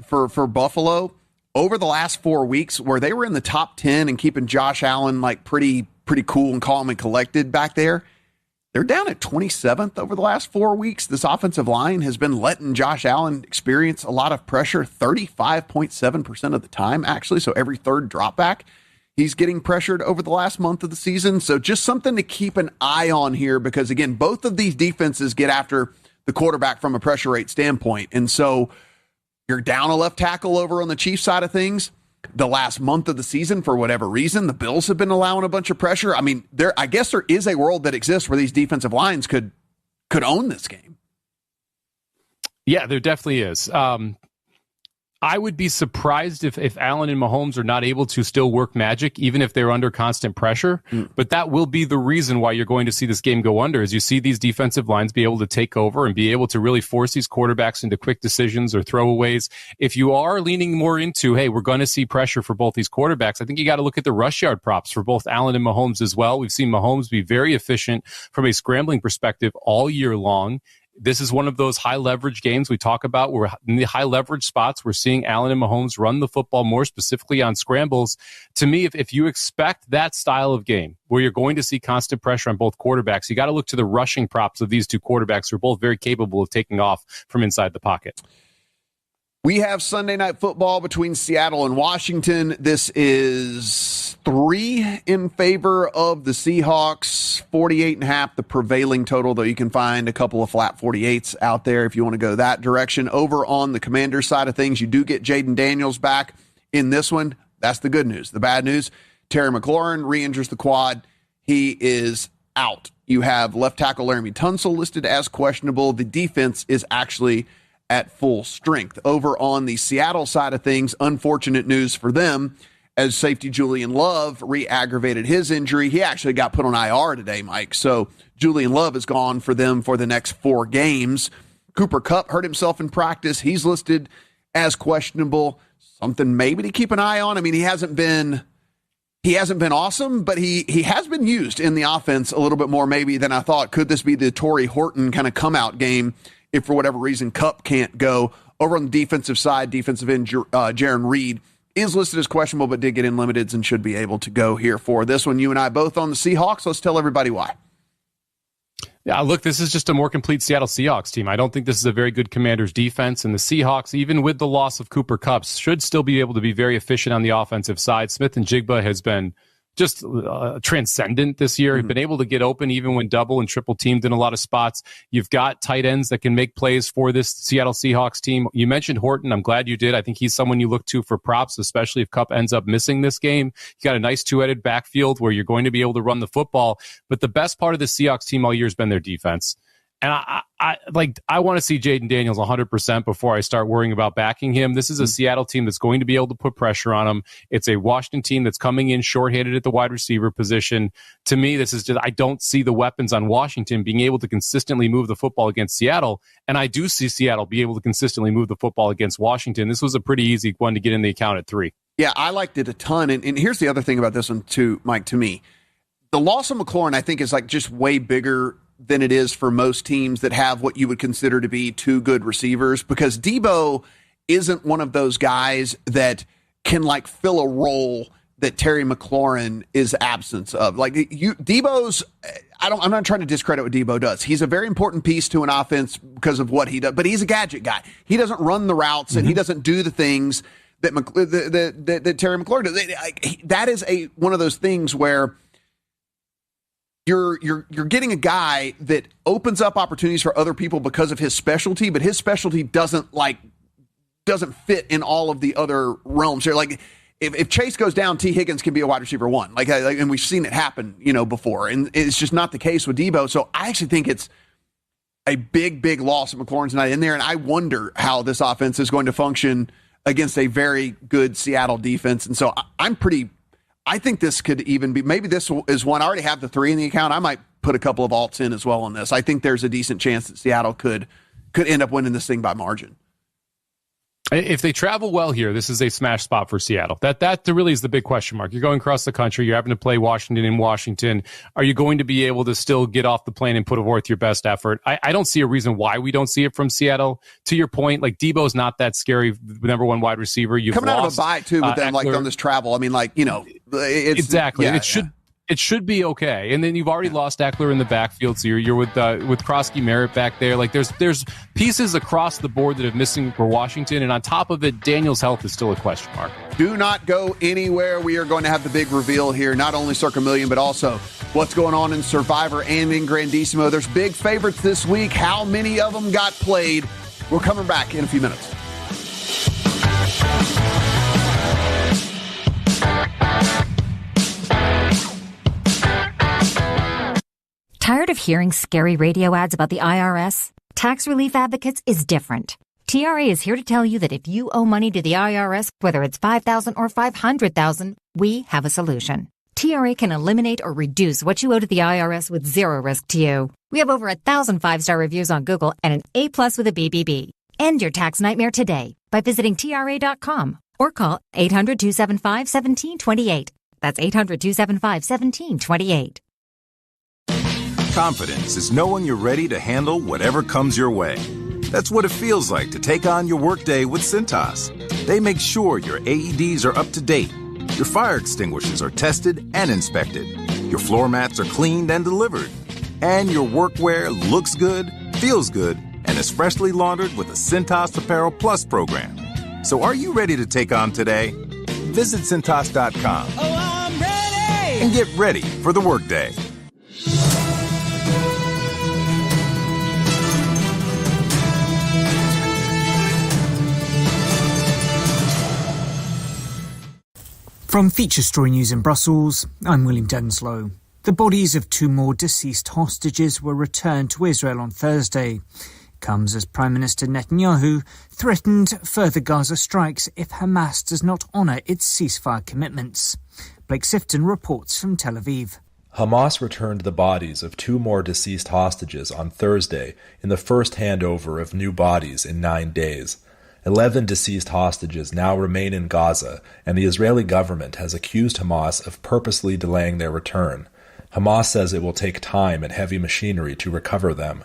[SPEAKER 2] for Buffalo over the last 4 weeks, where they were in the top 10 and keeping Josh Allen pretty cool and calm and collected back there. They're down at 27th over the last 4 weeks. This offensive line has been letting Josh Allen experience a lot of pressure 35.7% of the time, actually. So every third drop back, he's getting pressured over the last month of the season. So just something to keep an eye on here because, again, both of these defenses get after the quarterback from a pressure rate standpoint. And so you're down a left tackle over on the Chiefs side of things. The last month of the season, for whatever reason, the Bills have been allowing a bunch of pressure. I guess there is a world that exists where these defensive lines could own this game.
[SPEAKER 5] Yeah, there definitely is. I would be surprised if Allen and Mahomes are not able to still work magic, even if they're under constant pressure. But that will be the reason why you're going to see this game go under, is you see these defensive lines be able to take over and be able to really force these quarterbacks into quick decisions or throwaways. If you are leaning more into, hey, we're going to see pressure for both these quarterbacks, I think you got to look at the rush yard props for both Allen and Mahomes as well. We've seen Mahomes be very efficient from a scrambling perspective all year long. This is one of those high leverage games we talk about where in the high leverage spots, we're seeing Allen and Mahomes run the football more specifically on scrambles. To me, if you expect that style of game where you're going to see constant pressure on both quarterbacks, you got to look to the rushing props of these two quarterbacks who are both very capable of taking off from inside the pocket.
[SPEAKER 2] We have Sunday Night Football between Seattle and Washington. This is 3 in favor of the Seahawks, 48.5 the prevailing total, though you can find a couple of flat 48s out there if you want to go that direction. Over on the Commanders side of things, you do get Jaden Daniels back in this one. That's the good news. The bad news, Terry McLaurin re-injures the quad. He is out. You have left tackle Laramie Tunsil listed as questionable. The defense is actually at full strength. Over on the Seattle side of things, unfortunate news for them as safety Julian Love re-aggravated his injury. He actually got put on IR today, Mike. So Julian Love is gone for them for the next 4 games. Cooper Kupp hurt himself in practice. He's listed as questionable. Something maybe to keep an eye on. I mean, he hasn't been awesome, but he has been used in the offense a little bit more maybe than I thought. Could this be the Torrey Horton kind of come out game if for whatever reason Kupp can't go? Over on the defensive side, defensive end Jaron Reed is listed as questionable, but did get in limiteds and should be able to go here for this one. You and I both on the Seahawks. Let's tell everybody why.
[SPEAKER 5] Yeah, look, this is just a more complete Seattle Seahawks team. I don't think this is a very good Commanders defense, and the Seahawks, even with the loss of Cooper Kupp, should still be able to be very efficient on the offensive side. Smith and Jigba has been just transcendent this year. Been able to get open even when double and triple teamed in a lot of spots. You've got tight ends that can make plays for this Seattle Seahawks team. You mentioned Horton. I'm glad you did. I think he's someone you look to for props, especially if Kupp ends up missing this game. You got a nice two-headed backfield where you're going to be able to run the football. But the best part of the Seahawks team all year has been their defense. And I want to see Jaden Daniels 100% before I start worrying about backing him. This is a Seattle team that's going to be able to put pressure on him. It's a Washington team that's coming in shorthanded at the wide receiver position. To me, this is just, I don't see the weapons on Washington being able to consistently move the football against Seattle. And I do see Seattle be able to consistently move the football against Washington. This was a pretty easy one to get in the account at 3.
[SPEAKER 2] Yeah, I liked it a ton. And here's the other thing about this one too, Mike, to me. The loss of McLaurin, I think, is like just way bigger than it is for most teams that have what you would consider to be 2 good receivers, because Debo isn't one of those guys that can like fill a role that Terry McLaurin is absence of. Like Debo's, I'm not trying to discredit what Debo does. He's a very important piece to an offense because of what he does, but he's a gadget guy. He doesn't run the routes and he doesn't do the things that Terry McLaurin does. That is one of those things where You're getting a guy that opens up opportunities for other people because of his specialty, but his specialty doesn't fit in all of the other realms here. Like if Chase goes down, T. Higgins can be a wide receiver 1. And we've seen it happen, before, and it's just not the case with Debo. So I actually think it's a big loss if McLaurin's not in there, and I wonder how this offense is going to function against a very good Seattle defense. And so I think this could even be, maybe this is one. I already have the 3 in the account. I might put a couple of alts in as well on this. I think there's a decent chance that Seattle could end up winning this thing by margin.
[SPEAKER 5] If they travel well here, this is a smash spot for Seattle. That really is the big question mark. You're going across the country. You're having to play Washington in Washington. Are you going to be able to still get off the plane and put forth your best effort? I don't see a reason why we don't see it from Seattle. To your point, like Debo's not that scary, number 1 wide receiver. You've
[SPEAKER 2] coming
[SPEAKER 5] lost,
[SPEAKER 2] out of a bye too with them, like on this travel. I mean, it's
[SPEAKER 5] exactly. Yeah, it should be okay. And then you've already lost Eckler in the backfield, so you're with Krosky Merritt back there. Like there's pieces across the board that are missing for Washington, and on top of it, Daniel's health is still a question mark.
[SPEAKER 2] Do not go anywhere. We are going to have the big reveal here, not only Circa Million, but also what's going on in Survivor and in Grandissimo. There's big favorites this week. How many of them got played? We're coming back in a few minutes.
[SPEAKER 1] Tired of hearing scary radio ads about the IRS? Tax Relief Advocates is different. TRA is here to tell you that if you owe money to the IRS, whether it's $5,000 or $500,000, we have a solution. TRA can eliminate or reduce what you owe to the IRS with zero risk to you. We have over 1,000 5-star reviews on Google and an A+ with a BBB. End your tax nightmare today by visiting TRA.com or call 800-275-1728. That's 800-275-1728.
[SPEAKER 3] Confidence is knowing you're ready to handle whatever comes your way. That's what it feels like to take on your workday with Cintas. They make sure your AEDs are up to date, your fire extinguishers are tested and inspected, your floor mats are cleaned and delivered, and your workwear looks good, feels good, and is freshly laundered with the Cintas Apparel Plus program. So are you ready to take on today? Visit Cintas.com.
[SPEAKER 7] Oh, I'm ready!
[SPEAKER 3] And get ready for the workday.
[SPEAKER 8] From Feature Story News in Brussels, I'm William Denslow. The bodies of 2 more deceased hostages were returned to Israel on Thursday. Comes as Prime Minister Netanyahu threatened further Gaza strikes if Hamas does not honour its ceasefire commitments. Blake Sifton reports from Tel Aviv.
[SPEAKER 13] Hamas returned the bodies of 2 more deceased hostages on Thursday in the first handover of new bodies in 9 days. 11 deceased hostages now remain in Gaza, and the Israeli government has accused Hamas of purposely delaying their return. Hamas says it will take time and heavy machinery to recover them.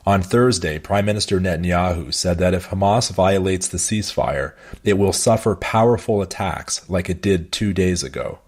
[SPEAKER 13] On Thursday, Prime Minister Netanyahu said that if Hamas violates the ceasefire, it will suffer powerful attacks like it did 2 days ago.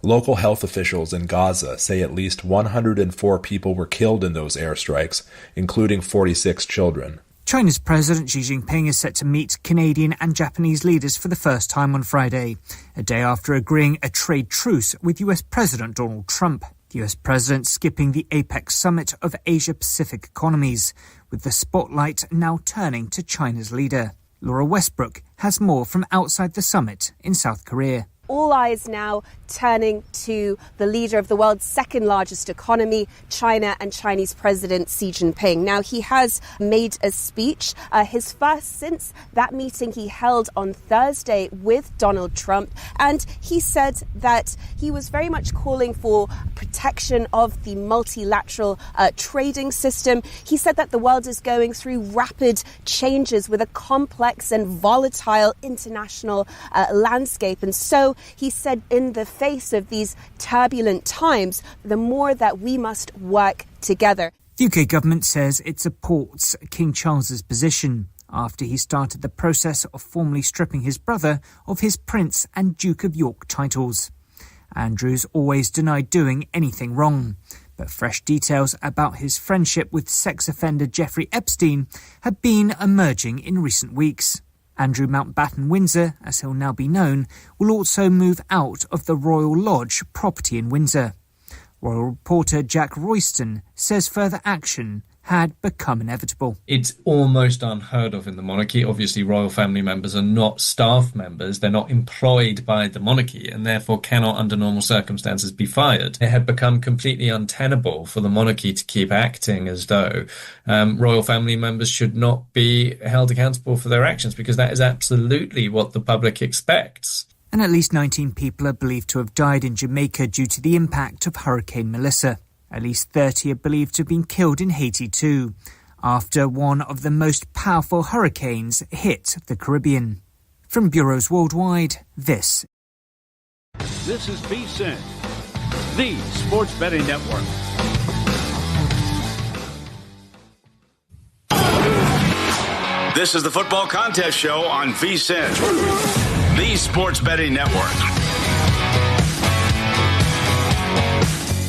[SPEAKER 13] Local health officials in Gaza say at least 104 people were killed in those airstrikes, including 46 children.
[SPEAKER 8] China's President Xi Jinping is set to meet Canadian and Japanese leaders for the first time on Friday, a day after agreeing a trade truce with US President Donald Trump. The US President skipping the APEC summit of Asia-Pacific economies, with the spotlight now turning to China's leader. Laura Westbrook has more from outside the summit in South Korea.
[SPEAKER 14] All eyes now turning to the leader of the world's second largest economy, China, and Chinese President Xi Jinping. Now, he has made a speech, his first since that meeting he held on Thursday with Donald Trump. And he said that he was very much calling for protection of the multilateral trading system. He said that the world is going through rapid changes with a complex and volatile international landscape. And so he said in the face of these turbulent times, the more that we must work together.
[SPEAKER 8] The UK government says it supports King Charles's position after he started the process of formally stripping his brother of his Prince and Duke of York titles. Andrew's always denied doing anything wrong, but fresh details about his friendship with sex offender Jeffrey Epstein have been emerging in recent weeks. Andrew Mountbatten Windsor, as he'll now be known, will also move out of the Royal Lodge property in Windsor. Royal reporter Jack Royston says further action had become inevitable.
[SPEAKER 20] It's almost unheard of in the monarchy. Obviously, royal family members are not staff members. They're not employed by the monarchy and therefore cannot, under normal circumstances, be fired. It had become completely untenable for the monarchy to keep acting as though royal family members should not be held accountable for their actions, because that is absolutely what the public expects.
[SPEAKER 8] And at least 19 people are believed to have died in Jamaica due to the impact of Hurricane Melissa. At least 30 are believed to have been killed in Haiti too, after one of the most powerful hurricanes hit the Caribbean. From bureaus worldwide, this
[SPEAKER 22] is VSiN, the sports betting network.
[SPEAKER 6] This is the Football Contest Show on VSiN, the sports betting network.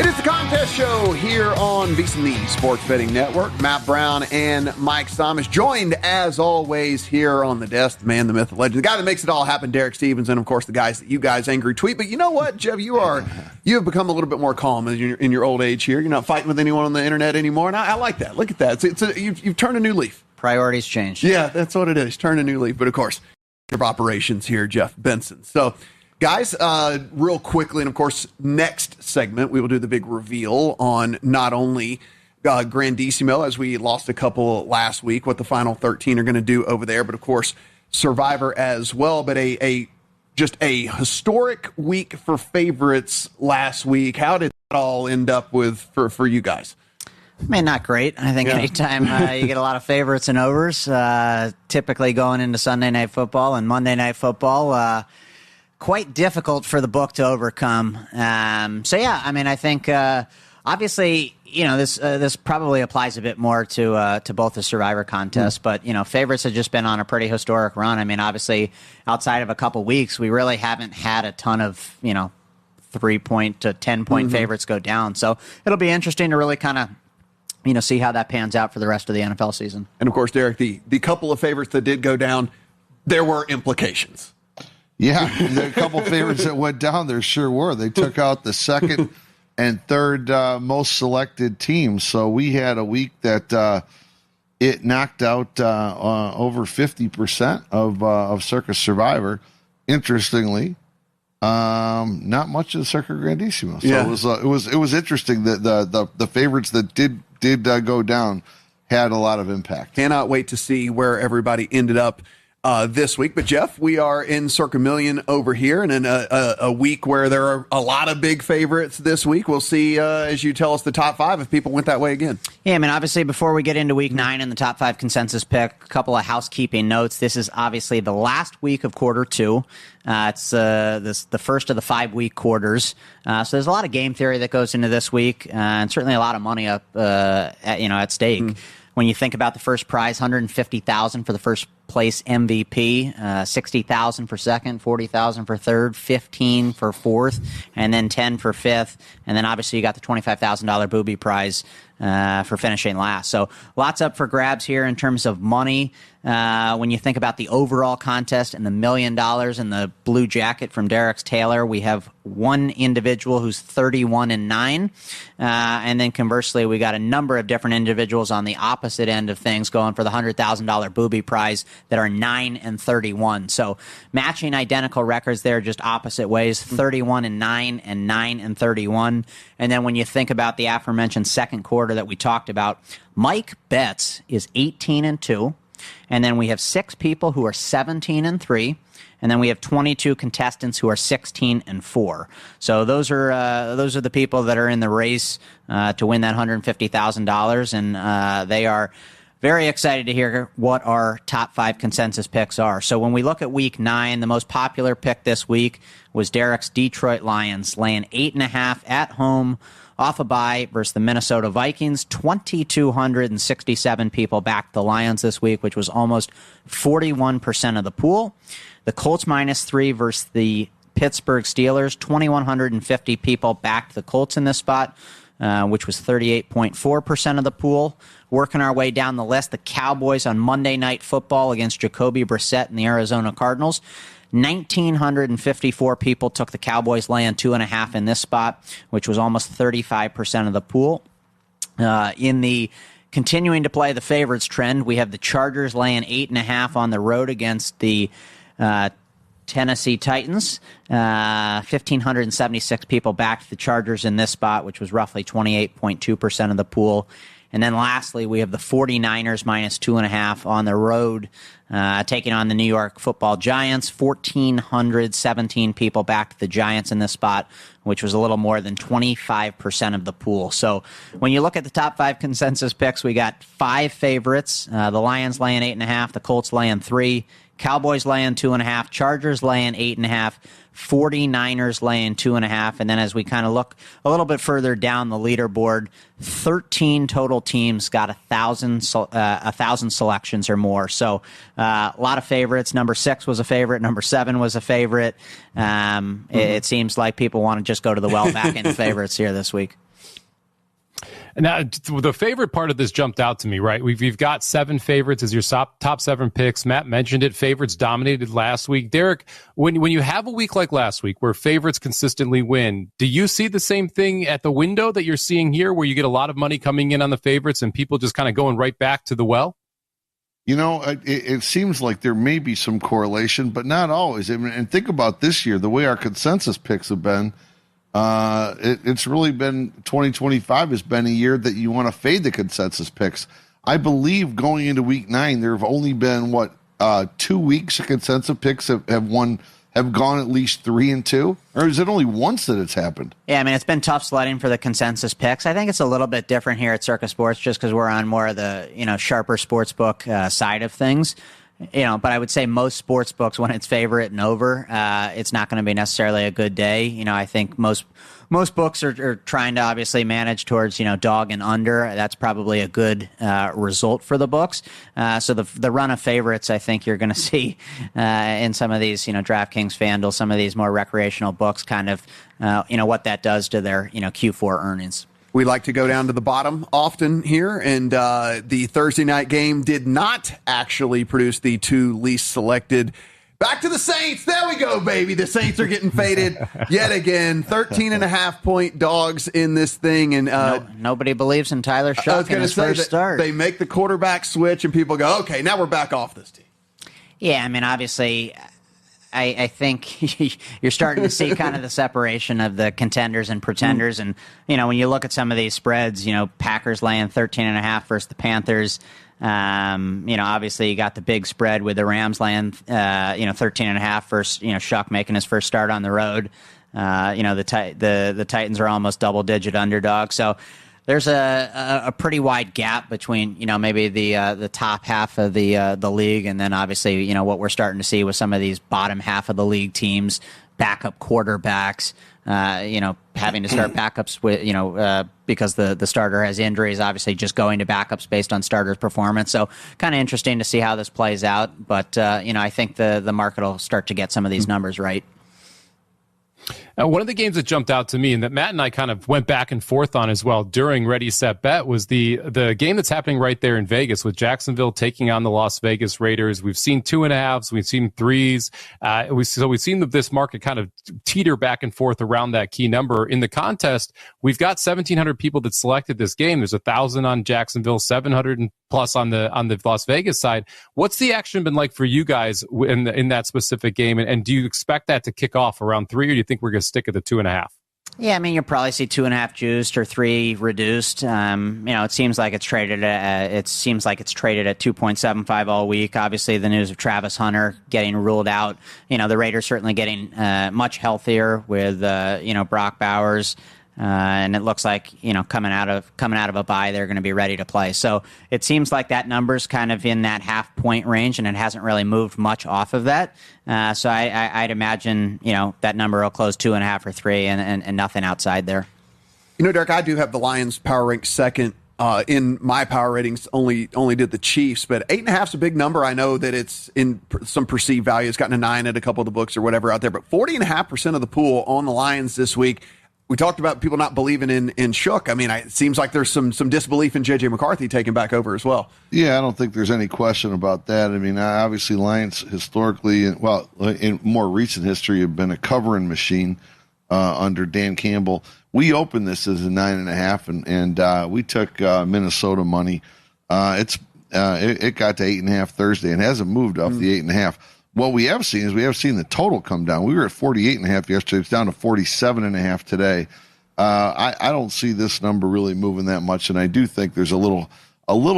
[SPEAKER 2] It is the contest show here on VSiN, the Sports Betting Network. Matt Brown and Mike Somich, joined as always here on the desk, the man, the myth, the legend, the guy that makes it all happen, Derek Stevens, and of course the guys that you guys angry tweet. But you know what, Jeff, you have become a little bit more calm in your old age here. You're not fighting with anyone on the internet anymore, and I like that. Look at that. You've turned a new leaf.
[SPEAKER 23] Priorities changed.
[SPEAKER 2] Yeah, that's what it is. Turn a new leaf. But of course, your operations here, Jeff Benson. So, guys, real quickly, and of course, next segment, we will do the big reveal on not only Grandissimo, as we lost a couple last week, what the final 13 are going to do over there. But, of course, Survivor as well. But just a historic week for favorites last week. How did that all end up with for you guys?
[SPEAKER 4] I mean, not great. I think anytime you get a lot of favorites and overs, typically going into Sunday Night Football and Monday Night Football, quite difficult for the book to overcome. I think obviously, this probably applies a bit more to both the Survivor contest, but favorites have just been on a pretty historic run. I mean, obviously, outside of a couple weeks, we really haven't had a ton of 3-point to 10-point favorites go down. So it'll be interesting to really kind of see how that pans out for the rest of the NFL season.
[SPEAKER 2] And of course, Derek, the couple of favorites that did go down, there were implications.
[SPEAKER 9] Yeah, there are a couple of favorites that went down. There sure were. They took out the second and third most selected teams. So we had a week that it knocked out over 50% of Circus Survivor. Interestingly, not much of the Circus Grandissimo. So it was interesting that the favorites that did go down had a lot of impact.
[SPEAKER 2] Cannot wait to see where everybody ended up this week. But, Jeff, we are in Circa Million over here, and in a week where there are a lot of big favorites this week. We'll see, as you tell us, the top 5 if people went that way again.
[SPEAKER 4] Yeah, I mean, obviously, before we get into Week 9 and the top 5 consensus pick, a couple of housekeeping notes. This is obviously the last week of Quarter 2. It's the first of the 5-week quarters. So there's a lot of game theory that goes into this week, and certainly a lot of money up at stake. When you think about the first prize, $150,000 for the first place MVP, $60,000 for second, $40,000 for third, $15,000 for fourth, and then $10,000 for fifth. And then obviously you got the $25,000 booby prize for finishing last. So lots up for grabs here in terms of money. When you think about the overall contest and the $1 million and the blue jacket from Derek's Taylor, we have one individual who's 31-9. And then conversely, we got a number of different individuals on the opposite end of things going for the $100,000 booby prize that are 9-31. So matching identical records there, just opposite ways, 31-9 and 9-31. And then when you think about the aforementioned second quarter that we talked about, Mike Betts is 18-2. And then we have 6 people who are 17-3. And then we have 22 contestants who are 16-4. So those are the people that are in the race to win that $150,000, and they are very excited to hear what our top 5 consensus picks are. So when we look at Week 9, the most popular pick this week was Derek's Detroit Lions, laying 8.5 at home off a bye versus the Minnesota Vikings. 2,267 people backed the Lions this week, which was almost 41% of the pool. The Colts -3 versus the Pittsburgh Steelers. 2,150 people backed the Colts in this spot, which was 38.4% of the pool. Working our way down the list, the Cowboys on Monday Night Football against Jacoby Brissett and the Arizona Cardinals. 1,954 people took the Cowboys laying 2.5 in this spot, which was almost 35% of the pool. In the continuing to play the favorites trend, we have the Chargers laying 8.5 on the road against the Tennessee Titans. 1,576 people backed the Chargers in this spot, which was roughly 28.2% of the pool. And then lastly, we have the 49ers -2.5 on the road, taking on the New York Football Giants. 1,417 people backed the Giants in this spot, which was a little more than 25% of the pool. So when you look at the top 5 consensus picks, we got 5 favorites. The Lions laying 8.5, the Colts laying 3, Cowboys laying 2.5, Chargers laying 8.5, 49ers laying 2.5, and then as we kind of look a little bit further down the leaderboard, 13 total teams got 1,000 selections or more. So a lot of favorites. Number 6 was a favorite. Number 7 was a favorite. It seems like people want to just go to the well back into favorites here this week.
[SPEAKER 5] Now, the favorite part of this jumped out to me, right? We've got 7 favorites as your top 7 picks. Matt mentioned it. Favorites dominated last week. Derek, when you have a week like last week where favorites consistently win, do you see the same thing at the window that you're seeing here where you get a lot of money coming in on the favorites and people just kind of going right back to the well?
[SPEAKER 9] You know, it seems like there may be some correlation, but not always. I mean, and think about this year, the way our consensus picks have been. It's really been 2025 has been a year that you want to fade the consensus picks. I believe going into week 9, there have only been 2 weeks of consensus picks have gone at least 3-2, or is it only once that it's happened?
[SPEAKER 4] Yeah, I mean, it's been tough sledding for the consensus picks. I think it's a little bit different here at Circa Sports just because we're on more of the, sharper sportsbook side of things. But I would say most sports books, when it's favorite and over, it's not going to be necessarily a good day. I think most books are trying to obviously manage towards, dog and under. That's probably a good result for the books. So the run of favorites, I think you're going to see in some of these, DraftKings, FanDuel, some of these more recreational books, kind of, what that does to their, Q4 earnings.
[SPEAKER 2] We like to go down to the bottom often here, and the Thursday night game did not actually produce the 2 least selected. Back to the Saints. There we go, baby. The Saints are getting faded yet again. 13.5-point dogs in this thing. And
[SPEAKER 4] nobody believes in Tyler Shuck in his first start.
[SPEAKER 2] They make the quarterback switch, and people go, okay, now we're back off this team.
[SPEAKER 4] Yeah, I mean, obviously, I think you're starting to see kind of the separation of the contenders and pretenders. And, when you look at some of these spreads, Packers laying 13.5 versus the Panthers. Obviously you got the big spread with the Rams laying, 13.5 versus, Shuck making his first start on the road. The Titans are almost double-digit underdogs. So there's a pretty wide gap between, maybe the top half of the league, and then obviously, what we're starting to see with some of these bottom half of the league teams, backup quarterbacks, having to start backups with, because the starter has injuries, obviously just going to backups based on starter's performance. So kind of interesting to see how this plays out. But, I think the market will start to get some of these numbers right.
[SPEAKER 5] One of the games that jumped out to me and that Matt and I kind of went back and forth on as well during Ready, Set, Bet was the game that's happening right there in Vegas with Jacksonville taking on the Las Vegas Raiders. We've seen 2.5s, we've seen 3s. We've seen this market kind of teeter back and forth around that key number. In the contest, we've got 1,700 people that selected this game. There's 1,000 on Jacksonville, 700 plus on the Las Vegas side. What's the action been like for you guys in that specific game? And do you expect that to kick off around 3, or do you think we're going to stick at the 2.5?
[SPEAKER 4] Yeah, I mean, you'll probably see 2.5 juiced or 3 reduced. It seems like it's traded at 2.75 all week. Obviously, the news of Travis Hunter getting ruled out. The Raiders certainly getting much healthier with Brock Bowers. And it looks like, coming out of a bye, they're going to be ready to play. So it seems like that number's kind of in that half-point range, and it hasn't really moved much off of that. So I'd imagine, that number will close 2.5 or 3 and nothing outside there.
[SPEAKER 2] Derek, I do have the Lions power ranked second. In my power ratings, only did the Chiefs, but 8.5 is a big number. I know that it's in some perceived value. It's gotten a 9 at a couple of the books or whatever out there, but 40.5% of the pool on the Lions this week. We talked about people not believing in Shook. I mean, it seems like there's some disbelief in J.J. McCarthy taking back over as well.
[SPEAKER 9] Yeah, I don't think there's any question about that. I mean, obviously Lions historically, in more recent history, have been a covering machine under Dan Campbell. We opened this as a 9.5, and we took Minnesota money. It got to 8.5 Thursday and hasn't moved off the 8.5. What we have seen is the total come down. We were at 48.5 yesterday. It's down to 47.5 today. I don't see this number really moving that much, and I do think there's a little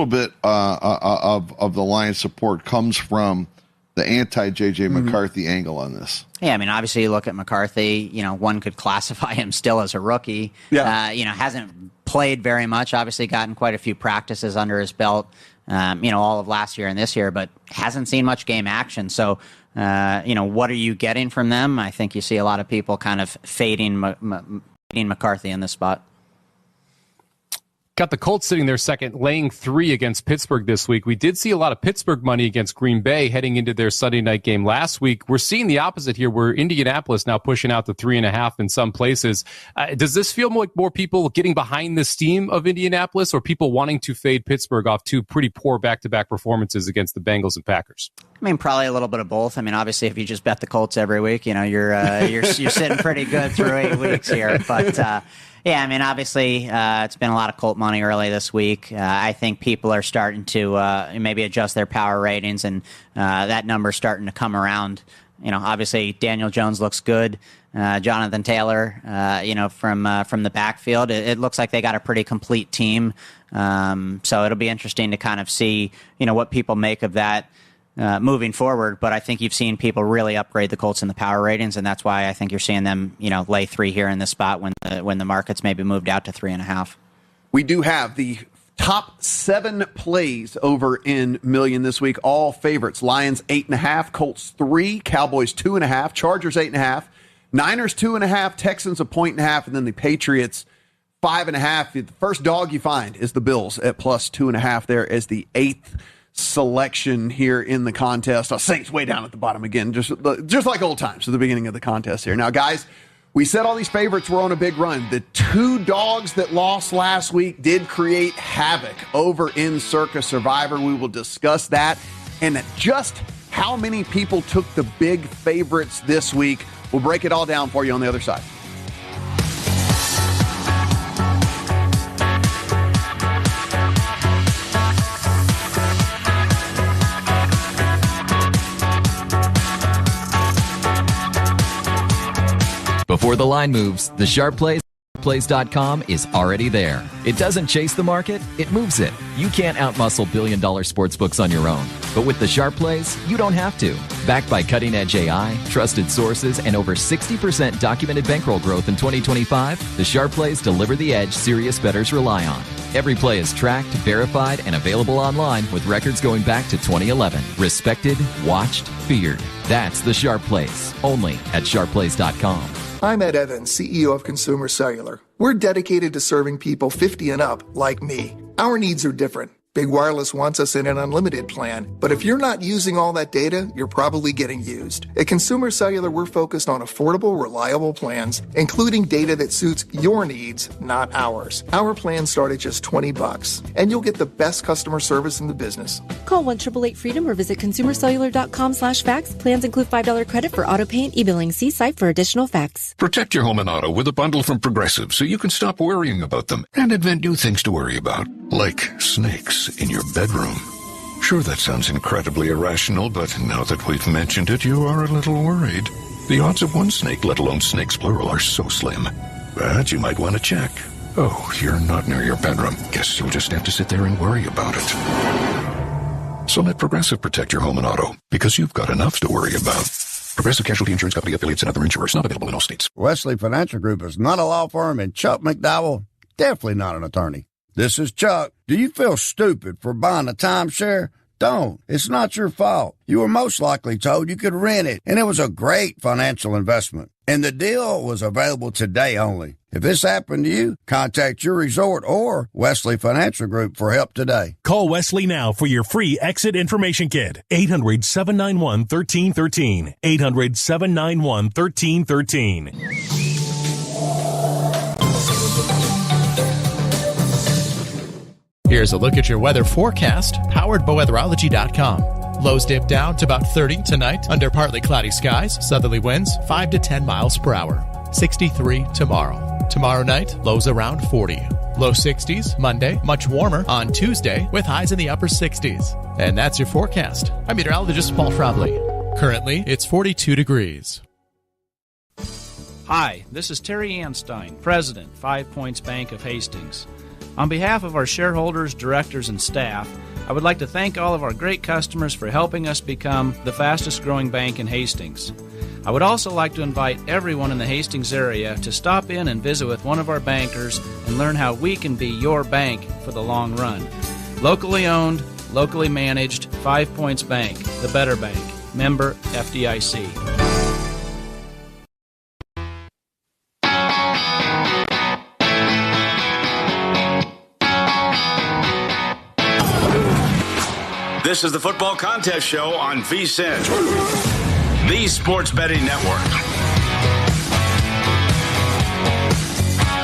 [SPEAKER 9] bit of the Lions support comes from the anti-J.J. McCarthy angle on this.
[SPEAKER 4] Yeah, I mean, obviously you look at McCarthy, one could classify him still as a rookie.
[SPEAKER 2] Yeah.
[SPEAKER 4] Hasn't played very much, obviously gotten quite a few practices under his belt. All of last year and this year, but hasn't seen much game action. So, what are you getting from them? I think you see a lot of people kind of fading McCarthy in this spot.
[SPEAKER 5] Got the Colts sitting there second, laying 3 against Pittsburgh this week. We did see a lot of Pittsburgh money against Green Bay heading into their Sunday night game last week. We're seeing the opposite here, where Indianapolis now pushing out to 3.5 in some places. Does this feel like more people getting behind this team of Indianapolis, or people wanting to fade Pittsburgh off 2 pretty poor back-to-back performances against the Bengals and Packers?
[SPEAKER 4] I mean, probably a little bit of both. I mean, obviously, if you just bet the Colts every week, you're sitting pretty good through 8 weeks here. But Yeah, I mean, obviously, it's been a lot of Colt money early this week. I think people are starting to maybe adjust their power ratings, and that number's starting to come around. Obviously, Daniel Jones looks good. Jonathan Taylor, from the backfield, it looks like they got a pretty complete team. So it'll be interesting to kind of see, what people make of that moving forward. But I think you've seen people really upgrade the Colts in the power ratings, and that's why I think you're seeing them, lay 3 here in this spot when the market's maybe moved out to 3.5.
[SPEAKER 2] We do have the top 7 plays over in million this week. All favorites: Lions 8.5, Colts 3, Cowboys 2.5, Chargers 8.5, Niners 2.5, Texans 1.5, and then the Patriots 5.5. The first dog you find is the Bills at plus 2.5 there as the 8th selection here in the contest. Saints way down at the bottom again, just like old times at the beginning of the contest here. Now, guys, we said all these favorites were on a big run. The 2 dogs that lost last week did create havoc over in Circa Survivor. We will discuss that and just how many people took the big favorites this week. We'll break it all down for you on the other side.
[SPEAKER 10] Before the line moves, the sharp plays. Plays.com is already there. It doesn't chase the market, it moves it. You can't outmuscle billion-dollar sportsbooks on your own. But with the sharp plays, you don't have to. Backed by cutting-edge AI, trusted sources, and over 60% documented bankroll growth in 2025, the sharp plays deliver the edge serious bettors rely on. Every play is tracked, verified, and available online with records going back to 2011. Respected, watched, feared. That's the sharp plays, only at sharpplays.com.
[SPEAKER 12] I'm Ed Evans, CEO of Consumer Cellular. We're dedicated to serving people 50 and up, like me. Our needs are different. Big Wireless wants us in an unlimited plan, but if you're not using all that data, you're probably getting used. At Consumer Cellular, we're focused on affordable, reliable plans, including data that suits your needs, not ours. Our plans start at just $20, and you'll get the best customer service in the business.
[SPEAKER 23] Call 1-888-FREEDOM or visit consumercellular.com/facts. Plans include $5 credit for auto pay and e-billing. See site for additional facts.
[SPEAKER 24] Protect your home and auto with a bundle from Progressive so you can stop worrying about them and invent new things to worry about, like snakes in your bedroom. Sure, that sounds incredibly irrational, but now that we've mentioned it, you are a little worried. The odds of one snake, let alone snakes plural, are so slim. But you might want to check. Oh, you're not near your bedroom. Guess you'll just have to sit there and worry about it. So let Progressive protect your home and auto, because you've got enough to worry about. Progressive Casualty Insurance Company, affiliates, and other insurers. Not available in all states.
[SPEAKER 25] Wesley Financial Group is not a law firm, and Chuck McDowell, definitely not an attorney. This is Chuck. Do you feel stupid for buying a timeshare? Don't. It's not your fault. You were most likely told you could rent it, and it was a great financial investment. And the deal was available today only. If this happened to you, contact your resort or Wesley Financial Group for help today.
[SPEAKER 26] Call Wesley now for your free exit information kit. 800-791-1313. 800-791-1313.
[SPEAKER 27] Here's a look at your weather forecast, powered by weatherology.com. Lows dip down to about 30 tonight under partly cloudy skies, southerly winds 5 to 10 miles per hour. 63 tomorrow. Tomorrow night, lows around 40. Low 60s Monday, much warmer on Tuesday with highs in the upper 60s. And that's your forecast. I'm meteorologist Paul Frobley. Currently, it's 42 degrees.
[SPEAKER 28] Hi, this is Terry Anstein, President, 5 Points Bank of Hastings. On behalf of our shareholders, directors, and staff, I would like to thank all of our great customers for helping us become the fastest growing bank in Hastings. I would also like to invite everyone in the Hastings area to stop in and visit with one of our bankers and learn how we can be your bank for the long run. Locally owned, locally managed, 5 Points Bank, the better bank. Member FDIC.
[SPEAKER 6] This is the Football Contest Show on VSiN, the Sports Betting Network.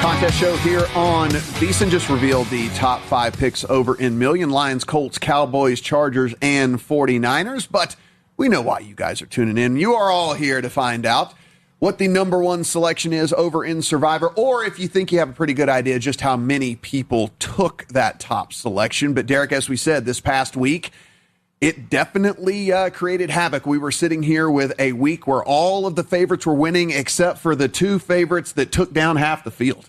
[SPEAKER 2] Contest show here on VSiN. Just revealed the top 5 picks over in million: Lions, Colts, Cowboys, Chargers, and 49ers. But we know why you guys are tuning in. You are all here to find out. what the number one selection is over in Survivor, or if you think you have a pretty good idea just how many people took that top selection. But Derek, as we said, this past week, it definitely created havoc. We were sitting here with a week where all of the favorites were winning except for the two favorites that took down half the field.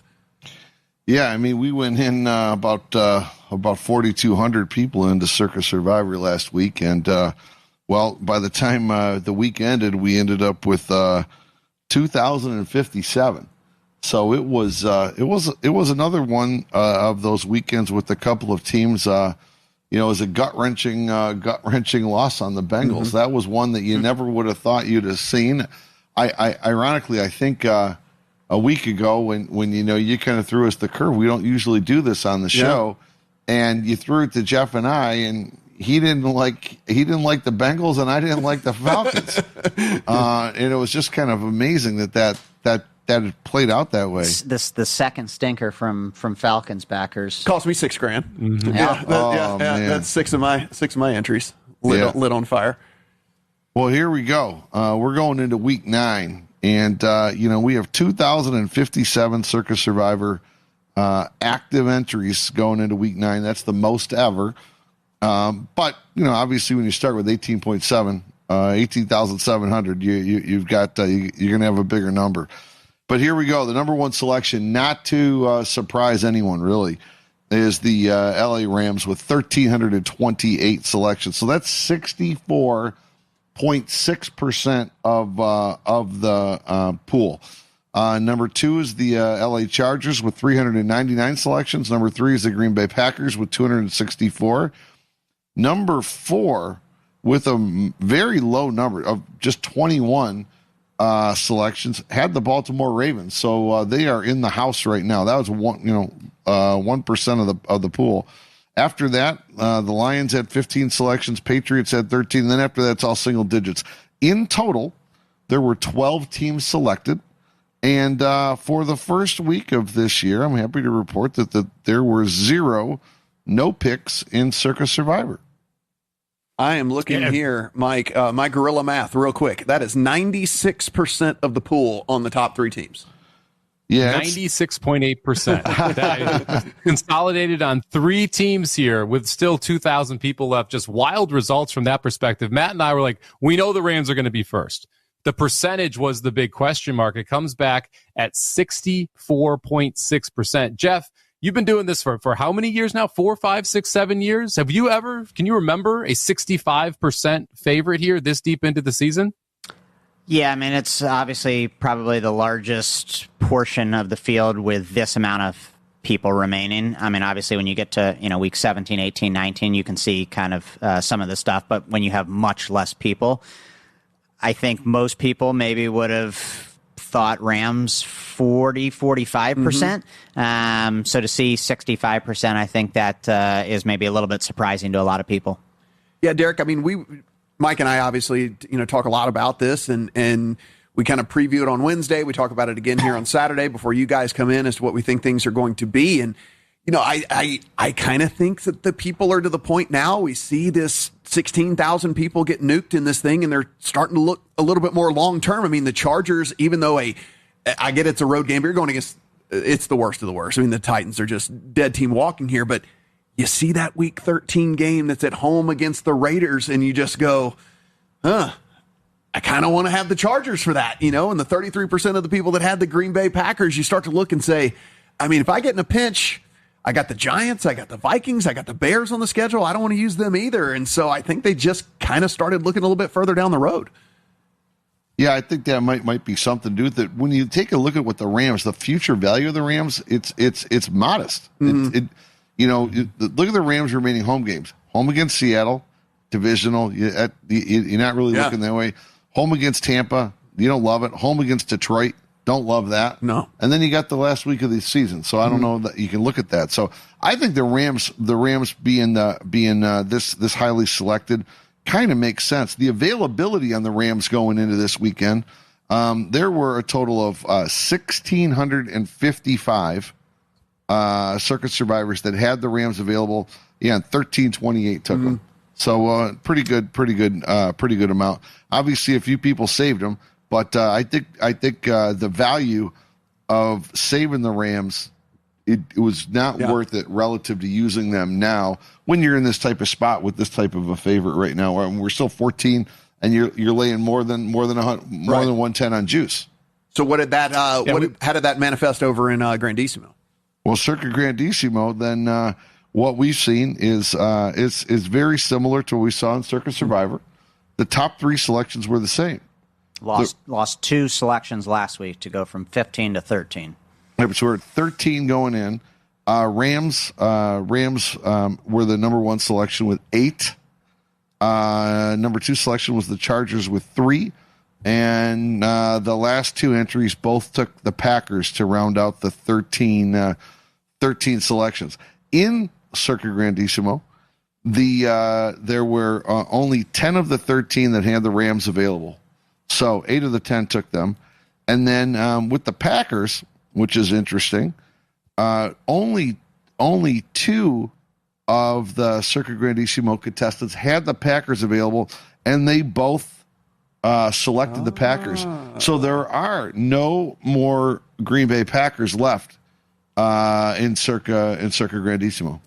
[SPEAKER 9] Yeah, I mean, we went in about 4,200 people into Circus Survivor last week, and well, by the time the week ended, we ended up with 2,057. So it was another one of those weekends with a couple of teams. It was a gut wrenching loss on the Bengals.
[SPEAKER 2] Mm-hmm.
[SPEAKER 9] That was one that you never would have thought you'd have seen. Ironically, I think a week ago when you kind of threw us the curve. We don't usually do this on the show, and you threw it to Jeff and I, and he didn't like the Bengals, and I didn't like the Falcons. And it was just kind of amazing that it played out that way.
[SPEAKER 4] The second stinker from Falcons backers
[SPEAKER 2] cost me $6,000.
[SPEAKER 4] Mm-hmm.
[SPEAKER 2] Yeah, that's six of my entries lit on fire.
[SPEAKER 9] Well, here we go. We're going into week 9, and we have 2,057 Circus Survivor active entries going into week 9. That's the most ever. But obviously, when you start with 18.7, 18,700, you've got you're going to have a bigger number. But here we go. The number one selection, not to surprise anyone really, is the LA Rams with 1,328 selections. So that's 64.6% of the pool. Number 2 is the LA Chargers with 399 selections. Number 3 is the Green Bay Packers with 264. Number 4, with a very low number of just 21 selections, had the Baltimore Ravens. So they are in the house right now. That was 1% of the pool. After that, the Lions had 15 selections. Patriots had 13. Then after that, it's all single digits. In total, there were 12 teams selected. And for the first week of this year, I'm happy to report that there were 0 no picks in Circus Survivor.
[SPEAKER 2] I am looking here, Mike, my gorilla math real quick. That is 96% of the pool on the top 3 teams.
[SPEAKER 9] Yeah,
[SPEAKER 5] 96.8%. Consolidated on 3 teams here with still 2,000 people left. Just wild results from that perspective. Matt and I were like, we know the Rams are going to be first. The percentage was the big question mark. It comes back at 64.6%. Jeff, you've been doing this for how many years now? 4, 5, 6, 7 years? Can you remember a 65% favorite here this deep into the season?
[SPEAKER 4] Yeah, I mean, it's obviously probably the largest portion of the field with this amount of people remaining. I mean, obviously, when you get to week 17, 18, 19, you can see kind of some of the stuff. But when you have much less people, I think most people maybe would have thought Rams 40, 45%. Mm-hmm. So to see 65%, I think that is maybe a little bit surprising to a lot of people.
[SPEAKER 2] Yeah, Derek, I mean, Mike and I obviously, talk a lot about this, and we kind of preview it on Wednesday. We talk about it again here on Saturday before you guys come in as to what we think things are going to be. And, I kind of think that the people are to the point now. We see this 16,000 people get nuked in this thing, and they're starting to look a little bit more long-term. I mean, the Chargers, even though I get it's a road game, but you're going against, it's the worst of the worst. I mean, the Titans are just dead team walking here, but you see that week 13 game that's at home against the Raiders, and you just go, I kind of want to have the Chargers for that, and the 33% of the people that had the Green Bay Packers, you start to look and say, I mean, if I get in a pinch, I got the Giants, I got the Vikings, I got the Bears on the schedule. I don't want to use them either. And so I think they just kind of started looking a little bit further down the road.
[SPEAKER 9] Yeah, I think that might be something to do with it. When you take a look at what the Rams, the future value of the Rams, it's modest. Mm-hmm. Look at the Rams' remaining home games. Home against Seattle, divisional. You're not really looking that way. Home against Tampa, you don't love it. Home against Detroit, don't love that.
[SPEAKER 2] No.
[SPEAKER 9] And then you got the last week of the season, so I don't know that you can look at that. So I think the Rams being this highly selected kind of makes sense. The availability on the Rams going into this weekend, there were a total of 1,655 Circuit Survivors that had the Rams available. Yeah, and 1,328 took them. So pretty good amount. Obviously, a few people saved them, But I think the value of saving the Rams, it was not worth it relative to using them now when you're in this type of spot with this type of a favorite right now. We're still 14, and you're laying more than 110 on juice.
[SPEAKER 2] So what did that? How did that manifest over in Grandissimo?
[SPEAKER 9] Well, Circa Grandissimo, then what we've seen is very similar to what we saw in Circa Survivor. The top 3 selections were the same.
[SPEAKER 4] Lost 2 selections last week to go from 15 to 13.
[SPEAKER 9] So we're at 13 going in. Rams were the number 1 selection with 8. Number 2 selection was the Chargers with 3. And the last 2 entries both took the Packers to round out the 13 selections. In Circa Grandissimo, there were only 10 of the 13 that had the Rams available. So 8 of the 10 took them. And then with the Packers, which is interesting, only 2 of the Circa Grandissimo contestants had the Packers available, and they both selected the Packers. So there are no more Green Bay Packers left in Circa Grandissimo.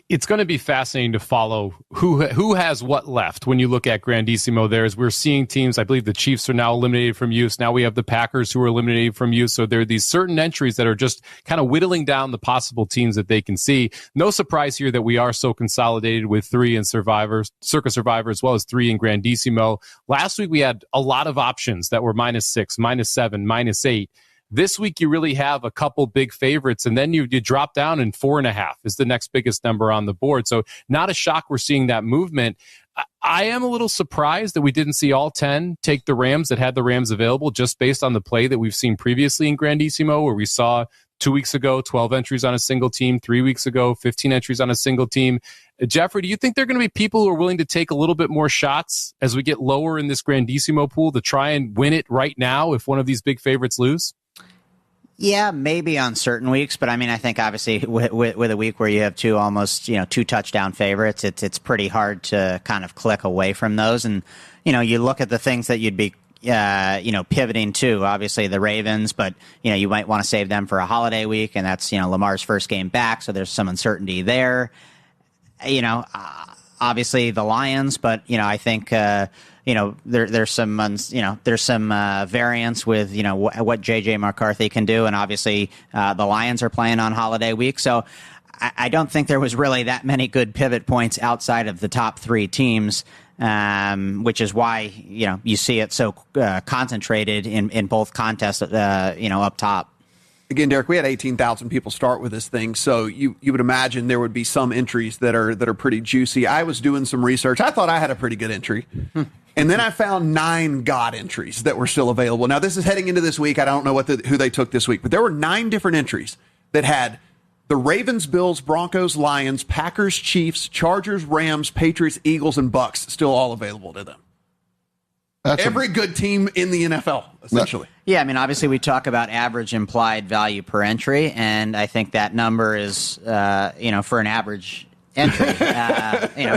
[SPEAKER 5] It's going to be fascinating to follow who has what left when you look at Grandissimo there. As we're seeing teams, I believe the Chiefs are now eliminated from use. Now we have the Packers who are eliminated from use. So there are these certain entries that are just kind of whittling down the possible teams that they can see. No surprise here that we are so consolidated with 3 in Circa Survivor, as well as 3 in Grandissimo. Last week we had a lot of options that were -6, -7, -8. This week, you really have a couple big favorites, and then you drop down, and 4.5 is the next biggest number on the board. So not a shock we're seeing that movement. I am a little surprised that we didn't see all 10 take the Rams that had the Rams available, just based on the play that we've seen previously in Grandissimo, where we saw 2 weeks ago 12 entries on a single team, 3 weeks ago 15 entries on a single team. Jeffrey, do you think there are going to be people who are willing to take a little bit more shots as we get lower in this Grandissimo pool to try and win it right now if one of these big favorites lose?
[SPEAKER 4] Yeah, maybe on certain weeks, but I mean, I think obviously with a week where you have 2 touchdown favorites, it's pretty hard to kind of click away from those. And, you look at the things that you'd be, pivoting to, obviously the Ravens, but, you might want to save them for a holiday week, and that's, Lamar's first game back. So there's some uncertainty there. Obviously the Lions, but, I think, there's some variance with what JJ McCarthy can do, and obviously the Lions are playing on holiday week, so I don't think there was really that many good pivot points outside of the top 3 teams, which is why you see it so concentrated in both contests, up top.
[SPEAKER 2] Again, Derek, we had 18,000 people start with this thing, so you would imagine there would be some entries that are pretty juicy. I was doing some research. I thought I had a pretty good entry. And then I found 9 God entries that were still available. Now, this is heading into this week. I don't know who they took this week, but there were 9 different entries that had the Ravens, Bills, Broncos, Lions, Packers, Chiefs, Chargers, Rams, Patriots, Eagles, and Bucks still all available to them. Every good team in the NFL, essentially.
[SPEAKER 4] Yeah, I mean, obviously we talk about average implied value per entry, and I think that number is, for an average entry.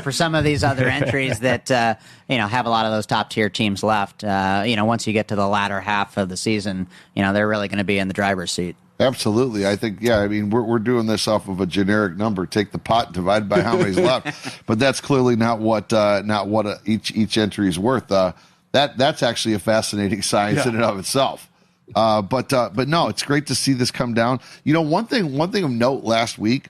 [SPEAKER 4] For some of these other entries that, have a lot of those top tier teams left, once you get to the latter half of the season, they're really going to be in the driver's seat.
[SPEAKER 9] Absolutely. I think, we're doing this off of a generic number. Take the pot, divide by how many's left. But that's clearly not what each entry is worth. That's actually a fascinating science in and of itself. But no, it's great to see this come down. One thing of note last week,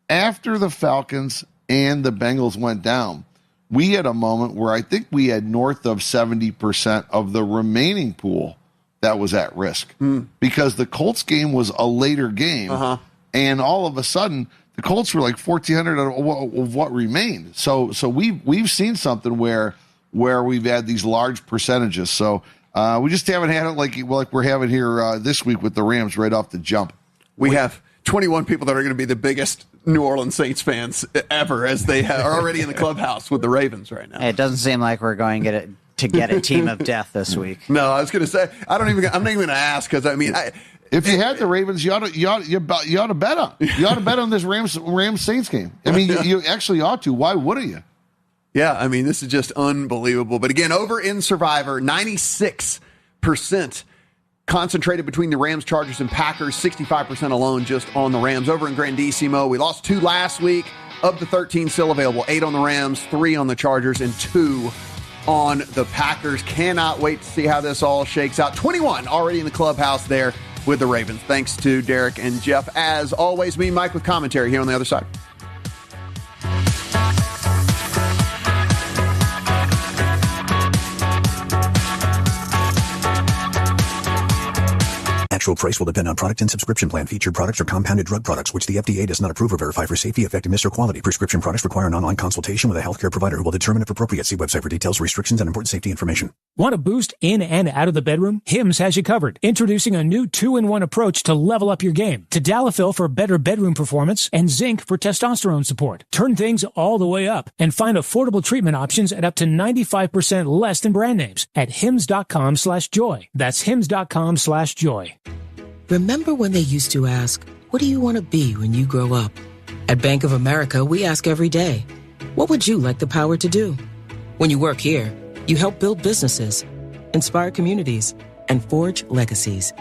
[SPEAKER 9] after the Falcons and the Bengals went down, we had a moment where I think we had north of 70% of the remaining pool that was at risk because the Colts game was a later game, and all of a sudden the Colts were like 1,400 of what remained. So we've seen something where we've had these large percentages. So we just haven't had it like we're having here this week with the Rams right off the jump.
[SPEAKER 2] We have 21 people that are going to be the biggest New Orleans Saints fans ever, as they are already in the clubhouse with the Ravens right now.
[SPEAKER 4] It doesn't seem like we're going to get a team of death this week.
[SPEAKER 2] No, I was going to say I'm not even going to ask because
[SPEAKER 9] if you had the Ravens, you ought to bet on. You ought to bet on this Rams Saints game. I mean, you actually ought to. Why wouldn't you?
[SPEAKER 2] Yeah, I mean, this is just unbelievable. But again, over in Survivor, 96% concentrated between the Rams, Chargers, and Packers, 65% alone just on the Rams. Over in Grandissimo, we lost 2 last week. Of the 13 still available, 8 on the Rams, 3 on the Chargers, and 2 on the Packers. Cannot wait to see how this all shakes out. 21 already in the clubhouse there with the Ravens. Thanks to Derek and Jeff. As always, me and Mike with commentary here on the other side.
[SPEAKER 1] Actual price will depend on product and subscription plan. Featured products are compounded drug products, which the FDA does not approve or verify for safety, effectiveness, or quality. Prescription products require an online consultation with a healthcare provider who will determine if appropriate. See website for details, restrictions, and important safety information.
[SPEAKER 11] Want a boost in and out of the bedroom? Hims has you covered. Introducing a new 2-in-1 approach to level up your game. Tadalafil for better bedroom performance and zinc for testosterone support. Turn things all the way up and find affordable treatment options at up to 95% less than brand names at hims.com/joy. That's hims.com/joy.
[SPEAKER 15] Remember when they used to ask, what do you want to be when you grow up? At Bank of America, we ask every day, what would you like the power to do? When you work here, you help build businesses, inspire communities, and forge legacies.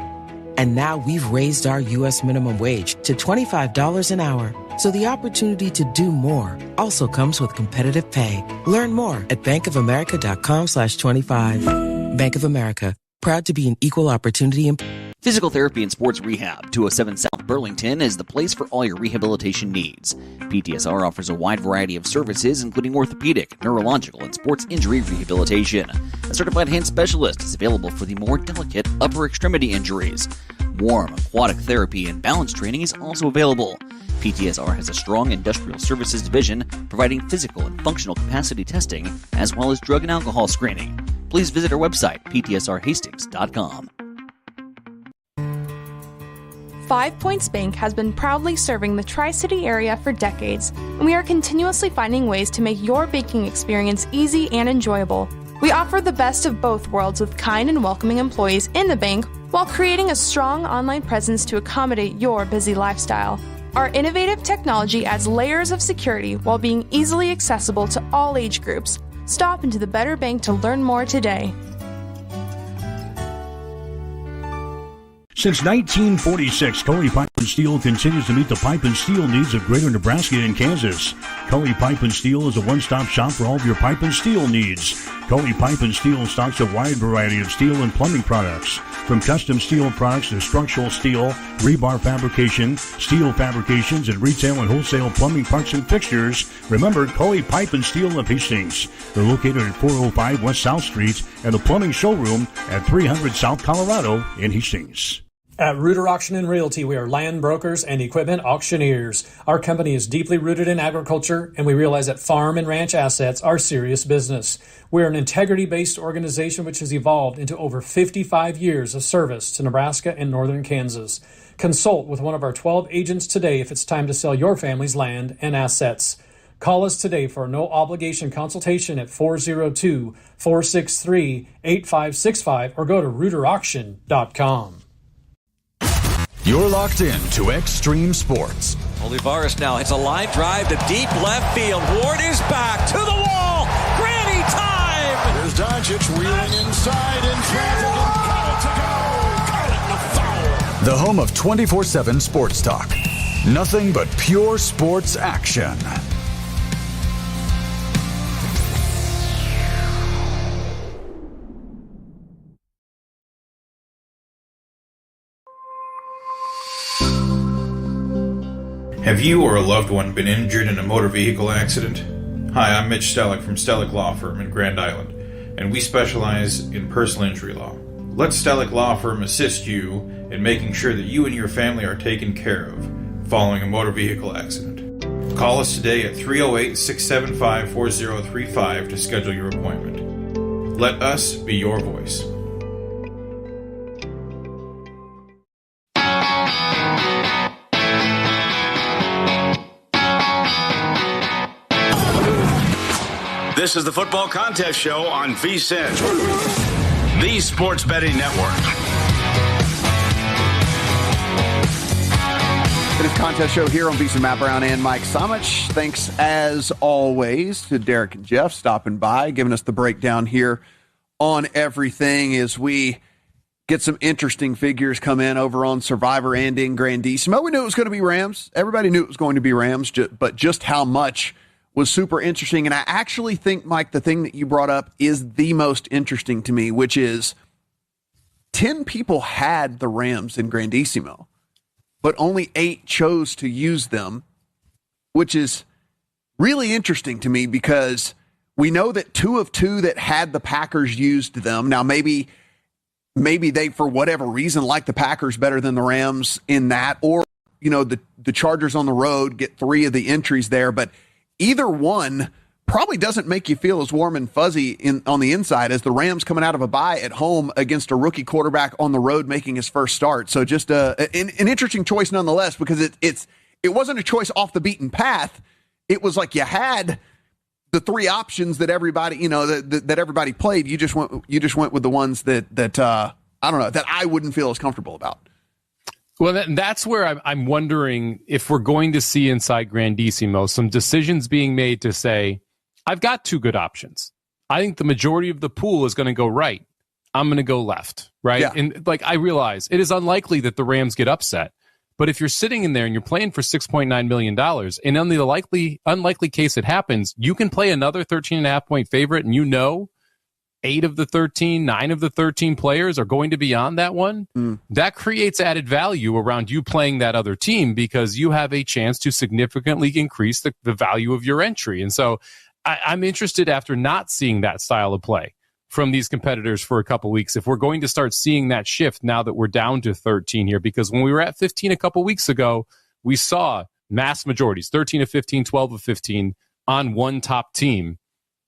[SPEAKER 15] And now we've raised our U.S. minimum wage to $25 an hour. So the opportunity to do more also comes with competitive pay. Learn more at bankofamerica.com/25. Bank of America, proud to be an equal opportunity employer.
[SPEAKER 16] Physical Therapy and Sports Rehab, 207 South Burlington, is the place for all your rehabilitation needs. PTSR offers a wide variety of services, including orthopedic, neurological, and sports injury rehabilitation. A certified hand specialist is available for the more delicate upper extremity injuries. Warm, aquatic therapy, and balance training is also available. PTSR has a strong industrial services division, providing physical and functional capacity testing, as well as drug and alcohol screening. Please visit our website, ptsrhastings.com.
[SPEAKER 17] 5 Points Bank has been proudly serving the Tri-City area for decades, and we are continuously finding ways to make your banking experience easy and enjoyable. We offer the best of both worlds with kind and welcoming employees in the bank while creating a strong online presence to accommodate your busy lifestyle. Our innovative technology adds layers of security while being easily accessible to all age groups. Stop into the Better Bank to learn more today.
[SPEAKER 22] Since 1946, Cully Pipe & Steel continues to meet the pipe and steel needs of greater Nebraska and Kansas. Cully Pipe & Steel is a one-stop shop for all of your pipe and steel needs. Cully Pipe & Steel stocks a wide variety of steel and plumbing products. From custom steel products to structural steel, rebar fabrication, steel fabrications, and retail and wholesale plumbing parts and fixtures, remember Cully Pipe & Steel of Hastings. They're located at 405 West South Street and the plumbing showroom at 300 South Colorado in Hastings.
[SPEAKER 18] At Reuter Auction and Realty, we are land brokers and equipment auctioneers. Our company is deeply rooted in agriculture, and we realize that farm and ranch assets are serious business. We're an integrity-based organization which has evolved into over 55 years of service to Nebraska and northern Kansas. Consult with one of our 12 agents today if it's time to sell your family's land and assets. Call us today for a no-obligation consultation at 402-463-8565 or go to reuterauction.com.
[SPEAKER 19] You're locked in to Extreme Sports.
[SPEAKER 21] Olivares now hits a line drive to deep left field. Ward is back to the wall. Granny time!
[SPEAKER 24] There's Doncic wheeling inside in traffic and got it to go. Got it, a foul.
[SPEAKER 19] The home of 24/7 sports talk. Nothing but pure sports action.
[SPEAKER 29] Have you or a loved one been injured in a motor vehicle accident? Hi, I'm Mitch Stellick from Stellick Law Firm in Grand Island, and we specialize in personal injury law. Let Stellick Law Firm assist you in making sure that you and your family are taken care of following a motor vehicle accident. Call us today at 308-675-4035 to schedule your appointment. Let us be your voice.
[SPEAKER 6] This is the Football Contest Show on VSiN, the Sports Betting Network.
[SPEAKER 2] Going It is Contest Show here on VSiN, Matt Brown and Mike Somich. Thanks, as always, to Derek and Jeff stopping by, giving us the breakdown here on everything as we get some interesting figures come in over on Survivor and in Grandissimo. We knew it was going to be Rams. Everybody knew it was going to be Rams, but just how much was super interesting. And I actually think, Mike, the thing that you brought up is the most interesting to me, which is 10 people had the Rams in Grandissimo, but only 8 chose to use them, which is really interesting to me because we know that 2 of 2 that had the Packers used them. Now, maybe they, for whatever reason, like the Packers better than the Rams in that, or, the Chargers on the road get 3 of the entries there, but either one probably doesn't make you feel as warm and fuzzy on the inside as the Rams coming out of a bye at home against a rookie quarterback on the road making his first start. So just an interesting choice nonetheless, because it wasn't a choice off the beaten path. It was like you had the 3 options that everybody, that everybody played. You just went with the ones that I don't know, that I wouldn't feel as comfortable about.
[SPEAKER 5] Well, that's where I'm wondering if we're going to see inside Grandissimo some decisions being made to say, I've got 2 good options. I think the majority of the pool is going to go right. I'm going to go left, right? Yeah. And I realize it is unlikely that the Rams get upset. But if you're sitting in there and you're playing for $6.9 million, and on the unlikely case it happens, you can play another 13.5 point favorite, and 8 of the 13, 9 of the 13 players are going to be on that one. That creates added value around you playing that other team because you have a chance to significantly increase the value of your entry. And so I'm interested, after not seeing that style of play from these competitors for a couple weeks, if we're going to start seeing that shift now that we're down to 13 here, because when we were at 15 a couple weeks ago, we saw mass majorities, 13 of 15, 12 of 15 on one top team.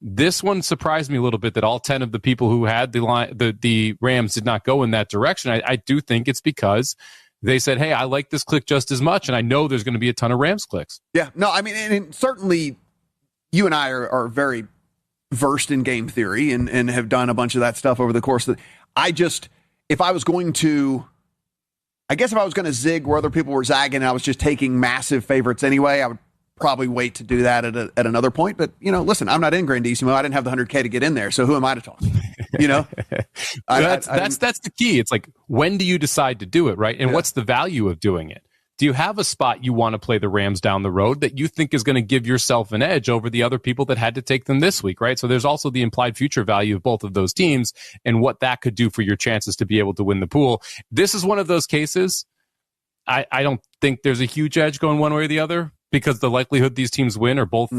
[SPEAKER 5] This one surprised me a little bit that all 10 of the people who had the Rams did not go in that direction. I do think it's because they said, hey, I like this click just as much, and I know there's going to be a ton of Rams clicks.
[SPEAKER 2] Yeah, no, I mean, and certainly you and I are very versed in game theory and have done a bunch of that stuff over the course of if I was going to zig where other people were zagging and I was just taking massive favorites anyway, I would probably wait to do that at another point. But, listen, I'm not in Grandissimo. I didn't have the 100K to get in there. So who am I to talk?
[SPEAKER 5] That's the key. It's like, when do you decide to do it, right? And what's the value of doing it? Do you have a spot you want to play the Rams down the road that you think is going to give yourself an edge over the other people that had to take them this week, right? So there's also the implied future value of both of those teams and what that could do for your chances to be able to win the pool. This is one of those cases. I don't think there's a huge edge going one way or the other, because the likelihood these teams win are both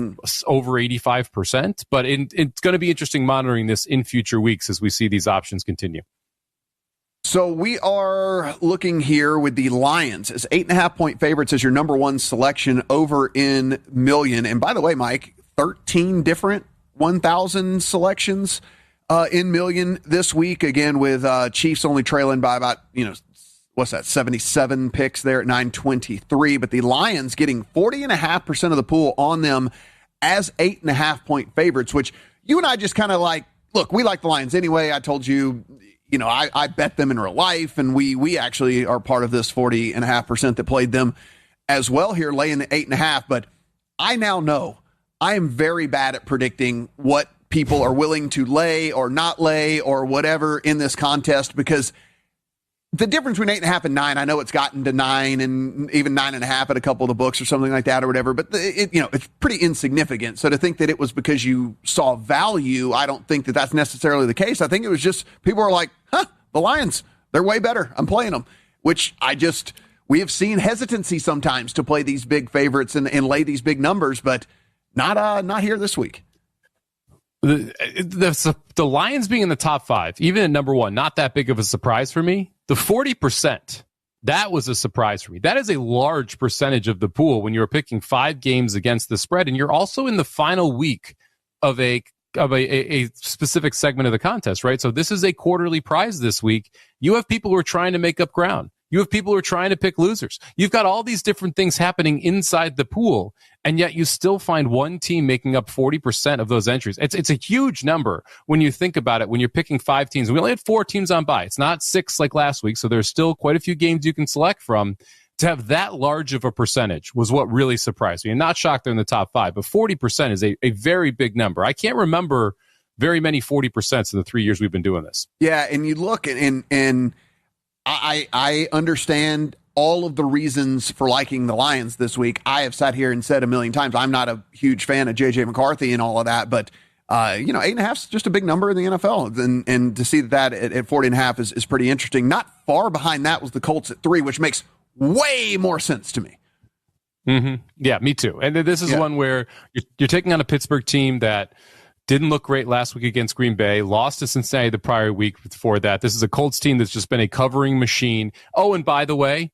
[SPEAKER 5] over 85%. But it's going to be interesting monitoring this in future weeks as we see these options continue.
[SPEAKER 2] So we are looking here with the Lions as 8.5 point favorites as your number one selection over in million. And by the way, Mike, 13 different 1,000 selections in million this week. Again, with Chiefs only trailing by about, 77 picks there at 923. But the Lions getting 40.5% of the pool on them as 8.5 point favorites, which you and I just kind of look, we like the Lions anyway. I told you, I bet them in real life, and we actually are part of this 40.5% that played them as well here, laying the 8.5. But I now know I am very bad at predicting what people are willing to lay or not lay or whatever in this contest, because the difference between 8.5 and 9, I know it's gotten to 9 and even 9.5 at a couple of the books or something like that or whatever, but it's pretty insignificant. So to think that it was because you saw value, I don't think that that's necessarily the case. I think it was just people are like, the Lions, they're way better. I'm playing them, which we have seen hesitancy sometimes to play these big favorites and lay these big numbers, but not here this week.
[SPEAKER 5] The Lions being in the top 5, even at number 1, not that big of a surprise for me. The 40%, that was a surprise for me. That is a large percentage of the pool when you're picking 5 games against the spread, and you're also in the final week of a specific segment of the contest, right? So this is a quarterly prize this week. You have people who are trying to make up ground. You have people who are trying to pick losers. You've got all these different things happening inside the pool, and yet you still find one team making up 40% of those entries. It's a huge number when you think about it, when you're picking 5 teams. We only had 4 teams on bye. It's not 6 like last week, so there's still quite a few games you can select from. to have that large of a percentage was what really surprised me. And not shocked they're in the top 5, but 40% is a very big number. I can't remember very many 40% in the 3 years we've been doing this.
[SPEAKER 2] Yeah, and you look, and I understand all of the reasons for liking the Lions this week. I have sat here and said a million times, I'm not a huge fan of J.J. McCarthy and all of that, but 8.5 is just a big number in the NFL. And to see that at 40.5 is pretty interesting. Not far behind that was the Colts at 3, which makes way more sense to me.
[SPEAKER 5] Mm-hmm. Yeah, me too. And this is one where you're taking on a Pittsburgh team that didn't look great last week against Green Bay, lost to Cincinnati the prior week before that. This is a Colts team that's just been a covering machine. Oh, and by the way,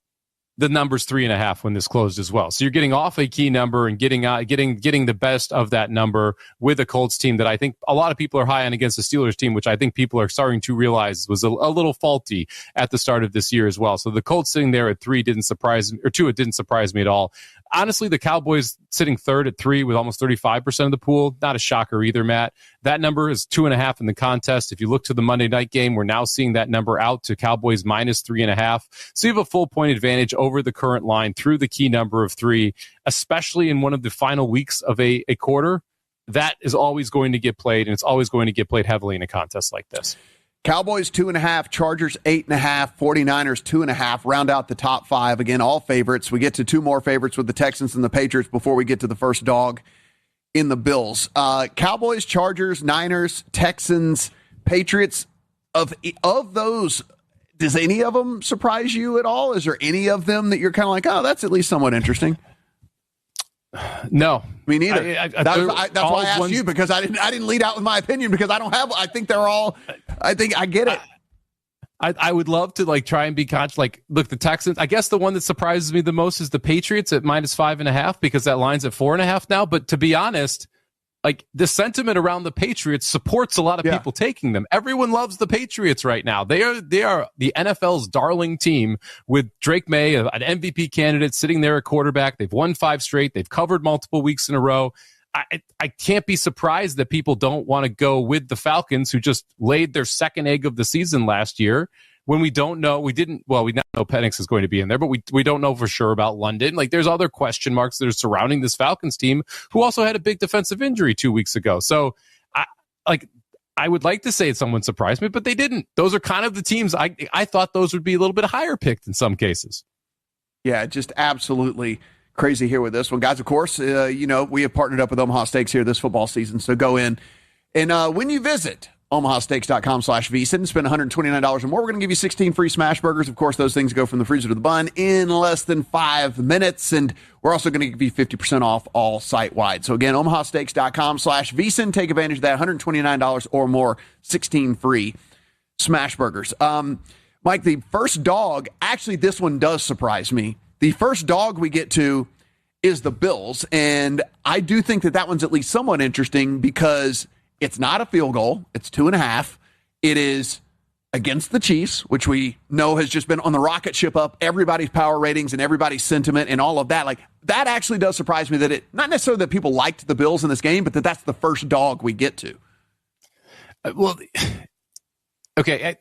[SPEAKER 5] the number's 3.5 when this closed as well. So you're getting off a key number and getting the best of that number with a Colts team that I think a lot of people are high on against the Steelers team, which I think people are starting to realize was a little faulty at the start of this year as well. So the Colts sitting there at 3 didn't surprise me, or 2, it didn't surprise me at all. Honestly, the Cowboys sitting third at 3 with almost 35% of the pool, not a shocker either, Matt. That number is 2.5 in the contest. If you look to the Monday night game, we're now seeing that number out to Cowboys minus 3.5. So you have a full point advantage over the current line through the key number of 3, especially in one of the final weeks of a quarter. That is always going to get played, and it's always going to get played heavily in a contest like this.
[SPEAKER 2] Cowboys 2.5, Chargers 8.5, 49ers 2.5, round out the top 5. Again, all favorites. We get to 2 more favorites with the Texans and the Patriots before we get to the first dog in the Bills. Cowboys, Chargers, Niners, Texans, Patriots. Of those, does any of them surprise you at all? Is there any of them that you're kind of like, oh, that's at least somewhat interesting?
[SPEAKER 5] No,
[SPEAKER 2] me neither. That's why I asked you, because I didn't lead out with my opinion, because I think they're all. I think I get it.
[SPEAKER 5] I would love to try and be conscious. Look, the Texans. I guess the one that surprises me the most is the Patriots at minus 5.5, because that line's at 4.5 now. But to be honest, the sentiment around the Patriots supports a lot of people taking them. Everyone loves the Patriots right now. They are the NFL's darling team, with Drake May, an MVP candidate, sitting there at quarterback. They've won 5 straight. They've covered multiple weeks in a row. I can't be surprised that people don't want to go with the Falcons, who just laid their second egg of the season last year, when we don't know. We now know Penix is going to be in there, but we don't know for sure about London. There's other question marks that are surrounding this Falcons team, who also had a big defensive injury 2 weeks ago. So I would like to say someone surprised me, but they didn't. Those are kind of the teams I thought those would be a little bit higher picked in some cases.
[SPEAKER 2] Yeah, just absolutely crazy here with this one. Guys, of course, we have partnered up with Omaha Steaks here this football season. So go in, and when you visit omahasteaks.com/VSiN and spend $129 or more, we're going to give you 16 free smash burgers. Of course, those things go from the freezer to the bun in less than 5 minutes. And we're also going to give you 50% off all site-wide. So again, omahasteaks.com/VSiN. Take advantage of that. $129 or more, 16 free smash burgers. Mike, the first dog, actually, this one does surprise me. The first dog we get to is the Bills. And I do think that one's at least somewhat interesting, because it's not a field goal. It's 2.5. It is against the Chiefs, which we know has just been on the rocket ship up everybody's power ratings and everybody's sentiment and all of that. That actually does surprise me, that not necessarily that people liked the Bills in this game, but that's the first dog we get to.
[SPEAKER 5] Well, okay,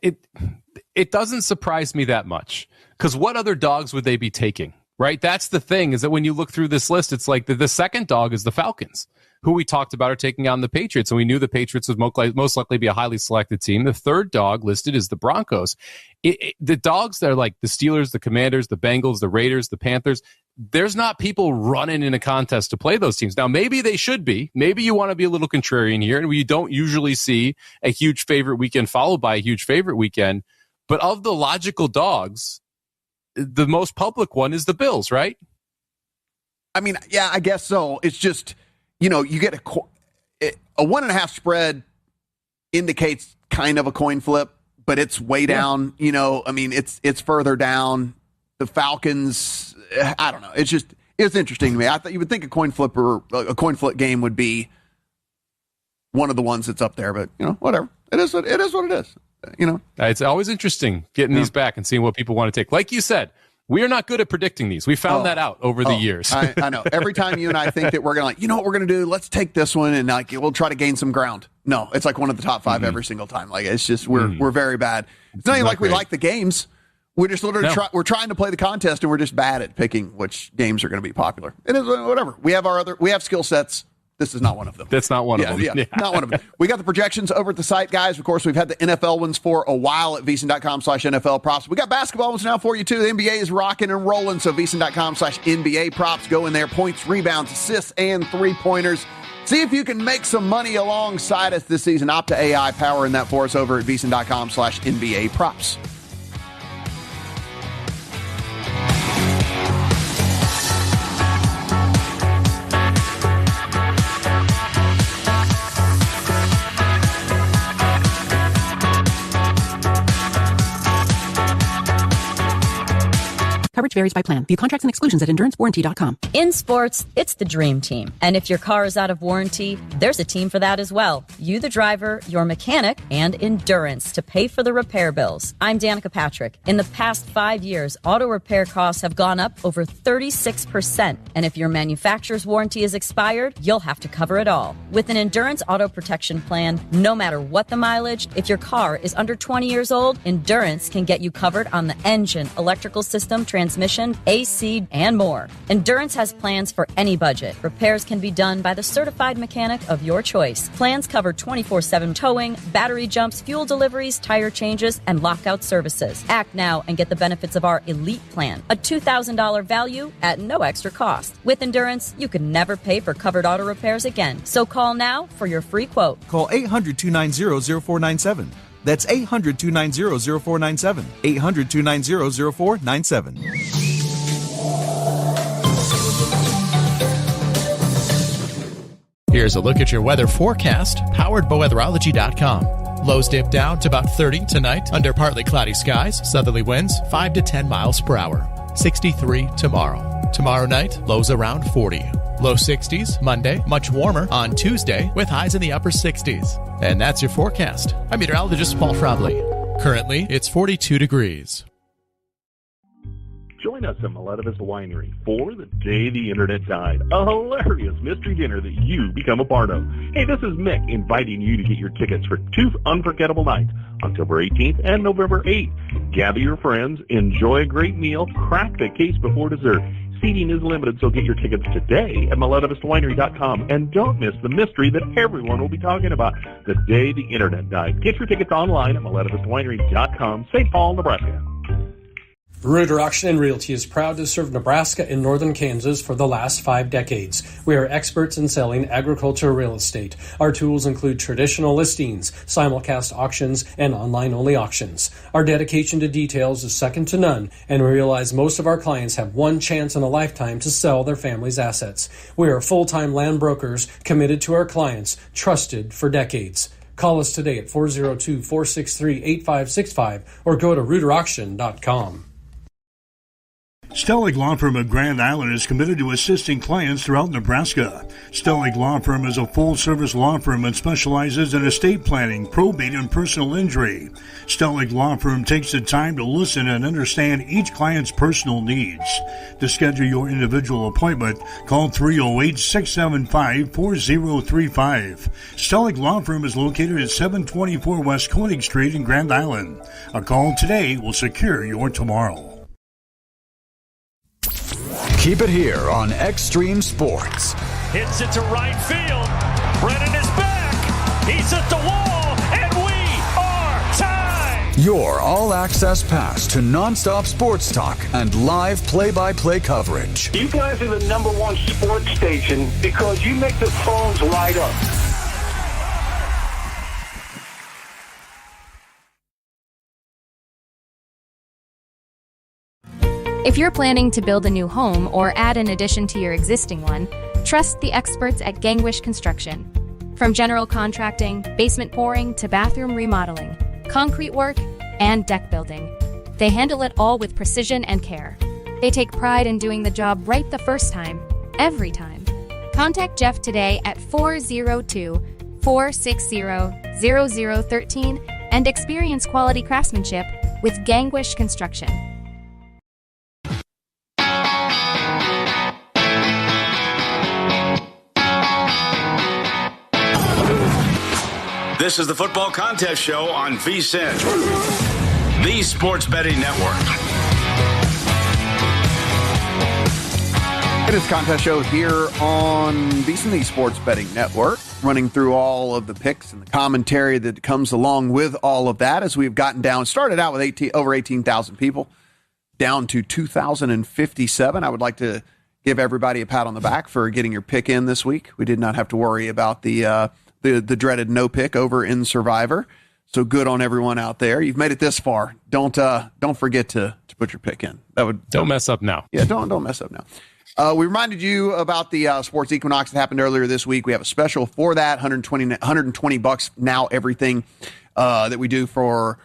[SPEAKER 5] it doesn't surprise me that much, because what other dogs would they be taking, right? That's the thing, is that when you look through this list, it's like the second dog is the Falcons, who we talked about are taking on the Patriots, and we knew the Patriots would most likely be a highly selected team. The third dog listed is the Broncos. The dogs that are like the Steelers, the Commanders, the Bengals, the Raiders, the Panthers, there's not people running in a contest to play those teams. Now, maybe they should be. Maybe you want to be a little contrarian here, and we don't usually see a huge favorite weekend followed by a huge favorite weekend. But of the logical dogs, the most public one is the Bills, right?
[SPEAKER 2] I mean, yeah, I guess so. It's just, you get a 1.5 spread indicates kind of a coin flip, but it's way down. It's further down. The Falcons, I don't know. It's interesting to me. I thought you would think a coin flip game would be one of the ones that's up there, but whatever. It is what it is.
[SPEAKER 5] It's always interesting getting these back and seeing what people want to take. Like you said, we are not good at predicting these. We found that out over the years.
[SPEAKER 2] I know. Every time you and I think that we're going to what we're going to do? Let's take this one and we'll try to gain some ground. No, it's like one of the top 5 every single time. It's just, we're very bad. It's not even like we like the games. We're just literally we're trying to play the contest, and we're just bad at picking which games are going to be popular. It is whatever. We have skill sets. This is not one of them.
[SPEAKER 5] That's not one of them.
[SPEAKER 2] Yeah, not one of them. We got the projections over at the site, guys. Of course, we've had the NFL ones for a while at VSiN.com/NFL props. We got basketball ones now for you, too. The NBA is rocking and rolling, so VSiN.com/NBA props. Go in there. Points, rebounds, assists, and three-pointers. See if you can make some money alongside us this season. Opta AI powering that for us over at VSiN.com/NBA props.
[SPEAKER 3] Coverage varies by plan. View contracts and exclusions at endurancewarranty.com.
[SPEAKER 7] In sports, it's the dream team. And if your car is out of warranty, there's a team for that as well. You, the driver, your mechanic, and Endurance to pay for the repair bills. I'm Danica Patrick. In the past 5 years, auto repair costs have gone up over 36%. And if your manufacturer's warranty is expired, you'll have to cover it all. With an Endurance auto protection plan, no matter what the mileage, if your car is under 20 years old, Endurance can get you covered on the engine, electrical system, transmission, AC, and more. Endurance has plans for any budget. Repairs can be done by the certified mechanic of your choice. Plans cover 24/7 towing, battery jumps, fuel deliveries, tire changes, and lockout services. Act now and get the benefits of our Elite Plan, a $2,000 value at no extra cost. With Endurance, you can never pay for covered auto repairs again. So call now for your free quote.
[SPEAKER 8] Call 800-290-0497. That's 800-290-0497. 800-290-0497.
[SPEAKER 27] Here's a look at your weather forecast, powered by weatherology.com. Lows dip down to about 30 tonight under partly cloudy skies, southerly winds 5 to 10 miles per hour. 63 tomorrow. Tomorrow night, lows around 40. Low 60s Monday, much warmer on Tuesday with highs in the upper 60s. And that's your forecast. I'm meteorologist Paul Frobley. Currently, it's 42 degrees.
[SPEAKER 10] Join us at Miletovist Winery for The Day the Internet Died, a hilarious mystery dinner that you become a part of. Hey, this is Mick inviting you to get your tickets for 2 unforgettable nights, October 18th and November 8th. Gather your friends, enjoy a great meal, crack the case before dessert. Seating is limited, so get your tickets today at MiletovistWinery.com. And don't miss the mystery that everyone will be talking about, The Day the Internet Died. Get your tickets online at MiletovistWinery.com, St. Paul, Nebraska.
[SPEAKER 18] Reuter Auction and Realty is proud to serve Nebraska and northern Kansas for the last 5 decades. We are experts in selling agricultural real estate. Our tools include traditional listings, simulcast auctions, and online-only auctions. Our dedication to details is second to none, and we realize most of our clients have one chance in a lifetime to sell their family's assets. We are full-time land brokers committed to our clients, trusted for decades. Call us today at 402-463-8565 or go to reuterauction.com.
[SPEAKER 22] Stellig Law Firm of Grand Island is committed to assisting clients throughout Nebraska. Stellig Law Firm is a full-service law firm and specializes in estate planning, probate, and personal injury. Stellig Law Firm takes the time to listen and understand each client's personal needs. To schedule your individual appointment, call 308-675-4035. Stellig Law Firm is located at 724 West Koenig Street in Grand Island. A call today will secure your tomorrow.
[SPEAKER 19] Keep it here on Extreme Sports.
[SPEAKER 26] Hits it to right field. Brennan is back. He's at the wall, and we are tied.
[SPEAKER 19] Your all-access pass to nonstop sports talk and live play-by-play coverage.
[SPEAKER 12] You guys are the #1 sports station because you make the phones light up.
[SPEAKER 13] If you're planning to build a new home or add an addition to your existing one, trust the experts at Gangwish Construction. From general contracting, basement pouring, to bathroom remodeling, concrete work, and deck building, they handle it all with precision and care. They take pride in doing the job right the first time, every time. Contact Jeff today at 402-460-0013 and experience quality craftsmanship with Gangwish Construction.
[SPEAKER 6] This is the Football Contest Show on VSiN. the Sports Betting Network.
[SPEAKER 2] It is a contest show here on VSiN, the Sports Betting Network, running through all of the picks and the commentary that comes along with all of that as we've gotten down. Started out with over 18,000 people, down to 2,057. I would like to give everybody a pat on the back for getting your pick in this week. We did not have to worry about the dreaded no pick over in Survivor. So good on everyone out there. You've made it this far. Don't forget to put your pick in.
[SPEAKER 5] Don't mess up now.
[SPEAKER 2] Yeah, don't mess up now. We reminded you about the Sports Equinox that happened earlier this week. We have a special for that, $120 now, everything that we do for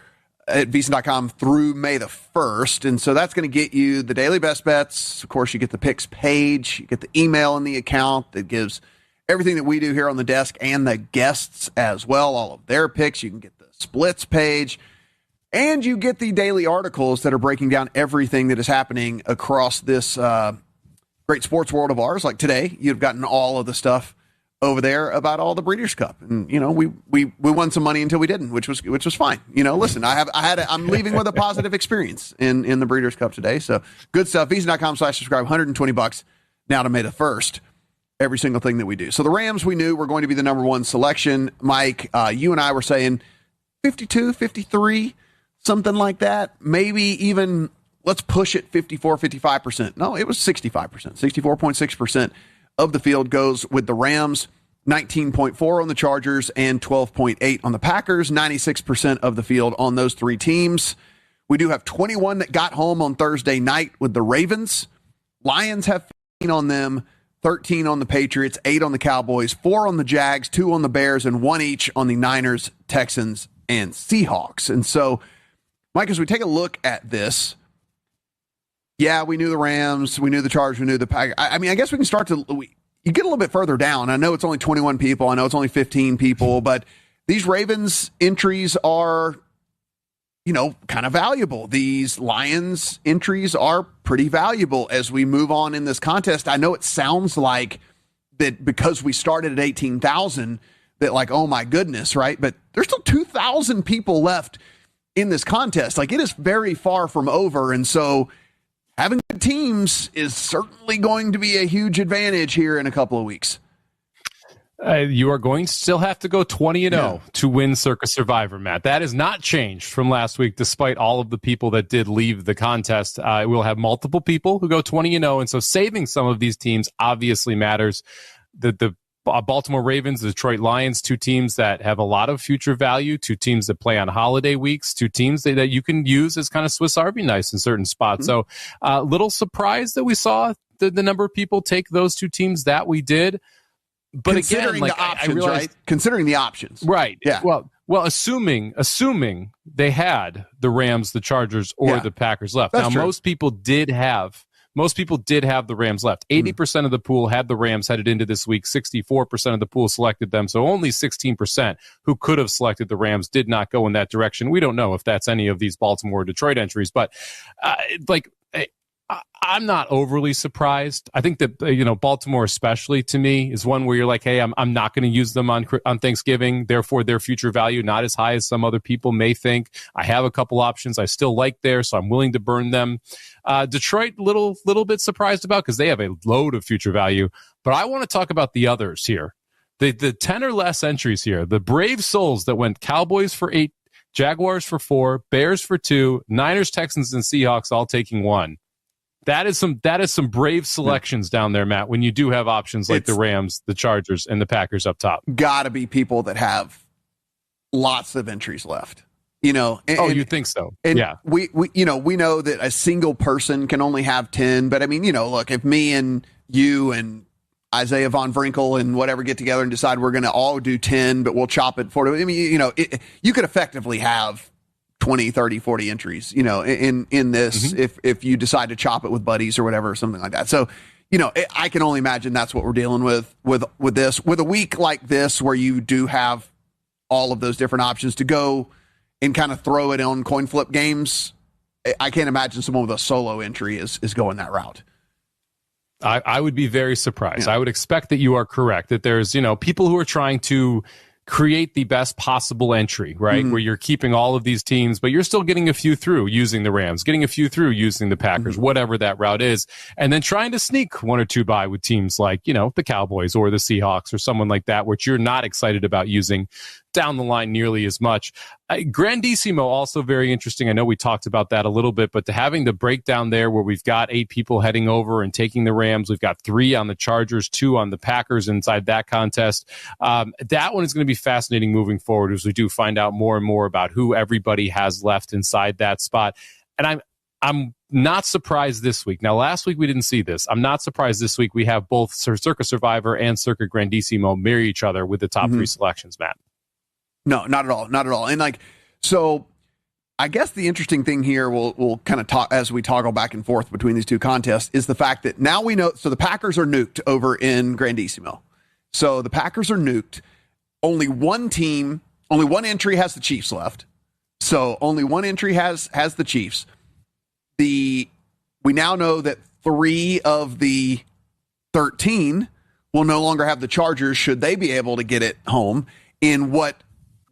[SPEAKER 2] at VSiN.com through May the 1st. And so that's going to get you the daily best bets. Of course, you get the picks page. You get the email in the account that gives everything that we do here on the desk and the guests as well, all of their picks. You can get the splits page. And you get the daily articles that are breaking down everything that is happening across this great sports world of ours. Like today, you've gotten all of the stuff over there about all the Breeders' Cup, and we won some money until we didn't, which was fine. Listen, I'm leaving with a positive experience in the Breeders' Cup today. So good stuff. VSiN.com/subscribe. $120 now to May the 1st. Every single thing that we do. So the Rams, we knew were going to be the number one selection. Mike, you and I were saying 52, 53, something like that. Maybe even. Let's push it 54, 55%. No, it was 65%. 64.6% of the field goes with the Rams, 19.4% on the Chargers, and 12.8% on the Packers. 96% of the field on those three teams. We do have 21 that got home on Thursday night with the Ravens. Lions have 15 on them, 13 on the Patriots, 8 on the Cowboys, 4 on the Jags, 2 on the Bears, and 1 each on the Niners, Texans, and Seahawks. And so, Mike, as we take a look at this, yeah, we knew the Rams, we knew the Chargers, we knew the Packers. I mean, I guess we can start you get a little bit further down. I know it's only 21 people. I know it's only 15 people, but these Ravens entries are, kind of valuable. These Lions entries are pretty valuable as we move on in this contest. I know it sounds like that because we started at 18,000 that like, oh my goodness, right? But there's still 2,000 people left in this contest. Like it is very far from over. And so having good teams is certainly going to be a huge advantage here in a couple of weeks.
[SPEAKER 5] You are going to still have to go 20-0 to win Circa Survivor, Matt. That has not changed from last week, despite all of the people that did leave the contest. We'll have multiple people who go 20-0, and so saving some of these teams obviously matters. The Baltimore Ravens, the Detroit Lions, two teams that have a lot of future value, two teams that play on holiday weeks, two teams that you can use as kind of Swiss Army knives in certain spots. So little surprised that we saw the number of people take those two teams that we did. But
[SPEAKER 2] considering
[SPEAKER 5] again,
[SPEAKER 2] the options,
[SPEAKER 5] I realized,
[SPEAKER 2] right? Considering the options.
[SPEAKER 5] Right.
[SPEAKER 2] Yeah.
[SPEAKER 5] Well, assuming they had the Rams, the Chargers, or the Packers left.
[SPEAKER 2] That's
[SPEAKER 5] now,
[SPEAKER 2] true.
[SPEAKER 5] most people did have the Rams left. 80% of the pool had the Rams headed into this week. 64% of the pool selected them. So only 16% who could have selected the Rams did not go in that direction. We don't know if that's any of these Baltimore or Detroit entries, but I'm not overly surprised. I think that, Baltimore especially to me is one where you're like, hey, I'm not going to use them on Thanksgiving. Therefore, their future value not as high as some other people may think. I have a couple options I still like there, so I'm willing to burn them. Detroit, little bit surprised about because they have a load of future value. But I want to talk about the others here. The 10 or less entries here. The brave souls that went Cowboys for 8, Jaguars for 4, Bears for 2, Niners, Texans, and Seahawks all taking 1. That is some brave selections down there, Matt, when you do have options like the Rams, the Chargers, and the Packers up top.
[SPEAKER 2] Got to be people that have lots of entries left.
[SPEAKER 5] You think so?
[SPEAKER 2] And
[SPEAKER 5] yeah.
[SPEAKER 2] We know that a single person can only have 10, but I mean, look, if me and you and Isaiah Von Vrinkel and whatever get together and decide we're going to all do 10, but we'll chop it 40. I mean, you could effectively have 20, 30, 40 entries, in this, if you decide to chop it with buddies or whatever, or something like that. So, I can only imagine that's what we're dealing with this, with a week like this, where you do have all of those different options to go and kind of throw it on coin flip games. I can't imagine someone with a solo entry is going that route.
[SPEAKER 5] I would be very surprised. Yeah. I would expect that you are correct, that there's, people who are trying to create the best possible entry, right? Where you're keeping all of these teams, but you're still getting a few through using the Rams, getting a few through using the Packers, whatever that route is, and then trying to sneak one or two by with teams like, the Cowboys or the Seahawks or someone like that, which you're not excited about using down the line nearly as much. Grandissimo, also very interesting. I know we talked about that a little bit, but to having the breakdown there where we've got 8 people heading over and taking the Rams, we've got 3 on the Chargers, 2 on the Packers inside that contest. That one is going to be fascinating moving forward as we do find out more and more about who everybody has left inside that spot. And I'm not surprised this week. Now, last week we didn't see this. I'm not surprised this week we have both Circa Survivor and Circa Grandissimo mirror each other with the top 3 selections, Matt.
[SPEAKER 2] No, not at all. Not at all. And so I guess the interesting thing here, we'll kind of talk as we toggle back and forth between these two contests, is the fact that now we know, so the Packers are nuked over in Grandissimo. So the Packers are nuked. Only one entry has the Chiefs left. So only one entry has the Chiefs. We now know that 3 of the 13 will no longer have the Chargers should they be able to get it home in what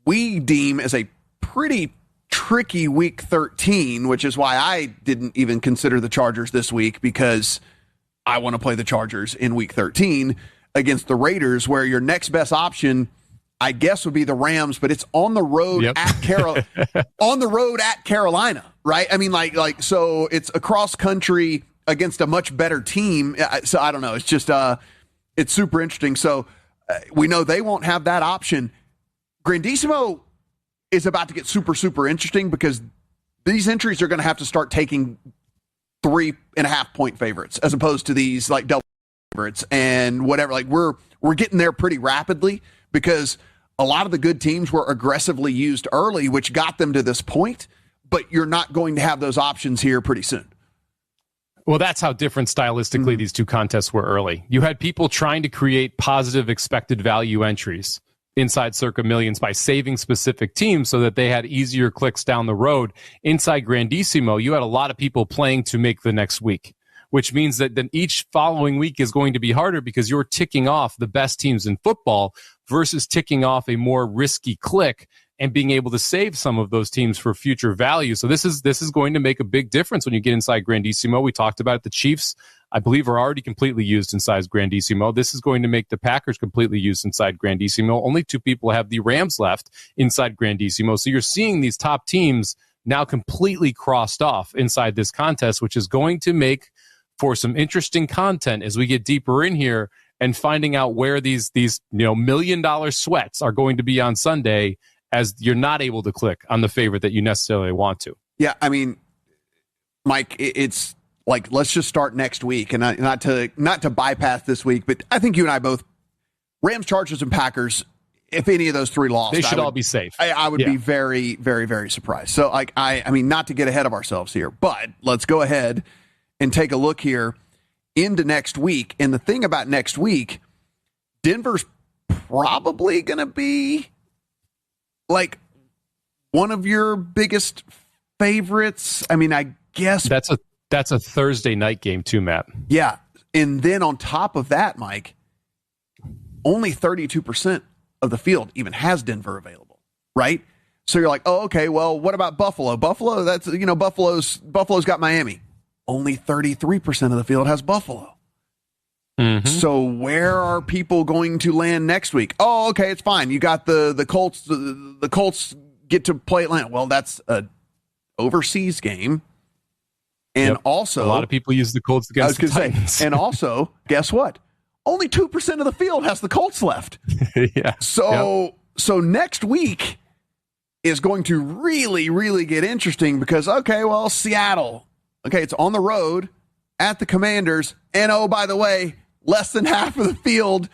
[SPEAKER 2] we deem as a pretty tricky week 13, which is why I didn't even consider the Chargers this week, because I want to play the Chargers in week 13 against the Raiders, where your next best option, I guess, would be the Rams, but it's on the road at Carolina, right? I mean, so it's across country against a much better team. So I don't know. It's just, it's super interesting. So we know they won't have that option. Grandissimo is about to get super, super interesting because these entries are going to have to start taking 3.5 point favorites as opposed to these like double favorites and whatever. Like we're getting there pretty rapidly because a lot of the good teams were aggressively used early, which got them to this point, but you're not going to have those options here pretty soon.
[SPEAKER 5] Well, that's how different stylistically these two contests were early. You had people trying to create positive expected value entries inside Circa Millions by saving specific teams so that they had easier clicks down the road. Inside Grandissimo, you had a lot of people playing to make the next week, which means that then each following week is going to be harder because you're ticking off the best teams in football versus ticking off a more risky click and being able to save some of those teams for future value. So this is going to make a big difference when you get inside Grandissimo. We talked about it. The Chiefs, I believe, are already completely used inside Grandissimo. This is going to make the Packers completely used inside Grandissimo. Only 2 people have the Rams left inside Grandissimo. So you're seeing these top teams now completely crossed off inside this contest, which is going to make for some interesting content as we get deeper in here and finding out where these $1 million sweats are going to be on Sunday, as you're not able to click on the favorite that you necessarily want to.
[SPEAKER 2] Yeah, I mean, Mike, it's like, let's just start next week, and not to bypass this week, but I think you and I both, Rams, Chargers, and Packers, if any of those 3 lost,
[SPEAKER 5] they should all be safe.
[SPEAKER 2] I would be very, very, very surprised. So, I mean, not to get ahead of ourselves here, but let's go ahead and take a look here into next week. And the thing about next week, Denver's probably going to be like one of your biggest favorites. I mean, I guess
[SPEAKER 5] that's a Thursday night game too, Matt.
[SPEAKER 2] Yeah. And then on top of that, Mike, only 32% of the field even has Denver available, right? So you're like, oh, okay, well, what about Buffalo? Buffalo, that's, Buffalo's got Miami. Only 33% of the field has Buffalo. Mm-hmm. So where are people going to land next week? Oh, okay, it's fine. You got the Colts. The Colts get to play Atlanta. Well, that's an overseas game. And also,
[SPEAKER 5] a lot of people use the Colts against the Titans.
[SPEAKER 2] And also, guess what? Only 2% of the field has the Colts left.
[SPEAKER 5] Yeah.
[SPEAKER 2] So next week is going to really, really get interesting because, okay, well, Seattle. Okay, it's on the road at the Commanders. And, oh, by the way, less than half of the field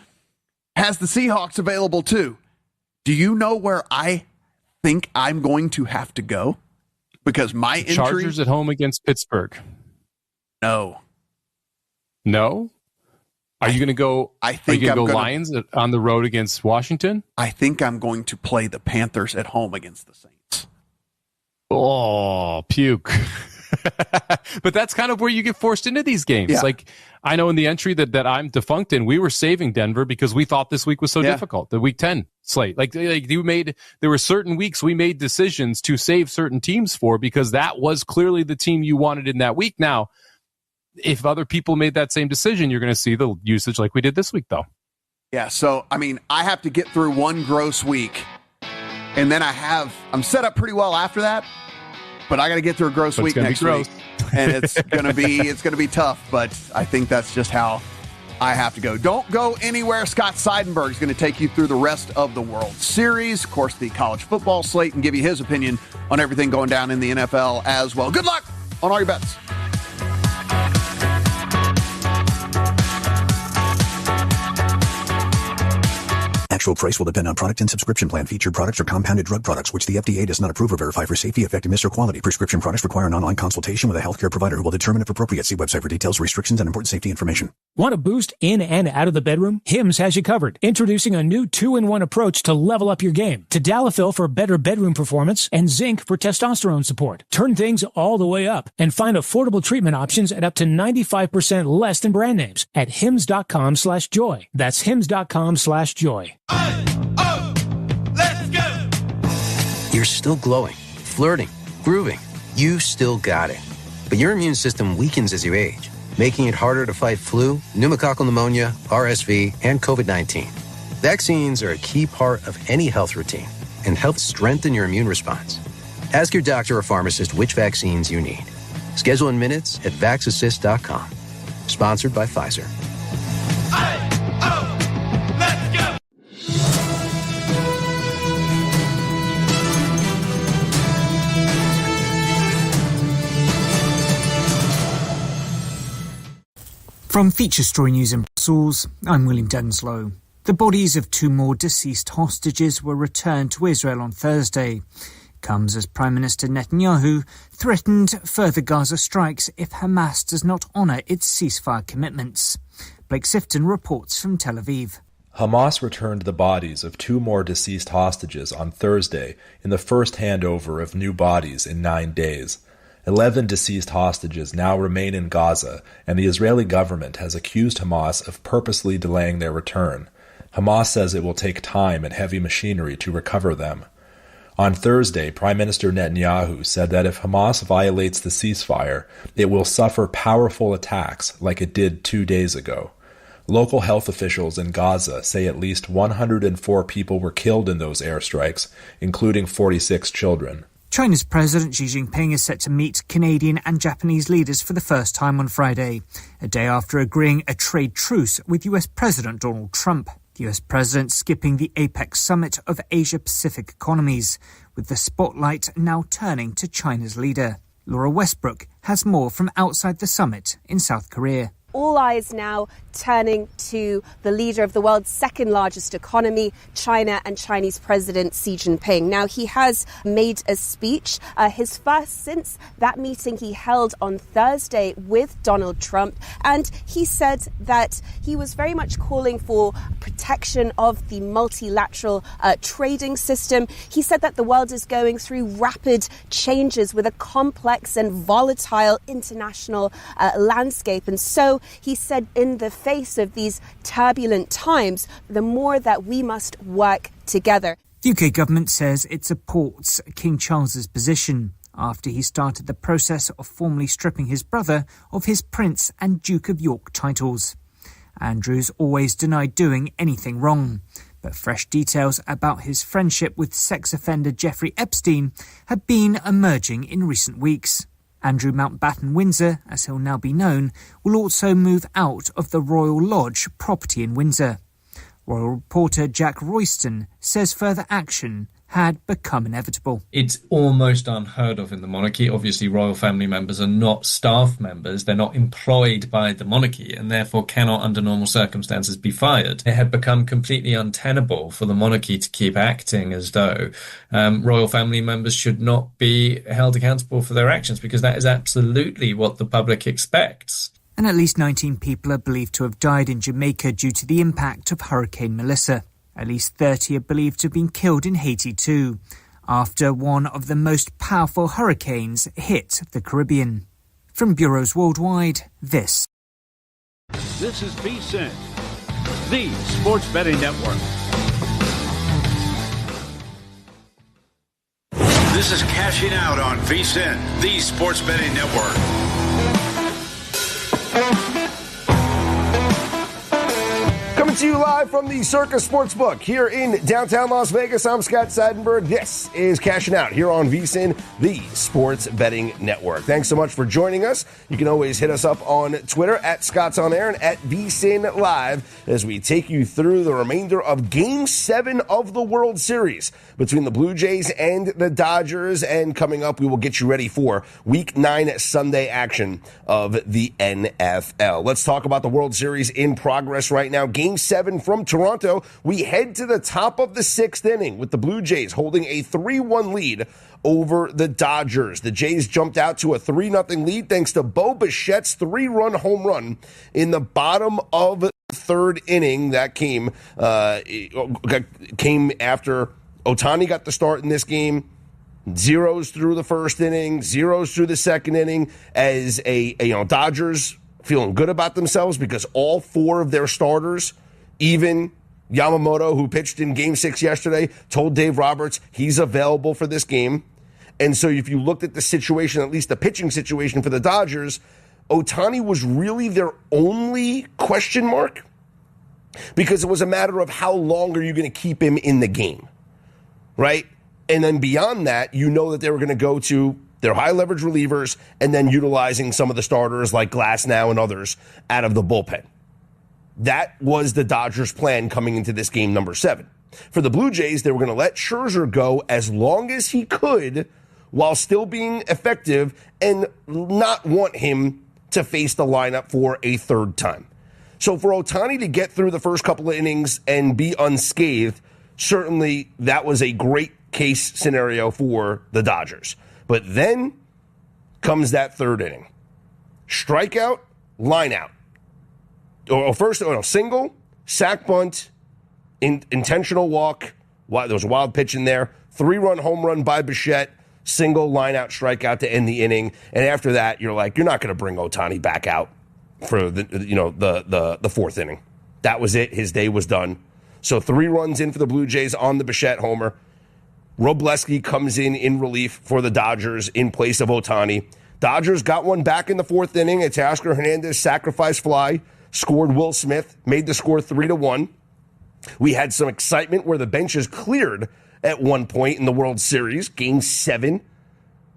[SPEAKER 2] has the Seahawks available too. Do you know where I think I'm going to have to go? Because my entry...
[SPEAKER 5] Chargers at home against Pittsburgh.
[SPEAKER 2] No.
[SPEAKER 5] No? Are you going to go?
[SPEAKER 2] I think
[SPEAKER 5] I'm going to go Lions on the road against Washington.
[SPEAKER 2] I think I'm going to play the Panthers at home against the Saints.
[SPEAKER 5] Oh, puke! But that's kind of where you get forced into these games.
[SPEAKER 2] Yeah.
[SPEAKER 5] Like, I know in the entry that I'm defunct in, we were saving Denver because we thought this week was so difficult, the week 10 slate. Like there were certain weeks we made decisions to save certain teams for because that was clearly the team you wanted in that week. Now, if other people made that same decision, you're going to see the usage like we did this week, though.
[SPEAKER 2] Yeah, so, I mean, I have to get through one gross week, and then I'm set up pretty well after that, but I got to get through a gross week next week. And it's going to be tough, but I think that's just how I have to go. Don't go anywhere. Scott Seidenberg is going to take you through the rest of the World Series, of course, the college football slate, and give you his opinion on everything going down in the NFL as well. Good luck on all your bets.
[SPEAKER 1] Actual price will depend on product and subscription plan. Featured products are compounded drug products, which the FDA does not approve or verify for safety, effectiveness, or quality. Prescription products require an online consultation with a healthcare provider who will determine if appropriate. See website for details, restrictions, and important safety information.
[SPEAKER 4] Want a boost in and out of the bedroom? Hims has you covered. Introducing a new 2-in-1 approach to level up your game. Tadalafil for better bedroom performance and zinc for testosterone support. Turn things all the way up and find affordable treatment options at up to 95% less than brand names at hims.com/joy. That's hims.com/joy.
[SPEAKER 9] Let's go! You're still glowing, flirting, grooving. You still got it. But your immune system weakens as you age, making it harder to fight flu, pneumococcal pneumonia, RSV, and COVID-19. Vaccines are a key part of any health routine and help strengthen your immune response. Ask your doctor or pharmacist which vaccines you need. Schedule in minutes at vaxassist.com. Sponsored by Pfizer.
[SPEAKER 11] From Feature Story News in Brussels, I'm William Denslow. The bodies of 2 more deceased hostages were returned to Israel on Thursday. It comes as Prime Minister Netanyahu threatened further Gaza strikes if Hamas does not honour its ceasefire commitments. Blake Sifton reports from Tel Aviv.
[SPEAKER 14] Hamas returned the bodies of 2 more deceased hostages on Thursday in the first handover of new bodies in 9 days. 11 deceased hostages now remain in Gaza, and the Israeli government has accused Hamas of purposely delaying their return. Hamas says it will take time and heavy machinery to recover them. On Thursday, Prime Minister Netanyahu said that if Hamas violates the ceasefire, it will suffer powerful attacks like it did 2 days ago. Local health officials in Gaza say at least 104 people were killed in those airstrikes, including 46 children.
[SPEAKER 11] China's President Xi Jinping is set to meet Canadian and Japanese leaders for the first time on Friday, a day after agreeing a trade truce with US President Donald Trump. The US President skipping the APEC summit of Asia-Pacific economies, with the spotlight now turning to China's leader. Laura Westbrook has more from outside the summit in South Korea.
[SPEAKER 20] All eyes now turning to the leader of the world's second largest economy, China, and Chinese President Xi Jinping. Now, he has made a speech, his first since that meeting he held on Thursday with Donald Trump. And he said that he was very much calling for protection of the multilateral trading system. He said that the world is going through rapid changes with a complex and volatile international landscape. And so he said in the face of these turbulent times, the more that we must work together.
[SPEAKER 11] The UK government says it supports King Charles's position after he started the process of formally stripping his brother of his Prince and Duke of York titles. Andrew's always denied doing anything wrong, but fresh details about his friendship with sex offender Jeffrey Epstein have been emerging in recent weeks. Andrew Mountbatten Windsor, as he'll now be known, will also move out of the Royal Lodge property in Windsor. Royal reporter Jack Royston says further action had become inevitable.
[SPEAKER 23] It's almost unheard of in the monarchy. Obviously, royal family members are not staff members. They're not employed by the monarchy and therefore cannot, under normal circumstances, be fired. It had become completely untenable for the monarchy to keep acting as though royal family members should not be held accountable for their actions, because that is absolutely what the public expects.
[SPEAKER 11] And at least 19 people are believed to have died in Jamaica due to the impact of Hurricane Melissa. At least 30 are believed to have been killed in Haiti too, after one of the most powerful hurricanes hit the Caribbean. From bureaus worldwide, this
[SPEAKER 6] is VSiN, the Sports Betting Network. This is Cashing Out on VSiN, the Sports Betting Network.
[SPEAKER 3] Coming to you live from the Circus Sportsbook here in downtown Las Vegas. I'm Scott Seidenberg. This is Cashing Out here on VSiN, the Sports Betting Network. Thanks so much for joining us. You can always hit us up on Twitter at Scott's On Air and at VSiN Live as we take you through the remainder of Game 7 of the World Series between the Blue Jays and the Dodgers. And coming up, we will get you ready for Week 9 Sunday action of the NFL. Let's talk about the World Series in progress right now. Game 7 from Toronto. We head to the top of the 6th inning with the Blue Jays holding a 3-1 lead over the Dodgers. The Jays jumped out to a 3-0 lead thanks to Bo Bichette's 3-run home run in the bottom of the 3rd inning. That came after Ohtani got the start in this game. Zeros through the 1st inning, zeros through the 2nd inning as Dodgers feeling good about themselves because all 4 of their starters, even Yamamoto, who pitched in Game 6 yesterday, told Dave Roberts he's available for this game. And so if you looked at the situation, at least the pitching situation for the Dodgers, Ohtani was really their only question mark because it was a matter of how long are you going to keep him in the game, right? And then beyond that, you know that they were going to go to their high leverage relievers and then utilizing some of the starters like Glasnow and others out of the bullpen. That was the Dodgers' plan coming into this game number 7. For the Blue Jays, they were going to let Scherzer go as long as he could while still being effective and not want him to face the lineup for a 3rd time. So for Ohtani to get through the first couple of innings and be unscathed, certainly that was a great case scenario for the Dodgers. But then comes that 3rd inning. Strikeout, line out. Single, sack bunt, intentional walk. There was a wild pitch in there. 3-run home run by Bichette. Single, line out, strikeout to end the inning. And after that, you're like, you're not going to bring Ohtani back out for the 4th inning. That was it. His day was done. So 3 runs in for the Blue Jays on the Bichette homer. Robleski comes in relief for the Dodgers in place of Ohtani. Dodgers got one back in the 4th inning. A Teoscar Hernandez sacrifice fly scored Will Smith, made the score 3-1. We had some excitement where the benches cleared at one point in the World Series, Game 7,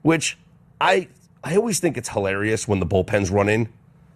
[SPEAKER 3] which I always think it's hilarious when the bullpens run in.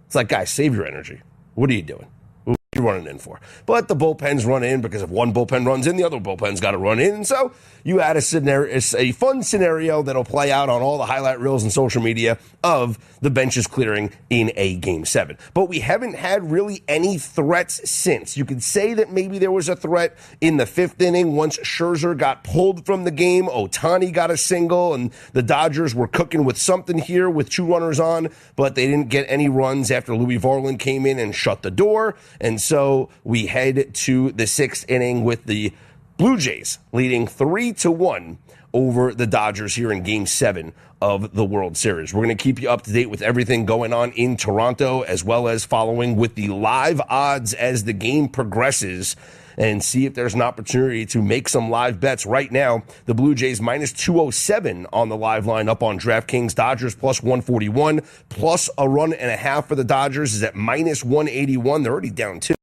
[SPEAKER 3] It's like, guys, save your energy. What are you doing? What are you running in for? But the bullpens run in because if one bullpen runs in, the other bullpen's got to run in. And so you had a fun scenario that'll play out on all the highlight reels and social media of the benches clearing in a Game 7. But we haven't had really any threats since. You could say that maybe there was a threat in the 5th inning once Scherzer got pulled from the game. Ohtani got a single, and the Dodgers were cooking with something here with 2 runners on, but they didn't get any runs after Louis Varland came in and shut the door. And so we head to the 6th inning with the Blue Jays leading 3-1 over the Dodgers here in Game 7 of the World Series. We're going to keep you up to date with everything going on in Toronto, as well as following with the live odds as the game progresses and see if there's an opportunity to make some live bets. Right now, the Blue Jays minus 207 on the live line up on DraftKings. Dodgers plus 141, plus a run and a half for the Dodgers is at minus 181. They're already down 2.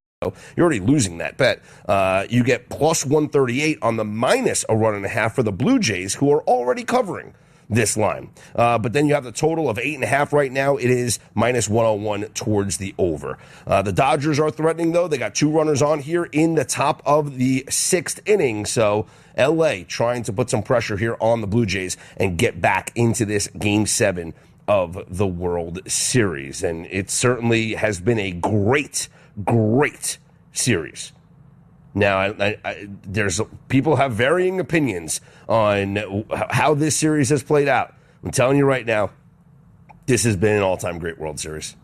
[SPEAKER 3] You're already losing that bet. You get plus 138 on the minus a run and a half for the Blue Jays, who are already covering this line. But then you have the total of 8.5 right now. It is minus 101 towards the over. The Dodgers are threatening, though. They got 2 runners on here in the top of the 6th inning. So LA trying to put some pressure here on the Blue Jays and get back into this Game 7 of the World Series. And it certainly has been a great series. Now, there's people have varying opinions on how this series has played out. I'm telling you right now, this has been an all-time great World Series.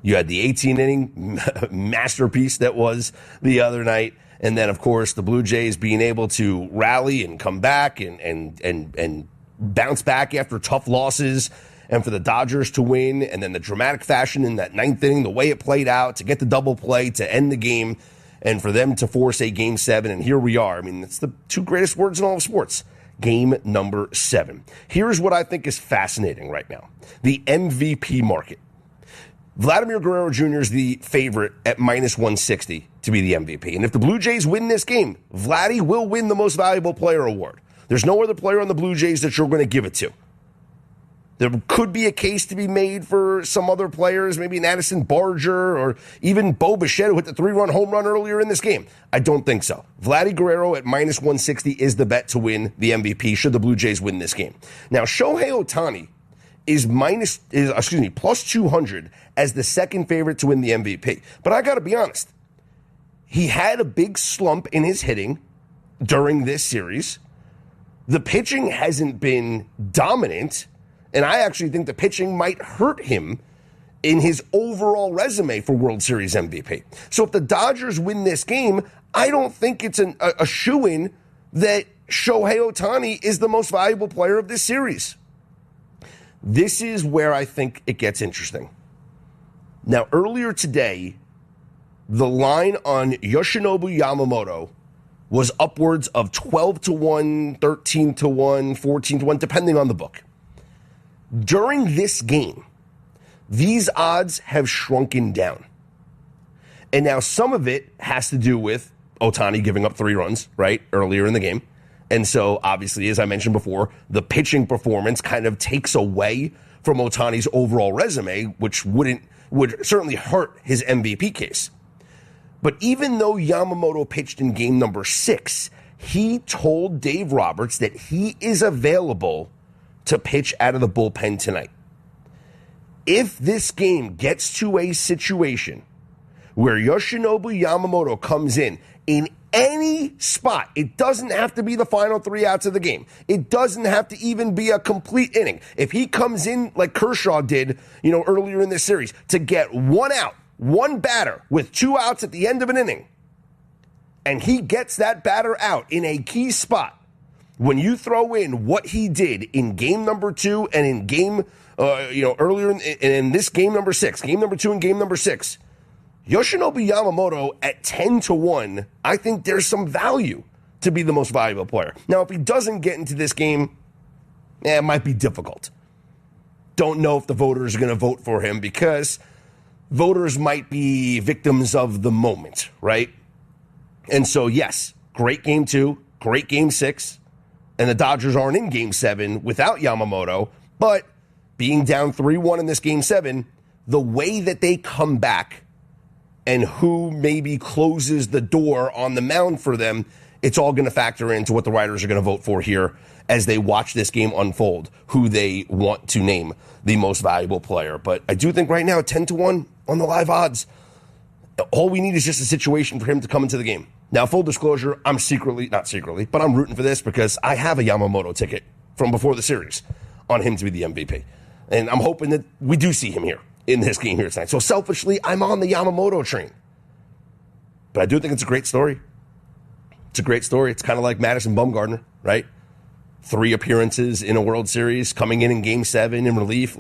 [SPEAKER 3] You had the 18-inning masterpiece that was the other night, And then, of course, the Blue Jays being able to rally and come back and bounce back after tough losses, and for the Dodgers to win, and then the dramatic fashion in that ninth inning, the way it played out, to get the double play, to end the game, and for them to force a Game 7, and here we are. I mean, it's the two greatest words in all of sports. Game number 7. Here's what I think is fascinating right now. The MVP market. Vladimir Guerrero Jr. is the favorite at minus 160 to be the MVP. And if the Blue Jays win this game, Vladdy will win the Most Valuable Player award. There's no other player on the Blue Jays that you're going to give it to. There could be a case to be made for some other players, maybe an Addison Barger or even Bo Bichette, who hit the 3-run home run earlier in this game. I don't think so. Vladdy Guerrero at minus 160 is the bet to win the MVP should the Blue Jays win this game. Now, Shohei Ohtani is plus 200 as the second favorite to win the MVP. But I got to be honest. He had a big slump in his hitting during this series. The pitching hasn't been dominant, and I actually think the pitching might hurt him in his overall resume for World Series MVP. So if the Dodgers win this game, I don't think it's a shoo-in that Shohei Ohtani is the most valuable player of this series. This is where I think it gets interesting. Now, earlier today, the line on Yoshinobu Yamamoto was upwards of 12-1, 13-1, 14-1, depending on the book. During this game, these odds have shrunken down. And now some of it has to do with Ohtani giving up 3 runs, right, earlier in the game. And so, obviously, as I mentioned before, the pitching performance kind of takes away from Ohtani's overall resume, which would certainly hurt his MVP case. But even though Yamamoto pitched in game number 6, he told Dave Roberts that he is available to pitch out of the bullpen tonight. If this game gets to a situation where Yoshinobu Yamamoto comes in any spot, it doesn't have to be the final 3 outs of the game. It doesn't have to even be a complete inning. If he comes in like Kershaw did, earlier in this series, to get 1 out, 1 batter with 2 outs at the end of an inning, and he gets that batter out in a key spot, when you throw in what he did in game number 2 and in game, earlier in this game number 6, game number 2 and game number 6, Yoshinobu Yamamoto at 10-1, I think there's some value to be the most valuable player. Now, if he doesn't get into this game, it might be difficult. Don't know if the voters are going to vote for him because voters might be victims of the moment, right? And so, yes, great game 2, great game 6, and the Dodgers aren't in game 7 without Yamamoto, but being down 3-1 in this game 7, the way that they come back and who maybe closes the door on the mound for them, it's all going to factor into what the writers are going to vote for here as they watch this game unfold, who they want to name the most valuable player. But I do think right now, 10-1 on the live odds, all we need is just a situation for him to come into the game. Now, full disclosure, I'm not secretly, but I'm rooting for this because I have a Yamamoto ticket from before the series on him to be the MVP. And I'm hoping that we do see him here in this game here tonight. So selfishly, I'm on the Yamamoto train. But I do think it's a great story. It's a great story. It's kind of like Madison Bumgarner, right? 3 appearances in a World Series, coming in game 7 in relief.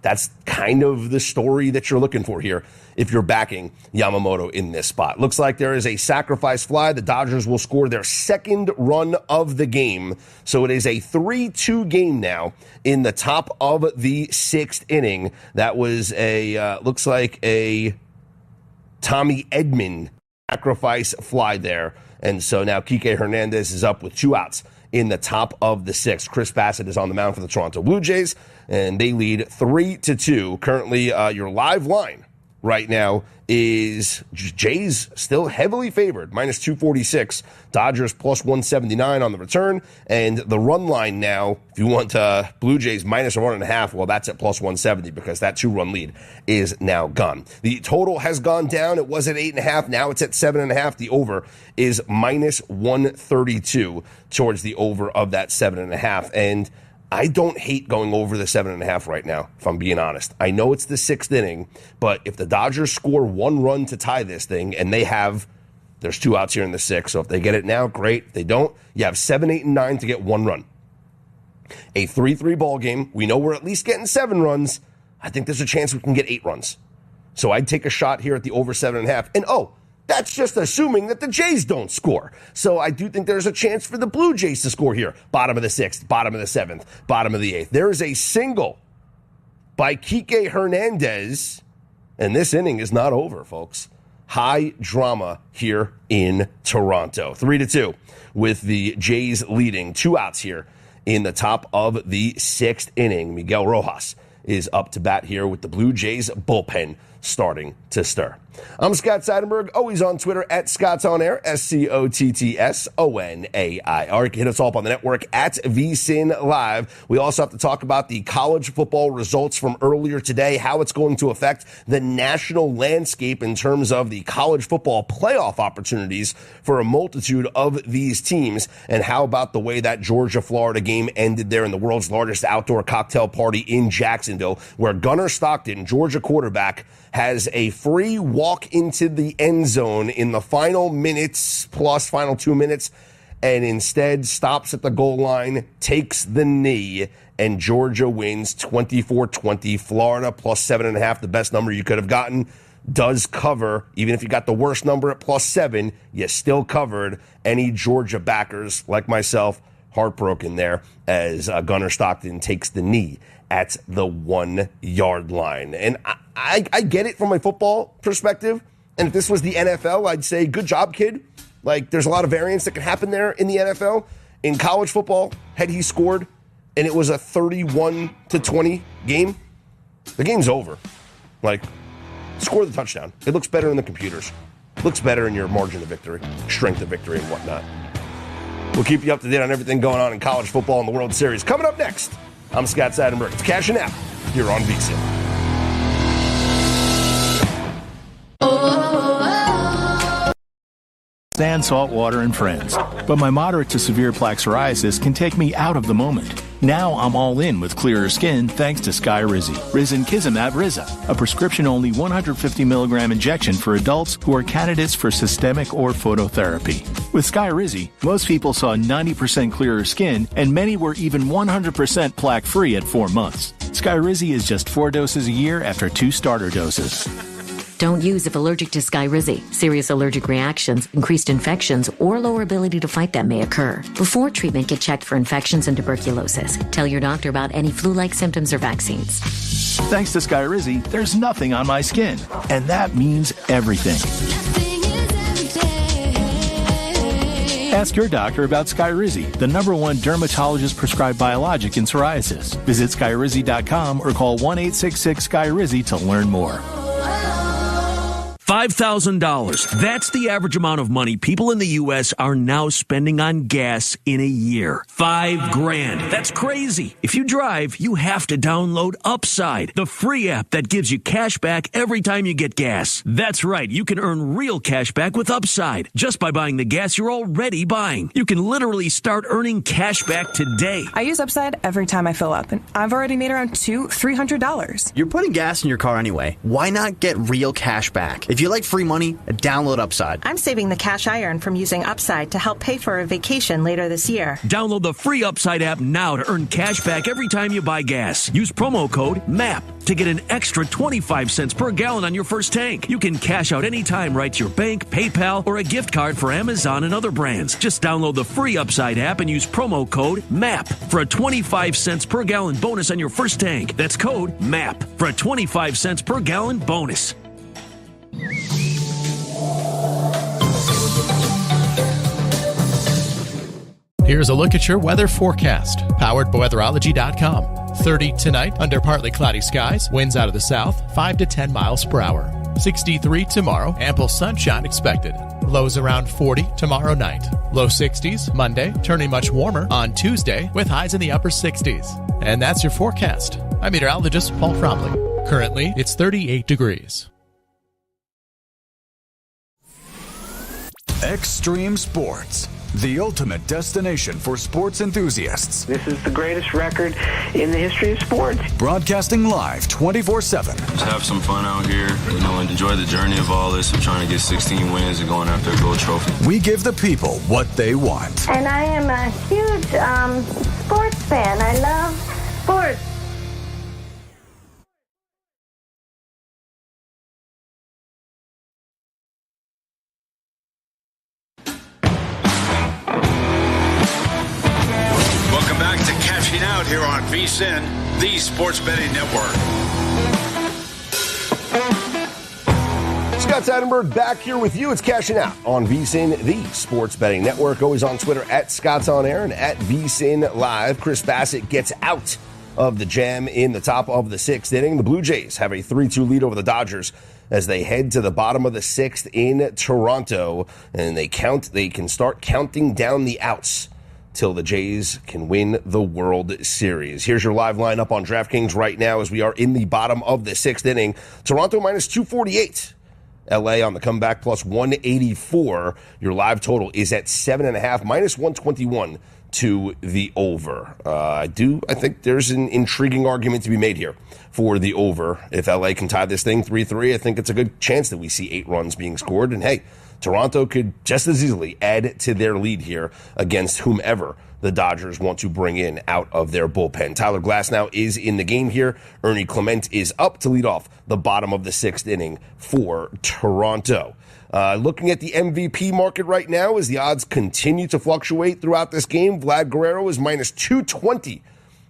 [SPEAKER 3] That's kind of the story that you're looking for here if you're backing Yamamoto in this spot. Looks like there is a sacrifice fly. The Dodgers will score their 2nd run of the game. So it is a 3-2 game now in the top of the 6th inning. That was looks like a Tommy Edman sacrifice fly there. And so now Kike Hernandez is up with 2 outs in the top of the 6th. Chris Bassett is on the mound for the Toronto Blue Jays, and they lead 3-2. Currently, your live line right now is Jays still heavily favored, minus 246. Dodgers plus 179 on the return. And the run line now, if you want Blue Jays minus 1.5, well, that's at plus 170 because that 2-run lead is now gone. The total has gone down. It was at 8.5. Now it's at 7.5. The over is minus 132 towards the over of that 7.5. And I don't hate going over the 7.5 right now, if I'm being honest. I know it's the 6th inning, but if the Dodgers score 1 run to tie this thing and they have There's 2 outs here in the 6th, so if they get it now, great. If they don't, you have 7, 8, and 9 to get 1 run. A 3-3 ball game. We know we're at least getting 7 runs. I think there's a chance we can get 8 runs. So I'd take a shot here at the over 7.5. And that's just assuming that the Jays don't score. So I do think there's a chance for the Blue Jays to score here. Bottom of the 6th, bottom of the 7th, bottom of the 8th. There is a single by Kike Hernandez, and this inning is not over, folks. High drama here in Toronto. 3-2 with the Jays leading. 2 outs here in the top of the 6th inning. Miguel Rojas is up to bat here with the Blue Jays bullpen starting to stir. I'm Scott Seidenberg, always on Twitter at ScottsOnAir, ScottsOnair. You can hit us all up on the network at VSiN Live. We also have to talk about the college football results from earlier today, how it's going to affect the national landscape in terms of the college football playoff opportunities for a multitude of these teams, and how about the way that Georgia-Florida game ended there in the world's largest outdoor cocktail party in Jacksonville, where Gunnar Stockton, Georgia quarterback, has a free walk into the end zone in the final minutes plus final 2 minutes, and instead stops at the goal line, takes the knee, and Georgia wins 24-20. Florida plus 7.5, the best number you could have gotten, does cover. Even if you got the worst number at plus 7, you still covered. Any Georgia backers like myself, heartbroken there as Gunnar Stockton takes the knee at the 1 yard line. And I get it from a football perspective. And if this was the NFL, I'd say, good job, kid. Like, there's a lot of variance that can happen there in the NFL. In college football, had he scored and it was a 31-20 game, the game's over. Like, score the touchdown. It looks better in the computers. It looks better in your margin of victory, strength of victory, and whatnot. We'll keep you up to date on everything going on in college football and the World Series. Coming up next, I'm Scott Seidenberg. It's Cash and App here on VSiN.
[SPEAKER 7] Sand, salt water, and friends. But my moderate to severe plaque psoriasis can take me out of the moment. Now I'm all in with clearer skin thanks to Skyrizi. Risankizumab Riza, a prescription-only 150 milligram injection for adults who are candidates for systemic or phototherapy. With Skyrizi, most people saw 90% clearer skin, and many were even 100% plaque-free at 4 months. Skyrizi is just 4 doses a year after 2 starter doses.
[SPEAKER 15] Don't use if allergic to Skyrizi. Serious allergic reactions, increased infections, or lower ability to fight them may occur. Before treatment, get checked for infections and tuberculosis. Tell your doctor about any flu-like symptoms or vaccines.
[SPEAKER 7] Thanks to Skyrizi, there's nothing on my skin. And that means everything. Ask your doctor about Skyrizi, the #1 dermatologist-prescribed biologic in psoriasis. Visit Skyrizi.com or call 1-866-SKYRIZI to learn more.
[SPEAKER 16] $5,000. That's the average amount of money people in the U.S. are now spending on gas in a year. $5,000. That's crazy. If you drive, you have to download Upside, the free app that gives you cash back every time you get gas. That's right. You can earn real cash back with Upside just by buying the gas you're already buying. You can literally start earning cash back today.
[SPEAKER 17] I use Upside every time I fill up, and I've already made around $200-300.
[SPEAKER 21] You're putting gas in your car anyway. Why not get real cash back? If you like free money, download Upside.
[SPEAKER 17] I'm saving the cash I earn from using Upside to help pay for a vacation later this year.
[SPEAKER 16] Download the free Upside app now to earn cash back every time you buy gas. Use promo code MAP to get an extra 25 cents per gallon on your first tank. You can cash out anytime right to your bank, PayPal, or a gift card for Amazon and other brands. Just download the free Upside app and use promo code MAP for a 25 cents per gallon bonus on your first tank. That's code MAP for a 25 cents per gallon bonus.
[SPEAKER 27] Here's a look at your weather forecast, powered by weatherology.com. 30 tonight under partly cloudy skies, winds out of the south, 5 to 10 miles per hour. 63 tomorrow, ample sunshine expected. Lows around 40 tomorrow night. Low 60s Monday, turning much warmer on Tuesday with highs in the upper 60s. And that's your forecast. I'm meteorologist Paul Cromley. Currently, it's 38 degrees.
[SPEAKER 19] Extreme Sports, the ultimate destination for sports enthusiasts.
[SPEAKER 12] This is the greatest record in the history of sports.
[SPEAKER 19] Broadcasting live 24/7.
[SPEAKER 24] Just have some fun out here,
[SPEAKER 8] enjoy the journey of all this, of trying to get 16 wins and going after a gold trophy.
[SPEAKER 19] We give the people what they want.
[SPEAKER 10] And I am a huge sports fan. I love sports.
[SPEAKER 6] Welcome back to Cashing Out here on VSiN, the Sports Betting Network.
[SPEAKER 3] Scott Seidenberg back here with you. It's Cashing Out on VSiN, the Sports Betting Network. Always on Twitter at Scott's On Air and at VSiN Live. Chris Bassett gets out of the jam in the top of the sixth inning. The Blue Jays have a 3-2 lead over the Dodgers as they head to the bottom of the sixth in Toronto. And they can start counting down the outs till the Jays can win the World Series. Here's your live lineup on DraftKings right now as we are in the bottom of the sixth inning. Toronto minus 248. LA on the comeback plus 184. Your live total is at 7.5, minus 121 to the over. I think there's an intriguing argument to be made here for the over. If LA can tie this thing 3-3, I think it's a good chance that we see 8 runs being scored. And hey, Toronto could just as easily add to their lead here against whomever the Dodgers want to bring in out of their bullpen. Tyler Glasnow is in the game here. Ernie Clement is up to lead off the bottom of the sixth inning for Toronto. Looking at the MVP market right now as the odds continue to fluctuate throughout this game. Vlad Guerrero is minus 220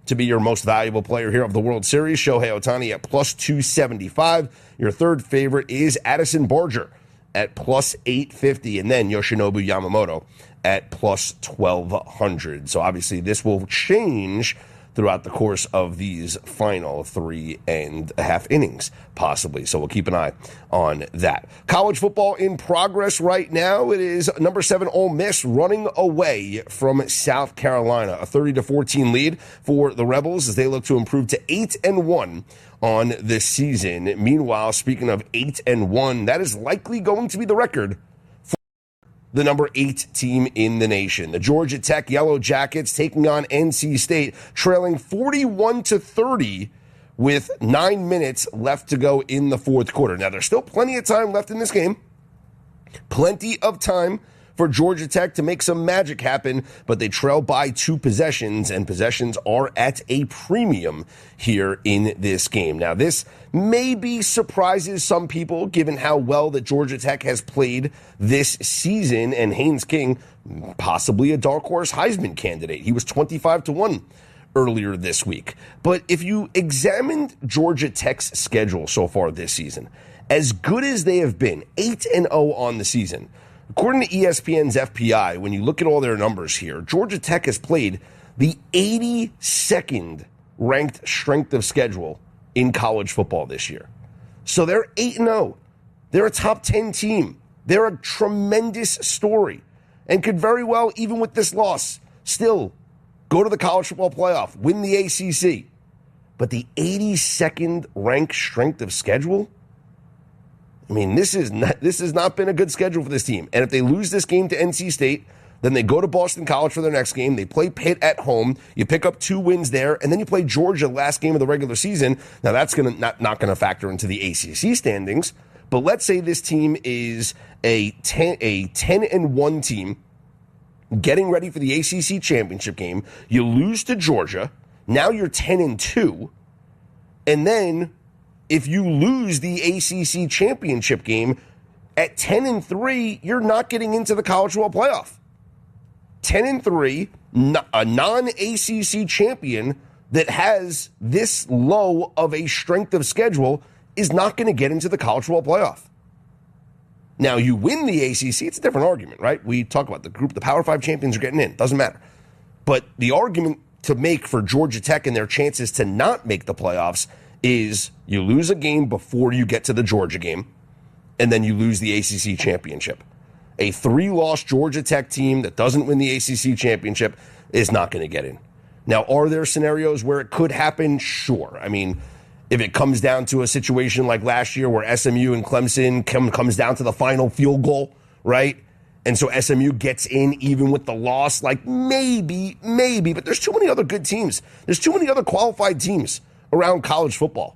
[SPEAKER 3] to be your most valuable player here of the World Series. Shohei Ohtani at plus 275. Your third favorite is Addison Barger at plus 850, and then Yoshinobu Yamamoto at plus 1,200. So obviously this will change throughout the course of these final 3.5 innings, possibly. So we'll keep an eye on that. College football in progress right now. It is number 7 Ole Miss running away from South Carolina. A 30-14 lead for the Rebels as they look to improve to 8-1 on this season. Meanwhile, speaking of 8-1, that is likely going to be the record for the number 8 team in the nation. The Georgia Tech Yellow Jackets taking on NC State, trailing 41-30 with 9 minutes left to go in the fourth quarter. Now, there's still plenty of time left in this game. Plenty of time for Georgia Tech to make some magic happen, but they trail by 2 possessions, and possessions are at a premium here in this game. Now, this maybe surprises some people, given how well that Georgia Tech has played this season, and Haynes King, possibly a dark horse Heisman candidate. He was 25-1 earlier this week. But if you examined Georgia Tech's schedule so far this season, as good as they have been, 8-0 on the season, according to ESPN's FPI, when you look at all their numbers here, Georgia Tech has played the 82nd ranked strength of schedule in college football this year. So they're 8-0. They're a top 10 team. They're a tremendous story and could very well, even with this loss, still go to the college football playoff, win the ACC. But the 82nd ranked strength of schedule? I mean, this has not been a good schedule for this team. And if they lose this game to NC State, then they go to Boston College for their next game. They play Pitt at home. You pick up 2 wins there, and then you play Georgia last game of the regular season. Now, that's going to not going to factor into the ACC standings. But let's say this team is a 10-1 team getting ready for the ACC championship game. You lose to Georgia. Now you're 10-2. And then if you lose the ACC championship game at 10-3, you're not getting into the college football playoff. 10-3, a non-ACC champion that has this low of a strength of schedule is not going to get into the college football playoff. Now, you win the ACC, it's a different argument, right? We talk about the Power 5 champions are getting in. Doesn't matter. But the argument to make for Georgia Tech and their chances to not make the playoffs is you lose a game before you get to the Georgia game, and then you lose the ACC championship. A 3-loss Georgia Tech team that doesn't win the ACC championship is not going to get in. Now, are there scenarios where it could happen? Sure. I mean, if it comes down to a situation like last year where SMU and Clemson comes down to the final field goal, right? And so SMU gets in even with the loss, like maybe, but there's too many other good teams. There's too many other qualified teams around college football.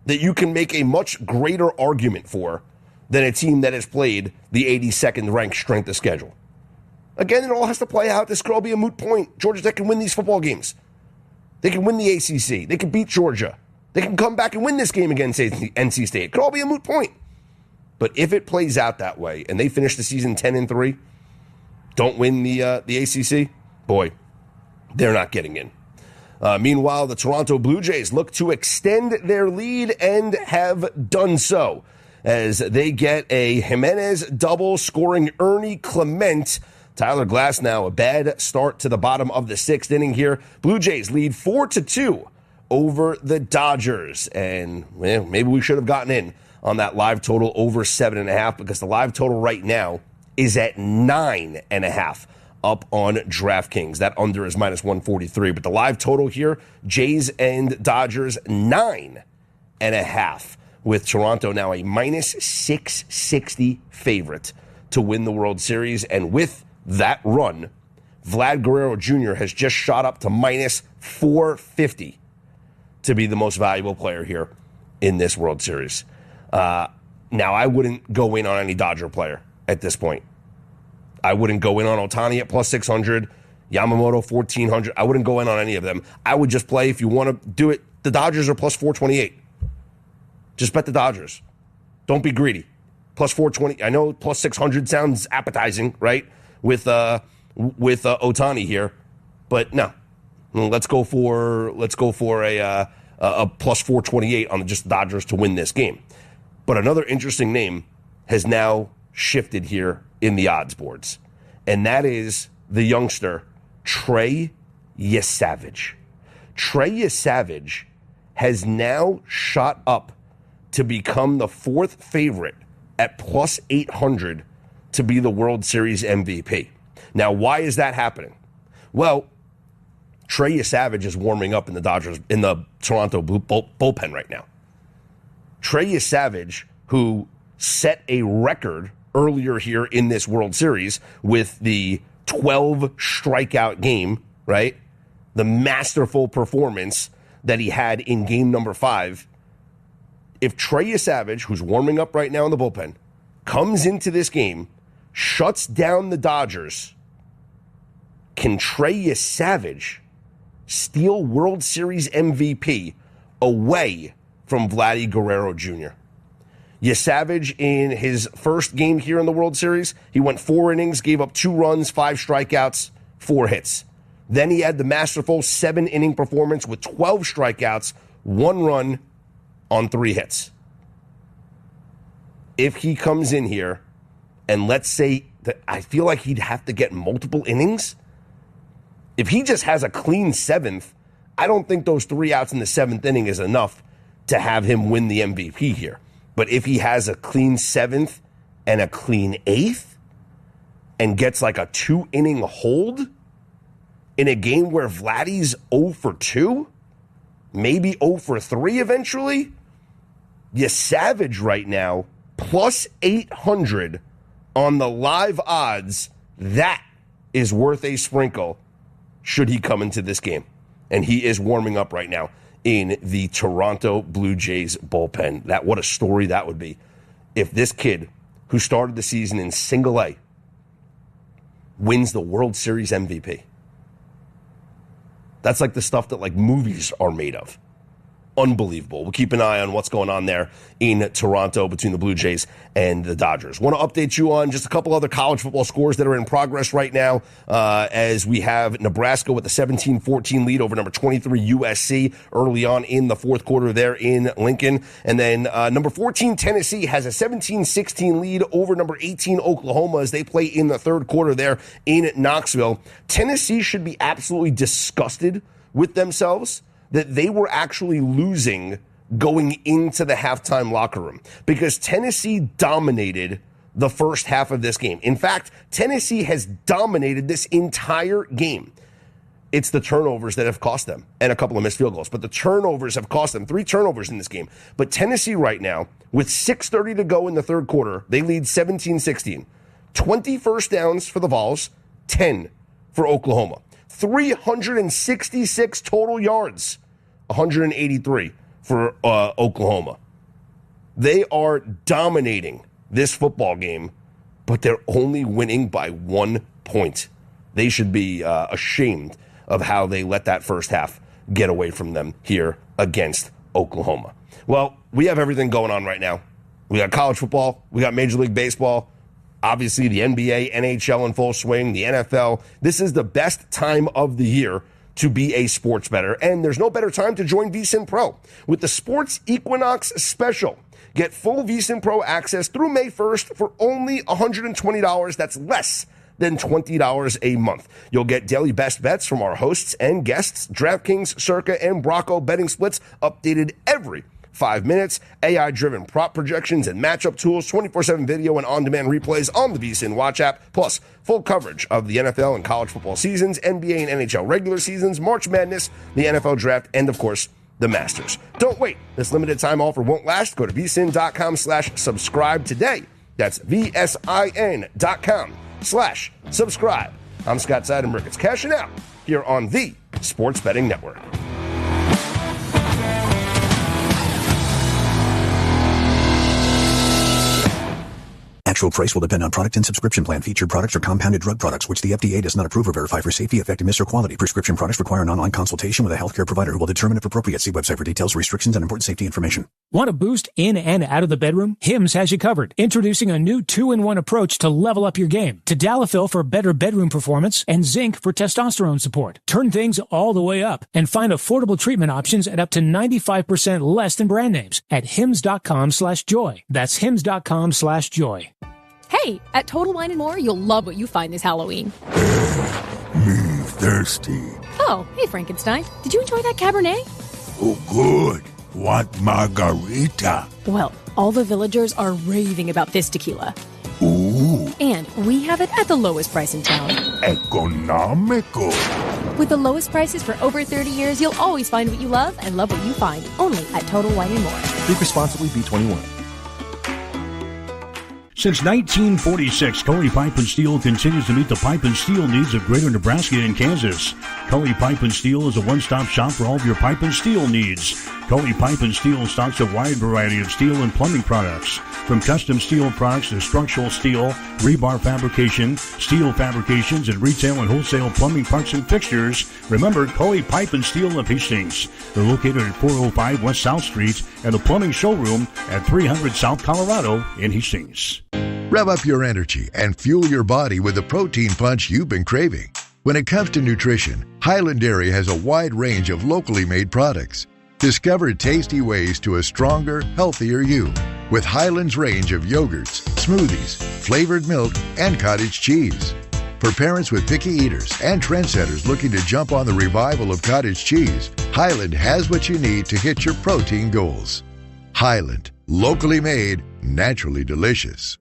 [SPEAKER 3] that you can make a much greater argument for than a team that has played the 82nd ranked strength of schedule. Again, it all has to play out. This could all be a moot point. Georgia Tech can win these football games. They can win the ACC. They can beat Georgia. They can come back and win this game against NC State. It could all be a moot point. But if it plays out that way and they finish the season 10-3, don't win the ACC, boy, they're not getting in. Meanwhile, the Toronto Blue Jays look to extend their lead and have done so as they get a Jimenez double scoring Ernie Clement. Tyler Glass now a bad start to the bottom of the 6th inning here. Blue Jays lead 4-2 over the Dodgers. And maybe we should have gotten in on that live total over 7.5 because the live total right now is at 9.5 up on DraftKings. That under is -143. But the live total here, Jays and Dodgers, 9.5, with Toronto now a -660 favorite to win the World Series. And with that run, Vlad Guerrero Jr. has just shot up to -450 to be the most valuable player here in this World Series. Now, I wouldn't go in on any Dodger player at this point. I wouldn't go in on Ohtani at +600, Yamamoto 1,400. I wouldn't go in on any of them. I would just play, if you want to do it, the Dodgers are +428. Just bet the Dodgers. Don't be greedy. +420. I know +600 sounds appetizing, right? With Ohtani here, but no. Let's go for a +428 on just the Dodgers to win this game. But another interesting name has now shifted here in the odds boards, and that is the youngster Trey Yesavage. Trey Yesavage has now shot up to become the 4th favorite at +800 to be the World Series MVP. Now, why is that happening? Well, Trey Yesavage is warming up in the Toronto bullpen right now. Trey Yesavage, who set a record earlier here in this World Series with the 12 strikeout game, right? The masterful performance that he had in game number 5. If Trey Yesavage, who's warming up right now in the bullpen, comes into this game, shuts down the Dodgers, can Trey Yesavage steal World Series MVP away from Vladdy Guerrero Jr.? Yesavage, in his first game here in the World Series, he went 4 innings, gave up 2 runs, 5 strikeouts, 4 hits. Then he had the masterful 7-inning performance with 12 strikeouts, 1 run on 3 hits. If he comes in here, and let's say that I feel like he'd have to get multiple innings. If he just has a clean 7th, I don't think those 3 outs in the 7th inning is enough to have him win the MVP here. But if he has a clean 7th and a clean 8th and gets like a 2-inning hold in a game where Vladdy's 0 for 2, maybe 0 for 3 eventually, Yesavage right now, +800 on the live odds. That is worth a sprinkle should he come into this game. And he is warming up right now in the Toronto Blue Jays bullpen. What a story that would be if this kid who started the season in single A wins the World Series MVP. That's like the stuff that like movies are made of. Unbelievable. We'll keep an eye on what's going on there in Toronto between the Blue Jays and the Dodgers. Want to update you on just a couple other college football scores that are in progress right now as we have Nebraska with a 17-14 lead over number 23 USC early on in the 4th quarter there in Lincoln. And then number 14 Tennessee has a 17-16 lead over number 18 Oklahoma as they play in the 3rd quarter there in Knoxville. Tennessee should be absolutely disgusted with themselves that they were actually losing going into the halftime locker room because Tennessee dominated the first half of this game. In fact, Tennessee has dominated this entire game. It's the turnovers that have cost them and a couple of missed field goals, but the turnovers have cost them 3 turnovers in this game. But Tennessee right now, with 6:30 to go in the 3rd quarter, they lead 17-16. 20 first downs for the Vols, 10 for Oklahoma. 366 total yards, 183 for Oklahoma. They are dominating this football game, but they're only winning by 1 point. They should be ashamed of how they let that first half get away from them here against Oklahoma. Well, we have everything going on right now. We got college football. We got Major League Baseball. Obviously, the NBA, NHL in full swing, the NFL. This is the best time of the year to be a sports bettor, and there's no better time to join VSiN Pro with the Sports Equinox Special. Get full VSiN Pro access through May 1st for only $120. That's less than $20 a month. You'll get daily best bets from our hosts and guests, DraftKings, Circa, and Brocco betting splits updated every 5 minutes, AI-driven prop projections and matchup tools, 24/7 video and on-demand replays on the VSiN Watch app, plus full coverage of the NFL and college football seasons, NBA and NHL regular seasons, March Madness, the NFL Draft, and, of course, the Masters. Don't wait. This limited time offer won't last. Go to vsin.com/subscribe today. That's vsin.com/subscribe. I'm Scott Seidenberg. It's cashing out here on the Sports Betting Network.
[SPEAKER 1] Actual price will depend on product and subscription plan. Featured products are compounded drug products, which the FDA does not approve or verify for safety, effectiveness, or quality. Prescription products require an online consultation with a healthcare provider who will determine if appropriate. See website for details, restrictions, and important safety information.
[SPEAKER 4] Want a boost in and out of the bedroom? Hims has you covered. Introducing a new 2-in-1 approach to level up your game. Tadalafil for better bedroom performance and zinc for testosterone support. Turn things all the way up and find affordable treatment options at up to 95% less than brand names at hims.com/joy. That's hims.com/joy.
[SPEAKER 5] Hey, at Total Wine & More, you'll love what you find this Halloween.
[SPEAKER 13] Me thirsty.
[SPEAKER 5] Oh, hey, Frankenstein. Did you enjoy that Cabernet?
[SPEAKER 13] Oh, good. Want margarita?
[SPEAKER 5] Well, all the villagers are raving about this tequila.
[SPEAKER 13] Ooh.
[SPEAKER 5] And we have it at the lowest price in town.
[SPEAKER 13] Economical.
[SPEAKER 5] With the lowest prices for over 30 years, you'll always find what you love and love what you find. Only at Total Wine & More.
[SPEAKER 18] Drink responsibly, B21.
[SPEAKER 22] Since 1946, Cully Pipe & Steel continues to meet the pipe and steel needs of greater Nebraska and Kansas. Cully Pipe & Steel is a one-stop shop for all of your pipe and steel needs. Cully Pipe & Steel stocks a wide variety of steel and plumbing products. From custom steel products to structural steel, rebar fabrication, steel fabrications, and retail and wholesale plumbing parts and fixtures, remember Cully Pipe & Steel of Hastings. They're located at 405 West South Street and the plumbing showroom at 300 South Colorado in Hastings.
[SPEAKER 13] Rev up your energy and fuel your body with the protein punch you've been craving. When it comes to nutrition, Highland Dairy has a wide range of locally made products. Discover tasty ways to a stronger, healthier you with Highland's range of yogurts, smoothies, flavored milk, and cottage cheese. For parents with picky eaters and trendsetters looking to jump on the revival of cottage cheese, Highland has what you need to hit your protein goals. Highland, locally made, naturally delicious.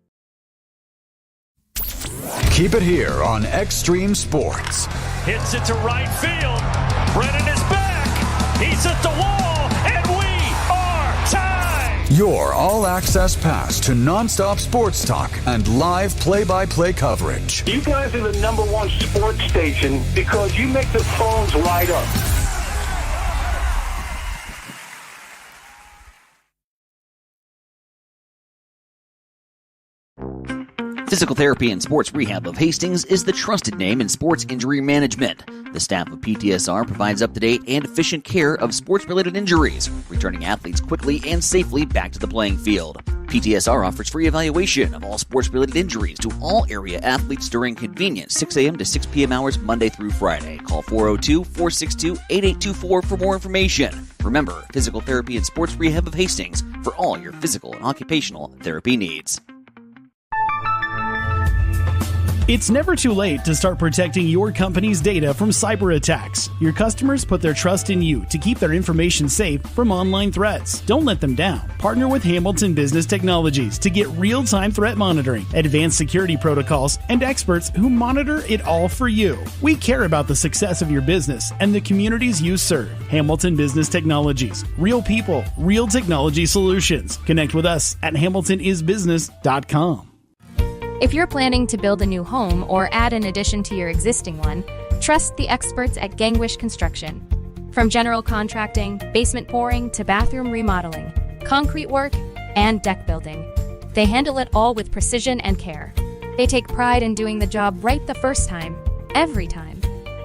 [SPEAKER 19] Keep it here on Extreme Sports.
[SPEAKER 24] Hits it to right field. Brennan is back. He's at the wall, and we are tied.
[SPEAKER 19] Your all-access pass to nonstop sports talk and live play-by-play coverage.
[SPEAKER 12] You guys are the number one sports station because you make the phones light up.
[SPEAKER 25] Physical Therapy and Sports Rehab of Hastings is the trusted name in sports injury management. The staff of PTSR provides up-to-date and efficient care of sports-related injuries, returning athletes quickly and safely back to the playing field. PTSR offers free evaluation of all sports-related injuries to all area athletes during convenient 6 a.m. to 6 p.m. hours Monday through Friday. Call 402-462-8824 for more information. Remember, Physical Therapy and Sports Rehab of Hastings for all your physical and occupational therapy needs.
[SPEAKER 26] It's never too late to start protecting your company's data from cyber attacks. Your customers put their trust in you to keep their information safe from online threats. Don't let them down. Partner with Hamilton Business Technologies to get real-time threat monitoring, advanced security protocols, and experts who monitor it all for you. We care about the success of your business and the communities you serve. Hamilton Business Technologies. Real people, real technology solutions. Connect with us at hamiltonisbusiness.com.
[SPEAKER 28] If you're planning to build a new home or add an addition to your existing one, trust the experts at Gangwish Construction. From general contracting, basement pouring, to bathroom remodeling, concrete work, and deck building, they handle it all with precision and care. They take pride in doing the job right the first time, every time.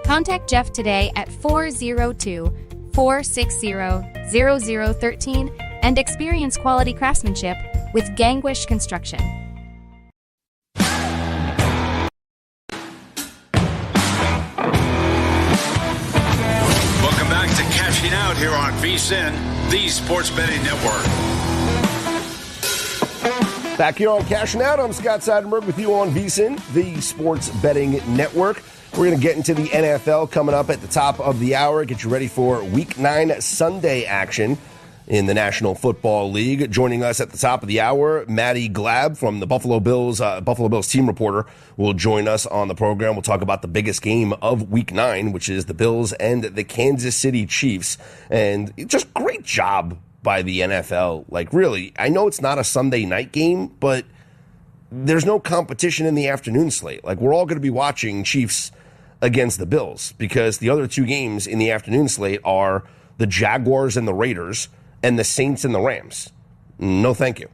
[SPEAKER 28] Contact Jeff today at 402-460-0013 and experience quality craftsmanship with Gangwish Construction.
[SPEAKER 6] Welcome back to Cashing Out here on VSiN, the Sports Betting Network.
[SPEAKER 3] Back here on Cashing Out, I'm Scott Seidenberg with you on VSiN, the Sports Betting Network. We're going to get into the NFL coming up at the top of the hour, get you ready for Week 9 Sunday action in the National Football League. Joining us at the top of the hour, Maddie Glab from the Buffalo Bills team reporter will join us on the program. We'll talk about the biggest game of Week 9, which is the Bills and the Kansas City Chiefs. And just great job by the NFL. Like, really, I know it's not a Sunday night game, but there's no competition in the afternoon slate. Like, we're all going to be watching Chiefs against the Bills because the other two games in the afternoon slate are the Jaguars and the Raiders and the Saints and the Rams. No, thank you.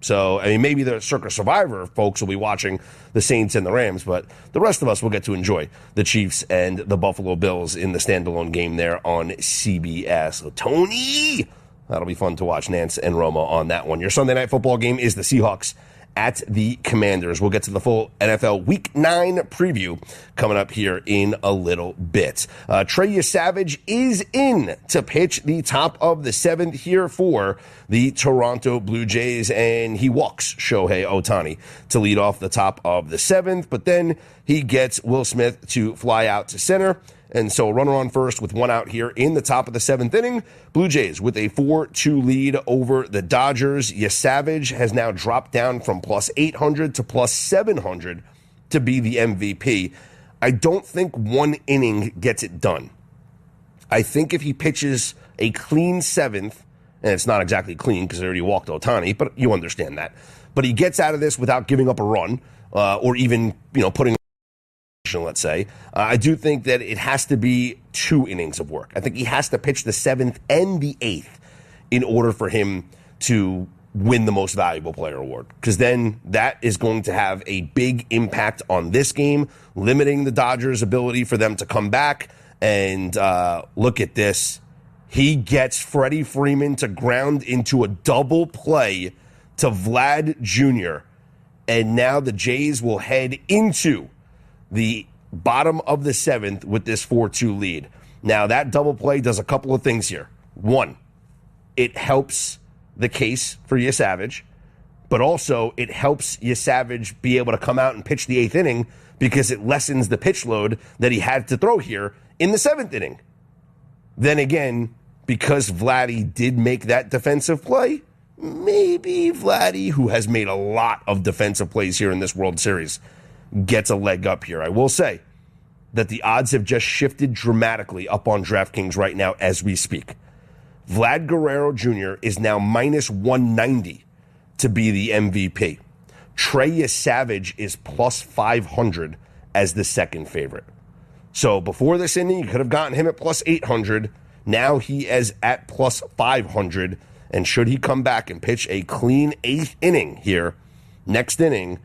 [SPEAKER 3] So, I mean, maybe the Circa Survivor folks will be watching the Saints and the Rams, but the rest of us will get to enjoy the Chiefs and the Buffalo Bills in the standalone game there on CBS. So, Tony, that'll be fun to watch Nance and Roma on that one. Your Sunday night football game is the Seahawks at the Commanders. We'll get to the full NFL Week 9 preview coming up here in a little bit. Trey Savage is in to pitch the top of the 7th here for the Toronto Blue Jays, and he walks Shohei Ohtani to lead off the top of the 7th, but then he gets Will Smith to fly out to center. And so runner on first with one out here in the top of the 7th inning. Blue Jays with a 4-2 lead over the Dodgers. Savage has now dropped down from plus 800 to plus 700 to be the MVP. I don't think one inning gets it done. I think if he pitches a clean 7th, and it's not exactly clean because they already walked Ohtani, but you understand that. But he gets out of this without giving up a run or even, putting, let's say. I do think that it has to be 2 innings of work. I think he has to pitch the 7th and the 8th in order for him to win the most valuable player award, because then that is going to have a big impact on this game, limiting the Dodgers' ability for them to come back. And look at this. He gets Freddie Freeman to ground into a double play to Vlad Jr., and now the Jays will head into the bottom of the 7th with this 4-2 lead. Now, that double play does a couple of things here. One, it helps the case for Savage, but also it helps Savage be able to come out and pitch the 8th inning because it lessens the pitch load that he had to throw here in the 7th inning. Then again, because Vladdy did make that defensive play, maybe Vladdy, who has made a lot of defensive plays here in this World Series, gets a leg up here. I will say that the odds have just shifted dramatically up on DraftKings right now as we speak. Vlad Guerrero Jr. is now minus 190 to be the MVP. Trey Savage is plus 500 as the second favorite. So before this inning, you could have gotten him at plus 800. Now he is at plus 500. And should he come back and pitch a clean 8th inning here, next inning,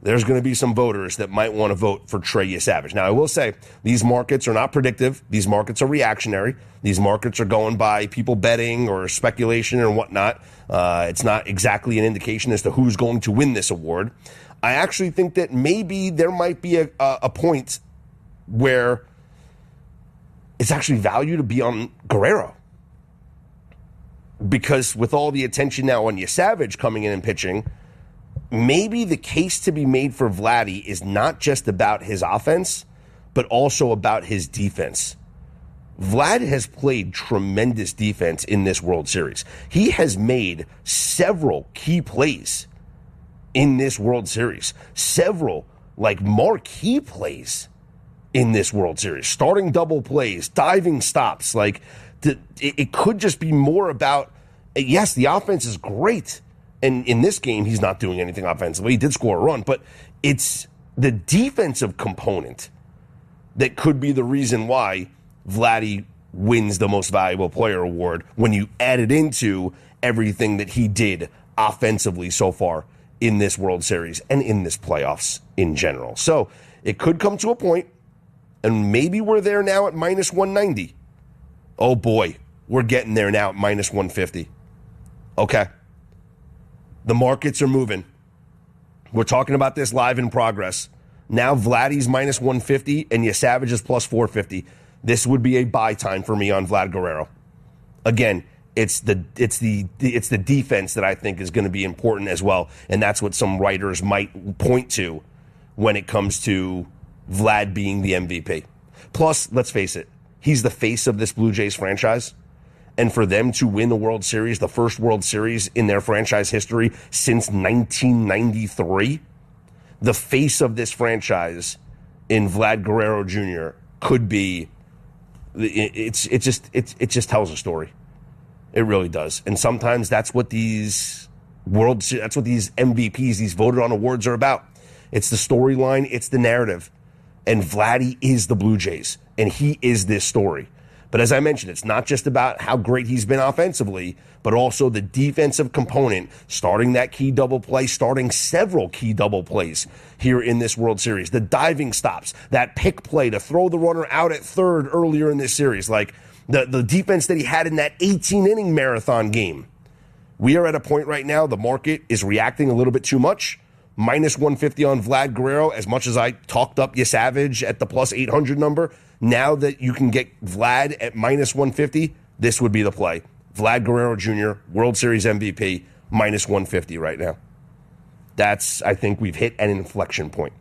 [SPEAKER 3] there's going to be some voters that might want to vote for Trey Savage. Now, I will say, these markets are not predictive. These markets are reactionary. These markets are going by people betting or speculation or whatnot. It's not exactly an indication as to who's going to win this award. I actually think that maybe there might be a point where it's actually value to be on Guerrero. Because with all the attention now on Savage coming in and pitching, maybe the case to be made for Vladdy is not just about his offense, but also about his defense. Vlad has played tremendous defense in this World Series. He has made several key plays in this World Series. Several, marquee plays in this World Series. Starting double plays, diving stops. It could just be more about, yes, the offense is great. And in this game, he's not doing anything offensively. He did score a run, but it's the defensive component that could be the reason why Vladdy wins the Most Valuable Player award when you add it into everything that he did offensively so far in this World Series and in this playoffs in general. So it could come to a point, and maybe we're there now at minus 190. Oh boy, we're getting there now at minus 150. Okay. The markets are moving. We're talking about this live in progress. Now Vladdy's minus 150 and Savage is plus 450. This would be a buy time for me on Vlad Guerrero. Again, it's the defense that I think is going to be important as well, and that's what some writers might point to when it comes to Vlad being the MVP. Plus, let's face it, he's the face of this Blue Jays franchise, and for them to win the World Series, the first World Series in their franchise history since 1993, the face of this franchise in Vlad Guerrero Jr. could be. It just tells a story. It really does. And sometimes that's what these MVPs, these voted on awards are about. It's the storyline, it's the narrative. And Vladdy is the Blue Jays, and he is this story. But as I mentioned, it's not just about how great he's been offensively, but also the defensive component, starting that key double play, starting several key double plays here in this World Series. The diving stops, that pick play to throw the runner out at third earlier in this series, like the defense that he had in that 18-inning marathon game. We are at a point right now, the market is reacting a little bit too much. Minus 150 on Vlad Guerrero, as much as I talked up Savage at the plus 800 number. Now that you can get Vlad at minus 150, this would be the play. Vlad Guerrero Jr., World Series MVP, minus 150 right now. I think we've hit an inflection point.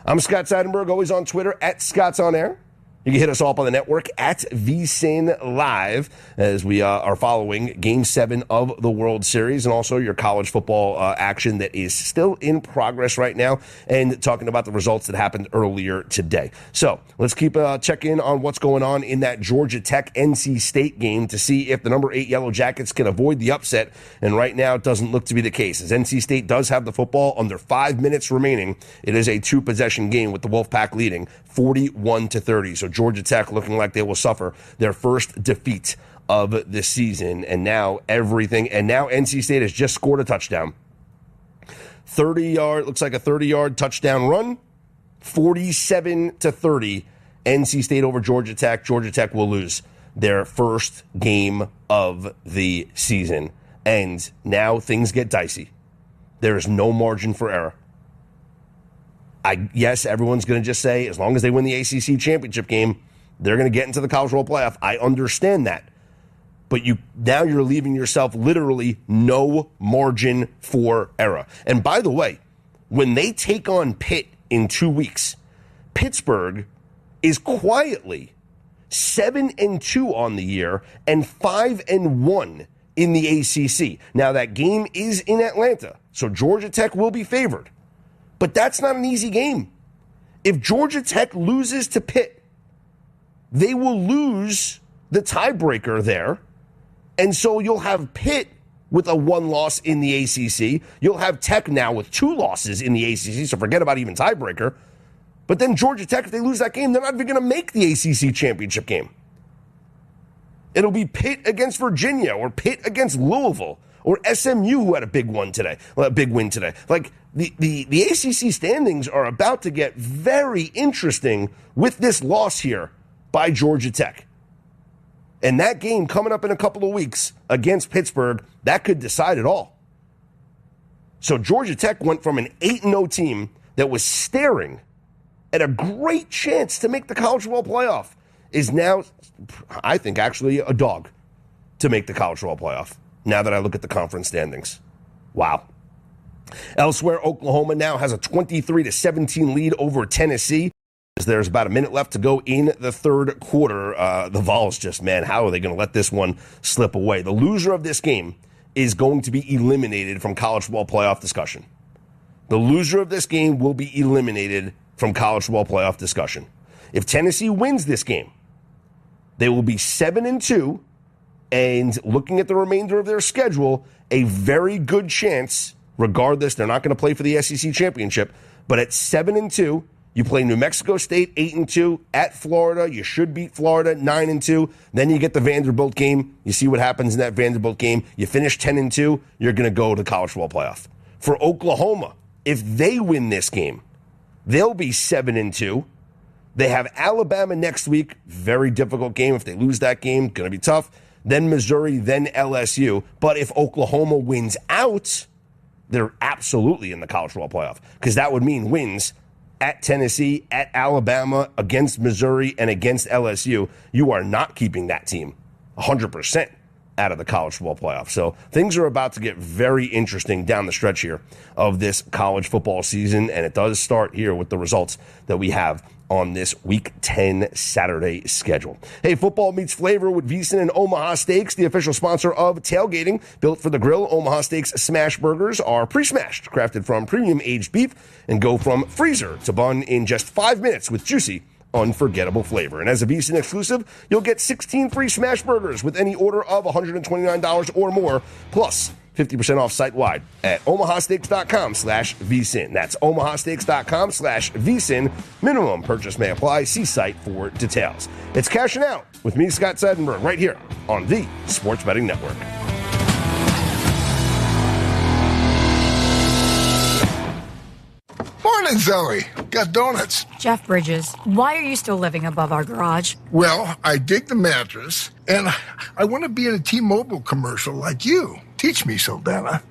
[SPEAKER 3] I'm Scott Seidenberg, always on Twitter, at Scott's On Air. You can hit us up on the network at VSiN Live as we are following Game 7 of the World Series and also your college football action that is still in progress right now and talking about the results that happened earlier today. So let's keep check in on what's going on in that Georgia Tech NC State game to see if the number 8 Yellow Jackets can avoid the upset. And right now it doesn't look to be the case as NC State does have the football under 5 minutes remaining. It is a 2-possession game with the Wolfpack leading 41-30. So Georgia Tech looking like they will suffer their first defeat of the season. And now NC State has just scored a touchdown. 30-yard, looks like a 30-yard touchdown run. 47-30. NC State over Georgia Tech. Georgia Tech will lose their first game of the season. And now things get dicey. There is no margin for error. Yes, everyone's going to just say, as long as they win the ACC championship game, they're going to get into the College World Playoff. I understand that. But now you're leaving yourself literally no margin for error. And by the way, when they take on Pitt in 2 weeks, Pittsburgh is quietly 7-2 on the year and 5-1 in the ACC. Now that game is in Atlanta, so Georgia Tech will be favored. But that's not an easy game. If Georgia Tech loses to Pitt, they will lose the tiebreaker there. And so you'll have Pitt with a 1 loss in the ACC. You'll have Tech now with 2 losses in the ACC, so forget about even tiebreaker. But then Georgia Tech, if they lose that game, they're not even going to make the ACC championship game. It'll be Pitt against Virginia or Pitt against Louisville or SMU who had a big win today. Like the ACC standings are about to get very interesting with this loss here by Georgia Tech. And that game coming up in a couple of weeks against Pittsburgh, that could decide it all. So Georgia Tech went from an 8-0 team that was staring at a great chance to make the College Football Playoff is now, I think, actually a dog to make the College Football Playoff. Now that I look at the conference standings. Wow. Elsewhere, Oklahoma now has a 23-17 lead over Tennessee. There's about a minute left to go in the third quarter. The Vols just, how are they going to let this one slip away? The loser of this game is going to be eliminated from college football playoff discussion. The loser of this game will be eliminated from college football playoff discussion. If Tennessee wins this game, they will be 7-2. And looking at the remainder of their schedule, a very good chance, regardless, they're not going to play for the SEC championship, but at 7-2, You play New Mexico State 8-2 at Florida. You should beat Florida 9-2. Then you get the Vanderbilt game. You see what happens in that Vanderbilt game. You finish 10-2. You're going to go to the college football playoff. For Oklahoma, if they win this game, they'll be 7-2. They have Alabama next week. Very difficult game. If they lose that game, going to be tough. Then Missouri, then LSU. But if Oklahoma wins out, they're absolutely in the college football playoff, because that would mean wins at Tennessee, at Alabama, against Missouri, and against LSU. You are not keeping that team 100% out of the college football playoff. So things are about to get very interesting down the stretch here of this college football season, and it does start here with the results that we have on this Week 10 Saturday schedule. Hey, football meets flavor with VSiN and Omaha Steaks, the official sponsor of tailgating. Built for the grill, Omaha Steaks smash burgers are pre-smashed, crafted from premium aged beef, and go from freezer to bun in just 5 minutes with juicy, unforgettable flavor. And as a VSiN exclusive, you'll get 16 free smash burgers with any order of $129 or more, plus 50% off site-wide at omahasteaks.com/vsin. That's omahasteaks.com/vsin. Minimum purchase may apply. See site for details. It's Cashing Out with me, Scott Seidenberg, right here on the Sports Betting Network.
[SPEAKER 2] Morning, Zoe. Got donuts.
[SPEAKER 9] Jeff Bridges, why are you still living above our garage?
[SPEAKER 2] Well, I dig the mattress, and I want to be in a T-Mobile commercial like you. Teach me, Saldana.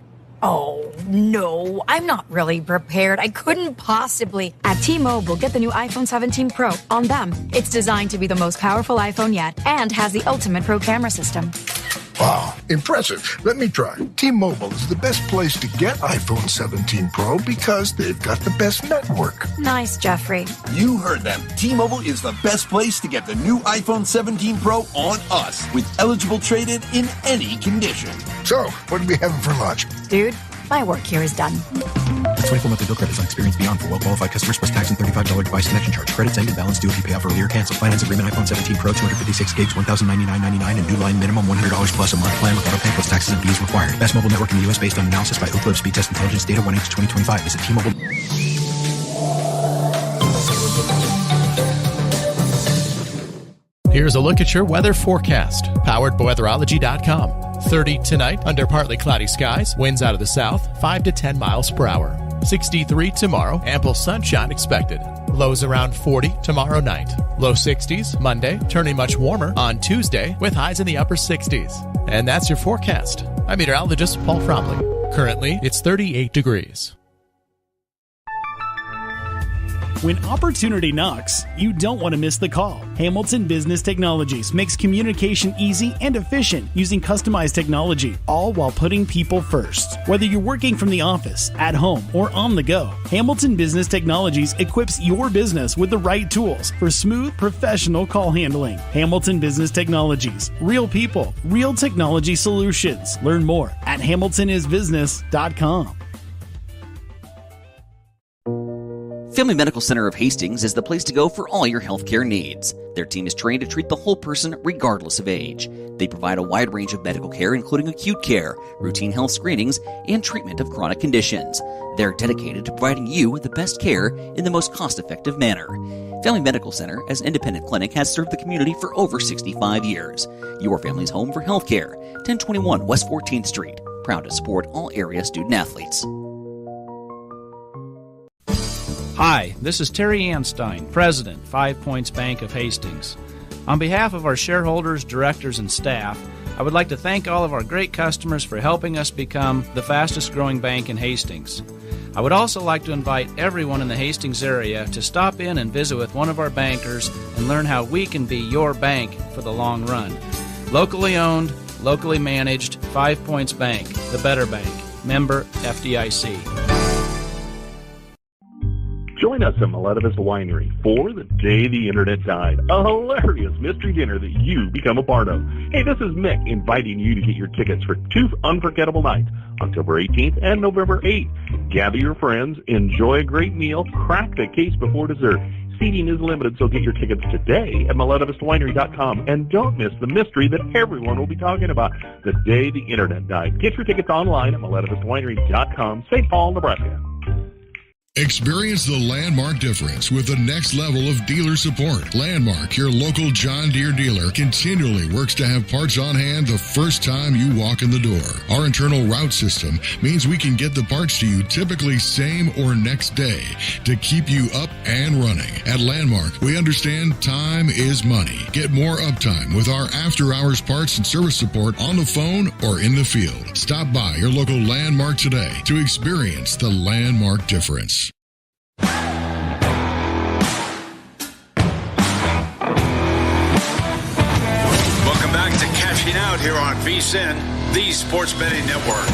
[SPEAKER 9] Oh, no, I'm not really prepared. I couldn't possibly. At T-Mobile, get the new iPhone 17 Pro on them. It's designed to be the most powerful iPhone yet and has the ultimate pro camera system.
[SPEAKER 2] Wow, impressive. Let me try. T-Mobile is the best place to get iPhone 17 Pro because they've got the best network.
[SPEAKER 9] Nice, Jeffrey.
[SPEAKER 11] You heard them. T-Mobile is the best place to get the new iPhone 17 Pro on us, with eligible trade-in in any condition.
[SPEAKER 2] So, what are we having for lunch?
[SPEAKER 9] Dude, my work here is done.
[SPEAKER 1] The 24 monthly bill credits on experience beyond for well-qualified customers plus tax and $35 device connection charge. Credits end and balance due if you pay off earlier. Cancel finance agreement. iPhone 17 Pro, 256 gigs, $1,099.99, and new line minimum $100 plus a month plan with auto pay plus taxes and fees required. Best mobile network in the U.S. based on analysis by Ookla Speed Test Intelligence data 1H2025. Visit T-Mobile.
[SPEAKER 27] Here's a look at your weather forecast, powered by weatherology.com. 30 tonight under partly cloudy skies, winds out of the south, 5 to 10 miles per hour. 63 tomorrow, ample sunshine expected. Lows around 40 tomorrow night. Low 60s Monday, turning much warmer on Tuesday with highs in the upper 60s. And that's your forecast. I'm meteorologist Paul Fromley. Currently, it's 38 degrees.
[SPEAKER 26] When opportunity knocks, you don't want to miss the call. Hamilton Business Technologies makes communication easy and efficient using customized technology, all while putting people first. Whether you're working from the office, at home, or on the go, Hamilton Business Technologies equips your business with the right tools for smooth, professional call handling. Hamilton Business Technologies. Real people, real technology solutions. Learn more at hamiltonisbusiness.com.
[SPEAKER 25] Family Medical Center of Hastings is the place to go for all your healthcare needs. Their team is trained to treat the whole person regardless of age. They provide a wide range of medical care, including acute care, routine health screenings, and treatment of chronic conditions. They're dedicated to providing you with the best care in the most cost-effective manner. Family Medical Center, as an independent clinic, has served the community for over 65 years. Your family's home for healthcare. 1021 West 14th Street. Proud to support all area student-athletes.
[SPEAKER 14] Hi, this is Terry Anstein, President, 5 Points Bank of Hastings. On behalf of our shareholders, directors, and staff, I would like to thank all of our great customers for helping us become the fastest growing bank in Hastings. I would also like to invite everyone in the Hastings area to stop in and visit with one of our bankers and learn how we can be your bank for the long run. Locally owned, locally managed, 5 Points Bank, the better bank. Member FDIC.
[SPEAKER 15] Join us at Maletivus Winery for The Day the Internet Died, a hilarious mystery dinner that you become a part of. Hey, this is Mick inviting you to get your tickets for 2 unforgettable nights, October 18th and November 8th. Gather your friends, enjoy a great meal, crack the case before dessert. Seating is limited, so get your tickets today at MaletivusWinery.com. And don't miss the mystery that everyone will be talking about, The Day the Internet Died. Get your tickets online at MaletivusWinery.com, St. Paul, Nebraska.
[SPEAKER 7] Experience the Landmark difference with the next level of dealer support. Landmark, your local John Deere dealer, continually works to have parts on hand the first time you walk in the door. Our internal route system means we can get the parts to you typically same or next day to keep you up and running. At Landmark, we understand time is money. Get more uptime with our after-hours parts and service support on the phone or in the field. Stop by your local Landmark today to experience the Landmark difference.
[SPEAKER 6] Welcome back to Cashing Out here on VSiN, the Sports Betting Network.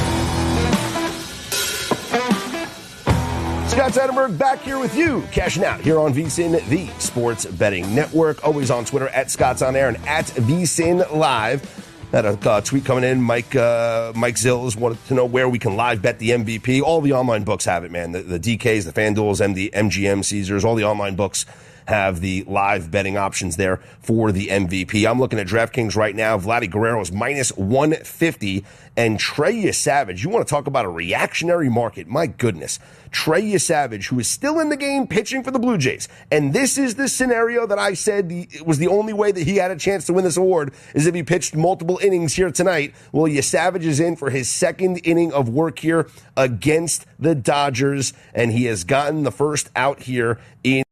[SPEAKER 3] Scott Seidenberg back here with you, cashing out here on VSiN, the Sports Betting Network. Always on Twitter at Scott's On Air and at VSiN Live. Had a tweet coming in. Mike Zills wanted to know where we can live bet the MVP. All the online books have it, man. The DKs, the FanDuels, MGM, Caesars, all the online books have the live betting options there for the MVP. I'm looking at DraftKings right now. Vladdy Guerrero is minus 150. And Trey Savage, you want to talk about a reactionary market. My goodness. Trey Savage, who is still in the game pitching for the Blue Jays. And this is the scenario that I said it was the only way that he had a chance to win this award, is if he pitched multiple innings here tonight. Well, Savage is in for his second inning of work here against the Dodgers. And he has gotten the first out here in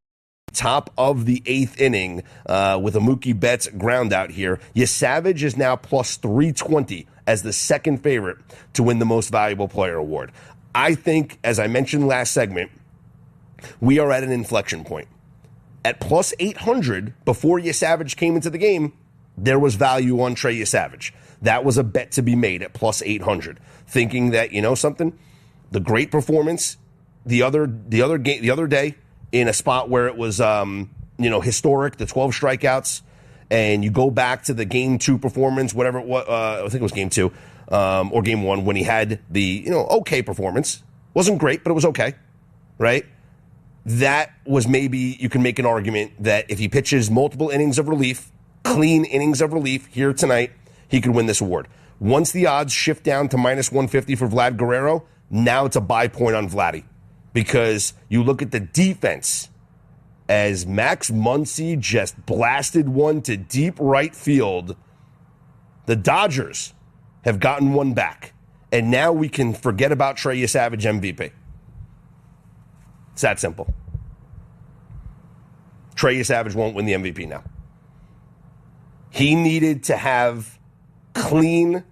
[SPEAKER 3] top of the eighth inning with a Mookie Betts ground out here. Savage is now plus 320 as the second favorite to win the Most Valuable Player award. I think, as I mentioned last segment, we are at an inflection point. At plus 800, before Savage came into the game, there was value on Trey Savage. That was a bet to be made at plus 800, thinking that, you know something, the great performance the other day in a spot where it was historic, the 12 strikeouts, and you go back to the game 2 performance, whatever it was, I think it was game 2 or game 1, when he had the okay performance. Wasn't great, but it was okay, right? That was, maybe you can make an argument that if he pitches multiple innings of relief, clean innings of relief here tonight, he could win this award. Once the odds shift down to minus 150 for Vlad Guerrero, now it's a buy point on Vladdy, because you look at the defense as Max Muncy just blasted one to deep right field. The Dodgers have gotten one back, and now we can forget about Trey Savage MVP. It's that simple. Trey Savage won't win the MVP now. He needed to have clean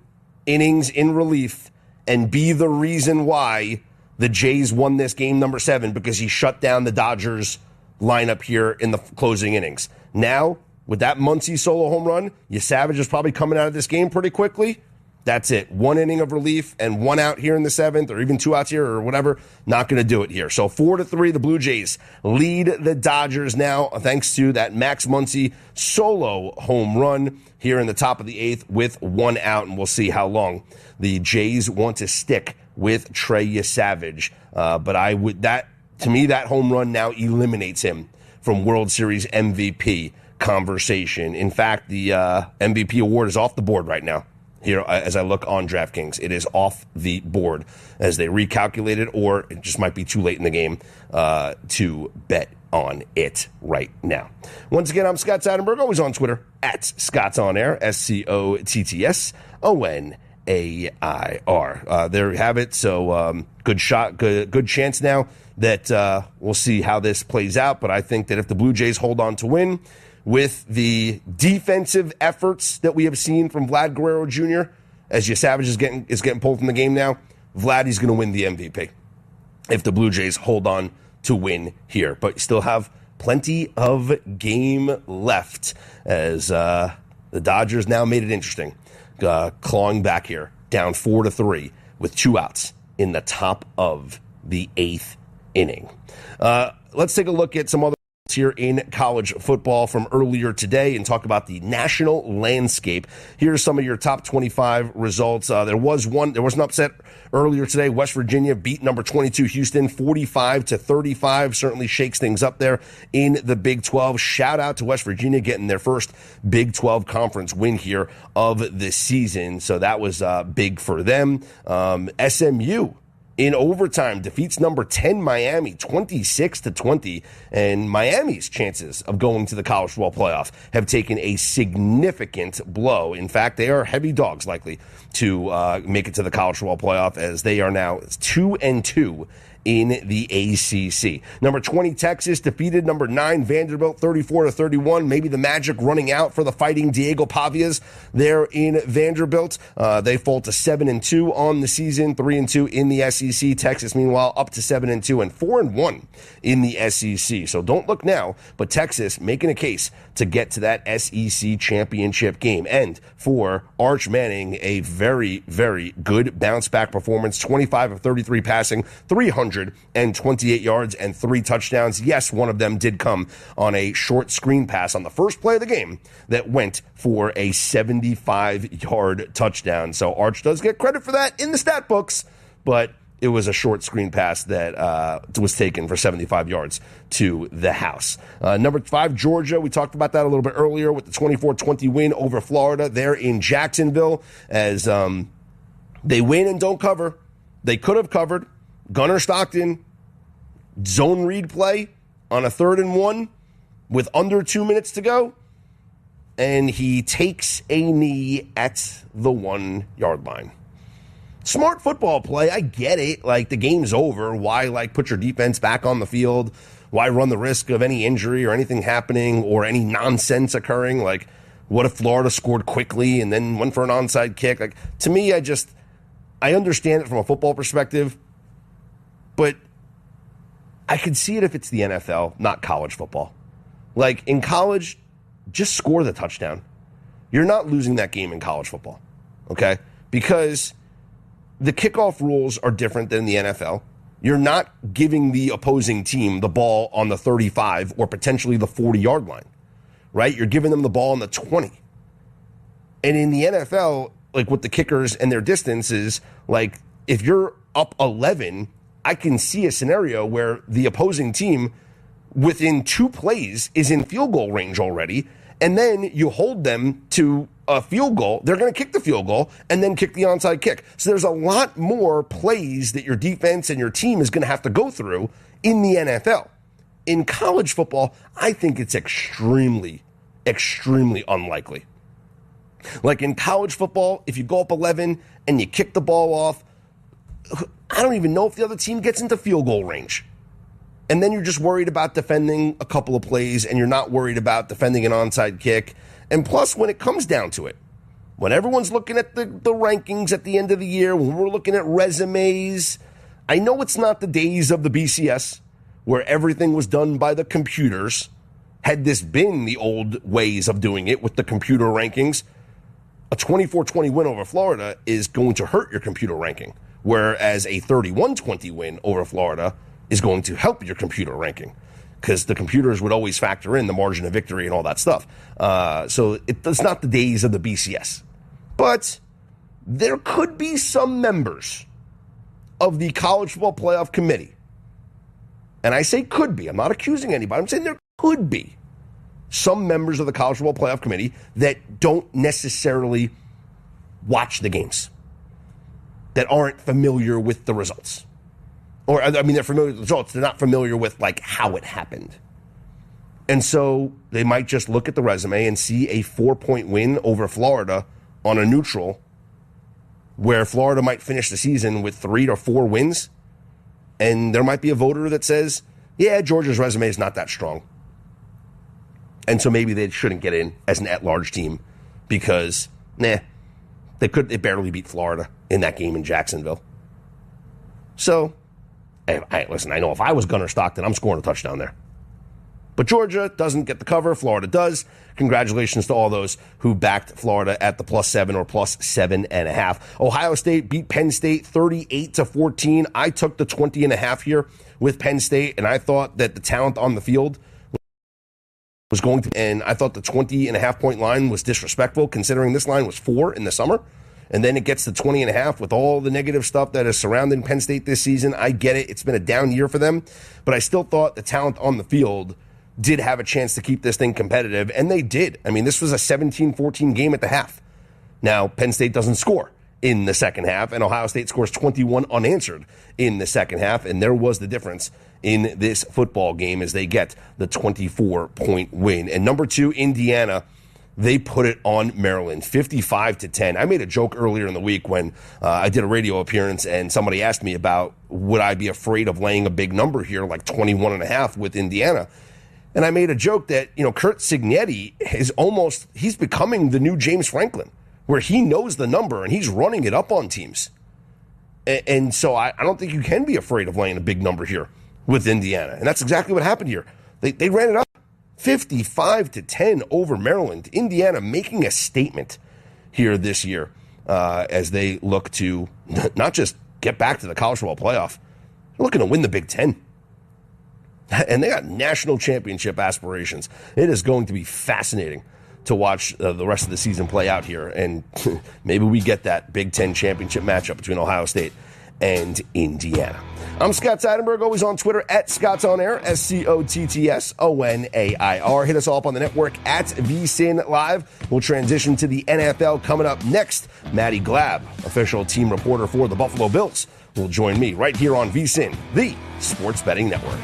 [SPEAKER 3] innings in relief and be the reason why the Jays won this game number 7, because he shut down the Dodgers lineup here in the closing innings. Now, with that Muncy solo home run, Savage is probably coming out of this game pretty quickly. That's it. One inning of relief and one out here in the 7th, or even 2 outs here or whatever. Not going to do it here. So 4-3, the Blue Jays lead the Dodgers now, thanks to that Max Muncy solo home run here in the top of the 8th with 1 out. And we'll see how long the Jays want to stick with Trey Savage. To me, that home run now eliminates him from World Series MVP conversation. In fact, the MVP award is off the board right now. Here, as I look on DraftKings, it is off the board as they recalculate it, or it just might be too late in the game to bet on it right now. Once again, I'm Scott Seidenberg, always on Twitter at Scott's On Air, SCOTTSONAIR. There you have it. So good shot, good chance now that we'll see how this plays out. But I think that if the Blue Jays hold on to win, with the defensive efforts that we have seen from Vlad Guerrero Jr., as Savage is getting pulled from the game now, Vladdy's going to win the MVP if the Blue Jays hold on to win here. But you still have plenty of game left, as the Dodgers now made it interesting, clawing back here, down 4-3 with 2 outs in the top of the 8th inning. Let's take a look at some other here in college football from earlier today and talk about the national landscape. Here's some of your top 25 results. There was an upset earlier today. West Virginia beat number 22 Houston 45-35. Certainly shakes things up there in the Big 12. Shout out to West Virginia getting their first Big 12 conference win here of the season. So that was big for them. SMU in overtime defeats number 10 Miami 26-20, and Miami's chances of going to the college football playoff have taken a significant blow. In fact, they are heavy dogs likely to make it to the college football playoff, as they are now 2-2 in the ACC. Number 20 Texas defeated number 9 Vanderbilt 34-31. Maybe the magic running out for the Fighting Diego Pavias there in Vanderbilt. They fall to 7-2 on the season, 3-2 in the SEC. Texas, meanwhile, up to 7-2 and 4-1 in the SEC. So don't look now, but Texas making a case to get to that SEC championship game. And for Arch Manning, a very, very good bounce back performance. 25 of 33 passing, 328 yards and 3 touchdowns. Yes, one of them did come on a short screen pass on the first play of the game that went for a 75-yard touchdown. So Arch does get credit for that in the stat books, but it was a short screen pass that was taken for 75 yards to the house. Number 5, Georgia. We talked about that a little bit earlier with the 24-20 win over Florida there in Jacksonville, as they win and don't cover. They could have covered. Gunnar Stockton, zone read play on a 3rd and 1 with under 2 minutes to go, and he takes a knee at the 1-yard line. Smart football play, I get it. Like, the game's over. Why, put your defense back on the field? Why run the risk of any injury or anything happening or any nonsense occurring? Like, what if Florida scored quickly and then went for an onside kick? Like, to me, I understand it from a football perspective, but I could see it if it's the NFL, not college football. Like, in college, just score the touchdown. You're not losing that game in college football, okay? Because the kickoff rules are different than the NFL. You're not giving the opposing team the ball on the 35 or potentially the 40-yard line, right? You're giving them the ball on the 20. And in the NFL, like with the kickers and their distances, like if you're up 11, I can see a scenario where the opposing team within 2 plays is in field goal range already, and then you hold them to a field goal. They're going to kick the field goal and then kick the onside kick. So there's a lot more plays that your defense and your team is going to have to go through in the NFL. In college football, I think it's extremely, extremely unlikely. Like in college football, if you go up 11 and you kick the ball off, I don't even know if the other team gets into field goal range. And then you're just worried about defending a couple of plays, and you're not worried about defending an onside kick. And plus, when it comes down to it, when everyone's looking at the rankings at the end of the year, when we're looking at resumes, I know it's not the days of the BCS where everything was done by the computers. Had this been the old ways of doing it with the computer rankings, a 24-20 win over Florida is going to hurt your computer ranking, whereas a 31-20 win over Florida is going to help your computer ranking, because the computers would always factor in the margin of victory and all that stuff. So it's not the days of the BCS. But there could be some members of the College Football Playoff Committee, and I say could be, I'm not accusing anybody, I'm saying there could be some members of the College Football Playoff Committee that don't necessarily watch the games, that aren't familiar with the results. Or, I mean, they're familiar with the results. They're not familiar with, like, how it happened. And so they might just look at the resume and see a 4-point win over Florida on a neutral, where Florida might finish the season with 3 or 4 wins. And there might be a voter that says, yeah, Georgia's resume is not that strong. And so maybe they shouldn't get in as an at-large team because, they barely beat Florida in that game in Jacksonville. So, listen, I know if I was Gunnar Stockton, I'm scoring a touchdown there. But Georgia doesn't get the cover. Florida does. Congratulations to all those who backed Florida at the +7 or +7.5. Ohio State beat Penn State 38-14. I took the 20.5 here with Penn State, and I thought that the talent on the field was going to, and I thought the 20.5 point line was disrespectful, considering this line was 4 in the summer. And then it gets to 20.5 with all the negative stuff that is surrounding Penn State this season. I get it. It's been a down year for them. But I still thought the talent on the field did have a chance to keep this thing competitive, and they did. I mean, this was a 17-14 game at the half. Now, Penn State doesn't score in the second half, and Ohio State scores 21 unanswered in the second half, and there was the difference in this football game as they get the 24-point win. And number 2, Indiana, they put it on Maryland, 55-10. I made a joke earlier in the week when I did a radio appearance, and somebody asked me about would I be afraid of laying a big number here, like 21.5 with Indiana. And I made a joke that, Kurt Cignetti he's becoming the new James Franklin, where he knows the number and he's running it up on teams. And so I don't think you can be afraid of laying a big number here with Indiana. And that's exactly what happened here. They ran it up 55-10 over Maryland. Indiana making a statement here this year as they look to not just get back to the college football playoff, they're looking to win the Big Ten. And they got national championship aspirations. It is going to be fascinating to watch the rest of the season play out here. And maybe we get that Big Ten championship matchup between Ohio State and Indiana. I'm Scott Seidenberg, always on Twitter at ScottsOnAir, ScottsOnair. Hit us all up on the network at VSiN Live. We'll transition to the NFL coming up next. Maddie Glab, official team reporter for the Buffalo Bills, will join me right here on VSiN, the Sports Betting Network.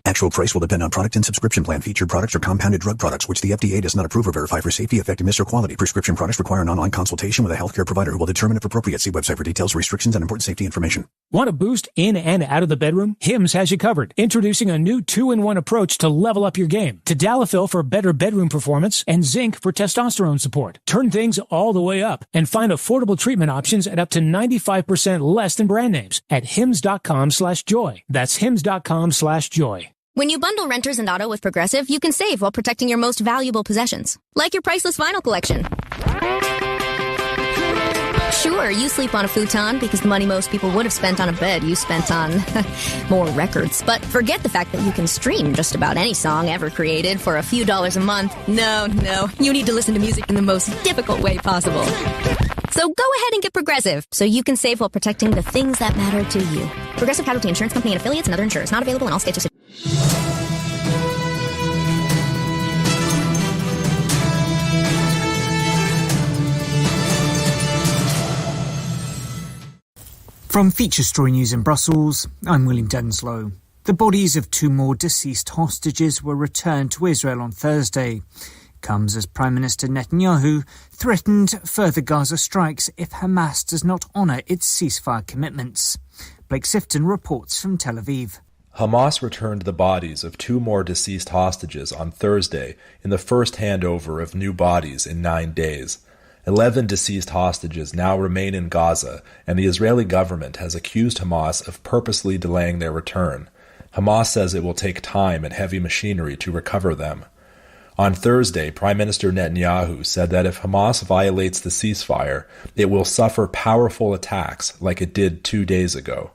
[SPEAKER 1] Actual price will depend on product and subscription plan. Featured products are compounded drug products, which the FDA does not approve or verify for safety, effectiveness, or quality. Prescription products require an online consultation with a healthcare provider who will determine if appropriate. See website for details, restrictions, and important safety information.
[SPEAKER 4] Want a boost in and out of the bedroom? Hims has you covered. Introducing a new 2-in-1 approach to level up your game. Tadalafil for better bedroom performance and zinc for testosterone support. Turn things all the way up and find affordable treatment options at up to 95% less than brand names at hims.com/joy. That's hims.com/joy.
[SPEAKER 8] When you bundle renters and auto with Progressive, you can save while protecting your most valuable possessions, like your priceless vinyl collection. Sure, you sleep on a futon because the money most people would have spent on a bed you spent on more records. But forget the fact that you can stream just about any song ever created for a few dollars a month. No, you need to listen to music in the most difficult way possible. So go ahead and get Progressive so you can save while protecting the things that matter to you. Progressive Casualty Insurance Company and affiliates and other insurers. Not available in all states or cities.
[SPEAKER 10] From Feature Story News in Brussels, I'm William Denslow. The bodies of 2 more deceased hostages were returned to Israel on Thursday. Comes as Prime Minister Netanyahu threatened further Gaza strikes if Hamas does not honour its ceasefire commitments. Blake Sifton reports from Tel Aviv.
[SPEAKER 16] Hamas returned the bodies of 2 more deceased hostages on Thursday in the first handover of new bodies in 9 days. 11 deceased hostages now remain in Gaza, and the Israeli government has accused Hamas of purposely delaying their return. Hamas says it will take time and heavy machinery to recover them. On Thursday, Prime Minister Netanyahu said that if Hamas violates the ceasefire, it will suffer powerful attacks like it did 2 days ago.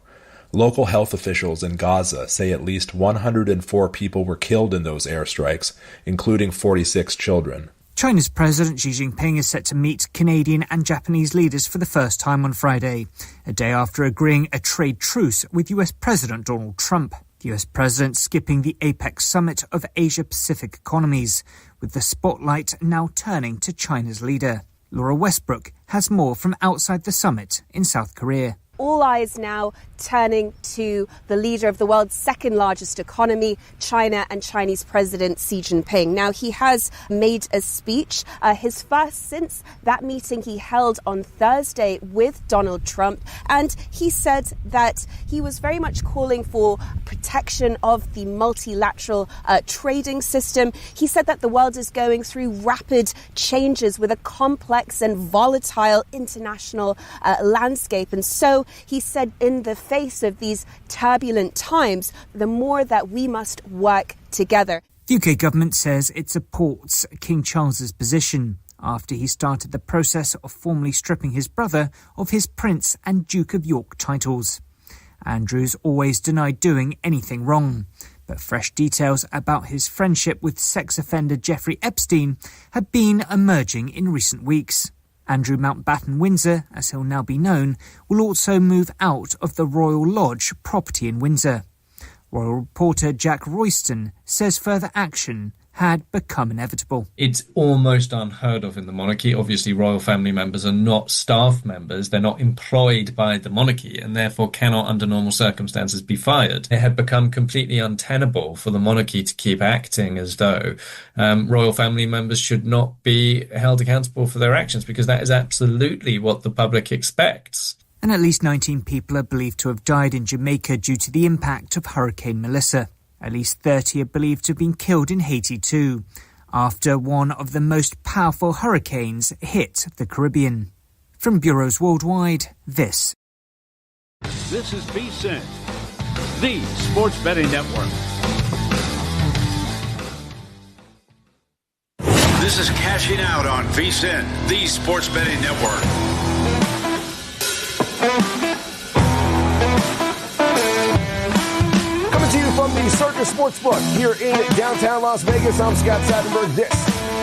[SPEAKER 16] Local health officials in Gaza say at least 104 people were killed in those airstrikes, including 46 children.
[SPEAKER 10] China's President Xi Jinping is set to meet Canadian and Japanese leaders for the first time on Friday, a day after agreeing a trade truce with US President Donald Trump. The US President skipping the APEC summit of Asia-Pacific economies, with the spotlight now turning to China's leader. Laura Westbrook has more from outside the summit in South Korea.
[SPEAKER 17] All eyes now turning to the leader of the world's second largest economy, China, and Chinese President Xi Jinping. Now, he has made a speech, his first since that meeting he held on Thursday with Donald Trump. And he said that he was very much calling for protection of the multilateral trading system. He said that the world is going through rapid changes with a complex and volatile international landscape. And so he said in the face of these turbulent times, the more that we must work together.
[SPEAKER 10] The UK government says it supports King Charles's position after he started the process of formally stripping his brother of his Prince and Duke of York titles. Andrew's always denied doing anything wrong, but fresh details about his friendship with sex offender Jeffrey Epstein have been emerging in recent weeks. Andrew Mountbatten Windsor, as he'll now be known, will also move out of the Royal Lodge property in Windsor. Royal reporter Jack Royston says further action had become inevitable.
[SPEAKER 5] It's almost unheard of in the monarchy. Obviously, royal family members are not staff members. They're not employed by the monarchy and therefore cannot, under normal circumstances, be fired. It had become completely untenable for the monarchy to keep acting as though royal family members should not be held accountable for their actions, because that is absolutely what the public expects.
[SPEAKER 10] And at least 19 people are believed to have died in Jamaica due to the impact of Hurricane Melissa. At least 30 are believed to have been killed in Haiti too, after one of the most powerful hurricanes hit the Caribbean. From bureaus worldwide, this
[SPEAKER 6] is VSiN, the sports betting network. This is Cashing Out on VSiN, the sports betting network.
[SPEAKER 3] Coming to you from the Circus Sportsbook here in downtown Las Vegas. I'm Scott Seidenberg. This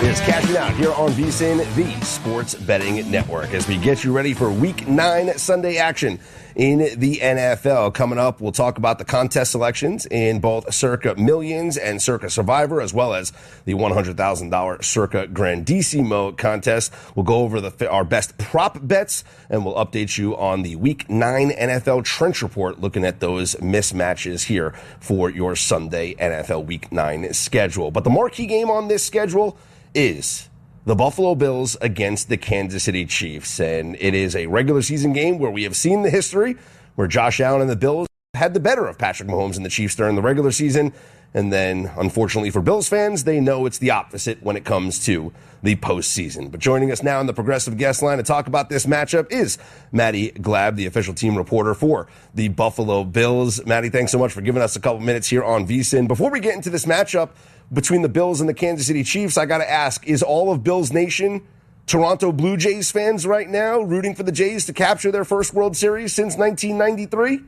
[SPEAKER 3] is Cashing Out here on VSiN, the sports betting network, as we get you ready for Week 9 Sunday action in the NFL. Coming up, we'll talk about the contest selections in both Circa Millions and Circa Survivor, as well as the $100,000 Circa Grandissimo contest. We'll go over our best prop bets, and we'll update you on the Week 9 NFL Trench Report, looking at those mismatches here for your Sunday NFL Week 9 schedule. But the marquee game on this schedule is the Buffalo Bills against the Kansas City Chiefs. And it is a regular season game where we have seen the history where Josh Allen and the Bills had the better of Patrick Mahomes and the Chiefs during the regular season. And then, unfortunately for Bills fans, they know it's the opposite when it comes to the postseason. But joining us now in the Progressive Guest Line to talk about this matchup is Maddie Glab, the official team reporter for the Buffalo Bills. Maddie, thanks so much for giving us a couple minutes here on VSiN. Before we get into this matchup between the Bills and the Kansas City Chiefs, I got to ask, is all of Bills Nation Toronto Blue Jays fans right now rooting for the Jays to capture their first World Series since 1993?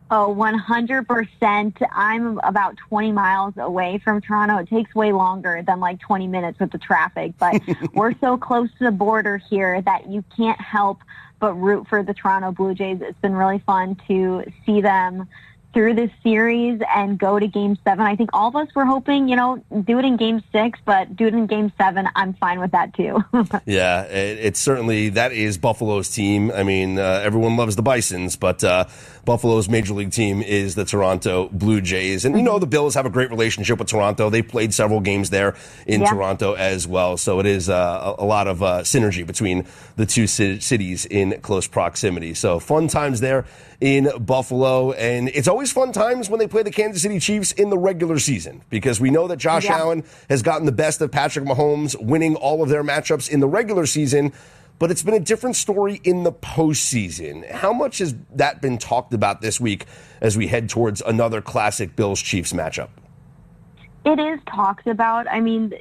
[SPEAKER 13] Oh, 100%. I'm about 20 miles away from Toronto. It takes way longer than like 20 minutes with the traffic, but we're so close to the border here that you can't help but root for the Toronto Blue Jays. It's been really fun to see them through this series and go to Game 7. I think all of us were hoping, do it in Game 6, but do it in Game 7. I'm fine with that too.
[SPEAKER 3] Yeah, it's certainly, that is Buffalo's team. I mean, everyone loves the Bisons, but Buffalo's major league team is the Toronto Blue Jays. And, the Bills have a great relationship with Toronto. They played several games there in Toronto as well. So it is a lot of synergy between the two cities in close proximity. So fun times there in Buffalo. And it's always fun times when they play the Kansas City Chiefs in the regular season, because we know that Josh Allen has gotten the best of Patrick Mahomes, winning all of their matchups in the regular season. But it's been a different story in the postseason. How much has that been talked about this week as we head towards another classic Bills-Chiefs matchup?
[SPEAKER 13] It is talked about. I mean,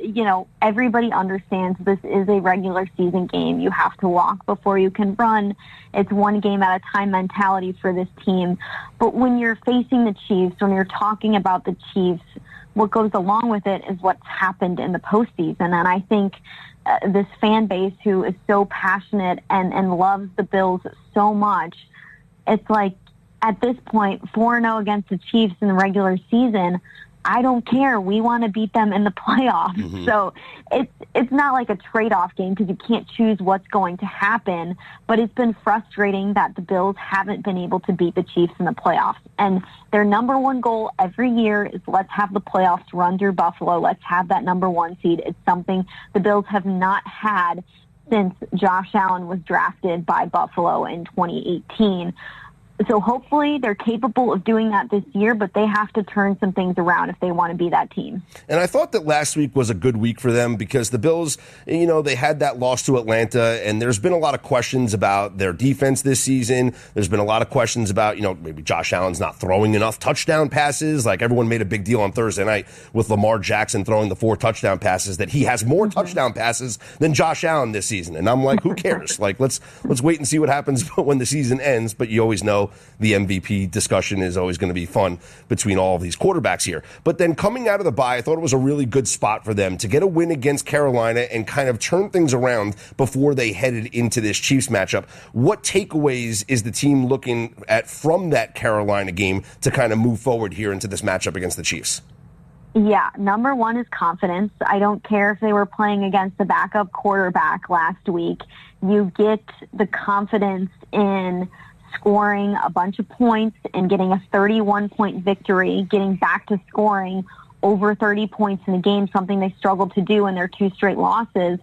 [SPEAKER 13] everybody understands this is a regular season game. You have to walk before you can run. It's one game at a time mentality for this team. But when you're facing the Chiefs, when you're talking about the Chiefs, what goes along with it is what's happened in the postseason. And I think this fan base who is so passionate and loves the Bills so much, it's like at this point, 4-0 against the Chiefs in the regular season, I don't care. We want to beat them in the playoffs. Mm-hmm. So it's not like a trade-off game because you can't choose what's going to happen, but it's been frustrating that the Bills haven't been able to beat the Chiefs in the playoffs. And their number one goal every year is let's have the playoffs run through Buffalo. Let's have that number one seed. It's something the Bills have not had since Josh Allen was drafted by Buffalo in 2018. So hopefully they're capable of doing that this year, but they have to turn some things around if they want to be that team.
[SPEAKER 3] And I thought that last week was a good week for them because the Bills, they had that loss to Atlanta, and there's been a lot of questions about their defense this season. There's been a lot of questions about, maybe Josh Allen's not throwing enough touchdown passes. Like everyone made a big deal on Thursday night with Lamar Jackson throwing the 4 touchdown passes, that he has more touchdown passes than Josh Allen this season. And I'm like, who cares? Like, let's wait and see what happens when the season ends. But you always know the MVP discussion is always going to be fun between all of these quarterbacks here. But then coming out of the bye, I thought it was a really good spot for them to get a win against Carolina and kind of turn things around before they headed into this Chiefs matchup. What takeaways is the team looking at from that Carolina game to kind of move forward here into this matchup against the Chiefs?
[SPEAKER 13] Yeah, number one is confidence. I don't care if they were playing against the backup quarterback last week. You get the confidence in scoring a bunch of points and getting a 31-point victory, getting back to scoring over 30 points in a game, something they struggled to do in their 2 straight losses.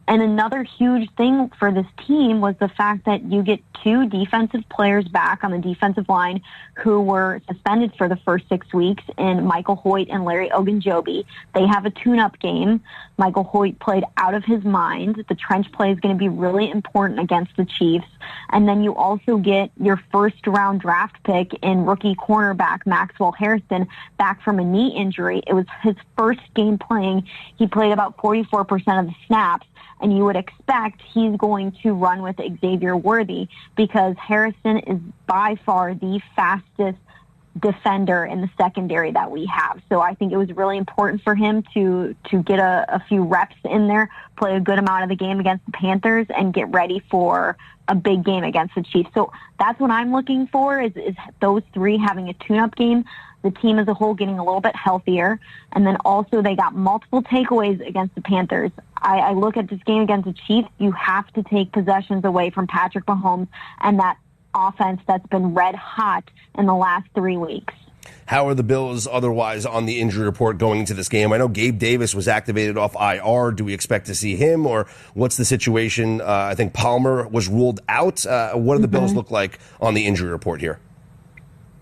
[SPEAKER 13] And another huge thing for this team was the fact that you get 2 defensive players back on the defensive line who were suspended for the first 6 weeks in Michael Hoyt and Larry Ogunjobi. They have a tune-up game. Michael Hoyt played out of his mind. The trench play is going to be really important against the Chiefs. And then you also get your first-round draft pick in rookie cornerback Maxwell Harrison back from a knee injury. It was his first game playing. He played about 44% of the snaps. And you would expect he's going to run with Xavier Worthy because Harrison is by far the fastest defender in the secondary that we have. So I think it was really important for him to get a few reps in there, play a good amount of the game against the Panthers, and get ready for a big game against the Chiefs. So that's what I'm looking for is those 3 having a tune-up game. The team as a whole getting a little bit healthier. And then also they got multiple takeaways against the Panthers. I look at this game against the Chiefs, you have to take possessions away from Patrick Mahomes and that offense that's been red hot in the last 3 weeks.
[SPEAKER 3] How are the Bills otherwise on the injury report going into this game? I know Gabe Davis was activated off IR. Do we expect to see him, or what's the situation? I think Palmer was ruled out. What do the Bills look like on the injury report here?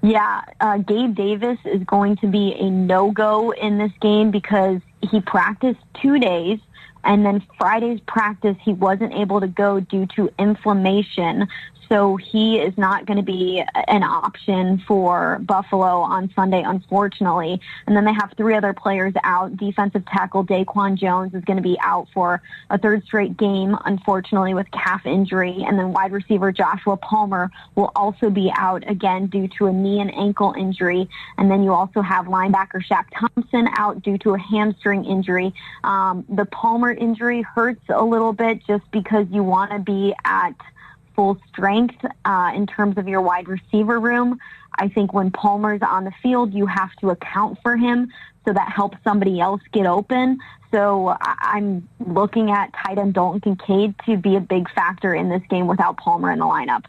[SPEAKER 13] Yeah, Gabe Davis is going to be a no-go in this game because he practiced 2 days, and then Friday's practice he wasn't able to go due to inflammation. So he is not going to be an option for Buffalo on Sunday, unfortunately. And then they have 3 other players out. Defensive tackle Daquan Jones is going to be out for a 3rd straight game, unfortunately, with calf injury. And then wide receiver Joshua Palmer will also be out again due to a knee and ankle injury. And then you also have linebacker Shaq Thompson out due to a hamstring injury. The Palmer injury hurts a little bit just because you want to be at full strength in terms of your wide receiver room. I think when Palmer's on the field, you have to account for him, so that helps somebody else get open. So I'm looking at tight end Dalton Kincaid to be a big factor in this game without Palmer in the lineup.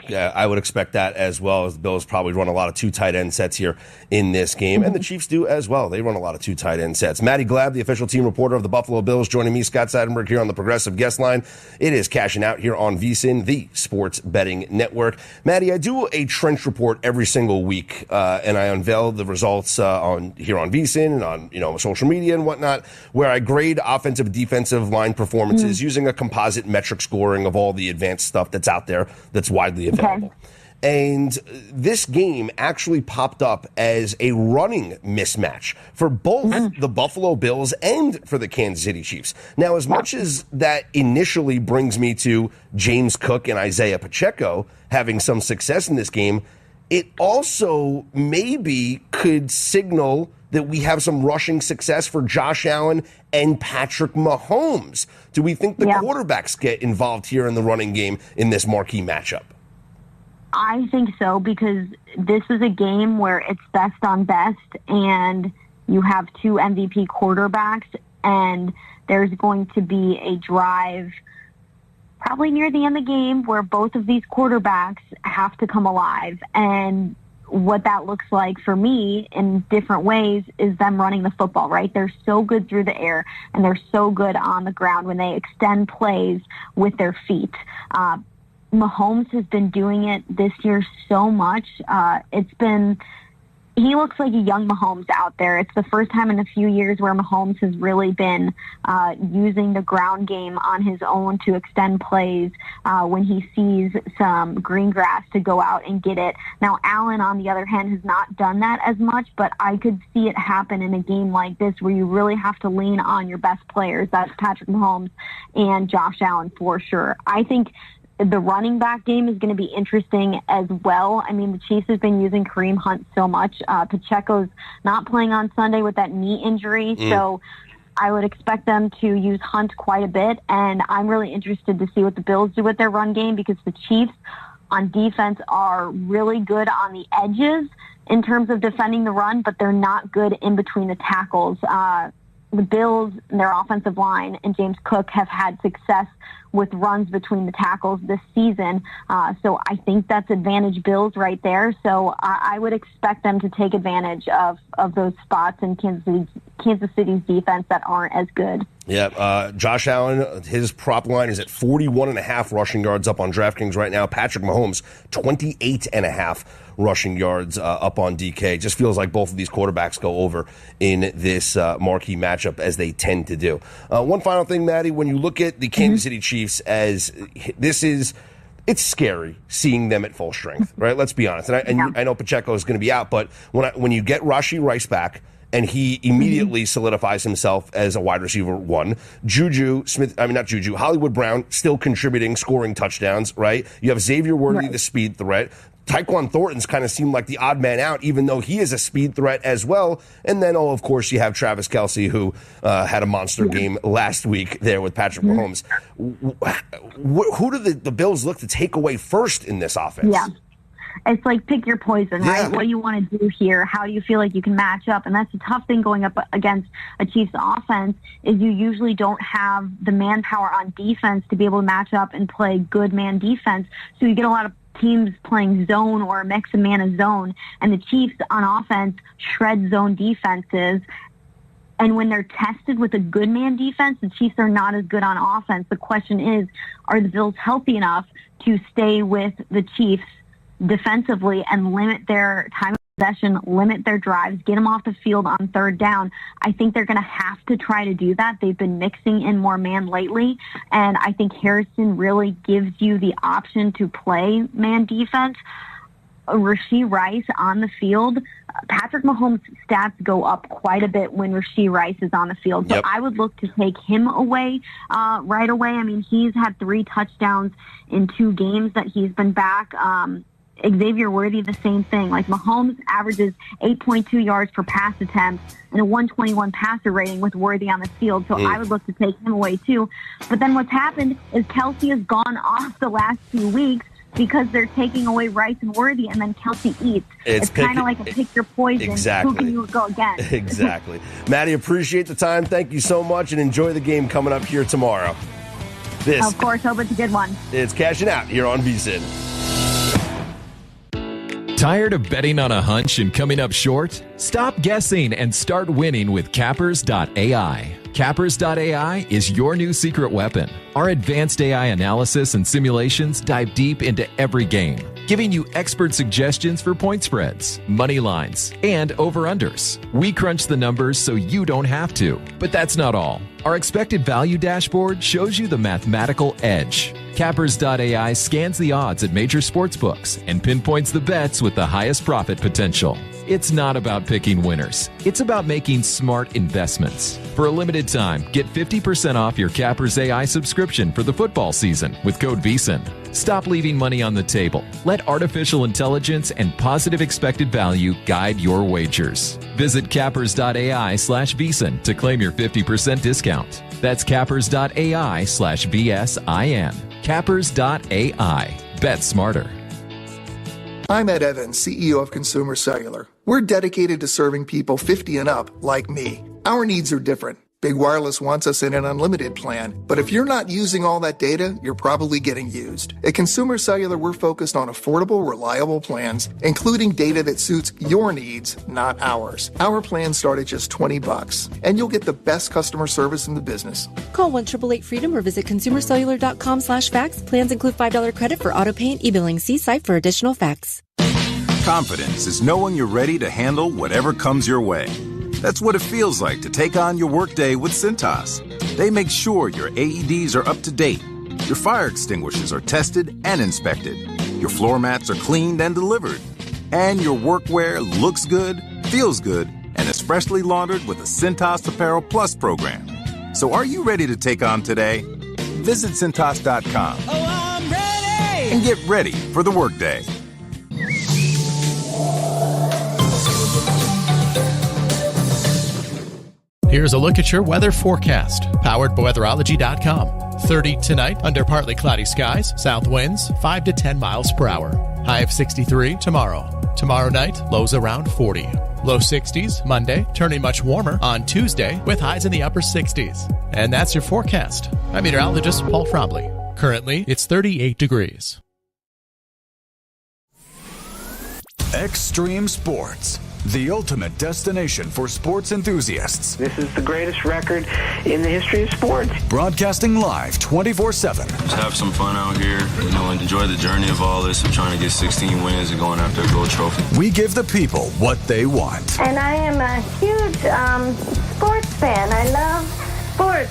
[SPEAKER 3] Yeah, I would expect that as well, as the Bills probably run a lot of 2 tight end sets here in this game, and the Chiefs do as well. They run a lot of 2 tight end sets. Maddie Glab, the official team reporter of the Buffalo Bills, joining me, Scott Seidenberg, here on the Progressive Guest Line. It is Cashing Out here on VSiN, the sports betting network. Maddie, I do a trench report every single week, and I unveil the results on VSiN and on social media and whatnot, where I grade offensive and defensive line performances using a composite metric scoring of all the advanced stuff that's out there that's widely available. And this game actually popped up as a running mismatch for both the Buffalo Bills and for the Kansas City Chiefs. Now, as much as that initially brings me to James Cook and Isaiah Pacheco having some success in this game, it also maybe could signal that we have some rushing success for Josh Allen and Patrick Mahomes. Do we think the quarterbacks get involved here in the running game in this marquee matchup?
[SPEAKER 13] I think so, because this is a game where it's best on best, and you have 2 MVP quarterbacks, and there's going to be a drive probably near the end of the game where both of these quarterbacks have to come alive. And what that looks like for me in different ways is them running the football, right? They're so good through the air, and they're so good on the ground when they extend plays with their feet. Mahomes has been doing it this year so much. He looks like a young Mahomes out there. It's the first time in a few years where Mahomes has really been using the ground game on his own to extend plays when he sees some green grass to go out and get it. Now, Allen, on the other hand, has not done that as much, but I could see it happen in a game like this where you really have to lean on your best players. That's Patrick Mahomes and Josh Allen for sure. I think the running back game is going to be interesting as well. I mean, the Chiefs have been using Kareem Hunt so much. Pacheco's not playing on Sunday with that knee injury, so I would expect them to use Hunt quite a bit, and I'm really interested to see what the Bills do with their run game, because the Chiefs on defense are really good on the edges in terms of defending the run, but they're not good in between the tackles. The Bills, their offensive line, and James Cook have had success with runs between the tackles this season. So I think that's advantage Bills right there. So I would expect them to take advantage of those spots in Kansas City's defense that aren't as good.
[SPEAKER 3] Yeah, Josh Allen, his prop line is at 41.5 rushing yards up on DraftKings right now. Patrick Mahomes, 28.5 rushing yards up on DK. Just feels like both of these quarterbacks go over in this marquee matchup, as they tend to do. One final thing, Maddie, when you look at the Kansas City Chiefs, as it's scary seeing them at full strength, right? Let's be honest. And I know Pacheco is going to be out, but when you get Rashee Rice back, and he immediately solidifies himself as a wide receiver one. Hollywood Brown still contributing, scoring touchdowns, right? You have Xavier Worthy, the speed threat. Tyquan Thornton's kind of seemed like the odd man out, even though he is a speed threat as well. And then, of course, you have Travis Kelce, who had a monster game last week there with Patrick Mahomes. Who do the Bills look to take away first in this offense?
[SPEAKER 13] Yeah. It's like pick your poison, right? What do you want to do here? How do you feel like you can match up? And that's the tough thing going up against a Chiefs offense is you usually don't have the manpower on defense to be able to match up and play good man defense. So you get a lot of teams playing zone or a mix of man and zone. And the Chiefs on offense shred zone defenses. And when they're tested with a good man defense, the Chiefs are not as good on offense. The question is, are the Bills healthy enough to stay with the Chiefs defensively and limit their time of possession, limit their drives, get them off the field on third down? I think they're going to have to try to do that. They've been mixing in more man lately, and I think Harrison really gives you the option to play man defense. Rashee Rice on the field, Patrick Mahomes' stats go up quite a bit when Rashee Rice is on the field. So I would look to take him away right away. I mean, he's had 3 touchdowns in 2 games that he's been back. Xavier Worthy, the same thing. Like Mahomes averages 8.2 yards per pass attempt and a 121 passer rating with Worthy on the field. So I would look to take him away too. But then what's happened is Kelce has gone off the last few weeks because they're taking away Rice and Worthy, and then Kelce eats. It's kind of like a pick your poison.
[SPEAKER 3] Exactly.
[SPEAKER 13] Who can you go against?
[SPEAKER 3] Exactly. Maddie, appreciate the time. Thank you so much, and enjoy the game coming up here tomorrow.
[SPEAKER 13] Of course, hope it's a good one.
[SPEAKER 3] It's Cashing Out here on VSiN.
[SPEAKER 12] Tired of betting on a hunch and coming up short? Stop guessing and start winning with Cappers.ai. Cappers.ai is your new secret weapon. Our advanced AI analysis and simulations dive deep into every game, giving you expert suggestions for point spreads, money lines, and over-unders. We crunch the numbers so you don't have to. But that's not all. Our expected value dashboard shows you the mathematical edge. Cappers.ai scans the odds at major sportsbooks and pinpoints the bets with the highest profit potential. It's not about picking winners. It's about making smart investments. For a limited time, get 50% off your Cappers AI subscription for the football season with code VSiN. Stop leaving money on the table. Let artificial intelligence and positive expected value guide your wagers. Visit cappers.ai/VSiN to claim your 50% discount. That's cappers.ai/VSIN. Cappers.ai. Bet smarter.
[SPEAKER 18] I'm Ed Evans, CEO of Consumer Cellular. We're dedicated to serving people 50 and up like me. Our needs are different. Big Wireless wants us in an unlimited plan, but if you're not using all that data, you're probably getting used. At Consumer Cellular, we're focused on affordable, reliable plans, including data that suits your needs, not ours. Our plans start at just $20, and you'll get the best customer service in the business.
[SPEAKER 19] Call 1-888-FREEDOM or visit consumercellular.com/facts. Plans include $5 credit for auto pay and e-billing. See site for additional facts.
[SPEAKER 20] Confidence is knowing you're ready to handle whatever comes your way. That's what it feels like to take on your workday with Cintas. They make sure your AEDs are up to date, your fire extinguishers are tested and inspected, your floor mats are cleaned and delivered, and your workwear looks good, feels good, and is freshly laundered with a Cintas Apparel Plus program. So are you ready to take on today? Visit Cintas.com and get ready for the workday.
[SPEAKER 27] Here's a look at your weather forecast, powered by Weatherology.com. 30 tonight under partly cloudy skies, south winds 5 to 10 miles per hour. High of 63 tomorrow. Tomorrow night, lows around 40. Low 60s Monday, turning much warmer on Tuesday with highs in the upper 60s. And that's your forecast. I'm meteorologist Paul Frobley. Currently, it's 38 degrees.
[SPEAKER 2] Extreme Sports, the ultimate destination for sports enthusiasts.
[SPEAKER 9] This is the greatest record in the history of sports.
[SPEAKER 2] Broadcasting live 24/7.
[SPEAKER 11] Just have some fun out here, and enjoy the journey of all this, of trying to get 16 wins and going after a gold trophy.
[SPEAKER 2] We give the people what they want.
[SPEAKER 21] And I am a huge sports fan. I love sports.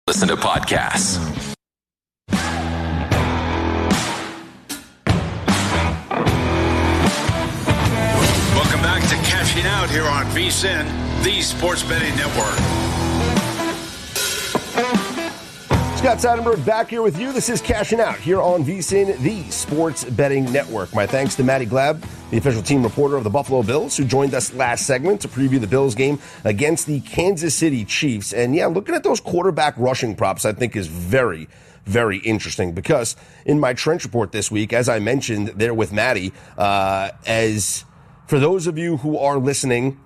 [SPEAKER 22] Listen to podcasts.
[SPEAKER 6] Welcome back to Cashing Out here on VSiN, the Sports Betting Network.
[SPEAKER 3] Scott Seidenberg back here with you. This is Cashing Out here on VSiN, the Sports Betting Network. My thanks to Matty Glab, the official team reporter of the Buffalo Bills, who joined us last segment to preview the Bills game against the Kansas City Chiefs. And yeah, looking at those quarterback rushing props, I think is very, very interesting, because in my trench report this week, as I mentioned there with Matty, as for those of you who are listening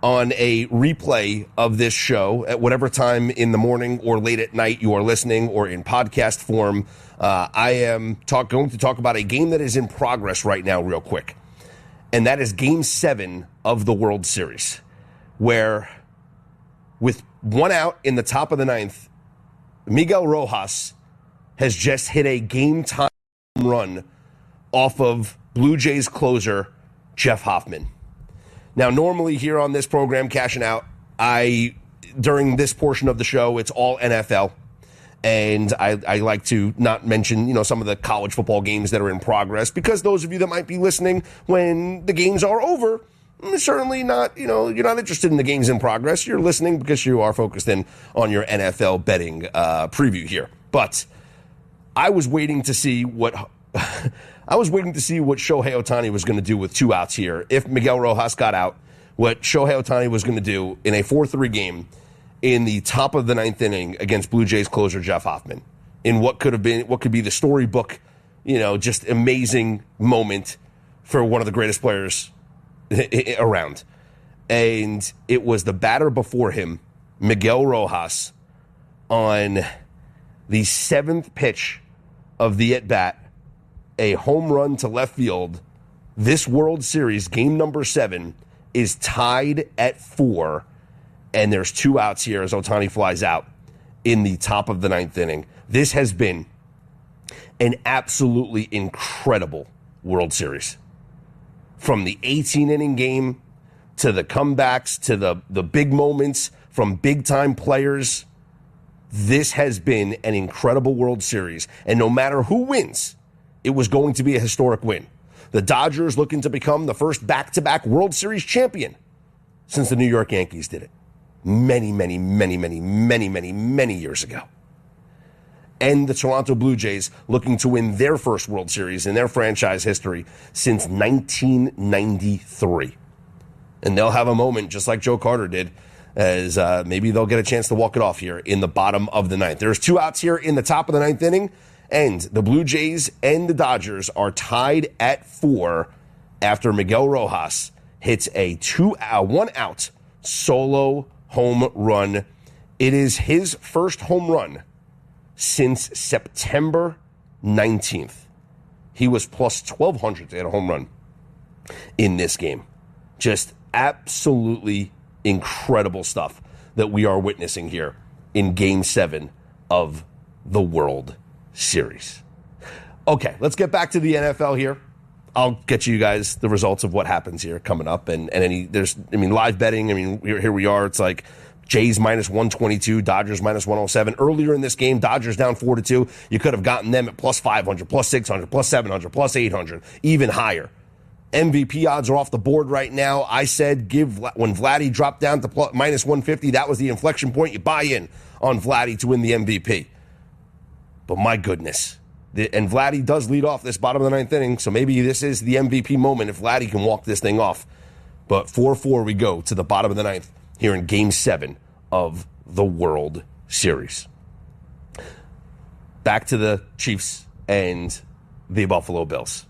[SPEAKER 3] on a replay of this show at whatever time in the morning or late at night you are listening, or in podcast form, I am going to talk about a game that is in progress right now real quick. And that is Game 7 of the World Series, where with one out in the top of the ninth, Miguel Rojas has just hit a game-time run off of Blue Jays closer Jeff Hoffman. Now, normally here on this program, Cashing Out, during this portion of the show, it's all NFL. And I like to not mention, some of the college football games that are in progress, because those of you that might be listening when the games are over, certainly not, you're not interested in the games in progress. You're listening because you are focused in on your NFL betting preview here. But I was waiting to see what Shohei Ohtani was going to do with two outs here. If Miguel Rojas got out, what Shohei Ohtani was going to do in a 4-3 game in the top of the ninth inning against Blue Jays closer Jeff Hoffman, in what could be the storybook, just amazing moment for one of the greatest players around. And it was the batter before him, Miguel Rojas, on the seventh pitch of the at-bat, a home run to left field. This World Series, game number 7, is tied at 4, and there's 2 outs here as Ohtani flies out in the top of the ninth inning. This has been an absolutely incredible World Series. From the 18-inning game to the comebacks to the big moments from big-time players, this has been an incredible World Series. And no matter who wins, it was going to be a historic win. The Dodgers looking to become the first back-to-back World Series champion since the New York Yankees did it many, many, many, many, many, many, many years ago. And the Toronto Blue Jays looking to win their first World Series in their franchise history since 1993. And they'll have a moment just like Joe Carter did, as maybe they'll get a chance to walk it off here in the bottom of the ninth. There's 2 outs here in the top of the ninth inning, and the Blue Jays and the Dodgers are tied at 4 after Miguel Rojas hits a 1-out solo home run. It is his first home run since September 19th. He was plus 1,200 to hit a home run in this game. Just absolutely incredible stuff that we are witnessing here in Game 7 of the World Series. Okay, let's get back to the NFL here. I'll get you guys the results of what happens here coming up, and live betting. Here we are. It's like Jays minus 122, Dodgers minus 107. Earlier in this game, Dodgers down 4-2. You could have gotten them at plus 500, plus 600, plus 700, plus 800, even higher. MVP odds are off the board right now. I said when Vladdy dropped down to minus 150, that was the inflection point. You buy in on Vladdy to win the MVP. But my goodness. And Vladdy does lead off this bottom of the ninth inning, so maybe this is the MVP moment if Vladdy can walk this thing off. But 4-4 we go to the bottom of the ninth here in Game 7 of the World Series. Back to the Chiefs and the Buffalo Bills.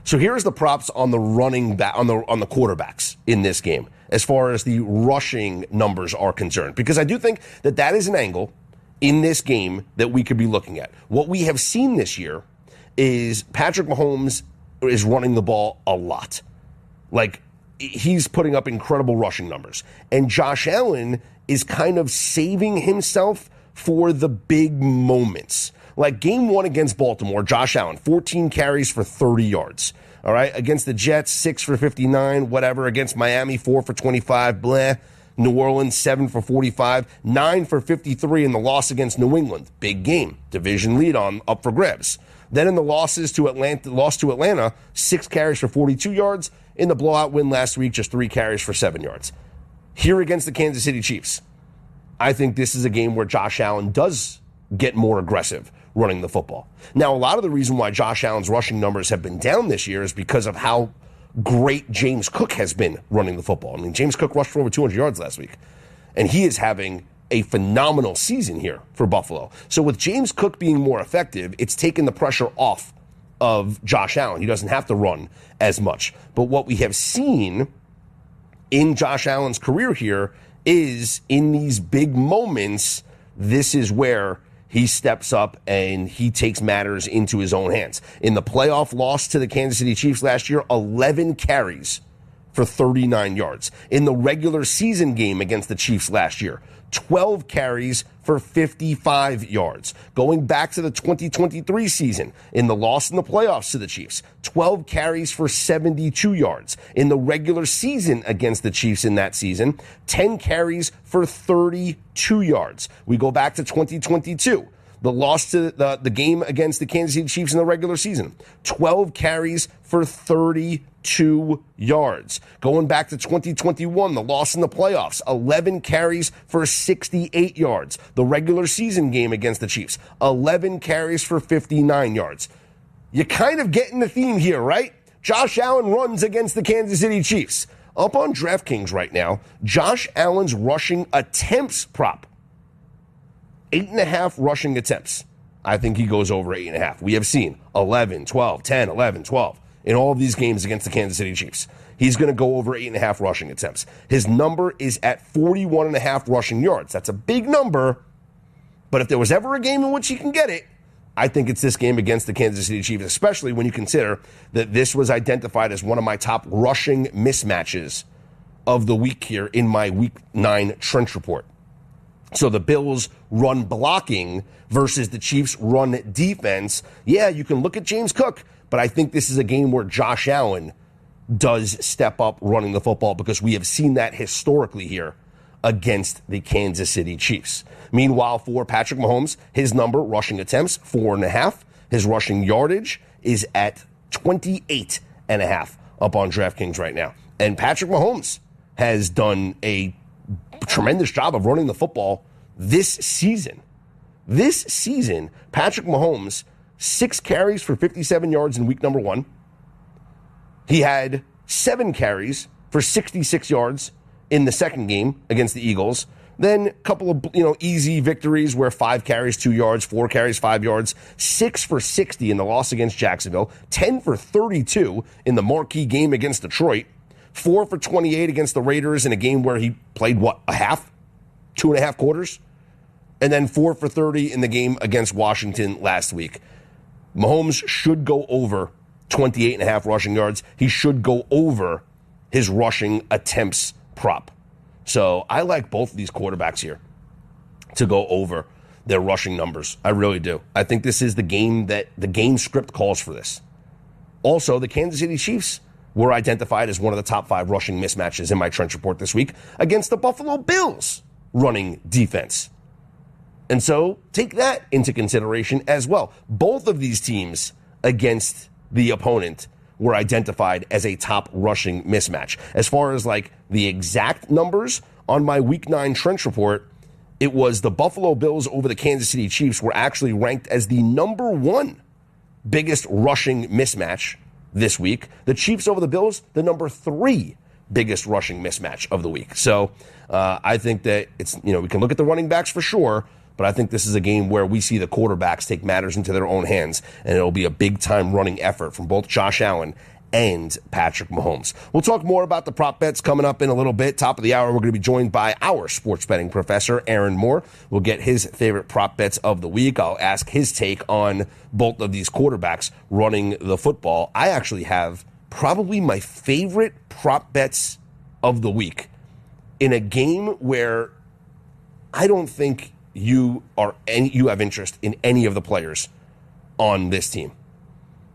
[SPEAKER 3] So here's the props on the running back on the quarterbacks in this game as far as the rushing numbers are concerned, because I do think that is an angle in this game that we could be looking at. What we have seen this year is Patrick Mahomes is running the ball a lot. Like, he's putting up incredible rushing numbers. And Josh Allen is kind of saving himself for the big moments. Like game 1 against Baltimore, Josh Allen, 14 carries for 30 yards. All right, against the Jets, 6 for 59, whatever. Against Miami, 4 for 25, blah. New Orleans, 7 for 45, 9 for 53 in the loss against New England. Big game, division lead up for grabs. Then in the loss to Atlanta, 6 carries for 42 yards. In the blowout win last week, just 3 carries for 7 yards. Here against the Kansas City Chiefs, I think this is a game where Josh Allen does get more aggressive running the football. Now, a lot of the reason why Josh Allen's rushing numbers have been down this year is because of how great James Cook has been running the football. I mean, James Cook rushed for over 200 yards last week, and he is having a phenomenal season here for Buffalo. So with James Cook being more effective, it's taken the pressure off of Josh Allen. He doesn't have to run as much. But what we have seen in Josh Allen's career here is in these big moments, this is where he steps up and he takes matters into his own hands. In the playoff loss to the Kansas City Chiefs last year, 11 carries for 39 yards. In the regular season game against the Chiefs last year, 12 carries for 55 yards. Going back to the 2023 season, in the loss in the playoffs to the Chiefs, 12 carries for 72 yards. In the regular season against the Chiefs in that season, 10 carries for 32 yards. We go back to 2022. The loss to the game against the Kansas City Chiefs in the regular season, 12 carries for 32 yards. Going back to 2021, the loss in the playoffs, 11 carries for 68 yards. The regular season game against the Chiefs, 11 carries for 59 yards. You kind of getting the theme here, right? Josh Allen runs against the Kansas City Chiefs. Up on DraftKings right now, Josh Allen's rushing attempts prop, 8.5 rushing attempts. I think he goes over 8.5. We have seen 11, 12, 10, 11, 12 in all of these games against the Kansas City Chiefs. He's going to go over 8.5 rushing attempts. His number is at 41.5 rushing yards. That's a big number, but if there was ever a game in which he can get it, I think it's this game against the Kansas City Chiefs, especially when you consider that this was identified as one of my top rushing mismatches of the week here in my Week 9 Trench Report. So the Bills run blocking versus the Chiefs run defense. Yeah, you can look at James Cook, but I think this is a game where Josh Allen does step up running the football because we have seen that historically here against the Kansas City Chiefs. Meanwhile, for Patrick Mahomes, his number, rushing attempts, 4.5. His rushing yardage is at 28.5 up on DraftKings right now. And Patrick Mahomes has done a tremendous job of running the football this season. This season, Patrick Mahomes, 6 carries for 57 yards in week number 1. He had 7 carries for 66 yards in the second game against the Eagles. Then a couple of easy victories where 5 carries, 2 yards, 4 carries, 5 yards, 6 for 60 in the loss against Jacksonville, 10 for 32 in the marquee game against Detroit, 4 for 28 against the Raiders in a game where he played, a half? 2.5 quarters? And then 4 for 30 in the game against Washington last week. Mahomes should go over 28.5 rushing yards. He should go over his rushing attempts prop. So I like both of these quarterbacks here to go over their rushing numbers. I really do. I think this is the game that the game script calls for this. Also, the Kansas City Chiefs were identified as one of the top 5 rushing mismatches in my Trench Report this week against the Buffalo Bills running defense. And so take that into consideration as well. Both of these teams against the opponent were identified as a top rushing mismatch. As far as the exact numbers on my Week 9 Trench Report, it was the Buffalo Bills over the Kansas City Chiefs were actually ranked as the number 1 biggest rushing mismatch this week. The Chiefs over the Bills, the number 3 biggest rushing mismatch of the week. So I think that it's, we can look at the running backs for sure, but I think this is a game where we see the quarterbacks take matters into their own hands, and it'll be a big-time running effort from both Josh Allen and Patrick Mahomes. We'll talk more about the prop bets coming up in a little bit. Top of the hour, we're going to be joined by our sports betting professor, Aaron Moore. We'll get his favorite prop bets of the week. I'll ask his take on both of these quarterbacks running the football. I actually have probably my favorite prop bets of the week in a game where I don't think you have interest in any of the players on this team.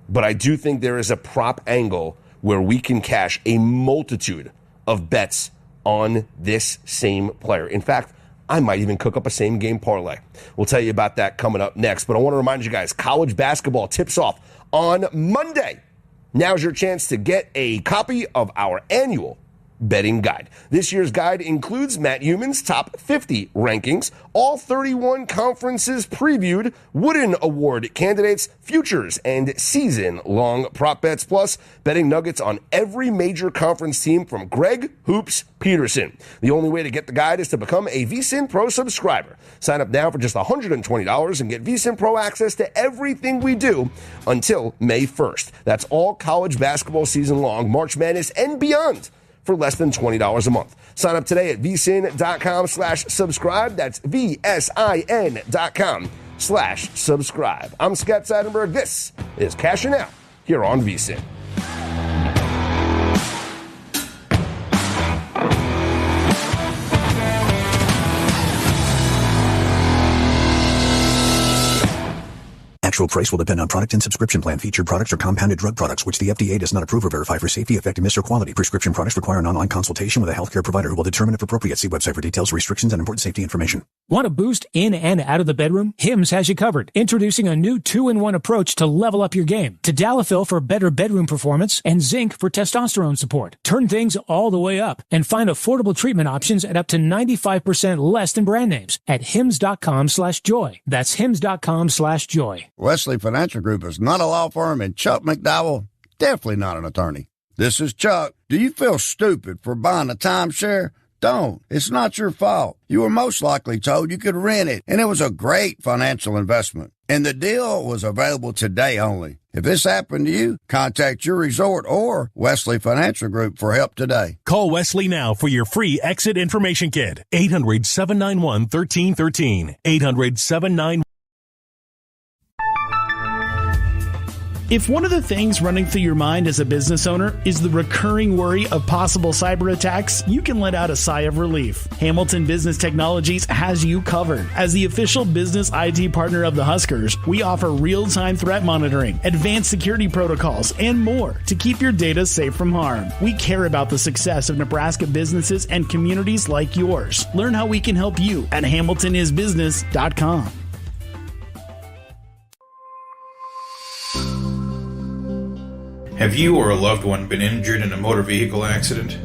[SPEAKER 3] But I do think there is a prop angle where we can cash a multitude of bets on this same player. In fact, I might even cook up a same game parlay. We'll tell you about that coming up next. But I want to remind you guys, college basketball tips off on Monday. Now's your chance to get a copy of our annual betting guide. This year's guide includes Matt Human's top 50 rankings, all 31 conferences previewed, Wooden Award candidates, futures, and season-long prop bets, plus betting nuggets on every major conference team from Greg Hoops Peterson. The only way to get the guide is to become a VSiN Pro subscriber. Sign up now for just $120 and get VSiN Pro access to everything we do until May 1st. That's all college basketball season long, March Madness, and beyond, for less than $20 a month. Sign up today at vsin.com/subscribe. That's VSIN.com/subscribe. I'm Scott Seidenberg. This is Cashing Out here on VSiN.
[SPEAKER 1] Actual price will depend on product and subscription plan. Featured products are compounded drug products, which the FDA does not approve or verify for safety, effectiveness, or quality. Prescription products require an online consultation with a healthcare provider who will determine if appropriate. See website for details, restrictions, and important safety information.
[SPEAKER 4] Want a boost in and out of the bedroom? Hims has you covered. Introducing a new 2-in-1 approach to level up your game. Tadalafil for better bedroom performance and zinc for testosterone support. Turn things all the way up and find affordable treatment options at up to 95% less than brand names at hims.com/joy. That's hims.com/joy.
[SPEAKER 14] Wesley Financial Group is not a law firm, and Chuck McDowell, definitely not an attorney. This is Chuck. Do you feel stupid for buying a timeshare? Don't. It's not your fault. You were most likely told you could rent it, and it was a great financial investment. And the deal was available today only. If this happened to you, contact your resort or Wesley Financial Group for help today.
[SPEAKER 15] Call Wesley now for your free exit information kit. 800-791-1313. 800-791.
[SPEAKER 22] If one of the things running through your mind as a business owner is the recurring worry of possible cyber attacks, you can let out a sigh of relief. Hamilton Business Technologies has you covered. As the official business IT partner of the Huskers, we offer real-time threat monitoring, advanced security protocols, and more to keep your data safe from harm. We care about the success of Nebraska businesses and communities like yours. Learn how we can help you at hamiltonisbusiness.com.
[SPEAKER 23] Have you or a loved one been injured in a motor vehicle accident?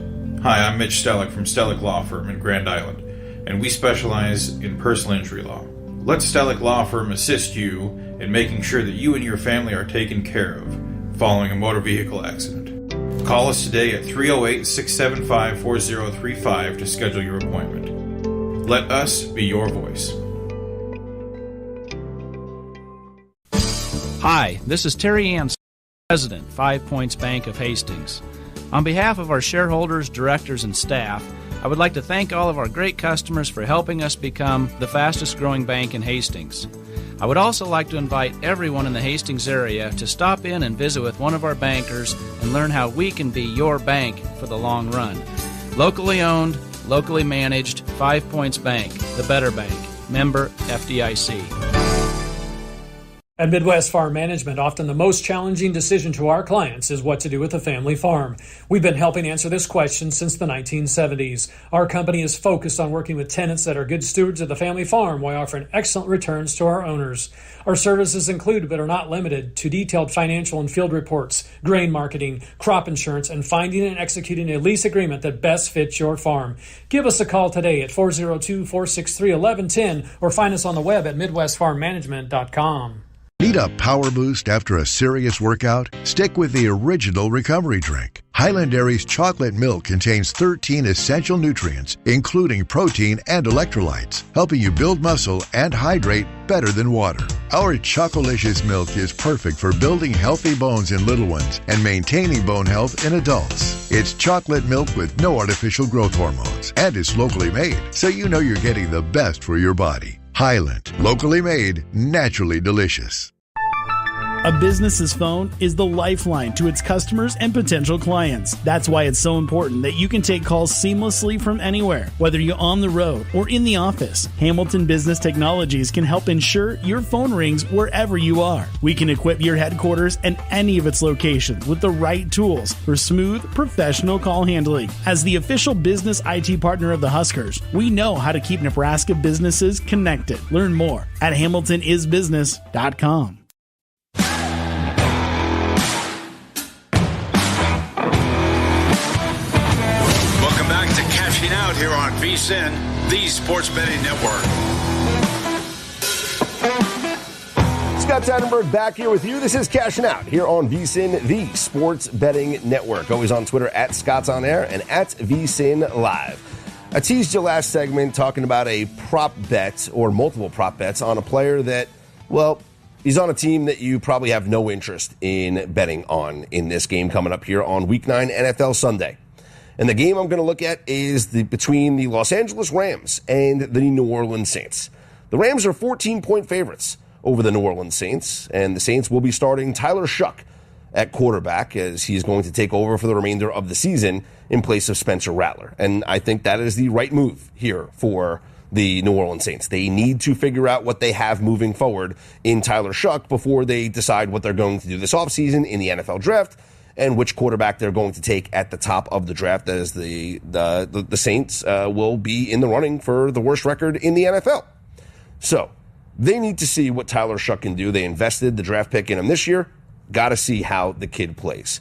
[SPEAKER 23] Hi, I'm Mitch Stellick from Stellick Law Firm in Grand Island, and we specialize in personal injury law. Let Stellick Law Firm assist you in making sure that you and your family are taken care of following a motor vehicle accident. Call us today at 308-675-4035 to schedule your appointment. Let us be your voice.
[SPEAKER 24] Hi, this is Terry Anson, President, 5 Points Bank of Hastings. On behalf of our shareholders, directors, and staff, I would like to thank all of our great customers for helping us become the fastest growing bank in Hastings. I would also like to invite everyone in the Hastings area to stop in and visit with one of our bankers and learn how we can be your bank for the long run. Locally owned, locally managed, 5 Points Bank, the better bank. Member FDIC.
[SPEAKER 25] At Midwest Farm Management, often the most challenging decision to our clients is what to do with a family farm. We've been helping answer this question since the 1970s. Our company is focused on working with tenants that are good stewards of the family farm while offering excellent returns to our owners. Our services include, but are not limited to, detailed financial and field reports, grain marketing, crop insurance, and finding and executing a lease agreement that best fits your farm. Give us a call today at 402-463-1110 or find us on the web at midwestfarmmanagement.com.
[SPEAKER 26] Need a power boost after a serious workout? Stick with the original recovery drink.
[SPEAKER 5] Highland Dairy's chocolate milk contains 13 essential nutrients, including protein and electrolytes, helping you build muscle and hydrate better than water. Our Chocolicious milk is perfect for building healthy bones in little ones and maintaining bone health in adults. It's chocolate milk with no artificial growth hormones, and it's locally made, so you know you're getting the best for your body. Highland, locally made, naturally delicious.
[SPEAKER 22] A business's phone is the lifeline to its customers and potential clients. That's why it's so important that you can take calls seamlessly from anywhere, whether you're on the road or in the office. Hamilton Business Technologies can help ensure your phone rings wherever you are. We can equip your headquarters and any of its locations with the right tools for smooth, professional call handling. As the official business IT partner of the Huskers, we know how to keep Nebraska businesses connected. Learn more at hamiltonisbusiness.com.
[SPEAKER 6] Out here on VSiN, the Sports Betting Network.
[SPEAKER 3] Scott Seidenberg back here with you. This is Cashing Out here on VSiN, the Sports Betting Network. Always on Twitter at Scott's On Air and at VSiN Live. I teased you last segment talking about a prop bet or multiple prop bets on a player that, well, he's on a team that you probably have no interest in betting on in this game coming up here on Week 9 NFL Sunday. And the game I'm going to look at is between the Los Angeles Rams and the New Orleans Saints. The Rams are 14-point favorites over the New Orleans Saints, and the Saints will be starting Tyler Shuck at quarterback as he's going to take over for the remainder of the season in place of Spencer Rattler. And I think that is the right move here for the New Orleans Saints. They need to figure out what they have moving forward in Tyler Shuck before they decide what they're going to do this offseason in the NFL draft, and which quarterback they're going to take at the top of the draft, as the Saints will be in the running for the worst record in the NFL. So they need to see what Tyler Shuck can do. They invested the draft pick in him this year. Got to see how the kid plays.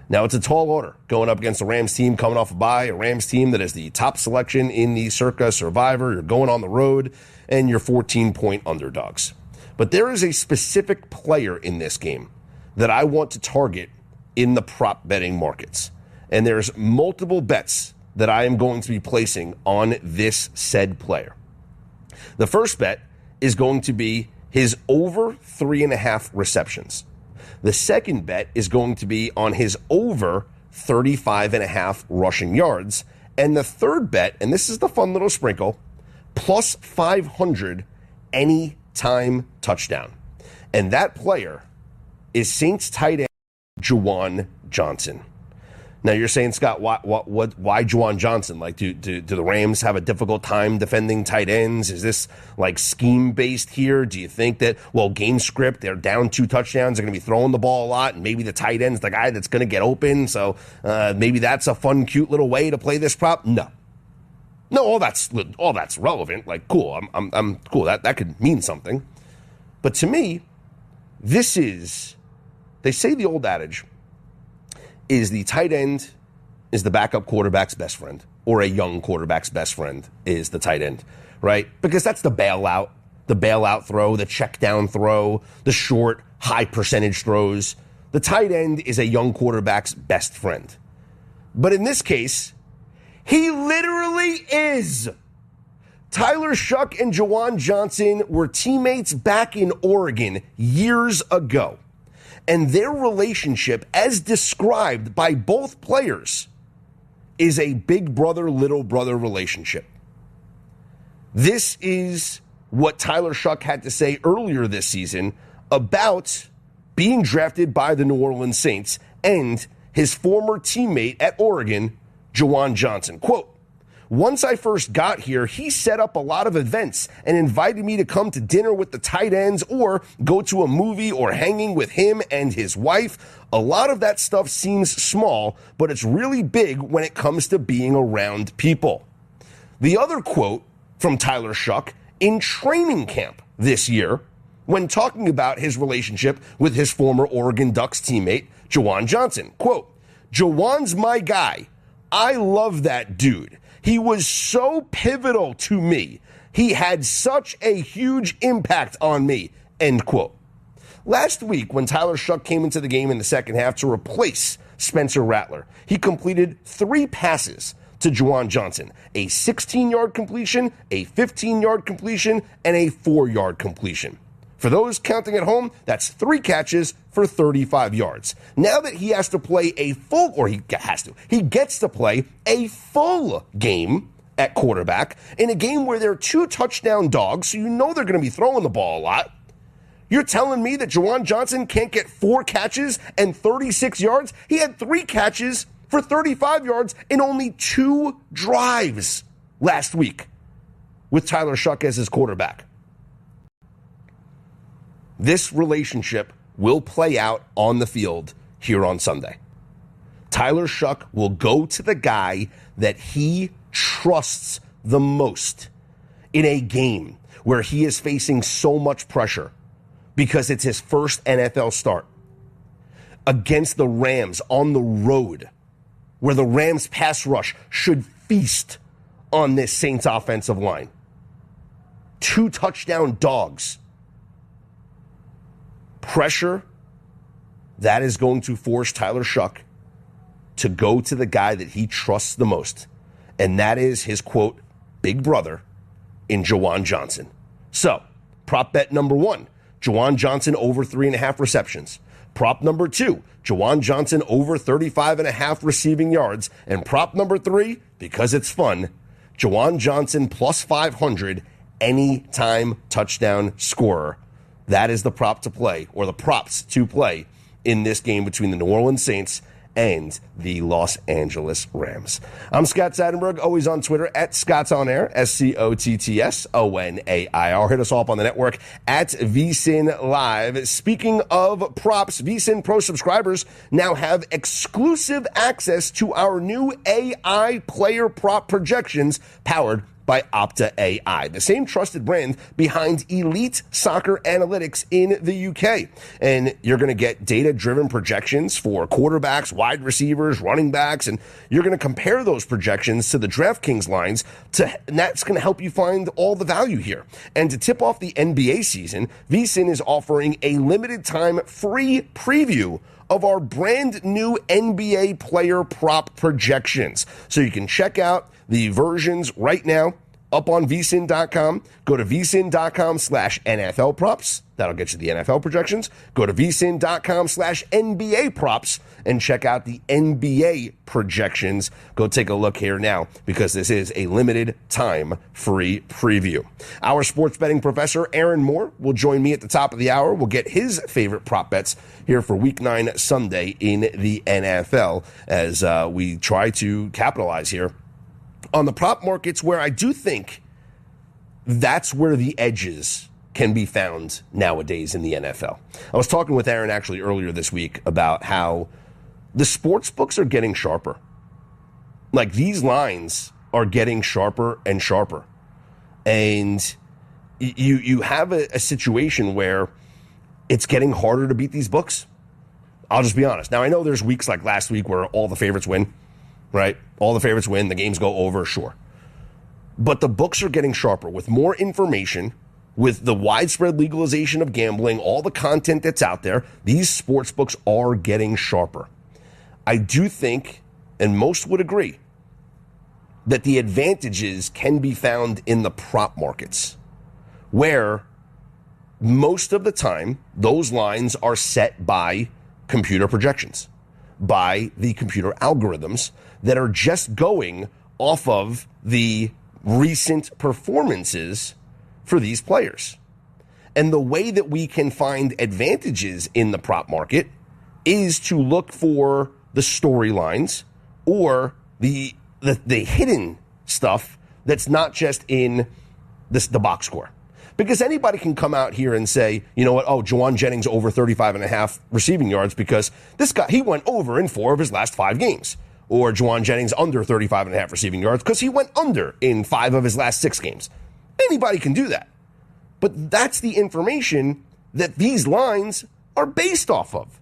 [SPEAKER 3] Now, it's a tall order going up against a Rams team coming off a bye, a Rams team that is the top selection in the Circa Survivor. You're going on the road, and you're 14-point underdogs. But there is a specific player in this game that I want to target in the prop betting markets. And there's multiple bets that I am going to be placing on this said player. The first bet is going to be his over 3.5 receptions. The second bet is going to be on his over 35.5 rushing yards. And the third bet, and this is the fun little sprinkle, plus 500 anytime touchdown. And that player is Saints tight end Juwan Johnson. Now you're saying, Scott, why Juwan Johnson? Like, do the Rams have a difficult time defending tight ends? Is this like scheme based here? Do you think that, well, game script, they're down 2 touchdowns, they're going to be throwing the ball a lot, and maybe the tight end's the guy that's going to get open, so maybe that's a fun, cute little way to play this prop? No, all that's relevant. Like, cool, I'm cool. That could mean something, but to me, this is. They say the old adage is the tight end is the backup quarterback's best friend, or a young quarterback's best friend is the tight end, right? Because that's the bailout throw, the check down throw, the short, high percentage throws. The tight end is a young quarterback's best friend. But in this case, he literally is. Tyler Shuck and Juwan Johnson were teammates back in Oregon years ago. And their relationship, as described by both players, is a big brother, little brother relationship. This is what Tyler Shuck had to say earlier this season about being drafted by the New Orleans Saints and his former teammate at Oregon, Juwan Johnson. Quote, "Once I first got here, he set up a lot of events and invited me to come to dinner with the tight ends or go to a movie or hanging with him and his wife. A lot of that stuff seems small, but it's really big when it comes to being around people." The other quote from Tyler Shuck in training camp this year when talking about his relationship with his former Oregon Ducks teammate, Juwan Johnson. Quote, "Juwan's my guy. I love that dude. He was so pivotal to me. He had such a huge impact on me," end quote. Last week, when Tyler Shuck came into the game in the second half to replace Spencer Rattler, he completed 3 passes to Juwan Johnson, a 16-yard completion, a 15-yard completion, and a 4-yard completion. For those counting at home, that's 3 catches for 35 yards. Now that he has to play he gets to play a full game at quarterback in a game where they're 2 touchdown dogs, so you know they're going to be throwing the ball a lot. You're telling me that Juwan Johnson can't get 4 catches and 36 yards? He had 3 catches for 35 yards in only 2 drives last week with Tyler Shuck as his quarterback. This relationship will play out on the field here on Sunday. Tyler Shuck will go to the guy that he trusts the most in a game where he is facing so much pressure because it's his first NFL start against the Rams on the road, where the Rams pass rush should feast on this Saints offensive line. 2 touchdown dogs. Pressure, that is going to force Tyler Shuck to go to the guy that he trusts the most. And that is his, quote, big brother in Juwan Johnson. So, prop bet number 1, Juwan Johnson over 3.5 receptions. Prop number 2, Juwan Johnson over 35.5 receiving yards. And prop number 3, because it's fun, Juwan Johnson plus 500 anytime touchdown scorer. That is the prop to play, or the props to play in this game between the New Orleans Saints and the Los Angeles Rams. I'm Scott Seidenberg, always on Twitter at ScottsOnAir, ScottsOnair. Hit us all up on the network at VSiN Live. Speaking of props, VSiN Pro subscribers now have exclusive access to our new AI player prop projections powered by Opta AI, the same trusted brand behind elite soccer analytics in the UK. And you're going to get data-driven projections for quarterbacks, wide receivers, running backs, and you're going to compare those projections to the DraftKings lines, and that's going to help you find all the value here. And to tip off the NBA season, VSiN is offering a limited-time free preview of our brand new NBA player prop projections. So you can check out the versions right now up on vsin.com. Go to vsin.com/NFL props. That'll get you the NFL projections. Go to vsin.com/NBA props and check out the NBA projections. Go take a look here now because this is a limited time free preview. Our sports betting professor, Aaron Moore, will join me at the top of the hour. We'll get his favorite prop bets here for Week 9 Sunday in the NFL as we try to capitalize here on the prop markets, where I do think that's where the edges can be found nowadays in the NFL. I was talking with Aaron actually earlier this week about how the sports books are getting sharper. Like, these lines are getting sharper and sharper. And you have a situation where it's getting harder to beat these books. I'll just be honest. Now, I know there's weeks like last week where all the favorites win. Right? All the favorites win. The games go over, sure. But the books are getting sharper with more information, with the widespread legalization of gambling, all the content that's out there. These sports books are getting sharper. I do think, and most would agree, that the advantages can be found in the prop markets, where most of the time those lines are set by computer projections, by the computer algorithms that are just going off of the recent performances for these players. And the way that we can find advantages in the prop market is to look for the storylines or the hidden stuff that's not just in the box score. Because anybody can come out here and say, you know what, Juwan Jennings over 35.5 receiving yards because this guy, he went over in 4 of his last 5 games. Or Juwan Jennings under 35.5 receiving yards because he went under in 5 of his last 6 games. Anybody can do that. But that's the information that these lines are based off of.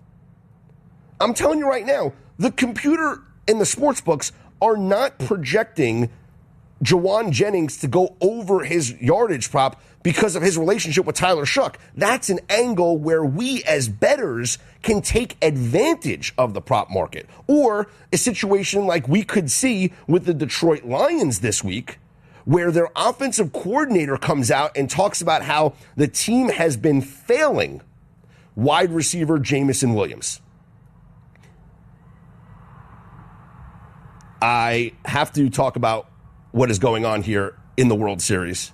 [SPEAKER 3] I'm telling you right now, the computer and the sports books are not projecting Jawan Jennings to go over his yardage prop because of his relationship with Tyler Shough. That's an angle where we as bettors can take advantage of the prop market. Or a situation like we could see with the Detroit Lions this week, where their offensive coordinator comes out and talks about how the team has been failing wide receiver Jameson Williams. I have to talk about what is going on here in the World Series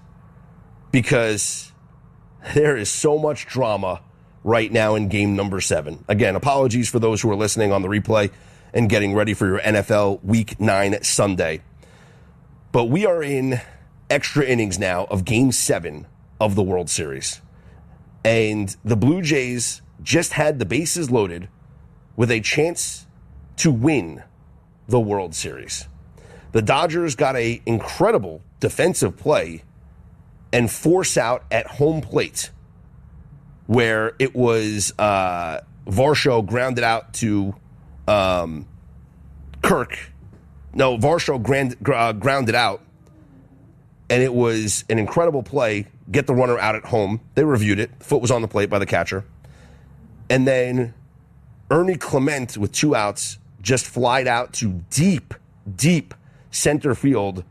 [SPEAKER 3] because there is so much drama right now in game number 7. Again, apologies for those who are listening on the replay and getting ready for your NFL Week 9 Sunday. But we are in extra innings now of game 7 of the World Series. And the Blue Jays just had the bases loaded with a chance to win the World Series. The Dodgers got an incredible defensive play and force out at home plate where it was Varsho grounded out to Kirk. No, Varsho grounded out, and it was an incredible play. Get the runner out at home. They reviewed it. Foot was on the plate by the catcher. And then Ernie Clement, with 2 outs, just flied out to deep center field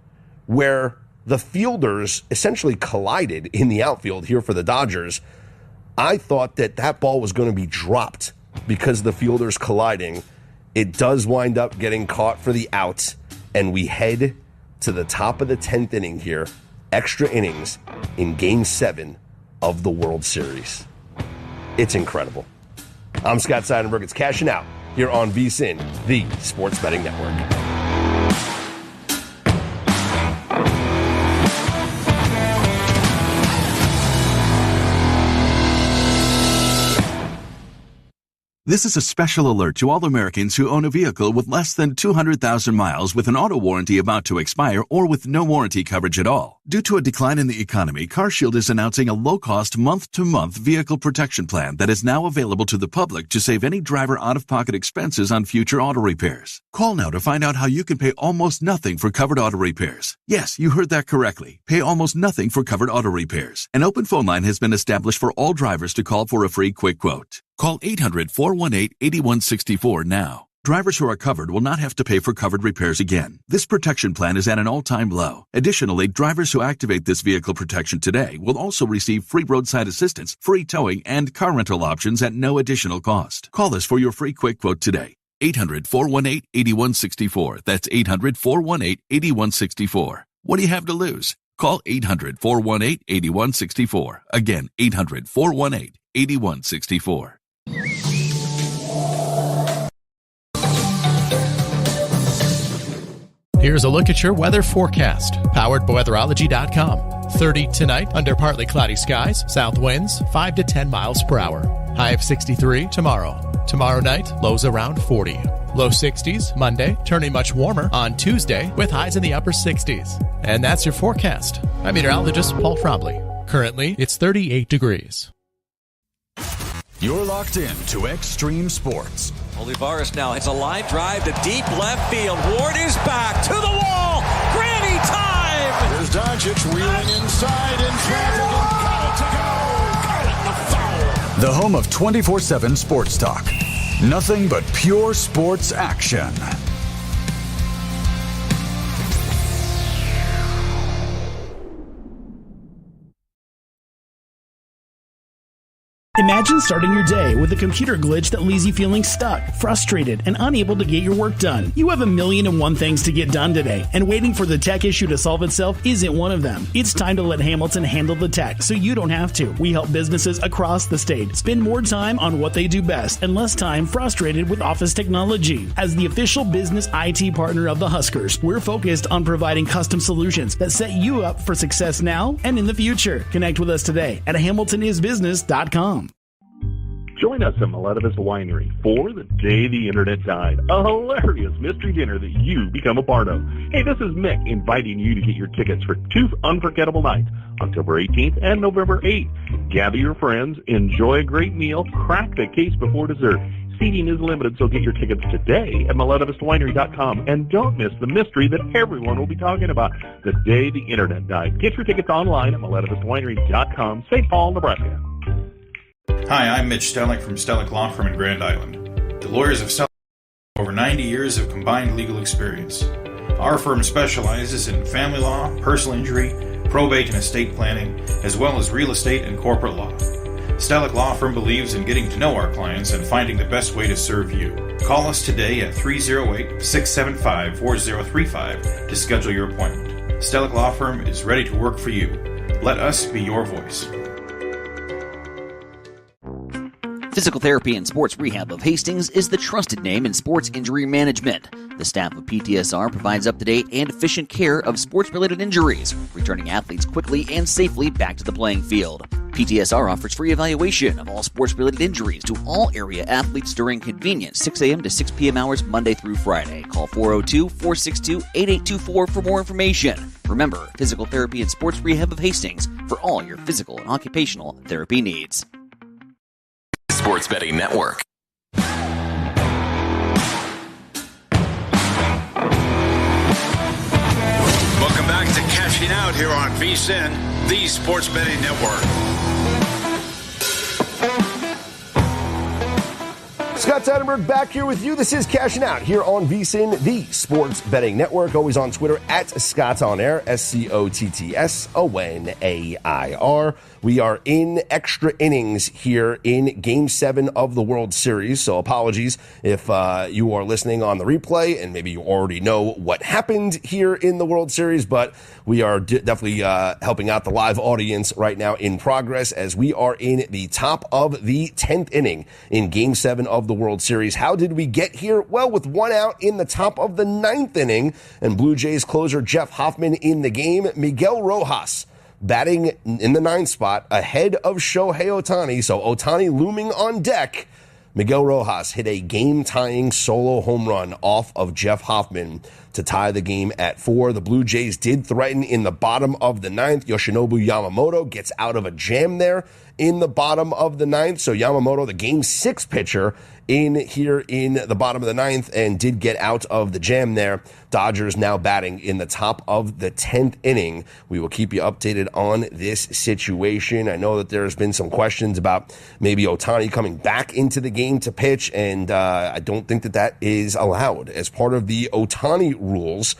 [SPEAKER 3] where the fielders essentially collided in the outfield here for the Dodgers. I thought that ball was going to be dropped because of the fielders colliding. It does wind up getting caught for the out, and we head to the top of the 10th inning here, extra innings in Game 7 of the World Series. It's incredible. I'm Scott Seidenberg. It's Cashing Out here on VSiN, the Sports Betting Network.
[SPEAKER 7] This is a special alert to all Americans who own a vehicle with less than 200,000 miles with an auto warranty about to expire or with no warranty coverage at all. Due to a decline in the economy, CarShield is announcing a low-cost month-to-month vehicle protection plan that is now available to the public to save any driver out-of-pocket expenses on future auto repairs. Call now to find out how you can pay almost nothing for covered auto repairs. Yes, you heard that correctly. Pay almost nothing for covered auto repairs. An open phone line has been established for all drivers to call for a free quick quote. Call 800-418-8164 now. Drivers who are covered will not have to pay for covered repairs again. This protection plan is at an all-time low. Additionally, drivers who activate this vehicle protection today will also receive free roadside assistance, free towing, and car rental options at no additional cost. Call us for your free quick quote today. 800-418-8164. That's 800-418-8164. What do you have to lose? Call 800-418-8164. Again, 800-418-8164.
[SPEAKER 27] Here's a look at your weather forecast, powered by weatherology.com. 30 tonight under partly cloudy skies, south winds 5 to 10 miles per hour. High of 63 tomorrow. Tomorrow night, lows around 40. Low 60s Monday, turning much warmer on Tuesday with highs in the upper 60s. And that's your forecast. I'm meteorologist Paul Trombley. Currently, it's 38 degrees.
[SPEAKER 2] You're locked in to Extreme Sports.
[SPEAKER 8] Olivares now hits a line drive to deep left field. Ward is back to the wall. Granny time!
[SPEAKER 10] There's Doncic wheeling inside in traffic and got it to go. Got it, the foul.
[SPEAKER 2] The home of 24/7 Sports Talk. Nothing but pure sports action.
[SPEAKER 22] Imagine starting your day with a computer glitch that leaves you feeling stuck, frustrated, and unable to get your work done. You have 1,000,001 things to get done today, and waiting for the tech issue to solve itself isn't one of them. It's time to let Hamilton handle the tech so you don't have to. We help businesses across the state spend more time on what they do best and less time frustrated with office technology. As the official business IT partner of the Huskers, we're focused on providing custom solutions that set you up for success now and in the future. Connect with us today at HamiltonIsBusiness.com.
[SPEAKER 13] Join us at Miletovus Winery for The Day the Internet Died, a hilarious mystery dinner that you become a part of. Hey, this is Mick inviting you to get your tickets for 2 unforgettable nights, October 18th and November 8th. Gather your friends, enjoy a great meal, crack the case before dessert, Seating is limited, so get your tickets today at MilettaVistaWinery.com. And don't miss the mystery that everyone will be talking about, the day the internet died. Get your tickets online at MilettaVistaWinery.com, St. Paul, Nebraska.
[SPEAKER 23] Hi, I'm Mitch Stellick from Stellick Law Firm in Grand Island. The lawyers of Stellick have over 90 years of combined legal experience. Our firm specializes in family law, personal injury, probate and estate planning, as well as real estate and corporate law. Stellick Law Firm believes in getting to know our clients and finding the best way to serve you. Call us today at 308-675-4035 to schedule your appointment. Stellick Law Firm is ready to work for you. Let us be your voice.
[SPEAKER 12] Physical Therapy and Sports Rehab of Hastings is the trusted name in sports injury management. The staff of PTSR provides up-to-date and efficient care of sports-related injuries, returning athletes quickly and safely back to the playing field. PTSR offers free evaluation of all sports-related injuries to all area athletes during convenient 6 a.m. to 6 p.m. hours Monday through Friday. Call 402-462-8824 for more information. Remember, Physical Therapy and Sports Rehab of Hastings for all your physical and occupational therapy needs.
[SPEAKER 16] Sports Betting Network.
[SPEAKER 6] Welcome back to Cashing Out here on VSiN, the Sports Betting Network.
[SPEAKER 3] Scott Seidenberg back here with you. This is Cashing Out here on VSiN, the Sports Betting Network. Always on Twitter at ScottsOnAir, ScottsOnAir. We are in extra innings here in Game 7 of the World Series, so apologies if you are listening on the replay and maybe you already know what happened here in the World Series, but we are definitely helping out the live audience right now in progress as we are in the top of the 10th inning in Game 7 of the World Series. How did we get here? Well, with one out in the top of the 9th inning and Blue Jays closer Jeff Hoffman in the game, Miguel Rojas batting in the 9th spot ahead of Shohei Ohtani. So Ohtani looming on deck. Miguel Rojas hit a game-tying solo home run off of Jeff Hoffman to tie the game at 4. The Blue Jays did threaten in the bottom of the 9th. Yoshinobu Yamamoto gets out of a jam there in the bottom of the 9th. So Yamamoto, the Game 6 pitcher, in here in the bottom of the 9th and did get out of the jam there. Dodgers now batting in the top of the 10th inning. We will keep you updated on this situation. I know that there's been some questions about maybe Ohtani coming back into the game to pitch, and I don't think that is allowed. As part of the Ohtani rules,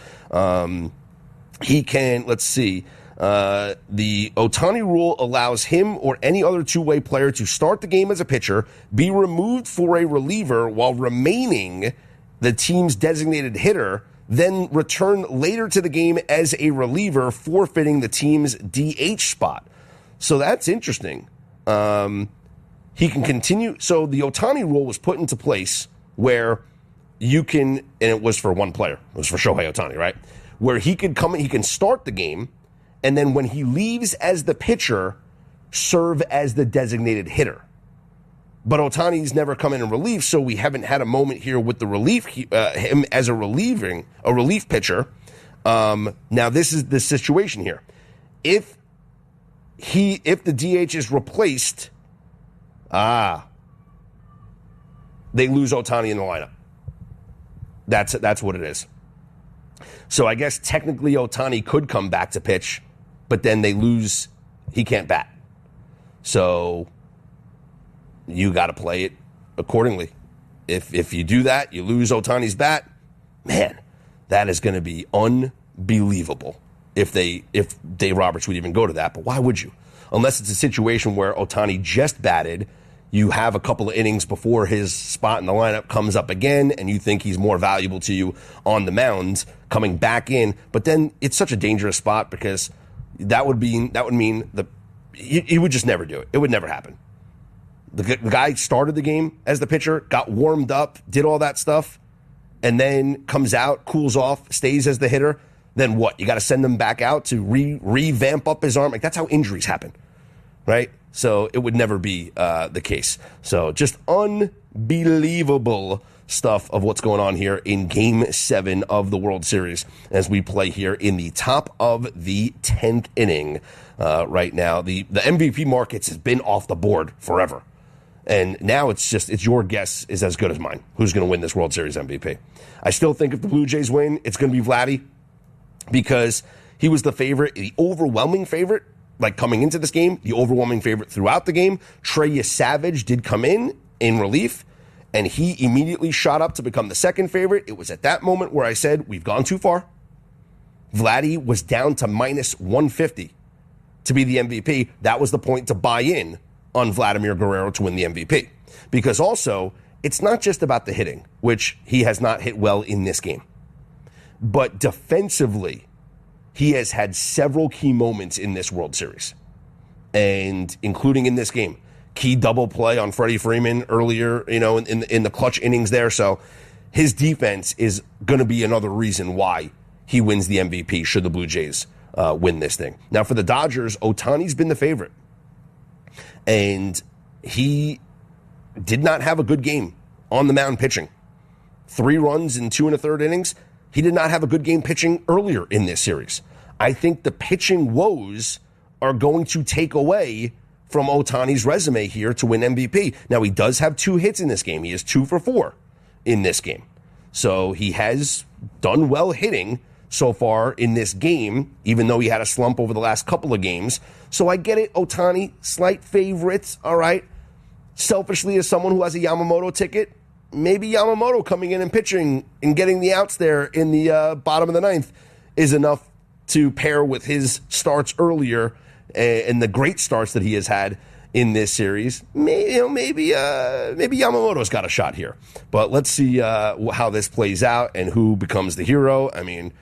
[SPEAKER 3] he can, let's see, the Ohtani rule allows him or any other two-way player to start the game as a pitcher, be removed for a reliever while remaining the team's designated hitter, then return later to the game as a reliever, forfeiting the team's DH spot. So that's interesting. He can continue. So the Ohtani rule was put into place where you can, and it was for one player. It was for Shohei Ohtani, right? Where he could come, he can start the game, and then when he leaves as the pitcher, serve as the designated hitter. But Ohtani's never come in relief, so we haven't had a moment here with the relief, him as a relief pitcher. Now this is the situation here. If the DH is replaced, they lose Ohtani in the lineup. That's what it is. So I guess technically Ohtani could come back to pitch, but then they lose, he can't bat. So you got to play it accordingly. If you do that, you lose Ohtani's bat, man, that is going to be unbelievable if Dave Roberts would even go to that. But why would you? Unless it's a situation where Ohtani just batted, you have a couple of innings before his spot in the lineup comes up again, and you think he's more valuable to you on the mound coming back in. But then it's such a dangerous spot because that would mean he would just never do it. It would never happen. The guy started the game as the pitcher, got warmed up, did all that stuff, and then comes out, cools off, stays as the hitter. Then what? You got to send him back out to revamp up his arm. Like, that's how injuries happen, right? So it would never be the case. So just unbelievable stuff of what's going on here in Game 7 of the World Series as we play here in the top of the 10th inning right now. The MVP markets has been off the board forever. And now it's your guess is as good as mine. Who's going to win this World Series MVP? I still think if the Blue Jays win, it's going to be Vladdy because he was the favorite, the overwhelming favorite, like coming into this game, the overwhelming favorite throughout the game. Trey Savage did come in relief, and he immediately shot up to become the second favorite. It was at that moment where I said, we've gone too far. Vladdy was down to minus 150 to be the MVP. That was the point to buy in on Vladimir Guerrero to win the MVP. Because also, it's not just about the hitting, which he has not hit well in this game. But defensively, he has had several key moments in this World Series. And including in this game. Key double play on Freddie Freeman earlier, in the clutch innings there. So his defense is going to be another reason why he wins the MVP should the Blue Jays win this thing. Now, for the Dodgers, Ohtani's been the favorite. And he did not have a good game on the mound pitching. 3 runs in 2 1/3 innings. He did not have a good game pitching earlier in this series. I think the pitching woes are going to take away from Ohtani's resume here to win MVP. Now, he does have 2 hits in this game. He is 2 for 4 in this game. So he has done well hitting so far in this game, even though he had a slump over the last couple of games. So I get it, Ohtani, slight favorites, all right. Selfishly, as someone who has a Yamamoto ticket, maybe Yamamoto coming in and pitching and getting the outs there in the bottom of the 9th is enough to pair with his starts earlier and the great starts that he has had in this series. Maybe Yamamoto's got a shot here. But let's see how this plays out and who becomes the hero. I mean,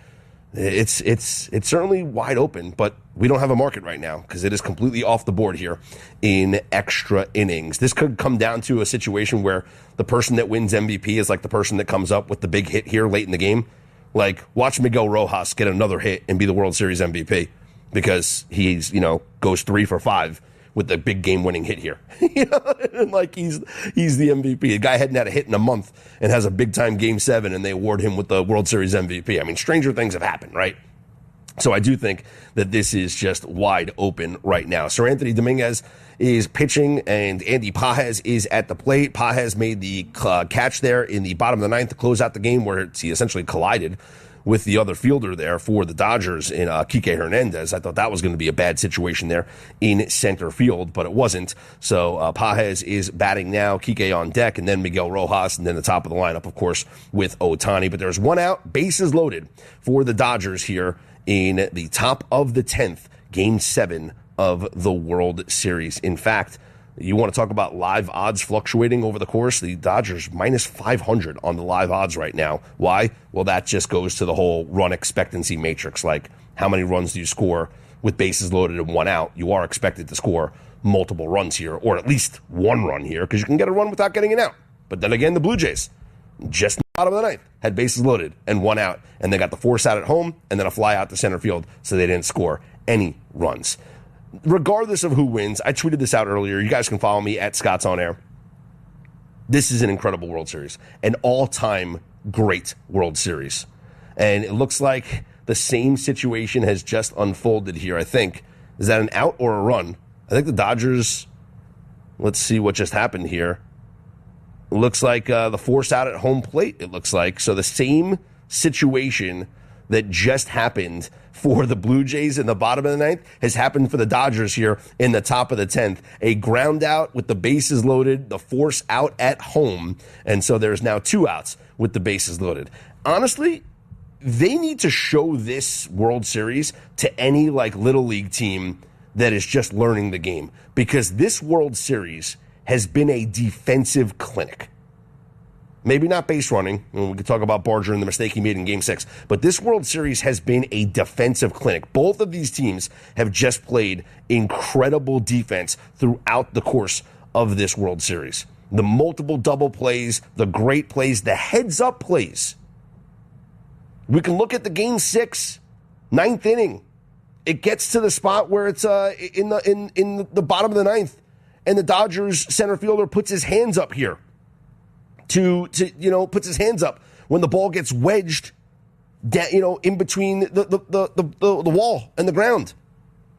[SPEAKER 3] it's certainly wide open, but we don't have a market right now because it is completely off the board here in extra innings. This could come down to a situation where the person that wins MVP is like the person that comes up with the big hit here late in the game. Like, watch Miguel Rojas get another hit and be the World Series MVP because he's, goes 3 for 5 with the big game-winning hit here. Like he's the MVP. The guy hadn't had a hit in a month and has a big-time Game 7, and they award him with the World Series MVP. I mean, stranger things have happened, right? So I do think that this is just wide open right now. Sir Anthony Dominguez is pitching, and Andy Pages is at the plate. Pages made the catch there in the bottom of the 9th to close out the game where he essentially collided with the other fielder there for the Dodgers in Kike Hernandez. I thought that was going to be a bad situation there in center field, but it wasn't. So Pages is batting now, Kike on deck, and then Miguel Rojas, and then the top of the lineup, of course, with Ohtani. But there's 1 out, bases loaded for the Dodgers here in the top of the 10th, Game 7 of the World Series. In fact, you want to talk about live odds fluctuating over the course? The Dodgers minus 500 on the live odds right now. Why? Well, that just goes to the whole run expectancy matrix. Like, how many runs do you score with bases loaded and 1 out? You are expected to score multiple runs here, or at least 1 run here, because you can get a run without getting an out. But then again, the Blue Jays, just in the bottom of the 9th, had bases loaded and 1 out, and they got the force out at home and then a fly out to center field, so they didn't score any runs. Regardless of who wins, I tweeted this out earlier. You guys can follow me at Scott's On Air. This is an incredible World Series, an all-time great World Series. And it looks like the same situation has just unfolded here, I think. Is that an out or a run? I think the Dodgers, let's see what just happened here. It looks like the force out at home plate, it looks like. So the same situation that just happened for the Blue Jays in the bottom of the 9th has happened for the Dodgers here in the top of the 10th. A ground out with the bases loaded, the force out at home, and so there's now 2 outs with the bases loaded. Honestly, they need to show this World Series to any little league team that is just learning the game, because this World Series has been a defensive clinic. Maybe not base running. We could talk about Barger and the mistake he made in Game 6. But this World Series has been a defensive clinic. Both of these teams have just played incredible defense throughout the course of this World Series. The multiple double plays, the great plays, the heads-up plays. We can look at the Game 6, 9th inning. It gets to the spot where it's in the bottom of the 9th, and the Dodgers center fielder puts his hands up here. Puts his hands up when the ball gets wedged, in between the wall and the ground.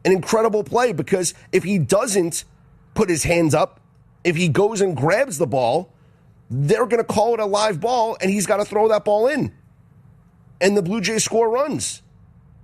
[SPEAKER 3] An incredible play, because if he doesn't put his hands up, if he goes and grabs the ball, they're going to call it a live ball, and he's got to throw that ball in. And the Blue Jays score runs.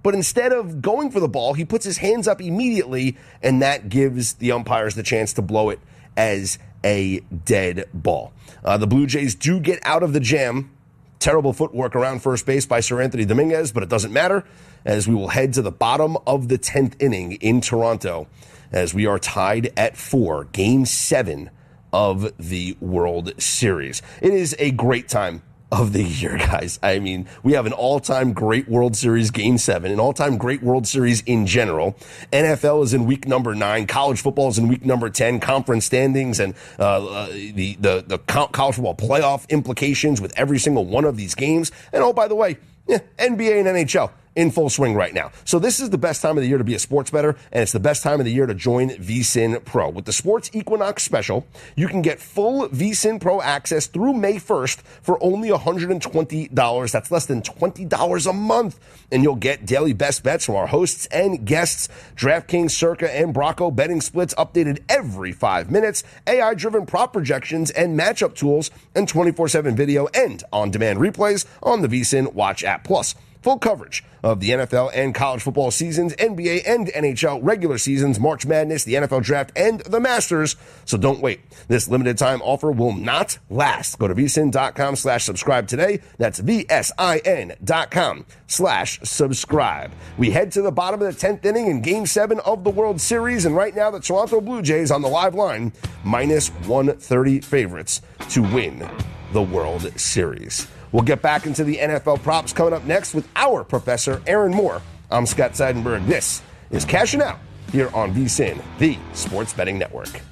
[SPEAKER 3] But instead of going for the ball, he puts his hands up immediately, and that gives the umpires the chance to blow it as a dead ball. The Blue Jays do get out of the jam. Terrible footwork around first base by Sir Anthony Dominguez, but it doesn't matter, as we will head to the bottom of the 10th inning in Toronto, as we are tied at 4, Game 7 of the World Series. It is a great time of the year, guys. I mean, we have an all-time great World Series Game 7, an all-time great World Series in general. NFL is in week number 9. College football is in week number 10. Conference standings and the college football playoff implications with every single one of these games. And oh, by the way, NBA and NHL in full swing right now. So this is the best time of the year to be a sports bettor, and it's the best time of the year to join VSiN Pro. With the Sports Equinox Special, you can get full VSiN Pro access through May 1st for only $120. That's less than $20 a month. And you'll get daily best bets from our hosts and guests, DraftKings, Circa, and Bracco betting splits updated every 5 minutes, AI-driven prop projections and matchup tools, and 24/7 video and on-demand replays on the VSiN Watch app. Plus, full coverage of the NFL and college football seasons, NBA and NHL regular seasons, March Madness, the NFL Draft, and the Masters. So don't wait. This limited time offer will not last. Go to vsin.com/subscribe today. That's VSIN.com/subscribe. We head to the bottom of the 10th inning in Game 7 of the World Series, and right now the Toronto Blue Jays on the live line, -130 favorites to win the World Series. We'll get back into the NFL props coming up next with our professor, Aaron Moore. I'm Scott Seidenberg. This is Cashing Out here on VSiN, the Sports Betting Network.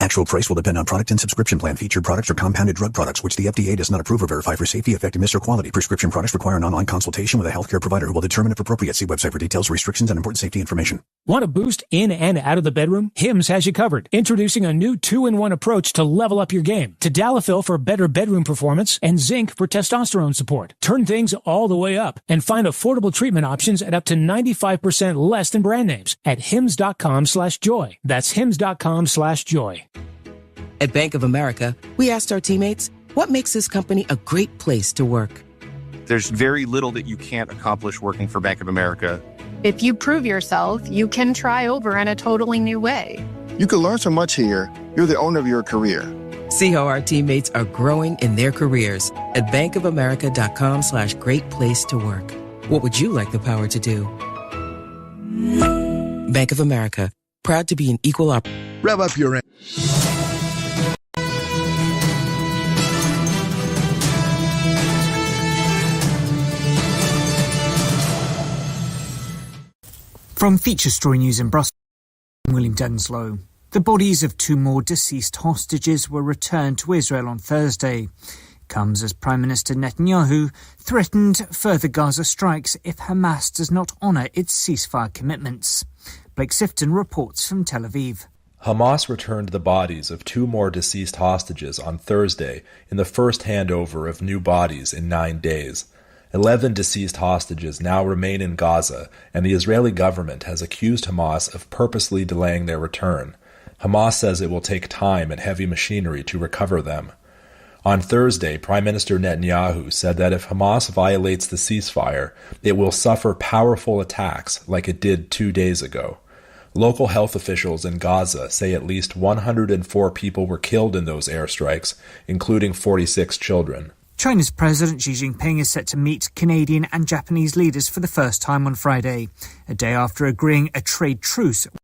[SPEAKER 1] Actual price will depend on product and subscription plan. Featured products are compounded drug products, which the FDA does not approve or verify for safety, effectiveness, or quality. Prescription products require an online consultation with a healthcare provider who will determine if appropriate. See website for details, restrictions, and important safety information.
[SPEAKER 4] Want a boost in and out of the bedroom? Hims has you covered. Introducing a new 2-in-1 approach to level up your game. Tadalafil for better bedroom performance and zinc for testosterone support. Turn things all the way up and find affordable treatment options at up to 95% less than brand names at hims.com/joy. That's hims.com/joy.
[SPEAKER 9] At Bank of America, we asked our teammates, what makes this company a great place to work?
[SPEAKER 11] There's very little that you can't accomplish working for Bank of America.
[SPEAKER 17] If you prove yourself, you can try over in a totally new way.
[SPEAKER 18] You can learn so much here. You're the owner of your career.
[SPEAKER 9] See how our teammates are growing in their careers at bankofamerica.com/great place to work. What would you like the power to do? Bank of America, proud to be an equal opportunity.
[SPEAKER 5] Rev up your...
[SPEAKER 19] From Feature Story News in Brussels, I'm William Denslow. The bodies of 2 more deceased hostages were returned to Israel on Thursday. It comes as Prime Minister Netanyahu threatened further Gaza strikes if Hamas does not honour its ceasefire commitments. Blake Sifton reports from Tel Aviv.
[SPEAKER 20] Hamas returned the bodies of 2 more deceased hostages on Thursday in the first handover of new bodies in 9 days. 11 deceased hostages now remain in Gaza, and the Israeli government has accused Hamas of purposely delaying their return. Hamas says it will take time and heavy machinery to recover them. On Thursday, Prime Minister Netanyahu said that if Hamas violates the ceasefire, it will suffer powerful attacks like it did 2 days ago. Local health officials in Gaza say at least 104 people were killed in those airstrikes, including 46 children.
[SPEAKER 19] China's President Xi Jinping is set to meet Canadian and Japanese leaders for the first time on Friday, a day after agreeing a trade truce with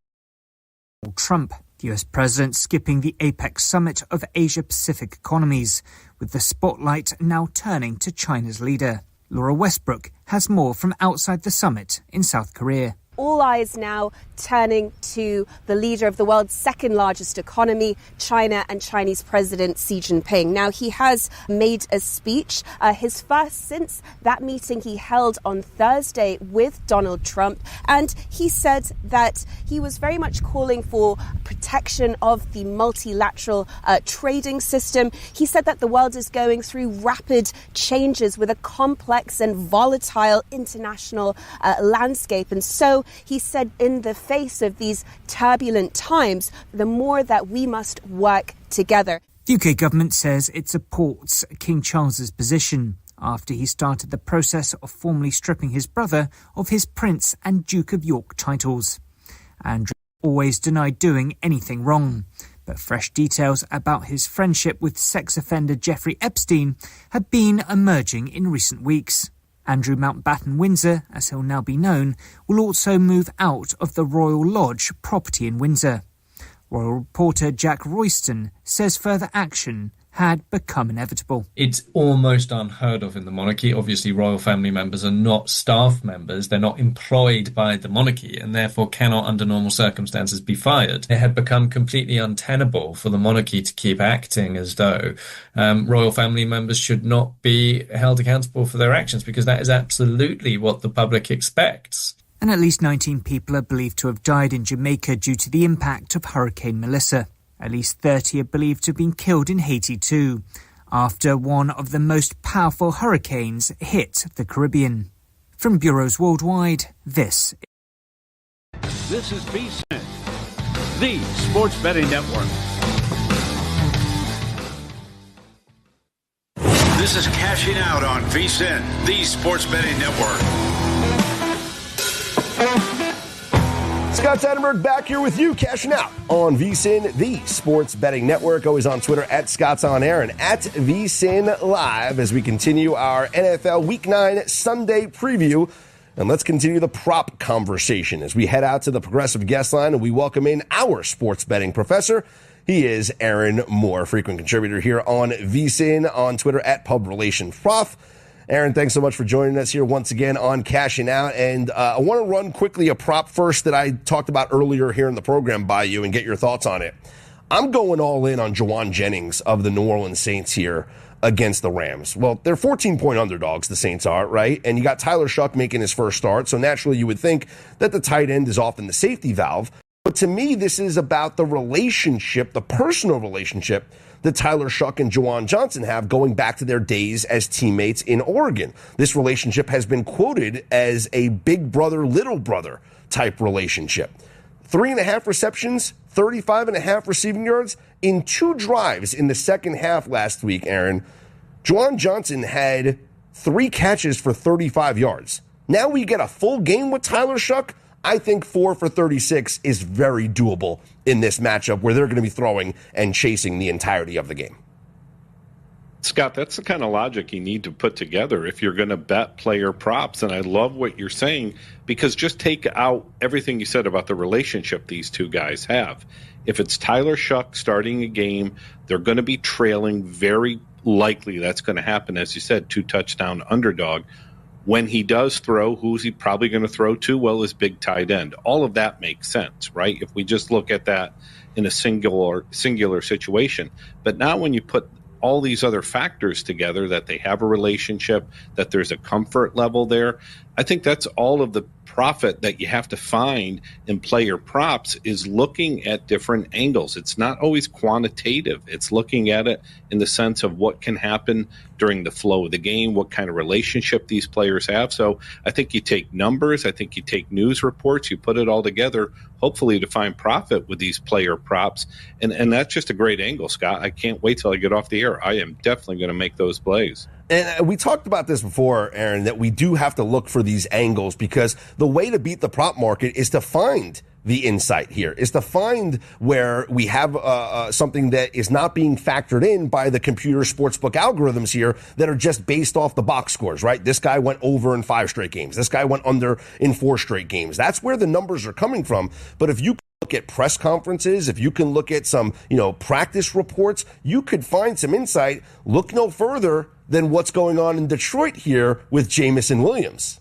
[SPEAKER 19] Donald Trump. The US President skipping the APEC summit of Asia-Pacific economies, with the spotlight now turning to China's leader. Laura Westbrook has more from outside the summit in South Korea.
[SPEAKER 7] all eyes now turning to the leader of the world's second largest economy, China, and Chinese President Xi Jinping. Now, he has made a speech, his first since that meeting he held on Thursday with Donald Trump, and he said that he was very much calling for protection of the multilateral trading system. He said that the world is going through rapid changes with a complex and volatile international landscape, and so he said in the face of these turbulent times, the more that we must work together.
[SPEAKER 19] The UK government says it supports King Charles's position after he started the process of formally stripping his brother of his Prince and Duke of York titles. Andrew always denied doing anything wrong, but fresh details about his friendship with sex offender Jeffrey Epstein have been emerging in recent weeks. Andrew Mountbatten Windsor, as he'll now be known, will also move out of the Royal Lodge property in Windsor. Royal reporter Jack Royston says further action had become inevitable.
[SPEAKER 14] It's almost unheard of in the monarchy. Obviously, royal family members are not staff members. They're not employed by the monarchy and therefore cannot, under normal circumstances, be fired. It had become completely untenable for the monarchy to keep acting as though royal family members should not be held accountable for their actions, because that is absolutely what the public expects.
[SPEAKER 19] And at least 19 people are believed to have died in Jamaica due to the impact of Hurricane Melissa. At least 30 are believed to have been killed in Haiti too, after one of the most powerful hurricanes hit the Caribbean. From bureaus worldwide, this
[SPEAKER 6] is VSiN, the Sports Betting Network. This is Cashing Out on VSiN, the Sports Betting Network.
[SPEAKER 3] Scott Seidenberg back here with you, cashing out on VSiN, the Sports Betting Network. Always on Twitter at Scott's On Air and at VSiN Live as we continue our NFL Week 9 Sunday preview. And let's continue the prop conversation as we head out to the Progressive Guest Line and we welcome in our sports betting professor. He is Aaron Moore, frequent contributor here on VSiN, on Twitter at PubRelationProf. Aaron, thanks so much for joining us here once again on Cashing Out. And I want to run quickly a prop first that I talked about earlier here in the program by you and get your thoughts on it. I'm going all in on Juwan Jennings of the New Orleans Saints here against the Rams. Well, they're 14-point underdogs, the Saints are, right? And you got Tyler Shuck making his first start, so naturally you would think that the tight end is often the safety valve. But to me, this is about the relationship, the personal relationship that Tyler Shuck and Juwan Johnson have going back to their days as teammates in Oregon. This relationship has been quoted as a big brother, little brother type relationship. 3.5 receptions, 35.5 receiving yards in 2 drives in the second half last week, Aaron. Juwan Johnson had 3 catches for 35 yards. Now we get a full game with Tyler Shuck. I think 4 for 36 is very doable in this matchup where they're going to be throwing and chasing the entirety of the game.
[SPEAKER 13] Scott, that's the kind of logic you need to put together if you're going to bet player props. And I love what you're saying, because just take out everything you said about the relationship these two guys have. If it's Tyler Shuck starting a game, they're going to be trailing. Very likely that's going to happen. As you said, 2-touchdown underdog. When he does throw, who's he probably going to throw to? Well, his big tight end. All of that makes sense, right? If we just look at that in a singular situation. But now when you put all these other factors together, that they have a relationship, that there's a comfort level there, I think that's all of the profit that you have to find in player props, is looking at different angles. It's not always quantitative. It's looking at it in the sense of what can happen during the flow of the game, what kind of relationship these players have. So I think you take numbers, I think you take news reports, you put it all together, hopefully to find profit with these player props. And that's just a great angle, Scott. I can't wait till I get off the air. I am definitely going to make those plays.
[SPEAKER 3] And we talked about this before, Aaron, that we do have to look for these angles, because the way to beat the prop market is to find the insight here, is to find where we have something that is not being factored in by the computer sportsbook algorithms here that are just based off the box scores, right? This guy went over in 5 straight games. This guy went under in 4 straight games. That's where the numbers are coming from. But if you look at press conferences, if you can look at some, practice reports, you could find some insight. Look no further than what's going on in Detroit here with Jamison Williams.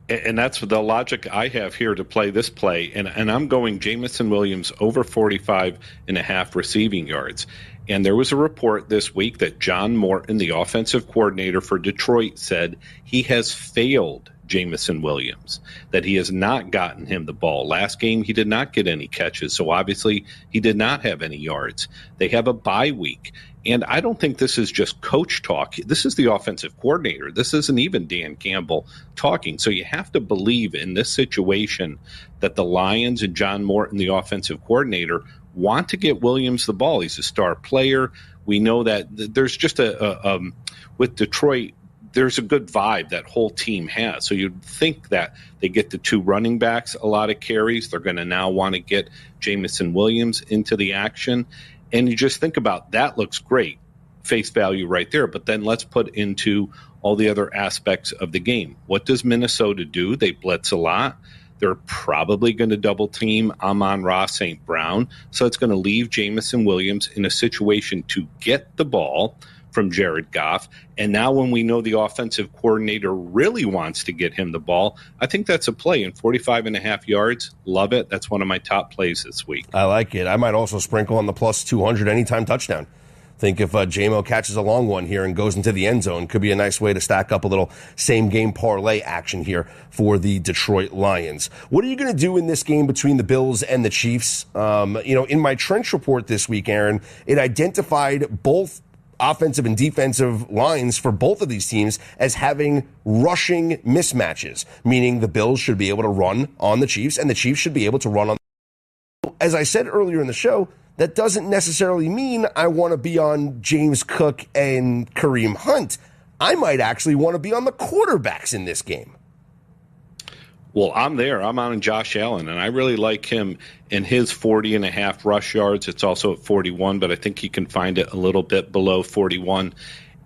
[SPEAKER 8] And that's the logic I have here to play this play. And I'm going Jamison Williams over 45.5 receiving yards. And there was a report this week that John Morton, the offensive coordinator for Detroit, said he has failed Jamison Williams, that he has not gotten him the ball. Last game, he did not get any catches, so obviously he did not have any yards. They have a bye week. And I don't think this is just coach talk. This is the offensive coordinator. This isn't even Dan Campbell talking. So you have to believe in this situation that the Lions and John Morton, the offensive coordinator, want to get Williams the ball. He's a star player. We know that there's just with Detroit, there's a good vibe that whole team has. So you'd think that they get the two running backs a lot of carries. They're going to now want to get Jamison Williams into the action. And you just think about that looks great, face value right there. But then let's put into all the other aspects of the game. What does Minnesota do? They blitz a lot. They're probably going to double team Amon-Ra St. Brown. So it's going to leave Jamison Williams in a situation to get the ball from Jared Goff. And now when we know the offensive coordinator really wants to get him the ball, I think that's a play in 45.5 yards. Love it. That's one of my top plays this week.
[SPEAKER 3] I like it. I might also sprinkle on the plus 200 anytime touchdown. Think if J-Mo catches a long one here and goes into the end zone, could be a nice way to stack up a little same-game parlay action here for the Detroit Lions. What are you going to do in this game between the Bills and the Chiefs? In my trench report this week, Aaron, it identified both offensive and defensive lines for both of these teams as having rushing mismatches, meaning the Bills should be able to run on the Chiefs and the Chiefs should be able to run on. As I said earlier in the show, that doesn't necessarily mean I want to be on James Cook and Kareem Hunt. I might actually want to be on the quarterbacks in this game.
[SPEAKER 8] Well, I'm there. I'm on Josh Allen, and I really like him in his 40.5 rush yards. It's also at 41, but I think he can find it a little bit below 41.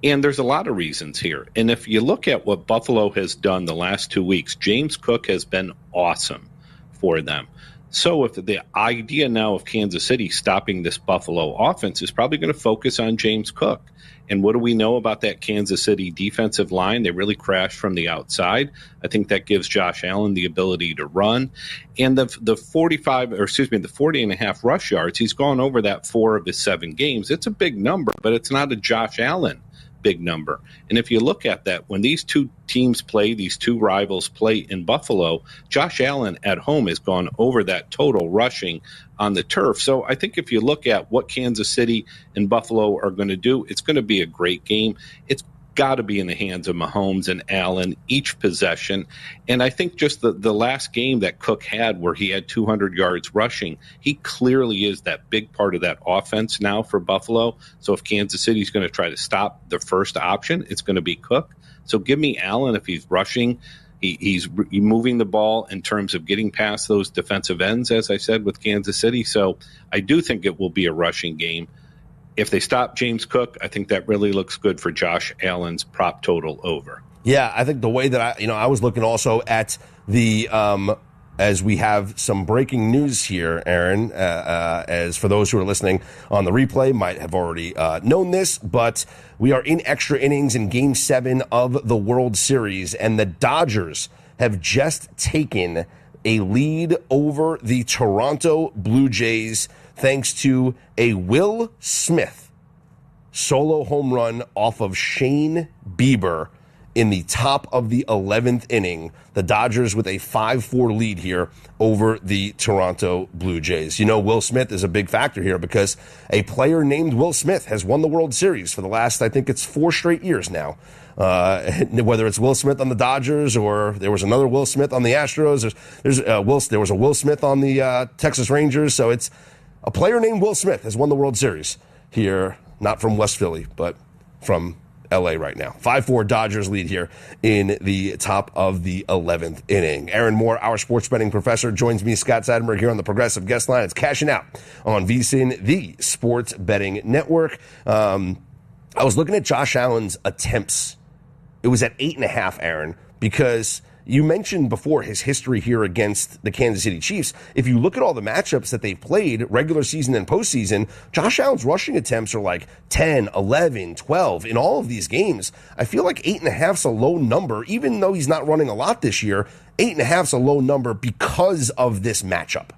[SPEAKER 8] And there's a lot of reasons here. And if you look at what Buffalo has done the last 2 weeks, James Cook has been awesome for them. So if the idea now of Kansas City stopping this Buffalo offense is probably going to focus on James Cook. And what do we know about that Kansas City defensive line? They really crashed from the outside. I think that gives Josh Allen the ability to run. And the 40.5 rush yards, he's gone over that 4 of his 7 games. It's a big number, but it's not a Josh Allen big number. And if you look at that, when these two teams play, these two rivals play in Buffalo, Josh Allen at home has gone over that total rushing on the turf. So I think if you look at what Kansas City and Buffalo are going to do, it's going to be a great game. It's got to be in the hands of Mahomes and Allen each possession. And I think just the last game that Cook had where he had 200 yards rushing, he clearly is that big part of that offense now for Buffalo. So if Kansas City is going to try to stop the first option, it's going to be Cook. So give me Allen if he's rushing. He's moving the ball in terms of getting past those defensive ends, as I said, with Kansas City. So I do think it will be a rushing game. If they stop James Cook, I think that really looks good for Josh Allen's prop total over.
[SPEAKER 3] Yeah, I think the way that I was looking also at the as we have some breaking news here, Aaron, as for those who are listening on the replay might have already known this, but we are in extra innings in Game 7 of the World Series, and the Dodgers have just taken a lead over the Toronto Blue Jays thanks to a Will Smith solo home run off of Shane Bieber in the top of the 11th inning. The Dodgers with a 5-4 lead here over the Toronto Blue Jays. You know, Will Smith is a big factor here because a player named Will Smith has won the World Series for the last, I think it's 4 straight years now. Whether it's Will Smith on the Dodgers or there was another Will Smith on the Astros, there was a Will Smith on the Texas Rangers. So it's a player named Will Smith has won the World Series here, not from West Philly, but from LA right now. 5-4 Dodgers lead here in the top of the 11th inning. Aaron Moore, our sports betting professor, joins me, Scott Seidenberg, here on the Progressive Guest Line. It's Cashing Out on VSiN, the sports betting network. I was looking at Josh Allen's attempts. It was at 8.5, Aaron, because you mentioned before his history here against the Kansas City Chiefs. If you look at all the matchups that they've played, regular season and postseason, Josh Allen's rushing attempts are like 10, 11, 12 in all of these games. I feel like 8.5 is a low number, even though he's not running a lot this year. 8.5 is a low number because of this matchup.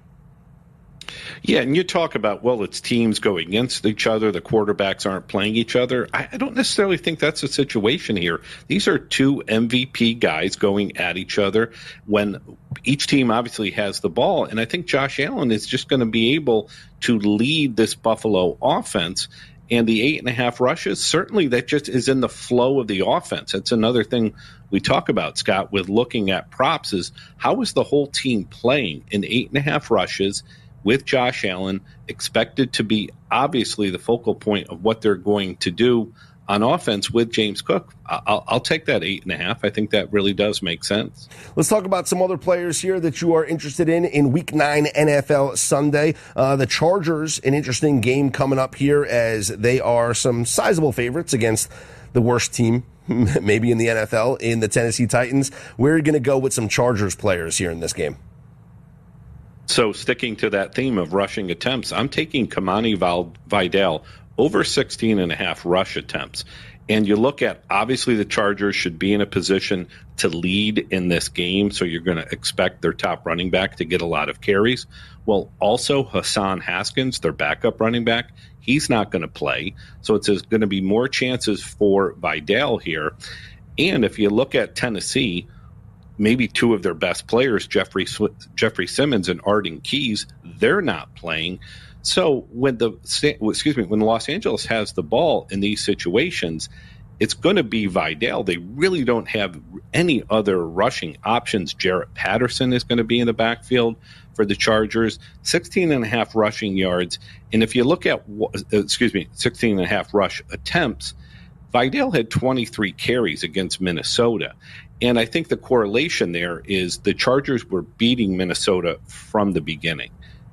[SPEAKER 8] Yeah, and you talk about, well, it's teams going against each other. The quarterbacks aren't playing each other. I don't necessarily think that's the situation here. These are two MVP guys going at each other when each team obviously has the ball. And I think Josh Allen is just going to be able to lead this Buffalo offense. And the 8.5 rushes, certainly that just is in the flow of the offense. That's another thing we talk about, Scott, with looking at props is how is the whole team playing in 8.5 rushes with Josh Allen, expected to be obviously the focal point of what they're going to do on offense with James Cook. I'll take that 8.5. I think that really does make sense.
[SPEAKER 3] Let's talk about some other players here that you are interested in Week 9 NFL Sunday. The Chargers, an interesting game coming up here as they are some sizable favorites against the worst team maybe in the NFL in the Tennessee Titans. We're going to go with some Chargers players here in this game.
[SPEAKER 8] So sticking to that theme of rushing attempts, I'm taking Kamani Vidal over 16.5 rush attempts. And you look at, obviously, the Chargers should be in a position to lead in this game, so you're going to expect their top running back to get a lot of carries. Well, also Hassan Haskins, their backup running back, he's not going to play. So it's going to be more chances for Vidal here. And if you look at Tennessee, maybe two of their best players, Jeffrey Simmons and Arden Keys, they're not playing. So when Los Angeles has the ball in these situations, it's going to be Vidal. They really don't have any other rushing options. Jarrett Patterson is going to be in the backfield for the Chargers, 16.5 rushing yards. And if you look at 16.5 rush attempts, Vidal had 23 carries against Minnesota. And I think the correlation there is the Chargers were beating Minnesota from the beginning.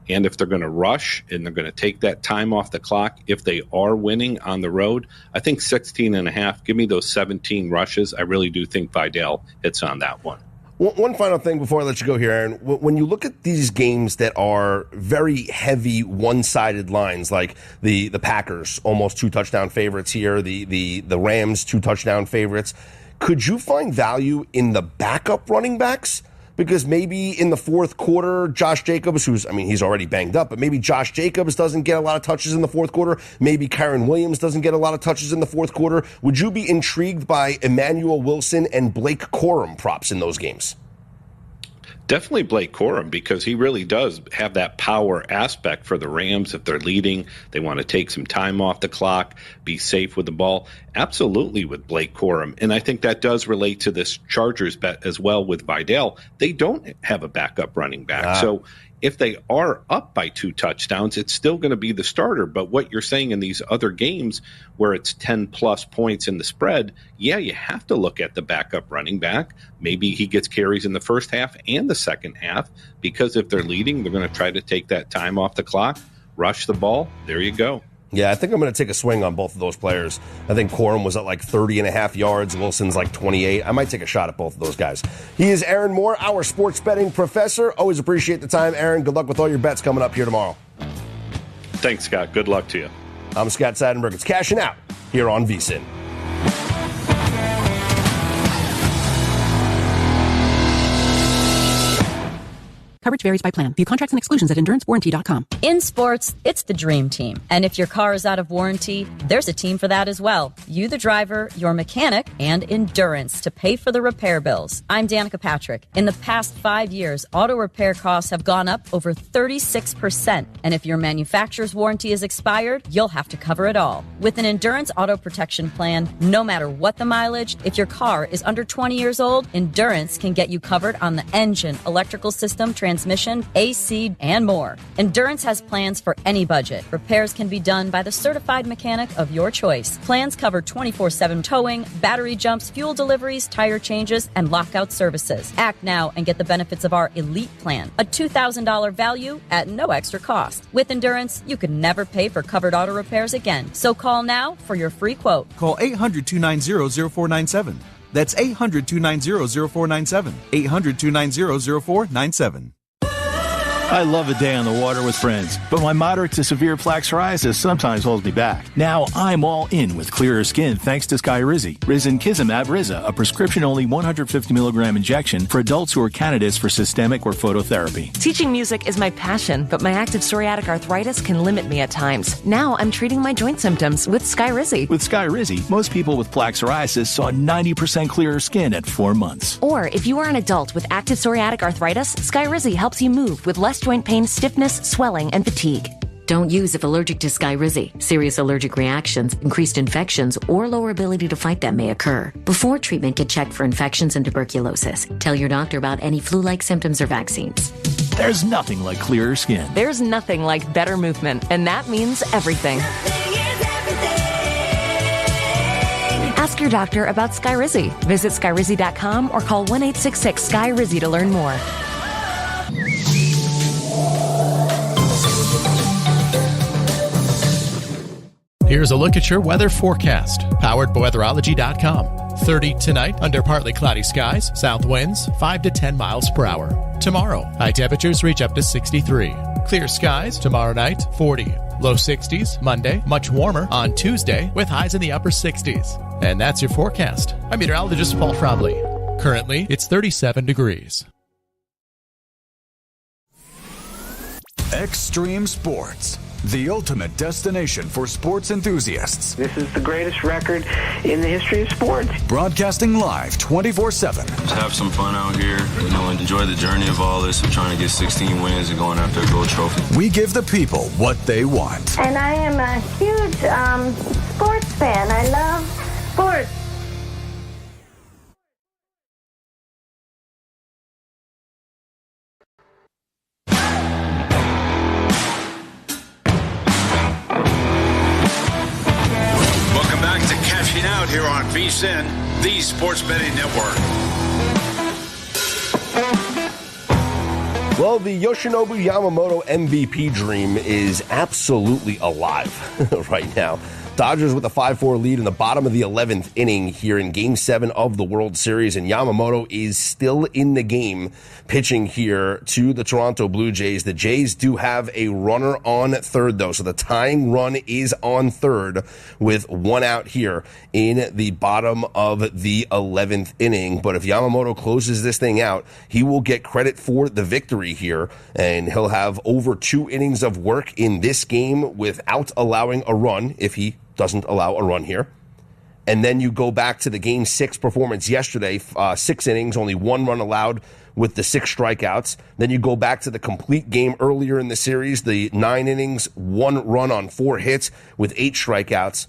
[SPEAKER 8] And if they're going to rush and they're going to take that time off the clock, if they are winning on the road, I think 16.5, give me those 17 rushes. I really do think Vidal hits on that one.
[SPEAKER 3] One final thing before I let you go here, Aaron. When you look at these games that are very heavy one-sided lines, like the Packers, almost 2-touchdown favorites here, the Rams, 2-touchdown favorites, could you find value in the backup running backs? Because maybe in the fourth quarter, Josh Jacobs, he's already banged up, but maybe Josh Jacobs doesn't get a lot of touches in the fourth quarter. Maybe Kyren Williams doesn't get a lot of touches in the fourth quarter. Would you be intrigued by Emmanuel Wilson and Blake Corum props in those games?
[SPEAKER 8] Definitely Blake Corum, because he really does have that power aspect for the Rams. If they're leading, they want to take some time off the clock, be safe with the ball. Absolutely with Blake Corum. And I think that does relate to this Chargers bet as well with Vidal. They don't have a backup running back. So if they are up by 2 touchdowns, it's still going to be the starter. But what you're saying in these other games where it's 10-plus points in the spread, yeah, you have to look at the backup running back. Maybe he gets carries in the first half and the second half, because if they're leading, they're going to try to take that time off the clock, rush the ball. There you go.
[SPEAKER 3] Yeah, I think I'm going to take a swing on both of those players. I think Corum was at like 30.5 yards. Wilson's like 28. I might take a shot at both of those guys. He is Aaron Moore, our sports betting professor. Always appreciate the time, Aaron. Good luck with all your bets coming up here tomorrow.
[SPEAKER 8] Thanks, Scott. Good luck to you.
[SPEAKER 3] I'm Scott Seidenberg. It's Cashing Out here on VSiN.
[SPEAKER 10] Coverage varies by plan. View contracts and exclusions at endurancewarranty.com.
[SPEAKER 15] In sports, it's the dream team. And if your car is out of warranty, there's a team for that as well. You, the driver, your mechanic, and Endurance to pay for the repair bills. I'm Danica Patrick. In the past 5 years, auto repair costs have gone up over 36%. And if your manufacturer's warranty is expired, you'll have to cover it all. With an Endurance auto protection plan, no matter what the mileage, if your car is under 20 years old, Endurance can get you covered on the engine, electrical system, transmission, AC, and more. Endurance has plans for any budget. Repairs can be done by the certified mechanic of your choice. Plans cover 24/7 towing, battery jumps, fuel deliveries, tire changes, and lockout services. Act now and get the benefits of our Elite Plan, a $2,000 value at no extra cost. With Endurance, you could never pay for covered auto repairs again. So call now for your free quote.
[SPEAKER 21] Call 800-290-0497.
[SPEAKER 2] That's 800-290-0497. 800-290-0497.
[SPEAKER 21] I love a day on the water with friends, but my moderate to severe plaque psoriasis sometimes holds me back. Now I'm all in with clearer skin thanks to Skyrizi. Risankizumab Riza, a prescription-only 150 milligram injection for adults who are candidates for systemic or phototherapy.
[SPEAKER 22] Teaching music is my passion, but my active psoriatic arthritis can limit me at times. Now I'm treating my joint symptoms with Skyrizi.
[SPEAKER 21] With Skyrizi, most people with plaque psoriasis saw 90% clearer skin at 4 months.
[SPEAKER 22] Or if you are an adult with active psoriatic arthritis, Skyrizi helps you move with less joint pain, stiffness, swelling, and fatigue.
[SPEAKER 24] Don't use if allergic to Skyrizi. Serious allergic reactions, increased infections, or lower ability to fight them may occur. Before treatment, get checked for infections and tuberculosis. Tell your doctor about any flu-like symptoms or vaccines.
[SPEAKER 21] There's nothing like clearer skin.
[SPEAKER 22] There's nothing like better movement, and that means everything. Ask your doctor about Skyrizi. Visit Skyrizi.com or call 1-866-SKY-RIZI to learn more.
[SPEAKER 25] Here's a look at your weather forecast, powered by weatherology.com. 30 tonight under partly cloudy skies, south winds 5 to 10 miles per hour. Tomorrow, high temperatures reach up to 63. Clear skies tomorrow night, 40. Low 60s Monday, much warmer on Tuesday with highs in the upper 60s. And that's your forecast. I'm meteorologist Paul Trombley. Currently, it's 37 degrees.
[SPEAKER 26] Extreme Sports, the ultimate destination for sports enthusiasts.
[SPEAKER 27] This is the greatest record in the history of sports.
[SPEAKER 26] Broadcasting live 24/7.
[SPEAKER 28] Just have some fun out here, and enjoy the journey of all this of trying to get 16 wins and going after a gold trophy.
[SPEAKER 26] We give the people what they want.
[SPEAKER 29] And I am a huge sports fan. I love sports.
[SPEAKER 6] Out here on VSiN, the Sports Betting Network.
[SPEAKER 3] Well, the Yoshinobu Yamamoto MVP dream is absolutely alive right now. Dodgers with a 5-4 lead in the bottom of the 11th inning here in Game 7 of the World Series, and Yamamoto is still in the game pitching here to the Toronto Blue Jays. The Jays do have a runner on third, though, so the tying run is on third with one out here in the bottom of the 11th inning. But if Yamamoto closes this thing out, he will get credit for the victory here, and he'll have over 2 innings of work in this game without allowing a run if he doesn't allow a run here. And then you go back to the Game 6 performance yesterday, 6 innings, only 1 run allowed with the 6 strikeouts. Then you go back to the complete game earlier in the series, the 9 innings, 1 run on 4 hits with 8 strikeouts.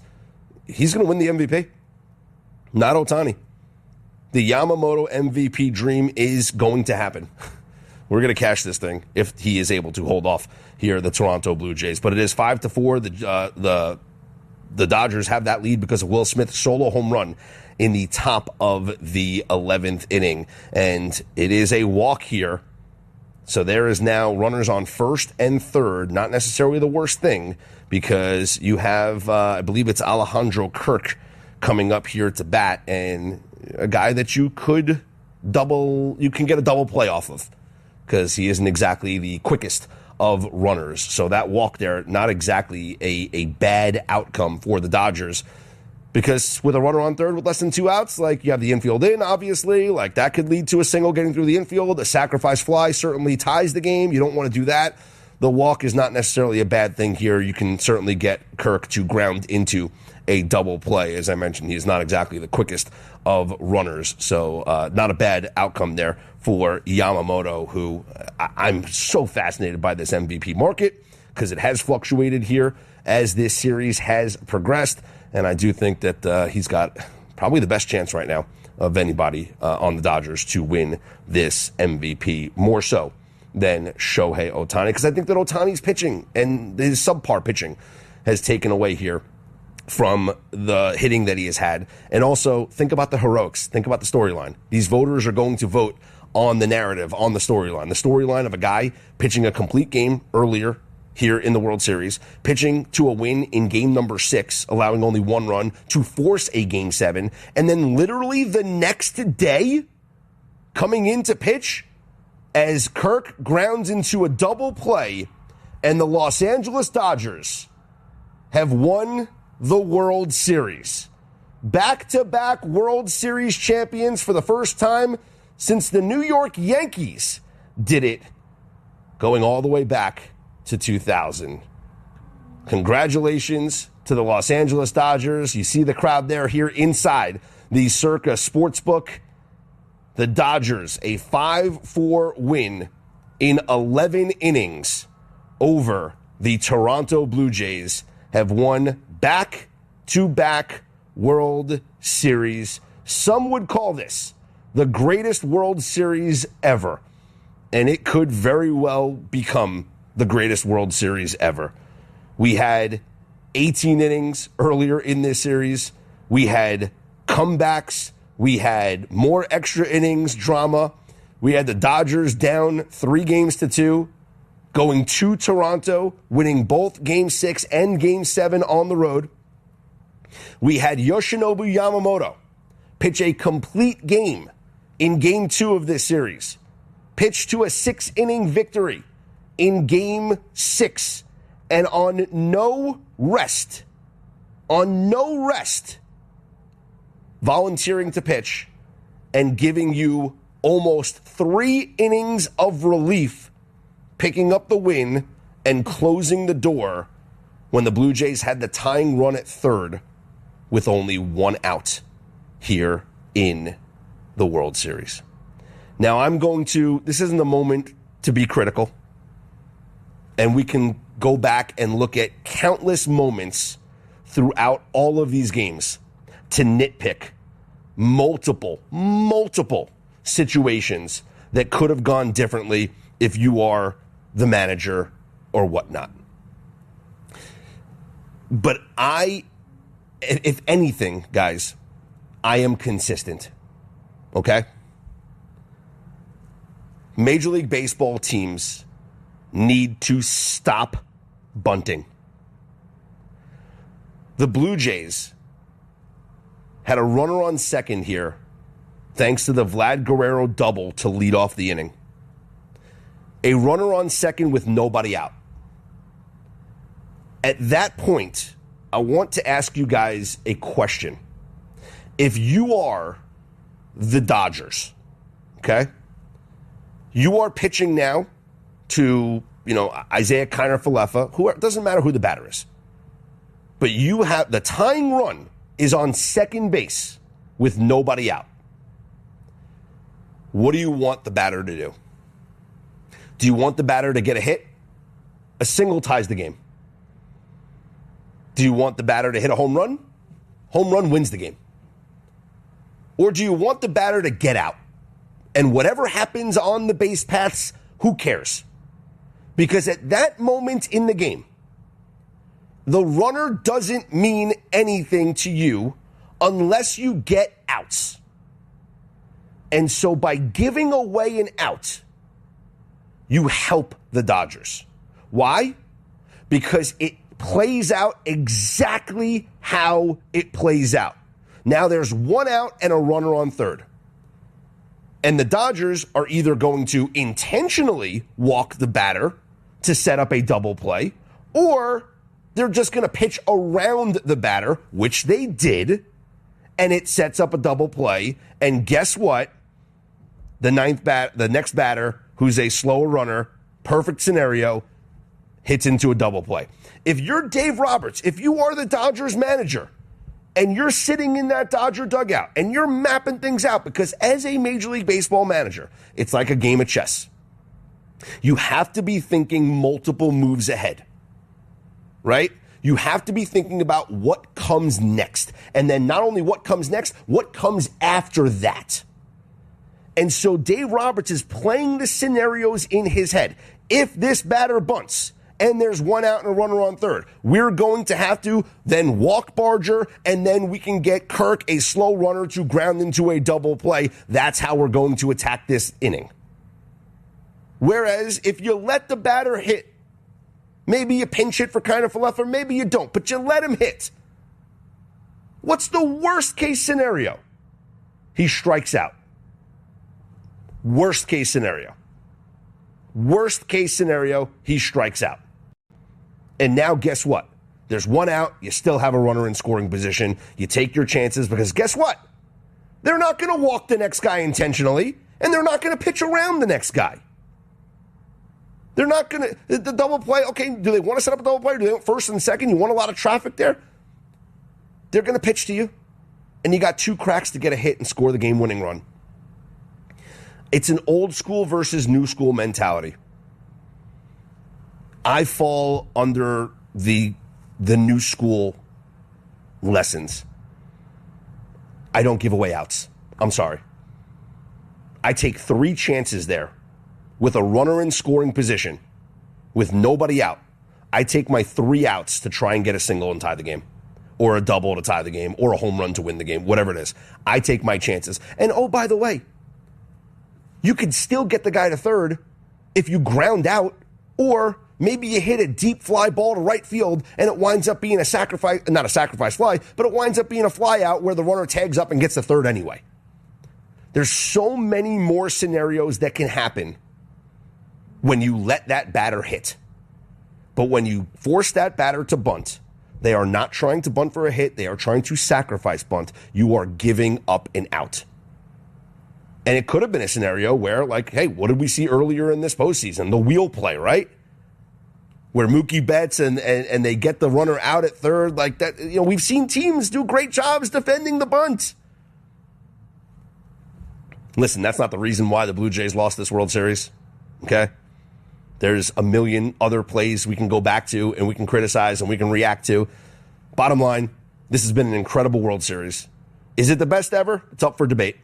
[SPEAKER 3] He's going to win the MVP, not Ohtani. The Yamamoto MVP dream is going to happen. We're going to cash this thing if he is able to hold off here, the Toronto Blue Jays. But it is 5-4. The Dodgers have that lead because of Will Smith's solo home run in the top of the 11th inning. And it is a walk here. So there is now runners on first and third. Not necessarily the worst thing because you have, I believe it's Alejandro Kirk coming up here to bat, and a guy that you can get a double play off of because he isn't exactly the quickest of runners. So that walk there, not exactly a bad outcome for the Dodgers, because with a runner on third with less than 2 outs, like you have the infield in, obviously, like that could lead to a single getting through the infield. A sacrifice fly certainly ties the game. You don't want to do that. The walk is not necessarily a bad thing here. You can certainly get Kirk to ground into a double play. As I mentioned, he is not exactly the quickest of runners. So not a bad outcome there for Yamamoto, who I'm so fascinated by this MVP market because it has fluctuated here as this series has progressed. And I do think that he's got probably the best chance right now of anybody on the Dodgers to win this MVP, more so than Shohei Ohtani, because I think that Ohtani's pitching and his subpar pitching has taken away here from the hitting that he has had. And also, think about the heroics. Think about the storyline. These voters are going to vote on the narrative, on the storyline. The storyline of a guy pitching a complete game earlier here in the World Series, pitching to a win in game number 6, allowing only 1 run to force a game 7, and then literally the next day coming in to pitch as Kirk grounds into a double play, and the Los Angeles Dodgers have won the World Series. Back-to-back World Series champions for the first time since the New York Yankees did it, going all the way back to 2000. Congratulations to the Los Angeles Dodgers. You see the crowd there here inside the Circa Sportsbook. The Dodgers, a 5-4 win in 11 innings over the Toronto Blue Jays, have won back-to-back World Series. Some would call this the greatest World Series ever, and it could very well become the greatest World Series ever. We had 18 innings earlier in this series. We had comebacks. We had more extra innings drama. We had the Dodgers down 3-2, going to Toronto, winning both Game 6 and Game 7 on the road. We had Yoshinobu Yamamoto pitch a complete game in Game 2 of this series, pitch to a 6-inning victory in Game 6, and on no rest, volunteering to pitch and giving you almost 3 innings of relief, picking up the win and closing the door when the Blue Jays had the tying run at third with only 1 out here in the World Series. Now this isn't the moment to be critical, and we can go back and look at countless moments throughout all of these games to nitpick multiple situations that could have gone differently if you are the manager or whatnot. But if anything, guys, I am consistent, okay? Major League Baseball teams need to stop bunting. The Blue Jays had a runner on second here thanks to the Vlad Guerrero double to lead off the inning. A runner on second with nobody out. At that point, I want to ask you guys a question. If you are the Dodgers, okay, you are pitching now to, Isaiah Kiner-Falefa, who doesn't matter who the batter is. But you have the tying run is on second base with nobody out. What do you want the batter to do? Do you want the batter to get a hit? A single ties the game. Do you want the batter to hit a home run? Home run wins the game. Or do you want the batter to get out? And whatever happens on the base paths, who cares? Because at that moment in the game, the runner doesn't mean anything to you unless you get outs. And so by giving away an out, you help the Dodgers. Why? Because it plays out exactly how it plays out. Now there's 1 out and a runner on third. And the Dodgers are either going to intentionally walk the batter to set up a double play, or they're just going to pitch around the batter, which they did, and it sets up a double play. And guess what? The next batter, who's a slower runner, perfect scenario, hits into a double play. If you're Dave Roberts, if you are the Dodgers manager, and you're sitting in that Dodger dugout, and you're mapping things out, because as a Major League Baseball manager, it's like a game of chess. You have to be thinking multiple moves ahead, right? You have to be thinking about what comes next. And then not only what comes next, what comes after that. And so Dave Roberts is playing the scenarios in his head. If this batter bunts and there's 1 out and a runner on third, we're going to have to then walk Barger, and then we can get Kirk, a slow runner, to ground into a double play. That's how we're going to attack this inning. Whereas if you let the batter hit Maybe you pinch hit for Kiner Falefa, maybe you don't, but you let him hit. What's the worst case scenario? He strikes out. Worst case scenario. Worst case scenario, he strikes out. And now guess what? There's one out, you still have a runner in scoring position. You take your chances because guess what? They're not going to walk the next guy intentionally, and they're not going to pitch around the next guy. They're not going to, the double play, okay, do they want to set up a double play? Do they want first and second? You want a lot of traffic there? They're going to pitch to you, and you got 2 cracks to get a hit and score the game-winning run. It's an old school versus new school mentality. I fall under the new school lessons. I don't give away outs. I'm sorry. I take 3 chances there with a runner in scoring position with nobody out. I take my 3 outs to try and get a single and tie the game, or a double to tie the game, or a home run to win the game, whatever it is. I take my chances. And oh, by the way, you could still get the guy to third if you ground out, or maybe you hit a deep fly ball to right field and it winds up being not a sacrifice fly, but it winds up being a fly out where the runner tags up and gets the third anyway. There's so many more scenarios that can happen when you let that batter hit. But when you force that batter to bunt, they are not trying to bunt for a hit. They are trying to sacrifice bunt. You are giving up an out. And it could have been a scenario where, like, hey, what did we see earlier in this postseason? The wheel play, right? Where Mookie Betts and they get the runner out at third. Like that, you know, we've seen teams do great jobs defending the bunt. Listen, that's not the reason why the Blue Jays lost this World Series, okay? There's a million other plays we can go back to and we can criticize and we can react to. Bottom line, this has been an incredible World Series. Is it the best ever? It's up for debate.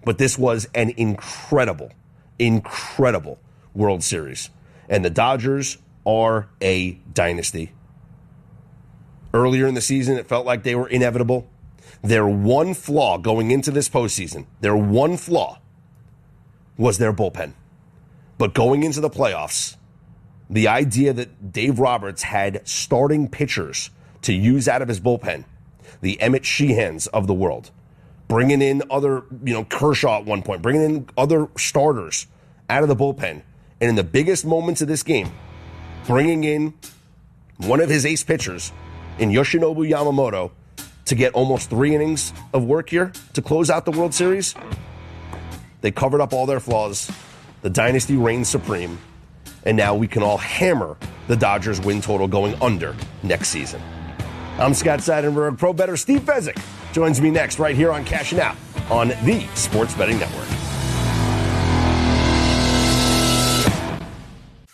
[SPEAKER 3] But this was an incredible, incredible World Series. And the Dodgers are a dynasty. Earlier in the season, it felt like they were inevitable. Their one flaw going into this postseason, their one flaw was their bullpen. But going into the playoffs, the idea that Dave Roberts had starting pitchers to use out of his bullpen, the Emmett Sheehans of the world, bringing in other, Kershaw at one point, bringing in other starters out of the bullpen. And in the biggest moments of this game, bringing in one of his ace pitchers in Yoshinobu Yamamoto to get almost 3 innings of work here to close out the World Series. They covered up all their flaws. The dynasty reigns supreme. And now we can all hammer the Dodgers win total going under next season. I'm Scott Seidenberg. Pro bettor Steve Fezzik joins me next right here on Cashing Out on the Sports Betting Network.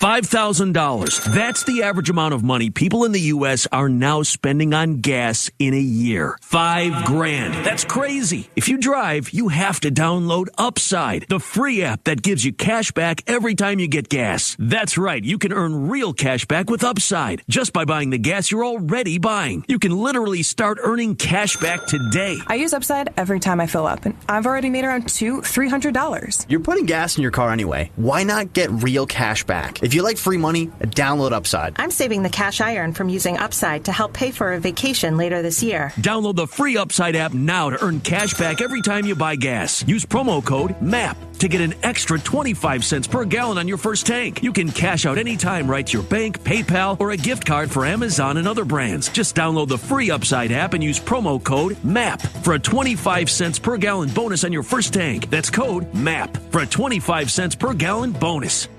[SPEAKER 1] $5,000. That's the average amount of money people in the U.S. are now spending on gas in a year. $5,000. That's crazy. If you drive, you have to download Upside, the free app that gives you cash back every time you get gas. That's right. You can earn real cash back with Upside just by buying the gas you're already buying. You can literally start earning cash back today.
[SPEAKER 4] I use Upside every time I fill up, and I've already made around $300.
[SPEAKER 9] You're putting gas in your car anyway. Why not get real cash back? If you like free money, download Upside.
[SPEAKER 11] I'm saving the cash I earn from using Upside to help pay for a vacation later this year.
[SPEAKER 1] Download the free Upside app now to earn cash back every time you buy gas. Use promo code MAP to get an extra 25 cents per gallon on your first tank. You can cash out anytime right to your bank, PayPal, or a gift card for Amazon and other brands. Just download the free Upside app and use promo code MAP for a 25 cents per gallon bonus on your first tank. That's code MAP for a 25 cents per gallon bonus.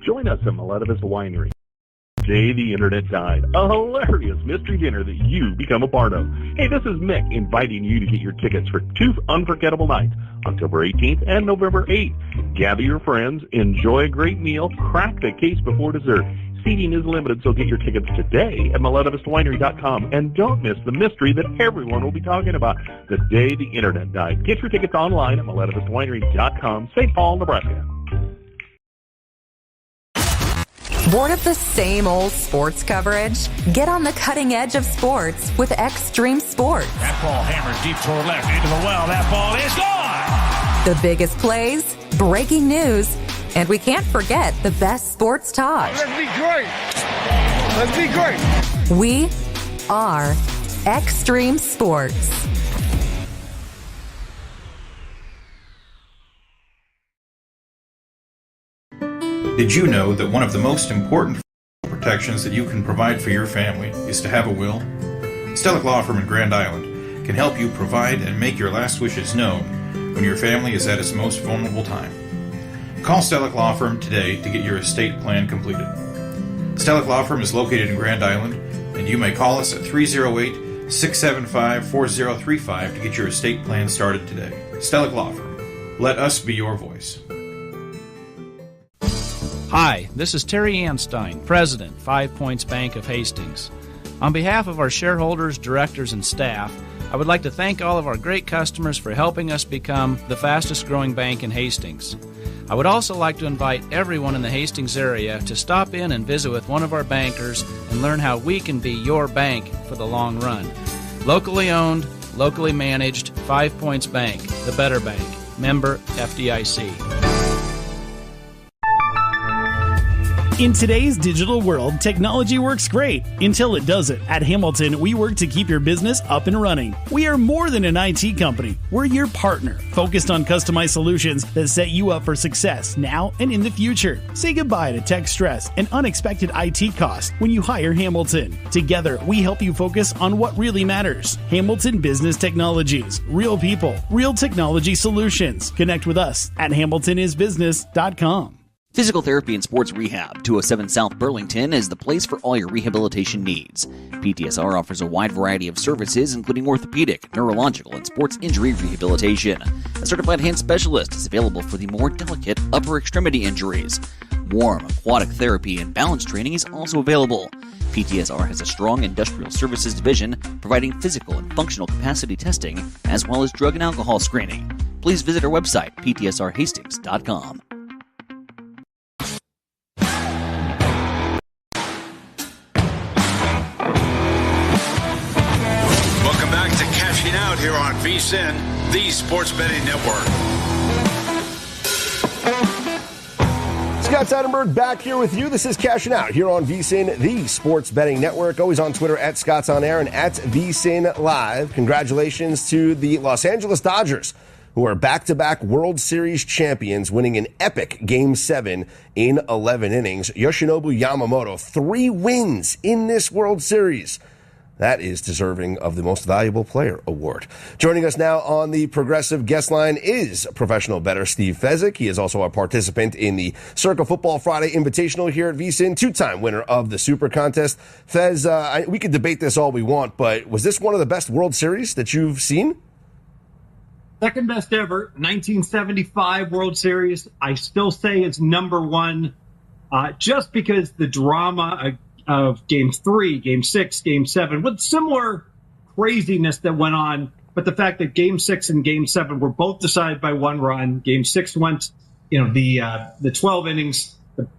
[SPEAKER 13] Join us at Miletovist Winery. Day the Internet Died, a hilarious mystery dinner that you become a part of. Hey, this is Mick inviting you to get your tickets for 2 unforgettable nights, October 18th and November 8th. Gather your friends, enjoy a great meal, crack the case before dessert. Seating is limited, so get your tickets today at MiletovistWinery.com. And don't miss the mystery that everyone will be talking about, the day the Internet died. Get your tickets online at MiletovistWinery.com, St. Paul, Nebraska.
[SPEAKER 12] Bored of the same old sports coverage? Get on the cutting edge of sports with Extreme Sports.
[SPEAKER 16] That ball hammers deep toward left into the well. That ball is gone.
[SPEAKER 12] The biggest plays, breaking news, And we can't forget the best sports talk.
[SPEAKER 5] Let's be great. Let's be great.
[SPEAKER 12] We are Extreme Sports.
[SPEAKER 7] Did you know that one of the most important protections that you can provide for your family is to have a will? Stellick Law Firm in Grand Island can help you provide and make your last wishes known when your family is at its most vulnerable time. Call Stellick Law Firm today to get your estate plan completed. Stellick Law Firm is located in Grand Island, and you may call us at 308-675-4035 to get your estate plan started today. Stellick Law Firm. Let us be your voice.
[SPEAKER 14] Hi, this is Terry Anstein, President, 5 Points Bank of Hastings. On behalf of our shareholders, directors, and staff, I would like to thank all of our great customers for helping us become the fastest growing bank in Hastings. I would also like to invite everyone in the Hastings area to stop in and visit with one of our bankers and learn how we can be your bank for the long run. Locally owned, locally managed, 5 Points Bank, the better bank. Member FDIC.
[SPEAKER 16] In today's digital world, technology works great until it doesn't. At Hamilton, we work to keep your business up and running. We are more than an IT company. We're your partner, focused on customized solutions that set you up for success now and in the future. Say goodbye to tech stress and unexpected IT costs when you hire Hamilton. Together, we help you focus on what really matters. Hamilton Business Technologies. Real people, real technology solutions. Connect with us at hamiltonisbusiness.com.
[SPEAKER 17] Physical Therapy and Sports Rehab, 207 South Burlington, is the place for all your rehabilitation needs. PTSR offers a wide variety of services, including orthopedic, neurological, and sports injury rehabilitation. A certified hand specialist is available for the more delicate upper extremity injuries. Warm, aquatic therapy, and balance training is also available. PTSR has a strong industrial services division, providing physical and functional capacity testing, as well as drug and alcohol screening. Please visit our website, ptsrhastings.com.
[SPEAKER 6] Out here on VSiN, the Sports Betting Network.
[SPEAKER 3] Scott Seidenberg back here with you. This is Cashing Out here on VSiN, the Sports Betting Network. Always on Twitter at Scott's On Air and at VSiN Live. Congratulations to the Los Angeles Dodgers, who are back-to-back World Series champions, winning an epic Game 7 in 11 innings. Yoshinobu Yamamoto, 3 wins in this World Series. That is deserving of the Most Valuable Player award. Joining us now on the Progressive guest line is professional bettor Steve Fezzik. He is also a participant in the Circa Football Friday Invitational here at VSiN, 2-time winner of the Super Contest. Fez, we could debate this all we want, but was this one of the best World Series that you've seen?
[SPEAKER 18] Second best ever, 1975 World Series. I still say it's number one, just because the drama of Game 3, Game 6, Game 7, with similar craziness that went on. But the fact that Game 6 and Game 7 were both decided by 1 run. Game 6 went, the 12 innings,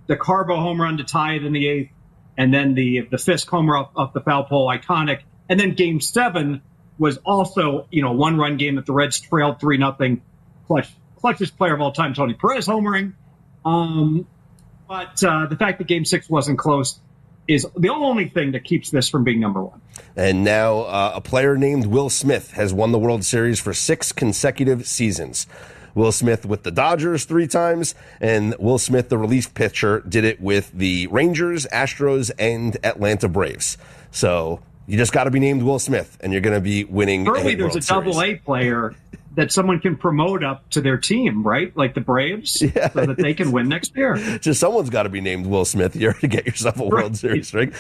[SPEAKER 18] the Carbo home run to tie it in the 8th, and then the Fisk homer off the foul pole, iconic. And then Game 7 was also, 1-run game that the Reds trailed 3-0. Clutchest player of all time, Tony Perez homering. But the fact that Game 6 wasn't close is the only thing that keeps this from being number one.
[SPEAKER 3] And now a player named Will Smith has won the World Series for 6 consecutive seasons. Will Smith with the Dodgers 3 times, and Will Smith, the relief pitcher, did it with the Rangers, Astros, and Atlanta Braves. So you just got to be named Will Smith, and you're going to be winning.
[SPEAKER 18] Surely there's a double-A player that someone can promote up to their team, right? Like the Braves, so that they can win next year.
[SPEAKER 3] Just someone's got to be named Will Smith here to get yourself a World Series ring.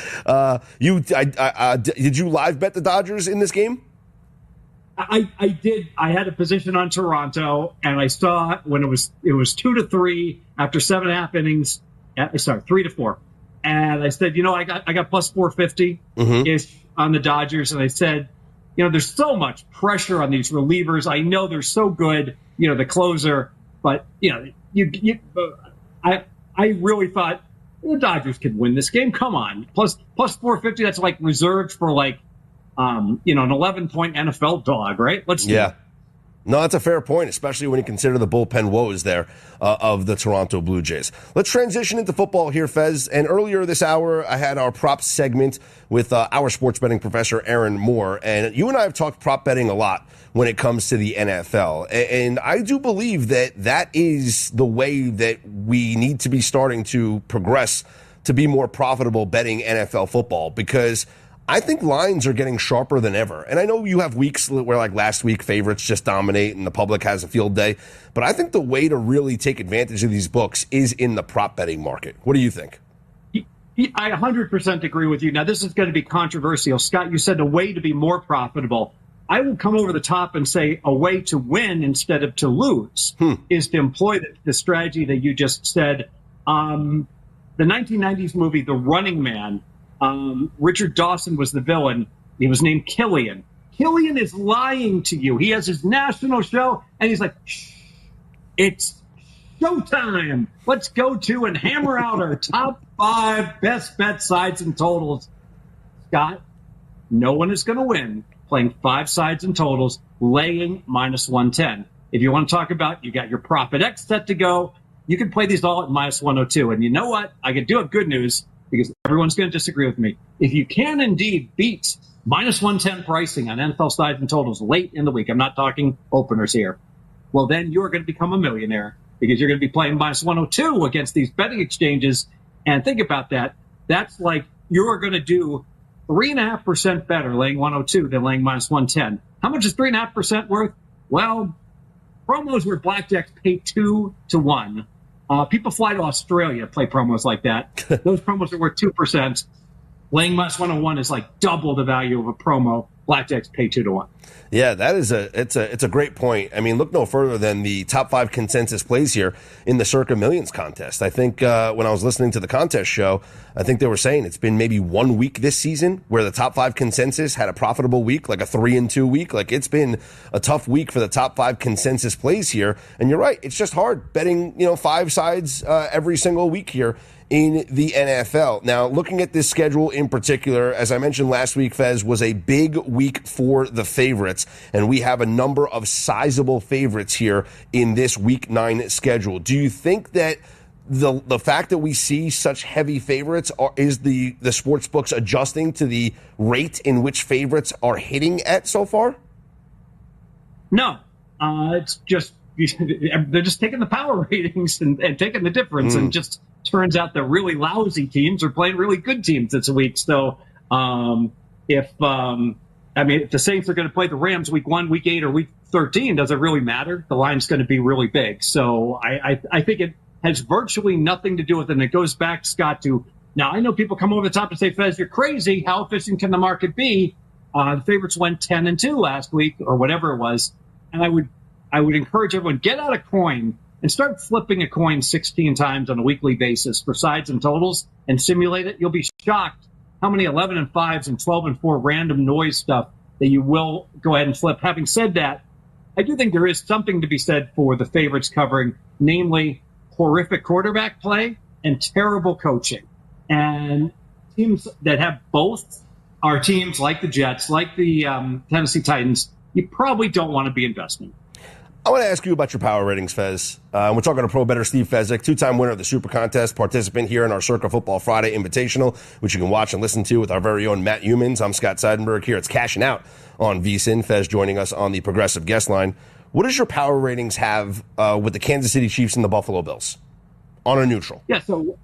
[SPEAKER 3] Did you live bet the Dodgers in this game?
[SPEAKER 18] I did. I had a position on Toronto, and I saw when it was 2-3 after 7.5 innings. 3-4, and I said, I got plus 450 ish on the Dodgers, and I said, there's so much pressure on these relievers. I know they're so good, the closer, but I really thought the Dodgers could win this game. Come on, plus 450. That's like reserved for an 11-point NFL dog, right? Let's do it.
[SPEAKER 3] No, that's a fair point, especially when you consider the bullpen woes there of the Toronto Blue Jays. Let's transition into football here, Fez. And earlier this hour, I had our props segment with our sports betting professor, Aaron Moore. And you and I have talked prop betting a lot when it comes to the NFL. And I do believe that that is the way that we need to be starting to progress to be more profitable betting NFL football, because I think lines are getting sharper than ever. And I know you have weeks where, like last week, favorites just dominate and the public has a field day. But I think the way to really take advantage of these books is in the prop betting market. What do you think?
[SPEAKER 18] I 100% agree with you. Now, this is going to be controversial. Scott, you said a way to be more profitable. I will come over the top and say a way to win instead of to lose is to employ the strategy that you just said. The 1990s movie, The Running Man, Richard Dawson was the villain. He was named Killian. Killian is lying to you. He has his national show, and he's like, shh, it's showtime. Let's go to and hammer out our top 5 best bet sides and totals. Scott, no one is going to win playing 5 sides and totals, laying -110. If you want to talk about, you got your Profit X set to go, you can play these all at -102. And you know what? I do have good news, because everyone's going to disagree with me. If you can indeed beat -110 pricing on NFL sides and totals late in the week, I'm not talking openers here, well, then you're going to become a millionaire, because you're going to be playing -102 against these betting exchanges. And think about that. That's like you're going to do 3.5% better laying 102 than laying -110. How much is 3.5% worth? Well, promos where blackjacks pay 2 to 1. People fly to Australia to play promos like that. Those promos are worth 2%. Laying -101 is like double the value of a promo. Blackjacks pay 2 to 1.
[SPEAKER 3] Yeah, that is it's a great point. I mean, look no further than the top 5 consensus plays here in the Circa Millions contest. I think when I was listening to the contest show, I think they were saying it's been maybe 1 week this season where the top 5 consensus had a profitable week, like a 3-2 week. Like, it's been a tough week for the top 5 consensus plays here. And you're right, it's just hard betting 5 sides every single week here in the NFL. Now, looking at this schedule in particular, as I mentioned last week, Fez, was a big week for the favorites, and we have a number of sizable favorites here in this Week 9 schedule. Do you think that the fact that we see such heavy favorites is the sports books adjusting to the rate in which favorites are hitting at so far?
[SPEAKER 18] No, it's just they're just taking the power ratings and taking the difference, and just turns out that really lousy teams are playing really good teams this week. So if the Saints are going to play the Rams week 1, week 8, or week 13, does it really matter? The line's going to be really big. So I think it has virtually nothing to do with it. And it goes back, Scott, to now I know people come over the top and say, Fez, you're crazy. How efficient can the market be? The favorites went 10-2 last week, or whatever it was. And I would encourage everyone, get out a coin and start flipping a coin 16 times on a weekly basis for sides and totals and simulate it. You'll be shocked how many 11-5s and 12-4 random noise stuff that you will go ahead and flip. Having said that, I do think there is something to be said for the favorites covering, namely horrific quarterback play and terrible coaching. And teams that have both are teams like the Jets, like the Tennessee Titans. You probably don't want to be investing.
[SPEAKER 3] I want to ask you about your power ratings, Fez. We're talking to pro bettor Steve Fezzik, 2-time winner of the Super Contest, participant here in our Circa Football Friday Invitational, which you can watch and listen to with our very own Matt Humans. I'm Scott Seidenberg here. It's Cashing Out on VSiN. Fez joining us on the Progressive Guest Line. What does your power ratings have with the Kansas City Chiefs and the Buffalo Bills on a neutral?
[SPEAKER 18] Yeah, so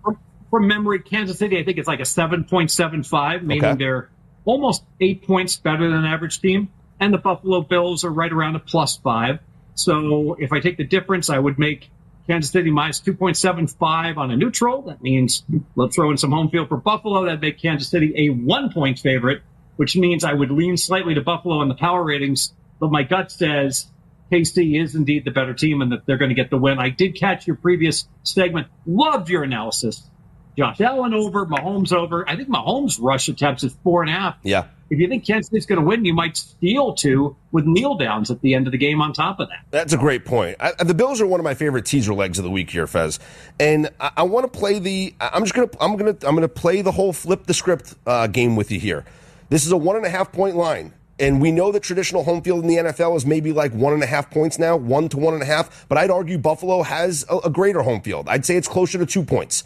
[SPEAKER 18] from memory, Kansas City, I think it's like a 7.75, meaning they're almost 8 points better than an average team. And the Buffalo Bills are right around a +5. So if I take the difference, I would make Kansas City minus 2.75 on a neutral. That means let's throw in some home field for Buffalo. That'd make Kansas City a 1-point favorite, which means I would lean slightly to Buffalo in the power ratings. But my gut says KC is indeed the better team and that they're going to get the win. I did catch your previous segment. Loved your analysis. Josh Allen over, Mahomes over. I think Mahomes' rush attempts is 4.5.
[SPEAKER 3] Yeah.
[SPEAKER 18] If you think Kansas City's going to win, you might steal 2 with kneel downs at the end of the game on top of that.
[SPEAKER 3] That's a great point. The Bills are one of my favorite teaser legs of the week here, Fez. And I want to play I'm going to play the whole flip the script game with you here. This is a 1.5 point line. And we know that traditional home field in the NFL is maybe like 1.5 points now, 1 to 1.5. But I'd argue Buffalo has a greater home field. I'd say it's closer to 2 points.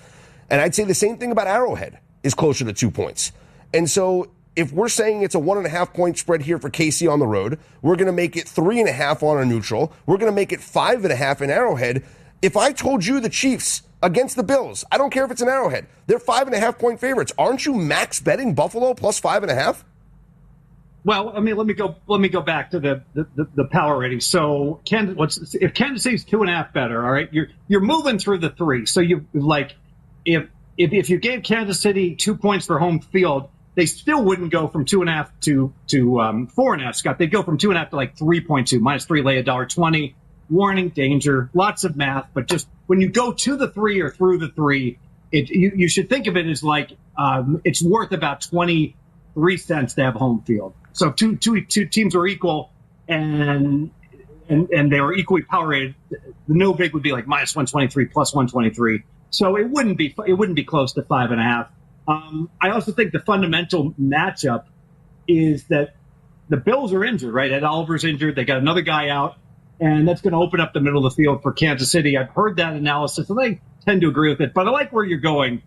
[SPEAKER 3] And I'd say the same thing about Arrowhead is closer to 2 points. And so if we're saying it's a 1.5 point spread here for KC on the road, we're going to make it 3.5 on a neutral. We're going to make it 5.5 in Arrowhead. If I told you the Chiefs against the Bills, I don't care if it's an Arrowhead, they're 5.5 point favorites. Aren't you max betting Buffalo plus 5.5?
[SPEAKER 18] Well, I mean, let me go back to the power rating. So, if Kansas City's 2.5 better, all right, you're moving through the 3. So you like if you gave Kansas City 2 points for home field, they still wouldn't go from 2.5 to 4.5. Scott, they'd go from 2.5 to like 3.2 -3, lay $1.20. Warning, danger, lots of math, but just when you go to the 3 or through the 3, you should think of it as like it's worth about 23 cents to have home field. So if two teams are equal and they were equally power rated, the no big would be like -123, +123. So it wouldn't be close to 5.5. I also think the fundamental matchup is that the Bills are injured, right? Ed Oliver's injured. They got another guy out, and that's going to open up the middle of the field for Kansas City. I've heard that analysis, and I tend to agree with it. But I like where you're going.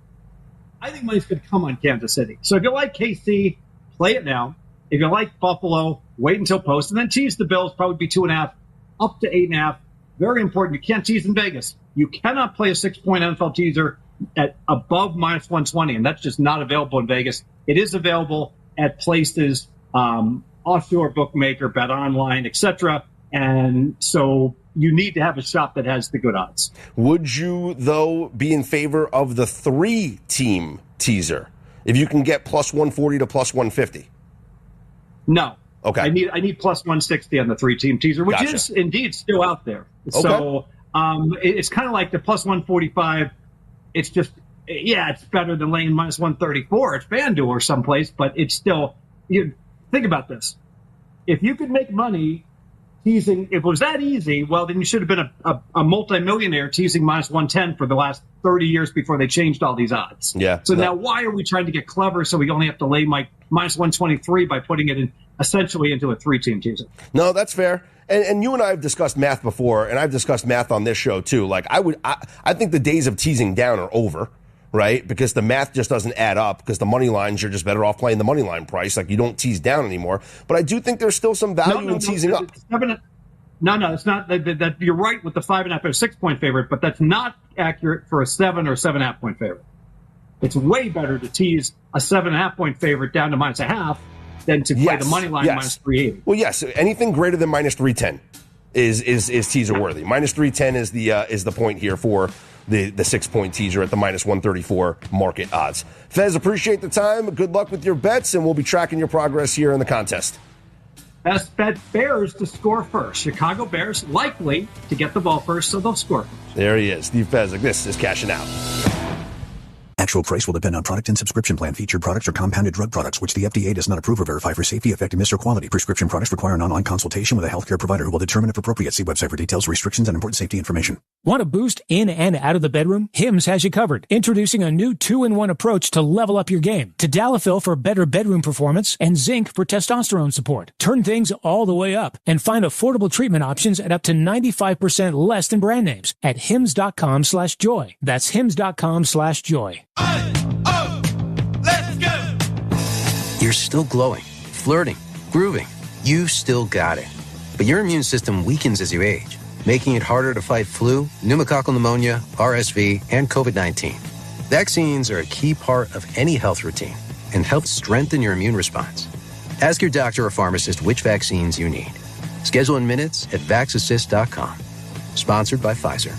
[SPEAKER 18] I think money's going to come on Kansas City. So if you like KC, play it now. If you like Buffalo, wait until post, and then tease the Bills, probably be 2.5 up to 8.5. Very important. You can't tease in Vegas. You cannot play a 6-point NFL teaser at above -120, and that's just not available in Vegas. It is available at places, offshore bookmaker, bet online, etc. And so you need to have a shop that has the good odds.
[SPEAKER 3] Would you, though, be in favor of the 3-team teaser if you can get +140 to +150?
[SPEAKER 18] No.
[SPEAKER 3] Okay.
[SPEAKER 18] I need +160 on the 3-team teaser, which is indeed still out there. Okay. So it's kind of like the +145. It's just, it's better than laying -134 at FanDuel or someplace, but it's still, think about this. If you could make money teasing, if it was that easy, well, then you should have been a multimillionaire teasing -110 for the last 30 years before they changed all these odds.
[SPEAKER 3] Yeah.
[SPEAKER 18] So now why are we trying to get clever so we only have to lay -123 by putting it in essentially into a 3-team teaser?
[SPEAKER 3] No, that's fair. And you and I have discussed math before, and I've discussed math on this show too. Like I think the days of teasing down are over, right? Because the math just doesn't add up. Because the money lines, you're just better off playing the money line price. Like you don't tease down anymore. But I do think there's still some value in teasing up.
[SPEAKER 18] No, it's not. That you're right with the 5.5 or 6-point favorite, but that's not accurate for a 7 or 7.5 point favorite. It's way better to tease a 7.5 point favorite down to -0.5. Than to play the money line -380.
[SPEAKER 3] Well, yes, anything greater than -310 is teaser worthy. -310 is the point here for the 6-point teaser at the -134 market odds. Fez, appreciate the time. Good luck with your bets, and we'll be tracking your progress here in the contest.
[SPEAKER 18] Best bet Bears to score first. Chicago Bears likely to get the ball first, so they'll score first.
[SPEAKER 3] There he is, Steve Fezzik. This is Cashing Out.
[SPEAKER 2] Actual price will depend on product and subscription plan. Featured products are compounded drug products, which the FDA does not approve or verify for safety, effectiveness, or quality. Prescription products require an online consultation with a healthcare provider who will determine if appropriate. See website for details, restrictions, and important safety information.
[SPEAKER 8] Want a boost in and out of the bedroom? Hims has you covered. Introducing a new 2-in-1 approach to level up your game. Tadalafil for better bedroom performance and zinc for testosterone support. Turn things all the way up and find affordable treatment options at up to 95% less than brand names at hims.com/joy. That's hims.com/joy.
[SPEAKER 10] You're still glowing, flirting, grooving. You still got it. But your immune system weakens as you age, making it harder to fight flu, pneumococcal pneumonia, RSV, and COVID-19. Vaccines are a key part of any health routine and help strengthen your immune response. Ask your doctor or pharmacist which vaccines you need. Schedule in minutes at vaxassist.com. Sponsored by Pfizer.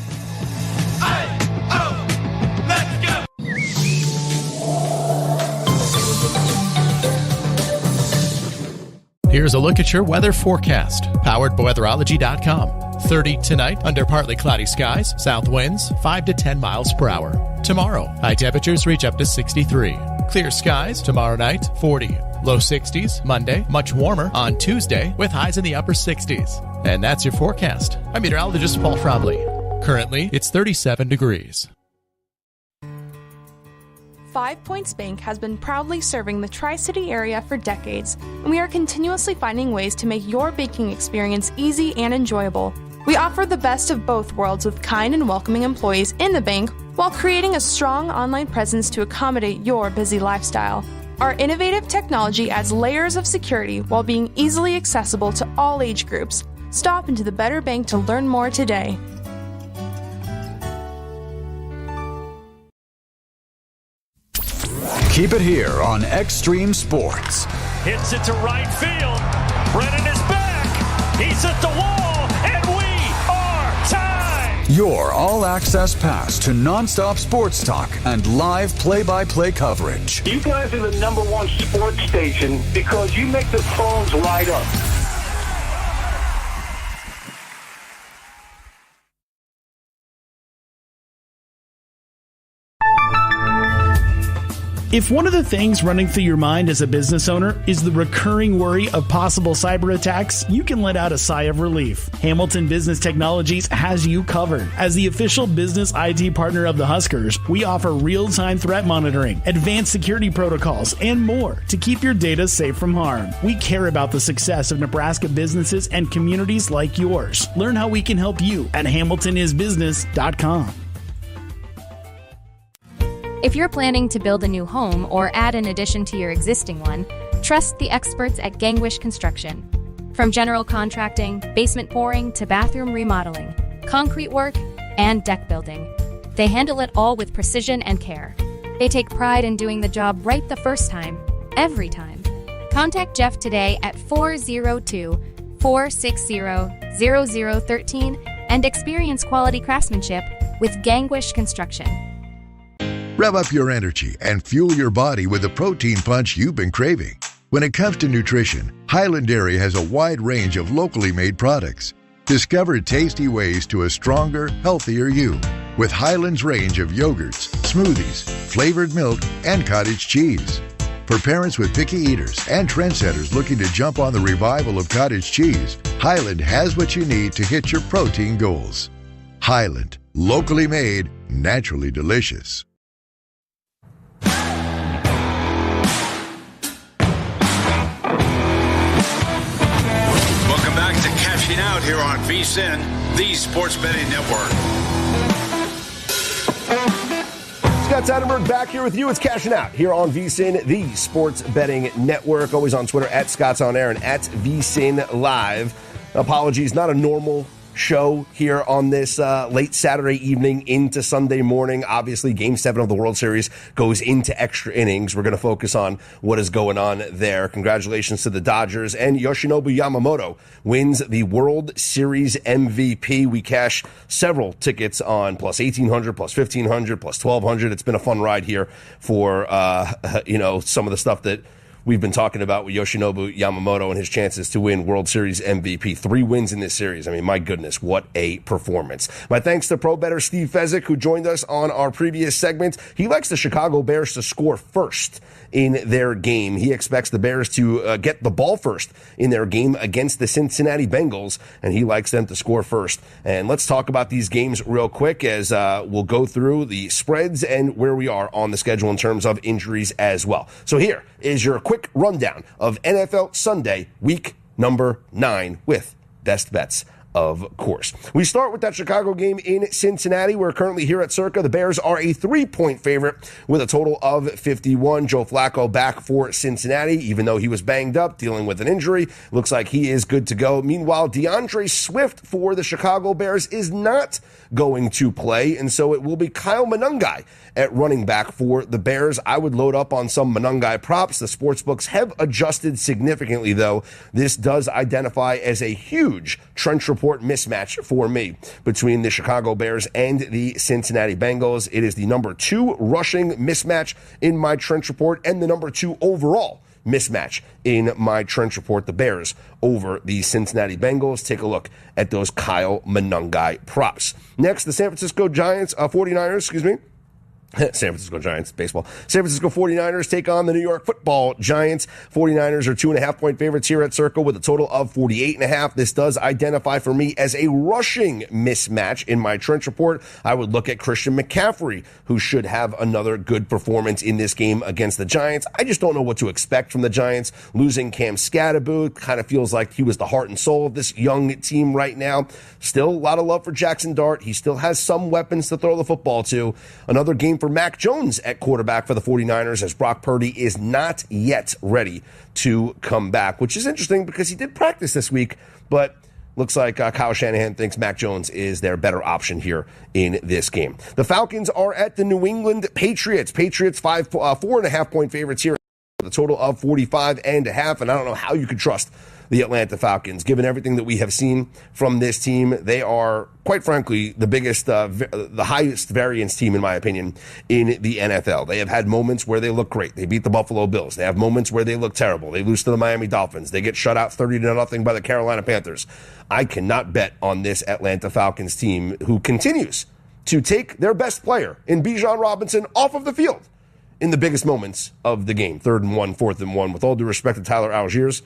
[SPEAKER 25] Here's a look at your weather forecast, powered by weatherology.com. 30 tonight under partly cloudy skies, south winds 5 to 10 miles per hour. Tomorrow, high temperatures reach up to 63. Clear skies tomorrow night, 40. Low 60s Monday, much warmer on Tuesday with highs in the upper 60s. And that's your forecast. I'm meteorologist Paul Trombley. Currently, it's 37 degrees.
[SPEAKER 15] 5 Points Bank has been proudly serving the Tri-City area for decades, and we are continuously finding ways to make your banking experience easy and enjoyable. We offer the best of both worlds with kind and welcoming employees in the bank while creating a strong online presence to accommodate your busy lifestyle. Our innovative technology adds layers of security while being easily accessible to all age groups. Stop into the Better Bank to learn more today.
[SPEAKER 26] Keep it here on Extreme Sports.
[SPEAKER 19] Hits it to right field. Brennan is back. He's hit the wall, and we are tied.
[SPEAKER 26] Your all-access pass to nonstop sports talk and live play-by-play coverage.
[SPEAKER 5] You guys are the number one sports station because you make the phones light up.
[SPEAKER 16] If one of the things running through your mind as a business owner is the recurring worry of possible cyber attacks, you can let out a sigh of relief. Hamilton Business Technologies has you covered. As the official business IT partner of the Huskers, we offer real-time threat monitoring, advanced security protocols, and more to keep your data safe from harm. We care about the success of Nebraska businesses and communities like yours. Learn how we can help you at hamiltonisbusiness.com.
[SPEAKER 20] If you're planning to build a new home or add an addition to your existing one, trust the experts at Gangwish Construction. From general contracting, basement pouring, to bathroom remodeling, concrete work, and deck building, they handle it all with precision and care. They take pride in doing the job right the first time, every time. Contact Jeff today at 402-460-0013 and experience quality craftsmanship with Gangwish Construction.
[SPEAKER 21] Rev up your energy and fuel your body with the protein punch you've been craving. When it comes to nutrition, Highland Dairy has a wide range of locally made products. Discover tasty ways to a stronger, healthier you with Highland's range of yogurts, smoothies, flavored milk, and cottage cheese. For parents with picky eaters and trendsetters looking to jump on the revival of cottage cheese, Highland has what you need to hit your protein goals. Highland, locally made, naturally delicious.
[SPEAKER 6] Cashing out here on VSiN, the Sports Betting Network.
[SPEAKER 3] Scott Seidenberg back here with you. It's Cashing Out here on VSiN, the Sports Betting Network. Always on Twitter at Scott's On Air and at VSiN Live. Apologies, not a normal show here on this late Saturday evening into Sunday morning. Obviously, Game 7 of the World Series goes into extra innings. We're going to focus on what is going on there. Congratulations to the Dodgers, and Yoshinobu Yamamoto wins the World Series MVP. We cash several tickets on plus 1,800, plus 1,500, plus 1,200. It's been a fun ride here for some of the stuff that we've been talking about with Yoshinobu Yamamoto and his chances to win World Series MVP. 3 wins in this series. I mean, my goodness, what a performance. My thanks to pro bettor Steve Fezzik, who joined us on our previous segment. He likes the Chicago Bears to score first in their game. He expects the Bears to get the ball first in their game against the Cincinnati Bengals, and he likes them to score first. And let's talk about these games real quick as we'll go through the spreads and where we are on the schedule in terms of injuries as well. So here is your quick rundown of NFL Sunday, week number 9, with best bets, of course. We start with that Chicago game in Cincinnati. We're currently here at Circa. The Bears are a 3-point favorite with a total of 51. Joe Flacco back for Cincinnati, even though he was banged up, dealing with an injury. Looks like he is good to go. Meanwhile, DeAndre Swift for the Chicago Bears is not going to play, and so it will be Kyle Monangai at running back for the Bears. I would load up on some Monangai props. The sportsbooks have adjusted significantly, though. This does identify as a huge trench report mismatch for me between the Chicago Bears and the Cincinnati Bengals. It is the number 2 rushing mismatch in my trench report and the number 2 overall mismatch in my trench report. The Bears over the Cincinnati Bengals. Take a look at those Kyle Monangai props. Next, the San Francisco 49ers, San Francisco Giants, baseball. San Francisco 49ers take on the New York Football Giants. 49ers are 2.5-point favorites here at Circa with a total of 48.5. This does identify for me as a rushing mismatch in my trench report. I would look at Christian McCaffrey, who should have another good performance in this game against the Giants. I just don't know what to expect from the Giants. Losing Cam Scatterbo kind of feels like he was the heart and soul of this young team right now. Still a lot of love for Jackson Dart. He still has some weapons to throw the football to. Another game for Mac Jones at quarterback for the 49ers as Brock Purdy is not yet ready to come back, which is interesting because he did practice this week, but looks like Kyle Shanahan thinks Mac Jones is their better option here in this game. The Falcons are at the New England Patriots. Patriots 4.5-point favorites here with a total of 45.5, and I don't know how you could trust the Atlanta Falcons. Given everything that we have seen from this team, they are, quite frankly, the biggest, the highest variance team, in my opinion, in the NFL. They have had moments where they look great. They beat the Buffalo Bills. They have moments where they look terrible. They lose to the Miami Dolphins. They get shut out 30-0 by the Carolina Panthers. I cannot bet on this Atlanta Falcons team, who continues to take their best player in Bijan Robinson off of the field in the biggest moments of the game. 3rd and 1, 4th and 1. With all due respect to Tyler Algiers,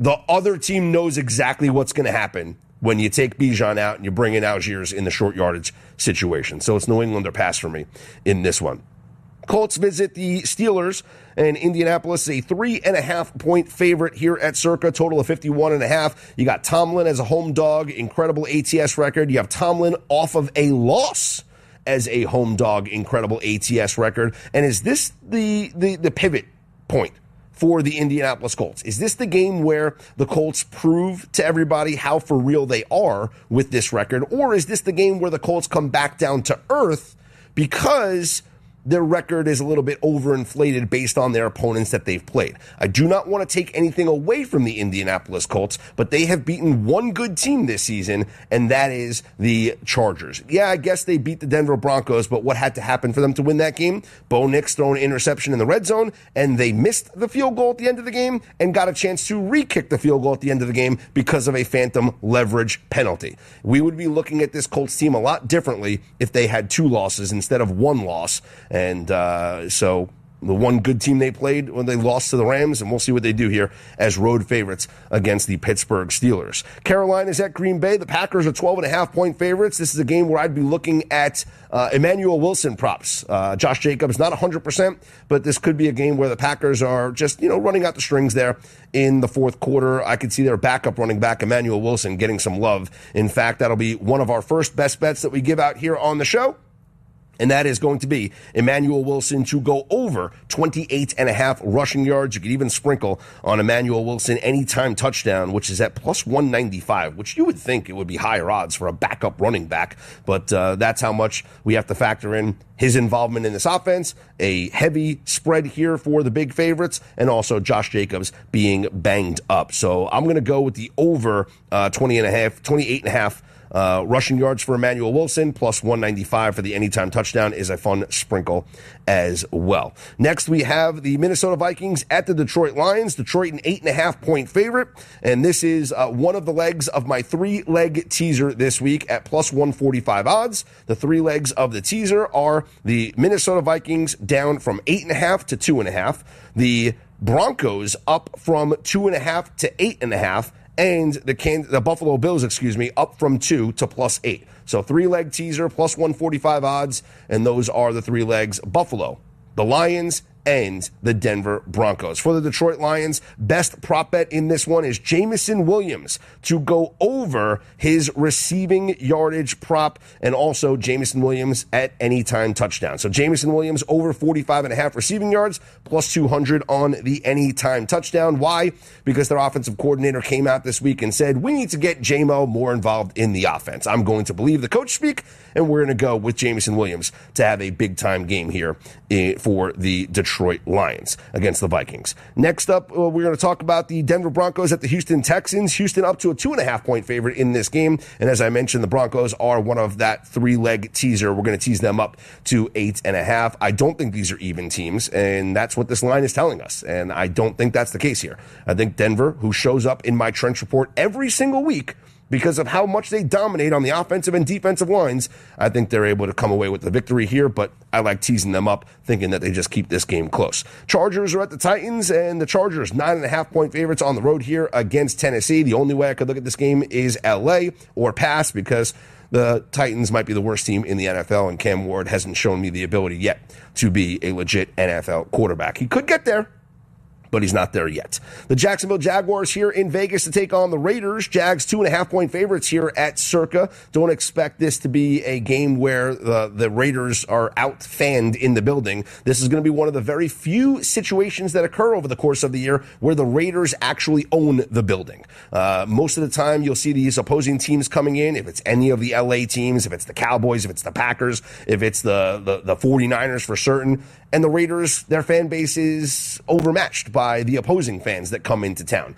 [SPEAKER 3] the other team knows exactly what's going to happen when you take Bijan out and you bring in Algiers in the short yardage situation. So it's New England or pass for me in this one. Colts visit the Steelers, and Indianapolis is a 3.5-point favorite here at Circa, total of 51.5. You got Tomlin as a home dog, incredible ATS record. You have Tomlin off of a loss as a home dog, incredible ATS record. And is this the pivot point for the Indianapolis Colts? Is this the game where the Colts prove to everybody how for real they are with this record? Or is this the game where the Colts come back down to earth because their record is a little bit overinflated based on their opponents that they've played? I do not want to take anything away from the Indianapolis Colts, but they have beaten one good team this season, and that is the Chargers. Yeah, I guess they beat the Denver Broncos, but what had to happen for them to win that game? Bo Nix throwing an interception in the red zone, and they missed the field goal at the end of the game and got a chance to re-kick the field goal at the end of the game because of a phantom leverage penalty. We would be looking at this Colts team a lot differently if they had 2 losses instead of 1 loss. And so the one good team they played when they lost to the Rams, and we'll see what they do here as road favorites against the Pittsburgh Steelers. Carolina's at Green Bay. The Packers are 12.5-point favorites. This is a game where I'd be looking at Emmanuel Wilson props. Josh Jacobs, not 100%, but this could be a game where the Packers are just, running out the strings there in the fourth quarter. I could see their backup running back, Emmanuel Wilson, getting some love. In fact, that'll be one of our first best bets that we give out here on the show. And that is going to be Emmanuel Wilson to go over 28.5 rushing yards. You could even sprinkle on Emmanuel Wilson anytime touchdown, which is at plus 195, which you would think it would be higher odds for a backup running back. But that's how much we have to factor in his involvement in this offense. A heavy spread here for the big favorites, and also Josh Jacobs being banged up. So I'm going to go with the over 28.5. Rushing yards for Emmanuel Wilson, plus 195 for the anytime touchdown is a fun sprinkle as well. Next, we have the Minnesota Vikings at the Detroit Lions. Detroit an 8.5-point favorite, and this is one of the legs of my 3-leg teaser this week at plus 145 odds. The 3 legs of the teaser are the Minnesota Vikings down from 8.5 to 2.5, the Broncos up from 2.5 to 8.5, and the Buffalo Bills, up from 2 to plus 8. So 3-leg teaser, plus 145 odds, and those are the 3 legs: Buffalo, the Lions, and the Denver Broncos. For the Detroit Lions, best prop bet in this one is Jameson Williams to go over his receiving yardage prop, and also Jameson Williams at anytime touchdown. So Jameson Williams over 45.5 receiving yards, plus 200 on the anytime touchdown. Why? Because their offensive coordinator came out this week and said, we need to get J-Mo more involved in the offense. I'm going to believe the coach speak, and we're going to go with Jameson Williams to have a big-time game here for the Detroit Lions against the Vikings. Next up, we're going to talk about the Denver Broncos at the Houston Texans. Houston up to a 2.5-point favorite in this game. And as I mentioned, the Broncos are one of that 3-leg teaser. We're going to tease them up to 8.5. I don't think these are even teams, and that's what this line is telling us. And I don't think that's the case here. I think Denver, who shows up in my trench report every single week, because of how much they dominate on the offensive and defensive lines. I think they're able to come away with the victory here, but I like teasing them up, thinking that they just keep this game close. Chargers are at the Titans, and the Chargers 9.5-point favorites on the road here against Tennessee. The only way I could look at this game is LA or pass, because the Titans might be the worst team in the NFL, and Cam Ward hasn't shown me the ability yet to be a legit NFL quarterback. He could get there, but he's not there yet. The Jacksonville Jaguars here in Vegas to take on the Raiders. Jags 2.5-point favorites here at Circa. Don't expect this to be a game where the Raiders are out-fanned in the building. This is going to be one of the very few situations that occur over the course of the year where the Raiders actually own the building. Most of the time, you'll see these opposing teams coming in, if it's any of the LA teams, if it's the Cowboys, if it's the Packers, if it's the 49ers for certain. And the Raiders, their fan base is overmatched by the opposing fans that come into town.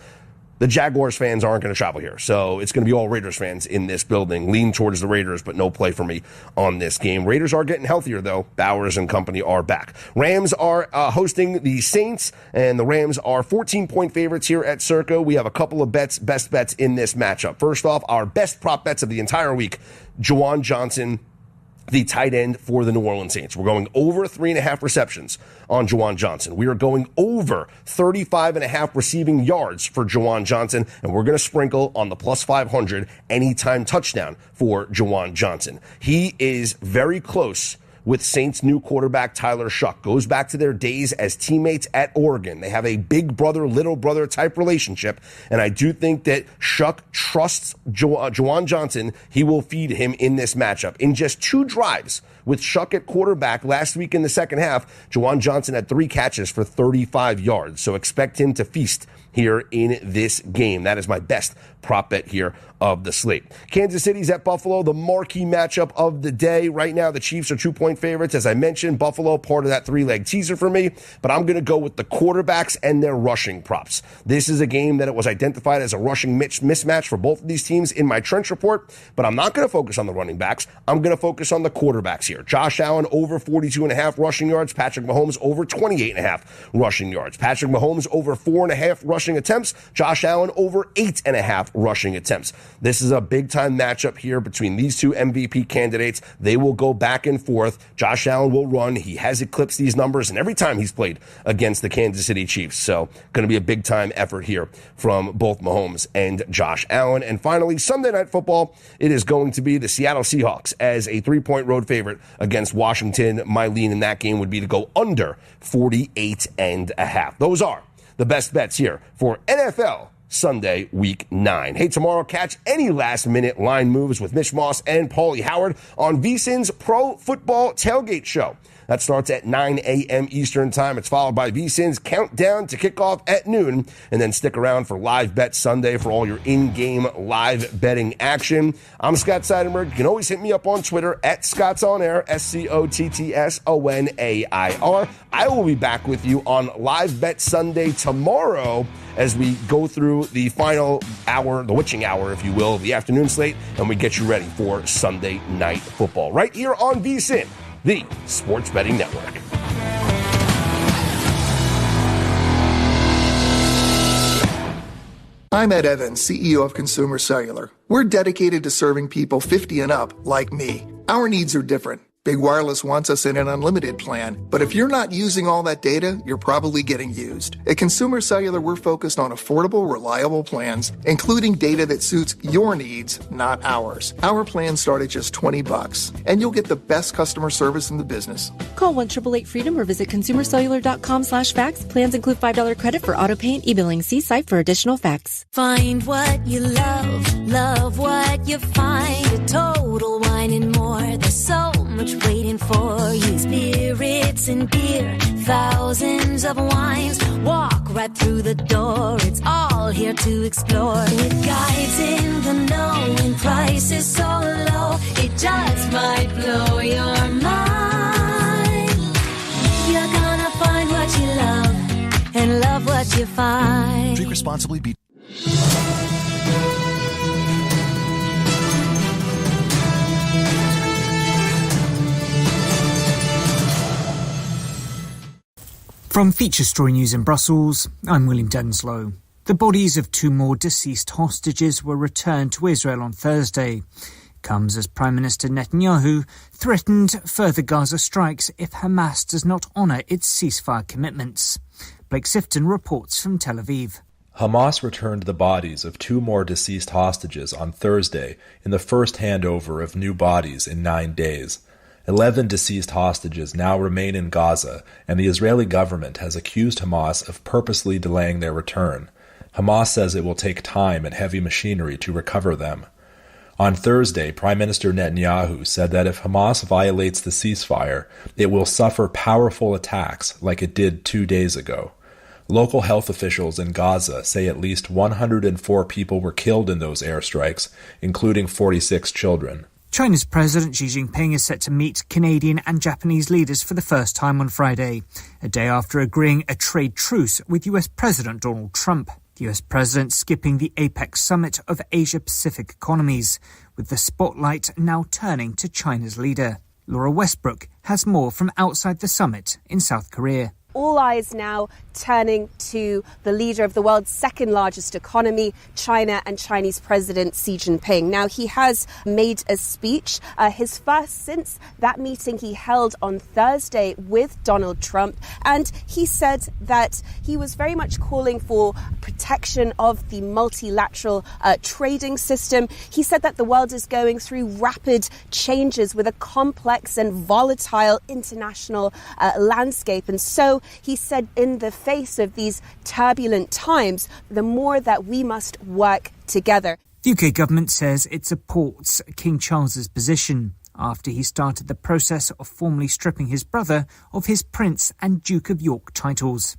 [SPEAKER 3] The Jaguars fans aren't going to travel here, so it's going to be all Raiders fans in this building. Lean towards the Raiders, but no play for me on this game. Raiders are getting healthier, though. Bowers and company are back. Rams are hosting the Saints, and the Rams are 14-point favorites here at Circa. We have a couple of best bets in this matchup. First off, our best prop bets of the entire week, Juwan Johnson, the tight end for the New Orleans Saints. We're going over 3.5 receptions on Juwan Johnson. We are going over 35.5 receiving yards for Juwan Johnson, and we're going to sprinkle on the plus 500 anytime touchdown for Juwan Johnson. He is very close with Saints' new quarterback, Tyler Shuck. Goes back to their days as teammates at Oregon. They have a big brother, little brother type relationship, and I do think that Shuck trusts Juwan Johnson. He will feed him in this matchup. In just 2 drives with Shuck at quarterback last week in the second half, Juwan Johnson had 3 catches for 35 yards, so expect him to feast here in this game. That is my best prop bet here of the slate. Kansas City's at Buffalo, the marquee matchup of the day. Right now, the Chiefs are 2-point favorites. As I mentioned, Buffalo, part of that 3-leg teaser for me, but I'm going to go with the quarterbacks and their rushing props. This is a game that it was identified as a rushing mismatch for both of these teams in my trench report, but I'm not going to focus on the running backs. I'm going to focus on the quarterbacks here. Josh Allen over 42.5 rushing yards. Patrick Mahomes over 28.5 rushing yards. Patrick Mahomes over 4.5 rushing attempts. Josh Allen over 8.5 rushing attempts. This is a big-time matchup here between these two MVP candidates. They will go back and forth. Josh Allen will run. He has eclipsed these numbers, and every time he's played against the Kansas City Chiefs. So going to be a big-time effort here from both Mahomes and Josh Allen. And finally, Sunday Night Football, it is going to be the Seattle Seahawks as a 3-point road favorite against Washington. My lean in that game would be to go under 48.5. Those are the best bets here for NFL Sunday, Week 9. Hey, tomorrow, catch any last-minute line moves with Mitch Moss and Paulie Howard on VSiN's Pro Football Tailgate Show. That starts at 9 a.m. Eastern Time. It's followed by VSiN's Countdown to Kickoff at noon. And then stick around for Live Bet Sunday for all your in-game live betting action. I'm Scott Seidenberg. You can always hit me up on Twitter at ScottsOnAir, ScottsOnair. I will be back with you on Live Bet Sunday tomorrow as we go through the final hour, the witching hour, if you will, of the afternoon slate, and we get you ready for Sunday Night Football right here on VSiN, the Sports Betting Network.
[SPEAKER 4] I'm Ed Evans, CEO of Consumer Cellular. We're dedicated to serving people 50 and up like me. Our needs are different. Big Wireless wants us in an unlimited plan, but if you're not using all that data, you're probably getting used. At Consumer Cellular, we're focused on affordable, reliable plans, including data that suits your needs, not ours. Our plans start at just $20, and you'll get the best customer service in the business.
[SPEAKER 9] Call 1-888-FREEDOM or visit consumercellular.com/facts. Plans include $5 credit for auto pay and e-billing. See site for additional facts.
[SPEAKER 11] Find what you love, love what you find. A Total Wine and More. There's so much waiting for you. Spirits and beer, thousands of wines. Walk right through the door. It's all here to explore. With guides in the know and prices so low, it just might blow your mind. You're gonna find what you love and love what you find.
[SPEAKER 2] Drink responsibly.
[SPEAKER 22] From Feature Story News in Brussels, I'm William Denslow. The
[SPEAKER 1] The bodies of 2 more deceased hostages were returned to Israel on Thursday. It comes as Prime Minister Netanyahu threatened further Gaza strikes if Hamas does not honour its ceasefire commitments. Blake Sifton reports from Tel Aviv.
[SPEAKER 12] Hamas returned the bodies of 2 more deceased hostages on Thursday in the first handover of new bodies in 9 days. 11 deceased hostages now remain in Gaza, and the Israeli government has accused Hamas of purposely delaying their return. Hamas says it will take time and heavy machinery to recover them. On Thursday, Prime Minister Netanyahu said that if Hamas violates the ceasefire, it will suffer powerful attacks like it did 2 days ago. Local health officials in Gaza say at least 104 people were killed in those airstrikes, including 46 children.
[SPEAKER 1] China's President Xi Jinping is set to meet Canadian and Japanese leaders for the first time on Friday, a day after agreeing a trade truce with US President Donald Trump. The US President skipping the APEC summit of Asia-Pacific economies, with the spotlight now turning to China's leader. Laura Westbrook has more from outside the summit in South Korea.
[SPEAKER 13] All eyes now turning to the leader of the world's second largest economy, China, and Chinese President Xi Jinping. Now, he has made a speech, his first since that meeting he held on Thursday with Donald Trump. And he said that he was very much calling for protection of the multilateral trading system. He said that the world is going through rapid changes with a complex and volatile international landscape. And so he said in the face of these turbulent times, the more that we must work together.
[SPEAKER 1] The UK government says it supports King Charles's position after he started the process of formally stripping his brother of his Prince and Duke of York titles.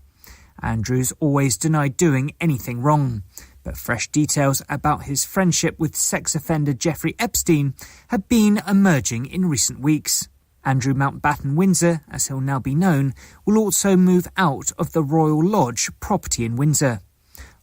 [SPEAKER 1] Andrew's always denied doing anything wrong, but fresh details about his friendship with sex offender Jeffrey Epstein have been emerging in recent weeks. Andrew Mountbatten Windsor, as he'll now be known, will also move out of the Royal Lodge property in Windsor.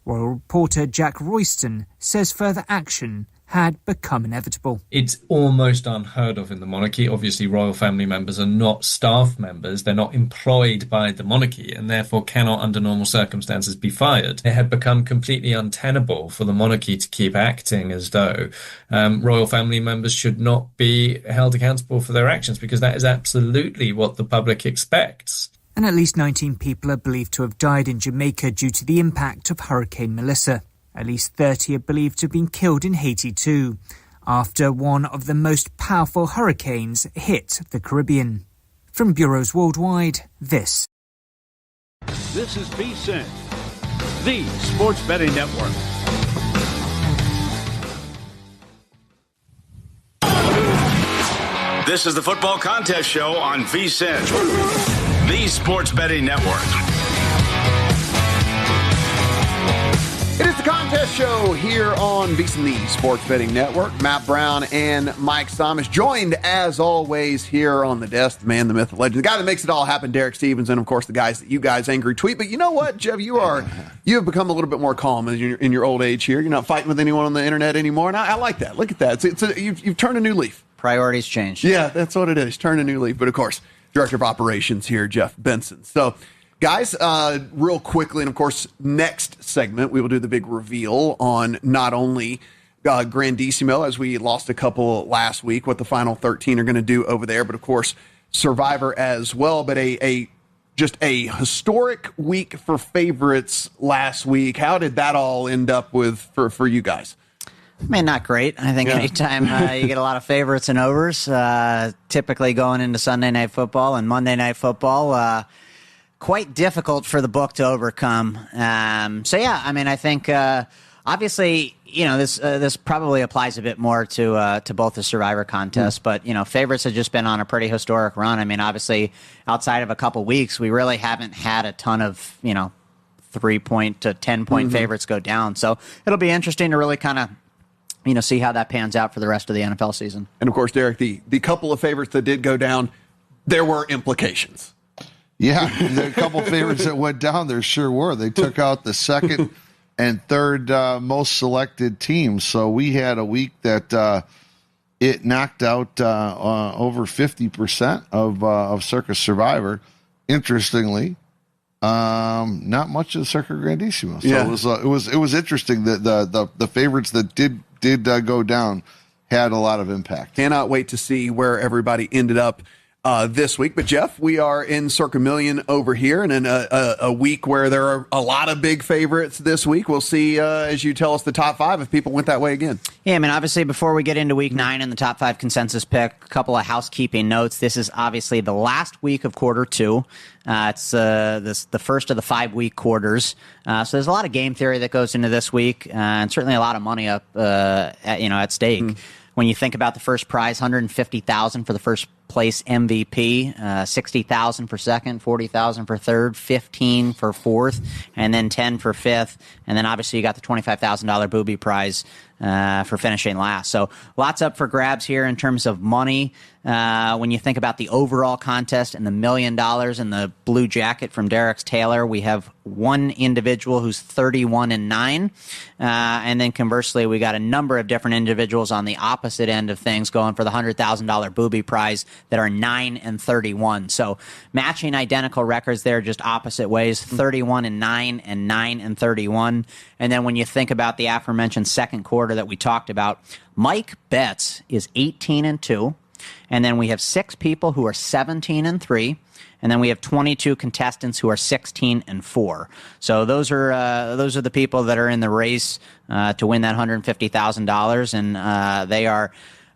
[SPEAKER 1] Royal reporter Jack Royston says further action had become inevitable.
[SPEAKER 22] It's almost unheard of in the monarchy. Obviously, royal family members are not staff members. They're not employed by the monarchy and therefore cannot, under normal circumstances, be fired. It had become completely untenable for the monarchy to keep acting as though royal family members should not be held accountable for their actions, because that is absolutely what the public expects.
[SPEAKER 1] And at least 19 people are believed to have died in Jamaica due to the impact of Hurricane Melissa. At least 30 are believed to have been killed in Haiti too, after one of the most powerful hurricanes hit the Caribbean. From bureaus worldwide, this
[SPEAKER 6] is VSiN, the Sports Betting Network. This is the Football Contest Show on VSiN, the Sports Betting Network.
[SPEAKER 23] It is the contest show here on VSiN, the Sports Betting Network. Matt Brown and Mike Somich, joined as always here on the desk, the man, the myth, the legend, the guy that makes it all happen, Derek Stevens, and of course the guys that you guys angry tweet. But you know what, Jeff, you have become a little bit more calm in your old age here. You're not fighting with anyone on the internet anymore, and I like that. Look at that. You've turned a new leaf.
[SPEAKER 24] Priorities changed.
[SPEAKER 23] Yeah, that's what it is. Turn a new leaf. But of course, Director of Operations here, Jeff Benson. So, guys, real quickly, and of course, next segment, we will do the big reveal on not only Grandissimo, as we lost a couple last week, what the final 13 are going to do over there, but of course, Survivor as well. But just a historic week for favorites last week. How did that all end up with for you guys?
[SPEAKER 24] I mean, not great. I think anytime you get a lot of favorites and overs, typically going into Sunday Night Football and Monday Night Football, quite difficult for the book to overcome. So yeah, I mean, I think obviously, you know, this probably applies a bit more to both the Survivor contest, but you know, favorites have just been on a pretty historic run. I mean, obviously, outside of a couple weeks, we really haven't had a ton of 3-point to 10-point favorites go down. So it'll be interesting to really kind of see how that pans out for the rest of the NFL season.
[SPEAKER 23] And of course, Derek, the couple of favorites that did go down, there were implications.
[SPEAKER 27] Yeah, there are a couple favorites that went down. There sure were. They took out the second and third most selected teams. So we had a week that it knocked out over 50% of Circus Survivor. Interestingly, Not much of the Circa Grandissimo. So it was interesting that the favorites that did go down had a lot of impact.
[SPEAKER 23] Cannot wait to see where everybody ended up this week. But Jeff, we are in Circa Million over here, and in a week where there are a lot of big favorites this week. We'll see as you tell us the top 5 if people went that way again.
[SPEAKER 24] Yeah, I mean, obviously, before we get into week 9 and the top 5 consensus pick, a couple of housekeeping notes. This is obviously the last week of quarter 2. It's the first of the 5-week quarters. So there's a lot of game theory that goes into this week, and certainly a lot of money up at stake. When you think about the first prize, $150,000 for the first place MVP, $60,000 for second, $40,000 for third, $15,000 for fourth, and then $10,000 for fifth. And then obviously you got the $25,000 booby prize for finishing last. So lots up for grabs here in terms of money. When you think about the overall contest and the $1 million and the blue jacket from Derek's Taylor, we have one individual who's 31-9. And then conversely, we got a number of different individuals on the opposite end of things going for the $100,000 booby prize that are 9-31. So matching identical records there, just opposite ways, 31-9 and 9-31. And then when you think about the aforementioned second quarter that we talked about, Mike Betts is 18-2. And then we have 6 people who are 17-3. And then we have 22 contestants who are 16-4. So those are the people that are in the race to win that $150,000, and they are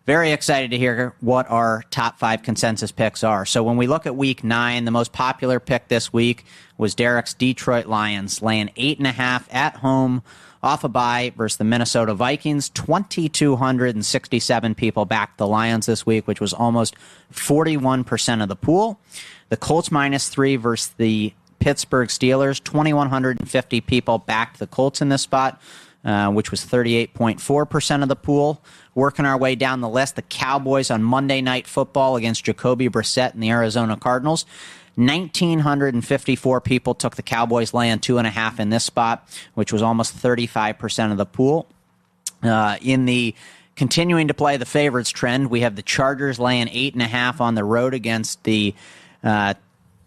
[SPEAKER 24] very excited to hear what our top 5 consensus picks are. So when we look at week 9, the most popular pick this week was Derek's Detroit Lions, laying 8.5 at home off a bye versus the Minnesota Vikings. 2,267 people backed the Lions this week, which was almost 41% of the pool. The Colts -3 versus the Pittsburgh Steelers. 2,150 people backed the Colts in this spot, which was 38.4% of the pool. Working our way down the list, the Cowboys on Monday Night Football against Jacoby Brissett and the Arizona Cardinals. 1,954 people took the Cowboys laying 2.5 in this spot, which was almost 35% of the pool. In the continuing to play the favorites trend, we have the Chargers laying 8.5 on the road against the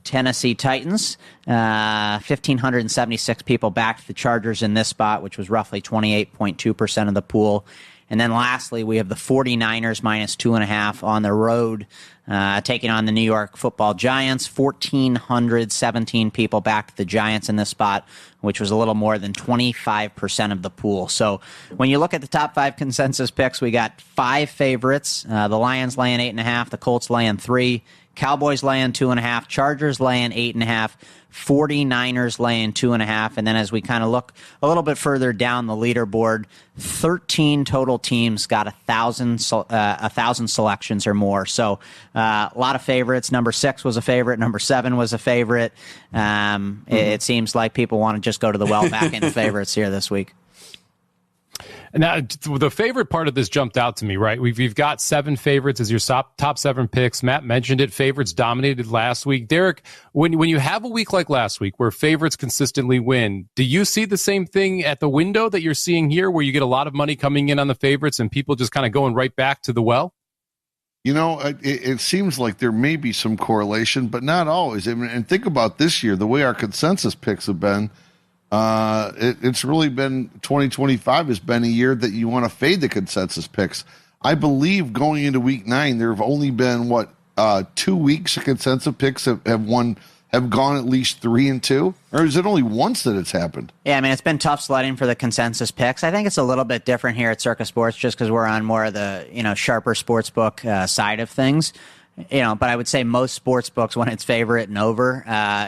[SPEAKER 24] Tennessee Titans. 1,576 people backed the Chargers in this spot, which was roughly 28.2% of the pool. And then lastly, we have the 49ers -2.5 on the road, taking on the New York Football Giants. 1,417 people backed the Giants in this spot, which was a little more than 25% of the pool. So when you look at the top 5 consensus picks, we got 5 favorites. The Lions laying 8.5, the Colts laying 3, Cowboys laying 2.5, Chargers laying 8.5, 49ers laying 2.5, and then as we kind of look a little bit further down the leaderboard, 13 total teams got 1,000 selections or more. So a lot of favorites. Number 6 was a favorite. Number 7 was a favorite. It seems like people want to just go to the well back into favorites here this week.
[SPEAKER 7] Now, the favorite part of this jumped out to me, right? We've got 7 favorites as your top 7 picks. Matt mentioned it. Favorites dominated last week. Derek, when you have a week like last week where favorites consistently win, do you see the same thing at the window that you're seeing here where you get a lot of money coming in on the favorites and people just kind of going right back to the well?
[SPEAKER 27] You know, it seems like there may be some correlation, but not always. I mean, and think about this year, the way our consensus picks have been. It's really been 2025 has been a year that you want to fade the consensus picks. I believe going into week 9, there have only been 2 weeks of consensus picks have gone at least 3-2, or is it only once that it's happened?
[SPEAKER 24] Yeah, I mean, it's been tough sledding for the consensus picks. I think it's a little bit different here at Circa Sports just because we're on more of the sharper sportsbook side of things. But I would say most sports books, when it's favorite and over,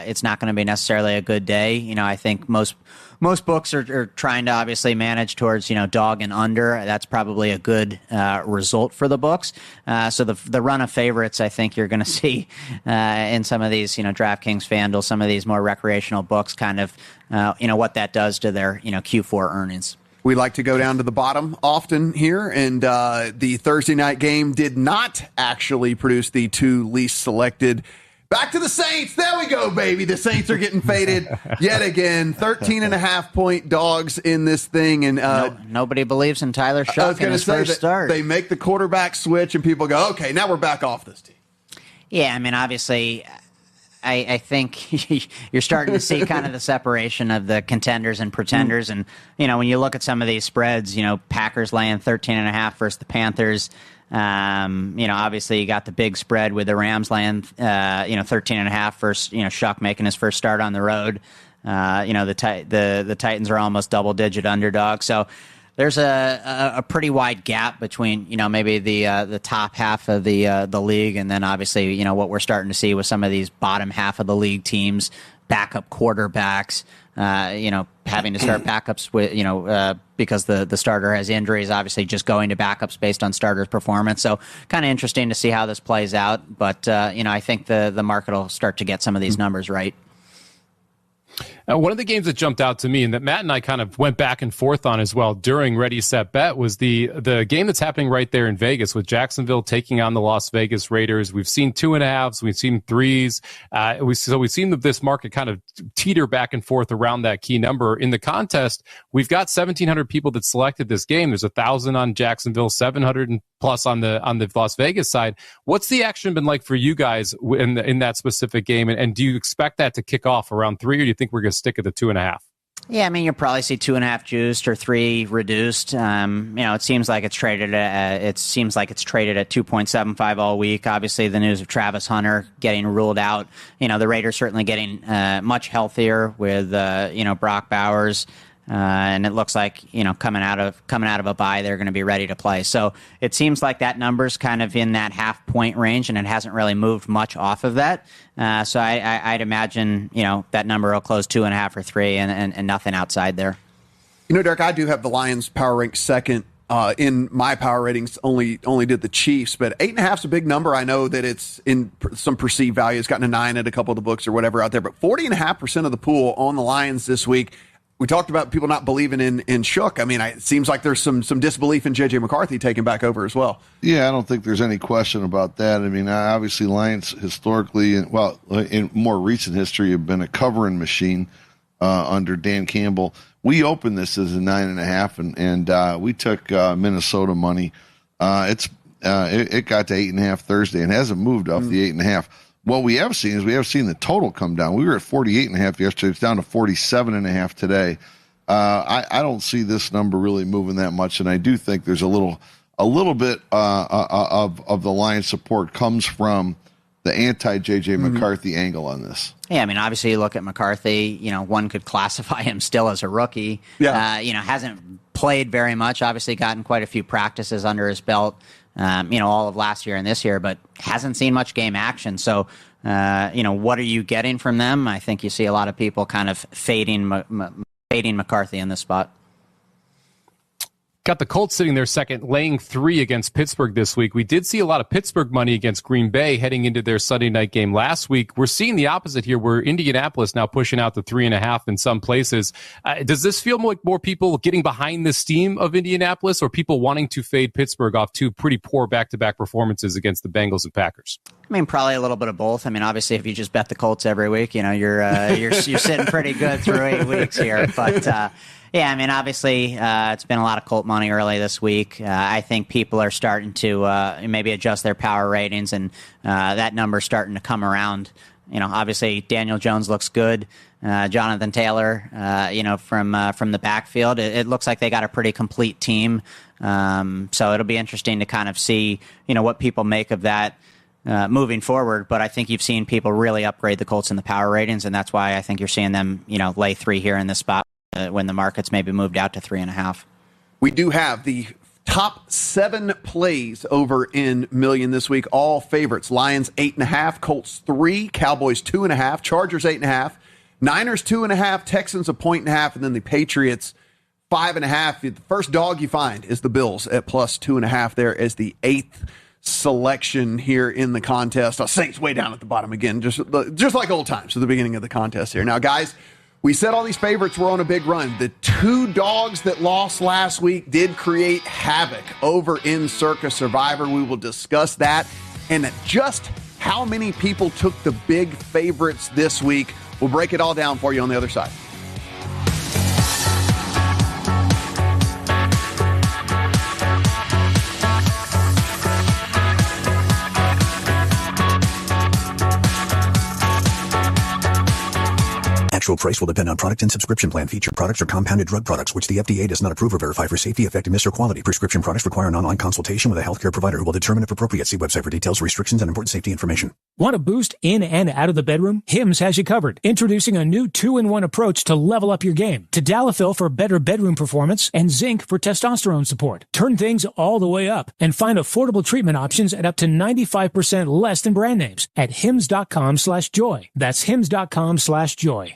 [SPEAKER 24] it's not going to be necessarily a good day. I think most books are trying to obviously manage towards, dog and under. That's probably a good result for the books. So the run of favorites, I think you're going to see in some of these, DraftKings, FanDuel, some of these more recreational books, kind of, what that does to their, Q4 earnings.
[SPEAKER 23] We like to go down to the bottom often here, and the Thursday night game did not actually produce the 2 least selected. Back to the Saints. There we go, baby. The Saints are getting faded yet again. 13.5-point dogs in this thing. And
[SPEAKER 24] nobody believes in Tyler Shough in his first start.
[SPEAKER 23] They make the quarterback switch, and people go, okay, now we're back off this team.
[SPEAKER 24] Yeah, I mean, obviously, I think you're starting to see kind of the separation of the contenders and pretenders. And, when you look at some of these spreads, Packers laying 13.5 versus the Panthers. Obviously you got the big spread with the Rams laying, 13.5 versus, Shuck making his first start on the road. The Titans are almost double-digit underdogs. So there's a pretty wide gap between, maybe the top half of the league, and then obviously, what we're starting to see with some of these bottom half of the league teams, backup quarterbacks, having to start backups with, because the starter has injuries, obviously just going to backups based on starter's performance. So kind of interesting to see how this plays out. But, I think the market will start to get some of these numbers right.
[SPEAKER 7] One of the games that jumped out to me and that Matt and I kind of went back and forth on as well during Ready, Set, Bet was the game that's happening right there in Vegas with Jacksonville taking on the Las Vegas Raiders. We've seen 2.5s, we've seen 3s. We've seen this market kind of teeter back and forth around that key number. In the contest, we've got 1,700 people that selected this game. There's 1,000 on Jacksonville, 700 and plus on the Las Vegas side. What's the action been like for you guys in that specific game? And do you expect that to kick off around 3, or do you think we're going to stick at the 2.5?
[SPEAKER 24] Yeah, I mean, you'll probably see 2.5 juiced or 3 reduced. It seems like it's traded at 2.75 all week. Obviously, the news of Travis Hunter getting ruled out. The Raiders certainly getting much healthier with Brock Bowers. And it looks like, coming out of a bye, they're going to be ready to play. So it seems like that number's kind of in that half-point range, and it hasn't really moved much off of that. So I'd imagine, that number will close 2.5 or 3 and nothing outside there.
[SPEAKER 23] Derek, I do have the Lions power ranked second. In my power ratings, only did the Chiefs, but 8.5 is a big number. I know that it's in some perceived value. It's gotten a 9 at a couple of the books or whatever out there, but 40.5% of the pool on the Lions this week. We talked about people not believing in Shook. I mean, it seems like there's some disbelief in J.J. McCarthy taking back over as well.
[SPEAKER 27] Yeah, I don't think there's any question about that. I mean, obviously Lions historically, in more recent history, have been a covering machine under Dan Campbell. We opened this as a 9.5, and we took Minnesota money. It got to 8.5 Thursday and hasn't moved off the 8.5. What we have seen is the total come down. We were at 48.5 yesterday. It's down to 47.5 today. I don't see this number really moving that much, and I do think there's a little bit of the Lions support comes from the anti-J.J. McCarthy angle on this.
[SPEAKER 24] Yeah, I mean, obviously you look at McCarthy, one could classify him still as a rookie.
[SPEAKER 23] Yeah.
[SPEAKER 24] Hasn't played very much, obviously gotten quite a few practices under his belt. All of last year and this year, but hasn't seen much game action. So, what are you getting from them? I think you see a lot of people kind of fading McCarthy in this spot.
[SPEAKER 7] Got the Colts sitting there second, laying 3 against Pittsburgh this week. We did see a lot of Pittsburgh money against Green Bay heading into their Sunday night game last week. We're seeing the opposite here, where Indianapolis now pushing out to 3.5 in some places. Does this feel like more people getting behind this team of Indianapolis, or people wanting to fade Pittsburgh off 2 pretty poor back-to-back performances agaginst the Bengals and Packers?
[SPEAKER 24] I mean, probably a little bit of both. I mean, obviously, if you just bet the Colts every week, you're sitting pretty good through 8 weeks here. But yeah, I mean, obviously, it's been a lot of Colt money early this week. I think people are starting to maybe adjust their power ratings, and that number's starting to come around. Obviously, Daniel Jones looks good. Jonathan Taylor, from the backfield, it looks like they got a pretty complete team. So it'll be interesting to kind of see, what people make of that moving forward. But I think you've seen people really upgrade the Colts in the power ratings, and that's why I think you're seeing them, lay 3 here in this spot when the market's maybe moved out to 3.5.
[SPEAKER 23] We do have the top 7 plays over in Million this week. All favorites. Lions 8.5, Colts 3, Cowboys 2.5, Chargers 8.5, Niners 2.5, Texans 1.5, and then the Patriots 5.5. The first dog you find is the Bills at plus 2.5 there as the 8th selection here in the contest. Saints way down at the bottom again, just like old times at the beginning of the contest here. Now, guys, we said all these favorites were on a big run. The 2 dogs that lost last week did create havoc over in Circus Survivor. We will discuss that and just how many people took the big favorites this week. We'll break it all down for you on the other side.
[SPEAKER 2] Actual price will depend on product and subscription plan. Featured products are compounded drug products, which the FDA does not approve or verify for safety, effectiveness, or quality. Prescription products require an online consultation with a healthcare provider who will determine if appropriate. See website for details, restrictions, and important safety information.
[SPEAKER 8] Want a boost in and out of the bedroom? Hims has you covered. Introducing a new 2-in-1 approach to level up your game. Tadalafil for better bedroom performance and zinc for testosterone support. Turn things all the way up and find affordable treatment options at up to 95% less than brand names at hims.com/joy. That's hims.com/joy.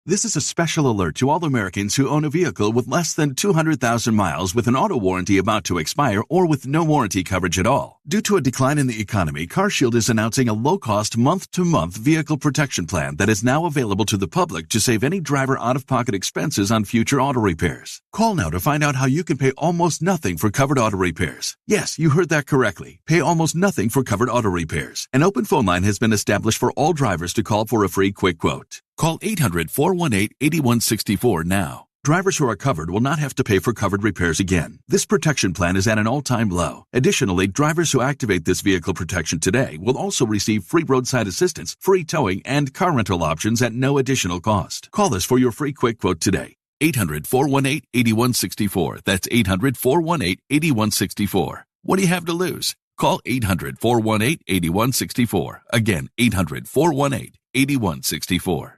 [SPEAKER 10] This is a special alert to all Americans who own a vehicle with less than 200,000 miles with an auto warranty about to expire or with no warranty coverage at all. Due to a decline in the economy, CarShield is announcing a low-cost month-to-month vehicle protection plan that is now available to the public to save any driver out-of-pocket expenses on future auto repairs. Call now to find out how you can pay almost nothing for covered auto repairs. Yes, you heard that correctly. Pay almost nothing for covered auto repairs. An open phone line has been established for all drivers to call for a free quick quote. Call 800-418-8164 now. Drivers who are covered will not have to pay for covered repairs again. This protection plan is at an all-time low. Additionally, drivers who activate this vehicle protection today will also receive free roadside assistance, free towing, and car rental options at no additional cost. Call us for your free quick quote today. 800-418-8164. That's 800-418-8164. What do you have to lose? Call 800-418-8164. Again, 800-418-8164.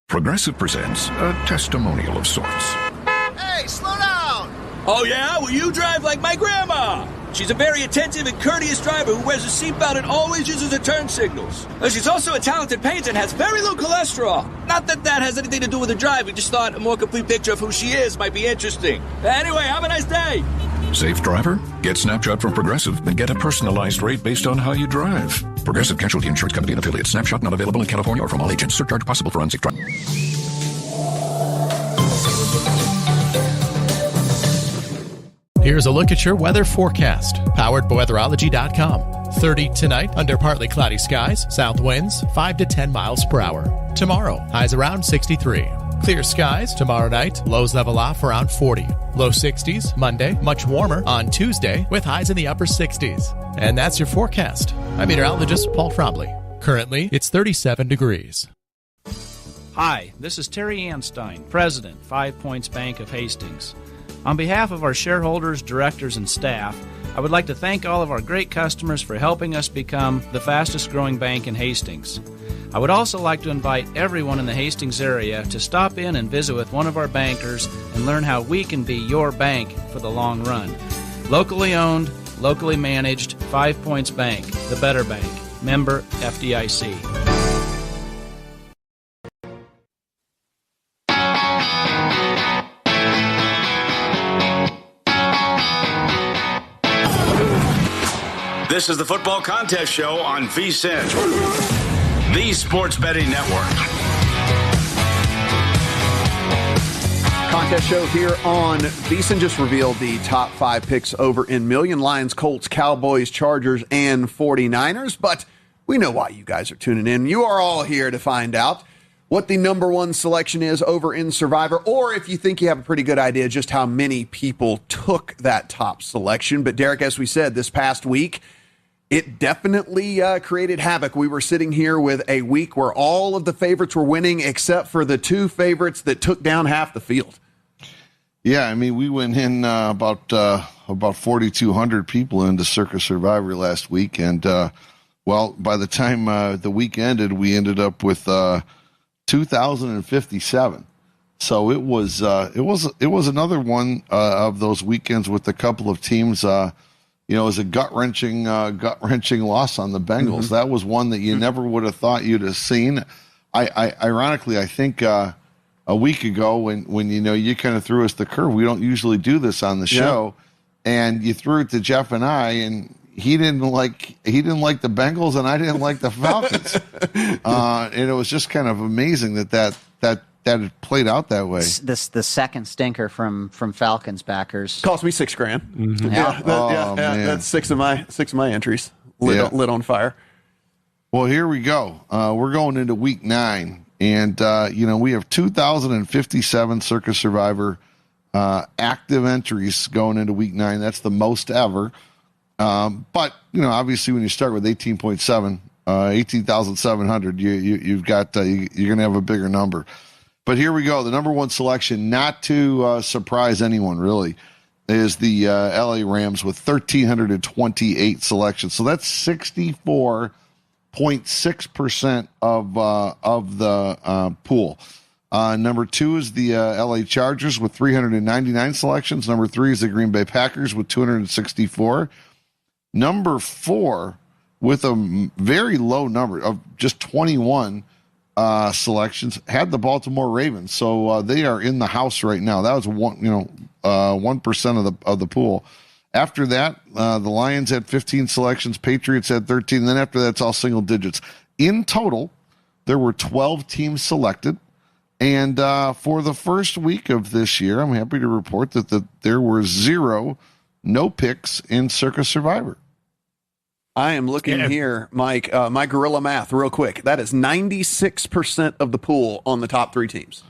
[SPEAKER 14] Progressive presents a testimonial of sorts.
[SPEAKER 15] Hey, slow down!
[SPEAKER 17] Oh, yeah? Well, you drive like my grandma. She's a very attentive and courteous driver who wears a seatbelt and always uses her turn signals. She's also a talented painter and has very low cholesterol. Not that that has anything to do with her drive. We just thought a more complete picture of who she is might be interesting. Anyway, have a nice day.
[SPEAKER 14] Safe driver? Get Snapshot from Progressive and get a personalized rate based on how you drive. Progressive Casualty Insurance Company and affiliates. Snapshot not available in California or from all agents. Surcharge possible for unsafe driving.
[SPEAKER 18] Here's a look at your weather forecast, powered by weatherology.com. 30 tonight under partly cloudy skies, south winds 5 to 10 miles per hour. Tomorrow, highs around 63. Clear skies tomorrow night, lows level off around 40. Low 60s Monday, much warmer on Tuesday with highs in the upper 60s. And that's your forecast. I'm meteorologist Paul Frobley. Currently, it's 37 degrees.
[SPEAKER 25] Hi, this is Terry Anstein, President, 5 Points Bank of Hastings. On behalf of our shareholders, directors, and staff, I would like to thank all of our great customers for helping us become the fastest growing bank in Hastings. I would also like to invite everyone in the Hastings area to stop in and visit with one of our bankers and learn how we can be your bank for the long run. Locally owned, locally managed, 5 Points Bank, the better bank. Member FDIC.
[SPEAKER 6] This is the Football Contest Show on VSiN, the Sports Betting Network.
[SPEAKER 23] Contest show here on VSiN. Just revealed the top 5 picks over in Million: Lions, Colts, Cowboys, Chargers, and 49ers. But we know why you guys are tuning in. You are all here to find out what the number one selection is over in Survivor, or if you think you have a pretty good idea just how many people took that top selection. But Derek, as we said, this past week, it definitely created havoc. We were sitting here with a week where all of the favorites were winning except for the 2 favorites that took down half the field.
[SPEAKER 27] Yeah, I mean, we went in about 4,200 people into Circus Survivor last week, and well, by the time the week ended, we ended up with 2,057. So it was another one of those weekends with a couple of teams. It was a gut-wrenching loss on the Bengals. Mm-hmm. That was one that you never would have thought you'd have seen. Ironically, I think a week ago when you kind of threw us the curve. We don't usually do this on the show, and you threw it to Jeff and I, and he didn't like the Bengals, and I didn't like the Falcons. And it was just kind of amazing that it played out that way.
[SPEAKER 24] The second stinker from Falcons backers
[SPEAKER 23] cost me $6,000.
[SPEAKER 24] Mm-hmm.
[SPEAKER 23] Yeah, that's six of my entries lit on fire.
[SPEAKER 27] Well, here we go. We're going into week 9, and we have 2,057 Circus Survivor active entries going into week 9. That's the most ever. But obviously, when you start with 18.7, 18,700. You've got you're going to have a bigger number. But here we go. The number one selection, not to surprise anyone really, is the LA Rams with 1,328 selections. So that's 64.6% of the pool. Number two is the LA Chargers with 399 selections. Number three is the Green Bay Packers with 264. Number four, with a very low number of just 21 selections, had the Baltimore Ravens. So they are in the house right now. That was 1% of the pool. After that, the Lions had 15 selections. Patriots had 13. And then after that, it's all single digits. In total, there were 12 teams selected. And for the first week of this year, I'm happy to report that there were 0 no picks in Circa Survivor.
[SPEAKER 23] I am looking here, Mike, my gorilla math real quick. That is 96% of the pool on the top 3 teams.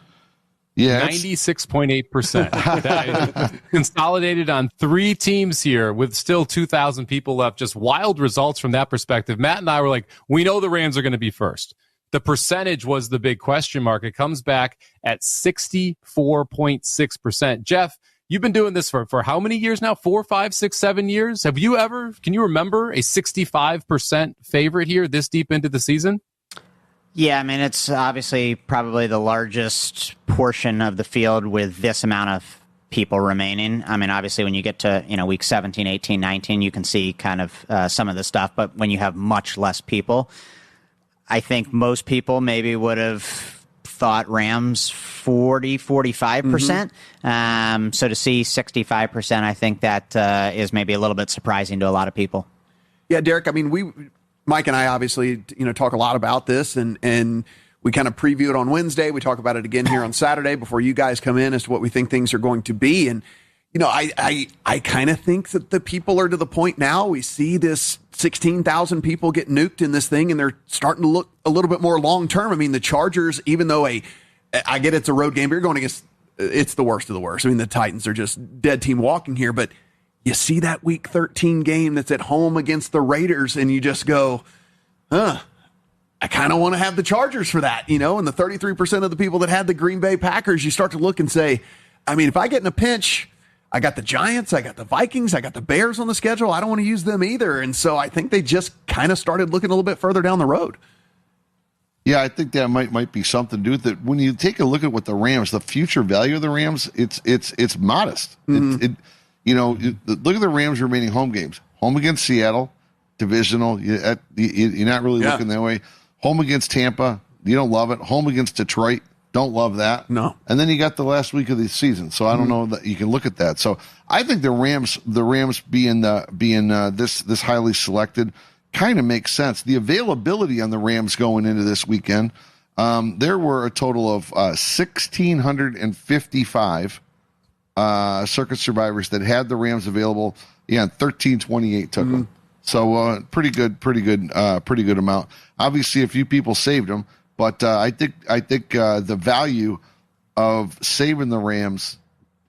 [SPEAKER 27] Yeah,
[SPEAKER 7] 96.8%. Consolidated on 3 teams here with still 2,000 people left. Just wild results from that perspective. Matt and I were like, we know the Rams are going to be first. The percentage was the big question mark. It comes back at 64.6%. Jeff, you've been doing this for how many years now? 4, 5, 6, 7 years? Can you remember a 65% favorite here this deep into the season?
[SPEAKER 24] Yeah, I mean, it's obviously probably the largest portion of the field with this amount of people remaining. I mean, obviously when you get to, week 17, 18, 19, you can see kind of some of the stuff, but when you have much less people, I think most people maybe would have thought Rams 40, 45%. So to see 65%, I think that is maybe a little bit surprising to a lot of people.
[SPEAKER 23] Yeah, Derek, I mean, Mike and I obviously, talk a lot about this and we kind of preview it on Wednesday. We talk about it again here on Saturday before you guys come in as to what we think things are going to be. And, I kind of think that the people are to the point now. We see this 16,000 people get nuked in this thing, and they're starting to look a little bit more long-term. I mean, the Chargers, even though I get it's a road game, but you're going against, it's the worst of the worst. I mean, the Titans are just dead team walking here, but you see that week 13 game that's at home against the Raiders, and you just go, I kind of want to have the Chargers for that, and the 33% of the people that had the Green Bay Packers, you start to look and say, I mean, if I get in a pinch, I got the Giants, I got the Vikings, I got the Bears on the schedule. I don't want to use them either. And so I think they just kind of started looking a little bit further down the road.
[SPEAKER 27] Yeah, I think that might be something to do with it. When you take a look at what the future value of the Rams, it's modest. Look at the Rams' remaining home games. Home against Seattle, divisional. You're not really looking that way. Home against Tampa, you don't love it. Home against Detroit, don't love that.
[SPEAKER 23] No.
[SPEAKER 27] And then you got the last week of the season. So I don't know that you can look at that. So I think the Rams being this highly selected kind of makes sense. The availability on the Rams going into this weekend, there were a total of 1,655 circuit survivors that had the Rams available. Yeah, 1,328 took them. So pretty good amount. Obviously, a few people saved them, but I think the value of saving the Rams,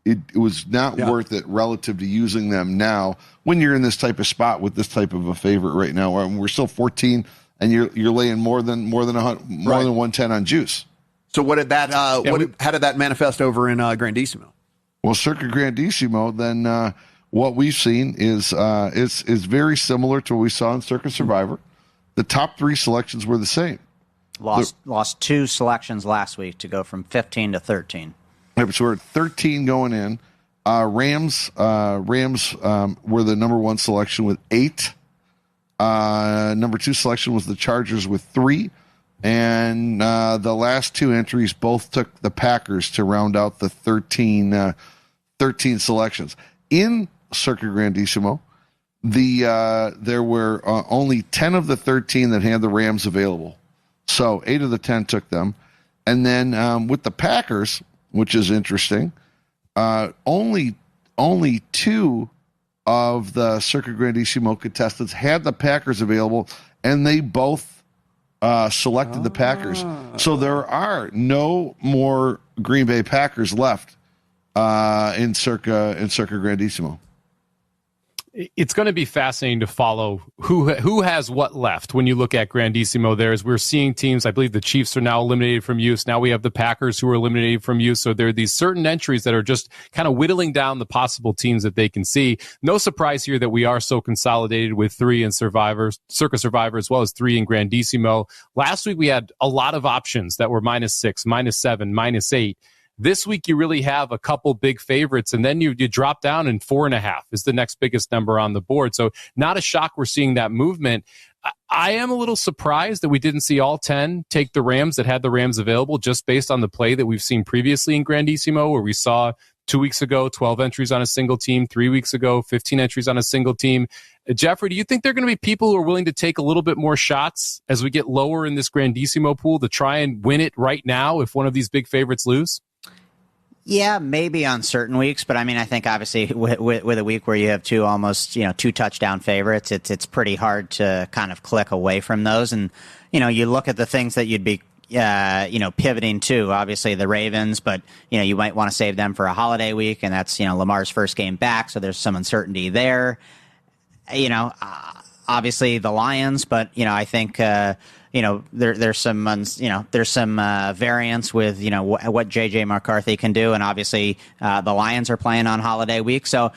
[SPEAKER 27] it was not worth it relative to using them now when you're in this type of spot with this type of a favorite right now. We're still 14, and you're laying more than 110 on juice.
[SPEAKER 23] So what did that? How did that manifest over in Grandissimo?
[SPEAKER 27] Well, Circa Grandissimo, then what we've seen is very similar to what we saw in Circa Survivor. The top 3 selections were the same.
[SPEAKER 24] Lost 2 selections last week to go from 15 to 13.
[SPEAKER 27] So we're at 13 going in. Rams were the number 1 selection with 8. Number 2 selection was the Chargers with 3. And the last 2 entries both took the Packers to round out the 13 selections. In Circa Grandissimo, there were only 10 of the 13 that had the Rams available. So 8 of the 10 took them. And then with the Packers, which is interesting, only 2 of the Circa Grandissimo contestants had the Packers available, and they both selected the Packers. So there are no more Green Bay Packers left in Circa Grandissimo.
[SPEAKER 7] it's going to be fascinating to follow who has what left when you look at Grandissimo there. As we're seeing teams, I believe the Chiefs are now eliminated from use. Now we have the Packers who are eliminated from use. So there are these certain entries that are just kind of whittling down the possible teams that they can see. No surprise here that we are so consolidated with 3 in Circa Survivor as well as 3 in Grandissimo. Last week we had a lot of options that were -6, -7, -8. This week, you really have a couple big favorites, and then you drop down, and 4.5 is the next biggest number on the board. So not a shock we're seeing that movement. I am a little surprised that we didn't see all 10 take the Rams that had the Rams available just based on the play that we've seen previously in Grandissimo, where we saw 2 weeks ago 12 entries on a single team, 3 weeks ago 15 entries on a single team. Jeffrey, do you think there are going to be people who are willing to take a little bit more shots as we get lower in this Grandissimo pool to try and win it right now if one of these big favorites lose?
[SPEAKER 24] Yeah, maybe on certain weeks, but I mean, I think obviously with a week where you have 2 touchdown favorites, it's pretty hard to kind of click away from those. And, you look at the things that you'd be, pivoting to, obviously the Ravens, but, you might want to save them for a holiday week, and that's, Lamar's first game back, so there's some uncertainty there. Obviously the Lions, but, I think, there's some variance with, what JJ McCarthy can do. And obviously, the Lions are playing on holiday week. So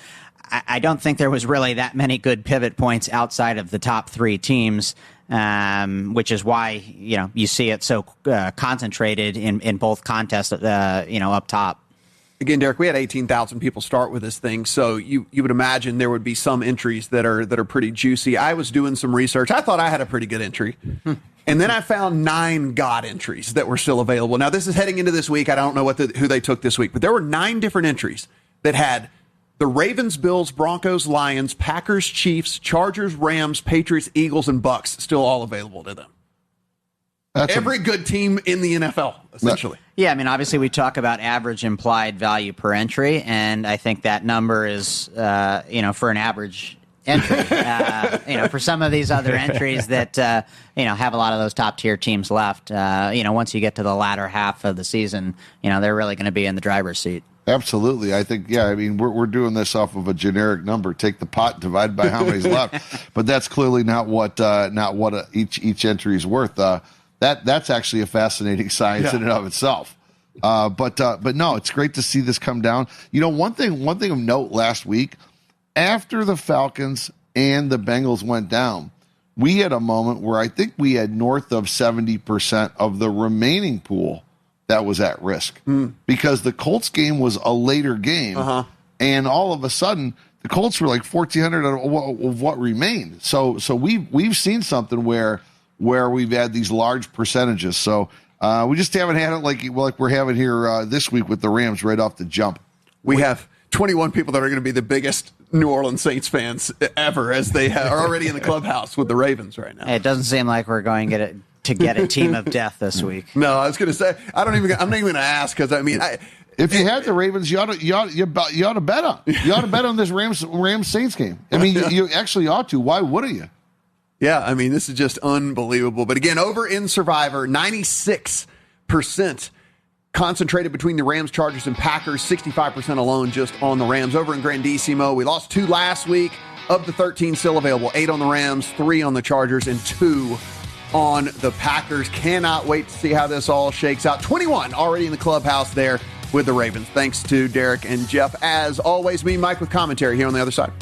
[SPEAKER 24] I don't think there was really that many good pivot points outside of the top 3 teams, which is why, you see it so concentrated in both contests, up top.
[SPEAKER 23] Again, Derek, we had 18,000 people start with this thing, so you would imagine there would be some entries that are pretty juicy. I was doing some research. I thought I had a pretty good entry. And then I found 9 God entries that were still available. Now, this is heading into this week. I don't know who they took this week, but there were 9 different entries that had the Ravens, Bills, Broncos, Lions, Packers, Chiefs, Chargers, Rams, Patriots, Eagles, and Bucks still all available to them. That's every good team in the NFL, essentially.
[SPEAKER 24] Yeah, I mean, obviously we talk about average implied value per entry, and I think that number is, for an average entry. For some of these other entries that, have a lot of those top-tier teams left, once you get to the latter half of the season, they're really going to be in the driver's seat.
[SPEAKER 27] Absolutely. I think, we're doing this off of a generic number. Take the pot, divide by how many's left. But that's clearly not what each entry is worth. That's actually a fascinating science in and of itself. But no, it's great to see this come down. One thing of note last week, after the Falcons and the Bengals went down, we had a moment where I think we had north of 70% of the remaining pool that was at risk because the Colts game was a later game, and all of a sudden the Colts were like 1,400 of what remained. So we've seen something where we've had these large percentages. So we just haven't had it like we're having here this week with the Rams right off the jump.
[SPEAKER 23] We have 21 people that are going to be the biggest New Orleans Saints fans ever, as they are already in the clubhouse with the Ravens right now.
[SPEAKER 24] It doesn't seem like we're going to get a team of death this week.
[SPEAKER 23] No, I was going to say I'm not even going to ask because
[SPEAKER 27] if you had the Ravens, you ought to bet on. You ought to bet on this Rams Saints game. I mean, you actually ought to. Why wouldn't you?
[SPEAKER 23] Yeah, I mean, this is just unbelievable. But again, over in Survivor, 96% concentrated between the Rams, Chargers, and Packers, 65% alone just on the Rams. Over in Grandissimo, we lost 2 last week. Of the 13 still available, 8 on the Rams, 3 on the Chargers, and 2 on the Packers. Cannot wait to see how this all shakes out. 21 already in the clubhouse there with the Ravens. Thanks to Derek and Jeff. As always, me, Mike, with commentary here on the other side.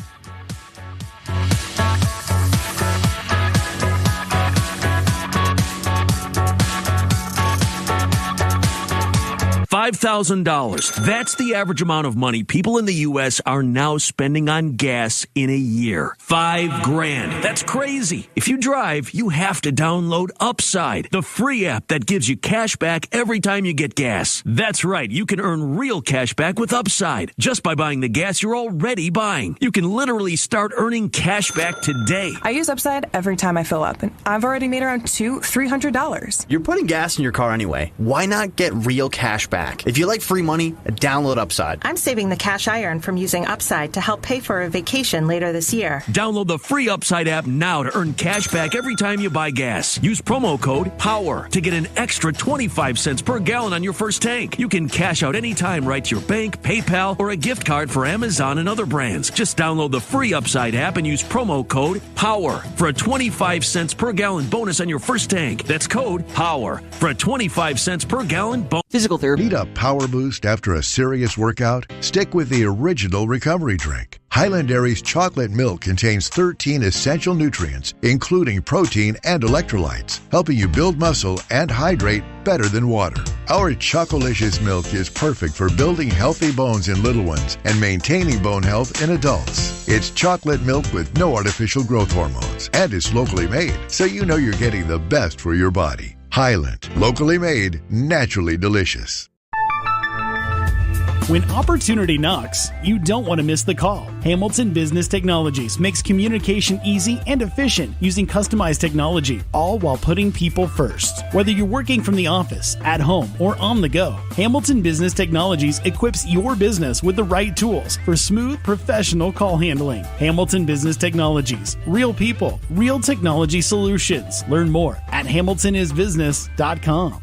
[SPEAKER 3] $5,000. That's the average amount of money people in the U.S. are now spending on gas in a year. $5,000. That's crazy. If you drive, you have to download Upside, the free app that gives you cash back every time you get gas. That's right. You can earn real cash back with Upside just by buying the gas you're already buying. You can literally start earning cash back today.
[SPEAKER 5] I use Upside every time I fill up, and I've already made around $300.
[SPEAKER 16] You're putting gas in your car anyway. Why not get real cash back?
[SPEAKER 4] back. If you like free money, download Upside.
[SPEAKER 5] I'm saving the cash I earn from using Upside to help pay for a vacation later this year.
[SPEAKER 3] Download the free Upside app now to earn cash back every time you buy gas. Use promo code POWER to get an extra 25 cents per gallon on your first tank. You can cash out anytime right to your bank, PayPal, or a gift card for Amazon and other brands. Just download the free Upside app and use promo code POWER for a 25 cents per gallon bonus on your first tank. That's code POWER for a 25 cents per gallon bonus.
[SPEAKER 9] Physical therapy. Need a power boost after a serious workout? Stick with the original recovery drink. Highland Dairy's chocolate milk contains 13 essential nutrients, including protein and electrolytes, helping you build muscle and hydrate better than water. Our Chocolicious milk is perfect for building healthy bones in little ones and maintaining bone health in adults. It's chocolate milk with no artificial growth hormones, and it's locally made, so you know you're getting the best for your body. Highland, locally made, naturally delicious.
[SPEAKER 16] When opportunity knocks, you don't want to miss the call. Hamilton Business Technologies makes communication easy and efficient using customized technology, all while putting people first. Whether you're working from the office, at home, or on the go, Hamilton Business Technologies equips your business with the right tools for smooth, professional call handling. Hamilton Business Technologies. Real people, real technology solutions. Learn more at hamiltonisbusiness.com.